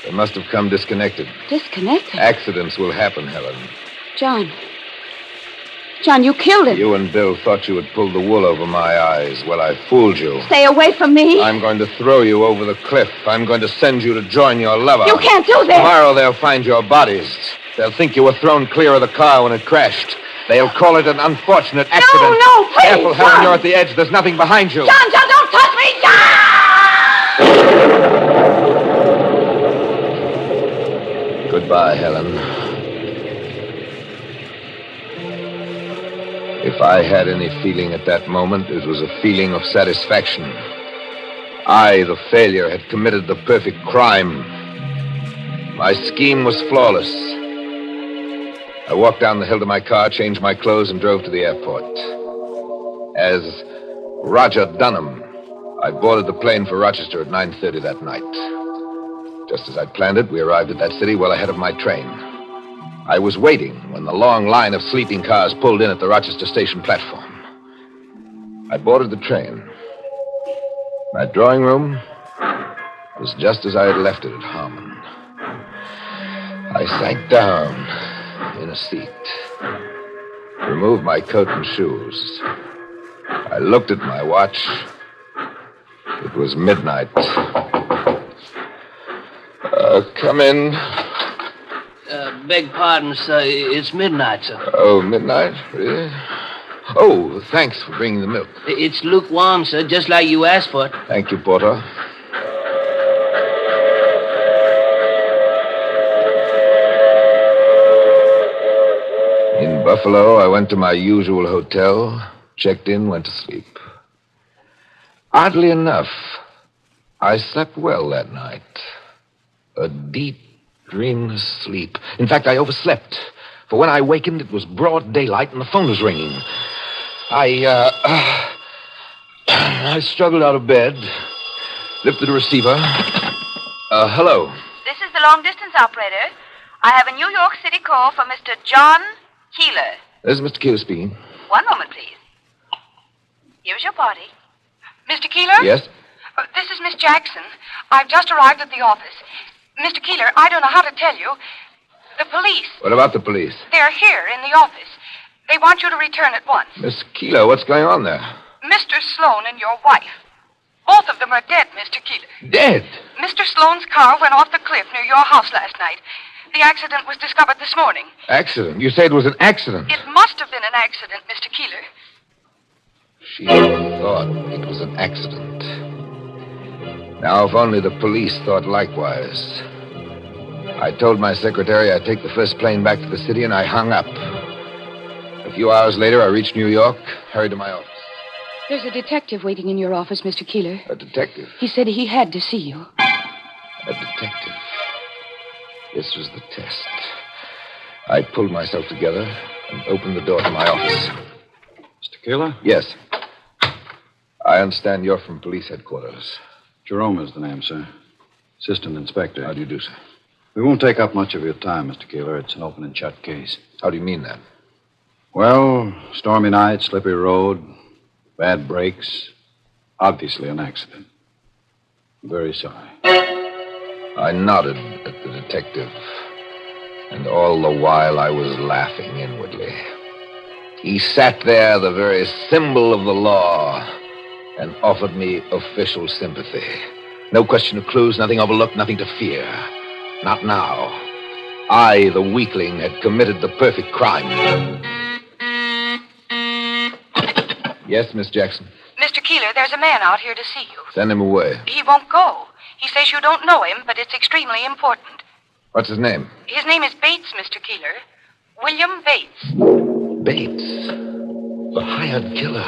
They must have come disconnected. Disconnected? Accidents will happen, Helen. John, you killed him. You and Bill thought you had pulled the wool over my eyes. Well, I fooled you. Stay away from me. I'm going to throw you over the cliff. I'm going to send you to join your lover. You can't do this. Tomorrow they'll find your bodies. They'll think you were thrown clear of the car when it crashed. They'll call it an unfortunate accident. No, please, Careful, Helen, John. you're at the edge. There's nothing behind you. John, don't touch me, John! Goodbye, Helen. If I had any feeling at that moment, it was a feeling of satisfaction. I, the failure, had committed the perfect crime. My scheme was flawless. I walked down the hill to my car, changed my clothes, and drove to the airport. As Roger Dunham, I boarded the plane for Rochester at 9:30 that night. Just as I'd planned it, we arrived at that city well ahead of my train. I was waiting when the long line of sleeping cars pulled in at the Rochester station platform. I boarded the train. My drawing room was just as I had left it at Harmon. I sank down in a seat, removed my coat and shoes. I looked at my watch. It was midnight. Come in. Beg pardon, sir. It's midnight, sir. Oh, midnight? Really? Oh, thanks for bringing the milk. It's lukewarm, sir, just like you asked for it. Thank you, Porter. In Buffalo, I went to my usual hotel, checked in, went to sleep. Oddly enough, I slept well that night. A deep, dreamless sleep. In fact, I overslept. For when I wakened, it was broad daylight and the phone was ringing. I struggled out of bed, lifted the receiver. Hello. This is the long-distance operator. I have a New York City call for Mr. John Keeler. This is Mr. Keeler speaking. One moment, please. Here's your party. Mr. Keeler? Yes? This is Miss Jackson. I've just arrived at the office. Mr. Keeler, I don't know how to tell you. The police. What about the police? They're here in the office. They want you to return at once. Miss Keeler, what's going on there? Mr. Sloan and your wife. Both of them are dead, Mr. Keeler. Dead? Mr. Sloan's car went off the cliff near your house last night. The accident was discovered this morning. Accident? You say it was an accident? It must have been an accident, Mr. Keeler. She thought it was an accident. Now, if only the police thought likewise. I told my secretary I'd take the first plane back to the city, and I hung up. A few hours later, I reached New York, hurried to my office. There's a detective waiting in your office, Mr. Keeler. A detective? He said he had to see you. A detective. This was the test. I pulled myself together and opened the door to my office. Mr. Keeler? Yes. I understand you're from police headquarters. Jerome is the name, sir. Assistant Inspector. How do you do, sir? We won't take up much of your time, Mr. Keeler. It's an open and shut case. How do you mean that? Well, stormy night, slippery road, bad brakes. Obviously an accident. I'm very sorry. I nodded at the detective, and all the while I was laughing inwardly. He sat there, the very symbol of the law, and offered me official sympathy. No question of clues, nothing overlooked, nothing to fear. Not now. I, the weakling, had committed the perfect crime. Yes, Miss Jackson? Mr. Keeler, there's a man out here to see you. Send him away. He won't go. He says you don't know him, but it's extremely important. What's his name? His name is Bates, Mr. Keeler. William Bates. Bates. The hired killer.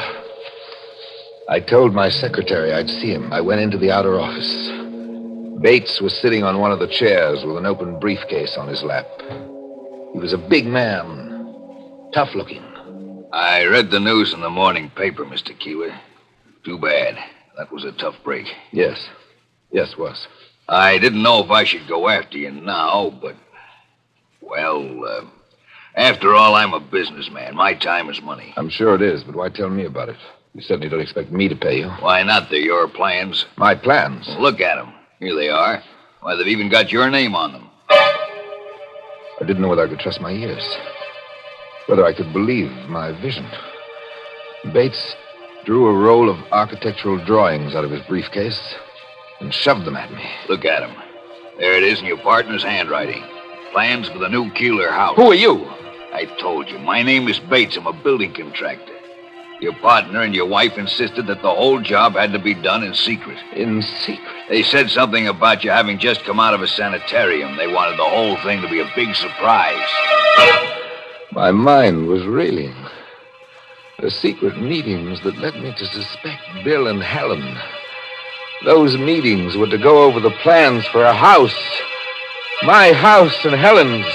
I told my secretary I'd see him. I went into the outer office. Bates was sitting on one of the chairs with an open briefcase on his lap. He was a big man, tough-looking. I read the news in the morning paper, Mr. Keeler. Too bad. That was a tough break. Yes. Yes, was. I didn't know if I should go after you now, but... Well, after all, I'm a businessman. My time is money. I'm sure it is, but why tell me about it? You certainly don't expect me to pay you. Why not? They're your plans. My plans? Well, look at them. Here they are. Why, they've even got your name on them. I didn't know whether I could trust my ears. Whether I could believe my vision. Bates drew a roll of architectural drawings out of his briefcase and shoved them at me. Look at them. There it is in your partner's handwriting. Plans for the new Keeler house. Who are you? I told you. My name is Bates. I'm a building contractor. Your partner and your wife insisted that the whole job had to be done in secret. In secret? They said something about you having just come out of a sanitarium. They wanted the whole thing to be a big surprise. My mind was reeling. The secret meetings that led me to suspect Bill and Helen. Those meetings were to go over the plans for a house. My house and Helen's.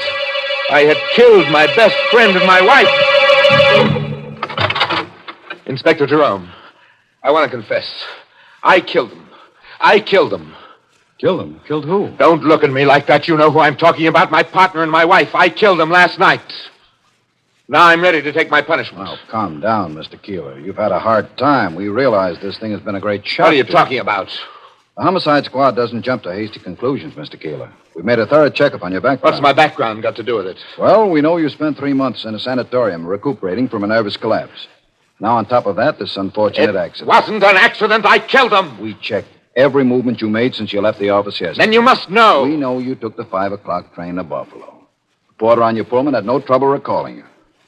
I had killed my best friend and my wife. Inspector Jerome, I want to confess. I killed them. I killed them. Killed them? Killed who? Don't look at me like that. You know who I'm talking about. My partner and my wife. I killed them last night. Now I'm ready to take my punishment. Now, calm down, Mr. Keeler. You've had a hard time. We realize this thing has been a great shock. What are you talking about? The homicide squad doesn't jump to hasty conclusions, Mr. Keeler. We've made a thorough checkup on your background. What's my background got to do with it? Well, we know you spent 3 months in a sanatorium recuperating from a nervous collapse. Now, on top of that, this unfortunate accident. It wasn't an accident. I killed them. We checked every movement you made since you left the office yesterday. Then you must know. We know you took the 5 o'clock train to Buffalo. The porter on your Pullman had no trouble recalling you.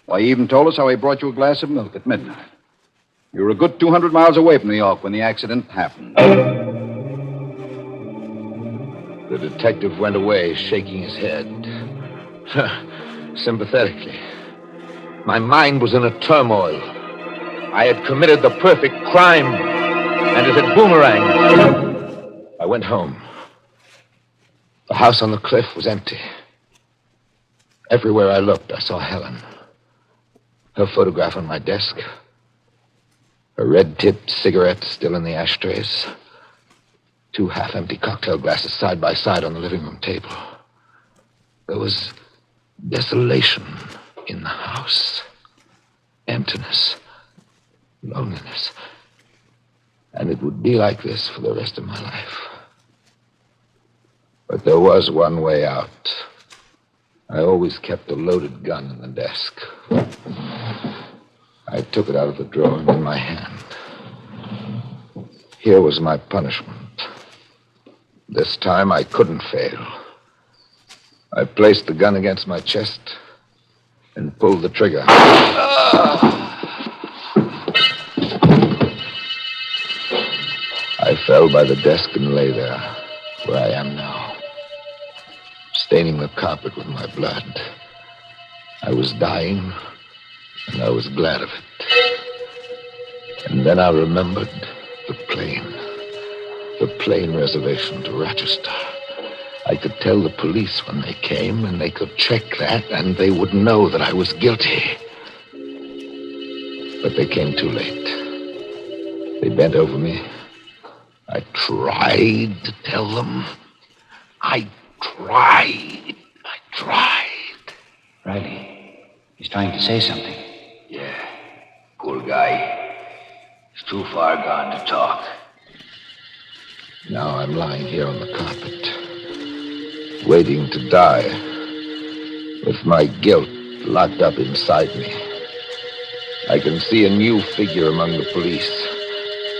Why, he even told us how he brought you a glass of milk at midnight. You were a good 200 miles away from New York when the accident happened. The detective went away, shaking his head. Sympathetically. My mind was in a turmoil. I had committed the perfect crime, and it had boomeranged. I went home. The house on the cliff was empty. Everywhere I looked, I saw Helen. Her photograph on my desk. Her red-tipped cigarette still in the ashtrays. 2 half-empty cocktail glasses side by side on the living room table. There was desolation in the house. Emptiness. Loneliness. And it would be like this for the rest of my life. But there was one way out. I always kept a loaded gun in the desk. I took it out of the drawer and in my hand. Here was my punishment. This time I couldn't fail. I placed the gun against my chest and pulled the trigger. I fell by the desk and lay there, where I am now, staining the carpet with my blood. I was dying, and I was glad of it. And then I remembered the plane reservation to Rochester. I could tell the police when they came, and they could check that, and they would know that I was guilty. But they came too late. They bent over me. I tried to tell them. I tried. Riley, he's trying to say something. Yeah, poor guy. He's too far gone to talk. Now I'm lying here on the carpet, waiting to die, with my guilt locked up inside me. I can see a new figure among the police.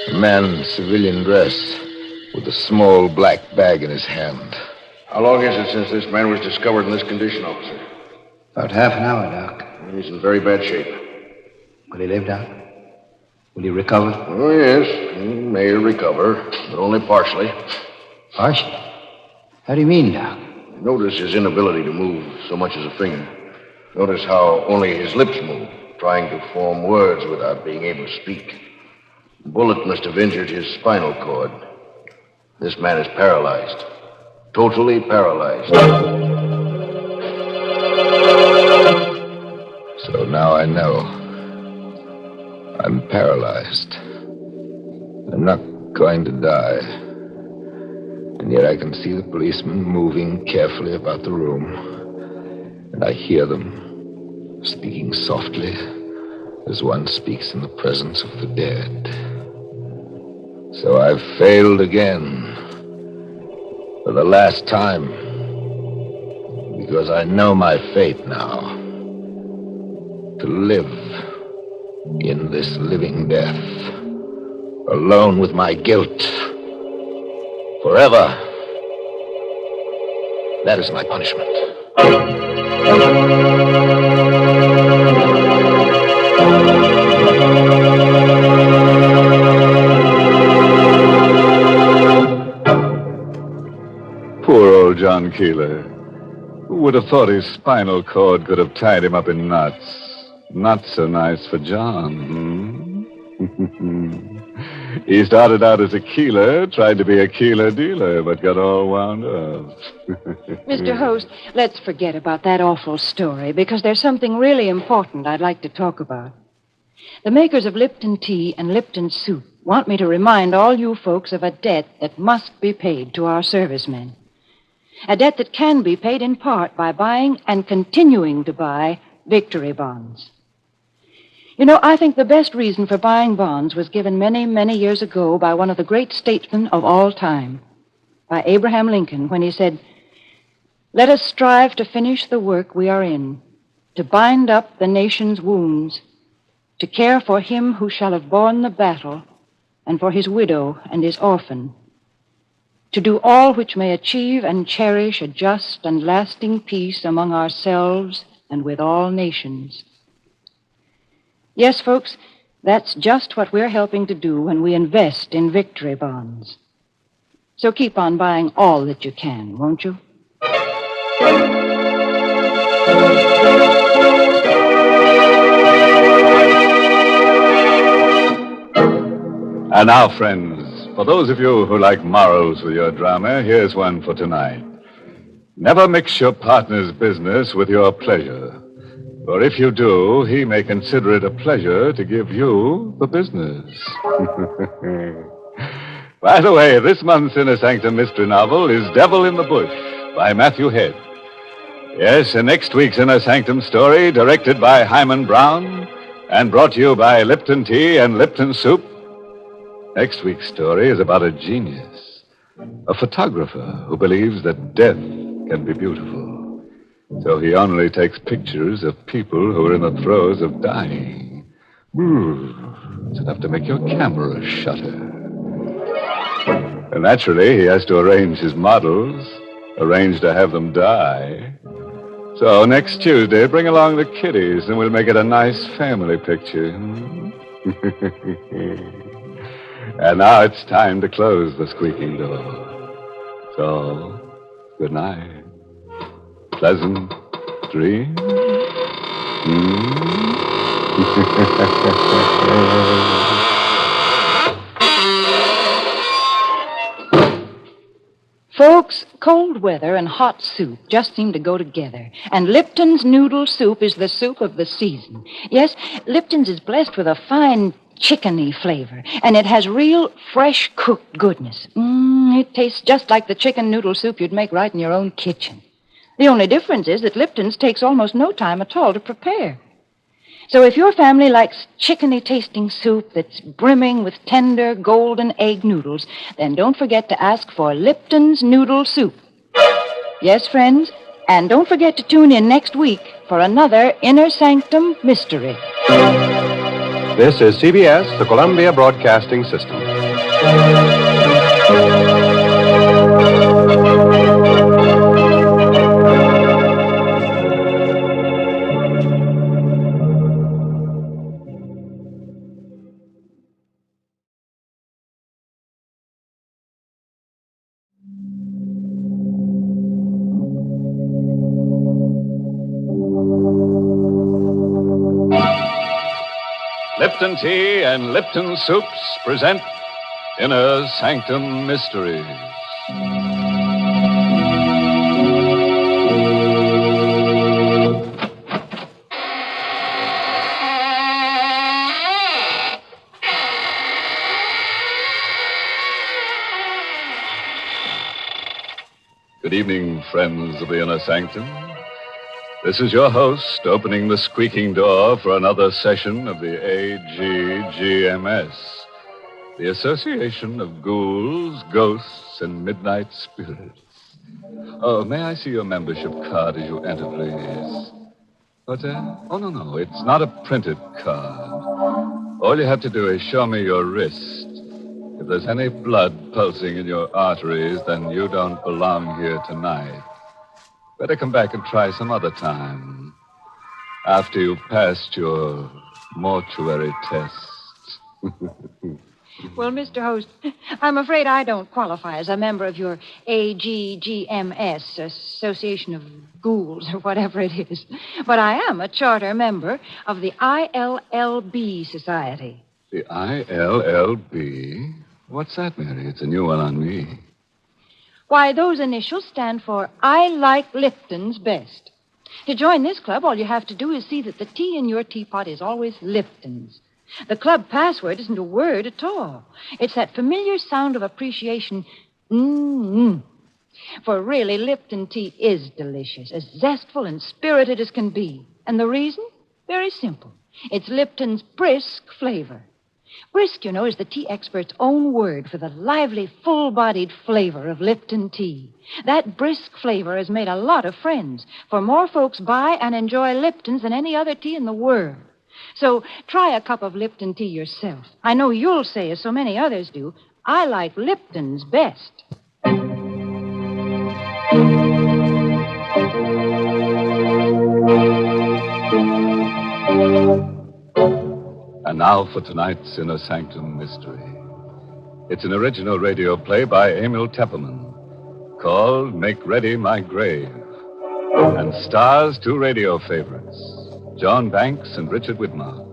A man in civilian dress with a small black bag in his hand. How long is it since this man was discovered in this condition, officer? About half an hour, Doc. He's in very bad shape. Will he live, Doc? Will he recover? Oh, yes. He may recover, but only partially. Partially? How do you mean, Doc? Notice his inability to move so much as a finger. Notice how only his lips move, trying to form words without being able to speak. The bullet must have injured his spinal cord. This man is paralyzed. Totally paralyzed. So now I know. I'm paralyzed. I'm not going to die. And yet I can see the policemen moving carefully about the room. And I hear them speaking softly as one speaks in the presence of the dead. So I've failed again. For the last time. Because I know my fate now. To live in this living death, alone with my guilt, forever. That is my punishment. Poor old John Keeler. Who would have thought his spinal cord could have tied him up in knots? Not so nice for John, hmm? He started out as a keeler, tried to be a keeler dealer, but got all wound up. Mr. Host, let's forget about that awful story, because there's something really important I'd like to talk about. The makers of Lipton tea and Lipton soup want me to remind all you folks of a debt that must be paid to our servicemen. A debt that can be paid in part by buying and continuing to buy victory bonds. You know, I think the best reason for buying bonds was given many, many years ago by one of the great statesmen of all time, by Abraham Lincoln, when he said, "Let us strive to finish the work we are in, to bind up the nation's wounds, to care for him who shall have borne the battle, and for his widow and his orphan, to do all which may achieve and cherish a just and lasting peace among ourselves and with all nations." Yes, folks, that's just what we're helping to do when we invest in victory bonds. So keep on buying all that you can, won't you? And now, friends, for those of you who like morals with your drama, here's one for tonight. Never mix your partner's business with your pleasure. For if you do, he may consider it a pleasure to give you the business. By the way, this month's Inner Sanctum mystery novel is Devil in the Bush by Matthew Head. Yes, and next week's Inner Sanctum story, directed by Hyman Brown and brought to you by Lipton Tea and Lipton Soup. Next week's story is about a genius, a photographer who believes that death can be beautiful. So he only takes pictures of people who are in the throes of dying. It's enough to make your camera shudder. And naturally, he has to arrange his models, arrange to have them die. So next Tuesday, bring along the kiddies, and we'll make it a nice family picture. And now it's time to close the squeaking door. So, good night. Pleasant dreams. Folks, cold weather and hot soup just seem to go together. And Lipton's noodle soup is the soup of the season. Yes, Lipton's is blessed with a fine chickeny flavor, and it has real fresh cooked goodness. It tastes just like the chicken noodle soup you'd make right in your own kitchen. The only difference is that Lipton's takes almost no time at all to prepare. So if your family likes chickeny-tasting soup that's brimming with tender golden egg noodles, then don't forget to ask for Lipton's Noodle Soup. Yes, friends, and don't forget to tune in next week for another Inner Sanctum Mystery. This is CBS, the Columbia Broadcasting System. Lipton Tea and Lipton Soups present Inner Sanctum Mysteries. Good evening, friends of the Inner Sanctum. This is your host, opening the squeaking door for another session of the AGGMS, the Association of Ghouls, Ghosts, and Midnight Spirits. Oh, may I see your membership card as you enter, please? What, Oh, no, it's not a printed card. All you have to do is show me your wrist. If there's any blood pulsing in your arteries, then you don't belong here tonight. Better come back and try some other time, after you've passed your mortuary tests. Well, Mr. Host, I'm afraid I don't qualify as a member of your AGGMS, Association of Ghouls, or whatever it is. But I am a charter member of the ILLB Society, The ILLB? What's that, Mary? It's a new one on me. Why, those initials stand for I Like Lipton's Best. To join this club, all you have to do is see that the tea in your teapot is always Lipton's. The club password isn't a word at all. It's that familiar sound of appreciation, mm-mm. For really, Lipton tea is delicious, as zestful and spirited as can be. And the reason? Very simple. It's Lipton's brisk flavor. Brisk, you know, is the tea expert's own word for the lively, full-bodied flavor of Lipton tea. That brisk flavor has made a lot of friends, for more folks buy and enjoy Lipton's than any other tea in the world. So try a cup of Lipton tea yourself. I know you'll say, as so many others do, I like Lipton's best. And now for tonight's Inner Sanctum mystery. It's an original radio play by Emil Tepperman called Make Ready My Grave, and stars two radio favorites, John Banks and Richard Widmark.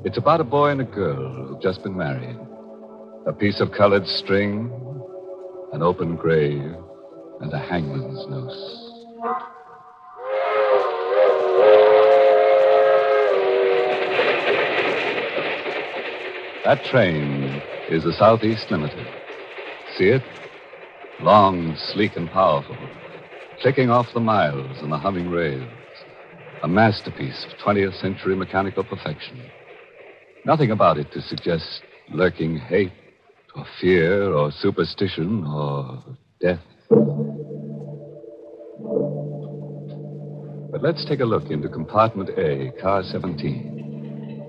It's about a boy and a girl who've just been married. A piece of colored string, an open grave, and a hangman's noose. That train is the Southeast Limited. See it? Long, sleek, and powerful, clicking off the miles and the humming rails. A masterpiece of 20th century mechanical perfection. Nothing about it to suggest lurking hate, or fear, or superstition, or death. But let's take a look into compartment A, car 17.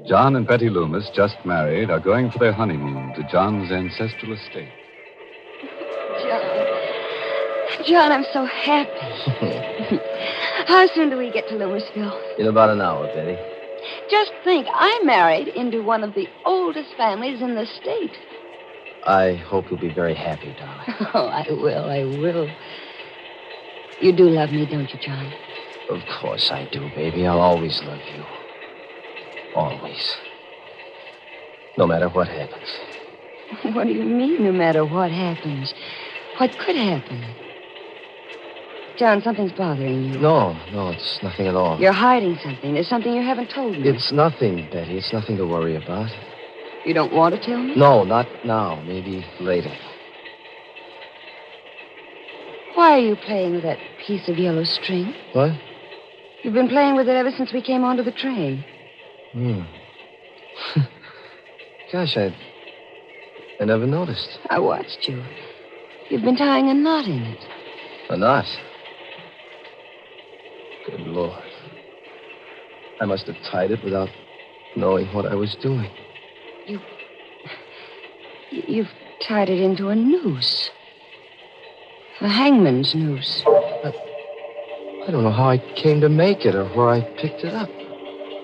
John and Betty Loomis, just married, are going for their honeymoon to John's ancestral estate. John, I'm so happy. How soon do we get to Loomisville? In about an hour, Betty. Just think, I married into one of the oldest families in the state. I hope you'll be very happy, darling. Oh, I will. You do love me, don't you, John? Of course I do, baby. I'll always love you. Always. No matter what happens. What do you mean, no matter what happens? What could happen? John, something's bothering you. No, it's nothing at all. You're hiding something. There's something you haven't told me. It's nothing, Betty. It's nothing to worry about. You don't want to tell me? No, not now. Maybe later. Why are you playing with that piece of yellow string? What? You've been playing with it ever since we came onto the train. Gosh, I never noticed. I watched you. You've been tying a knot in it. A knot? Good Lord. I must have tied it without knowing what I was doing. You've tied it into a noose. A hangman's noose. I don't know how I came to make it or where I picked it up.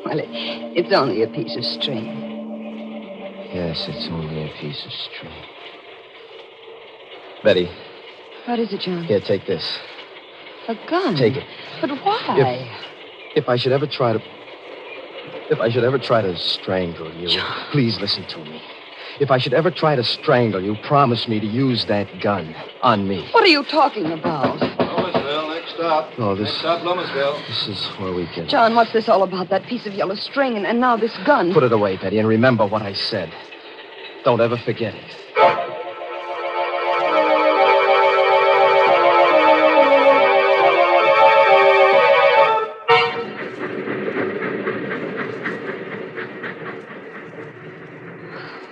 Well, it's only a piece of string. Yes, it's only a piece of string. Betty. What is it, John? Here, take this. A gun? Take it. But why? If I should ever try to strangle you, John. Please listen to me. If I should ever try to strangle you, promise me to use that gun on me. What are you talking about? Loomisville, next stop. No, Next stop, Loomisville. This is where we get... John, what's this all about? That piece of yellow string and now this gun. Put it away, Betty, and remember what I said. Don't ever forget it.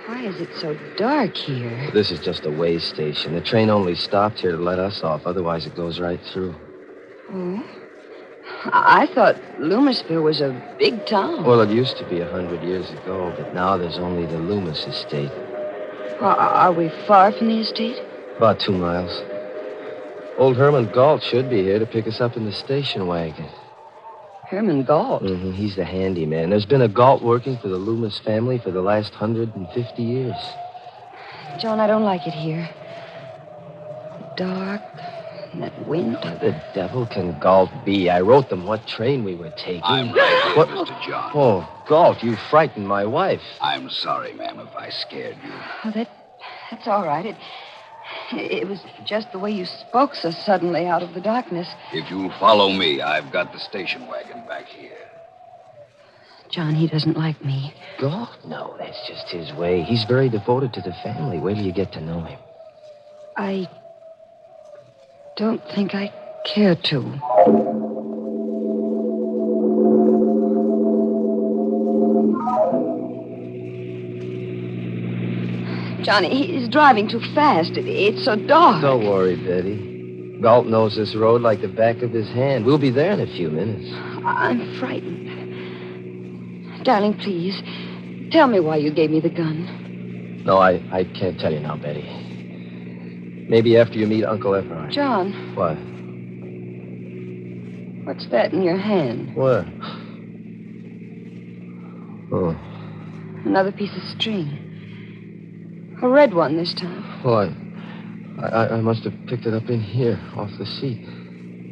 Why is it so dark here? This is just a way station. The train only stopped here to let us off. Otherwise, it goes right through. Oh? I thought Loomisville was a big town. Well, it used to be 100 years ago, but now there's only the Loomis estate. Are we far from the estate? About 2 miles. Old Herman Galt should be here to pick us up in the station wagon. Herman Galt? Mm-hmm. He's the handyman. There's been a Galt working for the Loomis family for the last 150 years. John, I don't like it here. Dark, And that wind. The devil can Galt be? I wrote them what train we were taking. I'm right here, What? Mr. John. Oh, Galt, you frightened my wife. I'm sorry, ma'am, if I scared you. Oh, that's all right. It was just the way you spoke so suddenly out of the darkness. If you'll follow me, I've got the station wagon back here. John, he doesn't like me. Galt? No, that's just his way. He's very devoted to the family. Wait till you get to know him. I don't think I care to. Johnny, he's driving too fast. It's so dark. Don't worry, Betty. Galt knows this road like the back of his hand. We'll be there in a few minutes. I'm frightened. Darling, please, tell me why you gave me the gun. No, I can't tell you now, Betty. Maybe after you meet Uncle Everard. John. What? What's that in your hand? What? Oh. Another piece of string. A red one this time. What? I must have picked it up in here, off the seat.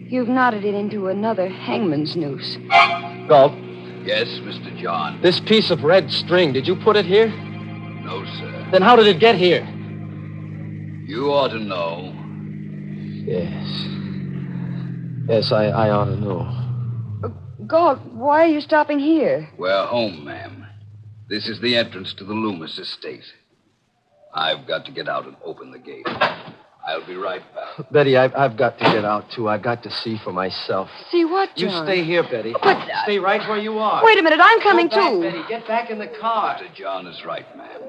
You've knotted it into another hangman's noose. Galt. Yes, Mr. John. This piece of red string, did you put it here? No, sir. Then how did it get here? You ought to know. Yes. Yes, I ought to know. God, why are you stopping here? We're home, ma'am. This is the entrance to the Loomis estate. I've got to get out and open the gate. I'll be right back. Betty, I've got to get out, too. I've got to see for myself. See what, John? You stay here, Betty. But, Stay right where you are. Wait a minute, I'm coming, Go back, too. Betty, get back in the car. Mr. John is right, ma'am.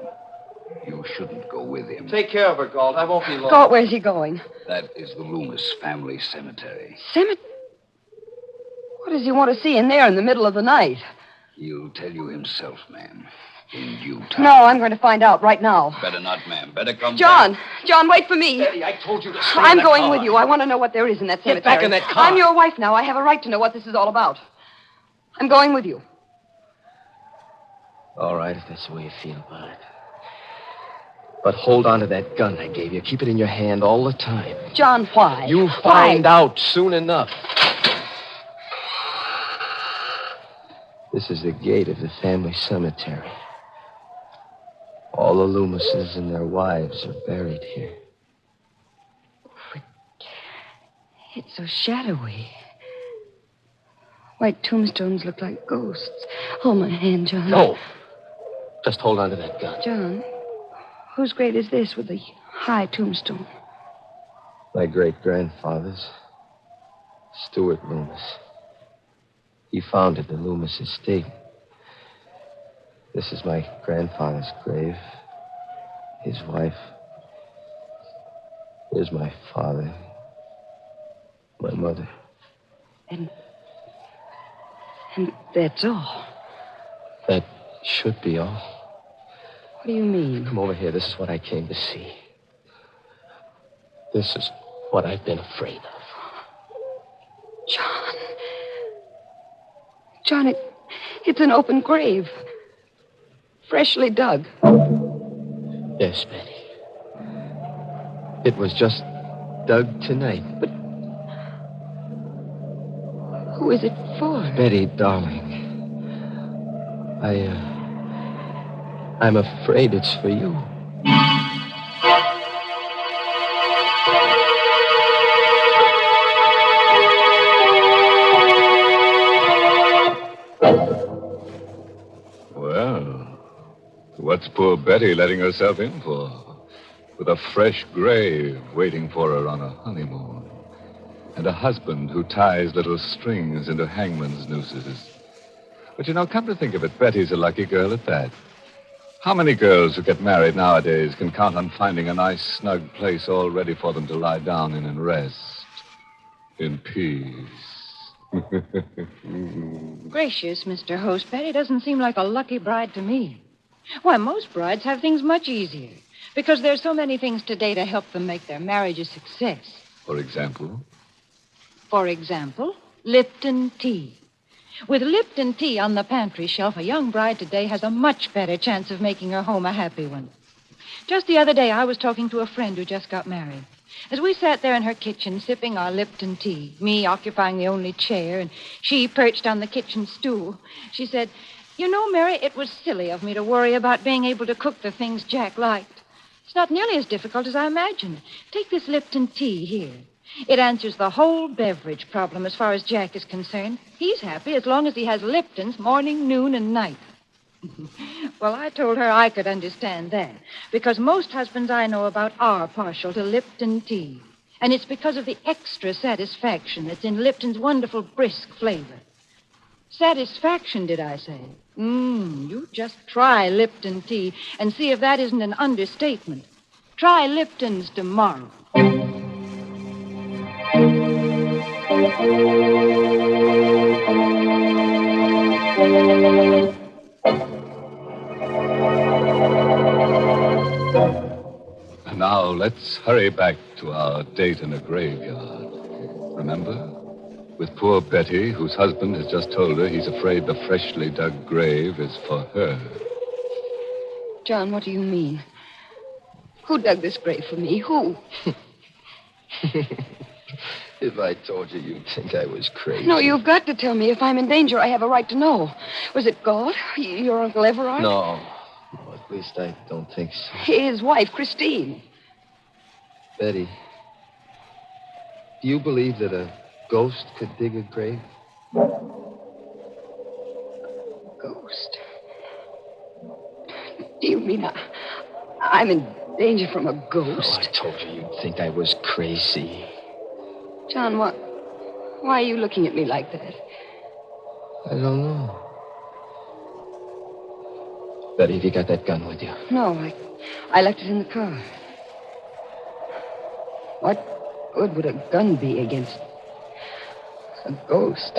You shouldn't go with him. Take care of her, Galt. I won't be long. Galt, where's he going? That is the Loomis family cemetery. Cemetery? What does he want to see in there in the middle of the night? He'll tell you himself, ma'am. In due time. No, I'm going to find out right now. Better not, ma'am. Better come John! back. John, wait for me. Betty, I told you to stay I'm in the going car. with you. I want to know what there is in that cemetery. Get back in that car. I'm your wife now. I have a right to know what this is all about. I'm going with you. All right, if that's the way you feel about it. But hold on to that gun I gave you. Keep it in your hand all the time. John, why? You find out soon enough. This is the gate of the family cemetery. All the Loomises and their wives are buried here. It's so shadowy. White tombstones look like ghosts. Hold my hand, John. No. Just hold on to that gun. John, whose grave is this with the high tombstone? My great-grandfather's, Stuart Loomis. He founded the Loomis estate. This is my grandfather's grave. His wife. Here's my father. My mother. And that's all. That should be all. What do you mean? Come over here. This is what I came to see. This is what I've been afraid of. John, it's an open grave. Freshly dug. Yes, Betty. It was just dug tonight. But who is it for? Betty, darling. I'm afraid it's for you. Well, what's poor Betty letting herself in for? With a fresh grave waiting for her on a honeymoon. And a husband who ties little strings into hangman's nooses. But come to think of it, Betty's a lucky girl at that. How many girls who get married nowadays can count on finding a nice, snug place all ready for them to lie down in and rest? In peace. Gracious, Mr. Host, Betty doesn't seem like a lucky bride to me. Why, most brides have things much easier. Because there's so many things today to help them make their marriage a success. For example? For example, Lipton tea. With Lipton tea on the pantry shelf, a young bride today has a much better chance of making her home a happy one. Just the other day, I was talking to a friend who just got married. As we sat there in her kitchen sipping our Lipton tea, me occupying the only chair and she perched on the kitchen stool, she said, "You know, Mary, it was silly of me to worry about being able to cook the things Jack liked. It's not nearly as difficult as I imagined. Take this Lipton tea here. It answers the whole beverage problem as far as Jack is concerned. He's happy as long as he has Liptons morning, noon, and night." Well, I told her I could understand that, because most husbands I know about are partial to Lipton tea. And it's because of the extra satisfaction that's in Lipton's wonderful brisk flavor. Satisfaction, did I say? You just try Lipton tea and see if that isn't an understatement. Try Lipton's tomorrow. Now, let's hurry back to our date in a graveyard. Remember? With poor Betty, whose husband has just told her he's afraid the freshly dug grave is for her. John, what do you mean? Who dug this grave for me? Who? If I told you, you'd think I was crazy. No, you've got to tell me. If I'm in danger, I have a right to know. Was it Galt? Your Uncle Everard? No, at least I don't think so. His wife, Christine. Betty, do you believe that a ghost could dig a grave? Ghost? Do you mean I'm in danger from a ghost? Oh, I told you you'd think I was crazy. John, why are you looking at me like that? I don't know. Betty, have you got that gun with you? No, I left it in the car. What good would a gun be against a ghost?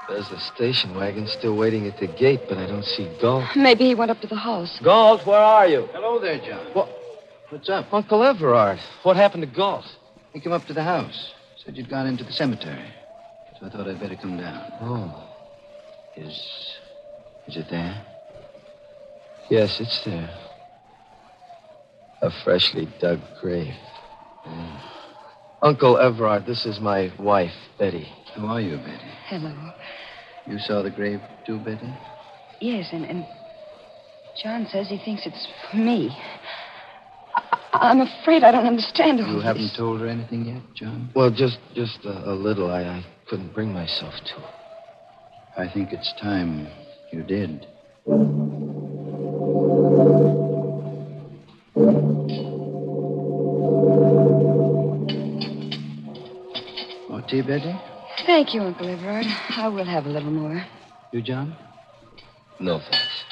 There's the station wagon still waiting at the gate, but I don't see Galt. Maybe he went up to the house. Galt, where are you? Hello there, John. What's up? Uncle Everard. What happened to Galt? He came up to the house. Said you'd gone into the cemetery. So I thought I'd better come down. Oh. Is it there? Yes, it's there. A freshly dug grave. Uncle Everard, this is my wife, Betty. Who are you, Betty? Hello. You saw the grave too, Betty? Yes, and John says he thinks it's for me. I'm afraid I don't understand all You this. haven't told her anything yet, John? Well, just a little. I couldn't bring myself to. I think it's time you did. More tea, Betty? Thank you, Uncle Everard. I will have a little more. You, John? No, thanks.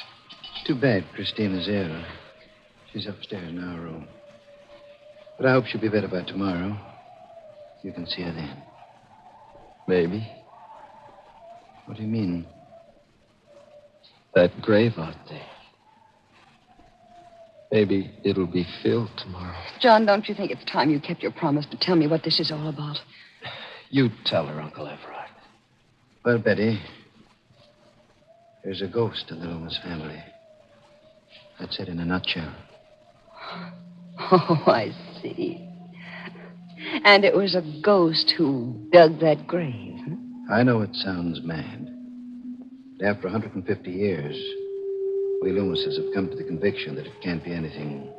Too bad Christina's ill. She's upstairs in our room. But I hope she'll be better by tomorrow. You can see her then. Maybe. What do you mean? That grave out there. Maybe it'll be filled tomorrow. John, don't you think it's time you kept your promise to tell me what this is all about? You tell her, Uncle Everard. Well, Betty, there's a ghost in the Loomis family. That's it in a nutshell. Oh, I see. And it was a ghost who dug that grave. Huh? I know it sounds mad. But after 150 years, we Loomises have come to the conviction that it can't be anything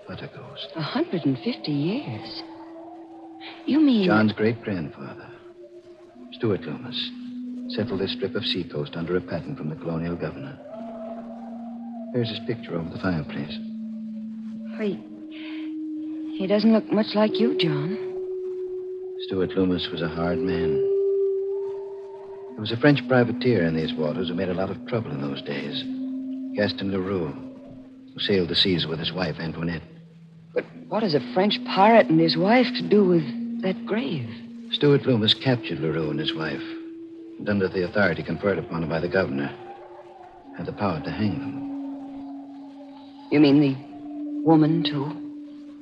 but a ghost. 150 years? You mean... John's great-grandfather, Stuart Loomis, settled this strip of seacoast under a patent from the colonial governor. There's his picture over the fireplace. He doesn't look much like you, John. Stuart Loomis was a hard man. There was a French privateer in these waters who made a lot of trouble in those days. Gaston Leroux, who sailed the seas with his wife, Antoinette. But what has a French pirate and his wife to do with that grave? Stuart Loomis captured Leroux and his wife, and under the authority conferred upon him by the governor, had the power to hang them. You mean the woman, too?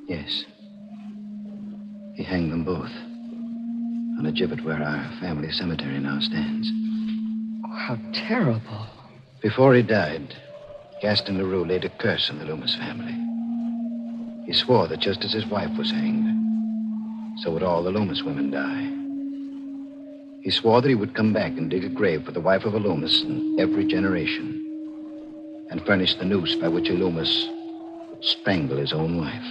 Yes. He hanged them both on a gibbet where our family cemetery now stands. Oh, how terrible. Before he died, Gaston Leroux laid a curse on the Loomis family. He swore that just as his wife was hanged, so would all the Loomis women die. He swore that he would come back and dig a grave for the wife of a Loomis in every generation and furnish the noose by which a Loomis would strangle his own wife.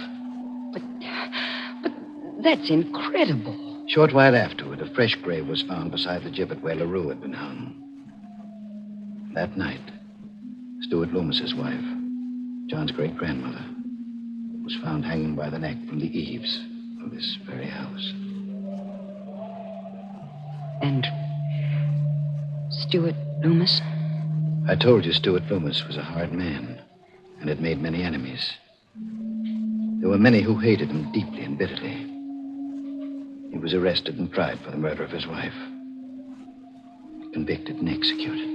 But that's incredible. Short while afterward, a fresh grave was found beside the gibbet where Leroux had been hung. That night, Stuart Loomis's wife, John's great-grandmother, was found hanging by the neck from the eaves of this very house. And Stuart Loomis? I told you Stuart Loomis was a hard man and had made many enemies. There were many who hated him deeply and bitterly. He was arrested and tried for the murder of his wife. Convicted and executed.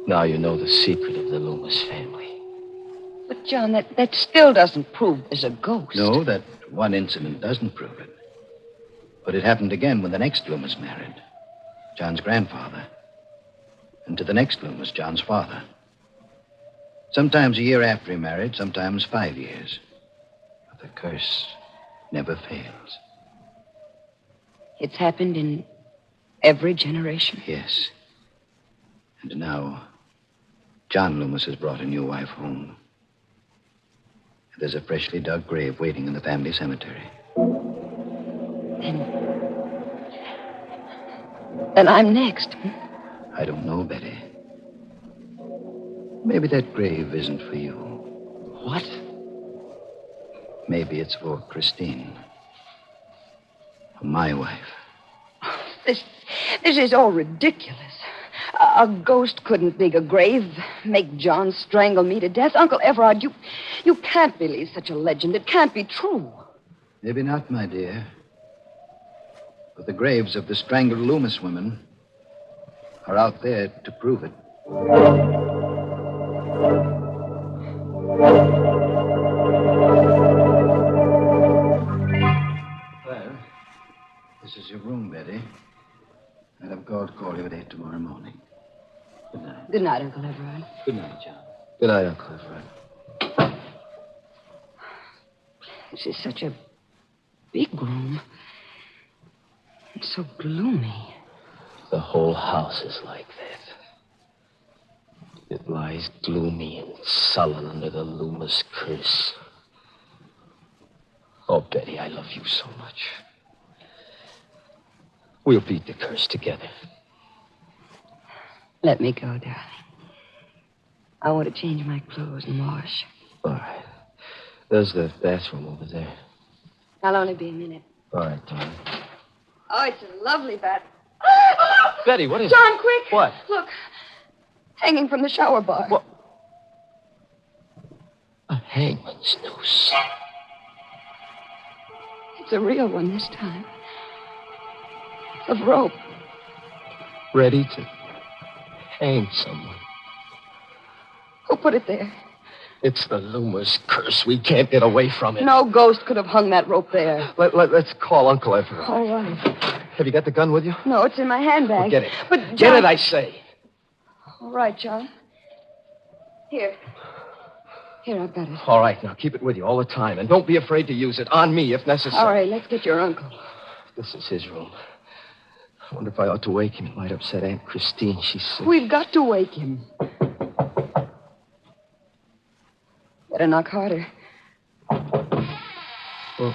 Now you know the secret of the Loomis family. But, John, that still doesn't prove there's a ghost. No, that one incident doesn't prove it. But it happened again when the next Loomis married, John's grandfather. And to the next Loomis, John's father. Sometimes a year after he married, sometimes 5 years. But the curse never fails. It's happened in every generation? Yes. And now, John Loomis has brought a new wife home. There's a freshly dug grave waiting in the family cemetery. Then I'm next. I don't know, Betty. Maybe that grave isn't for you. What? Maybe it's for Christine. For my wife. This is all ridiculous. A ghost couldn't dig a grave, make John strangle me to death. Uncle Everard, you can't believe such a legend. It can't be true. Maybe not, my dear. But the graves of the strangled Loomis women are out there to prove it. Well, this is your room, Betty. And I've called to call you at 8 tomorrow morning. Good night. Good night, Uncle Everard. Good night, John. Good night, Uncle Everard. This is such a big room. It's so gloomy. The whole house is like that. It lies gloomy and sullen under the Loomis curse. Oh, Betty, I love you so much. We'll beat the curse together. Let me go, darling. I want to change my clothes and wash. All right. There's the bathroom over there. I'll only be a minute. All right, darling. Oh, it's a lovely bath. Betty, what is John, it? quick. What? Look. Hanging from the shower bar. What? A hangman's noose. It's a real one this time. Of rope. Ready to hang someone. Who put it there? It's the Loomis curse. We can't get away from it. No ghost could have hung that rope there. Let's call Uncle Everett. All right. Have you got the gun with you? No, it's in my handbag. Well, get it. But John... Get it, I say. All right, John. Here. Here, I've got it. All right, now keep it with you all the time. And don't be afraid to use it. On me, if necessary. All right, let's get your uncle. This is his room. I wonder if I ought to wake him. It might upset Aunt Christine. She's sick. We've got to wake him. Better knock harder. Well,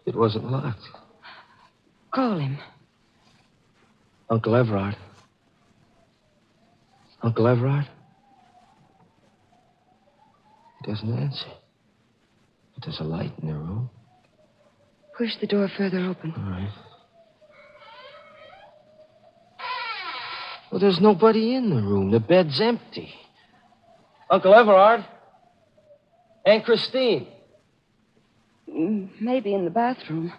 it wasn't locked. Call him. Uncle Everard. Uncle Everard? He doesn't answer. But there's a light in the room. Push the door further open. All right. Well, there's nobody in the room. The bed's empty. Uncle Everard? Aunt Christine? Maybe in the bathroom.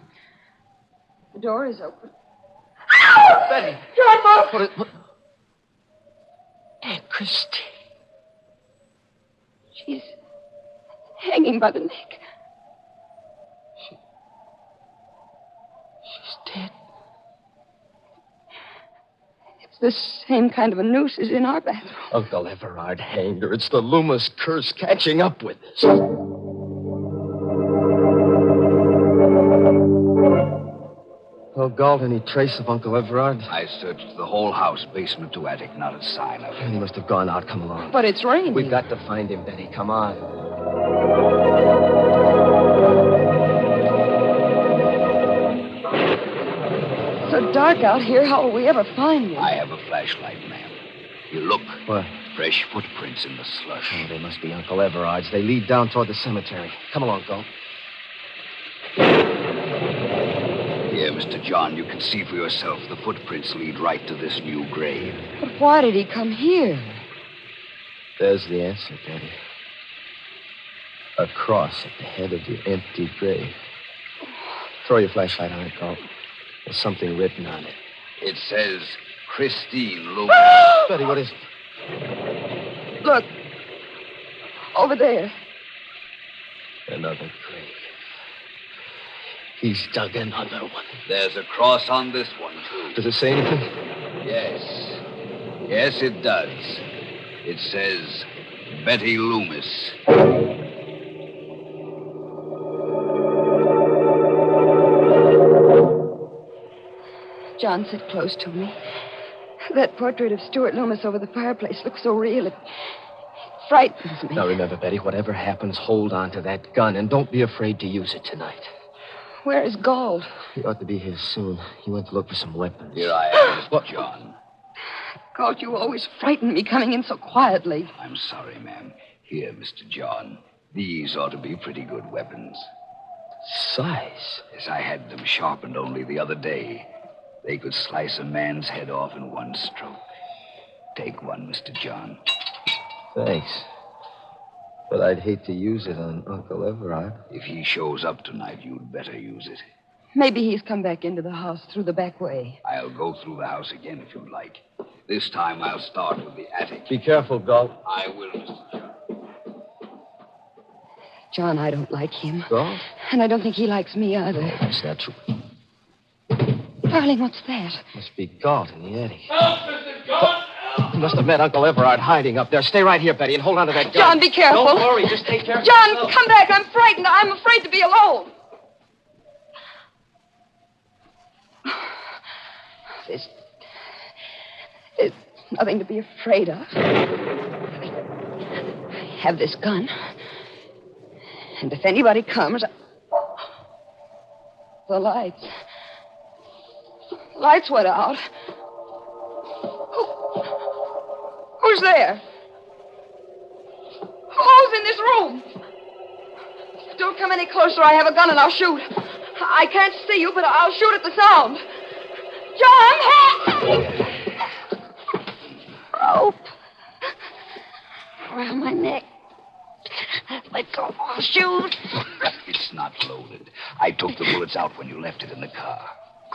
The door is open. Betty! John, What? Aunt Christine. She's hanging by the neck. She's dead. It's The same kind of a noose is in our bathroom. Uncle Everard hanged her. It's the Loomis curse catching up with us. Oh, Galt, any trace of Uncle Everard? I searched the whole house, basement to attic, not a sign of him. He must have gone out. Come along. But it's raining. We've got to find him, Betty. Come on. It's so dark out here. How will we ever find him? I have a flashlight, ma'am. You look. What? Fresh footprints in the slush. Oh, they must be Uncle Everard's. They lead down toward the cemetery. Come along, Galt. Here, Mr. John, you can see for yourself. The footprints lead right to this new grave. But why did he come here? There's the answer, Betty. A cross at the head of the empty grave. Throw your flashlight on it, Galt. There's something written on it. It says Christine Loomis. Betty, what is it? Look. Over there. Another grave. He's dug another one. There's a cross on this one, too. Does it say anything? Yes. Yes, it does. It says Betty Loomis. John, sit close to me. That portrait of Stuart Loomis over the fireplace looks so real. It frightens me. Now, remember, Betty, whatever happens, hold on to that gun, and don't be afraid to use it tonight. Where is Galt? He ought to be here soon. He went to look for some weapons. Here I am, Mr. John. Galt, you always frighten me coming in so quietly. I'm sorry, ma'am. Here, Mr. John. These ought to be pretty good weapons. Size? Yes, I had them sharpened only the other day. They could slice a man's head off in one stroke. Take one, Mr. John. Thanks. But I'd hate to use it on Uncle Everard. If he shows up tonight, you'd better use it. Maybe he's come back into the house through the back way. I'll go through the house again if you'd like. This time I'll start with the attic. Be careful, Galt. I will, Mr. John. John, I don't like him. Galt? And I don't think he likes me either. Oh, that's not true. Darling, what's that? Must be Galt in the attic. Help, Mr. John! He must have met Uncle Everard hiding up there. Stay right here, Betty, and hold on to that gun. John, be careful. Don't worry. Just take care of John, yourself. come back. I'm frightened. I'm afraid to be alone. There's nothing to be afraid of. I have this gun. And if anybody comes... The lights. The lights went out. Who's there? Who's in this room? Don't come any closer. I have a gun and I'll shoot. I can't see you, but I'll shoot at the sound. John! Rope. Around my neck. Let go. I'll shoot. It's not loaded. I took the bullets out when you left it in the car.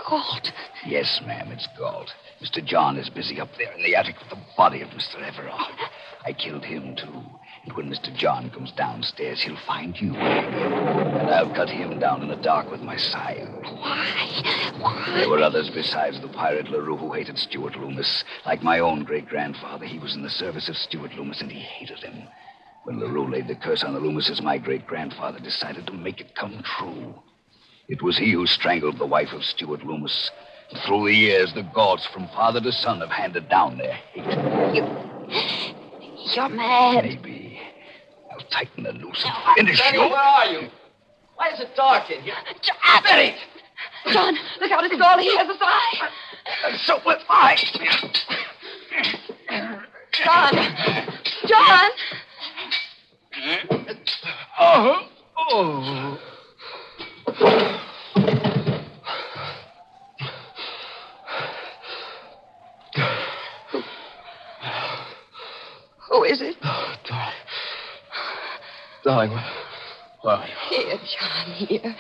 Galt. Yes, ma'am, it's Galt. Mr. John is busy up there in the attic with the body of Mr. Everard. I killed him, too. And when Mr. John comes downstairs, he'll find you. And I'll cut him down in the dark with my scythe. Why? There were others besides the pirate LaRue who hated Stuart Loomis. Like my own great-grandfather, he was in the service of Stuart Loomis, and he hated him. When LaRue laid the curse on the Loomises, my great-grandfather decided to make it come true. It was he who strangled the wife of Stuart Loomis. Through the years, the Galts from father to son have handed down their hate. You're mad. Maybe. I'll tighten the noose and finish Betty, you. where are you? Why is it dark in here? Betty! John, look out, it's Galt. He has his eye. And so will I. John! Oh. Who is it? Oh, darling. Darling, where are you? Here, John, here.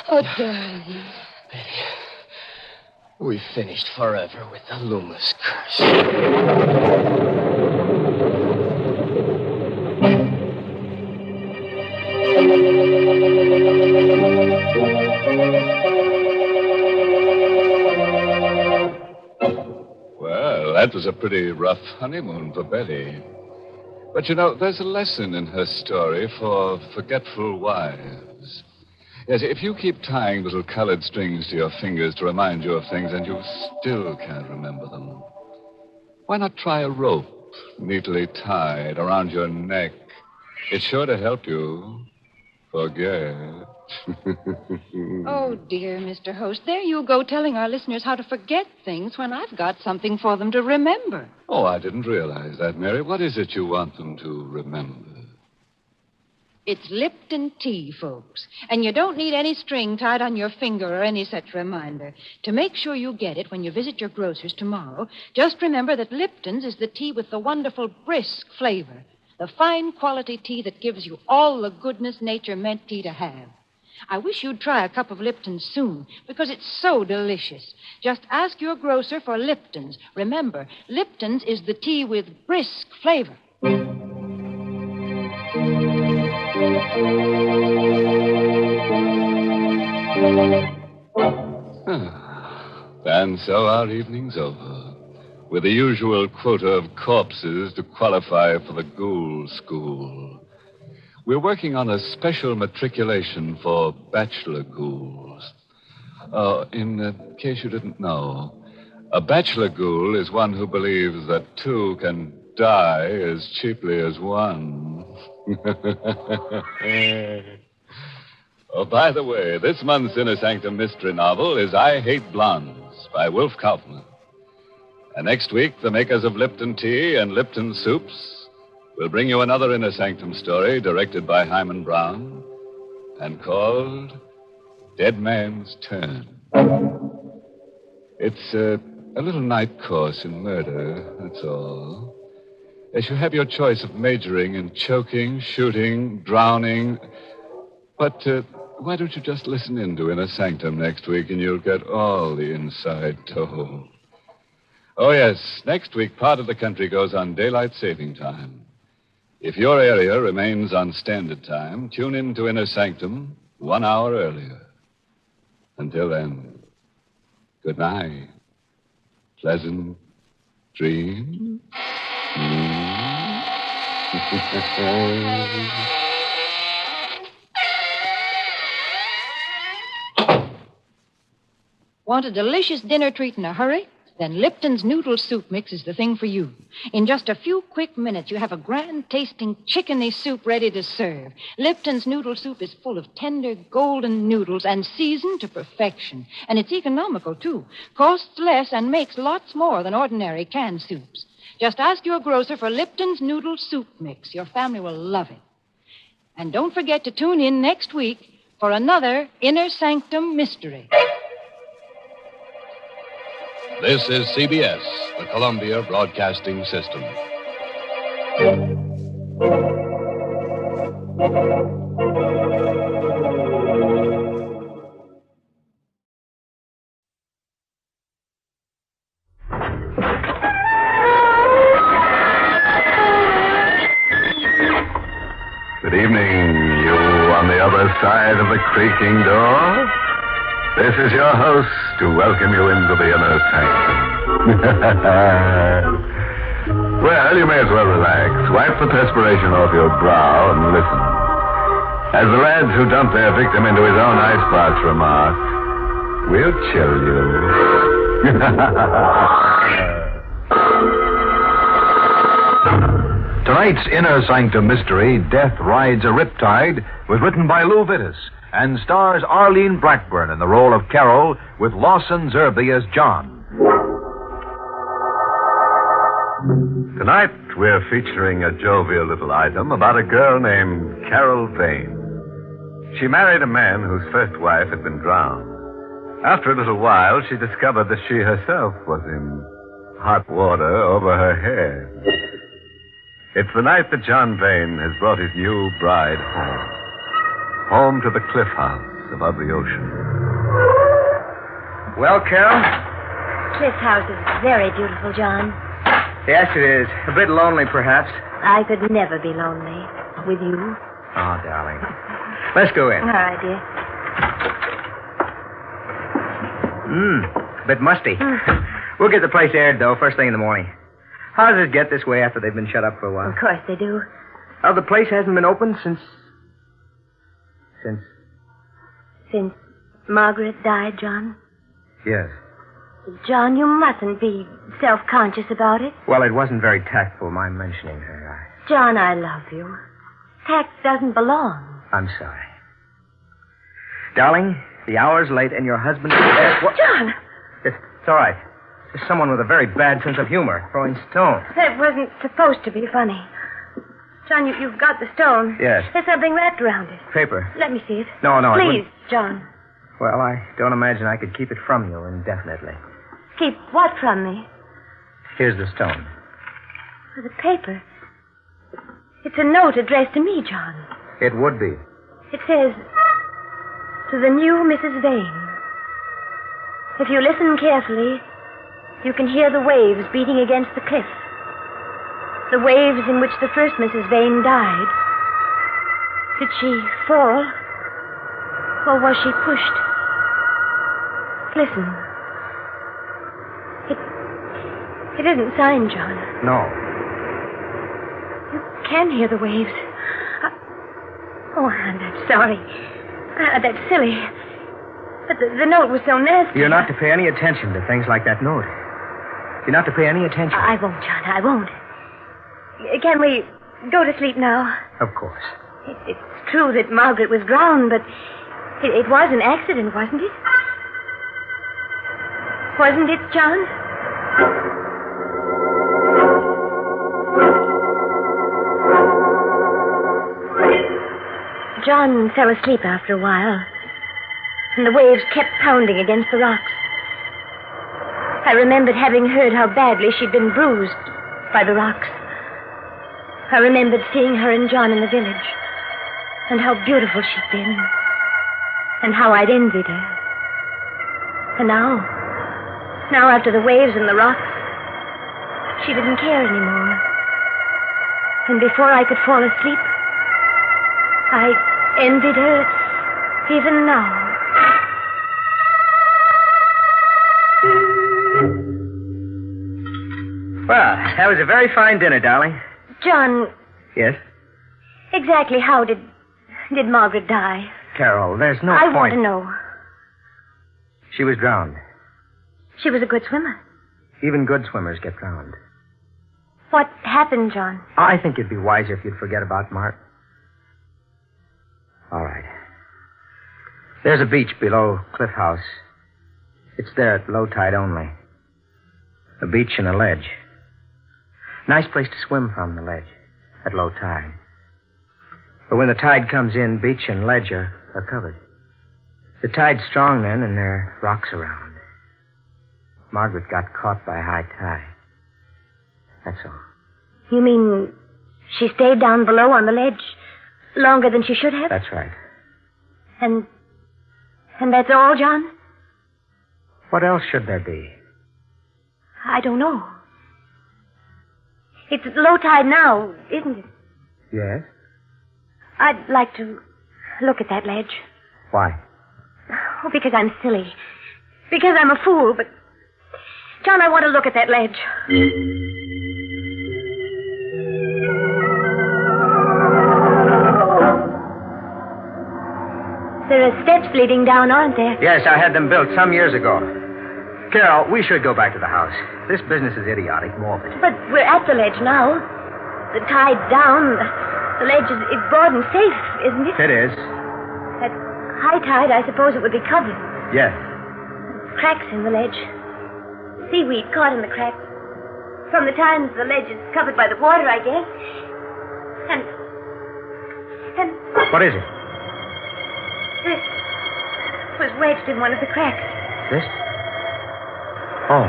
Oh, darling. Baby, we finished forever with the Loomis curse. Well, Well, that was a pretty rough honeymoon for Betty. But you know, there's a lesson in her story for forgetful wives. Yes, if you keep tying little colored strings to your fingers to remind you of things and you still can't remember them, why not try a rope neatly tied around your neck? It's sure to help you forget. Oh, dear, Mr. Host. There you go telling our listeners how to forget things when I've got something for them to remember. Oh, I didn't realize that, Mary. What is it you want them to remember? It's Lipton tea, folks. And you don't need any string tied on your finger or any such reminder. To make sure you get it when you visit your grocer's tomorrow, just remember that Lipton's is the tea with the wonderful brisk flavor. The fine quality tea that gives you all the goodness nature meant tea to have. I wish you'd try a cup of Lipton's soon, because it's so delicious. Just ask your grocer for Lipton's. Remember, Lipton's is the tea with brisk flavor. And so our evening's over, with the usual quota of corpses to qualify for the ghoul school. We're working on a special matriculation for bachelor ghouls. In case you didn't know, a bachelor ghoul is one who believes that two can die as cheaply as one. Oh, by the way, this month's Inner Sanctum mystery novel is I Hate Blondes by Wolf Kaufman. And next week, the makers of Lipton Tea and Lipton Soups will bring you another Inner Sanctum story directed by Hyman Brown and called Dead Man's Turn. It's a little night course in murder, that's all. As you have your choice of majoring in choking, shooting, drowning. But why don't you just listen in to Inner Sanctum next week and you'll get all the inside toe. Oh, yes, next week part of the country goes on daylight saving time. If your area remains on standard time, tune in to Inner Sanctum 1 hour earlier. Until then, good night. Pleasant dreams. Want a delicious dinner treat in a hurry? Then Lipton's noodle soup mix is the thing for you. In just a few quick minutes, you have a grand-tasting chickeny soup ready to serve. Lipton's noodle soup is full of tender, golden noodles and seasoned to perfection. And it's economical, too. Costs less and makes lots more than ordinary canned soups. Just ask your grocer for Lipton's noodle soup mix. Your family will love it. And don't forget to tune in next week for another Inner Sanctum mystery. This is CBS, the Columbia Broadcasting System. Good evening, you on the other side of the creaking door. This is your host to welcome you into the Inner Sanctum. Well, you may as well relax. Wipe the perspiration off your brow and listen. As the lads who dumped their victim into his own icebox remarked, we'll chill you. Tonight's Inner Sanctum mystery, Death Rides a Riptide, was written by Lou Vittis and stars Arlene Blackburn in the role of Carol with Lawson Zerby as John. Tonight, we're featuring a jovial little item about a girl named Carol Vane. She married a man whose first wife had been drowned. After a little while, she discovered that she herself was in hot water over her head. It's the night that John Vane has brought his new bride home. Home to the cliff house above the ocean. Well, Carol? This house is very beautiful, John. Yes, it is. A bit lonely, perhaps. I could never be lonely with you. Oh, darling. Let's go in. All right, dear. A bit musty. We'll get the place aired, though, first thing in the morning. How does it get this way after they've been shut up for a while? Of course they do. Oh, the place hasn't been opened since... Since Margaret died, John? Yes. John, you mustn't be self-conscious about it. Well, it wasn't very tactful, my mentioning her. John, I love you. Tact doesn't belong. I'm sorry. Darling, the hour's late and your husband... What? John! It's all right. There's someone with a very bad sense of humor throwing stones. That wasn't supposed to be funny. John, you've got the stone. Yes. There's something wrapped around it. Paper. Let me see it. No. Please, John. Well, I don't imagine I could keep it from you indefinitely. Keep what from me? Here's the stone. The paper. It's a note addressed to me, John. It would be. It says, to the new Mrs. Vane. If you listen carefully, you can hear the waves beating against the cliff. The waves in which the first Mrs. Vane died. Did she fall? Or was she pushed? Listen. It isn't signed, John. No. You can hear the waves. Oh, I'm sorry. That's silly. But the note was so nasty. You're not to pay any attention to things like that note. You're not to pay any attention. I won't, John. I won't. Can we go to sleep now? Of course. It's true that Margaret was drowned, but it was an accident, wasn't it? Wasn't it, John? John fell asleep after a while, and the waves kept pounding against the rocks. I remembered having heard how badly she'd been bruised by the rocks. I remembered seeing her and John in the village, and how beautiful she'd been, and how I'd envied her. And now after the waves and the rocks, she didn't care anymore. And before I could fall asleep, I envied her even now. Well, that was a very fine dinner, darling. John, Yes? exactly how did Margaret die? Carol, there's no I point. want to know. She was drowned. She was a good swimmer. Even good swimmers get drowned. What happened, John? I think it'd be wiser if you'd forget about Mark. All right. There's a beach below Cliff House. It's there at low tide only. A beach and a ledge. Nice place to swim from, the ledge, at low tide. But when the tide comes in, beach and ledge are covered. The tide's strong then, and there are rocks around. Margaret got caught by high tide. That's all. You mean she stayed down below on the ledge longer than she should have? That's right. And that's all, John? What else should there be? I don't know. It's low tide now, isn't it? Yes? I'd like to look at that ledge. Why? Oh, because I'm silly. Because I'm a fool, but... John, I want to look at that ledge. There are steps leading down, aren't there? Yes, I had them built some years ago. Carol, we should go back to the house. This business is idiotic, morbid. But we're at the ledge now. The tide's down. The ledge is broad and safe, isn't it? It is. At high tide, I suppose it would be covered. Yes. Cracks in the ledge. Seaweed caught in the cracks. From the times the ledge is covered by the water, I guess. And... What is it? This was wedged in one of the cracks. This? Oh.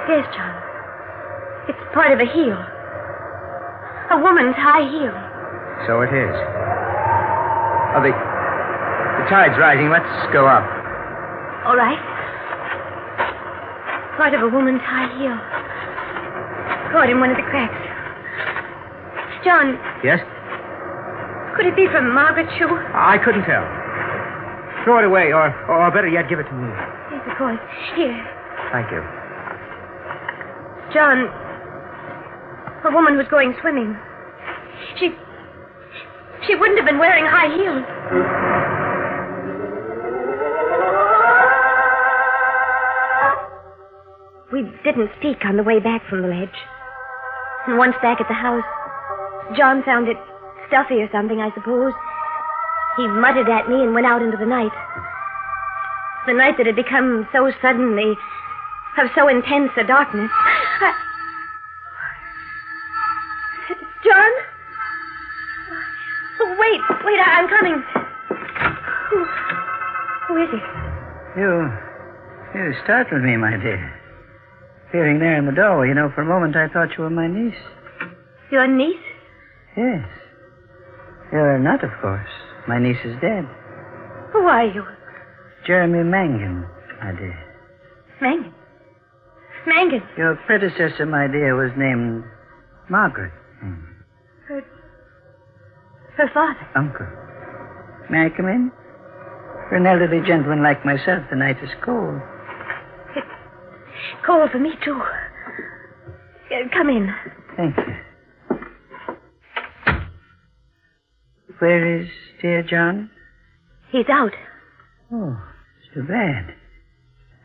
Yes, John. It's part of a heel. A woman's high heel. So it is. Oh, the tide's rising. Let's go up. All right. Part of a woman's high heel. Caught in one of the cracks. John, Yes? could it be from Margaret's shoe? I couldn't tell. Throw it away, or better yet, give it to me. Yes, of course. Here. Thank you. John, a woman was going swimming. She wouldn't have been wearing high heels. We didn't speak on the way back from the ledge. And once back at the house, John found it stuffy or something, I suppose. He muttered at me and went out into the night. The night that had become so suddenly, of so intense a darkness. John? Oh, wait, I'm coming. Who is it? You startled me, my dear. Appearing there in the doorway, for a moment I thought you were my niece. Your niece? Yes. You're not, of course. My niece is dead. Who are you? Jeremy Mangan, my dear. Mangan? Mangan? Your predecessor, my dear, was named Margaret. Her father? Uncle. May I come in? For an elderly gentleman like myself, the night is cold. It's cold for me, too. Come in. Thank you. Where is dear John? He's out. Oh, it's too bad.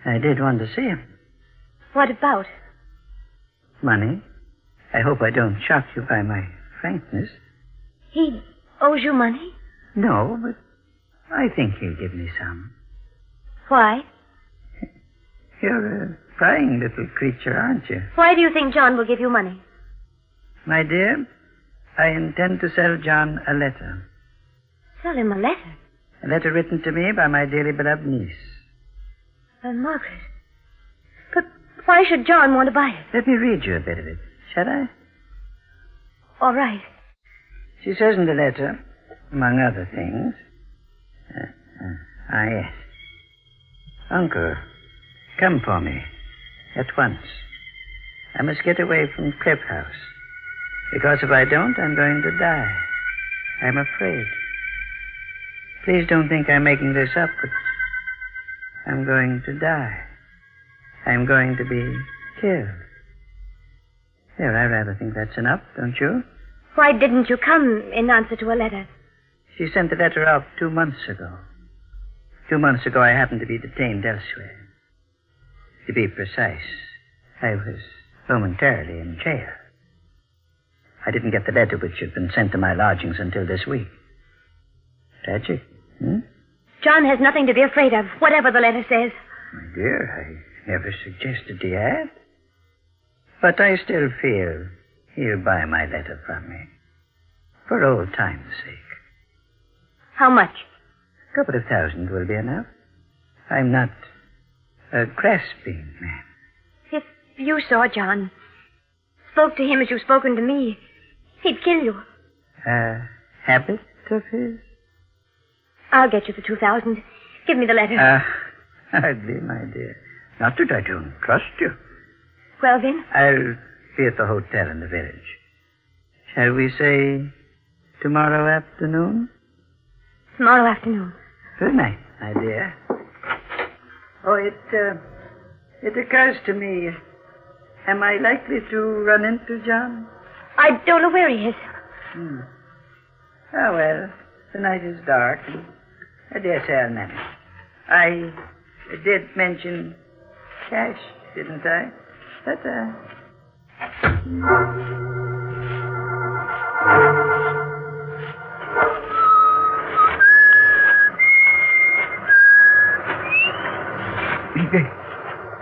I did want to see him. What about? Money. I hope I don't shock you by my frankness. He owes you money? No, but I think he'll give me some. Why? You're a prying little creature, aren't you? Why do you think John will give you money? My dear, I intend to sell John a letter. Sell him a letter? A letter written to me by my dearly beloved niece. Margaret. But why should John want to buy it? Let me read you a bit of it, shall I? All right. She says in the letter, among other things... yes. Uncle, come for me. At once. I must get away from Cliff House. Because if I don't, I'm going to die. I'm afraid. Please don't think I'm making this up, but I'm going to die. I'm going to be killed. There, I rather think that's enough, don't you? Why didn't you come in answer to a letter? She sent the letter out 2 months ago. 2 months ago, I happened to be detained elsewhere. To be precise, I was momentarily in jail. I didn't get the letter which had been sent to my lodgings until this week. Tragic, John has nothing to be afraid of, whatever the letter says. My dear, I never suggested he had. But I still feel he'll buy my letter from me. For old time's sake. How much? A couple of $1,000 will be enough. I'm not a grasping man. If you saw John, spoke to him as you've spoken to me, he'd kill you. A habit of his? I'll get you the $2,000. Give me the letter. Hardly, my dear. Not that I don't trust you. Well, then? I'll be at the hotel in the village. Shall we say tomorrow afternoon? Tomorrow afternoon. Good night, my dear. Oh, it occurs to me. Am I likely to run into John? I don't know where he is. Oh, well, the night is dark, and I dare say I'll manage. I did mention cash, didn't I? But,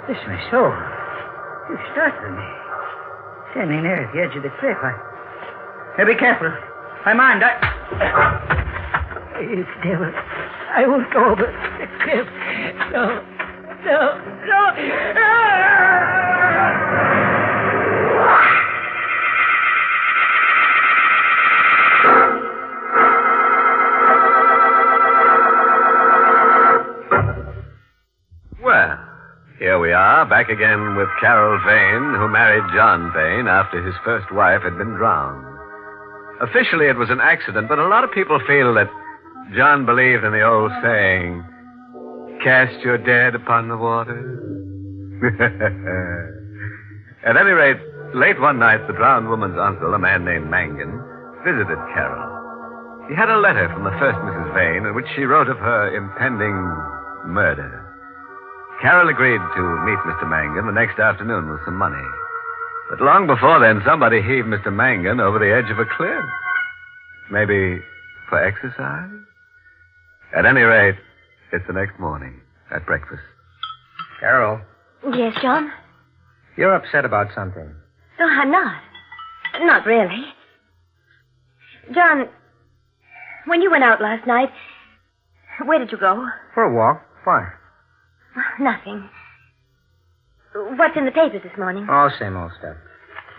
Bless my soul. You startled me. Standing there at the edge of the cliff, Hey, be careful. I'm armed. You devil. I won't go over the cliff. No. Well, here we are, back again with Carol Vane, who married John Vane after his first wife had been drowned. Officially, it was an accident, but a lot of people feel that John believed in the old saying, cast your dead upon the water. At any rate, late one night, the drowned woman's uncle, a man named Mangan, visited Carol. He had a letter from the first Mrs. Vane in which she wrote of her impending murder. Carol agreed to meet Mr. Mangan the next afternoon with some money. But long before then, somebody heaved Mr. Mangan over the edge of a cliff. Maybe for exercise? At any rate, it's the next morning at breakfast. Carol, Yes, John? you're upset about something. No, I'm not. Not really. John, when you went out last night, where did you go? For a walk. Why? Nothing. What's in the papers this morning? Oh, same old stuff.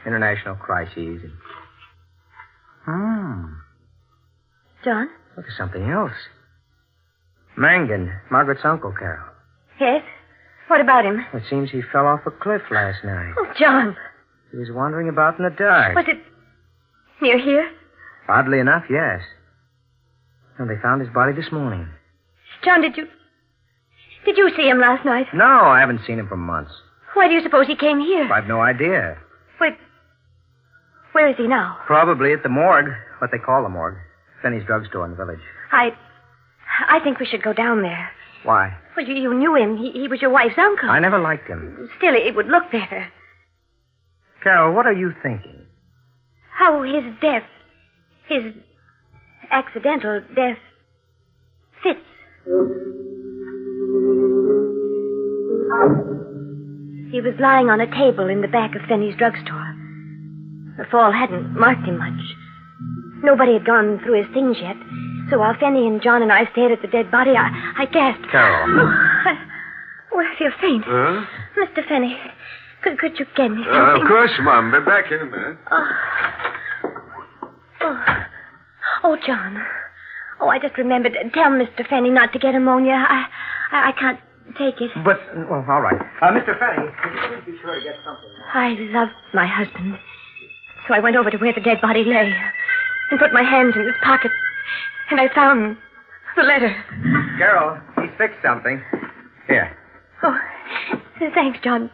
International crises. John? Look at something else. Mangan, Margaret's uncle, Carol. Yes? What about him? It seems he fell off a cliff last night. Oh, John. He was wandering about in the dark. Was it near here? Oddly enough, yes. And they found his body this morning. John, did you see him last night? No, I haven't seen him for months. Why do you suppose he came here? I've no idea. Wait. Where is he now? Probably at the morgue, what they call the morgue. Finney's drugstore in the village. I think we should go down there. Why? Well, you knew him. He was your wife's uncle. I never liked him. Still, it would look better. Carol, what are you thinking? How his death, his accidental death, fits. He was lying on a table in the back of Finney's drugstore. The fall hadn't marked him much. Nobody had gone through his things yet. So while Finney and John and I stared at the dead body, I gasped. Carol. I feel faint. Huh? Mr. Finney, could you get me something? Of course, Mom. Be back in a minute. Oh, John. Oh, I just remembered. Tell Mr. Finney not to get pneumonia. I can't take it. But, well, all right. Mr. Finney, could you please be sure to get something? I loved my husband. So I went over to where the dead body lay and put my hands in his pocket. And I found the letter. Carol, he's fixed something. Here. Oh, thanks, John.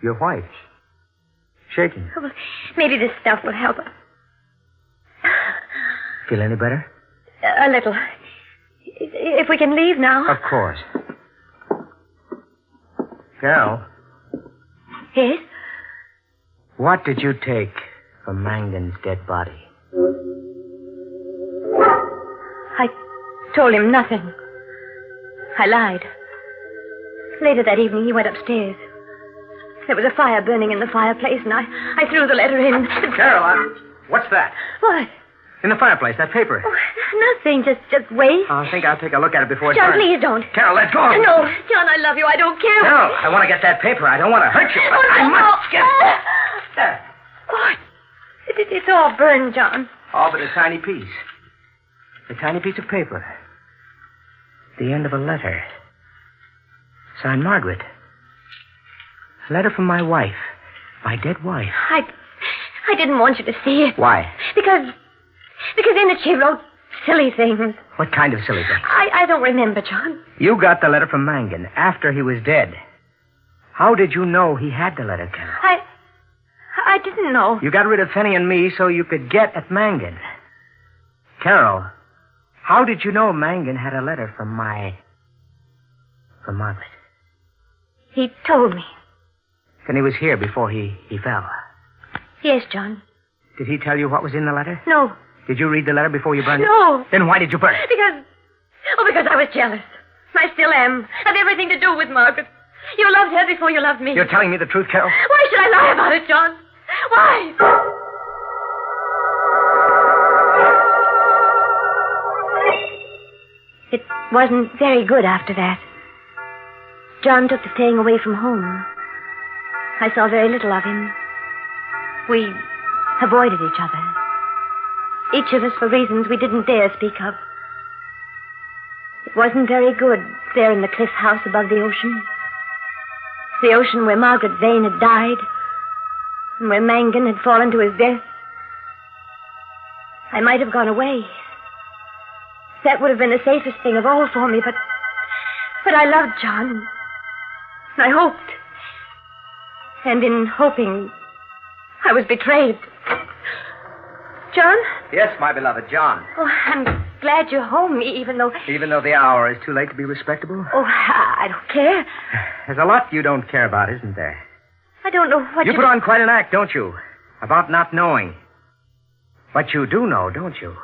You're white. Shaking. Oh, well, maybe this stuff will help. Feel any better? A little. If we can leave now. Of course. Carol. Yes? What did you take from Mangan's dead body? I told him nothing. I lied. Later that evening, he went upstairs. There was a fire burning in the fireplace, and I threw the letter in. Carol, what's that? What? In the fireplace, that paper. Oh, nothing. Just wait. I think I'll take a look at it before it John, burns. please don't. Carol, let go. No, John, I love you. I don't care. No, I want to get that paper. I don't want to hurt you. Oh, I no. must get it. There. What? It's all burned, John. All but a tiny piece. A tiny piece of paper. The end of a letter. Signed Margaret. A letter from my wife. My dead wife. I didn't want you to see it. Why? Because in it she wrote silly things. What kind of silly thing? I don't remember, John. You got the letter from Mangan after he was dead. How did you know he had the letter, Carol? I didn't know. You got rid of Finney and me so you could get at Mangan. Carol, how did you know Mangan had a letter from Margaret? He told me. Then he was here before he fell. Yes, John. Did he tell you what was in the letter? No. Did you read the letter before you burned it? No. Then why did you burn it? Because I was jealous. I still am. Had everything to do with Margaret. You loved her before you loved me. You're telling me the truth, Carol? Why should I lie about it, John? Why? It wasn't very good after that. John took to staying away from home. I saw very little of him. We avoided each other. Each of us for reasons we didn't dare speak of. It wasn't very good there in the cliff house above the ocean. The ocean where Margaret Vane had died, and where Mangan had fallen to his death. I might have gone away. That would have been the safest thing of all for me, but I loved John. I hoped. And in hoping, I was betrayed. John? Yes, my beloved, John. Oh, I'm glad you're home, even though... Even though the hour is too late to be respectable? Oh, I don't care. There's a lot you don't care about, isn't there? I don't know what you put on quite an act, don't you? About not knowing. But you do know, don't you?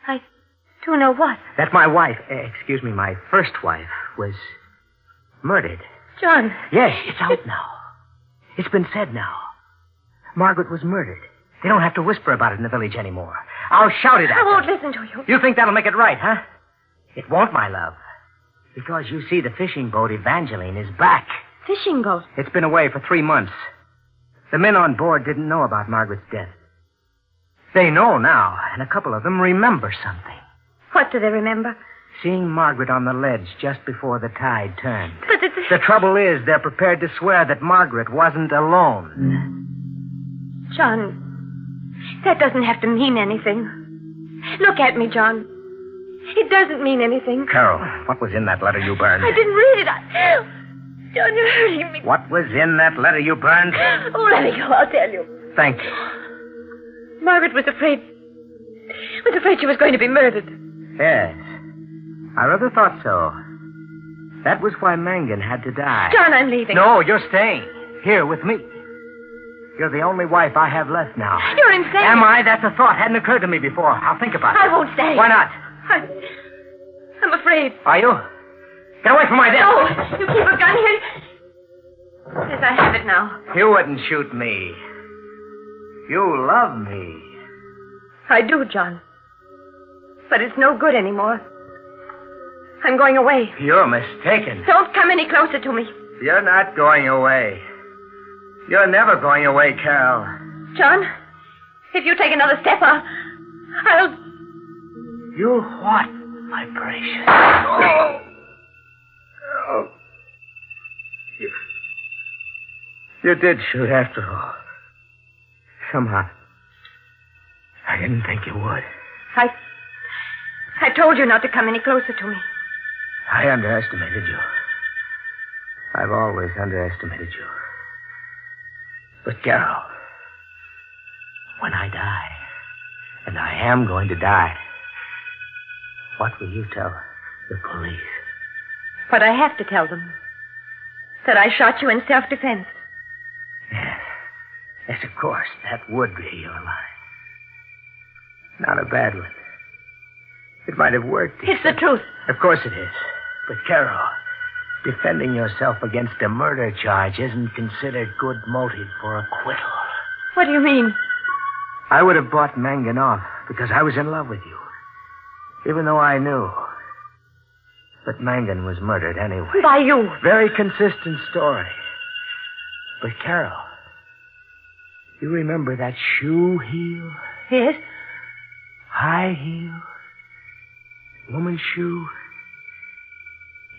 I do know what? That my wife, my first wife, was murdered. John. Yes, it's out now. It's been said now. Margaret was murdered. They don't have to whisper about it in the village anymore. I'll shout it at I won't them. listen to you. You think that'll make it right, huh? It won't, my love. Because you see, the fishing boat Evangeline is back. Fishing boat? It's been away for 3 months. The men on board didn't know about Margaret's death. They know now, and a couple of them remember something. What do they remember? Seeing Margaret on the ledge just before the tide turned. But the trouble is, they're prepared to swear that Margaret wasn't alone. John, that doesn't have to mean anything. Look at me, John. It doesn't mean anything. Carol, what was in that letter you burned? I didn't read it. John, you're hurting me. What was in that letter you burned? Oh, let me go. I'll tell you. Thank you. Margaret was afraid she was going to be murdered. Yes. I rather thought so. That was why Mangan had to die. John, I'm leaving. No, you're staying. Here with me. You're the only wife I have left now. You're insane. Am I? That's a thought. Hadn't occurred to me before. I'll think about it. I won't stay. Why not? I'm afraid. Are you? Get away from my desk. No, you keep a gun here. Yes, I have it now. You wouldn't shoot me. You love me. I do, John. But it's no good anymore. I'm going away. You're mistaken. Don't come any closer to me. You're not going away. You're never going away, Carol. John, if you take another step, I'll... You what, my precious? Oh. Oh. You did shoot after all. Somehow. I didn't think you would. I told you not to come any closer to me. I underestimated you. I've always underestimated you. But, Carol, when I die, and I am going to die, what will you tell the police? What I have to tell them. That I shot you in self-defense. Yes, of course, that would be your lie. Not a bad one. It might have worked. It's the truth. Of course it is. But, Carol, defending yourself against a murder charge isn't considered good motive for acquittal. What do you mean? I would have bought Mangan off because I was in love with you. Even though I knew. But Mangan was murdered anyway. By you. Very consistent story. But, Carol, you remember that shoe heel? Yes. High heel. Woman's shoe.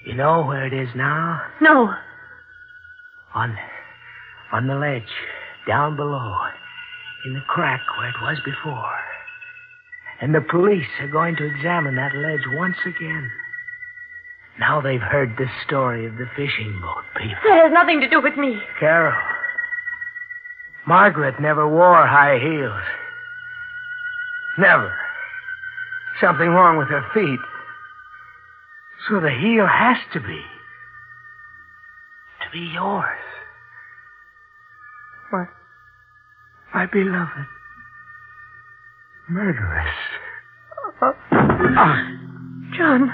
You know where it is now? No. On the ledge, down below, in the crack where it was before. And the police are going to examine that ledge once again. Now they've heard the story of the fishing boat people. That has nothing to do with me. Carol, Margaret never wore high heels. Never. Something wrong with her feet. So the heel has to be yours. My beloved murderess. John.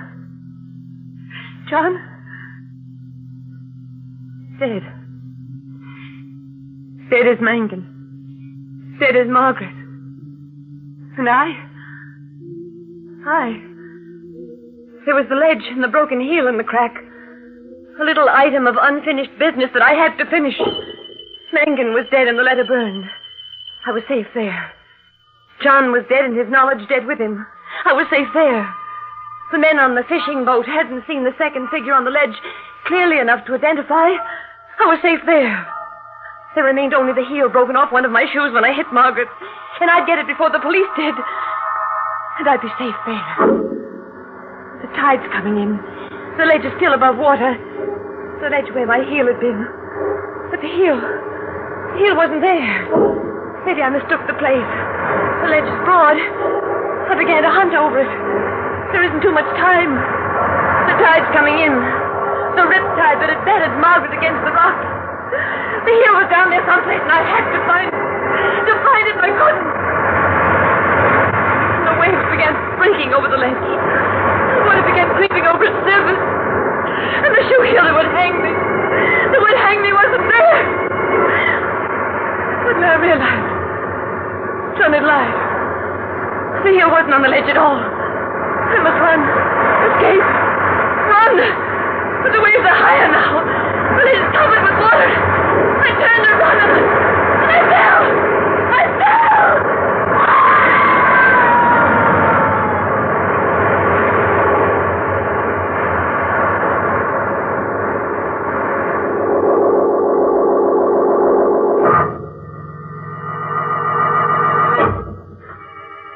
Dead. Dead is Mangan. Dead is Margaret. And I... There was the ledge and the broken heel in the crack. A little item of unfinished business that I had to finish. Mangan was dead and the letter burned. I was safe there. John was dead and his knowledge dead with him. I was safe there. The men on the fishing boat hadn't seen the second figure on the ledge clearly enough to identify. I was safe there. There remained only the heel broken off one of my shoes when I hit Margaret. And I'd get it before the police did. And I'd be safe there. The tide's coming in. The ledge is still above water. The ledge where my heel had been. But the heel... Hill wasn't there. Maybe I mistook the place. The ledge is broad. I began to hunt over it. There isn't too much time. The tide's coming in. The riptide that had battered Margaret against the rocks. The hill was down there someplace, and I had to find it, but I couldn't. And the waves began breaking over the ledge. The water began creeping over its surface. And the shoe heel that would hang me, wasn't there. But then I realized, son had lied. The hill wasn't on the ledge at all. I must run, escape, run. But the waves are higher now. The ledge is covered with water. I turned to run, and I fell. I fell.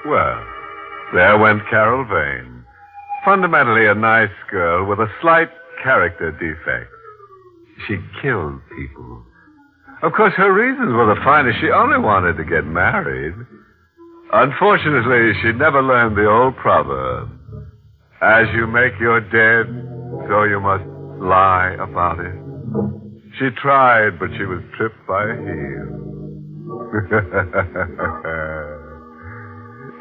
Well, there went Carol Vane. Fundamentally a nice girl with a slight character defect. She killed people. Of course, her reasons were the finest. She only wanted to get married. Unfortunately, she never learned the old proverb. As you make your dead, so you must lie about it. She tried, but she was tripped by a heel.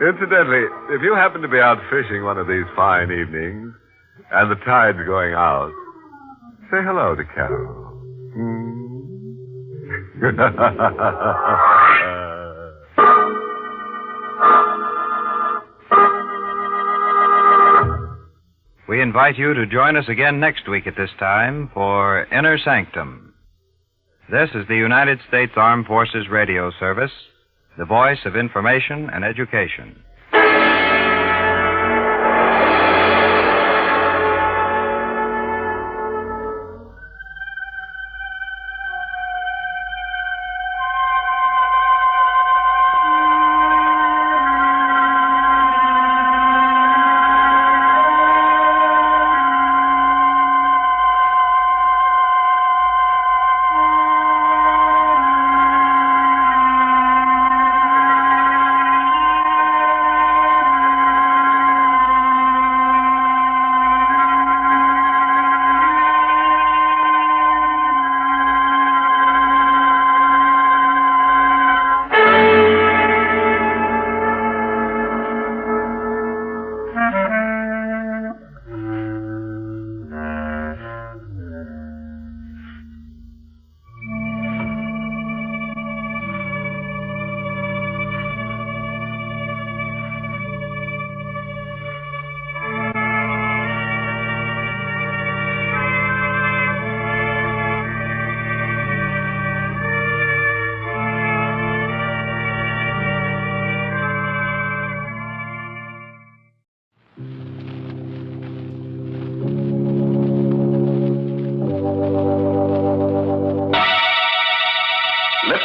Incidentally, if you happen to be out fishing one of these fine evenings, and the tide's going out, say hello to Carol. We invite you to join us again next week at this time for Inner Sanctum. This is the United States Armed Forces Radio Service, the voice of information and education.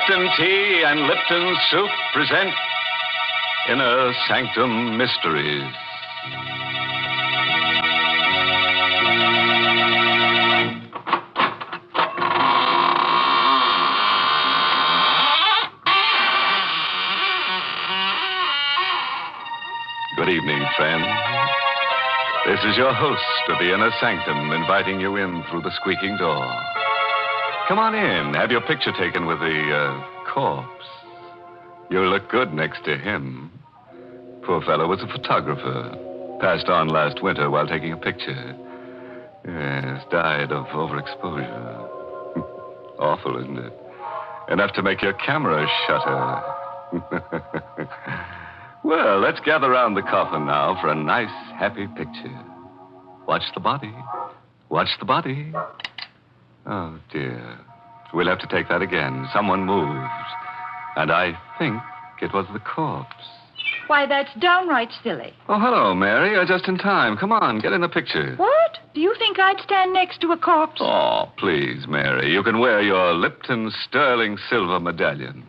Lipton Tea and Lipton Soup present Inner Sanctum Mysteries. Good evening, friends. This is your host of the Inner Sanctum inviting you in through the squeaking door. Come on in. Have your picture taken with the corpse. You'll look good next to him. Poor fellow was a photographer. Passed on last winter while taking a picture. Yes, died of overexposure. Awful, isn't it? Enough to make your camera shutter. Well, let's gather around the coffin now for a nice, happy picture. Watch the body. Watch the body. Oh, dear. We'll have to take that again. Someone moved. And I think it was the corpse. Why, that's downright silly. Oh, hello, Mary. You're just in time. Come on, get in the picture. What? Do you think I'd stand next to a corpse? Oh, please, Mary. You can wear your Lipton sterling silver medallion.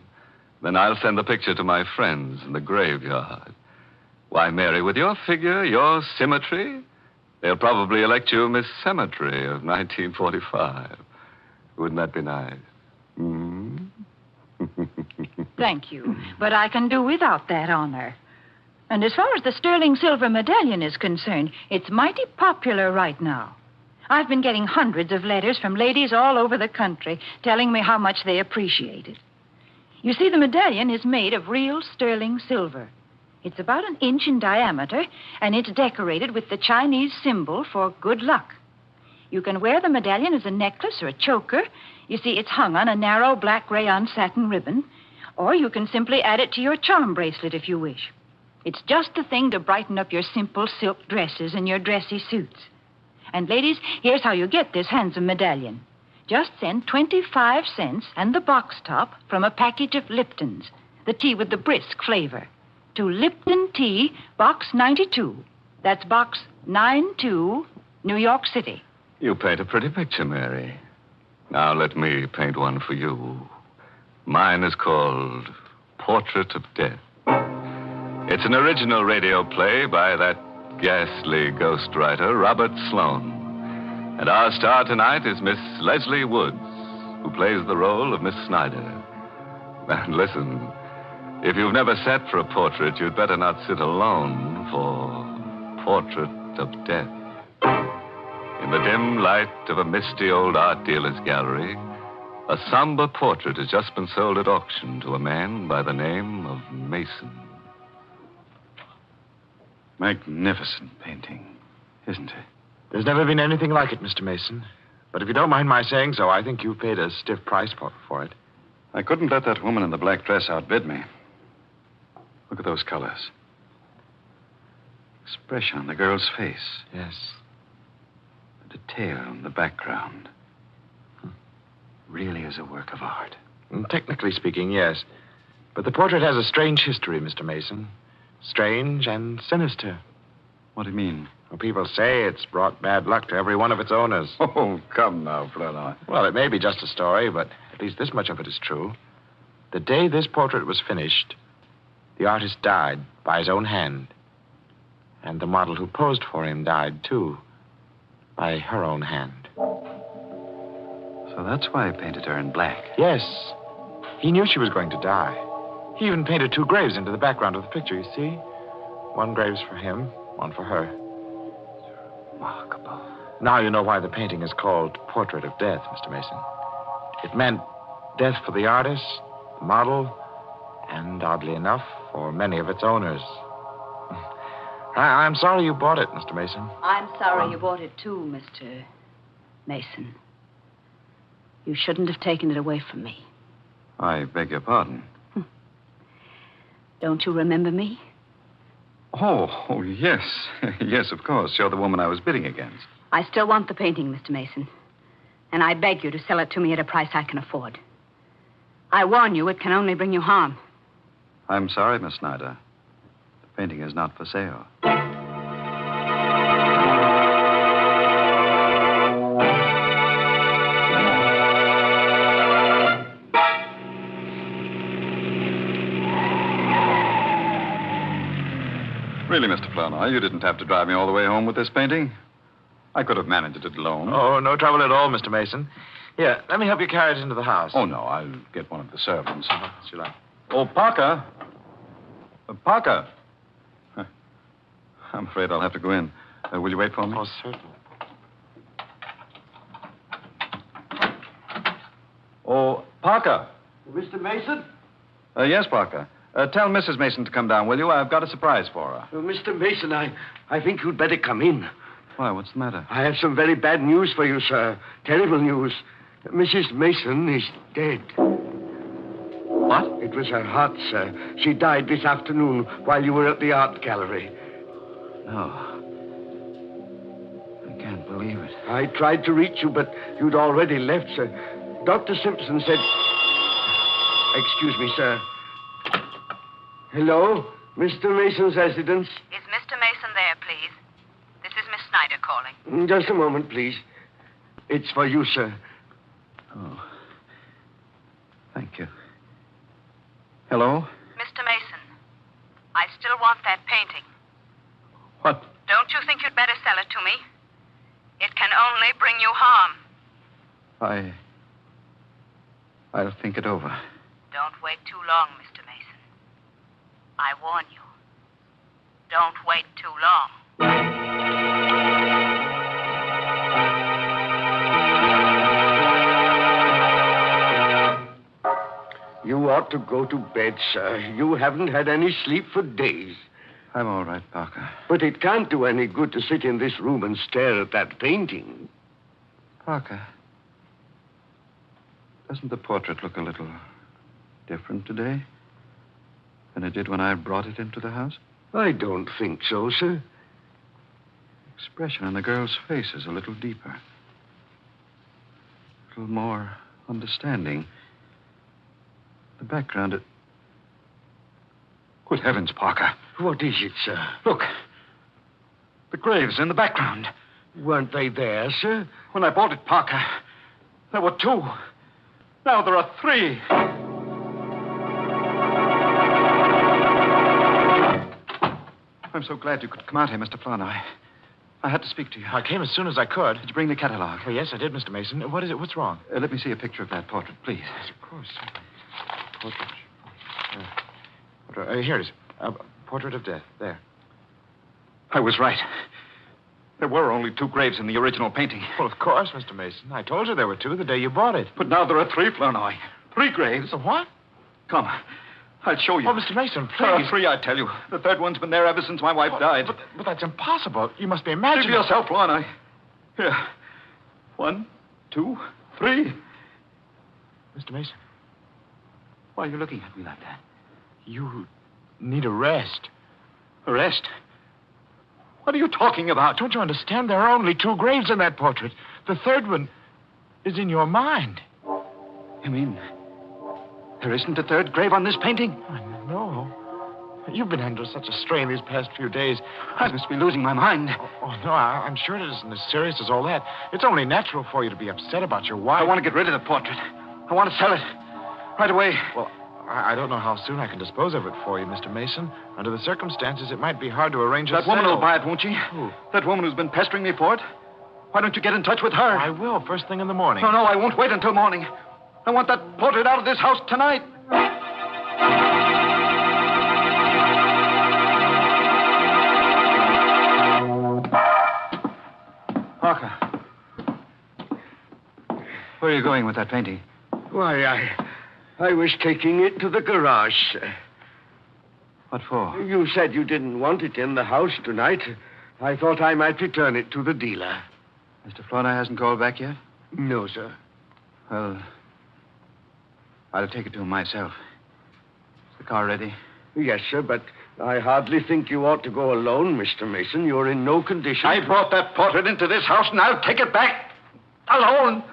Then I'll send the picture to my friends in the graveyard. Why, Mary, with your figure, your symmetry, they'll probably elect you Miss Cemetery of 1945. Wouldn't that be nice? Thank you, but I can do without that honor. And as far as the sterling silver medallion is concerned, it's mighty popular right now. I've been getting hundreds of letters from ladies all over the country telling me how much they appreciate it. You see, the medallion is made of real sterling silver. It's about 1 inch in diameter, and it's decorated with the Chinese symbol for good luck. You can wear the medallion as a necklace or a choker. You see, it's hung on a narrow black rayon satin ribbon, or you can simply add it to your charm bracelet if you wish. It's just the thing to brighten up your simple silk dresses and your dressy suits. And ladies, here's how you get this handsome medallion. Just send 25 cents and the box top from a package of Lipton's, the tea with the brisk flavor, to Lipton Tea, Box 92. That's Box 92, New York City. You paint a pretty picture, Mary. Now let me paint one for you. Mine is called Portrait of Death. It's an original radio play by that ghastly ghostwriter, Robert Sloane. And our star tonight is Miss Leslie Woods, who plays the role of Miss Snyder. And listen, if you've never sat for a portrait, you'd better not sit alone for Portrait of Death. In the dim light of a misty old art dealer's gallery, a somber portrait has just been sold at auction to a man by the name of Mason. Magnificent painting, isn't it? There's never been anything like it, Mr. Mason. But if you don't mind my saying so, I think you've paid a stiff price for it. I couldn't let that woman in the black dress outbid me. Look at those colors. Expression on the girl's face. Yes. The detail in the background. Really is a work of art. Technically speaking, yes. But the portrait has a strange history, Mr. Mason. Strange and sinister. What do you mean? Well, people say it's brought bad luck to every one of its owners. Oh, come now, Fleur. Well, it may be just a story, but at least this much of it is true. The day this portrait was finished, the artist died by his own hand. And the model who posed for him died, too, by her own hand. So that's why he painted her in black. Yes. He knew she was going to die. He even painted 2 graves into the background of the picture, you see? One grave's for him, one for her. Remarkable. Now you know why the painting is called Portrait of Death, Mr. Mason. It meant death for the artist, the model, and, oddly enough, for many of its owners. I'm sorry you bought it, Mr. Mason. I'm sorry you bought it, too, Mr. Mason. You shouldn't have taken it away from me. I beg your pardon. Don't you remember me? Oh, yes. Yes, of course. You're the woman I was bidding against. I still want the painting, Mr. Mason. And I beg you to sell it to me at a price I can afford. I warn you, it can only bring you harm. I'm sorry, Miss Snyder. The painting is not for sale. Really, Mr. Flournoy, you didn't have to drive me all the way home with this painting. I could have managed it alone. Oh, no trouble at all, Mr. Mason. Here, let me help you carry it into the house. Oh, no, I'll get one of the servants. As you like. Oh, Parker. Parker. I'm afraid I'll have to go in. Will you wait for me? Oh, certainly. Oh, Parker. Mr. Mason? Yes, Parker. Tell Mrs. Mason to come down, will you? I've got a surprise for her. Mr. Mason, I think you'd better come in. Why, what's the matter? I have some very bad news for you, sir. Terrible news. Mrs. Mason is dead. What? It was her heart, sir. She died this afternoon while you were at the art gallery. No. I can't believe it. I tried to reach you, but you'd already left, sir. Dr. Simpson said... Excuse me, sir. Hello? Mr. Mason's residence? Is Mr. Mason there, please? This is Miss Snyder calling. Just a moment, please. It's for you, sir. Oh. Thank you. Hello? Mr. Mason, I still want that painting. What? Don't you think you'd better sell it to me? It can only bring you harm. I'll think it over. Don't wait too long, Mr. Mason. I warn you. Don't wait too long. You ought to go to bed, sir. You haven't had any sleep for days. I'm all right, Parker. But it can't do any good to sit in this room and stare at that painting. Parker, doesn't the portrait look a little different today than it did when I brought it into the house? I don't think so, sir. The expression on the girl's face is a little deeper. A little more understanding. The background, it... Good heavens, Parker. What is it, sir? Look. The graves in the background. Weren't they there, sir? When I bought it, Parker, there were 2. Now there are 3. I'm so glad you could come out here, Mr. Flournoy. I had to speak to you. I came as soon as I could. Did you bring the catalog? Oh, yes, I did, Mr. Mason. What is it? What's wrong? Let me see a picture of that portrait, please. Yes, of course. Portrait. Here it is. Portrait of death. There. I was right. There were only 2 graves in the original painting. Well, of course, Mr. Mason. I told you there were 2 the day you bought it. But now there are 3, Flournoy. 3 graves. What? Come. I'll show you. Oh, Mr. Mason, please. There are 3, I tell you. The 3rd one's been there ever since my wife died. But that's impossible. You must be imagining. See for yourself, Flournoy. Here. 1, 2, 3. Mr. Mason. Why are you looking at me like that? You need a rest. A rest? What are you talking about? Don't you understand? There are only 2 graves in that portrait. The 3rd one is in your mind. You mean there isn't a 3rd grave on this painting? No. You've been under such a strain these past few days. I must be losing my mind. Oh, no, I'm sure it isn't as serious as all that. It's only natural for you to be upset about your wife. I want to get rid of the portrait. I want to sell it. Right away. Well, I don't know how soon I can dispose of it for you, Mr. Mason. Under the circumstances, it might be hard to arrange a That woman sale. will buy it, won't she? Who? That woman who's been pestering me for it. Why don't you get in touch with her? I will, first thing in the morning. No, I won't wait until morning. I want that portrait out of this house tonight. Parker. Where are you going with that painting? Why, I was taking it to the garage, sir. What for? You said you didn't want it in the house tonight. I thought I might return it to the dealer. Mr. Flournoy hasn't called back yet? No, sir. Well, I'll take it to him myself. Is the car ready? Yes, sir, but I hardly think you ought to go alone, Mr. Mason. You're in no condition. I brought that portrait into this house, and I'll take it back alone.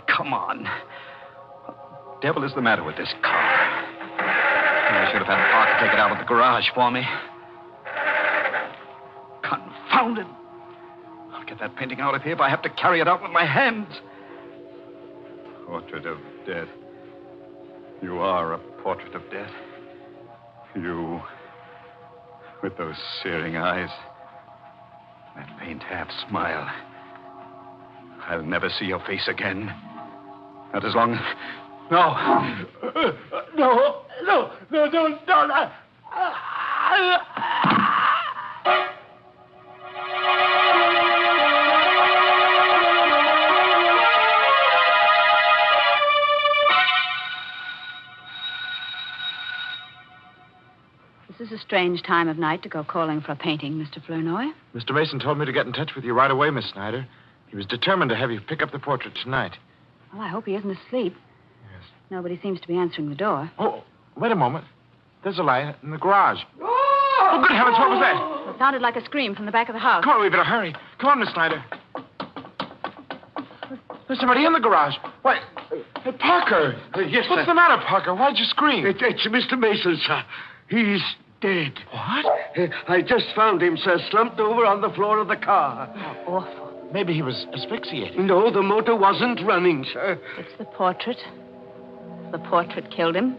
Come on. What the devil is the matter with this car? I should have had Parker take it out of the garage for me. Confound it. I'll get that painting out of here if I have to carry it out with my hands. Portrait of death. You are a portrait of death. You, with those searing eyes, that faint half smile. I'll never see your face again. Not as long as... No. No. This is a strange time of night to go calling for a painting, Mr. Flournoy. Mr. Mason told me to get in touch with you right away, Miss Snyder. He was determined to have you pick up the portrait tonight. Well, I hope he isn't asleep. Yes. Nobody seems to be answering the door. Oh, wait a moment. There's a light in the garage. Oh, good heavens, what was that? It sounded like a scream from the back of the house. Come on, we better hurry. Come on, Miss Snyder. There's somebody in the garage. Why, hey, Parker. Yes, What's sir. the matter, Parker? Why'd you scream? It's Mr. Mason, sir. He's dead. What? I just found him, sir, slumped over on the floor of the car. How awful. Maybe he was asphyxiated. No, the motor wasn't running, sir. It's the portrait. The portrait killed him.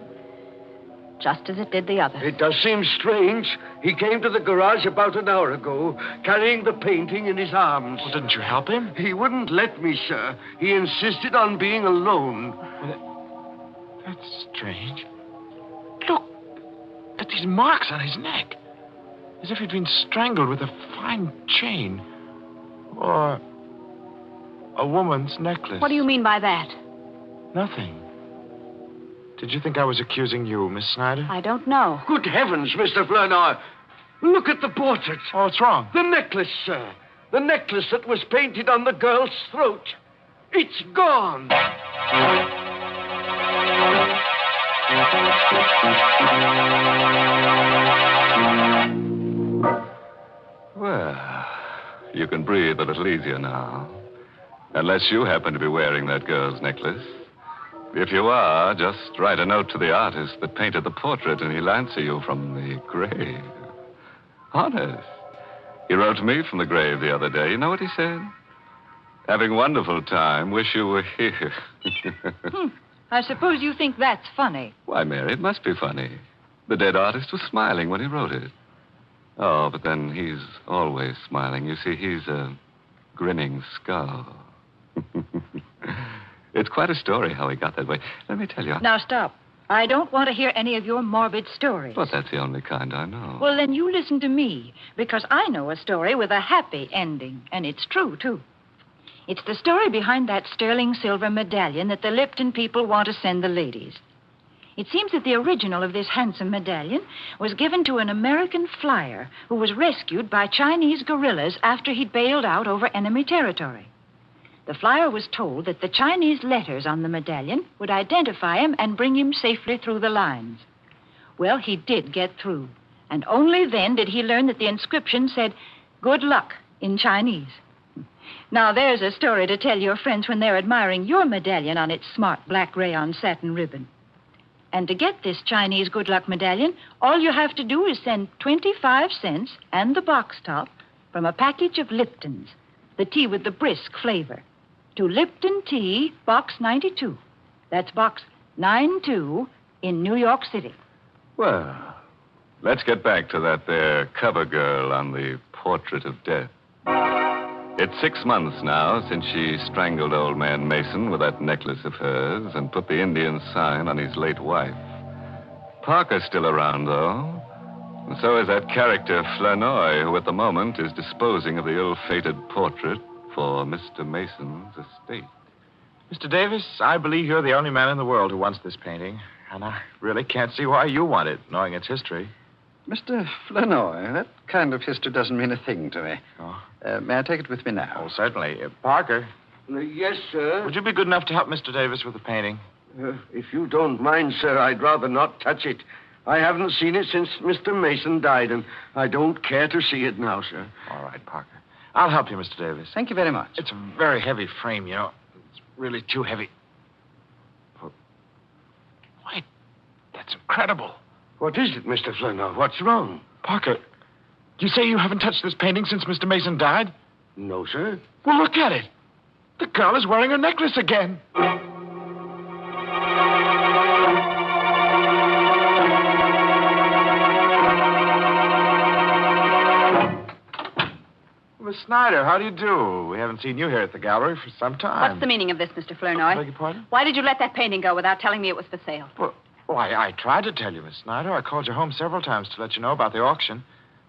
just as it did the other. It does seem strange. He came to the garage about an hour ago, carrying the painting in his arms. Well, didn't you help him? He wouldn't let me, sir. He insisted on being alone. That's strange. Look at these marks on his neck. As if he'd been strangled with a fine chain. Or a woman's necklace. What do you mean by that? Nothing. Did you think I was accusing you, Miss Snyder? I don't know. Good heavens, Mr. Flournoy. Look at the portrait. Oh, what's wrong? The necklace, sir. The necklace that was painted on the girl's throat. It's gone. Well, you can breathe a little easier now. Unless you happen to be wearing that girl's necklace. If you are, just write a note to the artist that painted the portrait and he'll answer you from the grave. Honest. He wrote to me from the grave the other day. You know what he said? Having a wonderful time. Wish you were here. I suppose you think that's funny. Why, Mary, it must be funny. The dead artist was smiling when he wrote it. Oh, but then he's always smiling. You see, he's a grinning skull. It's quite a story how he got that way. Let me tell you. Now, stop. I don't want to hear any of your morbid stories. But that's the only kind I know. Well, then you listen to me, because I know a story with a happy ending, and it's true, too. It's the story behind that sterling silver medallion that the Lipton people want to send the ladies. It seems that the original of this handsome medallion was given to an American flyer who was rescued by Chinese guerrillas after he'd bailed out over enemy territory. The flyer was told that the Chinese letters on the medallion would identify him and bring him safely through the lines. Well, he did get through, and only then did he learn that the inscription said, "Good luck," in Chinese. Now, there's a story to tell your friends when they're admiring your medallion on its smart black rayon satin ribbon. And to get this Chinese good luck medallion, all you have to do is send 25 cents and the box top from a package of Lipton's, the tea with the brisk flavor, to Lipton Tea, Box 92. That's Box 92 in New York City. Well, let's get back to that there cover girl on the Portrait of Death. It's 6 months now since she strangled old man Mason with that necklace of hers and put the Indian sign on his late wife. Parker's still around, though. And so is that character Flournoy, who at the moment is disposing of the ill-fated portrait for Mr. Mason's estate. Mr. Davis, I believe you're the only man in the world who wants this painting. And I really can't see why you want it, knowing its history. Mr. Flournoy, that kind of history doesn't mean a thing to me. Oh. May I take it with me now? Oh, certainly. Parker. Yes, sir. Would you be good enough to help Mr. Davis with the painting? If you don't mind, sir, I'd rather not touch it. I haven't seen it since Mr. Mason died, and I don't care to see it now, sir. All right, Parker. I'll help you, Mr. Davis. Thank you very much. It's a very heavy frame, you know. It's really too heavy. Wait, that's incredible. What is it, Mr. Flournoy? What's wrong? Parker, you say you haven't touched this painting since Mr. Mason died? No, sir. Well, look at it. The girl is wearing her necklace again. Miss Snyder, how do you do? We haven't seen you here at the gallery for some time. What's the meaning of this, Mr. Flournoy? Beg your pardon? Why did you let that painting go without telling me it was for sale? Well, I tried to tell you, Miss Snyder. I called you home several times to let you know about the auction.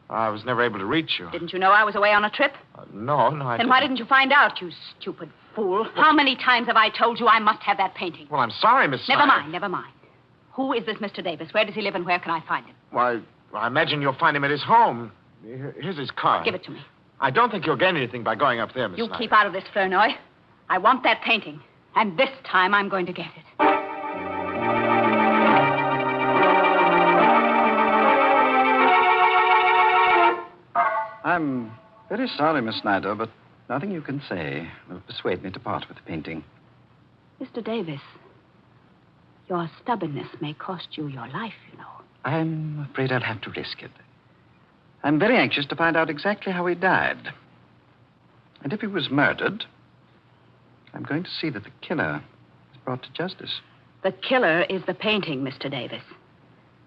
I was never able to reach you. Didn't you know I was away on a trip? No, I Then didn't. why didn't you find out, you stupid fool? How many times have I told you I must have that painting? Well, I'm sorry, Miss Snyder. Never mind. Who is this Mr. Davis? Where does he live and where can I find him? Why, I imagine you'll find him at his home. Here's his card. Give it to me. I don't think you'll gain anything by going up there, Miss You Snyder. keep out of this, Flournoy. I want that painting, and this time I'm going to get it. I'm very sorry, Miss Snyder, but nothing you can say will persuade me to part with the painting. Mr. Davis, your stubbornness may cost you your life, you know. I'm afraid I'll have to risk it. I'm very anxious to find out exactly how he died. And if he was murdered, I'm going to see that the killer is brought to justice. The killer is the painting, Mr. Davis.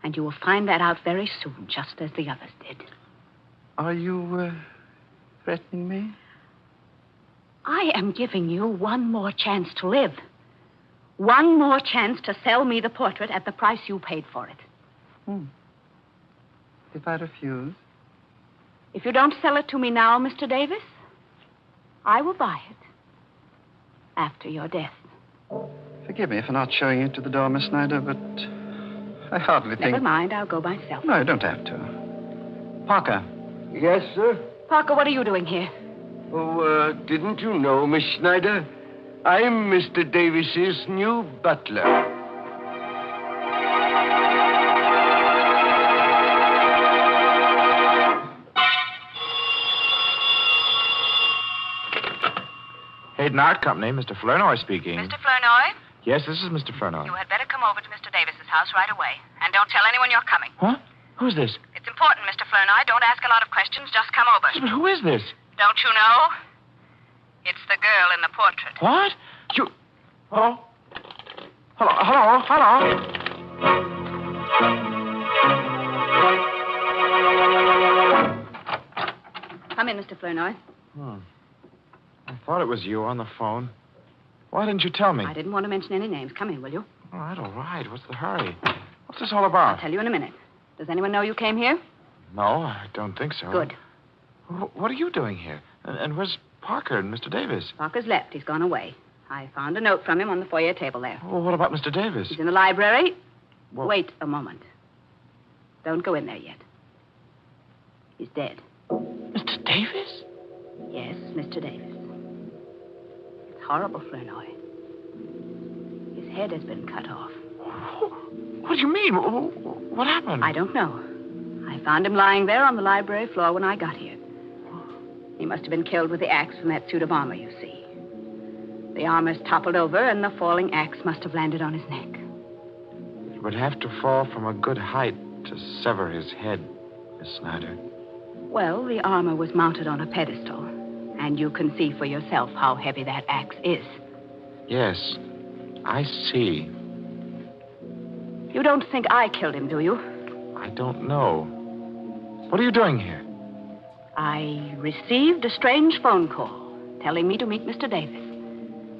And you will find that out very soon, just as the others did. Are you, threatening me? I am giving you one more chance to live. One more chance to sell me the portrait at the price you paid for it. If I refuse? If you don't sell it to me now, Mr. Davis, I will buy it after your death. Forgive me for not showing it to the door, Miss Snyder, but I hardly think... Never mind, I'll go myself. No, you don't have to. Parker. Yes, sir? Parker, what are you doing here? Oh, didn't you know, Miss Snyder? I'm Mr. Davis's new butler. Hayden Art Company, Mr. Flournoy speaking. Mr. Flournoy? Yes, this is Mr. Flournoy. You had better come over to Mr. Davis's house right away. And don't tell anyone you're coming. Huh? Who's this? It's important, Mr. Flournoy. Don't ask a lot of questions. Just come over. But who is this? Don't you know? It's the girl in the portrait. What? You... Hello? Hello? Come in, Mr. Flournoy. I thought it was you on the phone. Why didn't you tell me? I didn't want to mention any names. Come in, will you? All right. What's the hurry? What's this all about? I'll tell you in a minute. Does anyone know you came here? No, I don't think so. Good. What are you doing here? And where's Parker and Mr. Davis? Parker's left. He's gone away. I found a note from him on the foyer table there. Well, what about Mr. Davis? He's in the library. Well... Wait a moment. Don't go in there yet. He's dead. Mr. Davis? Yes, Mr. Davis. It's horrible, Flournoy. His head has been cut off. What do you mean? What happened? I don't know. I found him lying there on the library floor when I got here. He must have been killed with the axe from that suit of armor, you see. The armor's toppled over, and the falling axe must have landed on his neck. It would have to fall from a good height to sever his head, Miss Snyder. Well, the armor was mounted on a pedestal, and you can see for yourself how heavy that axe is. Yes, I see. You don't think I killed him, do you? I don't know. What are you doing here? I received a strange phone call telling me to meet Mr. Davis.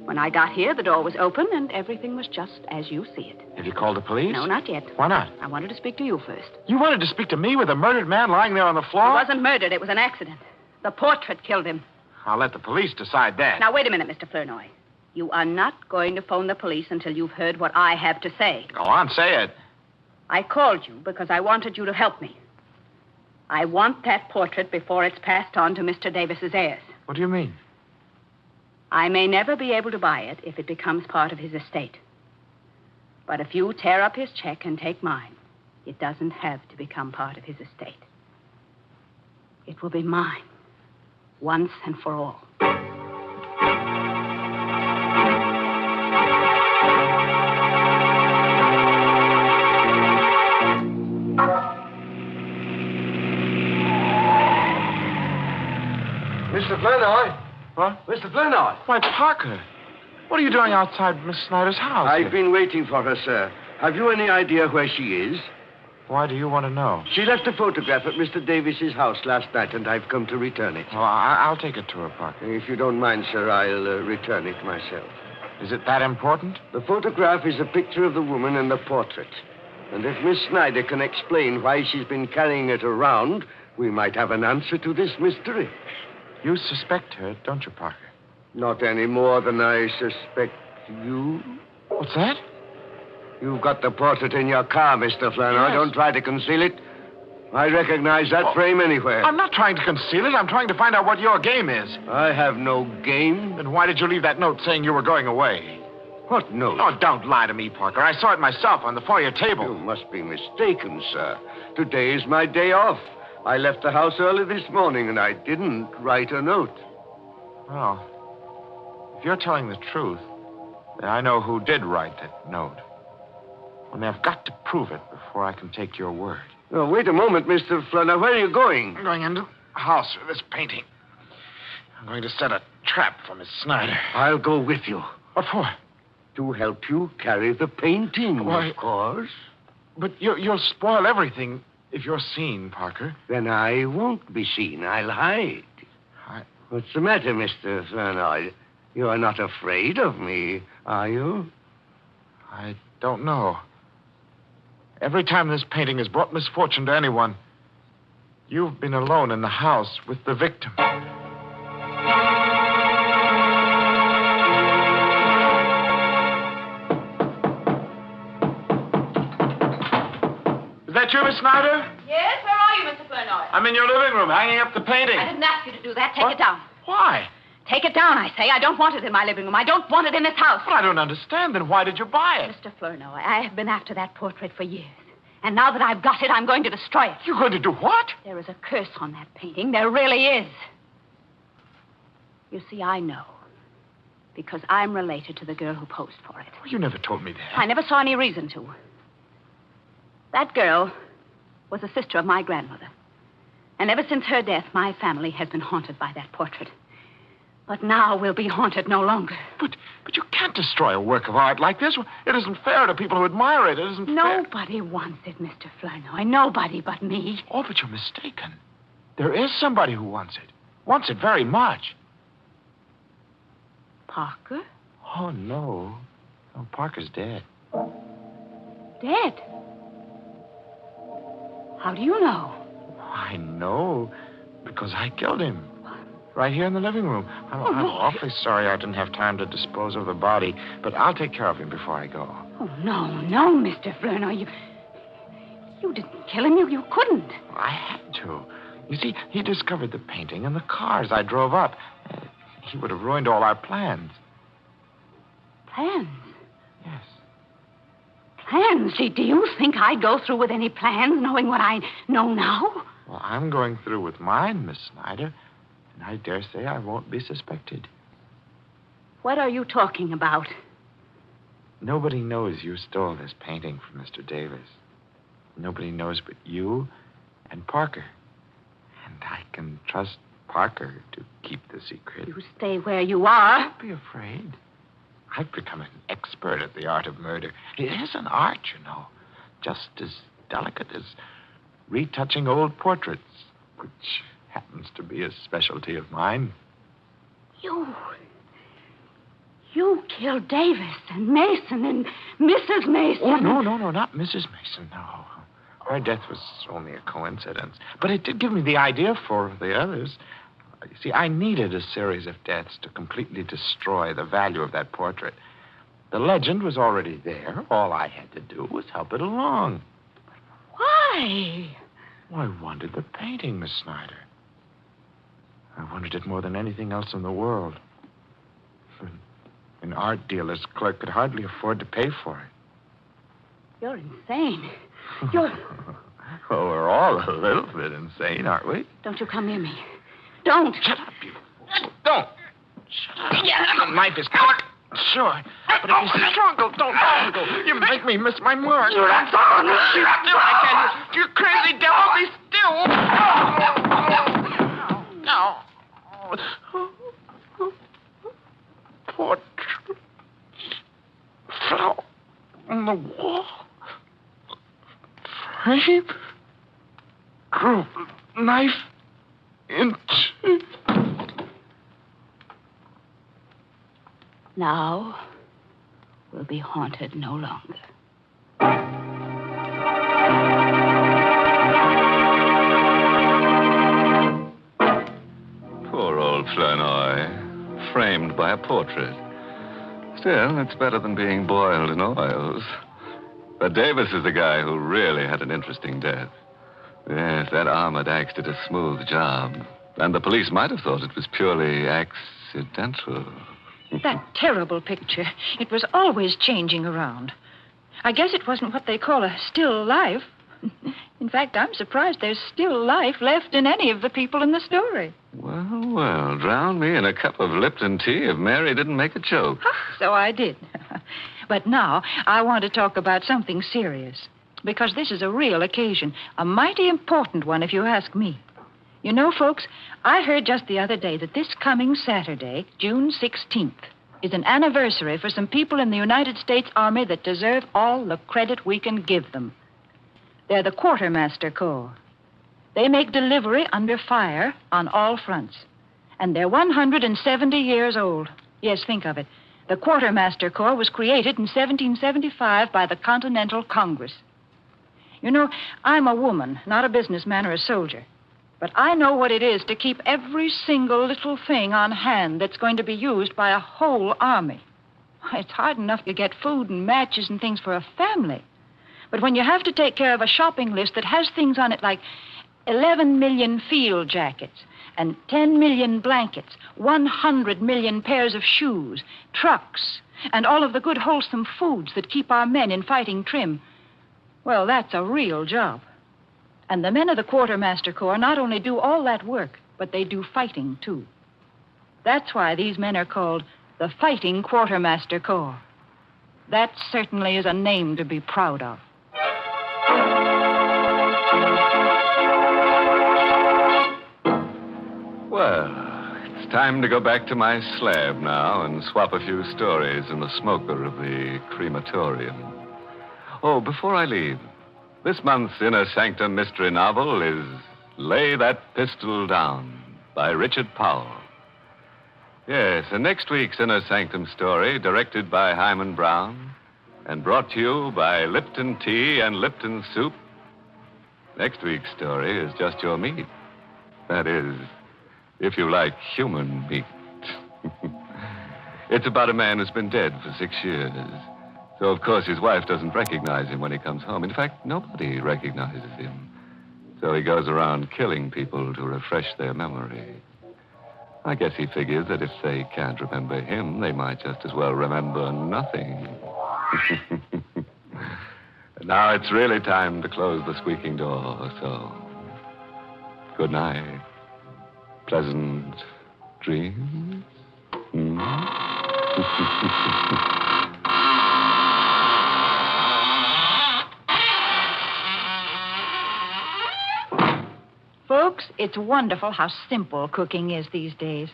When I got here, the door was open, and everything was just as you see it. Have you called the police? No, not yet. Why not? I wanted to speak to you first. You wanted to speak to me with a murdered man lying there on the floor? He wasn't murdered. It was an accident. The portrait killed him. I'll let the police decide that. Now, wait a minute, Mr. Flournoy. You are not going to phone the police until you've heard what I have to say. Go on, say it. I called you because I wanted you to help me. I want that portrait before it's passed on to Mr. Davis's heirs. What do you mean? I may never be able to buy it if it becomes part of his estate. But if you tear up his check and take mine, it doesn't have to become part of his estate. It will be mine, once and for all. Mr. Flournoy? What? Mr. Flournoy? Why, Parker. What are you doing outside Miss Snyder's house? I've been waiting for her, sir. Have you any idea where she is? Why do you want to know? She left a photograph at Mr. Davis's house last night, and I've come to return it. Well, I'll take it to her, Parker. If you don't mind, sir, I'll return it myself. Is it that important? The photograph is a picture of the woman in the portrait. And if Miss Snyder can explain why she's been carrying it around, we might have an answer to this mystery. You suspect her, don't you, Parker? Not any more than I suspect you. What's that? You've got the portrait in your car, Mr. Flournoy. Yes. Don't try to conceal it. I recognize that frame anywhere. I'm not trying to conceal it. I'm trying to find out what your game is. I have no game. Then why did you leave that note saying you were going away? What note? Oh, don't lie to me, Parker. I saw it myself on the foyer table. You must be mistaken, sir. Today is my day off. I left the house early this morning, and I didn't write a note. Well, if you're telling the truth, then I know who did write that note. Only I've got to prove it before I can take your word. Oh, wait a moment, Mr. Flournoy. Where are you going? I'm going into the house for this painting. I'm going to set a trap for Miss Snyder. I'll go with you. What for? To help you carry the painting, Why? of course. But you'll spoil everything if you're seen, Parker. Then I won't be seen. I'll hide. What's the matter, Mr. Flournoy? You are not afraid of me, are you? I don't know. Every time this painting has brought misfortune to anyone, you've been alone in the house with the victim. Is that you, Miss Snyder? Yes, where are you, Mr. Flournoy? I'm in your living room, hanging up the painting. I didn't ask you to do that. Take it down. Why? Take it down, I say. I don't want it in my living room. I don't want it in this house. Well, I don't understand. Then why did you buy it? Mr. Flournoy, I have been after that portrait for years. And now that I've got it, I'm going to destroy it. You're going to do what? There is a curse on that painting. There really is. You see, I know. Because I'm related to the girl who posed for it. Well, you never told me that. I never saw any reason to. That girl was a sister of my grandmother. And ever since her death, my family has been haunted by that portrait. But now we'll be haunted no longer. But you can't destroy a work of art like this. It isn't fair to people who admire it. It isn't fair. Nobody wants it, Mr. Flournoy. Nobody but me. Oh, but you're mistaken. There is somebody who wants it. Wants it very much. Parker? Oh, no. Oh, Parker's dead. Dead? How do you know? I know because I killed him. Right here in the living room. I'm awfully sorry I didn't have time to dispose of the body, but I'll take care of him before I go. Oh, no, Mr. Flournoy. You didn't kill him. You couldn't. I had to. You see, he discovered the painting and the cars I drove up. He would have ruined all our plans. Plans? Yes. Plans? Do you think I'd go through with any plans knowing what I know now? Well, I'm going through with mine, Miss Snyder. And I dare say I won't be suspected. What are you talking about? Nobody knows you stole this painting from Mr. Davis. Nobody knows but you and Parker. And I can trust Parker to keep the secret. You stay where you are. Don't be afraid. I've become an expert at the art of murder. It is an art, you know. Just as delicate as retouching old portraits, which happens to be a specialty of mine. You killed Davis and Mason and Mrs. Mason. Oh, no, not Mrs. Mason, no. Her death was only a coincidence. But it did give me the idea for the others. You see, I needed a series of deaths to completely destroy the value of that portrait. The legend was already there. All I had to do was help it along. Why? Well, I wanted the painting, Miss Snyder. I wanted it more than anything else in the world. An art dealer's clerk could hardly afford to pay for it. You're insane. Well, we're all a little bit insane, aren't we? Don't you come near me. Don't. Shut up, you. Don't. Shut up. Yeah. The knife is cut. Sure. But if you struggle, don't struggle. You make me miss my mark. You're not on. Be still, I tell you. You crazy devil, be still. No. Portrait. Flower on the wall. Frame. Groove. Knife. Into. Now we'll be haunted no longer. Poor old Flournoy, framed by a portrait. Still, it's better than being boiled in oils. But Davis is the guy who really had an interesting death. Yes, that armored axe did a smooth job. And the police might have thought it was purely accidental. That terrible picture. It was always changing around. I guess it wasn't what they call a still life. In fact, I'm surprised there's still life left in any of the people in the story. Well, drown me in a cup of Lipton tea if Mary didn't make a joke. So I did. But now I want to talk about something serious. Because this is a real occasion. A mighty important one, if you ask me. You know, folks, I heard just the other day that this coming Saturday, June 16th, is an anniversary for some people in the United States Army that deserve all the credit we can give them. They're the Quartermaster Corps. They make delivery under fire on all fronts. And they're 170 years old. Yes, think of it. The Quartermaster Corps was created in 1775 by the Continental Congress. You know, I'm a woman, not a businessman or a soldier. But I know what it is to keep every single little thing on hand that's going to be used by a whole army. It's hard enough to get food and matches and things for a family. But when you have to take care of a shopping list that has things on it like 11 million field jackets and 10 million blankets, 100 million pairs of shoes, trucks, and all of the good wholesome foods that keep our men in fighting trim, well, that's a real job. And the men of the Quartermaster Corps not only do all that work, but they do fighting, too. That's why these men are called the Fighting Quartermaster Corps. That certainly is a name to be proud of. Well, it's time to go back to my slab now and swap a few stories in the smoker of the crematorium. Oh, before I leave, this month's Inner Sanctum mystery novel is Lay That Pistol Down by Richard Powell. Yes, and next week's Inner Sanctum story, directed by Hyman Brown and brought to you by Lipton Tea and Lipton Soup. Next week's story is just your meat. That is, if you like human meat. It's about a man who's been dead for 6 years. So, of course, his wife doesn't recognize him when he comes home. In fact, nobody recognizes him. So he goes around killing people to refresh their memory. I guess he figures that if they can't remember him, they might just as well remember nothing. Now it's really time to close the squeaking door, so good night. Pleasant dreams. Folks, it's wonderful how simple cooking is these days.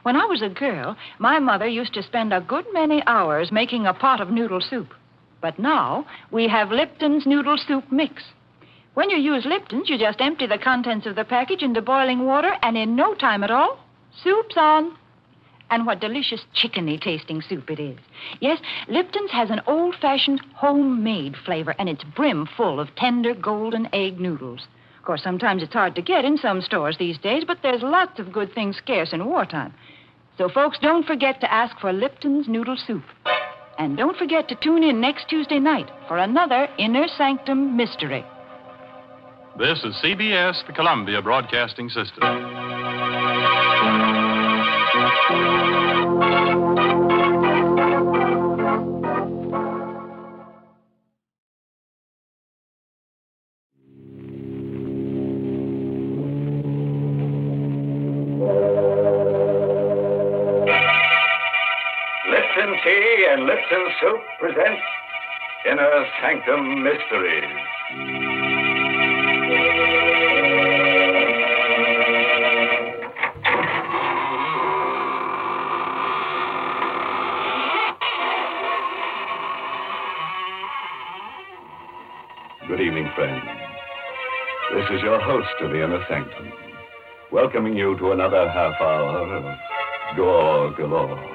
When I was a girl, my mother used to spend a good many hours making a pot of noodle soup. But now, we have Lipton's Noodle Soup Mix. When you use Lipton's, you just empty the contents of the package into boiling water, and in no time at all, soup's on. And what delicious chickeny-tasting soup it is. Yes, Lipton's has an old-fashioned homemade flavor, and it's brim full of tender golden egg noodles. Of course, sometimes it's hard to get in some stores these days, but there's lots of good things scarce in wartime. So, folks, don't forget to ask for Lipton's Noodle Soup. And don't forget to tune in next Tuesday night for another Inner Sanctum mystery. This is CBS, the Columbia Broadcasting System. Lipton Tea and Lipton Soup presents Inner Sanctum Mysteries. Good evening, friends. This is your host of the Inner Sanctum, welcoming you to another half hour of gore galore.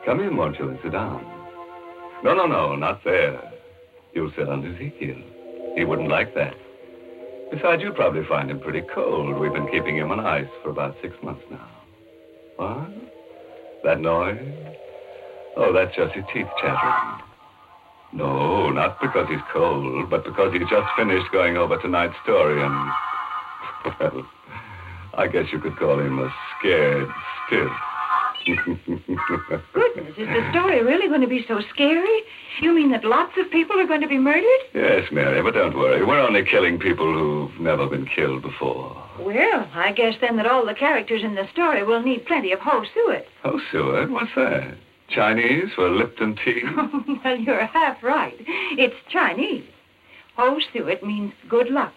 Come in, won't you, and sit down. No, not there. You'll sit on Ezekiel. He wouldn't like that. Besides, you'd probably find him pretty cold. We've been keeping him on ice for about 6 months now. What? That noise? Oh, that's just his teeth chattering. No, not because he's cold, but because he just finished going over tonight's story and, well, I guess you could call him a scared stiff. Goodness, is the story really going to be so scary? You mean that lots of people are going to be murdered? Yes, Mary, but don't worry. We're only killing people who've never been killed before. Well, I guess then that all the characters in the story will need plenty of ho suet. Oh, suet? What's that? Chinese for Lipton tea? Well, you're half right. It's Chinese. Ho suet means good luck.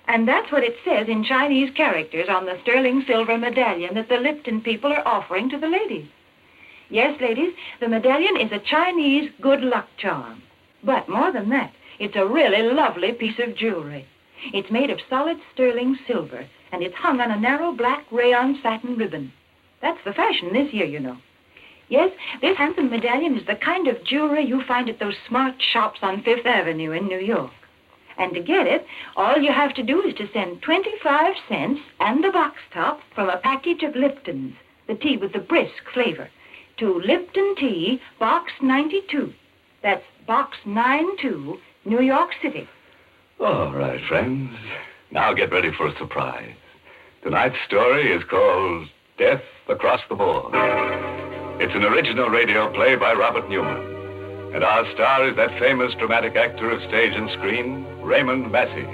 And that's what it says in Chinese characters on the sterling silver medallion that the Lipton people are offering to the ladies. Yes, ladies, the medallion is a Chinese good luck charm. But more than that, It's a really lovely piece of jewelry. It's made of solid sterling silver, and it's hung on a narrow black rayon satin ribbon. That's the fashion this year, you know. Yes, this handsome medallion is the kind of jewelry you find at those smart shops on Fifth Avenue in New York. And to get it, all you have to do is to send 25 cents and the box top from a package of Lipton's, the tea with the brisk flavor, to Lipton Tea, Box 92. That's Box 92, New York City. All right, friends. Now get ready for a surprise. Tonight's story is called Death Across the Board. It's an original radio play by Robert Newman. And our star is that famous dramatic actor of stage and screen, Raymond Massey,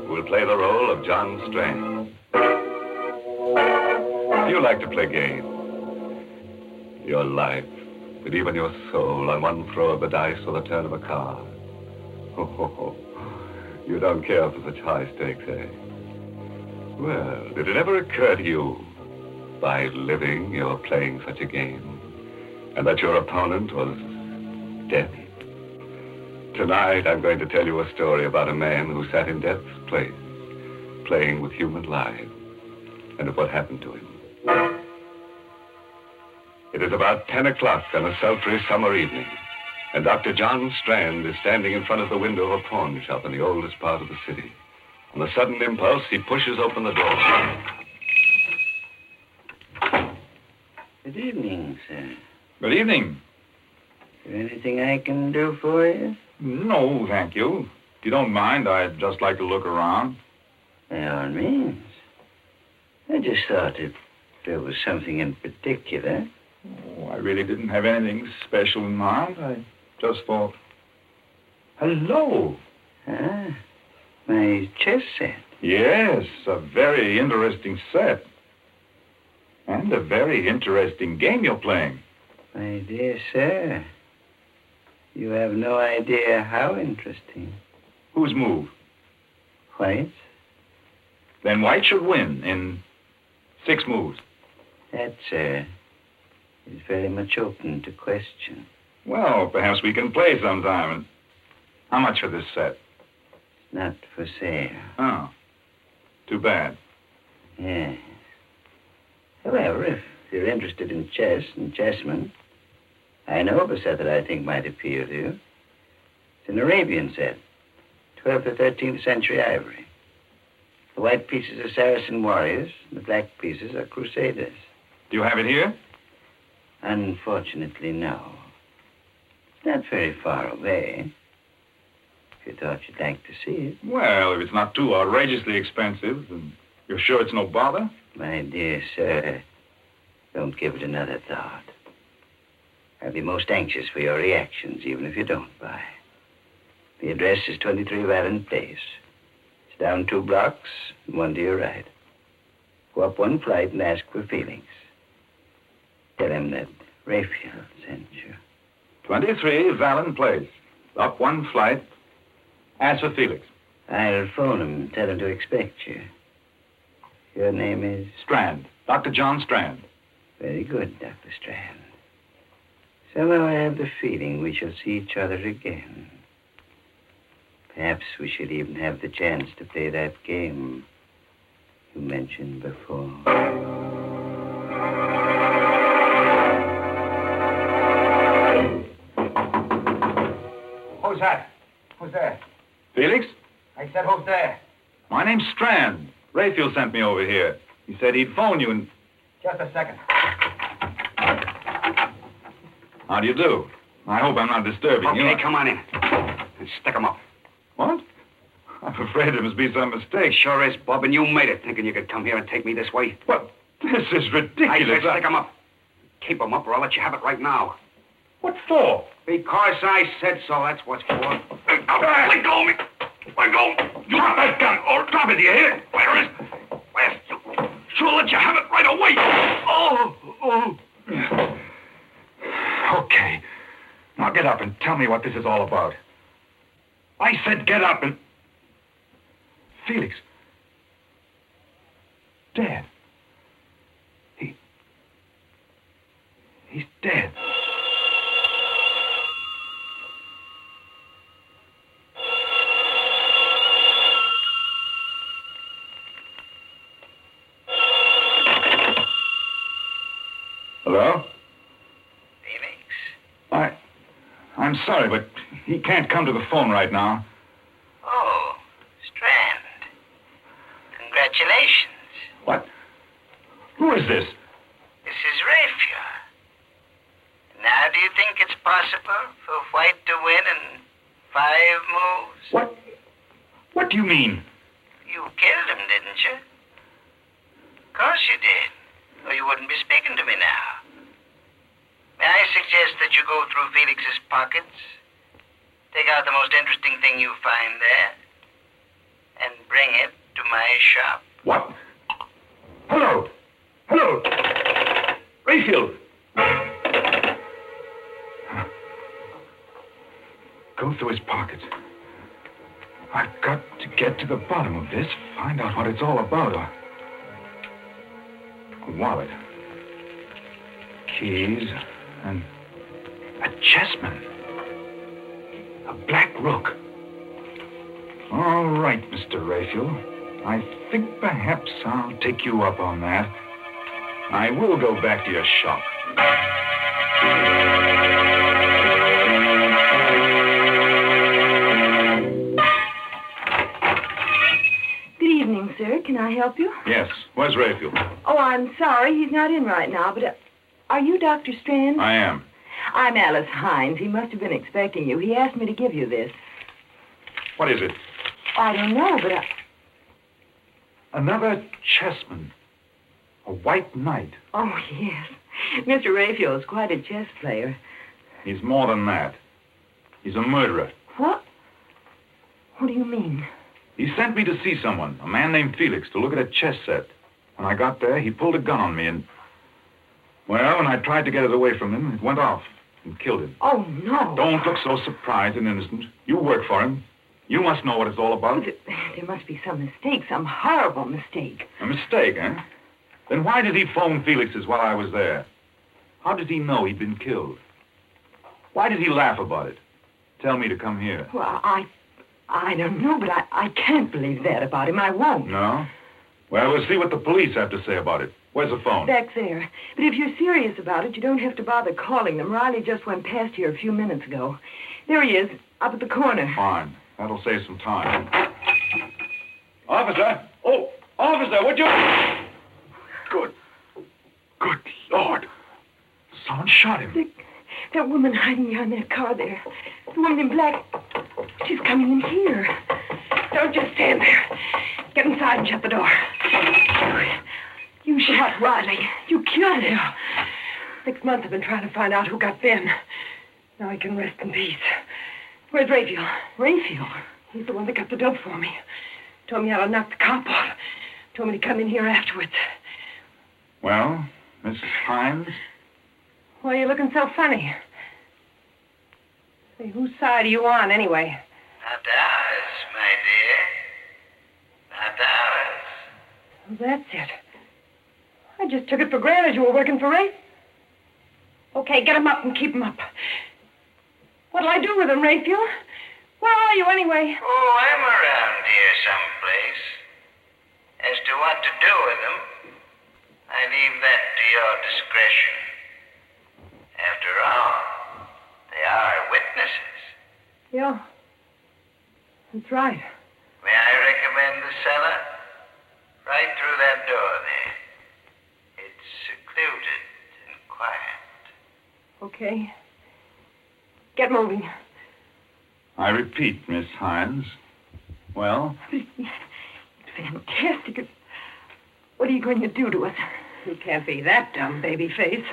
who will play the role of John Strand. Do you like to play games? Your life, and even your soul on one throw of the dice or the turn of a card. Oh, you don't care for such high stakes, eh? Well, did it ever occur to you, by living, you're playing such a game, and that your opponent was death? Tonight, I'm going to tell you a story about a man who sat in death's place, playing with human lives, and of what happened to him. It is about 10 o'clock on a sultry summer evening, and Dr. John Strand is standing in front of the window of a pawn shop in the oldest part of the city. On a sudden impulse, he pushes open the door. Good evening, sir. Good evening. Is there anything I can do for you? No, thank you. If you don't mind, I'd just like to look around. By all means. I just thought if there was something in particular. Oh, I really didn't have anything special in mind. I just thought... Hello. Ah, my chess set. Yes, a very interesting set. And a very interesting game you're playing. My dear sir, you have no idea how interesting. Whose move? White's. Then White should win in 6 moves. That, sir, is very much open to question. Well, perhaps we can play sometime. And how much for this set? It's not for sale. Oh, too bad. Yes. However, if you're interested in chess and chessmen, I know of a set that I think might appeal to you. It's an Arabian set, 12th or 13th century ivory. The white pieces are Saracen warriors, and the black pieces are crusaders. Do you have it here? Unfortunately, no. It's not very far away. If you thought you'd like to see it. Well, if it's not too outrageously expensive, then you're sure it's no bother? My dear sir, don't give it another thought. I'll be most anxious for your reactions, even if you don't buy. The address is 23 Vallon Place. It's down 2 blocks, and 1 to your right. Go up 1 flight and ask for Felix. Tell him that Raphael sent you. 23 Vallon Place. Up 1 flight. Ask for Felix. I'll phone him and tell him to expect you. Your name is? Strand. Dr. John Strand. Very good, Dr. Strand. Somehow I have the feeling we shall see each other again. Perhaps we should even have the chance to play that game you mentioned before. Who's that? Who's there? Felix? I said, who's there? My name's Strand. Raphael sent me over here. He said he'd phone you and... Just a second. How do you do? I hope I'm not disturbing you. Okay, come on in. And stick 'em up. What? I'm afraid there must be some mistake. Sure is, Bob, and you made it, thinking you could come here and take me this way. What? This is ridiculous. I said stick 'em up. Keep 'em up, or I'll let you have it right now. What for? Because I said so, that's what's for. Let go of me. Let go. Drop that gun, or drop it, do you hear it? Where is... Where? Sure let you have it right away. Okay. Now get up and tell me what this is all about. I said get up and... Felix. Dead. He's dead. Hello? I'm sorry, but he can't come to the phone right now. Oh, Strand. Congratulations. What? Who is this? This is Raphael. Now, do you think it's possible for White to win in 5 moves? What do you mean? You killed him, didn't you? Of course you did. Or you wouldn't be speaking to me now. May I suggest that you go through Felix's pockets, take out the most interesting thing you find there, and bring it to my shop? What? Hello! Hello! Raphael! Go through his pockets. I've got to get to the bottom of this, find out what it's all about. A wallet. Keys. And a chessman. A black rook. All right, Mr. Raphael. I think perhaps I'll take you up on that. I will go back to your shop. Good evening, sir. Can I help you? Yes. Where's Raphael? Oh, I'm sorry. He's not in right now, but... Are you Dr. Strand? I am. I'm Alice Hines. He must have been expecting you. He asked me to give you this. What is it? I don't know, but Another chessman. A white knight. Oh, yes. Mr. Raphael is quite a chess player. He's more than that. He's a murderer. What? What do you mean? He sent me to see someone, a man named Felix, to look at a chess set. When I got there, he pulled a gun on me and... Well, when I tried to get it away from him, it went off and killed him. Oh, no. Don't look so surprised and innocent. You work for him. You must know what it's all about. There must be some mistake, some horrible mistake. A mistake, eh? Then why did he phone Felix's while I was there? How did he know he'd been killed? Why did he laugh about it? Tell me to come here. Well, I don't know, but I can't believe that about him. I won't. No? Well, we'll see what the police have to say about it. Where's the phone? Back there. But if you're serious about it, you don't have to bother calling them. Riley just went past here a few minutes ago. There he is, up at the corner. Fine. That'll save some time. Officer! Oh, officer, would you... Good Lord. Someone shot him. That woman hiding behind that car there. The woman in black. She's coming in here. Don't just stand there. Get inside and shut the door. You shot Riley. You killed him. 6 months I've been trying to find out who got Ben. Now he can rest in peace. Where's Raphael? Raphael? He's the one that got the dope for me. Told me how to knock the cop off. Told me to come in here afterwards. Well, Mrs. Hines? Why are you looking so funny? Say, whose side are you on, anyway? Not ours, my dear. Not ours. Well, that's it. I just took it for granted you were working for Rafe. Okay, get him up and keep him up. What'll I do with him, Raphael? Where are you, anyway? Oh, I'm around here someplace. As to what to do with them, I leave that to your discretion. After all, they are witnesses. Yeah, that's right. May I recommend the cellar? Right through that door there. It's secluded and quiet. Okay. Get moving. I repeat, Miss Hines. Well? It's fantastic. What are you going to do to us? You can't be that dumb, baby face.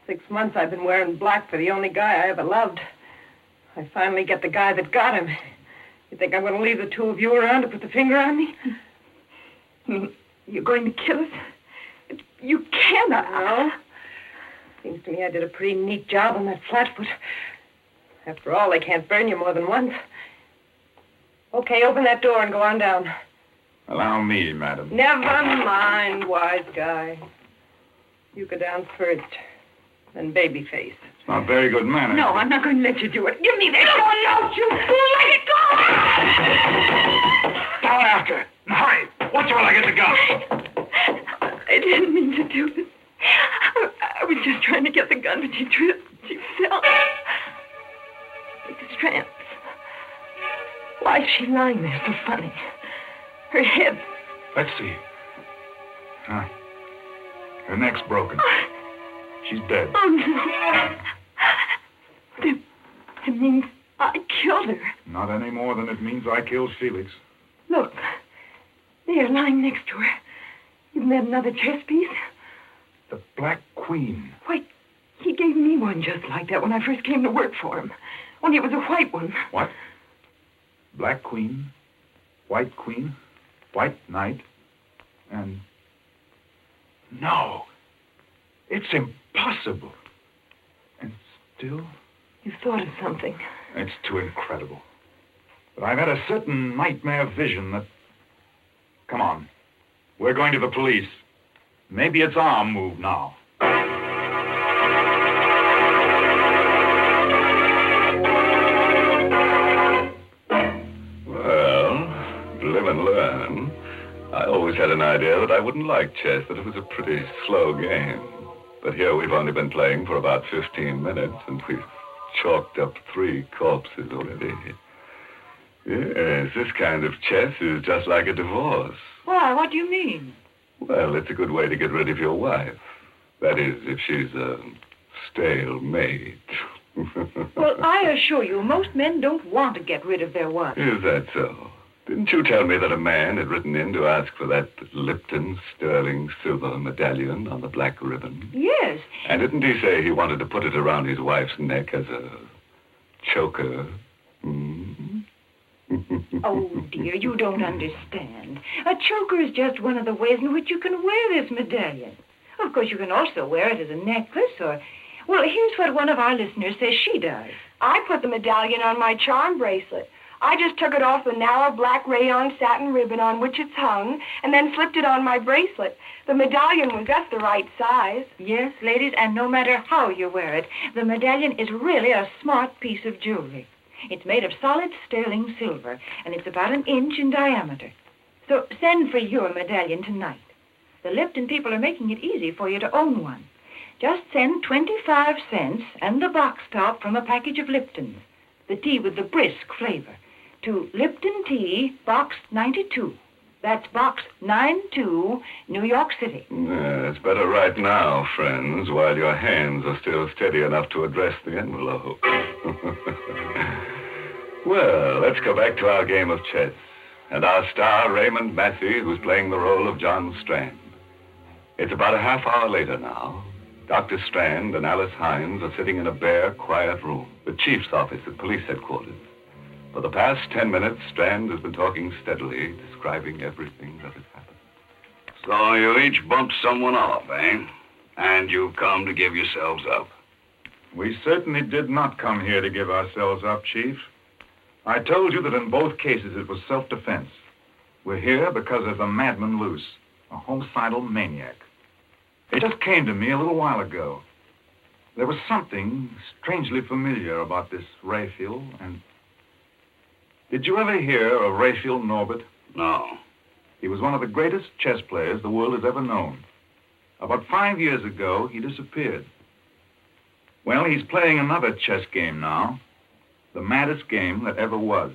6 months I've been wearing black for the only guy I ever loved. I finally get the guy that got him. You think I'm going to leave the two of you around to put the finger on me? I mean, you're going to kill us? You cannot. No. Seems to me I did a pretty neat job on that flatfoot. After all, they can't burn you more than once. Okay, open that door and go on down. Allow me, madam. Never mind, wise guy. You go down first. Then Babyface. It's not very good manners. No, I'm not going to let you do it. Give me that. No, don't you let it go! Down after. Hurry. Watch while I get the gun. I didn't mean to do this. I was just trying to get the gun, but she tripped. She fell. Big strands. Why is she lying there so funny? Her head. Let's see. Huh. Her neck's broken. She's dead. Oh, no. It means I killed her. Not any more than it means I killed Felix. Look. There, lying next to her. Isn't that another chess piece? The Black Queen. Why, he gave me one just like that when I first came to work for him. Only it was a white one. What? Black Queen, White Queen, White Knight, and... No. It's impossible. And still... You thought of something. It's too incredible. But I've had a certain nightmare vision that... Come on. We're going to the police. Maybe it's our move now. Well, live and learn. I always had an idea that I wouldn't like chess, that it was a pretty slow game. But here we've only been playing for about 15 minutes, and we've chalked up 3 corpses already. Yes, this kind of chess is just like a divorce. Why? What do you mean? Well, it's a good way to get rid of your wife. That is, if she's a stale maid. Well, I assure you, most men don't want to get rid of their wives. Is that so? Didn't you tell me that a man had written in to ask for that Lipton sterling silver medallion on the black ribbon? Yes. And didn't he say he wanted to put it around his wife's neck as a choker? Oh, dear, you don't understand. A choker is just one of the ways in which you can wear this medallion. Of course, you can also wear it as a necklace or... Well, here's what one of our listeners says she does. I put the medallion on my charm bracelet. I just took it off the narrow black rayon satin ribbon on which it's hung and then slipped it on my bracelet. The medallion was just the right size. Yes, ladies, and no matter how you wear it, the medallion is really a smart piece of jewelry. It's made of solid sterling silver, and it's about 1 inch in diameter. So send for your medallion tonight. The Lipton people are making it easy for you to own one. Just send 25 cents and the box top from a package of Liptons, the tea with the brisk flavor, to Lipton Tea, Box 92. That's Box 92, New York City. Yeah, it's better right now, friends, while your hands are still steady enough to address the envelope. Well, let's go back to our game of chess. And our star, Raymond Massey, who's playing the role of John Strand. It's about a half hour later now. Dr. Strand and Alice Hines are sitting in a bare, quiet room, the chief's office at police headquarters. For the past 10 minutes, Strand has been talking steadily, describing everything that has happened. So you each bumped someone off, eh? And you come to give yourselves up. We certainly did not come here to give ourselves up, Chief. I told you that in both cases it was self-defense. We're here because there's a madman loose, a homicidal maniac. It just came to me a little while ago. There was something strangely familiar about this Raphael, and... Did you ever hear of Raphael Norbert? No. He was one of the greatest chess players the world has ever known. About 5 years ago, he disappeared. Well, he's playing another chess game now. The maddest game that ever was.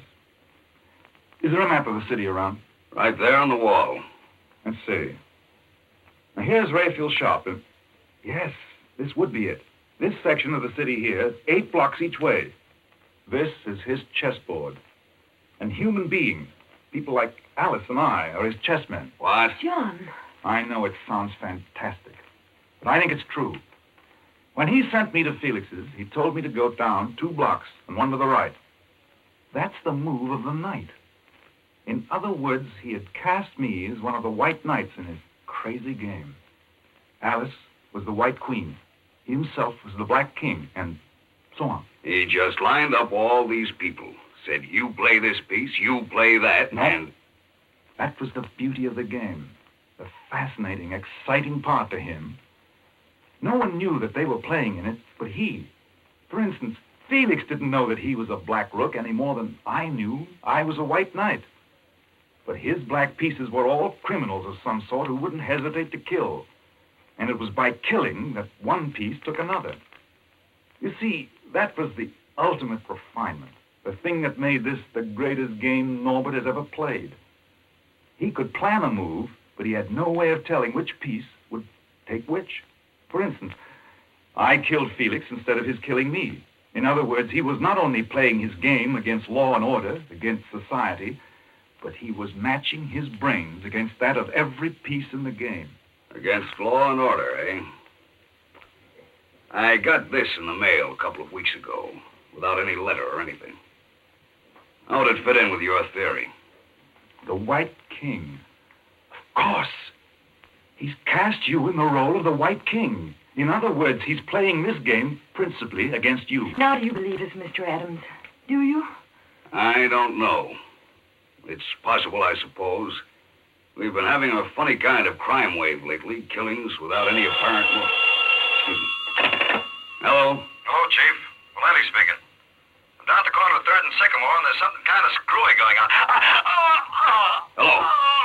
Is there a map of the city around? Right there on the wall. Let's see. Now, here's Raphael's shop. And yes, this would be it. This section of the city here is 8 blocks each way. This is his chessboard. And human beings, people like Alice and I, are his chessmen. What? John. I know it sounds fantastic, but I think it's true. When he sent me to Felix's, he told me to go down 2 blocks and 1 to the right. That's the move of the night. In other words, he had cast me as one of the white knights in his crazy game. Alice was the white queen. He himself was the black king, and so on. He just lined up all these people. Said, you play this piece, you play that, no. And... That was the beauty of the game. The fascinating, exciting part to him. No one knew that they were playing in it, but he. For instance, Felix didn't know that he was a black rook any more than I knew I was a white knight. But his black pieces were all criminals of some sort who wouldn't hesitate to kill. And it was by killing that one piece took another. You see, that was the ultimate refinement. The thing that made this the greatest game Norbert has ever played. He could plan a move, but he had no way of telling which piece would take which. For instance, I killed Felix instead of his killing me. In other words, he was not only playing his game against law and order, against society, but he was matching his brains against that of every piece in the game. Against law and order, eh? I got this in the mail a couple of weeks ago, without any letter or anything. How would it fit in with your theory? The White King. Of course. He's cast you in the role of the White King. In other words, he's playing this game principally against you. Now do you believe us, Mr. Adams? Do you? I don't know. It's possible, I suppose. We've been having a funny kind of crime wave lately, killings without any apparent... Excuse me. Hello? Hello, Chief. Valenti speaking. I'm down at the corner of 3rd and Sycamore, and there's something kind of screwy going on. Hello?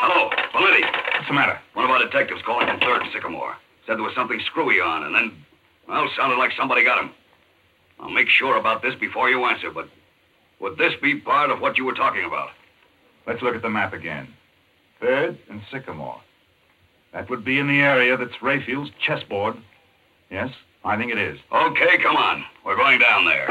Hello? Valenti? What's the matter? One of our detectives calling from 3rd and Sycamore. Said there was something screwy on, and then, well, sounded like somebody got him. I'll make sure about this before you answer, but would this be part of what you were talking about? Let's look at the map again. 3rd and Sycamore. That would be in the area that's Raphael's chessboard. Yes, I think it is. Okay, come on. We're going down there.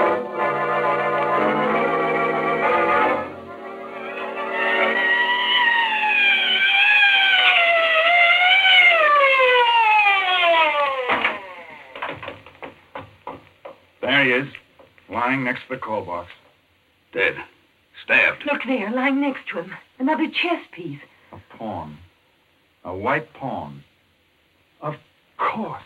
There he is, lying next to the call box. Dead. Stabbed. Look there, lying next to him. Another chess piece. A pawn. A white pawn. Of course.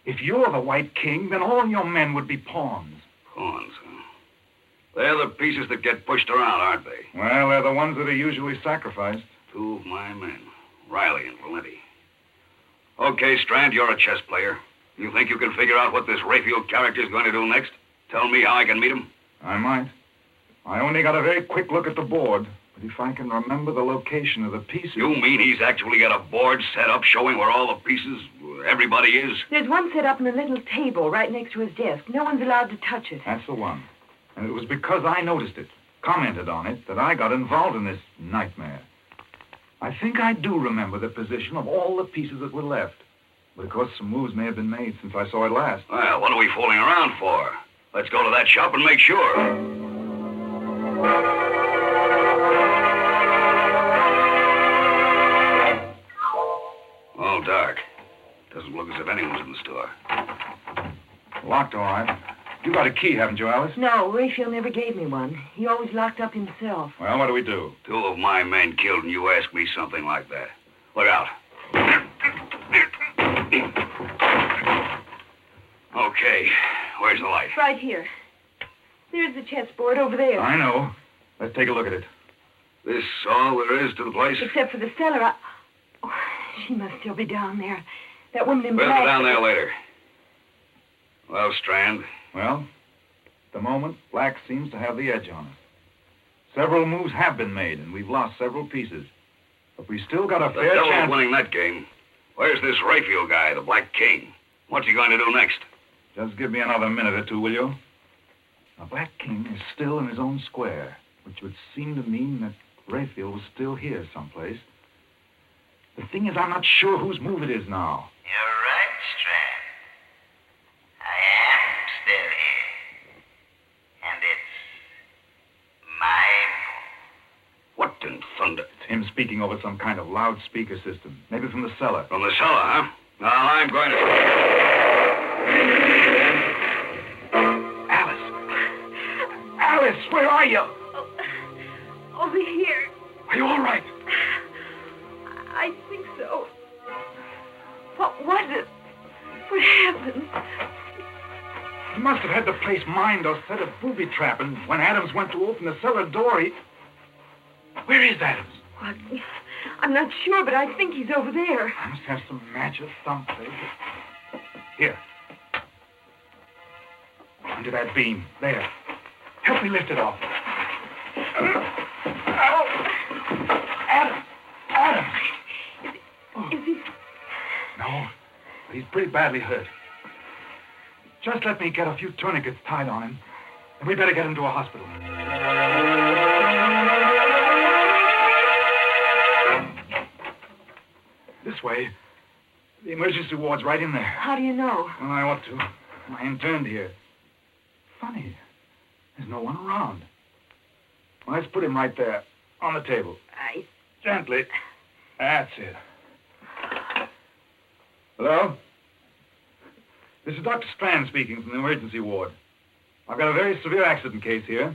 If you're the White King, then all your men would be pawns. Pawns, huh? They're the pieces that get pushed around, aren't they? Well, they're the ones that are usually sacrificed. Two of my men, Riley and Valenti. Okay, Strand, you're a chess player. You think you can figure out what this Raphael character's going to do next? Tell me how I can meet him? I might. I only got a very quick look at the board. But if I can remember the location of the pieces... You mean he's actually got a board set up showing where all the pieces, everybody is? There's one set up on a little table right next to his desk. No one's allowed to touch it. That's the one. And it was because I noticed it, commented on it, that I got involved in this nightmare. I think I do remember the position of all the pieces that were left. But of course, some moves may have been made since I saw it last. Well, what are we fooling around for? Let's go to that shop and make sure. All dark. Doesn't look as if anyone's in the store. Locked, all right. You got a key, haven't you, Alice? No, Raphael never gave me one. He always locked up himself. Well, what do we do? Two of my men killed and you ask me something like that. Look out. Okay, where's the light? Right here. There's the chessboard over there. I know. Let's take a look at it. This all there is to the place? Except for the cellar. Oh, she must still be down there. That woman in We'll black. go down there later. Well, Strand? Well, at the moment, black seems to have the edge on us. Several moves have been made, and we've lost several pieces. But we still got a The fair devil's chance... winning that game. Where's this Raphael guy, the Black King? What's he going to do next? Just give me another minute or two, will you? The Black King is still in his own square, which would seem to mean that Raphael was still here someplace. The thing is, I'm not sure whose move it is now. You're right, Strand. I am still here. And it's my move. What in thunder? It's him speaking over some kind of loudspeaker system. Maybe from the cellar. From the cellar, huh? Well, I'm going to... Alice, where are you? Over here. Are you all right? I think so. What was it? What happened? He must have had the place mined or set a booby trap, and when Adams went to open the cellar door, he... Where is Adams? What? I'm not sure, but I think he's over there. I must have some matches someplace. Here. Under that beam. There. Help me lift it off. Adam! Adam! Is he... No. pretty badly hurt. Just let me get a few tourniquets tied on him, and we better get him to a hospital. This way. The emergency ward's right in there. How do you know? Well, I ought to. I interned here. Funny. There's no one around. Well, let's put him right there, on the table. Gently. That's it. Hello? This is Dr. Strand speaking from the emergency ward. I've got a very severe accident case here.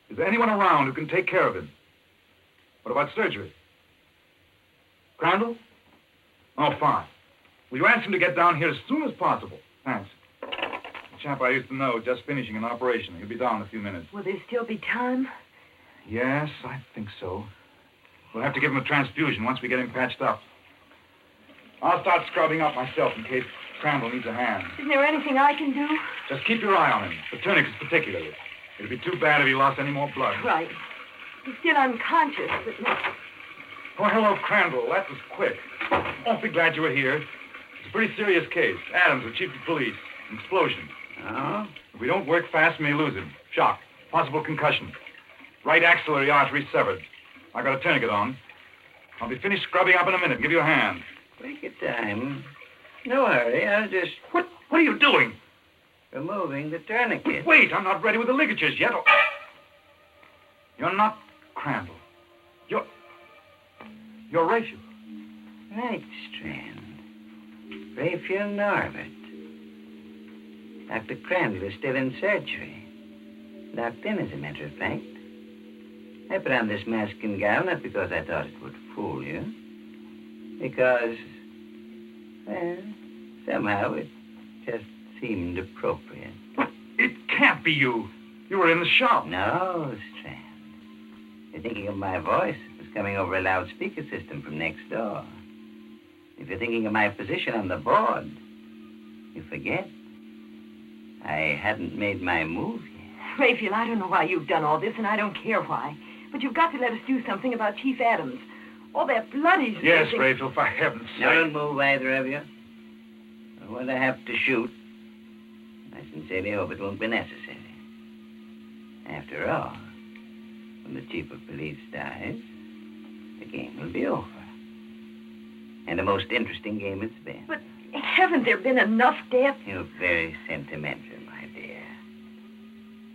Is there anyone around who can take care of him? What about surgery? Crandall? Oh, fine. Will you ask him to get down here as soon as possible? Thanks. The chap I used to know just finishing an operation. He'll be down in a few minutes. Will there still be time? Yes, I think so. We'll have to give him a transfusion once we get him patched up. I'll start scrubbing up myself in case Crandall needs a hand. Isn't there anything I can do? Just keep your eye on him, the tourniquets particularly. It'd be too bad if he lost any more blood. Right. He's still unconscious, but no. Oh, hello, Crandall. That was quick. Awfully glad you were here. It's a pretty serious case. Adams, the chief of police. An explosion. Oh? If we don't work fast, we may lose him. Shock. Possible concussion. Right axillary artery severed. I got a tourniquet on. I'll be finished scrubbing up in a minute. Give you a hand. Take your time. No hurry. I'll just... What are you doing? Removing the tourniquet. Wait, I'm not ready with the ligatures yet. Oh. You're not Crandall. You're Raphael. Right, Strand. Raphael Norbert. Dr. Crandall is still in surgery. Locked in, as a matter of fact. I put on this mask and gown not because I thought it would fool you. Because, well, somehow it just seemed appropriate. It can't be you. You were in the shop. No, Strand. You're thinking of my voice. It was coming over a loudspeaker system from next door. If you're thinking of my position on the board, you forget. I hadn't made my move yet. Raphael, I don't know why you've done all this, and I don't care why. But you've got to let us do something about Chief Adams. All that blood he's Yes, losing. Raphael, for heaven's sake. Don't move, either of you. When I have to shoot, I sincerely hope it won't be necessary. After all, when the chief of police dies, the game will be over. And a most interesting game it's been. But haven't there been enough deaths? You're very sentimental, my dear.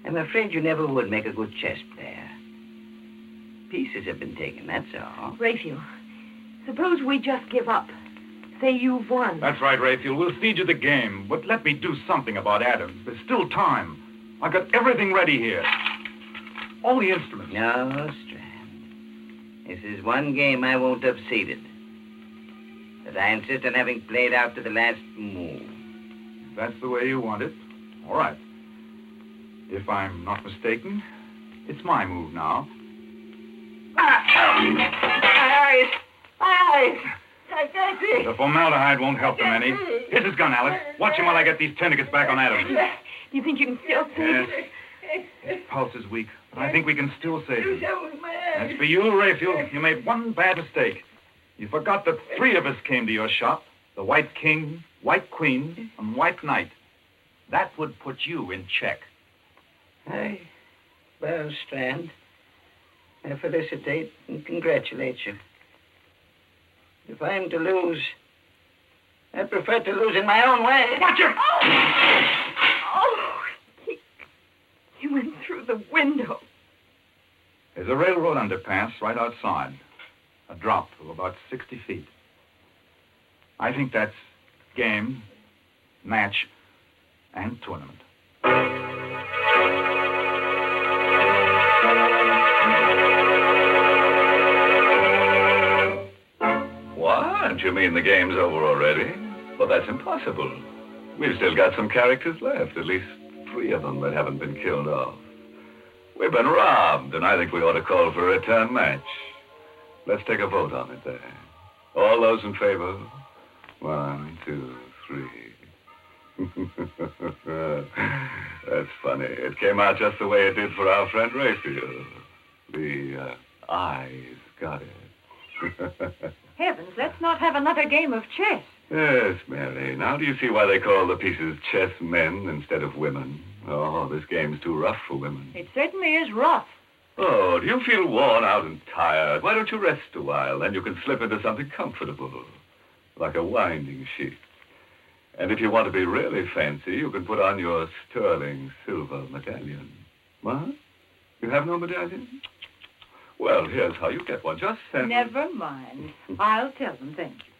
I'm afraid you never would make a good chess player. Pieces have been taken, that's all. Raphael, suppose we just give up. Say you've won. That's right, Raphael. We'll cede you the game, but let me do something about Adams. There's still time. I've got everything ready here. All the instruments. No, Strand. This is one game I won't have ceded. But I insist on having played out to the last move. If that's the way you want it, all right. If I'm not mistaken, it's my move now. My eyes! My eyes! I can't see. The formaldehyde won't help them any. Here's his gun, Alice. Watch him while I get these tourniquets back on Adams. Do you think you can still see? Yes. His pulse is weak, but I think we can still save him. My eyes. As for you, Raphael, you made one bad mistake. You forgot that 3 of us came to your shop. The White King, White Queen, and White Knight. That would put you in check. Well, Strand, I felicitate and congratulate you. If I'm to lose, I prefer to lose in my own way. Watch him! Oh, he went through the window. There's a railroad underpass right outside. A drop of about 60 feet. I think that's game, match, and tournament. What? You mean the game's over already? Well, that's impossible. We've still got some characters left, at least 3 of them that haven't been killed off. We've been robbed, and I think we ought to call for a return match. Let's take a vote on it there. All those in favor? 1, 2, 3. That's funny. It came out just the way it did for our friend Raphael. The eyes got it. Heavens, let's not have another game of chess. Yes, Mary. Now do you see why they call the pieces chess men instead of women? Oh, this game's too rough for women. It certainly is rough. Oh, do you feel worn out and tired? Why don't you rest a while? Then you can slip into something comfortable, like a winding sheet. And if you want to be really fancy, you can put on your sterling silver medallion. What? You have no medallion? Well, here's how you get one. Just send... Never mind. I'll tell them, thank you.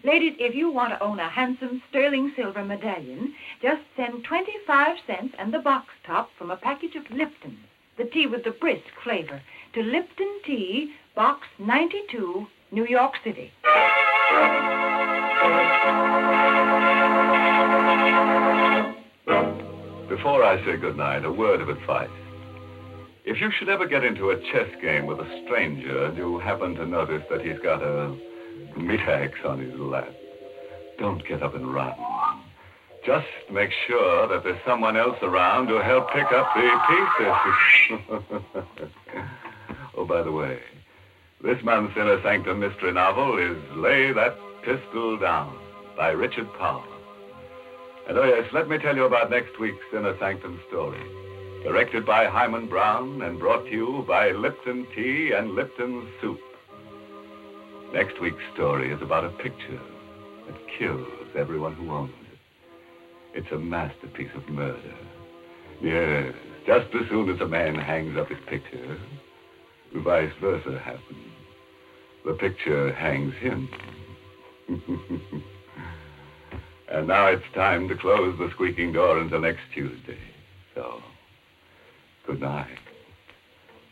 Ladies, if you want to own a handsome sterling silver medallion, just send 25 cents and the box top from a package of Lipton, the tea with the brisk flavor, to Lipton Tea, Box 92, New York City. Before I say goodnight, a word of advice. If you should ever get into a chess game with a stranger and you happen to notice that he's got a meat axe on his lap, don't get up and run. Just make sure that there's someone else around to help pick up the pieces. Oh, by the way, this month's Inner Sanctum mystery novel is Lay That Pistol Down by Richard Powell. And oh yes, let me tell you about next week's Inner Sanctum story. Directed by Hyman Brown and brought to you by Lipton Tea and Lipton Soup. Next week's story is about a picture that kills everyone who owns it. It's a masterpiece of murder. Yes, just as soon as a man hangs up his picture, vice versa happens. The picture hangs him. And now it's time to close the squeaking door until next Tuesday. So, good night.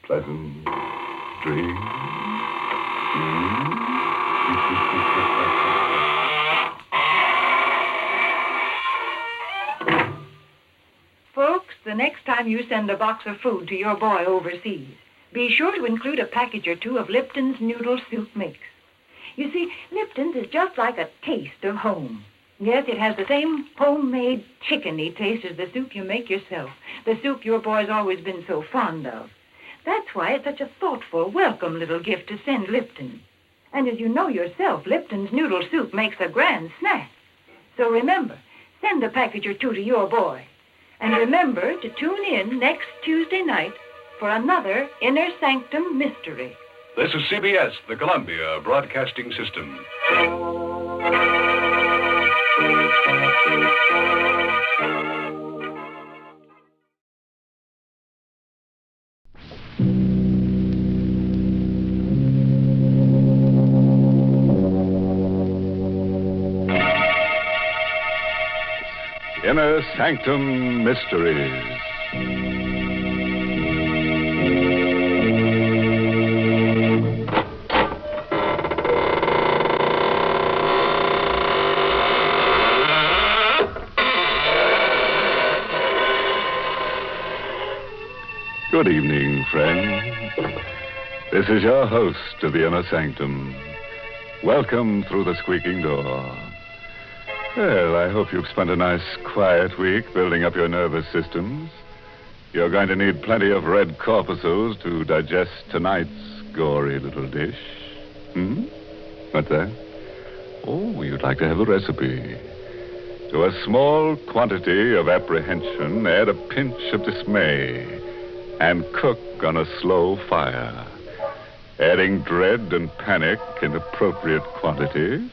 Pleasant dreams. Folks, the next time you send a box of food to your boy overseas, be sure to include a package or two of Lipton's noodle soup mix. You see, Lipton's is just like a taste of home. Yes, it has the same homemade chickeny taste as the soup you make yourself, the soup your boy's always been so fond of. That's why it's such a thoughtful, welcome little gift to send Lipton. And as you know yourself, Lipton's noodle soup makes a grand snack. So remember, send a package or two to your boy. And remember to tune in next Tuesday night for another Inner Sanctum mystery. This is CBS, the Columbia Broadcasting System. Inner Sanctum Mysteries. Good evening, friends. This is your host of the Inner Sanctum. Welcome through the squeaking door. Well, I hope you've spent a nice, quiet week building up your nervous systems. You're going to need plenty of red corpuscles to digest tonight's gory little dish. What's that? Oh, you'd like to have a recipe. To a small quantity of apprehension, add a pinch of dismay and cook on a slow fire, adding dread and panic in appropriate quantities.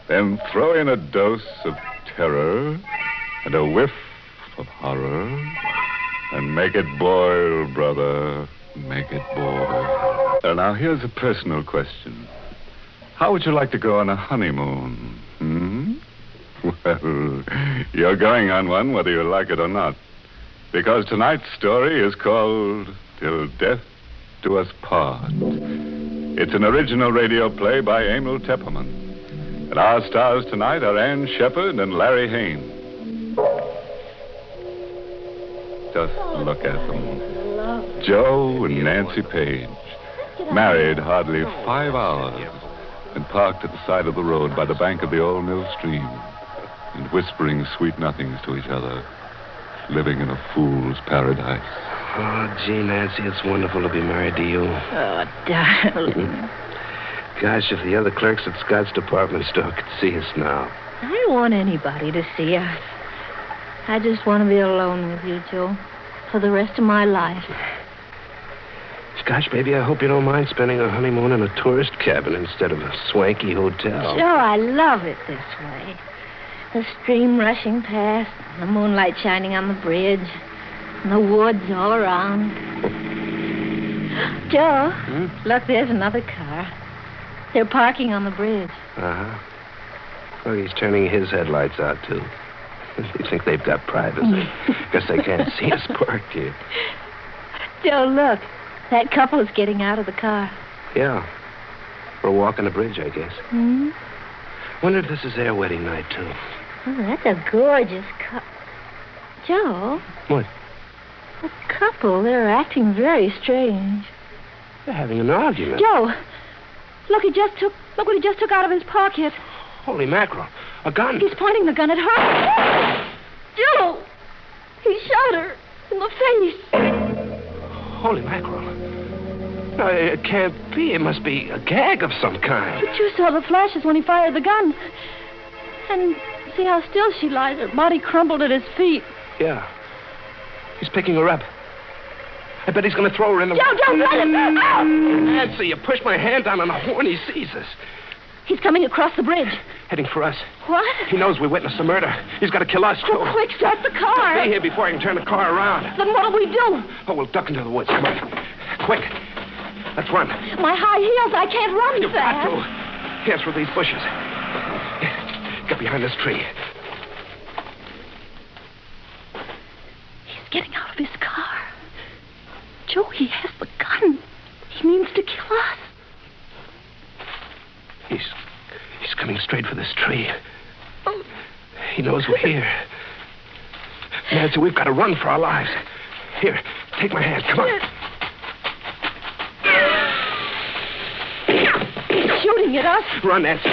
Then throw in a dose of terror and a whiff of horror and make it boil, brother. Make it boil. Now, here's a personal question. How would you like to go on a honeymoon? Well, you're going on one whether you like it or not. Because tonight's story is called Till Death Do Us Part. It's an original radio play by Emil Tepperman. And our stars tonight are Ann Shepard and Larry Haynes. Just look at them. Joe and Nancy Page, married hardly 5 hours, and parked at the side of the road by the bank of the old mill stream, and whispering sweet nothings to each other, living in a fool's paradise. Oh, gee, Nancy, it's wonderful to be married to you. Oh, darling. Gosh, if the other clerks at Scott's department store could see us now. I don't want anybody to see us. I just want to be alone with you, Joe, for the rest of my life. Gosh, baby, I hope you don't mind spending a honeymoon in a tourist cabin instead of a swanky hotel. Joe, I love it this way. The stream rushing past, the moonlight shining on the bridge, and the woods all around. Joe, look, there's another car. They're parking on the bridge. Uh-huh. Well, he's turning his headlights out, too. You think they've got privacy. Guess they can't see us parked here. Joe, look. That couple's getting out of the car. Yeah. We're walking the bridge, I guess. Hmm? Wonder if this is their wedding night, too. Oh, that's a gorgeous couple. Joe? What? The couple, they're acting very strange. They're having an argument. Joe! Look what he just took out of his pocket. Holy mackerel. A gun. He's pointing the gun at her. Joe! He shot her in the face. Holy mackerel. No, it can't be. It must be a gag of some kind. But you saw the flashes when he fired the gun. And see how still she lies. Her body crumpled at his feet. Yeah. He's picking her up. I bet he's going to throw her in the... Joe, don't let him! Ow! Nancy, you pushed my hand down on the horn. He sees us. He's coming across the bridge. Heading for us. What? He knows we witnessed the murder. He's got to kill us, too. Oh, quick, start the car. Stay here before I can turn the car around. Then what'll we do? Oh, we'll duck into the woods. Come on. Quick. Let's run. My high heels, I can't run You've fast. got to. Here, through these bushes. Get behind this tree. He's getting out of his car. Joe, he has the gun. He means to kill us. He's coming straight for this tree. He knows we're here. Nancy, we've got to run for our lives. Here, take my hand. Come on. He's shooting at us. Run, Nancy.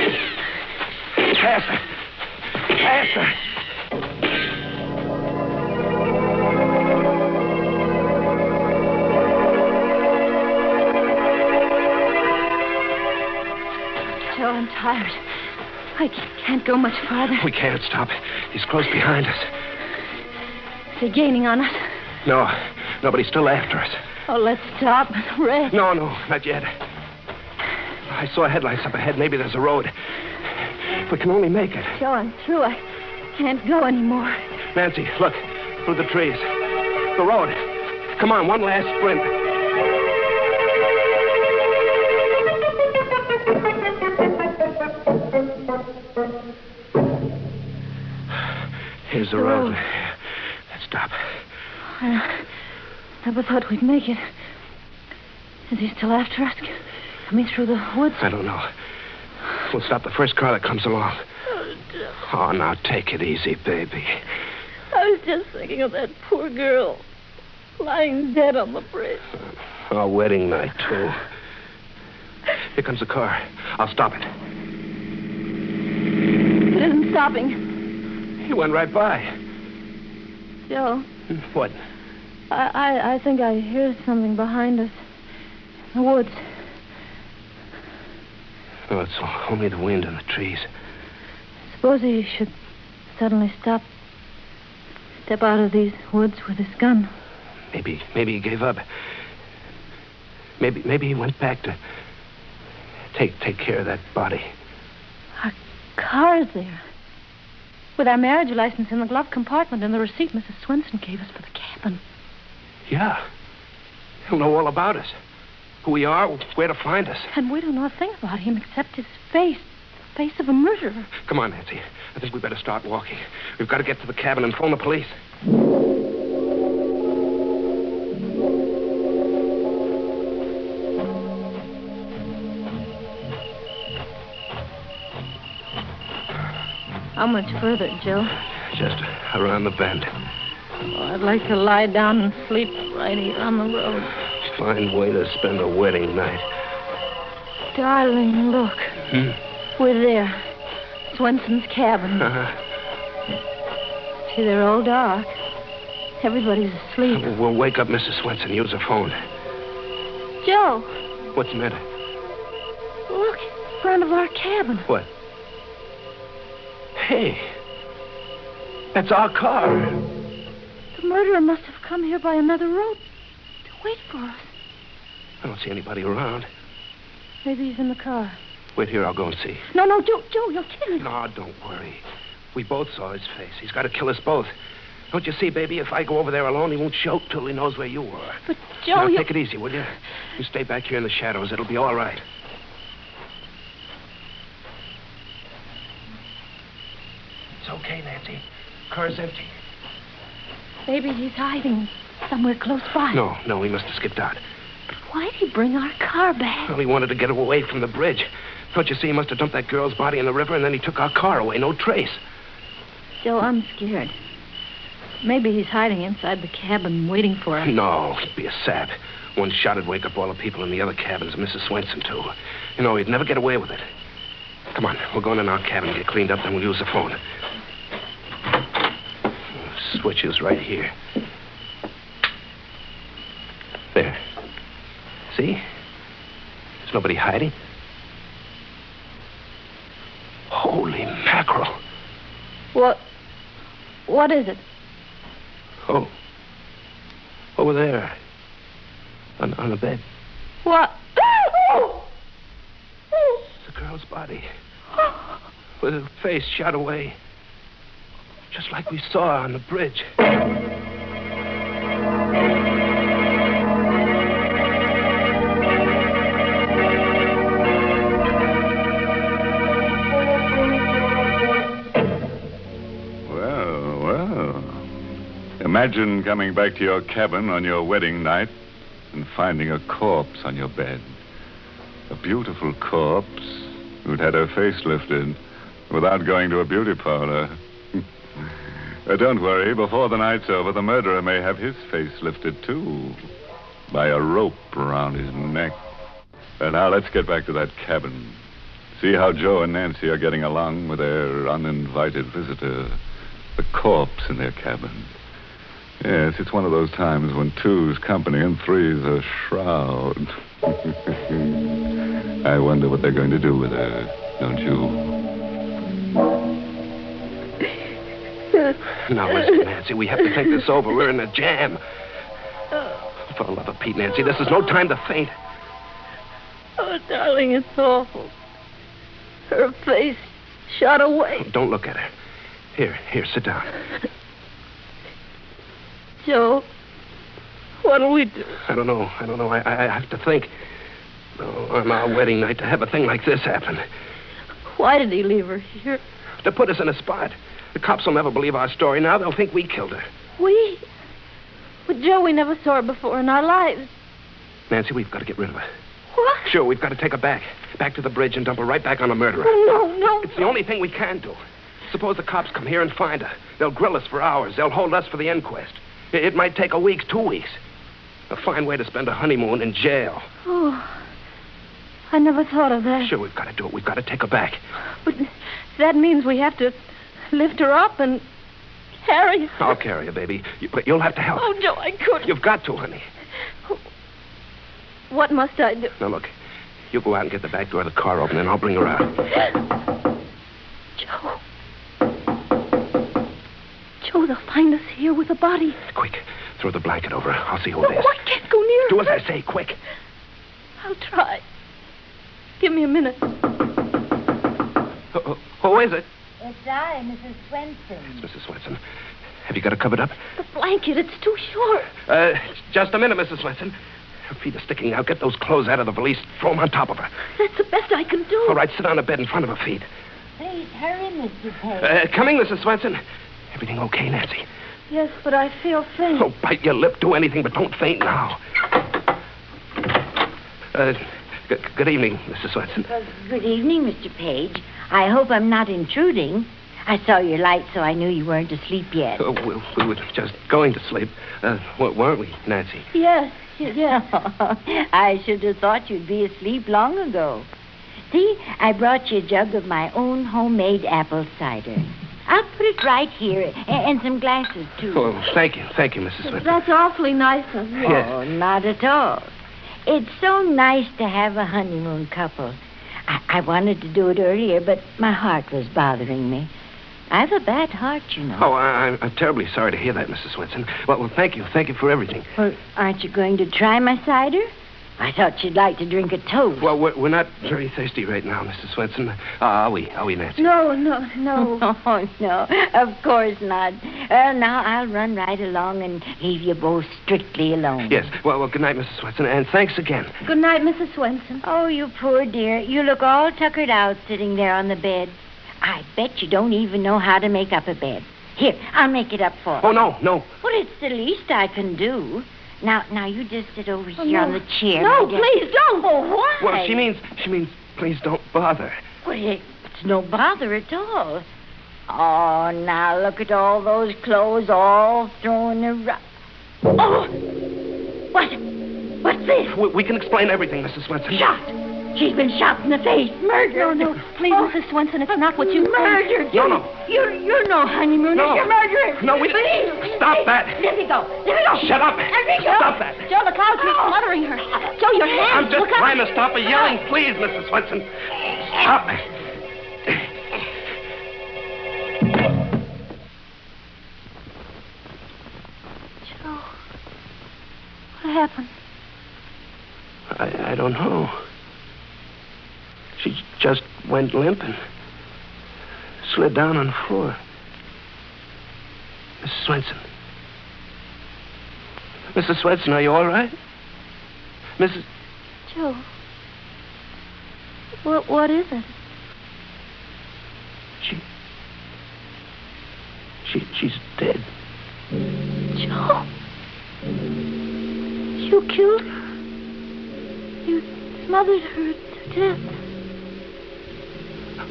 Faster. Faster. Joe, I'm tired. I can't go much farther. We can't stop. He's close behind us. Is he gaining on us? No, nobody's still after us. Oh, let's stop and rest. No, not yet. I saw headlights up ahead. Maybe there's a road. If we can only make it. Joe, I'm through. I can't go anymore. Nancy, look. Through the trees. The road. Come on, one last sprint. Here's the road. Let's stop. I never thought we'd make it. Is he still after us? Coming through the woods? I don't know. We'll stop the first car that comes along. Oh, now take it easy, baby. I was just thinking of that poor girl lying dead on the bridge. Our wedding night, too. Here comes the car. I'll stop it. It isn't stopping. He went right by. Joe. What? I think I hear something behind us. In the woods. Oh, it's only the wind and the trees. Suppose he should suddenly step out of these woods with his gun. Maybe he gave up. Maybe he went back to take care of that body. Our car's there. With our marriage license in the glove compartment and the receipt Mrs. Swenson gave us for the cabin. Yeah. He'll know all about us. Who we are, where to find us. And we don't know a thing about him except his face. The face of a murderer. Come on, Nancy. I think we better start walking. We've got to get to the cabin and phone the police. How much further, Joe? Just around the bend. Oh, I'd like to lie down and sleep right here on the road. Fine way to spend a wedding night. Darling, look. We're there. Swenson's cabin. See, they're all dark. Everybody's asleep. We'll wake up Mrs. Swenson. Use her phone. Joe. What's the matter? Look. front of our cabin. What? Hey, that's our car. The murderer must have come here by another road to wait for us. I don't see anybody around. Maybe he's in the car. Wait here, I'll go and see. No, Joe, you'll kill him. No, don't worry. We both saw his face. He's got to kill us both. Don't you see, baby, if I go over there alone, he won't show till he knows where you were. But, Joe, now, take it easy, will you? You stay back here in the shadows. It'll be all right. It's okay, Nancy. Car's empty. Maybe he's hiding somewhere close by. No, he must have skipped out. Why'd he bring our car back? Well, he wanted to get away from the bridge. Don't you see, he must have dumped that girl's body in the river, and then he took our car away. No trace. Joe, I'm scared. Maybe he's hiding inside the cabin waiting for us. No, he'd be a sap. One shot would wake up all the people in the other cabins, Mrs. Swenson, too. You know, he'd never get away with it. Come on, we'll go in our cabin and get cleaned up, then we'll use the phone. Switch is right here. There. See? There's nobody hiding. Holy mackerel. What is it? Oh. Over there. On the bed. What? It's the girl's body. With her face shot away. Just like we saw on the bridge. Imagine coming back to your cabin on your wedding night and finding a corpse on your bed. A beautiful corpse who'd had her face lifted without going to a beauty parlor. Don't worry, before the night's over, the murderer may have his face lifted, too, by a rope around his neck. But now let's get back to that cabin. See how Joe and Nancy are getting along with their uninvited visitor, the corpse in their cabin. Yes, it's one of those times when two's company and three's a shroud. I wonder what they're going to do with her, don't you? Now, listen, Nancy, we have to think this over. We're in a jam. For the love of Pete, Nancy, this is no time to faint. Oh, darling, it's awful. Her face shot away. Don't look at her. Here, sit down. Joe, what'll we do? I don't know. I have to think. On our wedding night, to have a thing like this happen. Why did he leave her here? To put us in a spot. The cops will never believe our story now. They'll think we killed her. We? But, Joe, we never saw her before in our lives. Nancy, we've got to get rid of her. What? Sure, we've got to take her back. Back to the bridge and dump her right back on the murderer. Oh, no. It's the only thing we can do. Suppose the cops come here and find her. They'll grill us for hours. They'll hold us for the inquest. It might take a week, 2 weeks. A fine way to spend a honeymoon in jail. Oh, I never thought of that. Sure, we've got to do it. We've got to take her back. But that means we have to lift her up and carry her. I'll carry her, baby. But you'll have to help. Oh, Joe, I couldn't. You've got to, honey. What must I do? Now, look. You go out and get the back door of the car open, and I'll bring her out. Joe. Joe, they'll find us here with the body. Quick. Throw the blanket over her. I'll see who it is. I can't go near her. Do as I say, quick. I'll try. Give me a minute. Who is it? It's I, Mrs. Swenson. It's Mrs. Swenson. Have you got her covered up? The blanket, it's too short. Just a minute, Mrs. Swenson. Her feet are sticking out. Get those clothes out of the valise. Throw them on top of her. That's the best I can do. All right, sit on the bed in front of her feet. Please hurry, Mr. Page. Coming, Mrs. Swenson. Everything okay, Nancy? Yes, but I feel faint. Oh, bite your lip. Do anything, but don't faint now. Good evening, Mrs. Swenson. Good evening, Mr. Page. I hope I'm not intruding. I saw your light, so I knew you weren't asleep yet. We were just going to sleep. Weren't we, Nancy? Yes. I should have thought you'd be asleep long ago. See, I brought you a jug of my own homemade apple cider. I'll put it right here, and some glasses, too. Oh, thank you, Mrs. Swenson. That's awfully nice of you. Yes. Oh, not at all. It's so nice to have a honeymoon couple. I wanted to do it earlier, but my heart was bothering me. I have a bad heart, you know. Oh, I'm terribly sorry to hear that, Mrs. Swenson. Well, thank you. Thank you for everything. Well, aren't you going to try my cider? I thought you'd like to drink a toast. Well, we're not very thirsty right now, Mrs. Swenson. Are we, Nancy? No. Oh, no, of course not. Now I'll run right along and leave you both strictly alone. Yes. Well, good night, Mrs. Swenson, and thanks again. Good night, Mrs. Swenson. Oh, you poor dear. You look all tuckered out sitting there on the bed. I bet you don't even know how to make up a bed. Here, I'll make it up for you. Oh, no. Well, it's the least I can do. Now you just sit over here on the chair. No, please don't. Oh, why? Well, she means, please don't bother. Well, it's no bother at all. Oh, now look at all those clothes all thrown around. Oh! What's this? We can explain everything, Mrs. Swenson. Shot! She's been shot in the face. Murdered. No, please, Mrs. Swenson, it's not what you murdered. No. You're no honeymooners. No. You're murderers. No, Please. Stop that. Let me go. Shut up. Stop that. Joe, look out. You're smothering her. Joe, your hands. I'm just trying to stop her yelling. Please, Mrs. Swenson. Stop it. Joe, what happened? I don't know. She just went limp and slid down on the floor. Mrs. Swenson. Mrs. Swenson, are you all right? Mrs. Joe, what is it? She's dead. Joe, you killed her. You smothered her to death.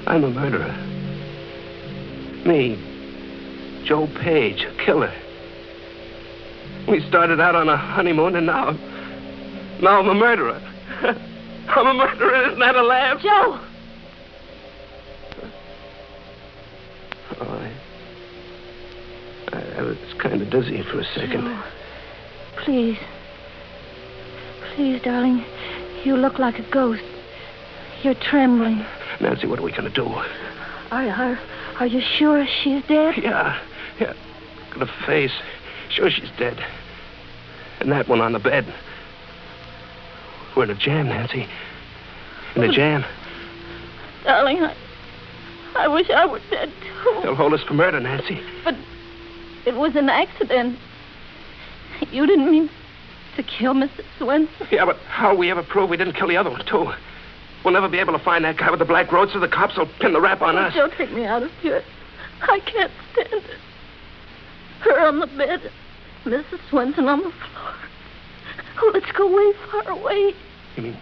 I'm a murderer. Me, Joe Page, a killer. We started out on a honeymoon, and now I'm a murderer. I'm a murderer. Isn't that a laugh? Joe! Oh, I was kind of dizzy for a second. Joe, please, darling, you look like a ghost. You're trembling. Nancy, what are we going to do? Are you sure she's dead? Yeah. Look at her face. Sure she's dead. And that one on the bed. We're in a jam, Nancy. In a jam. Darling, I wish I were dead, too. They'll hold us for murder, Nancy. But it was an accident. You didn't mean to kill Mrs. Swenson. Yeah, but how will we ever prove we didn't kill the other one, too? We'll never be able to find that guy with the black road, so the cops will pin the rap on us. Don't take me out of here. I can't stand it. Her on the bed, Mrs. Swenson on the floor. Oh, let's go way far away. You mean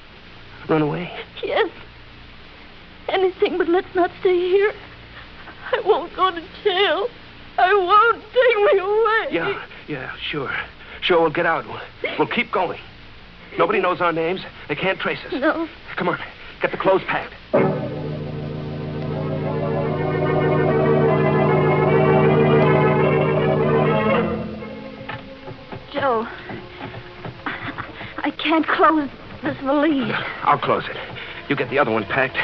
run away? Yes. Anything, but let's not stay here. I won't go to jail. I won't. Take me away. Yeah, sure. Sure, we'll get out. We'll keep going. Nobody knows our names. They can't trace us. No. Come on. Get the clothes packed. Joe, I can't close this valise. I'll close it. You get the other one packed.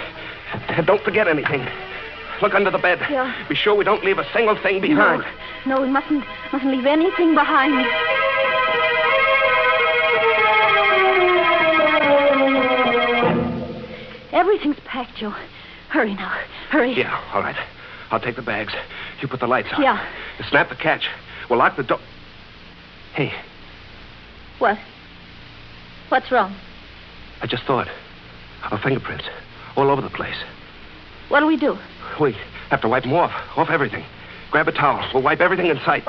And don't forget anything. Look under the bed. Yeah. Be sure we don't leave a single thing behind. No, we mustn't leave anything behind. Everything's packed, Joe. Hurry now. Hurry. Yeah, all right. I'll take the bags. You put the lights on. Yeah. Snap the catch. We'll lock the door. Hey. What? What's wrong? I just thought. Our fingerprints. All over the place. What'll we do? We have to wipe them off. Off everything. Grab a towel. We'll wipe everything in sight.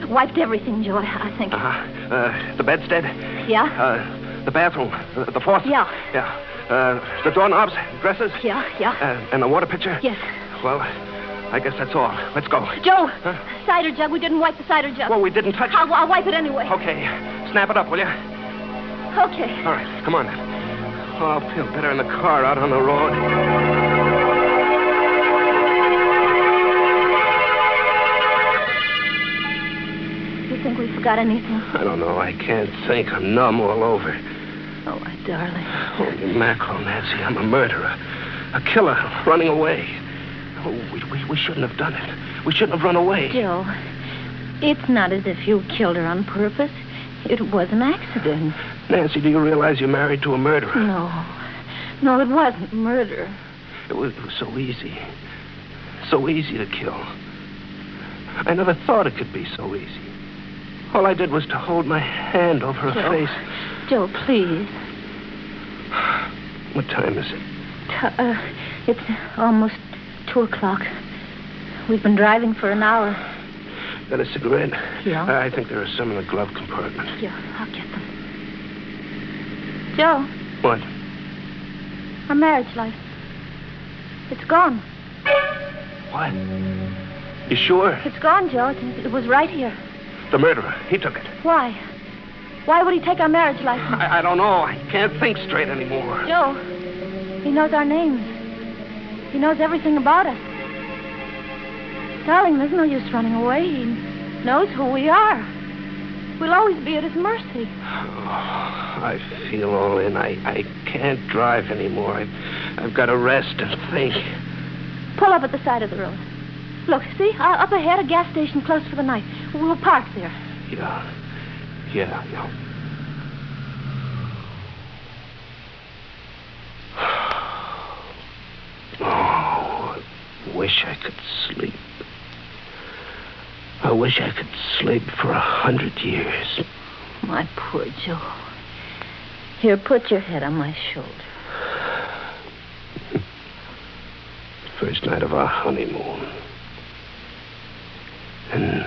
Wiped everything, Joe, I think. The bedstead? Yeah? The bathroom. The faucet? Yeah. The doorknobs, dressers? Yeah. And the water pitcher? Yes. Well, I guess that's all. Let's go. Joe, cider jug. We didn't wipe the cider jug. Well, we didn't touch it. I'll wipe it anyway. Okay. Snap it up, will you? Okay. All right. Come on, then. Oh, I'll feel better in the car out on the road. got anything? I don't know. I can't think. I'm numb all over. Oh, my darling. Holy mackerel, Nancy. I'm a murderer. A killer running away. Oh, we shouldn't have done it. We shouldn't have run away. Joe, it's not as if you killed her on purpose. It was an accident. Nancy, do you realize you're married to a murderer? No, it wasn't murder. It was so easy. So easy to kill. I never thought it could be so easy. All I did was to hold my hand over her face. Joe, please. What time is it? It's almost 2 o'clock. We've been driving for an hour. Got a cigarette? Yeah. I think there are some in the glove compartment. Yeah, I'll get them. Joe. What? Our marriage license. It's gone. What? You sure? It's gone, Joe. It was right here. The murderer. He took it. Why? Why would he take our marriage license? I don't know. I can't think straight anymore. Joe, he knows our names. He knows everything about us. Darling, there's no use running away. He knows who we are. We'll always be at his mercy. Oh, I feel all in. I can't drive anymore. I've got to rest and think. Pull up at the side of the road. Look, see? Up ahead, a gas station closed for the night. We'll park there. Yeah. Oh, I wish I could sleep. I wish I could sleep for 100 years. My poor Joe. Here, put your head on my shoulder. First night of our honeymoon. And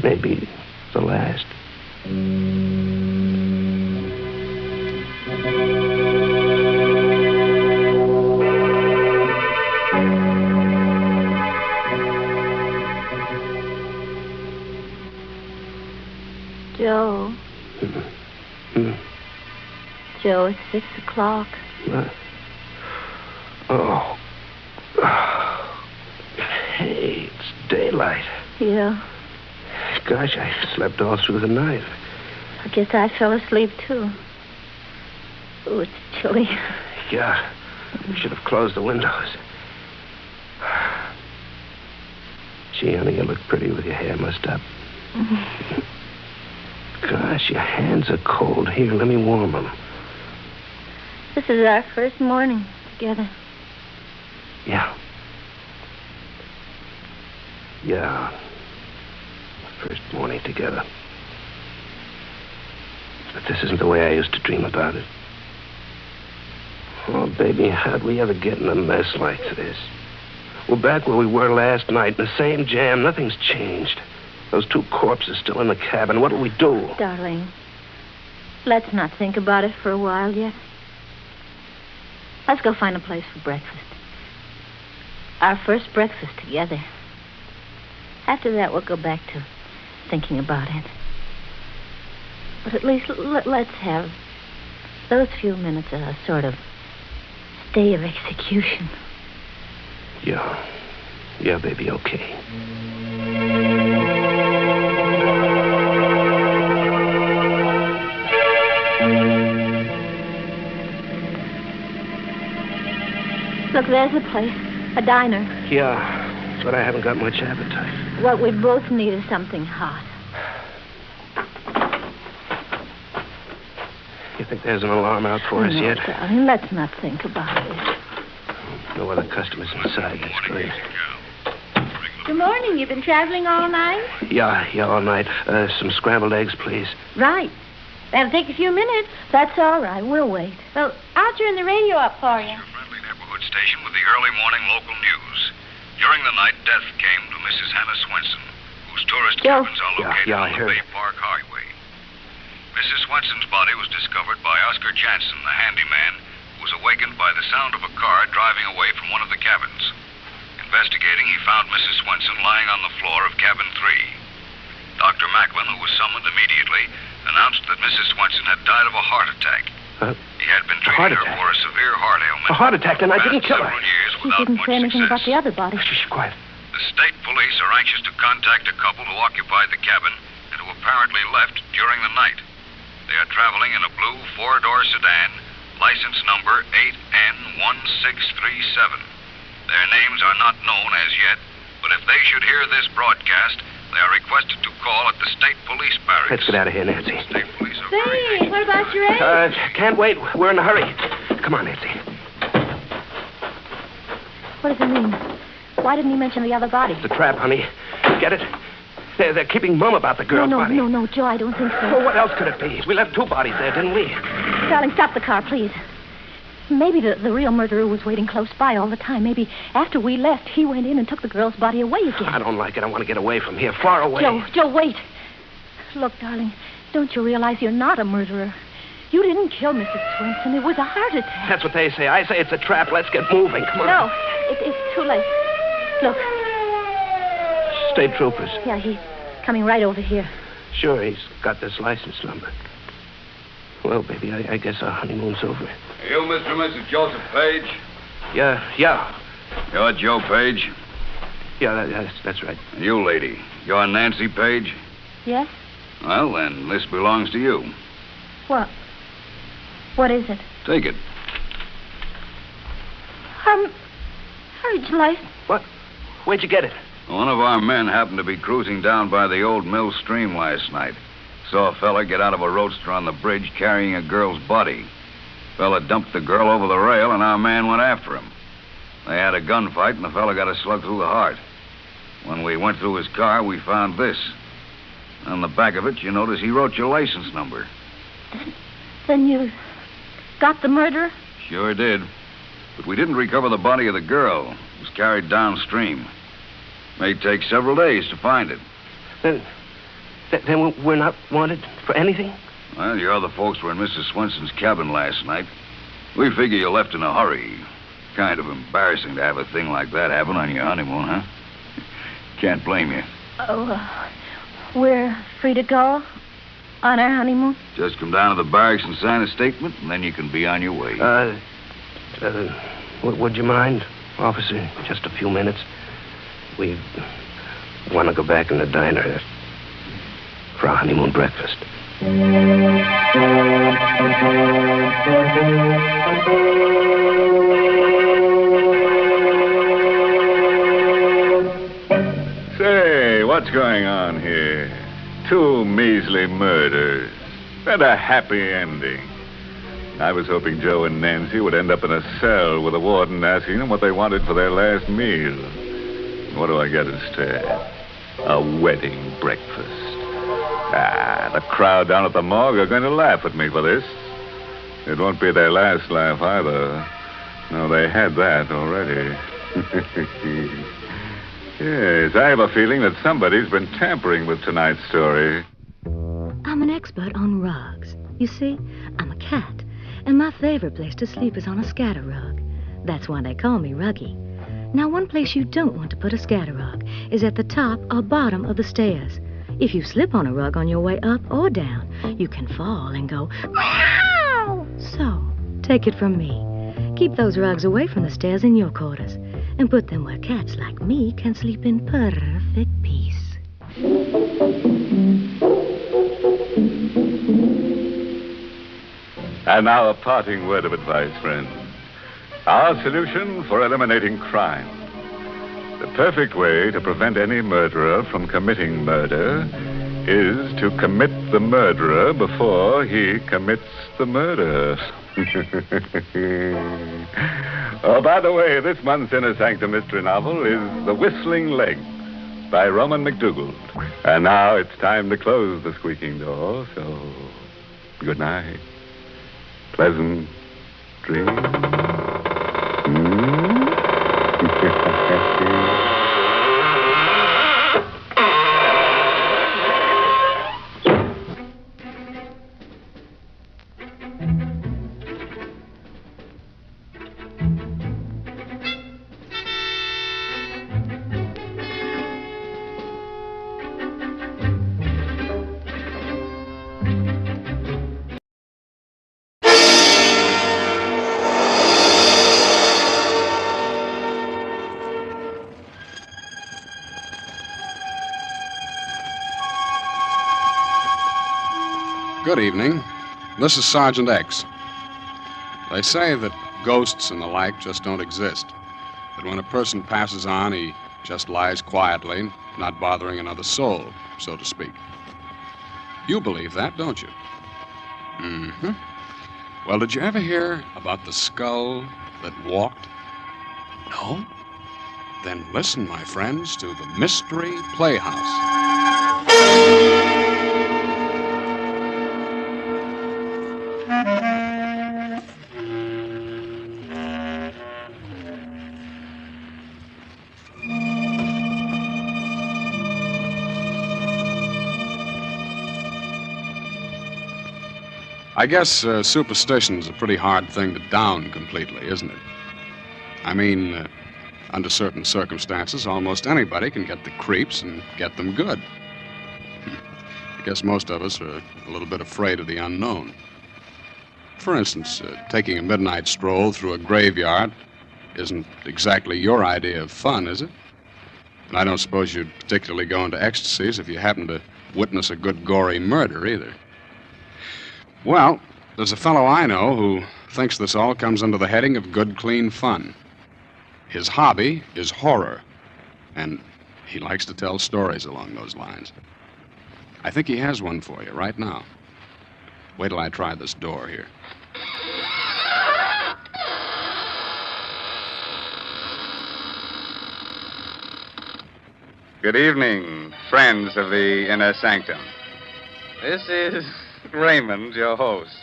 maybe the last. Joe. Joe, it's 6 o'clock. Oh. Hey, it's daylight. Yeah. Gosh, I slept all through the night. I guess I fell asleep, too. Oh, it's chilly. Yeah. We should have closed the windows. Gee, honey, you look pretty with your hair mussed up. Gosh, your hands are cold. Here, let me warm them. This is our first morning together. Yeah. First morning together. But this isn't the way I used to dream about it. Oh, baby, how'd we ever get in a mess like this? We're back where we were last night, in the same jam. Nothing's changed. Those 2 corpses still in the cabin. What'll we do? Darling, let's not think about it for a while yet. Let's go find a place for breakfast. Our first breakfast together. After that, we'll go back to thinking about it. But at least let's have those few minutes a sort of stay of execution. Yeah, baby, okay. Look, there's a place. A diner. Yeah, but I haven't got much appetite. What we both need is something hot. You think there's an alarm out for us yet? Darling, let's not think about it. No other customers inside. That's great. Good morning. You've been traveling all night? Yeah, all night. Some scrambled eggs, please. Right. That'll take a few minutes. That's all right. We'll wait. Well, I'll turn the radio up for you. Neighborhood station with the early morning local news. During the night, death came to Mrs. Hannah Swenson, whose tourist cabins are located on the Bay Park Highway. Mrs. Swenson's body was discovered by Oscar Jansen, the handyman, who was awakened by the sound of a car driving away from one of the cabins. Investigating, he found Mrs. Swenson lying on the floor of cabin 3. Dr. Macklin, who was summoned immediately, announced that Mrs. Swenson had died of a heart attack. He had been treating her for a severe heart ailment. A heart attack, and I didn't kill her. She didn't say anything about the other body. Shh, quiet. The state police are anxious to contact a couple who occupied the cabin and who apparently left during the night. They are traveling in a blue four-door sedan, license number 8N1637. Their names are not known as yet, but if they should hear this broadcast, they are requested to call at the state police barracks. Let's get out of here, Nancy. State police are Say, what about your eggs? Can't wait. We're in a hurry. Come on, Nancy. What does it mean? Why didn't he mention the other body? The trap, honey. Get it? They're keeping mum about the girl's body. No, Joe, I don't think so. Well, what else could it be? We left two bodies there, didn't we? Darling, stop the car, please. Maybe the real murderer was waiting close by all the time. Maybe after we left, he went in and took the girl's body away again. I don't like it. I want to get away from here, far away. Joe, wait. Look, darling, don't you realize you're not a murderer? You didn't kill Mrs. Swenson. It was a heart attack. That's what they say. I say it's a trap. Let's get moving. Come on. No, it's too late. Look. State troopers. Yeah, he's coming right over here. Sure, he's got this license number. Well, baby, I guess our honeymoon's over. Are you Mr. and Mrs. Joseph Page? Yeah. You're Joe Page? Yeah, that's right. And you, lady, you're Nancy Page? Yes? Well, then, this belongs to you. What? What is it? Take it. Marriage license. What? Where'd you get it? One of our men happened to be cruising down by the old mill stream last night. Saw a fella get out of a roadster on the bridge carrying a girl's body. Fella dumped the girl over the rail, and our man went after him. They had a gunfight, and the fella got a slug through the heart. When we went through his car, we found this. On the back of it, you notice he wrote your license number. Then you got the murderer? Sure did. But we didn't recover the body of the girl. It was carried downstream. May take several days to find it. Then we're not wanted for anything? Well, your other folks were in Mrs. Swenson's cabin last night. We figure you left in a hurry. Kind of embarrassing to have a thing like that happen on your honeymoon, huh? Can't blame you. Oh, we're free to go on our honeymoon? Just come down to the barracks and sign a statement, and then you can be on your way. Would you mind, officer, just a few minutes? We want to go back in the diner for our honeymoon breakfast. Say, what's going on here? Two measly murders and a happy ending. I was hoping Joe and Nancy would end up in a cell with a warden asking them what they wanted for their last meal. What do I get instead? A wedding breakfast. The crowd down at the morgue are going to laugh at me for this. It won't be their last laugh either. No, they had that already. Yes, I have a feeling that somebody's been tampering with tonight's story. I'm an expert on rugs. You see, I'm a cat, and my favorite place to sleep is on a scatter rug. That's why they call me Ruggy. Now, one place you don't want to put a scatter rug is at the top or bottom of the stairs. If you slip on a rug on your way up or down, you can fall and go, meow! So, take it from me. Keep those rugs away from the stairs in your quarters and put them where cats like me can sleep in perfect peace. And now a parting word of advice, friends. Our solution for eliminating crime. The perfect way to prevent any murderer from committing murder is to commit the murderer before he commits the murder. Oh, by the way, this month's Inner Sanctum mystery novel is The Whistling Leg by Roman McDougall. And now it's time to close the squeaking door, so good night. Pleasant dreams. Good evening. This is Sergeant X. They say that ghosts and the like just don't exist. That when a person passes on, he just lies quietly, not bothering another soul, so to speak. You believe that, don't you? Mm-hmm. Well, did you ever hear about the skull that walked? No? Then listen, my friends, to the Mystery Playhouse. I guess superstition's a pretty hard thing to down completely, isn't it? I mean, under certain circumstances, almost anybody can get the creeps and get them good. I guess most of us are a little bit afraid of the unknown. For instance, taking a midnight stroll through a graveyard isn't exactly your idea of fun, is it? And I don't suppose you'd particularly go into ecstasies if you happened to witness a good gory murder, either. Well, there's a fellow I know who thinks this all comes under the heading of good, clean fun. His hobby is horror, and he likes to tell stories along those lines. I think he has one for you right now. Wait till I try this door here. Good evening, friends of the Inner Sanctum. This is Raymond, your host.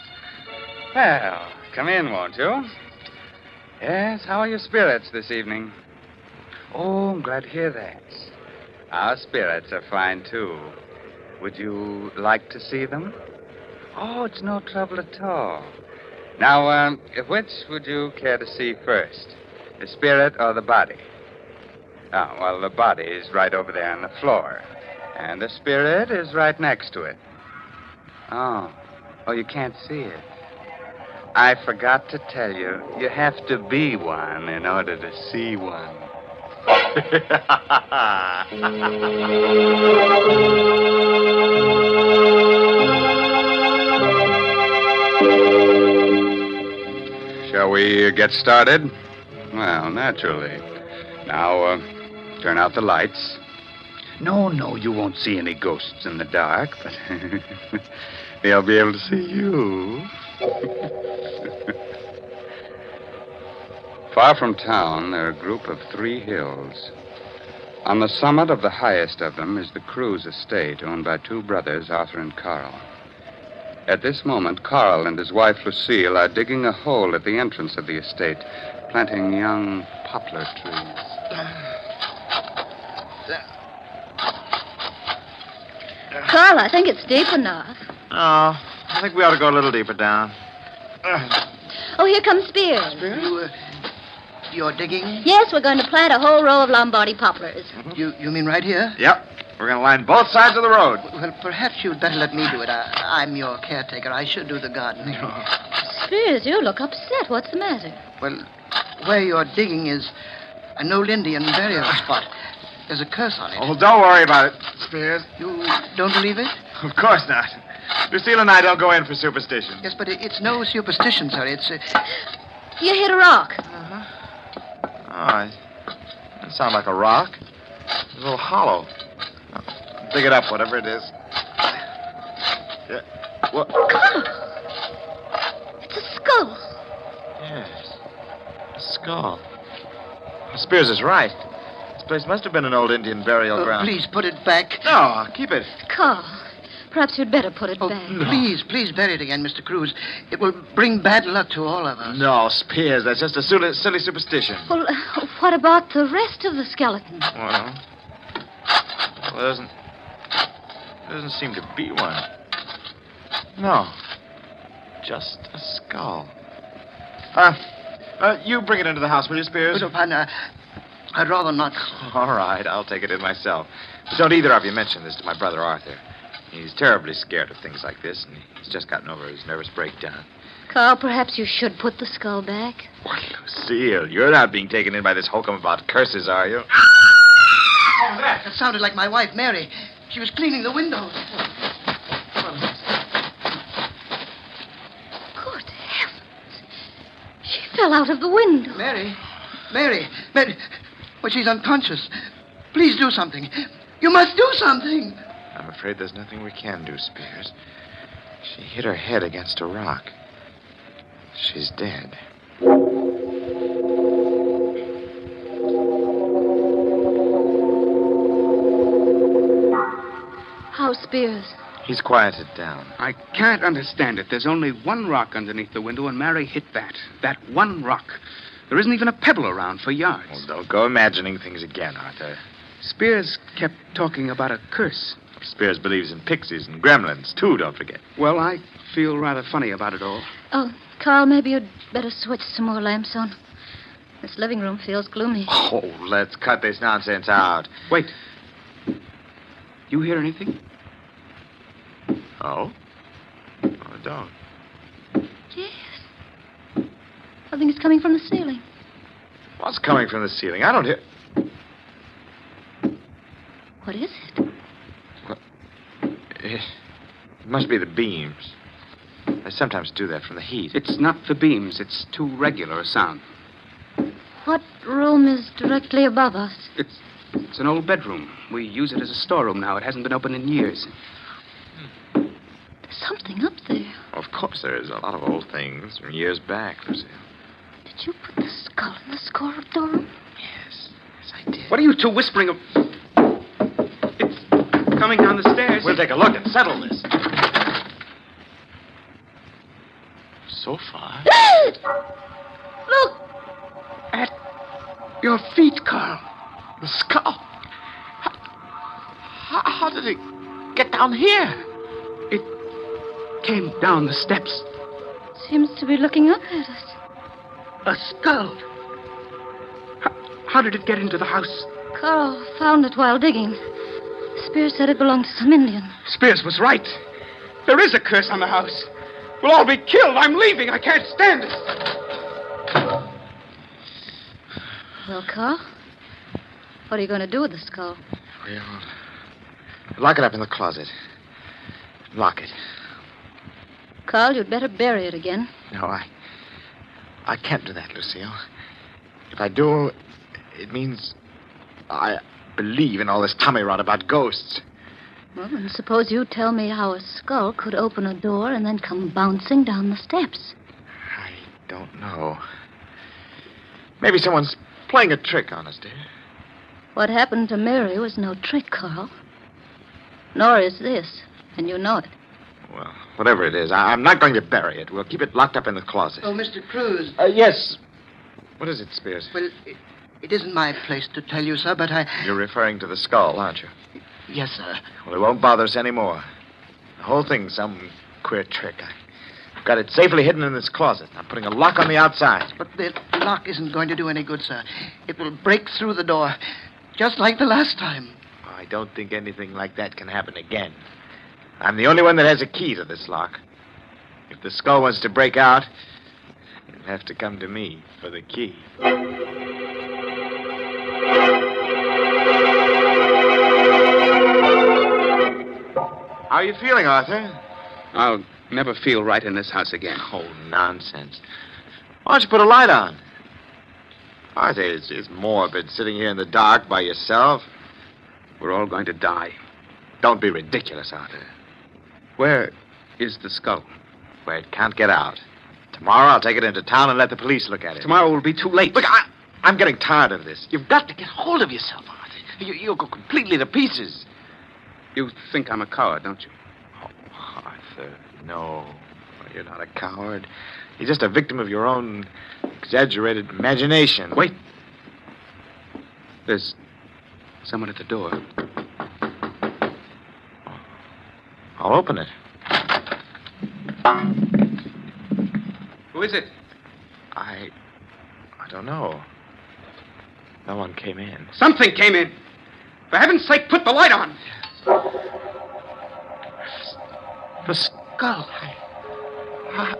Well, come in, won't you? Yes, how are your spirits this evening? Oh, I'm glad to hear that. Our spirits are fine, too. Would you like to see them? Oh, it's no trouble at all. Now, which would you care to see first? The spirit or the body? Oh, well, the body is right over there on the floor. And the spirit is right next to it. Oh, you can't see it. I forgot to tell you, you have to be one in order to see one. Shall we get started? Well, naturally. Now, turn out the lights. No, you won't see any ghosts in the dark, but they'll be able to see you. Far from town, there are a group of 3 hills. On the summit of the highest of them is the Cruz estate, owned by 2 brothers, Arthur and Carl. At this moment, Carl and his wife, Lucille, are digging a hole at the entrance of the estate, planting young poplar trees. Carl, I think it's deep enough. Oh, I think we ought to go a little deeper down. Oh, here comes Spears. You're digging? Yes, we're going to plant a whole row of Lombardy poplars. You mean right here? Yep. We're going to line both sides of the road. Well, perhaps you'd better let me do it. I'm your caretaker. I should do the gardening. Spears, you look upset. What's the matter? Well, where you're digging is an old Indian burial spot. There's a curse on it. Oh, don't worry about it, Spears. You don't believe it? Of course not. Lucille and I don't go in for superstition. Yes, but it's no superstition, sir. It's... You hit a rock. Oh, that sounds like a rock. It's a little hollow. Dig it up, whatever it is. Yeah. What? It's a skull. Yes. A skull. Spears is right. This place must have been an old Indian burial ground. Please put it back. No, keep it. Carl, perhaps you'd better put it back. No. Please bury it again, Mr. Cruz. It will bring bad luck to all of us. No, Spears, that's just a silly superstition. Well, what about the rest of the skeleton? Well, there doesn't seem to be one. No, just a skull. You bring it into the house, will you, Spears? No, partner, I'd rather not. All right, I'll take it in myself. But don't either of you mention this to my brother Arthur. He's terribly scared of things like this, and he's just gotten over his nervous breakdown. Carl, perhaps you should put the skull back. What, Lucille? You're not being taken in by this hokum about curses, are you? Oh, that sounded like my wife, Mary. She was cleaning the windows. fell out of the window. Mary. Well, she's unconscious. Please do something. You must do something. I'm afraid there's nothing we can do, Spears. She hit her head against a rock. She's dead. How's Spears? He's quieted down. I can't understand it. There's only one rock underneath the window, and Mary hit that. That one rock. There isn't even a pebble around for yards. Well, don't go imagining things again, Arthur. Spears kept talking about a curse. Spears believes in pixies and gremlins, too, don't forget. Well, I feel rather funny about it all. Oh, Carl, maybe you'd better switch some more lamps on. This living room feels gloomy. Oh, let's cut this nonsense out. Wait. You hear anything? Oh? I don't. Yes. I think it's coming from the ceiling. What's coming from the ceiling? I don't hear... What is it? It must be the beams. They sometimes do that from the heat. It's not the beams. It's too regular a sound. What room is directly above us? It's an old bedroom. We use it as a storeroom now. It hasn't been open in years. There's something up there. Of course there is. A lot of old things from years back, Lucille. Did you put the skull in the storeroom? Yes, I did. What are you two whispering of? It's coming down the stairs. We'll take a look and settle this. So far. Look! At your feet, Carl. The skull. How did it get down here? It came down the steps. Seems to be looking up at us. A skull. How did it get into the house? Carl found it while digging. Spears said it belonged to some Indian. Spears was right. There is a curse on the house. We'll all be killed. I'm leaving. I can't stand it. Well, Carl, what are you going to do with the skull? Well, lock it up in the closet. Lock it. Carl, you'd better bury it again. No, I can't do that, Lucille. If I do, it means I believe in all this tummy rot about ghosts. Well, then suppose you tell me how a skull could open a door and then come bouncing down the steps. I don't know. Maybe someone's playing a trick on us, dear. What happened to Mary was no trick, Carl. Nor is this, and you know it. Well, whatever it is, I'm not going to bury it. We'll keep it locked up in the closet. Oh, Mr. Cruz. Yes. What is it, Spears? Well, it isn't my place to tell you, sir, but You're referring to the skull, aren't you? Yes, sir. Well, it won't bother us anymore. The whole thing's some queer trick. I've got it safely hidden in this closet. I'm putting a lock on the outside. But the lock isn't going to do any good, sir. It will break through the door, just like the last time. I don't think anything like that can happen again. I'm the only one that has a key to this lock. If the skull wants to break out, you'll have to come to me for the key. How are you feeling, Arthur? I'll never feel right in this house again. Oh, nonsense. Why don't you put a light on? Arthur, it's morbid sitting here in the dark by yourself. We're all going to die. Don't be ridiculous, Arthur. Where is the skull? Where it can't get out. Tomorrow I'll take it into town and let the police look at it. Tomorrow will be too late. Look, I'm getting tired of this. You've got to get hold of yourself, Arthur. You'll go completely to pieces. You think I'm a coward, don't you? Oh, Arthur, no. You're not a coward. You're just a victim of your own exaggerated imagination. Wait. There's someone at the door. I'll open it. Who is it? I don't know. No one came in. Something came in. For heaven's sake, put the light on. The skull. I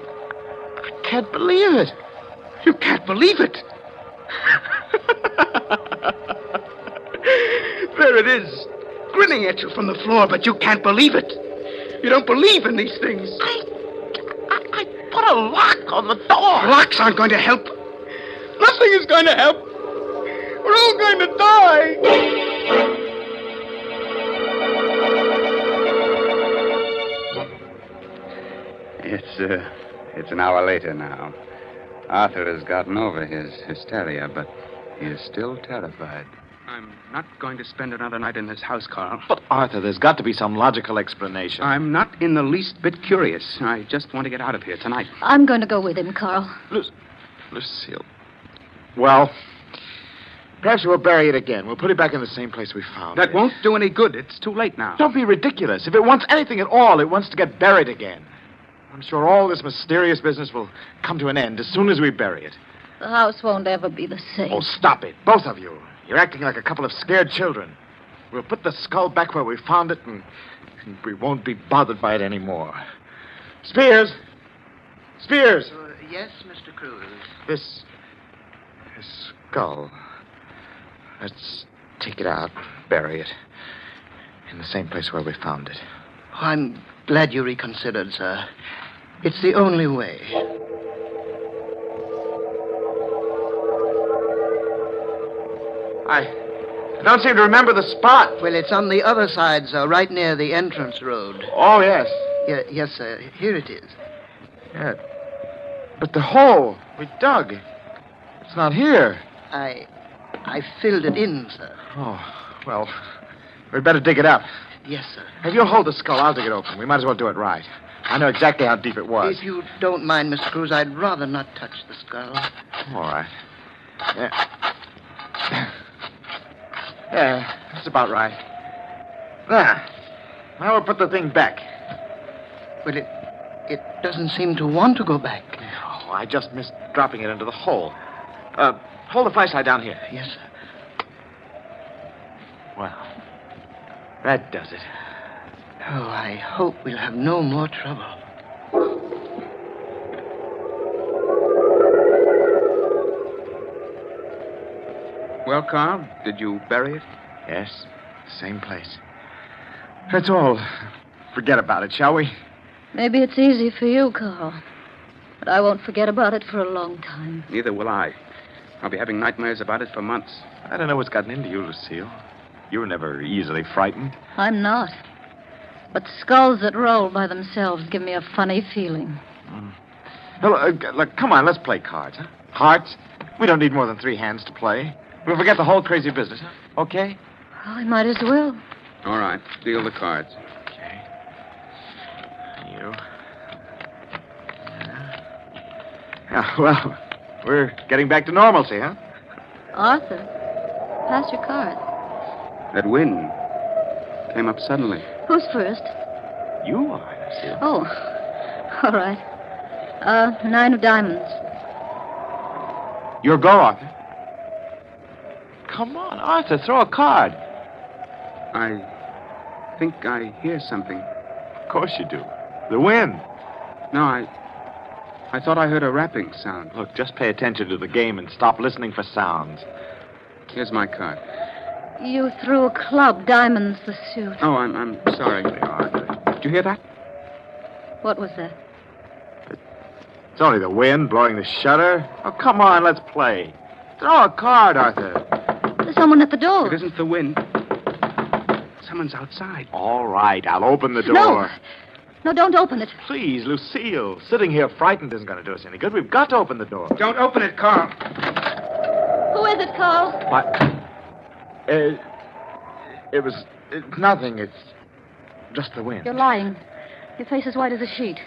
can't believe it. You can't believe it. There it is, grinning at you from the floor, but you can't believe it. You don't believe in these things. I put a lock on the door. Locks aren't going to help. Nothing is going to help. We're all going to die. It's an hour later now. Arthur has gotten over his hysteria, but he is still terrified. I'm not going to spend another night in this house, Carl. But, Arthur, there's got to be some logical explanation. I'm not in the least bit curious. I just want to get out of here tonight. I'm going to go with him, Carl. Lucille. Well, perhaps we'll bury it again. We'll put it back in the same place we found it. That won't do any good. It's too late now. Don't be ridiculous. If it wants anything at all, it wants to get buried again. I'm sure all this mysterious business will come to an end as soon as we bury it. The house won't ever be the same. Oh, stop it. Both of you. You're acting like a couple of scared children. We'll put the skull back where we found it, and we won't be bothered by it anymore. Spears! Spears! Yes, Mr. Cruz. This skull. Let's take it out, bury it in the same place where we found it. Oh, I'm glad you reconsidered, sir. It's the only way. I don't seem to remember the spot. Well, it's on the other side, sir, right near the entrance road. Oh, yes. Yes, sir. Here it is. Yeah. But the hole we dug, it's not here. I filled it in, sir. Oh, well, we'd better dig it up. Yes, sir. If you'll hold the skull, I'll dig it open. We might as well do it right. I know exactly how deep it was. If you don't mind, Mr. Cruz, I'd rather not touch the skull. All right. Yeah, that's about right. There. Now we'll put the thing back. Well, it doesn't seem to want to go back. Oh, I just missed dropping it into the hole. Hold the flashlight down here. Yes, sir. Well, that does it. Oh, I hope we'll have no more trouble. Well, Carl, did you bury it? Yes, same place. That's all. Forget about it, shall we? Maybe it's easy for you, Carl. But I won't forget about it for a long time. Neither will I. I'll be having nightmares about it for months. I don't know what's gotten into you, Lucille. You were never easily frightened. I'm not. But skulls that roll by themselves give me a funny feeling. Now, look, come on, let's play cards, huh? Hearts? We don't need more than 3 hands to play. We'll forget the whole crazy business, huh? Okay? Well, I might as well. All right, deal the cards. Okay. You. Yeah, well, we're getting back to normalcy, huh? Arthur, pass your card. That wind came up suddenly. Who's first? You are, Lucille. Oh, all right. 9 of diamonds. Your go, Arthur. Come on, Arthur, throw a card. I think I hear something. Of course you do. The wind. No, I thought I heard a rapping sound. Look, just pay attention to the game and stop listening for sounds. Here's my card. You threw a club, diamonds, the suit. Oh, I'm sorry. Did you hear that? What was that? It's only the wind blowing the shutter. Oh, come on, let's play. Throw a card, Arthur. There's someone at the door. It isn't the wind. Someone's outside. All right, I'll open the door. No, don't open it. Please, Lucille. Sitting here frightened isn't going to do us any good. We've got to open the door. Don't open it, Carl. Who is it, Carl? What? It's nothing. It's just the wind. You're lying. Your face is white as a sheet.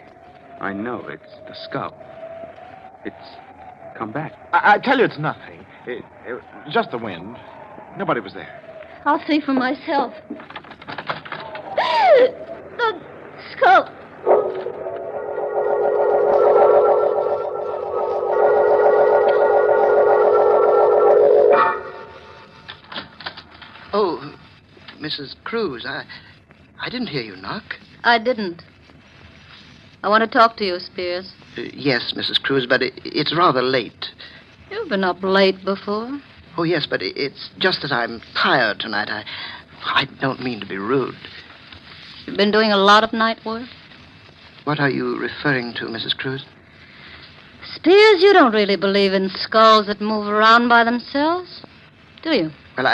I know. It's the skull. It's come back. I tell you it's nothing. It was just the wind. Nobody was there. I'll see for myself. The skull. Oh, Mrs. Cruz, I didn't hear you knock. I didn't. I want to talk to you, Spears. Yes, Mrs. Cruz, but it's rather late. You've been up late before. Oh, yes, but it's just that I'm tired tonight. I don't mean to be rude. You've been doing a lot of night work? What are you referring to, Mrs. Cruz? Spears, you don't really believe in skulls that move around by themselves, do you? Well,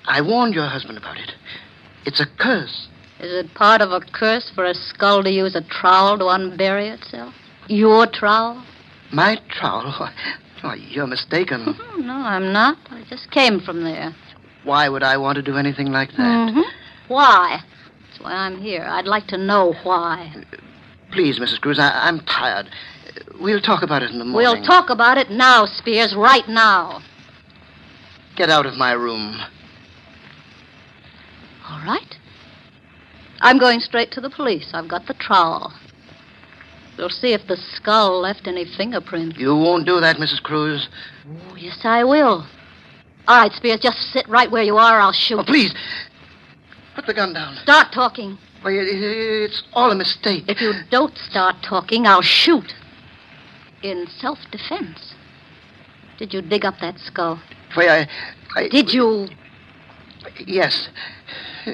I warned your husband about it. It's a curse. Is it part of a curse for a skull to use a trowel to unbury itself? Your trowel? My trowel? Why, you're mistaken. Oh, no, I'm not. I just came from there. Why would I want to do anything like that? Mm-hmm. Why? That's why I'm here. I'd like to know why. Please, Mrs. Cruz, I'm tired. We'll talk about it in the morning. We'll talk about it now, Spears, right now. Get out of my room. All right. I'm going straight to the police. I've got the trowel. We'll see if the skull left any fingerprints. You won't do that, Mrs. Cruz. Oh, yes, I will. All right, Spears, just sit right where you are. I'll shoot. Oh, please. Put the gun down. Start talking. Why, it's all a mistake. If you don't start talking, I'll shoot. In self-defense. Did you dig up that skull? Why, I... Did you? Yes.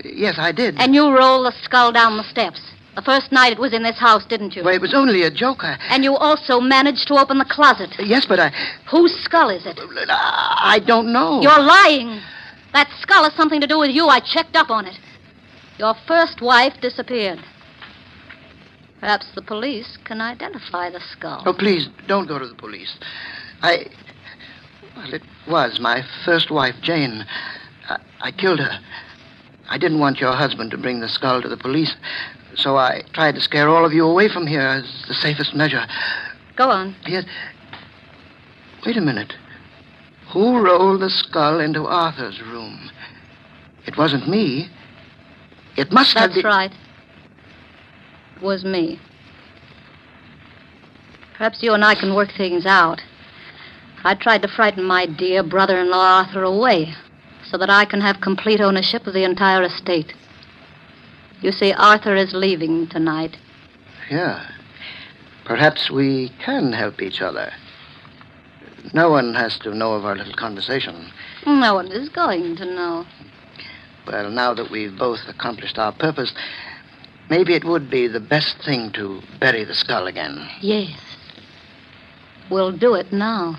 Yes, I did. And you rolled the skull down the steps. The first night it was in this house, didn't you? Well, it was only a joke. And you also managed to open the closet. Yes, but I... Whose skull is it? I don't know. You're lying. That skull has something to do with you. I checked up on it. Your first wife disappeared. Perhaps the police can identify the skull. Oh, please, don't go to the police. Well, it was my first wife, Jane. I killed her. I didn't want your husband to bring the skull to the police, so I tried to scare all of you away from here as the safest measure. Go on. Yes. Wait a minute. Who rolled the skull into Arthur's room? It wasn't me. It must have been... That's right. It was me. Perhaps you and I can work things out. I tried to frighten my dear brother-in-law Arthur away so that I can have complete ownership of the entire estate. You see, Arthur is leaving tonight. Yeah. Perhaps we can help each other. No one has to know of our little conversation. No one is going to know. Well, now that we've both accomplished our purpose, maybe it would be the best thing to bury the skull again. Yes. We'll do it now.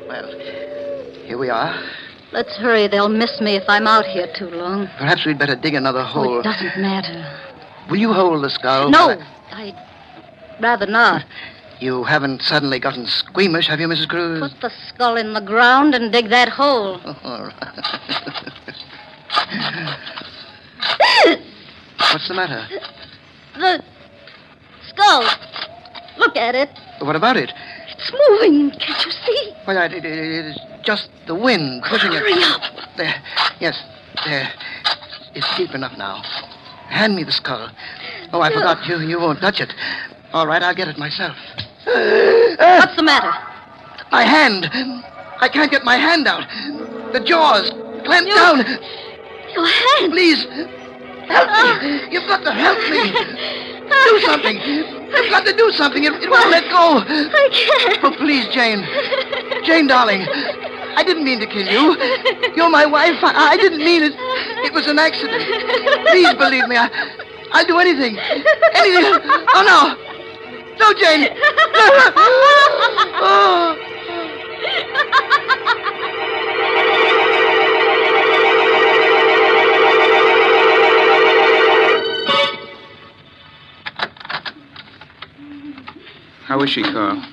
Well, here we are. Let's hurry. They'll miss me if I'm out here too long. Perhaps we'd better dig another hole. Oh, it doesn't matter. Will you hold the skull? No, I'd rather not. You haven't suddenly gotten squeamish, have you, Mrs. Cruz? Put the skull in the ground and dig that hole. Oh, all right. What's the matter? The skull. Look at it. What about it? It's moving. Can't you see? Well, it is just the wind pushing it. Hurry up. There. Yes, there. It's deep enough now. Hand me the skull. Oh, I forgot. You won't touch it. All right, I'll get it myself. What's the matter? My hand. I can't get my hand out. The jaws clamped down. Your hand. Please, help me. You've got to help me. Do something. I've got to do something. It won't let go. I can't. Oh, please, Jane. Jane, darling. I didn't mean to kill you. You're my wife. I didn't mean it. It was an accident. Please believe me. I'll do anything. Anything. Oh, no. No, Jane. Oh. How is she, Carl?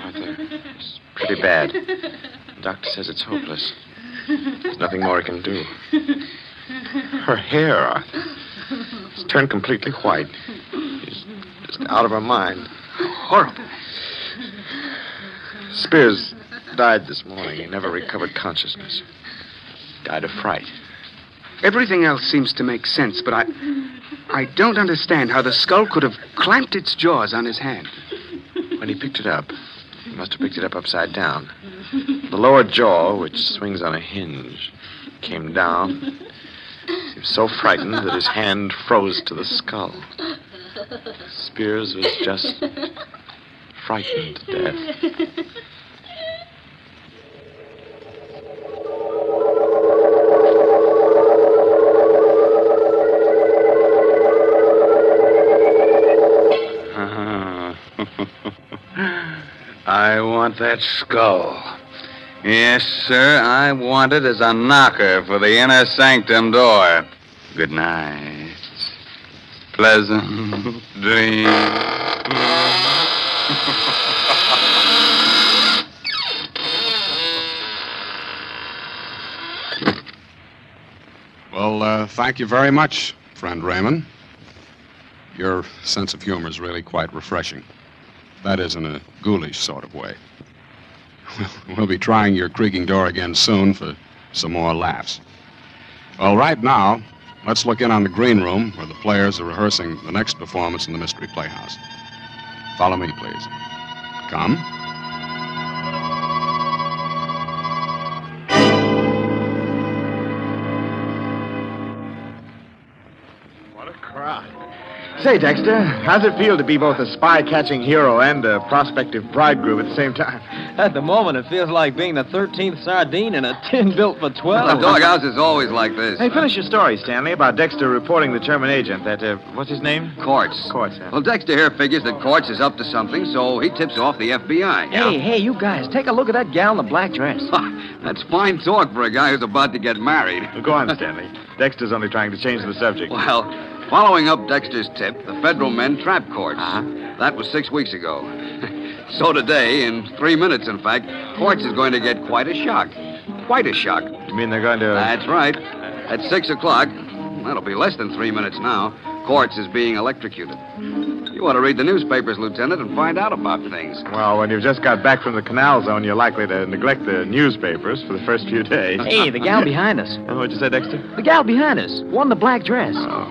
Arthur, it's pretty bad. The doctor says it's hopeless. There's nothing more he can do. Her hair, Arthur, it's turned completely white. She's just out of her mind. Horrible. Spears died this morning. He never recovered consciousness. Died of fright. Everything else seems to make sense, but I don't understand how the skull could have clamped its jaws on his hand. When he picked it up, he must have picked it up upside down. The lower jaw, which swings on a hinge, came down. He was so frightened that his hand froze to the skull. Spears was just frightened to death. want that skull? Yes, sir, I want it as a knocker for the inner sanctum door. Good night. Pleasant dreams. Well, thank you very much, friend Raymond. Your sense of humor is really quite refreshing. That is, in a ghoulish sort of way. We'll be trying your creaking door again soon for some more laughs. Well, right now, let's look in on the green room where the players are rehearsing the next performance in the Mystery Playhouse. Follow me, please. Come. What a crowd. Say, Dexter, how's it feel to be both a spy-catching hero and a prospective bridegroom at the same time? At the moment, it feels like being the 13th sardine in a tin built for 12. The doghouse is always like this. Hey, finish your story, Stanley, about Dexter reporting the German agent, that, what's his name? Quartz. Quartz, huh? Well, Dexter here figures that Quartz is up to something, so he tips off the FBI. Hey, you guys, take a look at that gal in the black dress. That's fine talk for a guy who's about to get married. Well, go on, Stanley. Dexter's only trying to change the subject. Well, following up Dexter's tip, the federal men trapped Quartz. That was 6 weeks ago. So today, in 3 minutes, in fact, Quartz is going to get quite a shock. Quite a shock. You mean they're going to... That's right. At 6 o'clock, that'll be less than 3 minutes now, Quartz is being electrocuted. You ought to read the newspapers, Lieutenant, and find out about things. Well, when you've just got back from the canal zone, you're likely to neglect the newspapers for the first few days. Hey, the gal behind us. What'd you say, Dexter? The gal behind us. One in the black dress. Oh.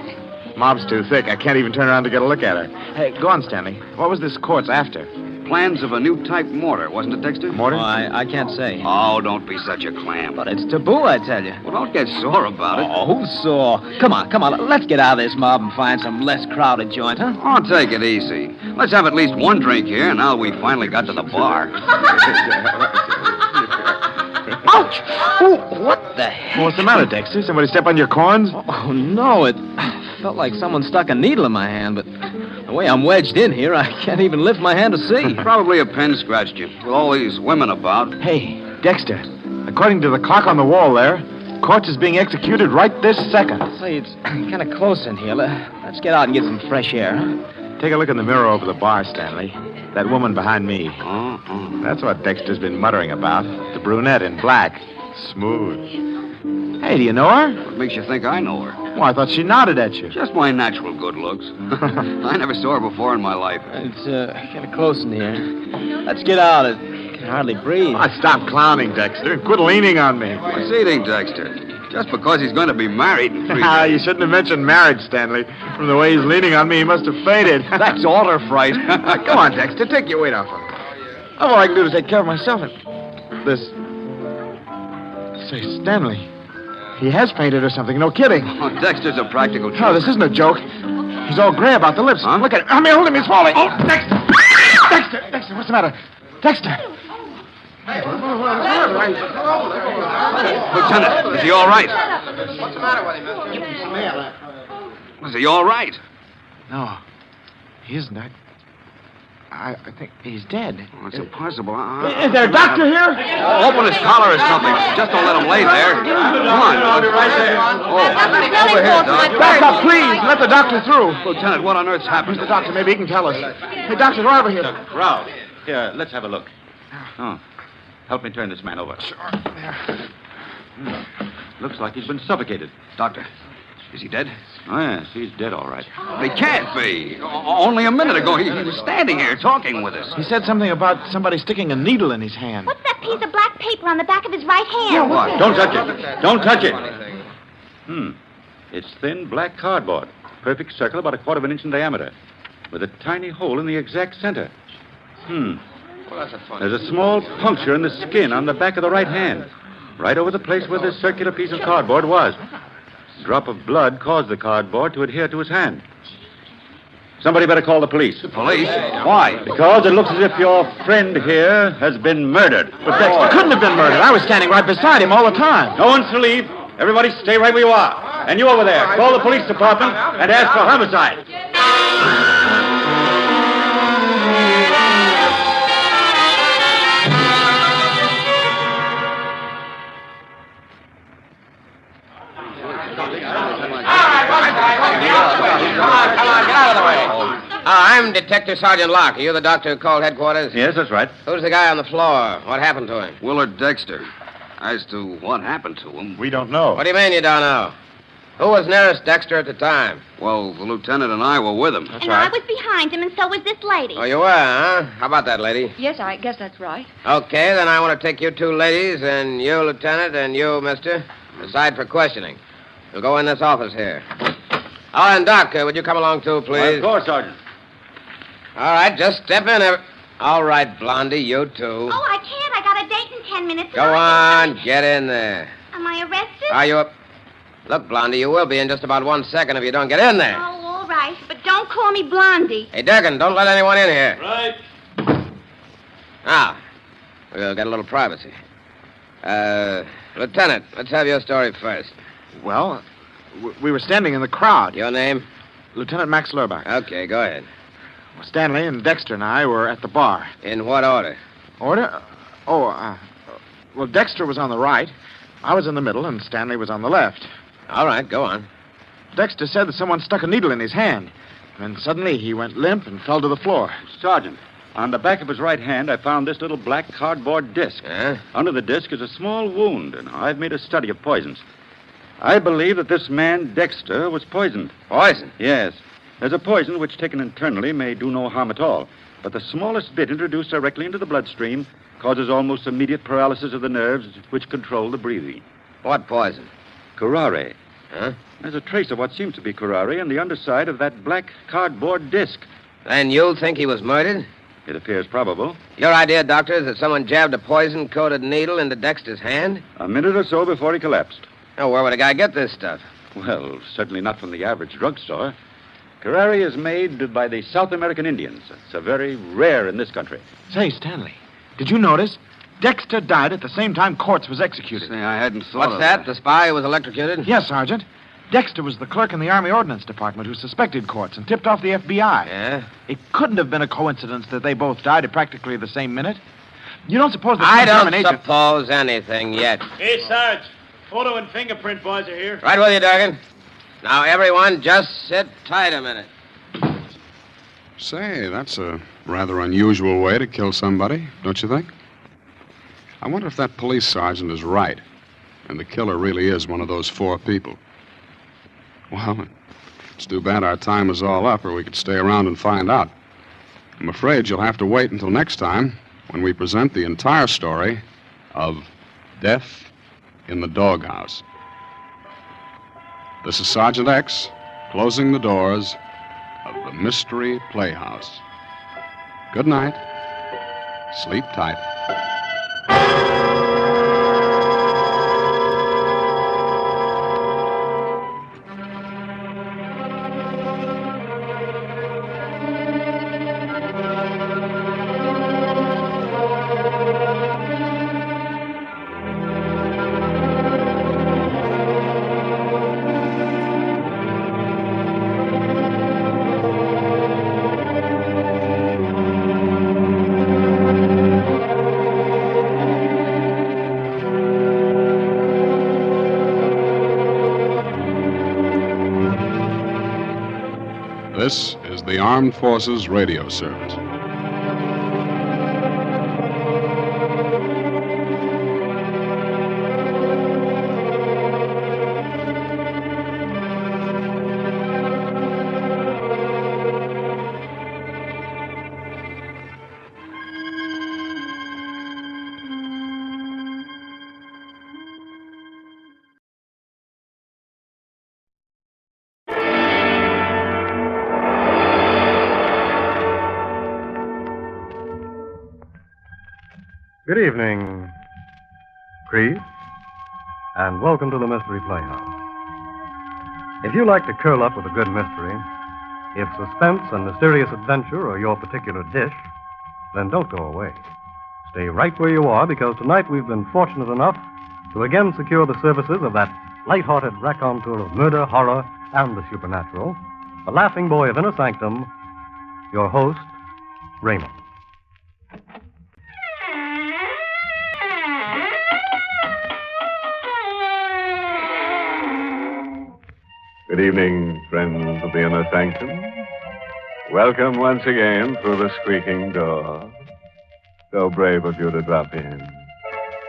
Mob's too thick. I can't even turn around to get a look at her. Hey, go on, Stanley. What was this Quartz after? Plans of a new type mortar, wasn't it, Dexter? Mortar? Oh, I can't say. Oh, don't be such a clam. But it's taboo, I tell you. Well, don't get sore about it. Oh, who's sore? Come on. Let's get out of this mob and find some less crowded joint, huh? Oh, take it easy. Let's have at least one drink here, now we finally got to the bar. Ouch! Oh, what the heck? What's the matter, Dexter? Somebody step on your corns? Oh, no, it felt like someone stuck a needle in my hand, but the way I'm wedged in here, I can't even lift my hand to see. Probably a pen scratched you, with all these women about. Hey, Dexter, according to the clock on the wall there, Quartz is being executed right this second. Say, it's kind of close in here. Let's get out and get some fresh air, huh? Take a look in the mirror over the bar, Stanley. That woman behind me. That's what Dexter's been muttering about. The brunette in black. Smooth. Hey, do you know her? What makes you think I know her? Well, I thought she nodded at you. Just my natural good looks. I never saw her before in my life. It's kind of close in here. Let's get out. I can hardly breathe. Oh, stop clowning, Dexter. Quit leaning on me. What's eating, Dexter? Just because he's going to be married in 3 days. You shouldn't have mentioned marriage, Stanley. From the way he's leaning on me, he must have fainted. That's altar fright. Come on, Dexter. Take your weight off him. All I can do is take care of myself. This... Say, Stanley, he has fainted or something. No kidding. Oh, Dexter's a practical joke. No, this isn't a joke. He's all gray about the lips. Huh? Look at him. I mean, hold him. He's falling. Oh, Dexter. Dexter, what's the matter? Dexter. Lieutenant, is he all right? What's the matter with him, mister? Is he all right? No, he isn't. I think he's dead. Oh, it's impossible. Is there a doctor here? Open his collar or something. Just don't let him lay there. Come on. Oh, over here, Doc. Back up, please. Let the doctor through. Lieutenant, what on earth's happened? Where's the doctor? Maybe he can tell us. Hey, Dr. Rauber here. Ralph, here, let's have a look. Oh, help me turn this man over. Sure. Looks like he's been suffocated. Doctor, is he dead? Oh, yes, he's dead, all right. He can't be. Only a minute ago, he was standing here talking with us. He said something about somebody sticking a needle in his hand. What's that piece of black paper on the back of his right hand? What? Don't touch it. Don't touch it. It's thin black cardboard. Perfect circle, about 1/4 inch in diameter, with a tiny hole in the exact center. Well, that's a fun. There's a small puncture in the skin on the back of the right hand, right over the place where this circular piece of cardboard was. A drop of blood caused the cardboard to adhere to his hand. Somebody better call the police. The police? Why? Because it looks as if your friend here has been murdered. But Dexter couldn't have been murdered. I was standing right beside him all the time. No one's to leave. Everybody stay right where you are. And you over there, call the police department and ask for homicide. Come on, get out of the way. I'm Detective Sergeant Locke. Are you the doctor who called headquarters? Yes, that's right. Who's the guy on the floor? What happened to him? Willard Dexter. As to what happened to him... We don't know. What do you mean you don't know? Who was nearest Dexter at the time? Well, the lieutenant and I were with him. That's and right. I was behind him, and so was this lady. Oh, you were, huh? How about that, lady? Yes, I guess that's right. Okay, then I want to take you two ladies and you, Lieutenant, and you, mister, aside for questioning. We'll go in this office here. Oh, and Doc, would you come along too, please? Of course, Sergeant. All right, just step in. All right, Blondie, you too. Oh, I can't. I got a date in 10 minutes. Go on, get in there. Am I arrested? Are you up? Look, Blondie, you will be in just about 1 second if you don't get in there. Oh, all right. But don't call me Blondie. Hey, Durkin, don't let anyone in here. Right. Now, we'll get a little privacy. Lieutenant, let's have your story first. Well, we were standing in the crowd. Your name? Lieutenant Max Lurbach. Okay, go ahead. Stanley and Dexter and I were at the bar. In what order? Order? Well, Dexter was on the right. I was in the middle, and Stanley was on the left. All right, go on. Dexter said that someone stuck a needle in his hand. And suddenly he went limp and fell to the floor. Sergeant, on the back of his right hand, I found this little black cardboard disc. Under the disc is a small wound, and I've made a study of poisons. I believe that this man, Dexter, was poisoned. Poison? Yes. There's a poison which, taken internally, may do no harm at all. But the smallest bit introduced directly into the bloodstream causes almost immediate paralysis of the nerves which control the breathing. What poison? Curare. Huh? There's a trace of what seems to be curare on the underside of that black cardboard disc. And you think he was murdered? It appears probable. Your idea, Doctor, is that someone jabbed a poison-coated needle into Dexter's hand? A minute or so before he collapsed. Now, where would a guy get this stuff? Well, certainly not from the average drugstore. Curare is made by the South American Indians. It's very rare in this country. Say, Stanley, did you notice? Dexter died at the same time Quartz was executed. Say, I hadn't thought What's that? The spy who was electrocuted? Yes, Sergeant. Dexter was the clerk in the Army Ordnance Department who suspected Quartz and tipped off the FBI. Yeah? It couldn't have been a coincidence that they both died at practically the same minute. You don't suppose that I some don't German agent... suppose anything yet. Hey, Sarge. Photo and fingerprint boys are here. Right with you, Durgan. Now, everyone, just sit tight a minute. Say, that's a rather unusual way to kill somebody, don't you think? I wonder if that police sergeant is right, and the killer really is one of those 4 people. Well, it's too bad our time is all up, or we could stay around and find out. I'm afraid you'll have to wait until next time when we present the entire story of Death in the Doghouse. This is Sergeant X closing the doors of the Mystery Playhouse. Good night. Sleep tight. This is the Armed Forces Radio Service. Good evening, Creed, and welcome to the Mystery Playhouse. If you like to curl up with a good mystery, if suspense and mysterious adventure are your particular dish, then don't go away. Stay right where you are, because tonight we've been fortunate enough to again secure the services of that light-hearted raconteur of murder, horror, and the supernatural, the laughing boy of Inner Sanctum, your host, Raymond. Good evening, friends of the Inner Sanctum. Welcome once again through the squeaking door. So brave of you to drop in.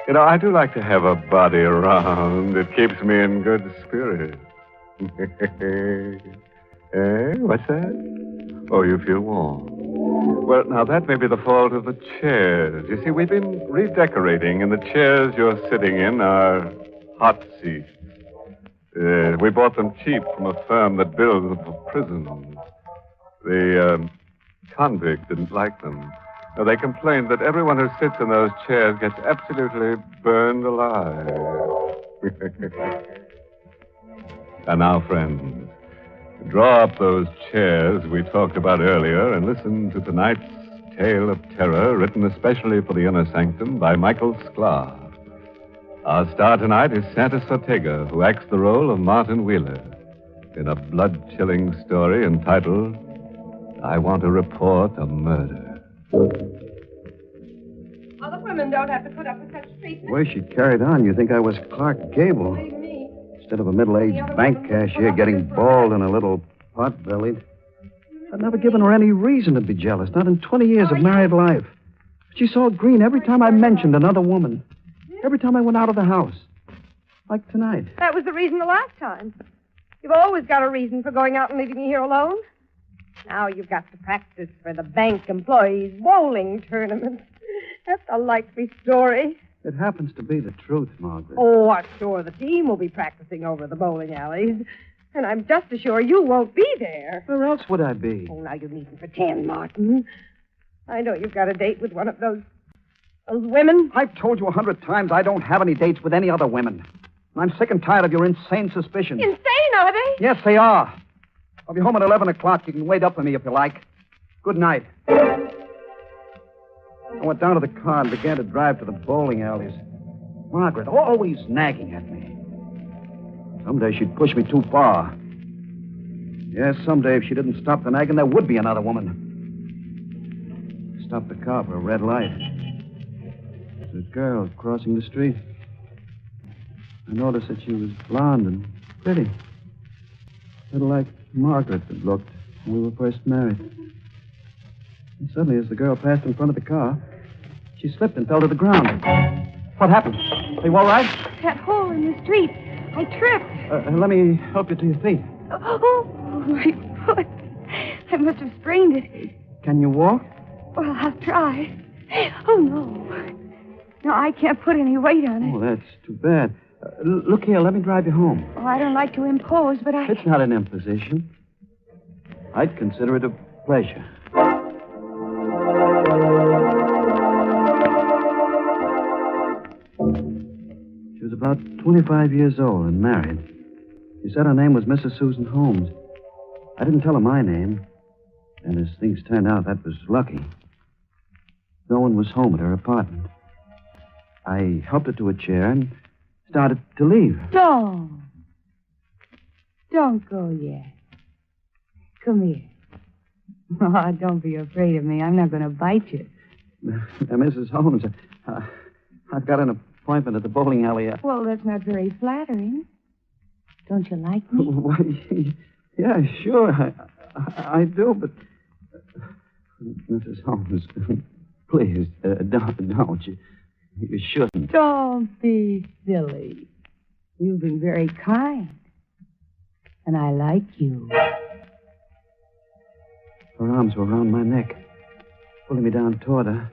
You know, I do like to have a body around. It keeps me in good spirits. What's that? Oh, you feel warm. Well, now, that may be the fault of the chairs. You see, we've been redecorating, and the chairs you're sitting in are hot seats. We bought them cheap from a firm that builds them for prisons. The convict didn't like them. Now, they complained that everyone who sits in those chairs gets absolutely burned alive. And now, friends, draw up those chairs we talked about earlier and listen to tonight's tale of terror written especially for the Inner Sanctum by Michael Sklar. Our star tonight is Santos Ortega, who acts the role of Martin Wheeler in a blood-chilling story entitled I Want to Report a Murder. Other women don't have to put up with such treatment. The way she carried on, you think I was Clark Gable. Instead of a middle-aged bank cashier getting bald and a little pot-bellied. I'd never given her any reason to be jealous, not in 20 years of married life. She saw green every time I mentioned another woman. Every time I went out of the house. Like tonight. That was the reason the last time. You've always got a reason for going out and leaving me here alone. Now you've got to practice for the bank employees' bowling tournament. That's a likely story. It happens to be the truth, Margaret. Oh, I'm sure the team will be practicing over the bowling alleys. And I'm just as sure you won't be there. Where else would I be? Oh, now you needn't pretend, Martin. I know you've got a date with one of those women. I've told you 100 times I don't have any dates with any other women. I'm sick and tired of your insane suspicions. Insane, are they? Yes, they are. I'll be home at 11 o'clock. You can wait up for me if you like. Good night. I went down to the car and began to drive to the bowling alleys. Margaret, always nagging at me. Someday she'd push me too far. Yes, someday if she didn't stop the nagging, there would be another woman. Stopped the car for a red light. There's a girl crossing the street. I noticed that she was blonde and pretty. A little like Margaret had looked when we were first married. And suddenly, as the girl passed in front of the car, she slipped and fell to the ground. What happened? Are you all right? That hole in the street. I tripped. Let me help you to your feet. Oh, my foot. I must have sprained it. Can you walk? Well, I'll try. Oh, no. No, I can't put any weight on it. Oh, that's too bad. Look here, let me drive you home. Oh, I don't like to impose, but I... It's not an imposition. I'd consider it a pleasure. She was about 25 years old and married. She said her name was Mrs. Susan Holmes. I didn't tell her my name. And as things turned out, that was lucky. No one was home at her apartment. I helped her to a chair and started to leave. Don't go yet. Come here. Oh, don't be afraid of me. I'm not going to bite you. Mrs. Holmes, I've got an appointment at the bowling alley. Well, that's not very flattering. Don't you like me? Why, yeah, sure. I do, but... Mrs. Holmes, please, don't. You shouldn't. Don't be silly. You've been very kind. And I like you. Her arms were around my neck, pulling me down toward her.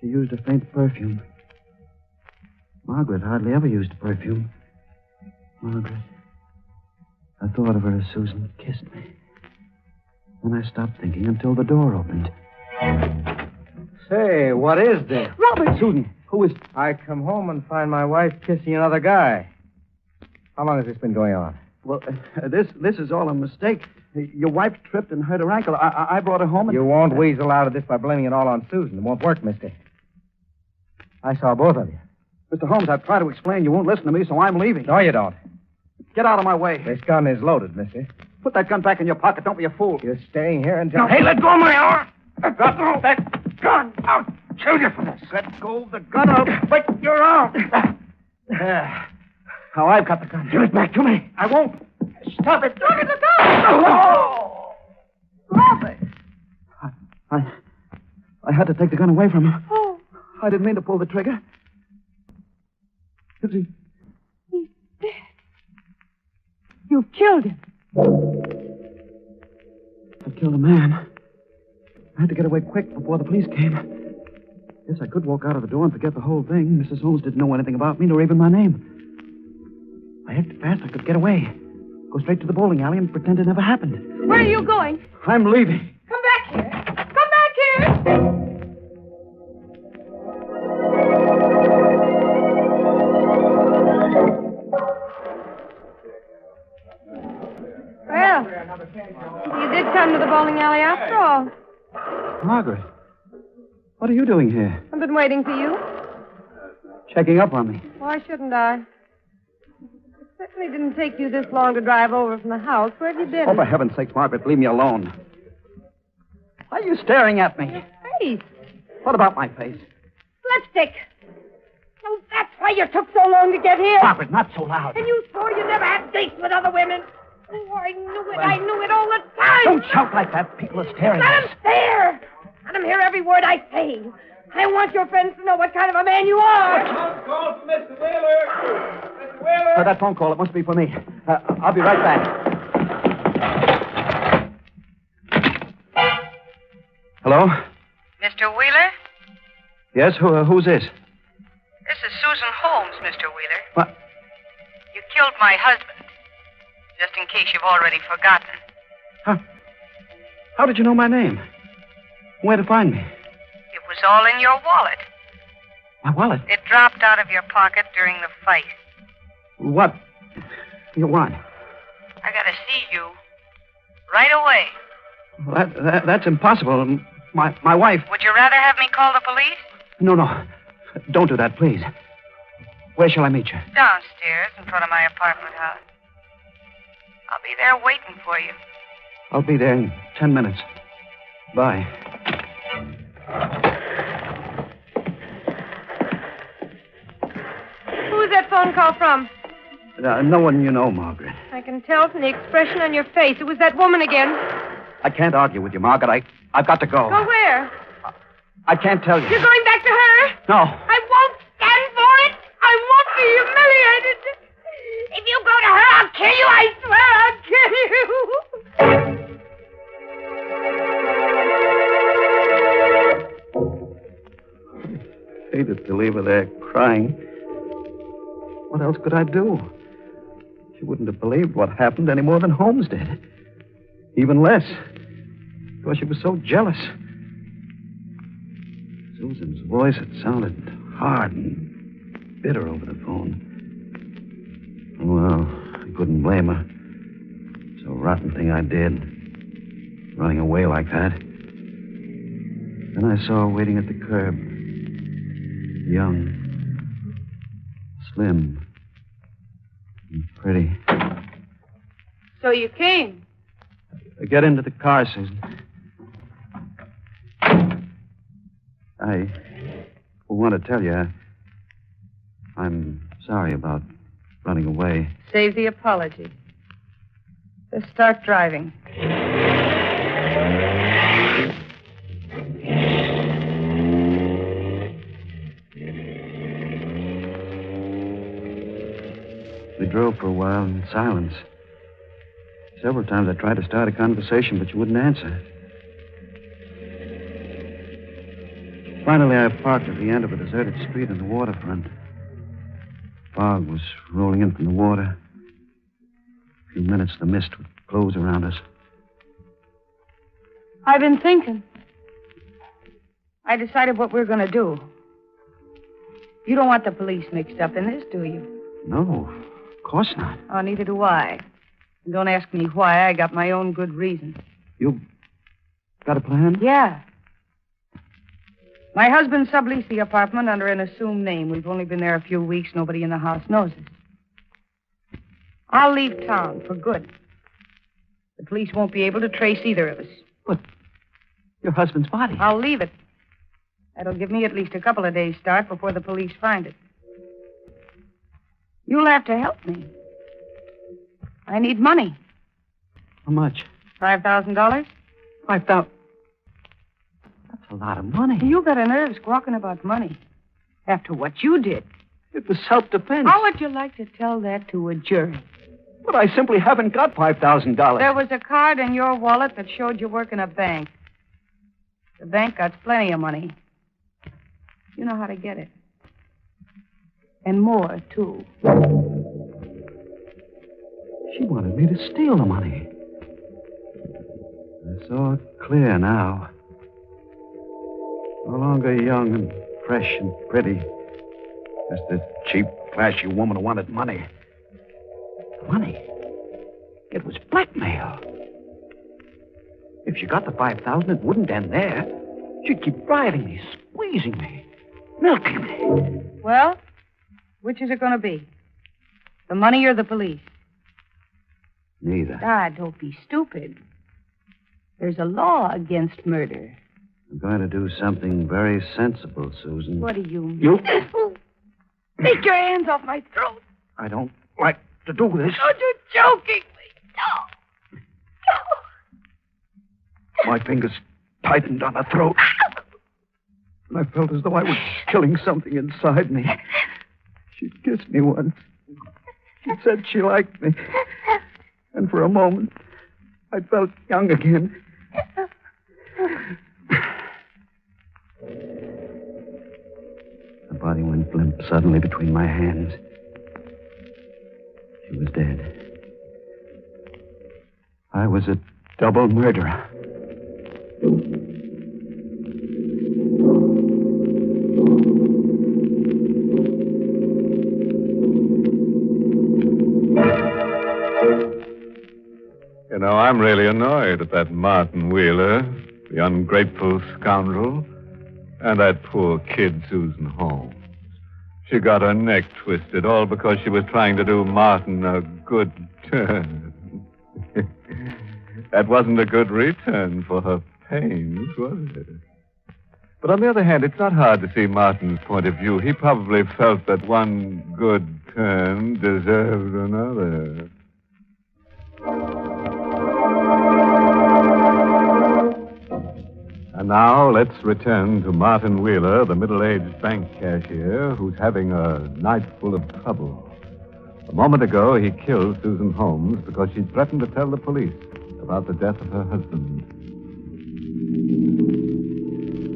She used a faint perfume. Margaret hardly ever used perfume. Margaret. I thought of her as Susan kissed me. Then I stopped thinking until the door opened. Say, what is this? Robert! Susan, who is... I come home and find my wife kissing another guy. How long has this been going on? Well, this is all a mistake. Your wife tripped and hurt her ankle. I brought her home and... You won't weasel out of this by blaming it all on Susan. It won't work, mister. I saw both of you. Mr. Holmes, I've tried to explain. You won't listen to me, so I'm leaving. No, you don't. Get out of my way. This gun is loaded, mister. Put that gun back in your pocket. Don't be a fool. You're staying here until... No, hey, let go of my arm! Let go of that gun. I'll kill you for this. Let go of the gun. I'll break your arm. Now I've got the gun. Give it back to me. I won't. Stop it. Look at the gun! Oh! Robert! I had to take the gun away from him. Oh, I didn't mean to pull the trigger. Is he? he's dead. You killed him. I killed a man. I had to get away quick before the police came. Guess I could walk out of the door and forget the whole thing. Mrs. Holmes didn't know anything about me, nor even my name. I acted fast. I could get away. Go straight to the bowling alley and pretend it never happened. Where are you going? I'm leaving. Come back here. Come back here. Well, you did come to the bowling alley after all. Margaret, what are you doing here? I've been waiting for you. Checking up on me. Why shouldn't I? It certainly didn't take you this long to drive over from the house. Where have you been? Oh, for heaven's sake, Margaret, leave me alone. Why are you staring at me? Your face. What about my face? Lipstick. Oh, that's why you took so long to get here. Margaret, not so loud. And you swore you never had dates with other women. Oh, I knew it. I knew it all the time. Don't shout like that. People are staring Let at them us. stare. Let them hear every word I say. I want your friends to know what kind of a man you are. Call for Mr. Wheeler. Mr. Wheeler. That phone call, it must be for me. I'll be right back. Hello? Mr. Wheeler? Yes, who's this? This is Susan Holmes, Mr. Wheeler. What? You killed my husband. Just in case you've already forgotten. How did you know my name? Where to find me? It was all in your wallet. My wallet? It dropped out of your pocket during the fight. What? You want? I gotta see you right away. Well, that's impossible. My wife... Would you rather have me call the police? No. Don't do that, please. Where shall I meet you? Downstairs in front of my apartment house. I'll be there waiting for you. I'll be there in 10 minutes. Bye. Who's that phone call from? No one you know, Margaret. I can tell from the expression on your face. It was that woman again. I can't argue with you, Margaret. I've got to go. Go where? I can't tell you. You're going back to her? No. I won't stand for it. I won't be humiliated. If you go to her, I'll kill you. I swear I'll kill you. Hated to leave her there crying. What else could I do? She wouldn't have believed what happened any more than Holmes did. Even less. Because she was so jealous. Susan's voice had sounded hard and bitter over the phone. Well, I couldn't blame her. It's a rotten thing I did. Running away like that. Then I saw her waiting at the curb. Young. Slim. And pretty. So you came. Get into the car, Susan. I want to tell you, I'm sorry about running away. Save the apology. Just start driving. We drove for a while in silence. Several times I tried to start a conversation, but you wouldn't answer. Finally, I parked at the end of a deserted street on the waterfront. Fog was rolling in from the water. A few minutes, the mist would close around us. I've been thinking. I decided what we're going to do. You don't want the police mixed up in this, do you? No, of course not. Oh, neither do I. And don't ask me why. I got my own good reasons. You got a plan? Yeah. My husband subleased the apartment under an assumed name. We've only been there a few weeks. Nobody in the house knows it. I'll leave town for good. The police won't be able to trace either of us. But your husband's body. I'll leave it. That'll give me at least a couple of days' start before the police find it. You'll have to help me. I need money. How much? $5,000? 5,000. That's a lot of money. You got a nerve squawking about money. After what you did. It was self-defense. How would you like to tell that to a jury? But I simply haven't got $5,000. There was a card in your wallet that showed you work in a bank. The bank got plenty of money. You know how to get it. And more, too. She wanted me to steal the money. I saw it clear now. No longer young and fresh and pretty. Just this cheap, flashy woman who wanted money. Money? It was blackmail. If she got the 5,000, it wouldn't end there. She'd keep riding me, squeezing me, milking me. Well, which is it going to be? The money or the police? Neither. Ah, don't be stupid. There's a law against murder. I'm going to do something very sensible, Susan. What do you mean? You? Take your hands off my throat. I don't like to do this. Oh, you're joking me. No. My fingers tightened on her throat. And I felt as though I was killing something inside me. She kissed me once. She said she liked me. And for a moment, I felt young again. Her body went limp suddenly between my hands. She was dead. I was a double murderer. You know, I'm really annoyed at that Martin Wheeler, the ungrateful scoundrel, and that poor kid, Susan Holmes. She got her neck twisted, all because she was trying to do Martin a good turn. That wasn't a good return for her pains, was it? But on the other hand, it's not hard to see Martin's point of view. He probably felt that one good turn deserved another. And now let's return to Martin Wheeler, the middle-aged bank cashier who's having a night full of trouble. A moment ago, he killed Susan Holmes because she threatened to tell the police about the death of her husband.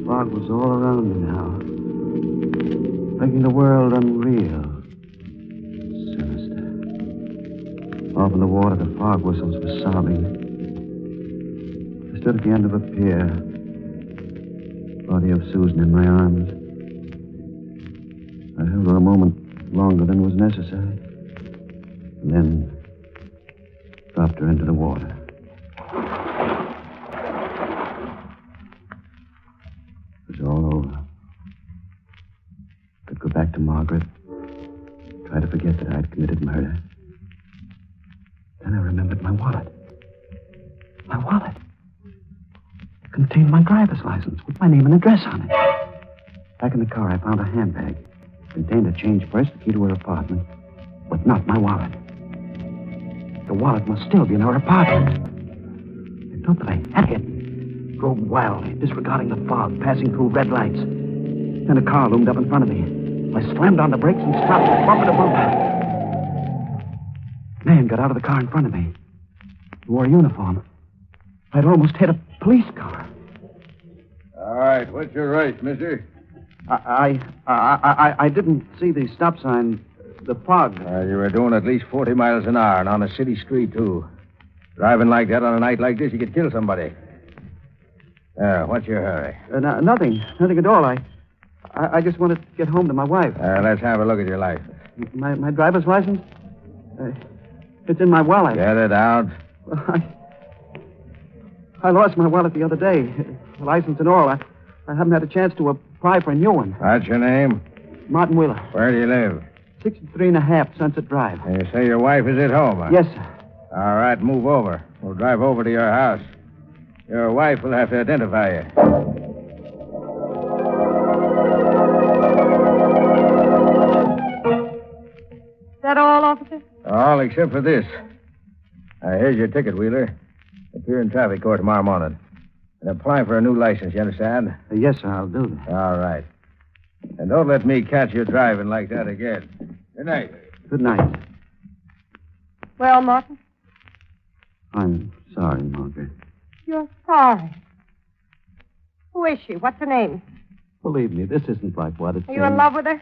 Fog was all around me now, making the world unreal, sinister. Off in the water, the fog whistles were sobbing. I stood at the end of a pier, body of Susan in my arms. I held her a moment longer than was necessary, and then dropped her into the water. It was all over. Could go back to Margaret, try to forget that I'd committed murder. Then I remembered my wallet. My wallet. It contained my driver's license with my name and address on it. Back in the car, I found a handbag. It contained a change purse, the key to her apartment, but not my wallet. The wallet must still be in her apartment. I thought that I had it. Drove wildly, disregarding the fog, passing through red lights. Then a car loomed up in front of me. I slammed on the brakes and stopped, bumper to bumper. A man got out of the car in front of me. He wore a uniform. I'd almost hit a police car. All right, what's your race, mister? I didn't see the stop sign. The fog. You were doing at least 40 miles an hour and on a city street, too. Driving like that on a night like this, you could kill somebody. What's your hurry? Nothing at all. I just wanted to get home to my wife. Let's have a look at your license. My driver's license? It's in my wallet. Get it out. I lost my wallet the other day. The license and all. I haven't had a chance to apply for a new one. What's your name? Martin Wheeler. Where do you live? 63.5 Sunset Drive. And you say your wife is at home, huh? Yes, sir. All right, move over. We'll drive over to your house. Your wife will have to identify you. Is that all, officer? All except for this. Here's your ticket, Wheeler. Appear in traffic court tomorrow morning. And apply for a new license, you understand? Yes, sir, I'll do that. All right. And don't let me catch you driving like that again. Good night. Good night. Well, Martin, I'm sorry, Margaret. you're sorry. Who is she? What's her name? Believe me, this isn't like what it Are you in love with her?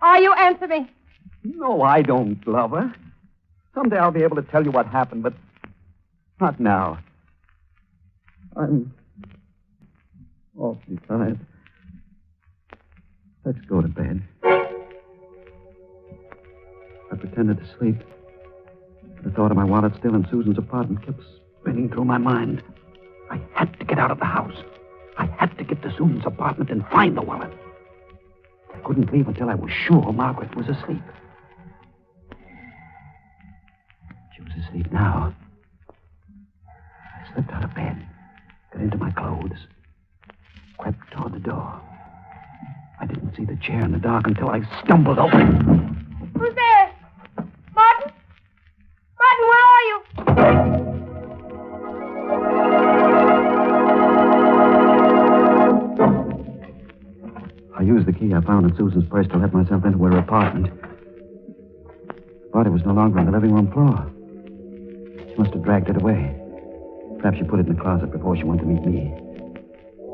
Are you? Answer me. No, I don't love her. Someday I'll be able to tell you what happened, but not now. I'm awfully tired. Let's go to bed. I pretended to sleep. The thought of my wallet still in Susan's apartment kept spinning through my mind. I had to get out of the house. I had to get to Susan's apartment and find the wallet. I couldn't leave until I was sure Margaret was asleep. She was asleep now. I slipped out of bed, got into my clothes, crept toward the door. I didn't see the chair in the dark until I stumbled over it. Who's there? Martin? Martin, where are you? I used the key I found in Susan's purse to let myself into her apartment. The body was no longer on the living room floor. She must have dragged it away. Perhaps she put it in the closet before she went to meet me.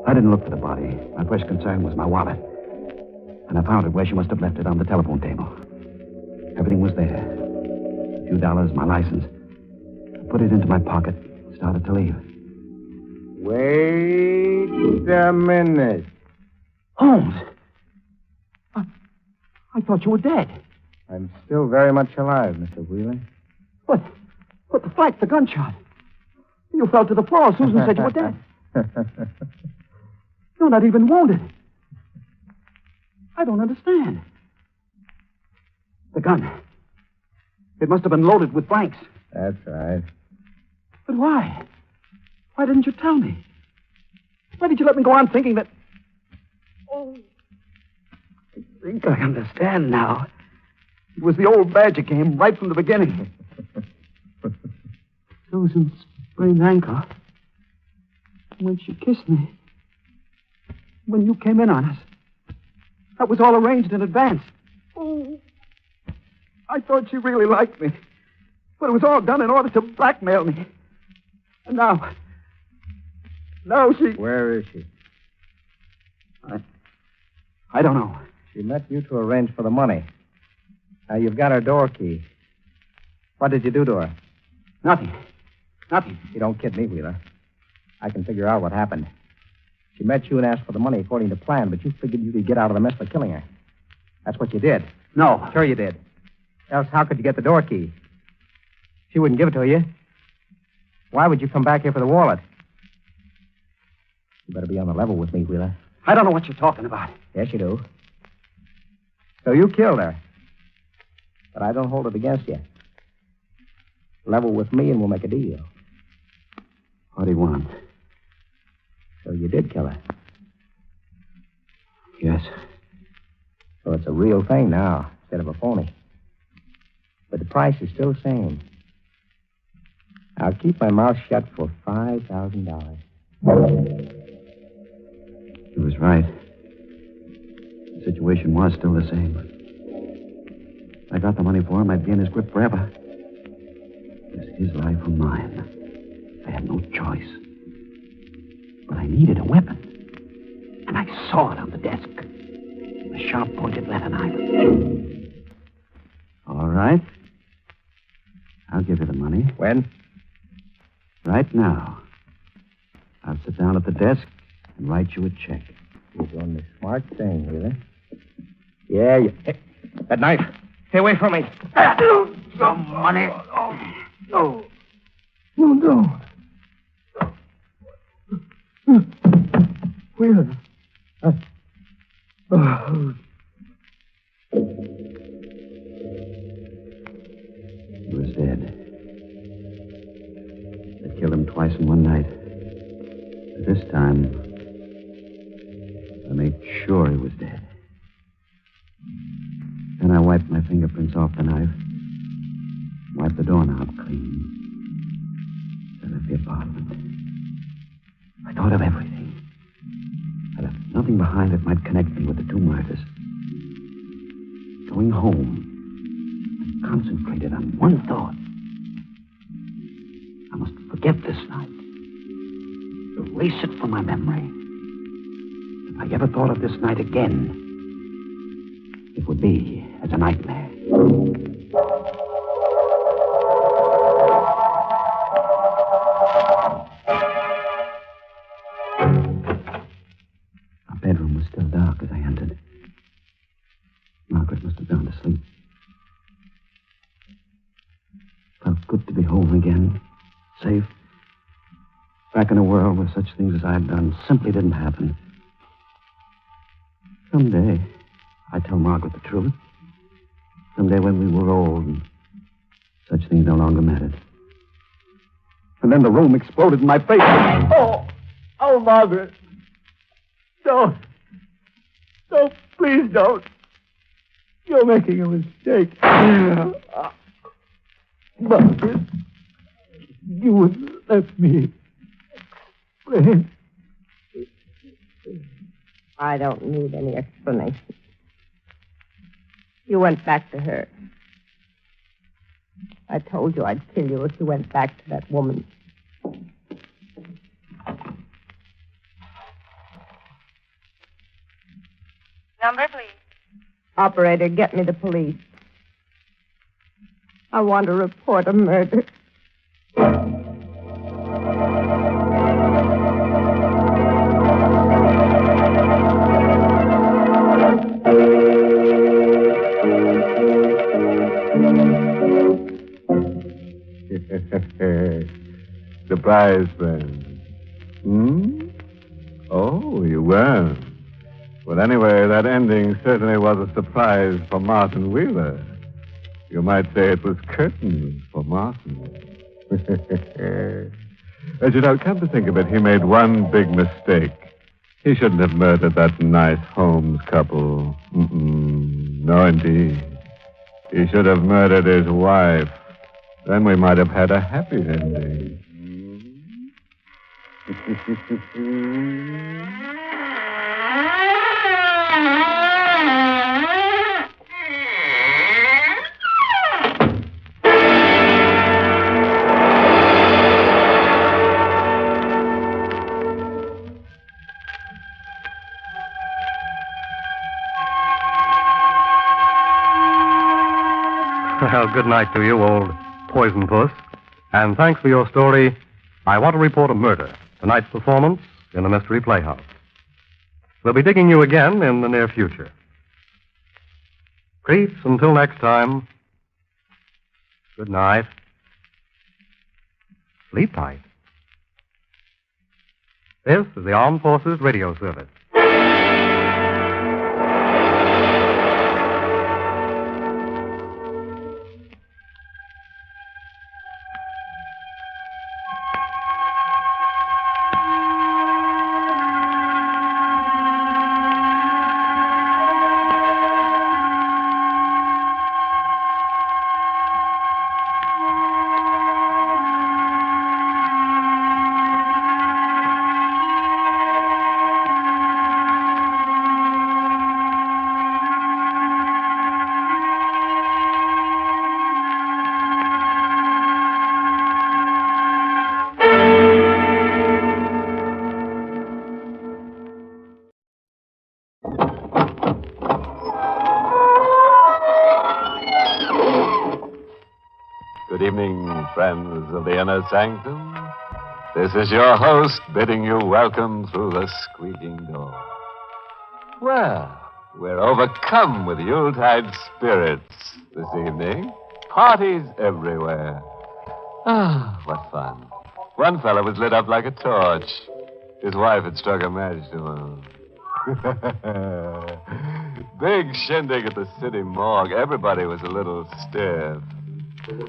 I didn't look for the body. My first concern was my wallet. And I found it where she must have left it on the telephone table. Everything was there. A few dollars, my license. I put it into my pocket, started to leave. Wait a minute. Holmes! I thought you were dead. I'm still very much alive, Mr. Wheeler. But the fight, the gunshot. You fell to the floor. Susan said you were dead. You're not even wounded. I don't understand. The gun. It must have been loaded with blanks. That's right. But why? Why didn't you tell me? Why did you let me go on thinking that... Oh, I think I understand now. It was the old Badger game right from the beginning. Susan's sprained ankle. When she kissed me. When you came in on us. That was all arranged in advance. Oh, I thought she really liked me. But it was all done in order to blackmail me. And now she... Where is she? I don't know. She met you to arrange for the money. Now, you've got her door key. What did you do to her? Nothing. You don't kid me, Wheeler. I can figure out what happened. She met you and asked for the money according to plan, but you figured you could get out of the mess by killing her. That's what you did. No. Sure you did. Else how could you get the door key? She wouldn't give it to you. Why would you come back here for the wallet? You better be on the level with me, Wheeler. I don't know what you're talking about. Yes, you do. So you killed her. But I don't hold it against you. Level with me and we'll make a deal. What do you want? So you did kill her. Yes. So it's a real thing now, instead of a phony. But the price is still the same. I'll keep my mouth shut for $5,000. He was right. The situation was still the same. I got the money for him, I'd be in his grip forever. It was his life or mine. I had no choice. But I needed a weapon. And I saw it on the desk. A sharp-pointed letter knife. All right. I'll give you the money. When? Right now. I'll sit down at the desk and write you a check. You're doing the smart thing, Wheeler. Yeah, you... Hey, that knife. Stay away from me. Some money. No. You don't. Wheeler. He was dead. They killed him twice in one night. But this time, I made sure he was dead. Then I wiped my fingerprints off the knife. Wiped the doorknob clean. I left the apartment. I thought of everything. I left nothing behind that might connect me with the two murders. Going home, I concentrated on one thought. I must forget this night. Erase it from my memory. If I ever thought of this night again, it would be as a nightmare. Our bedroom was still dark as I entered. Margaret must have gone to sleep. Felt good to be home again, safe. Back in a world where such things as I had done simply didn't happen. Someday, I'd tell Margaret the truth. Someday when we were old and such things no longer mattered. And then the room exploded in my face. Oh, Margaret. Don't. Don't, please don't. You're making a mistake. Margaret, you wouldn't let me explain. I don't need any explanation. You went back to her. I told you I'd kill you if you went back to that woman. Number, please. Operator, get me the police. I want to report a murder. Surprise, friend. Oh, you weren't. Well, anyway, that ending certainly was a surprise for Martin Wheeler. You might say it was curtains for Martin. As you know, come to think of it, he made one big mistake. He shouldn't have murdered that nice Holmes couple. No, indeed. He should have murdered his wife. Then we might have had a happy ending. Well, good night to you, old poison puss. And thanks for your story, I Want to Report a Murder, tonight's performance in the Mystery Playhouse. We'll be digging you again in the near future. Creeps, until next time, good night. Sleep tight. This is the Armed Forces Radio Service. Good evening, friends of the Inner Sanctum. This is your host bidding you welcome through the squeaking door. Well, we're overcome with Yuletide spirits this evening. Parties everywhere. Ah, what fun. One fellow was lit up like a torch. His wife had struck a match to him. Big shindig at the city morgue. Everybody was a little stiff.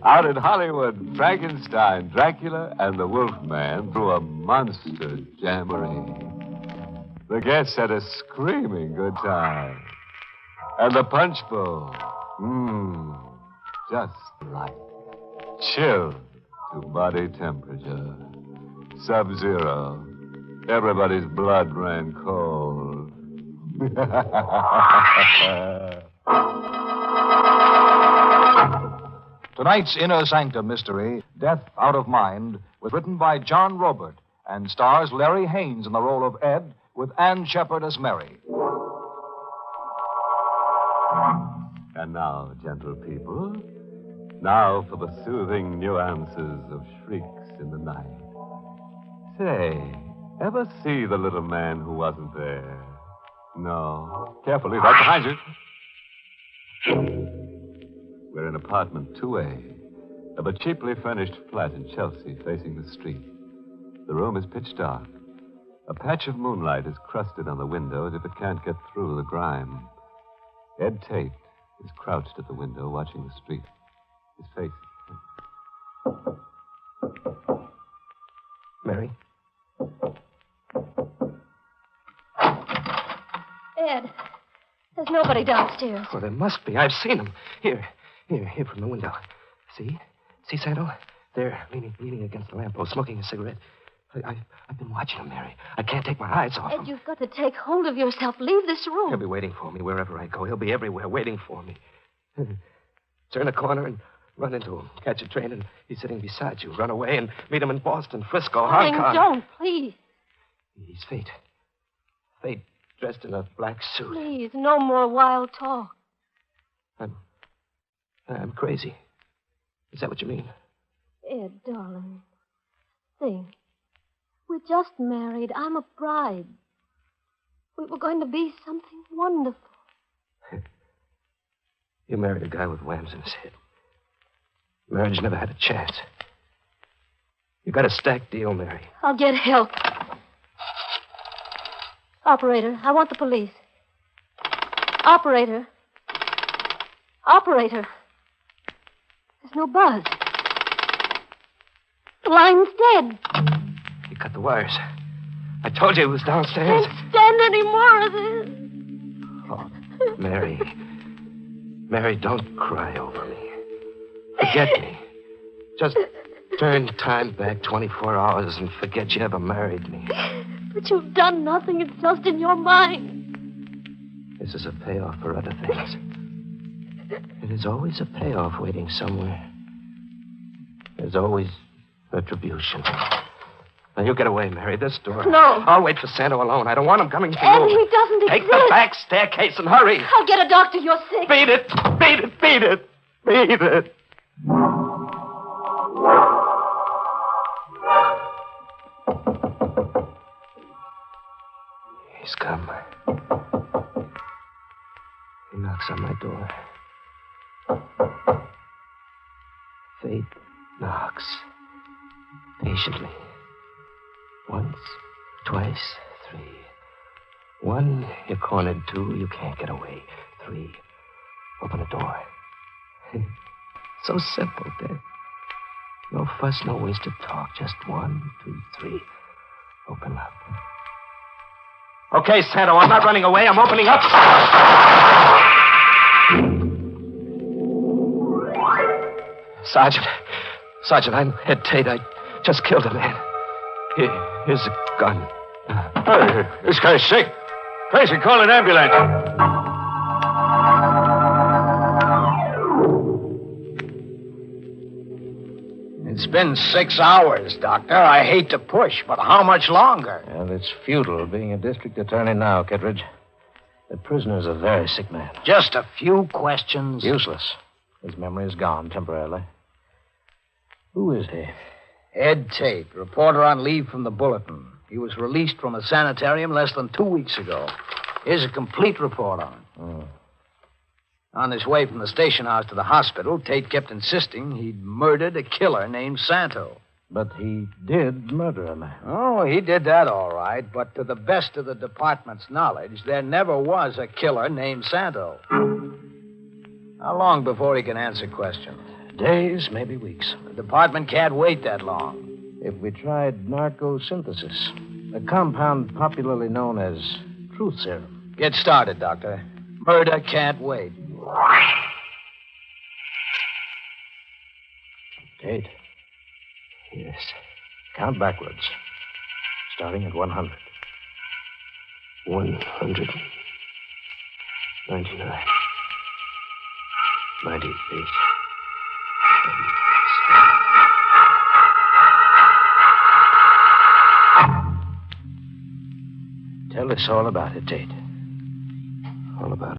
Out in Hollywood, Frankenstein, Dracula, and the Wolfman threw a monster jamboree. The guests had a screaming good time. And the punch bowl, just right. Chilled to body temperature. Sub-zero. Everybody's blood ran cold. Tonight's Inner Sanctum mystery, Death Out of Mind, was written by John Robert and stars Larry Haynes in the role of Ed with Ann Shepard as Mary. And now, gentle people, now for the soothing nuances of shrieks in the night. Say, ever see the little man who wasn't there? No. Carefully, right behind you. We're in apartment 2A of a cheaply furnished flat in Chelsea facing the street. The room is pitch dark. A patch of moonlight is crusted on the window as if it can't get through the grime. Ed Tate is crouched at the window watching the street. His face. Mary? Ed, there's nobody downstairs. Well, there must be. I've seen him. Here from the window. See? See, Santo? There, leaning against the lamppost, smoking a cigarette. I've been watching him, Mary. I can't take my eyes off him. Ed, you've got to take hold of yourself. Leave this room. He'll be waiting for me wherever I go. He'll be everywhere waiting for me. Turn a corner and run into him. Catch a train and he's sitting beside you. Run away and meet him in Boston, Frisco, Hong Kong. Don't, please. He's Fate. Fate dressed in a black suit. Please, no more wild talk. I'm crazy. Is that what you mean? Ed, darling, think. We're just married. I'm a bride. We were going to be something wonderful. You married a guy with whams in his head. Marriage never had a chance. You got a stacked deal, Mary. I'll get help. Operator, I want the police. Operator. Operator. There's no buzz. The line's dead. He cut the wires. I told you he was downstairs. Can't stand any more of this. Oh, Mary. Mary, don't cry over me. Forget me. Just turn time back 24 hours and forget you ever married me. But you've done nothing. It's just in your mind. This is a payoff for other things. And there's always a payoff waiting somewhere. There's always retribution. Now, you get away, Mary. This door. No. I'll wait for Santo alone. I don't want him coming to Ed, you. he doesn't Take exist. the back staircase and hurry. I'll get a doctor. You're sick. Beat it. Beat it. Beat it. Beat it. He's come. He knocks on my door. Fate knocks. Patiently. Once, twice, three. One, you're cornered. Two, you can't get away. Three, open the door. So simple, Dad. No fuss, no wasted talk. Just 1, 2, 3. Open up. Okay, Santo, I'm not running away. I'm opening up. Sergeant, I'm Ed Tate. I just killed a man. Here's a gun. Hey, this guy's sick. Tracy, call an ambulance. It's been 6 hours, Doctor. I hate to push, but how much longer? Well, it's futile being a district attorney now, Kittredge. The prisoner's a very sick man. Just a few questions. Useless. His memory is gone temporarily. Who is he? Ed Tate, reporter on leave from the Bulletin. He was released from a sanitarium less than 2 weeks ago. Here's a complete report on him. Oh. On his way from the station house to the hospital, Tate kept insisting he'd murdered a killer named Santo. But he did murder a man. Oh, he did that all right, but to the best of the department's knowledge, there never was a killer named Santo. How long before he can answer questions? Days, maybe weeks. The department can't wait that long. If we tried narcosynthesis, a compound popularly known as truth serum. Get started, Doctor. Murder can't wait. Tate. Yes. Count backwards. Starting at 100. 199. 98. Tell us all about it, Tate.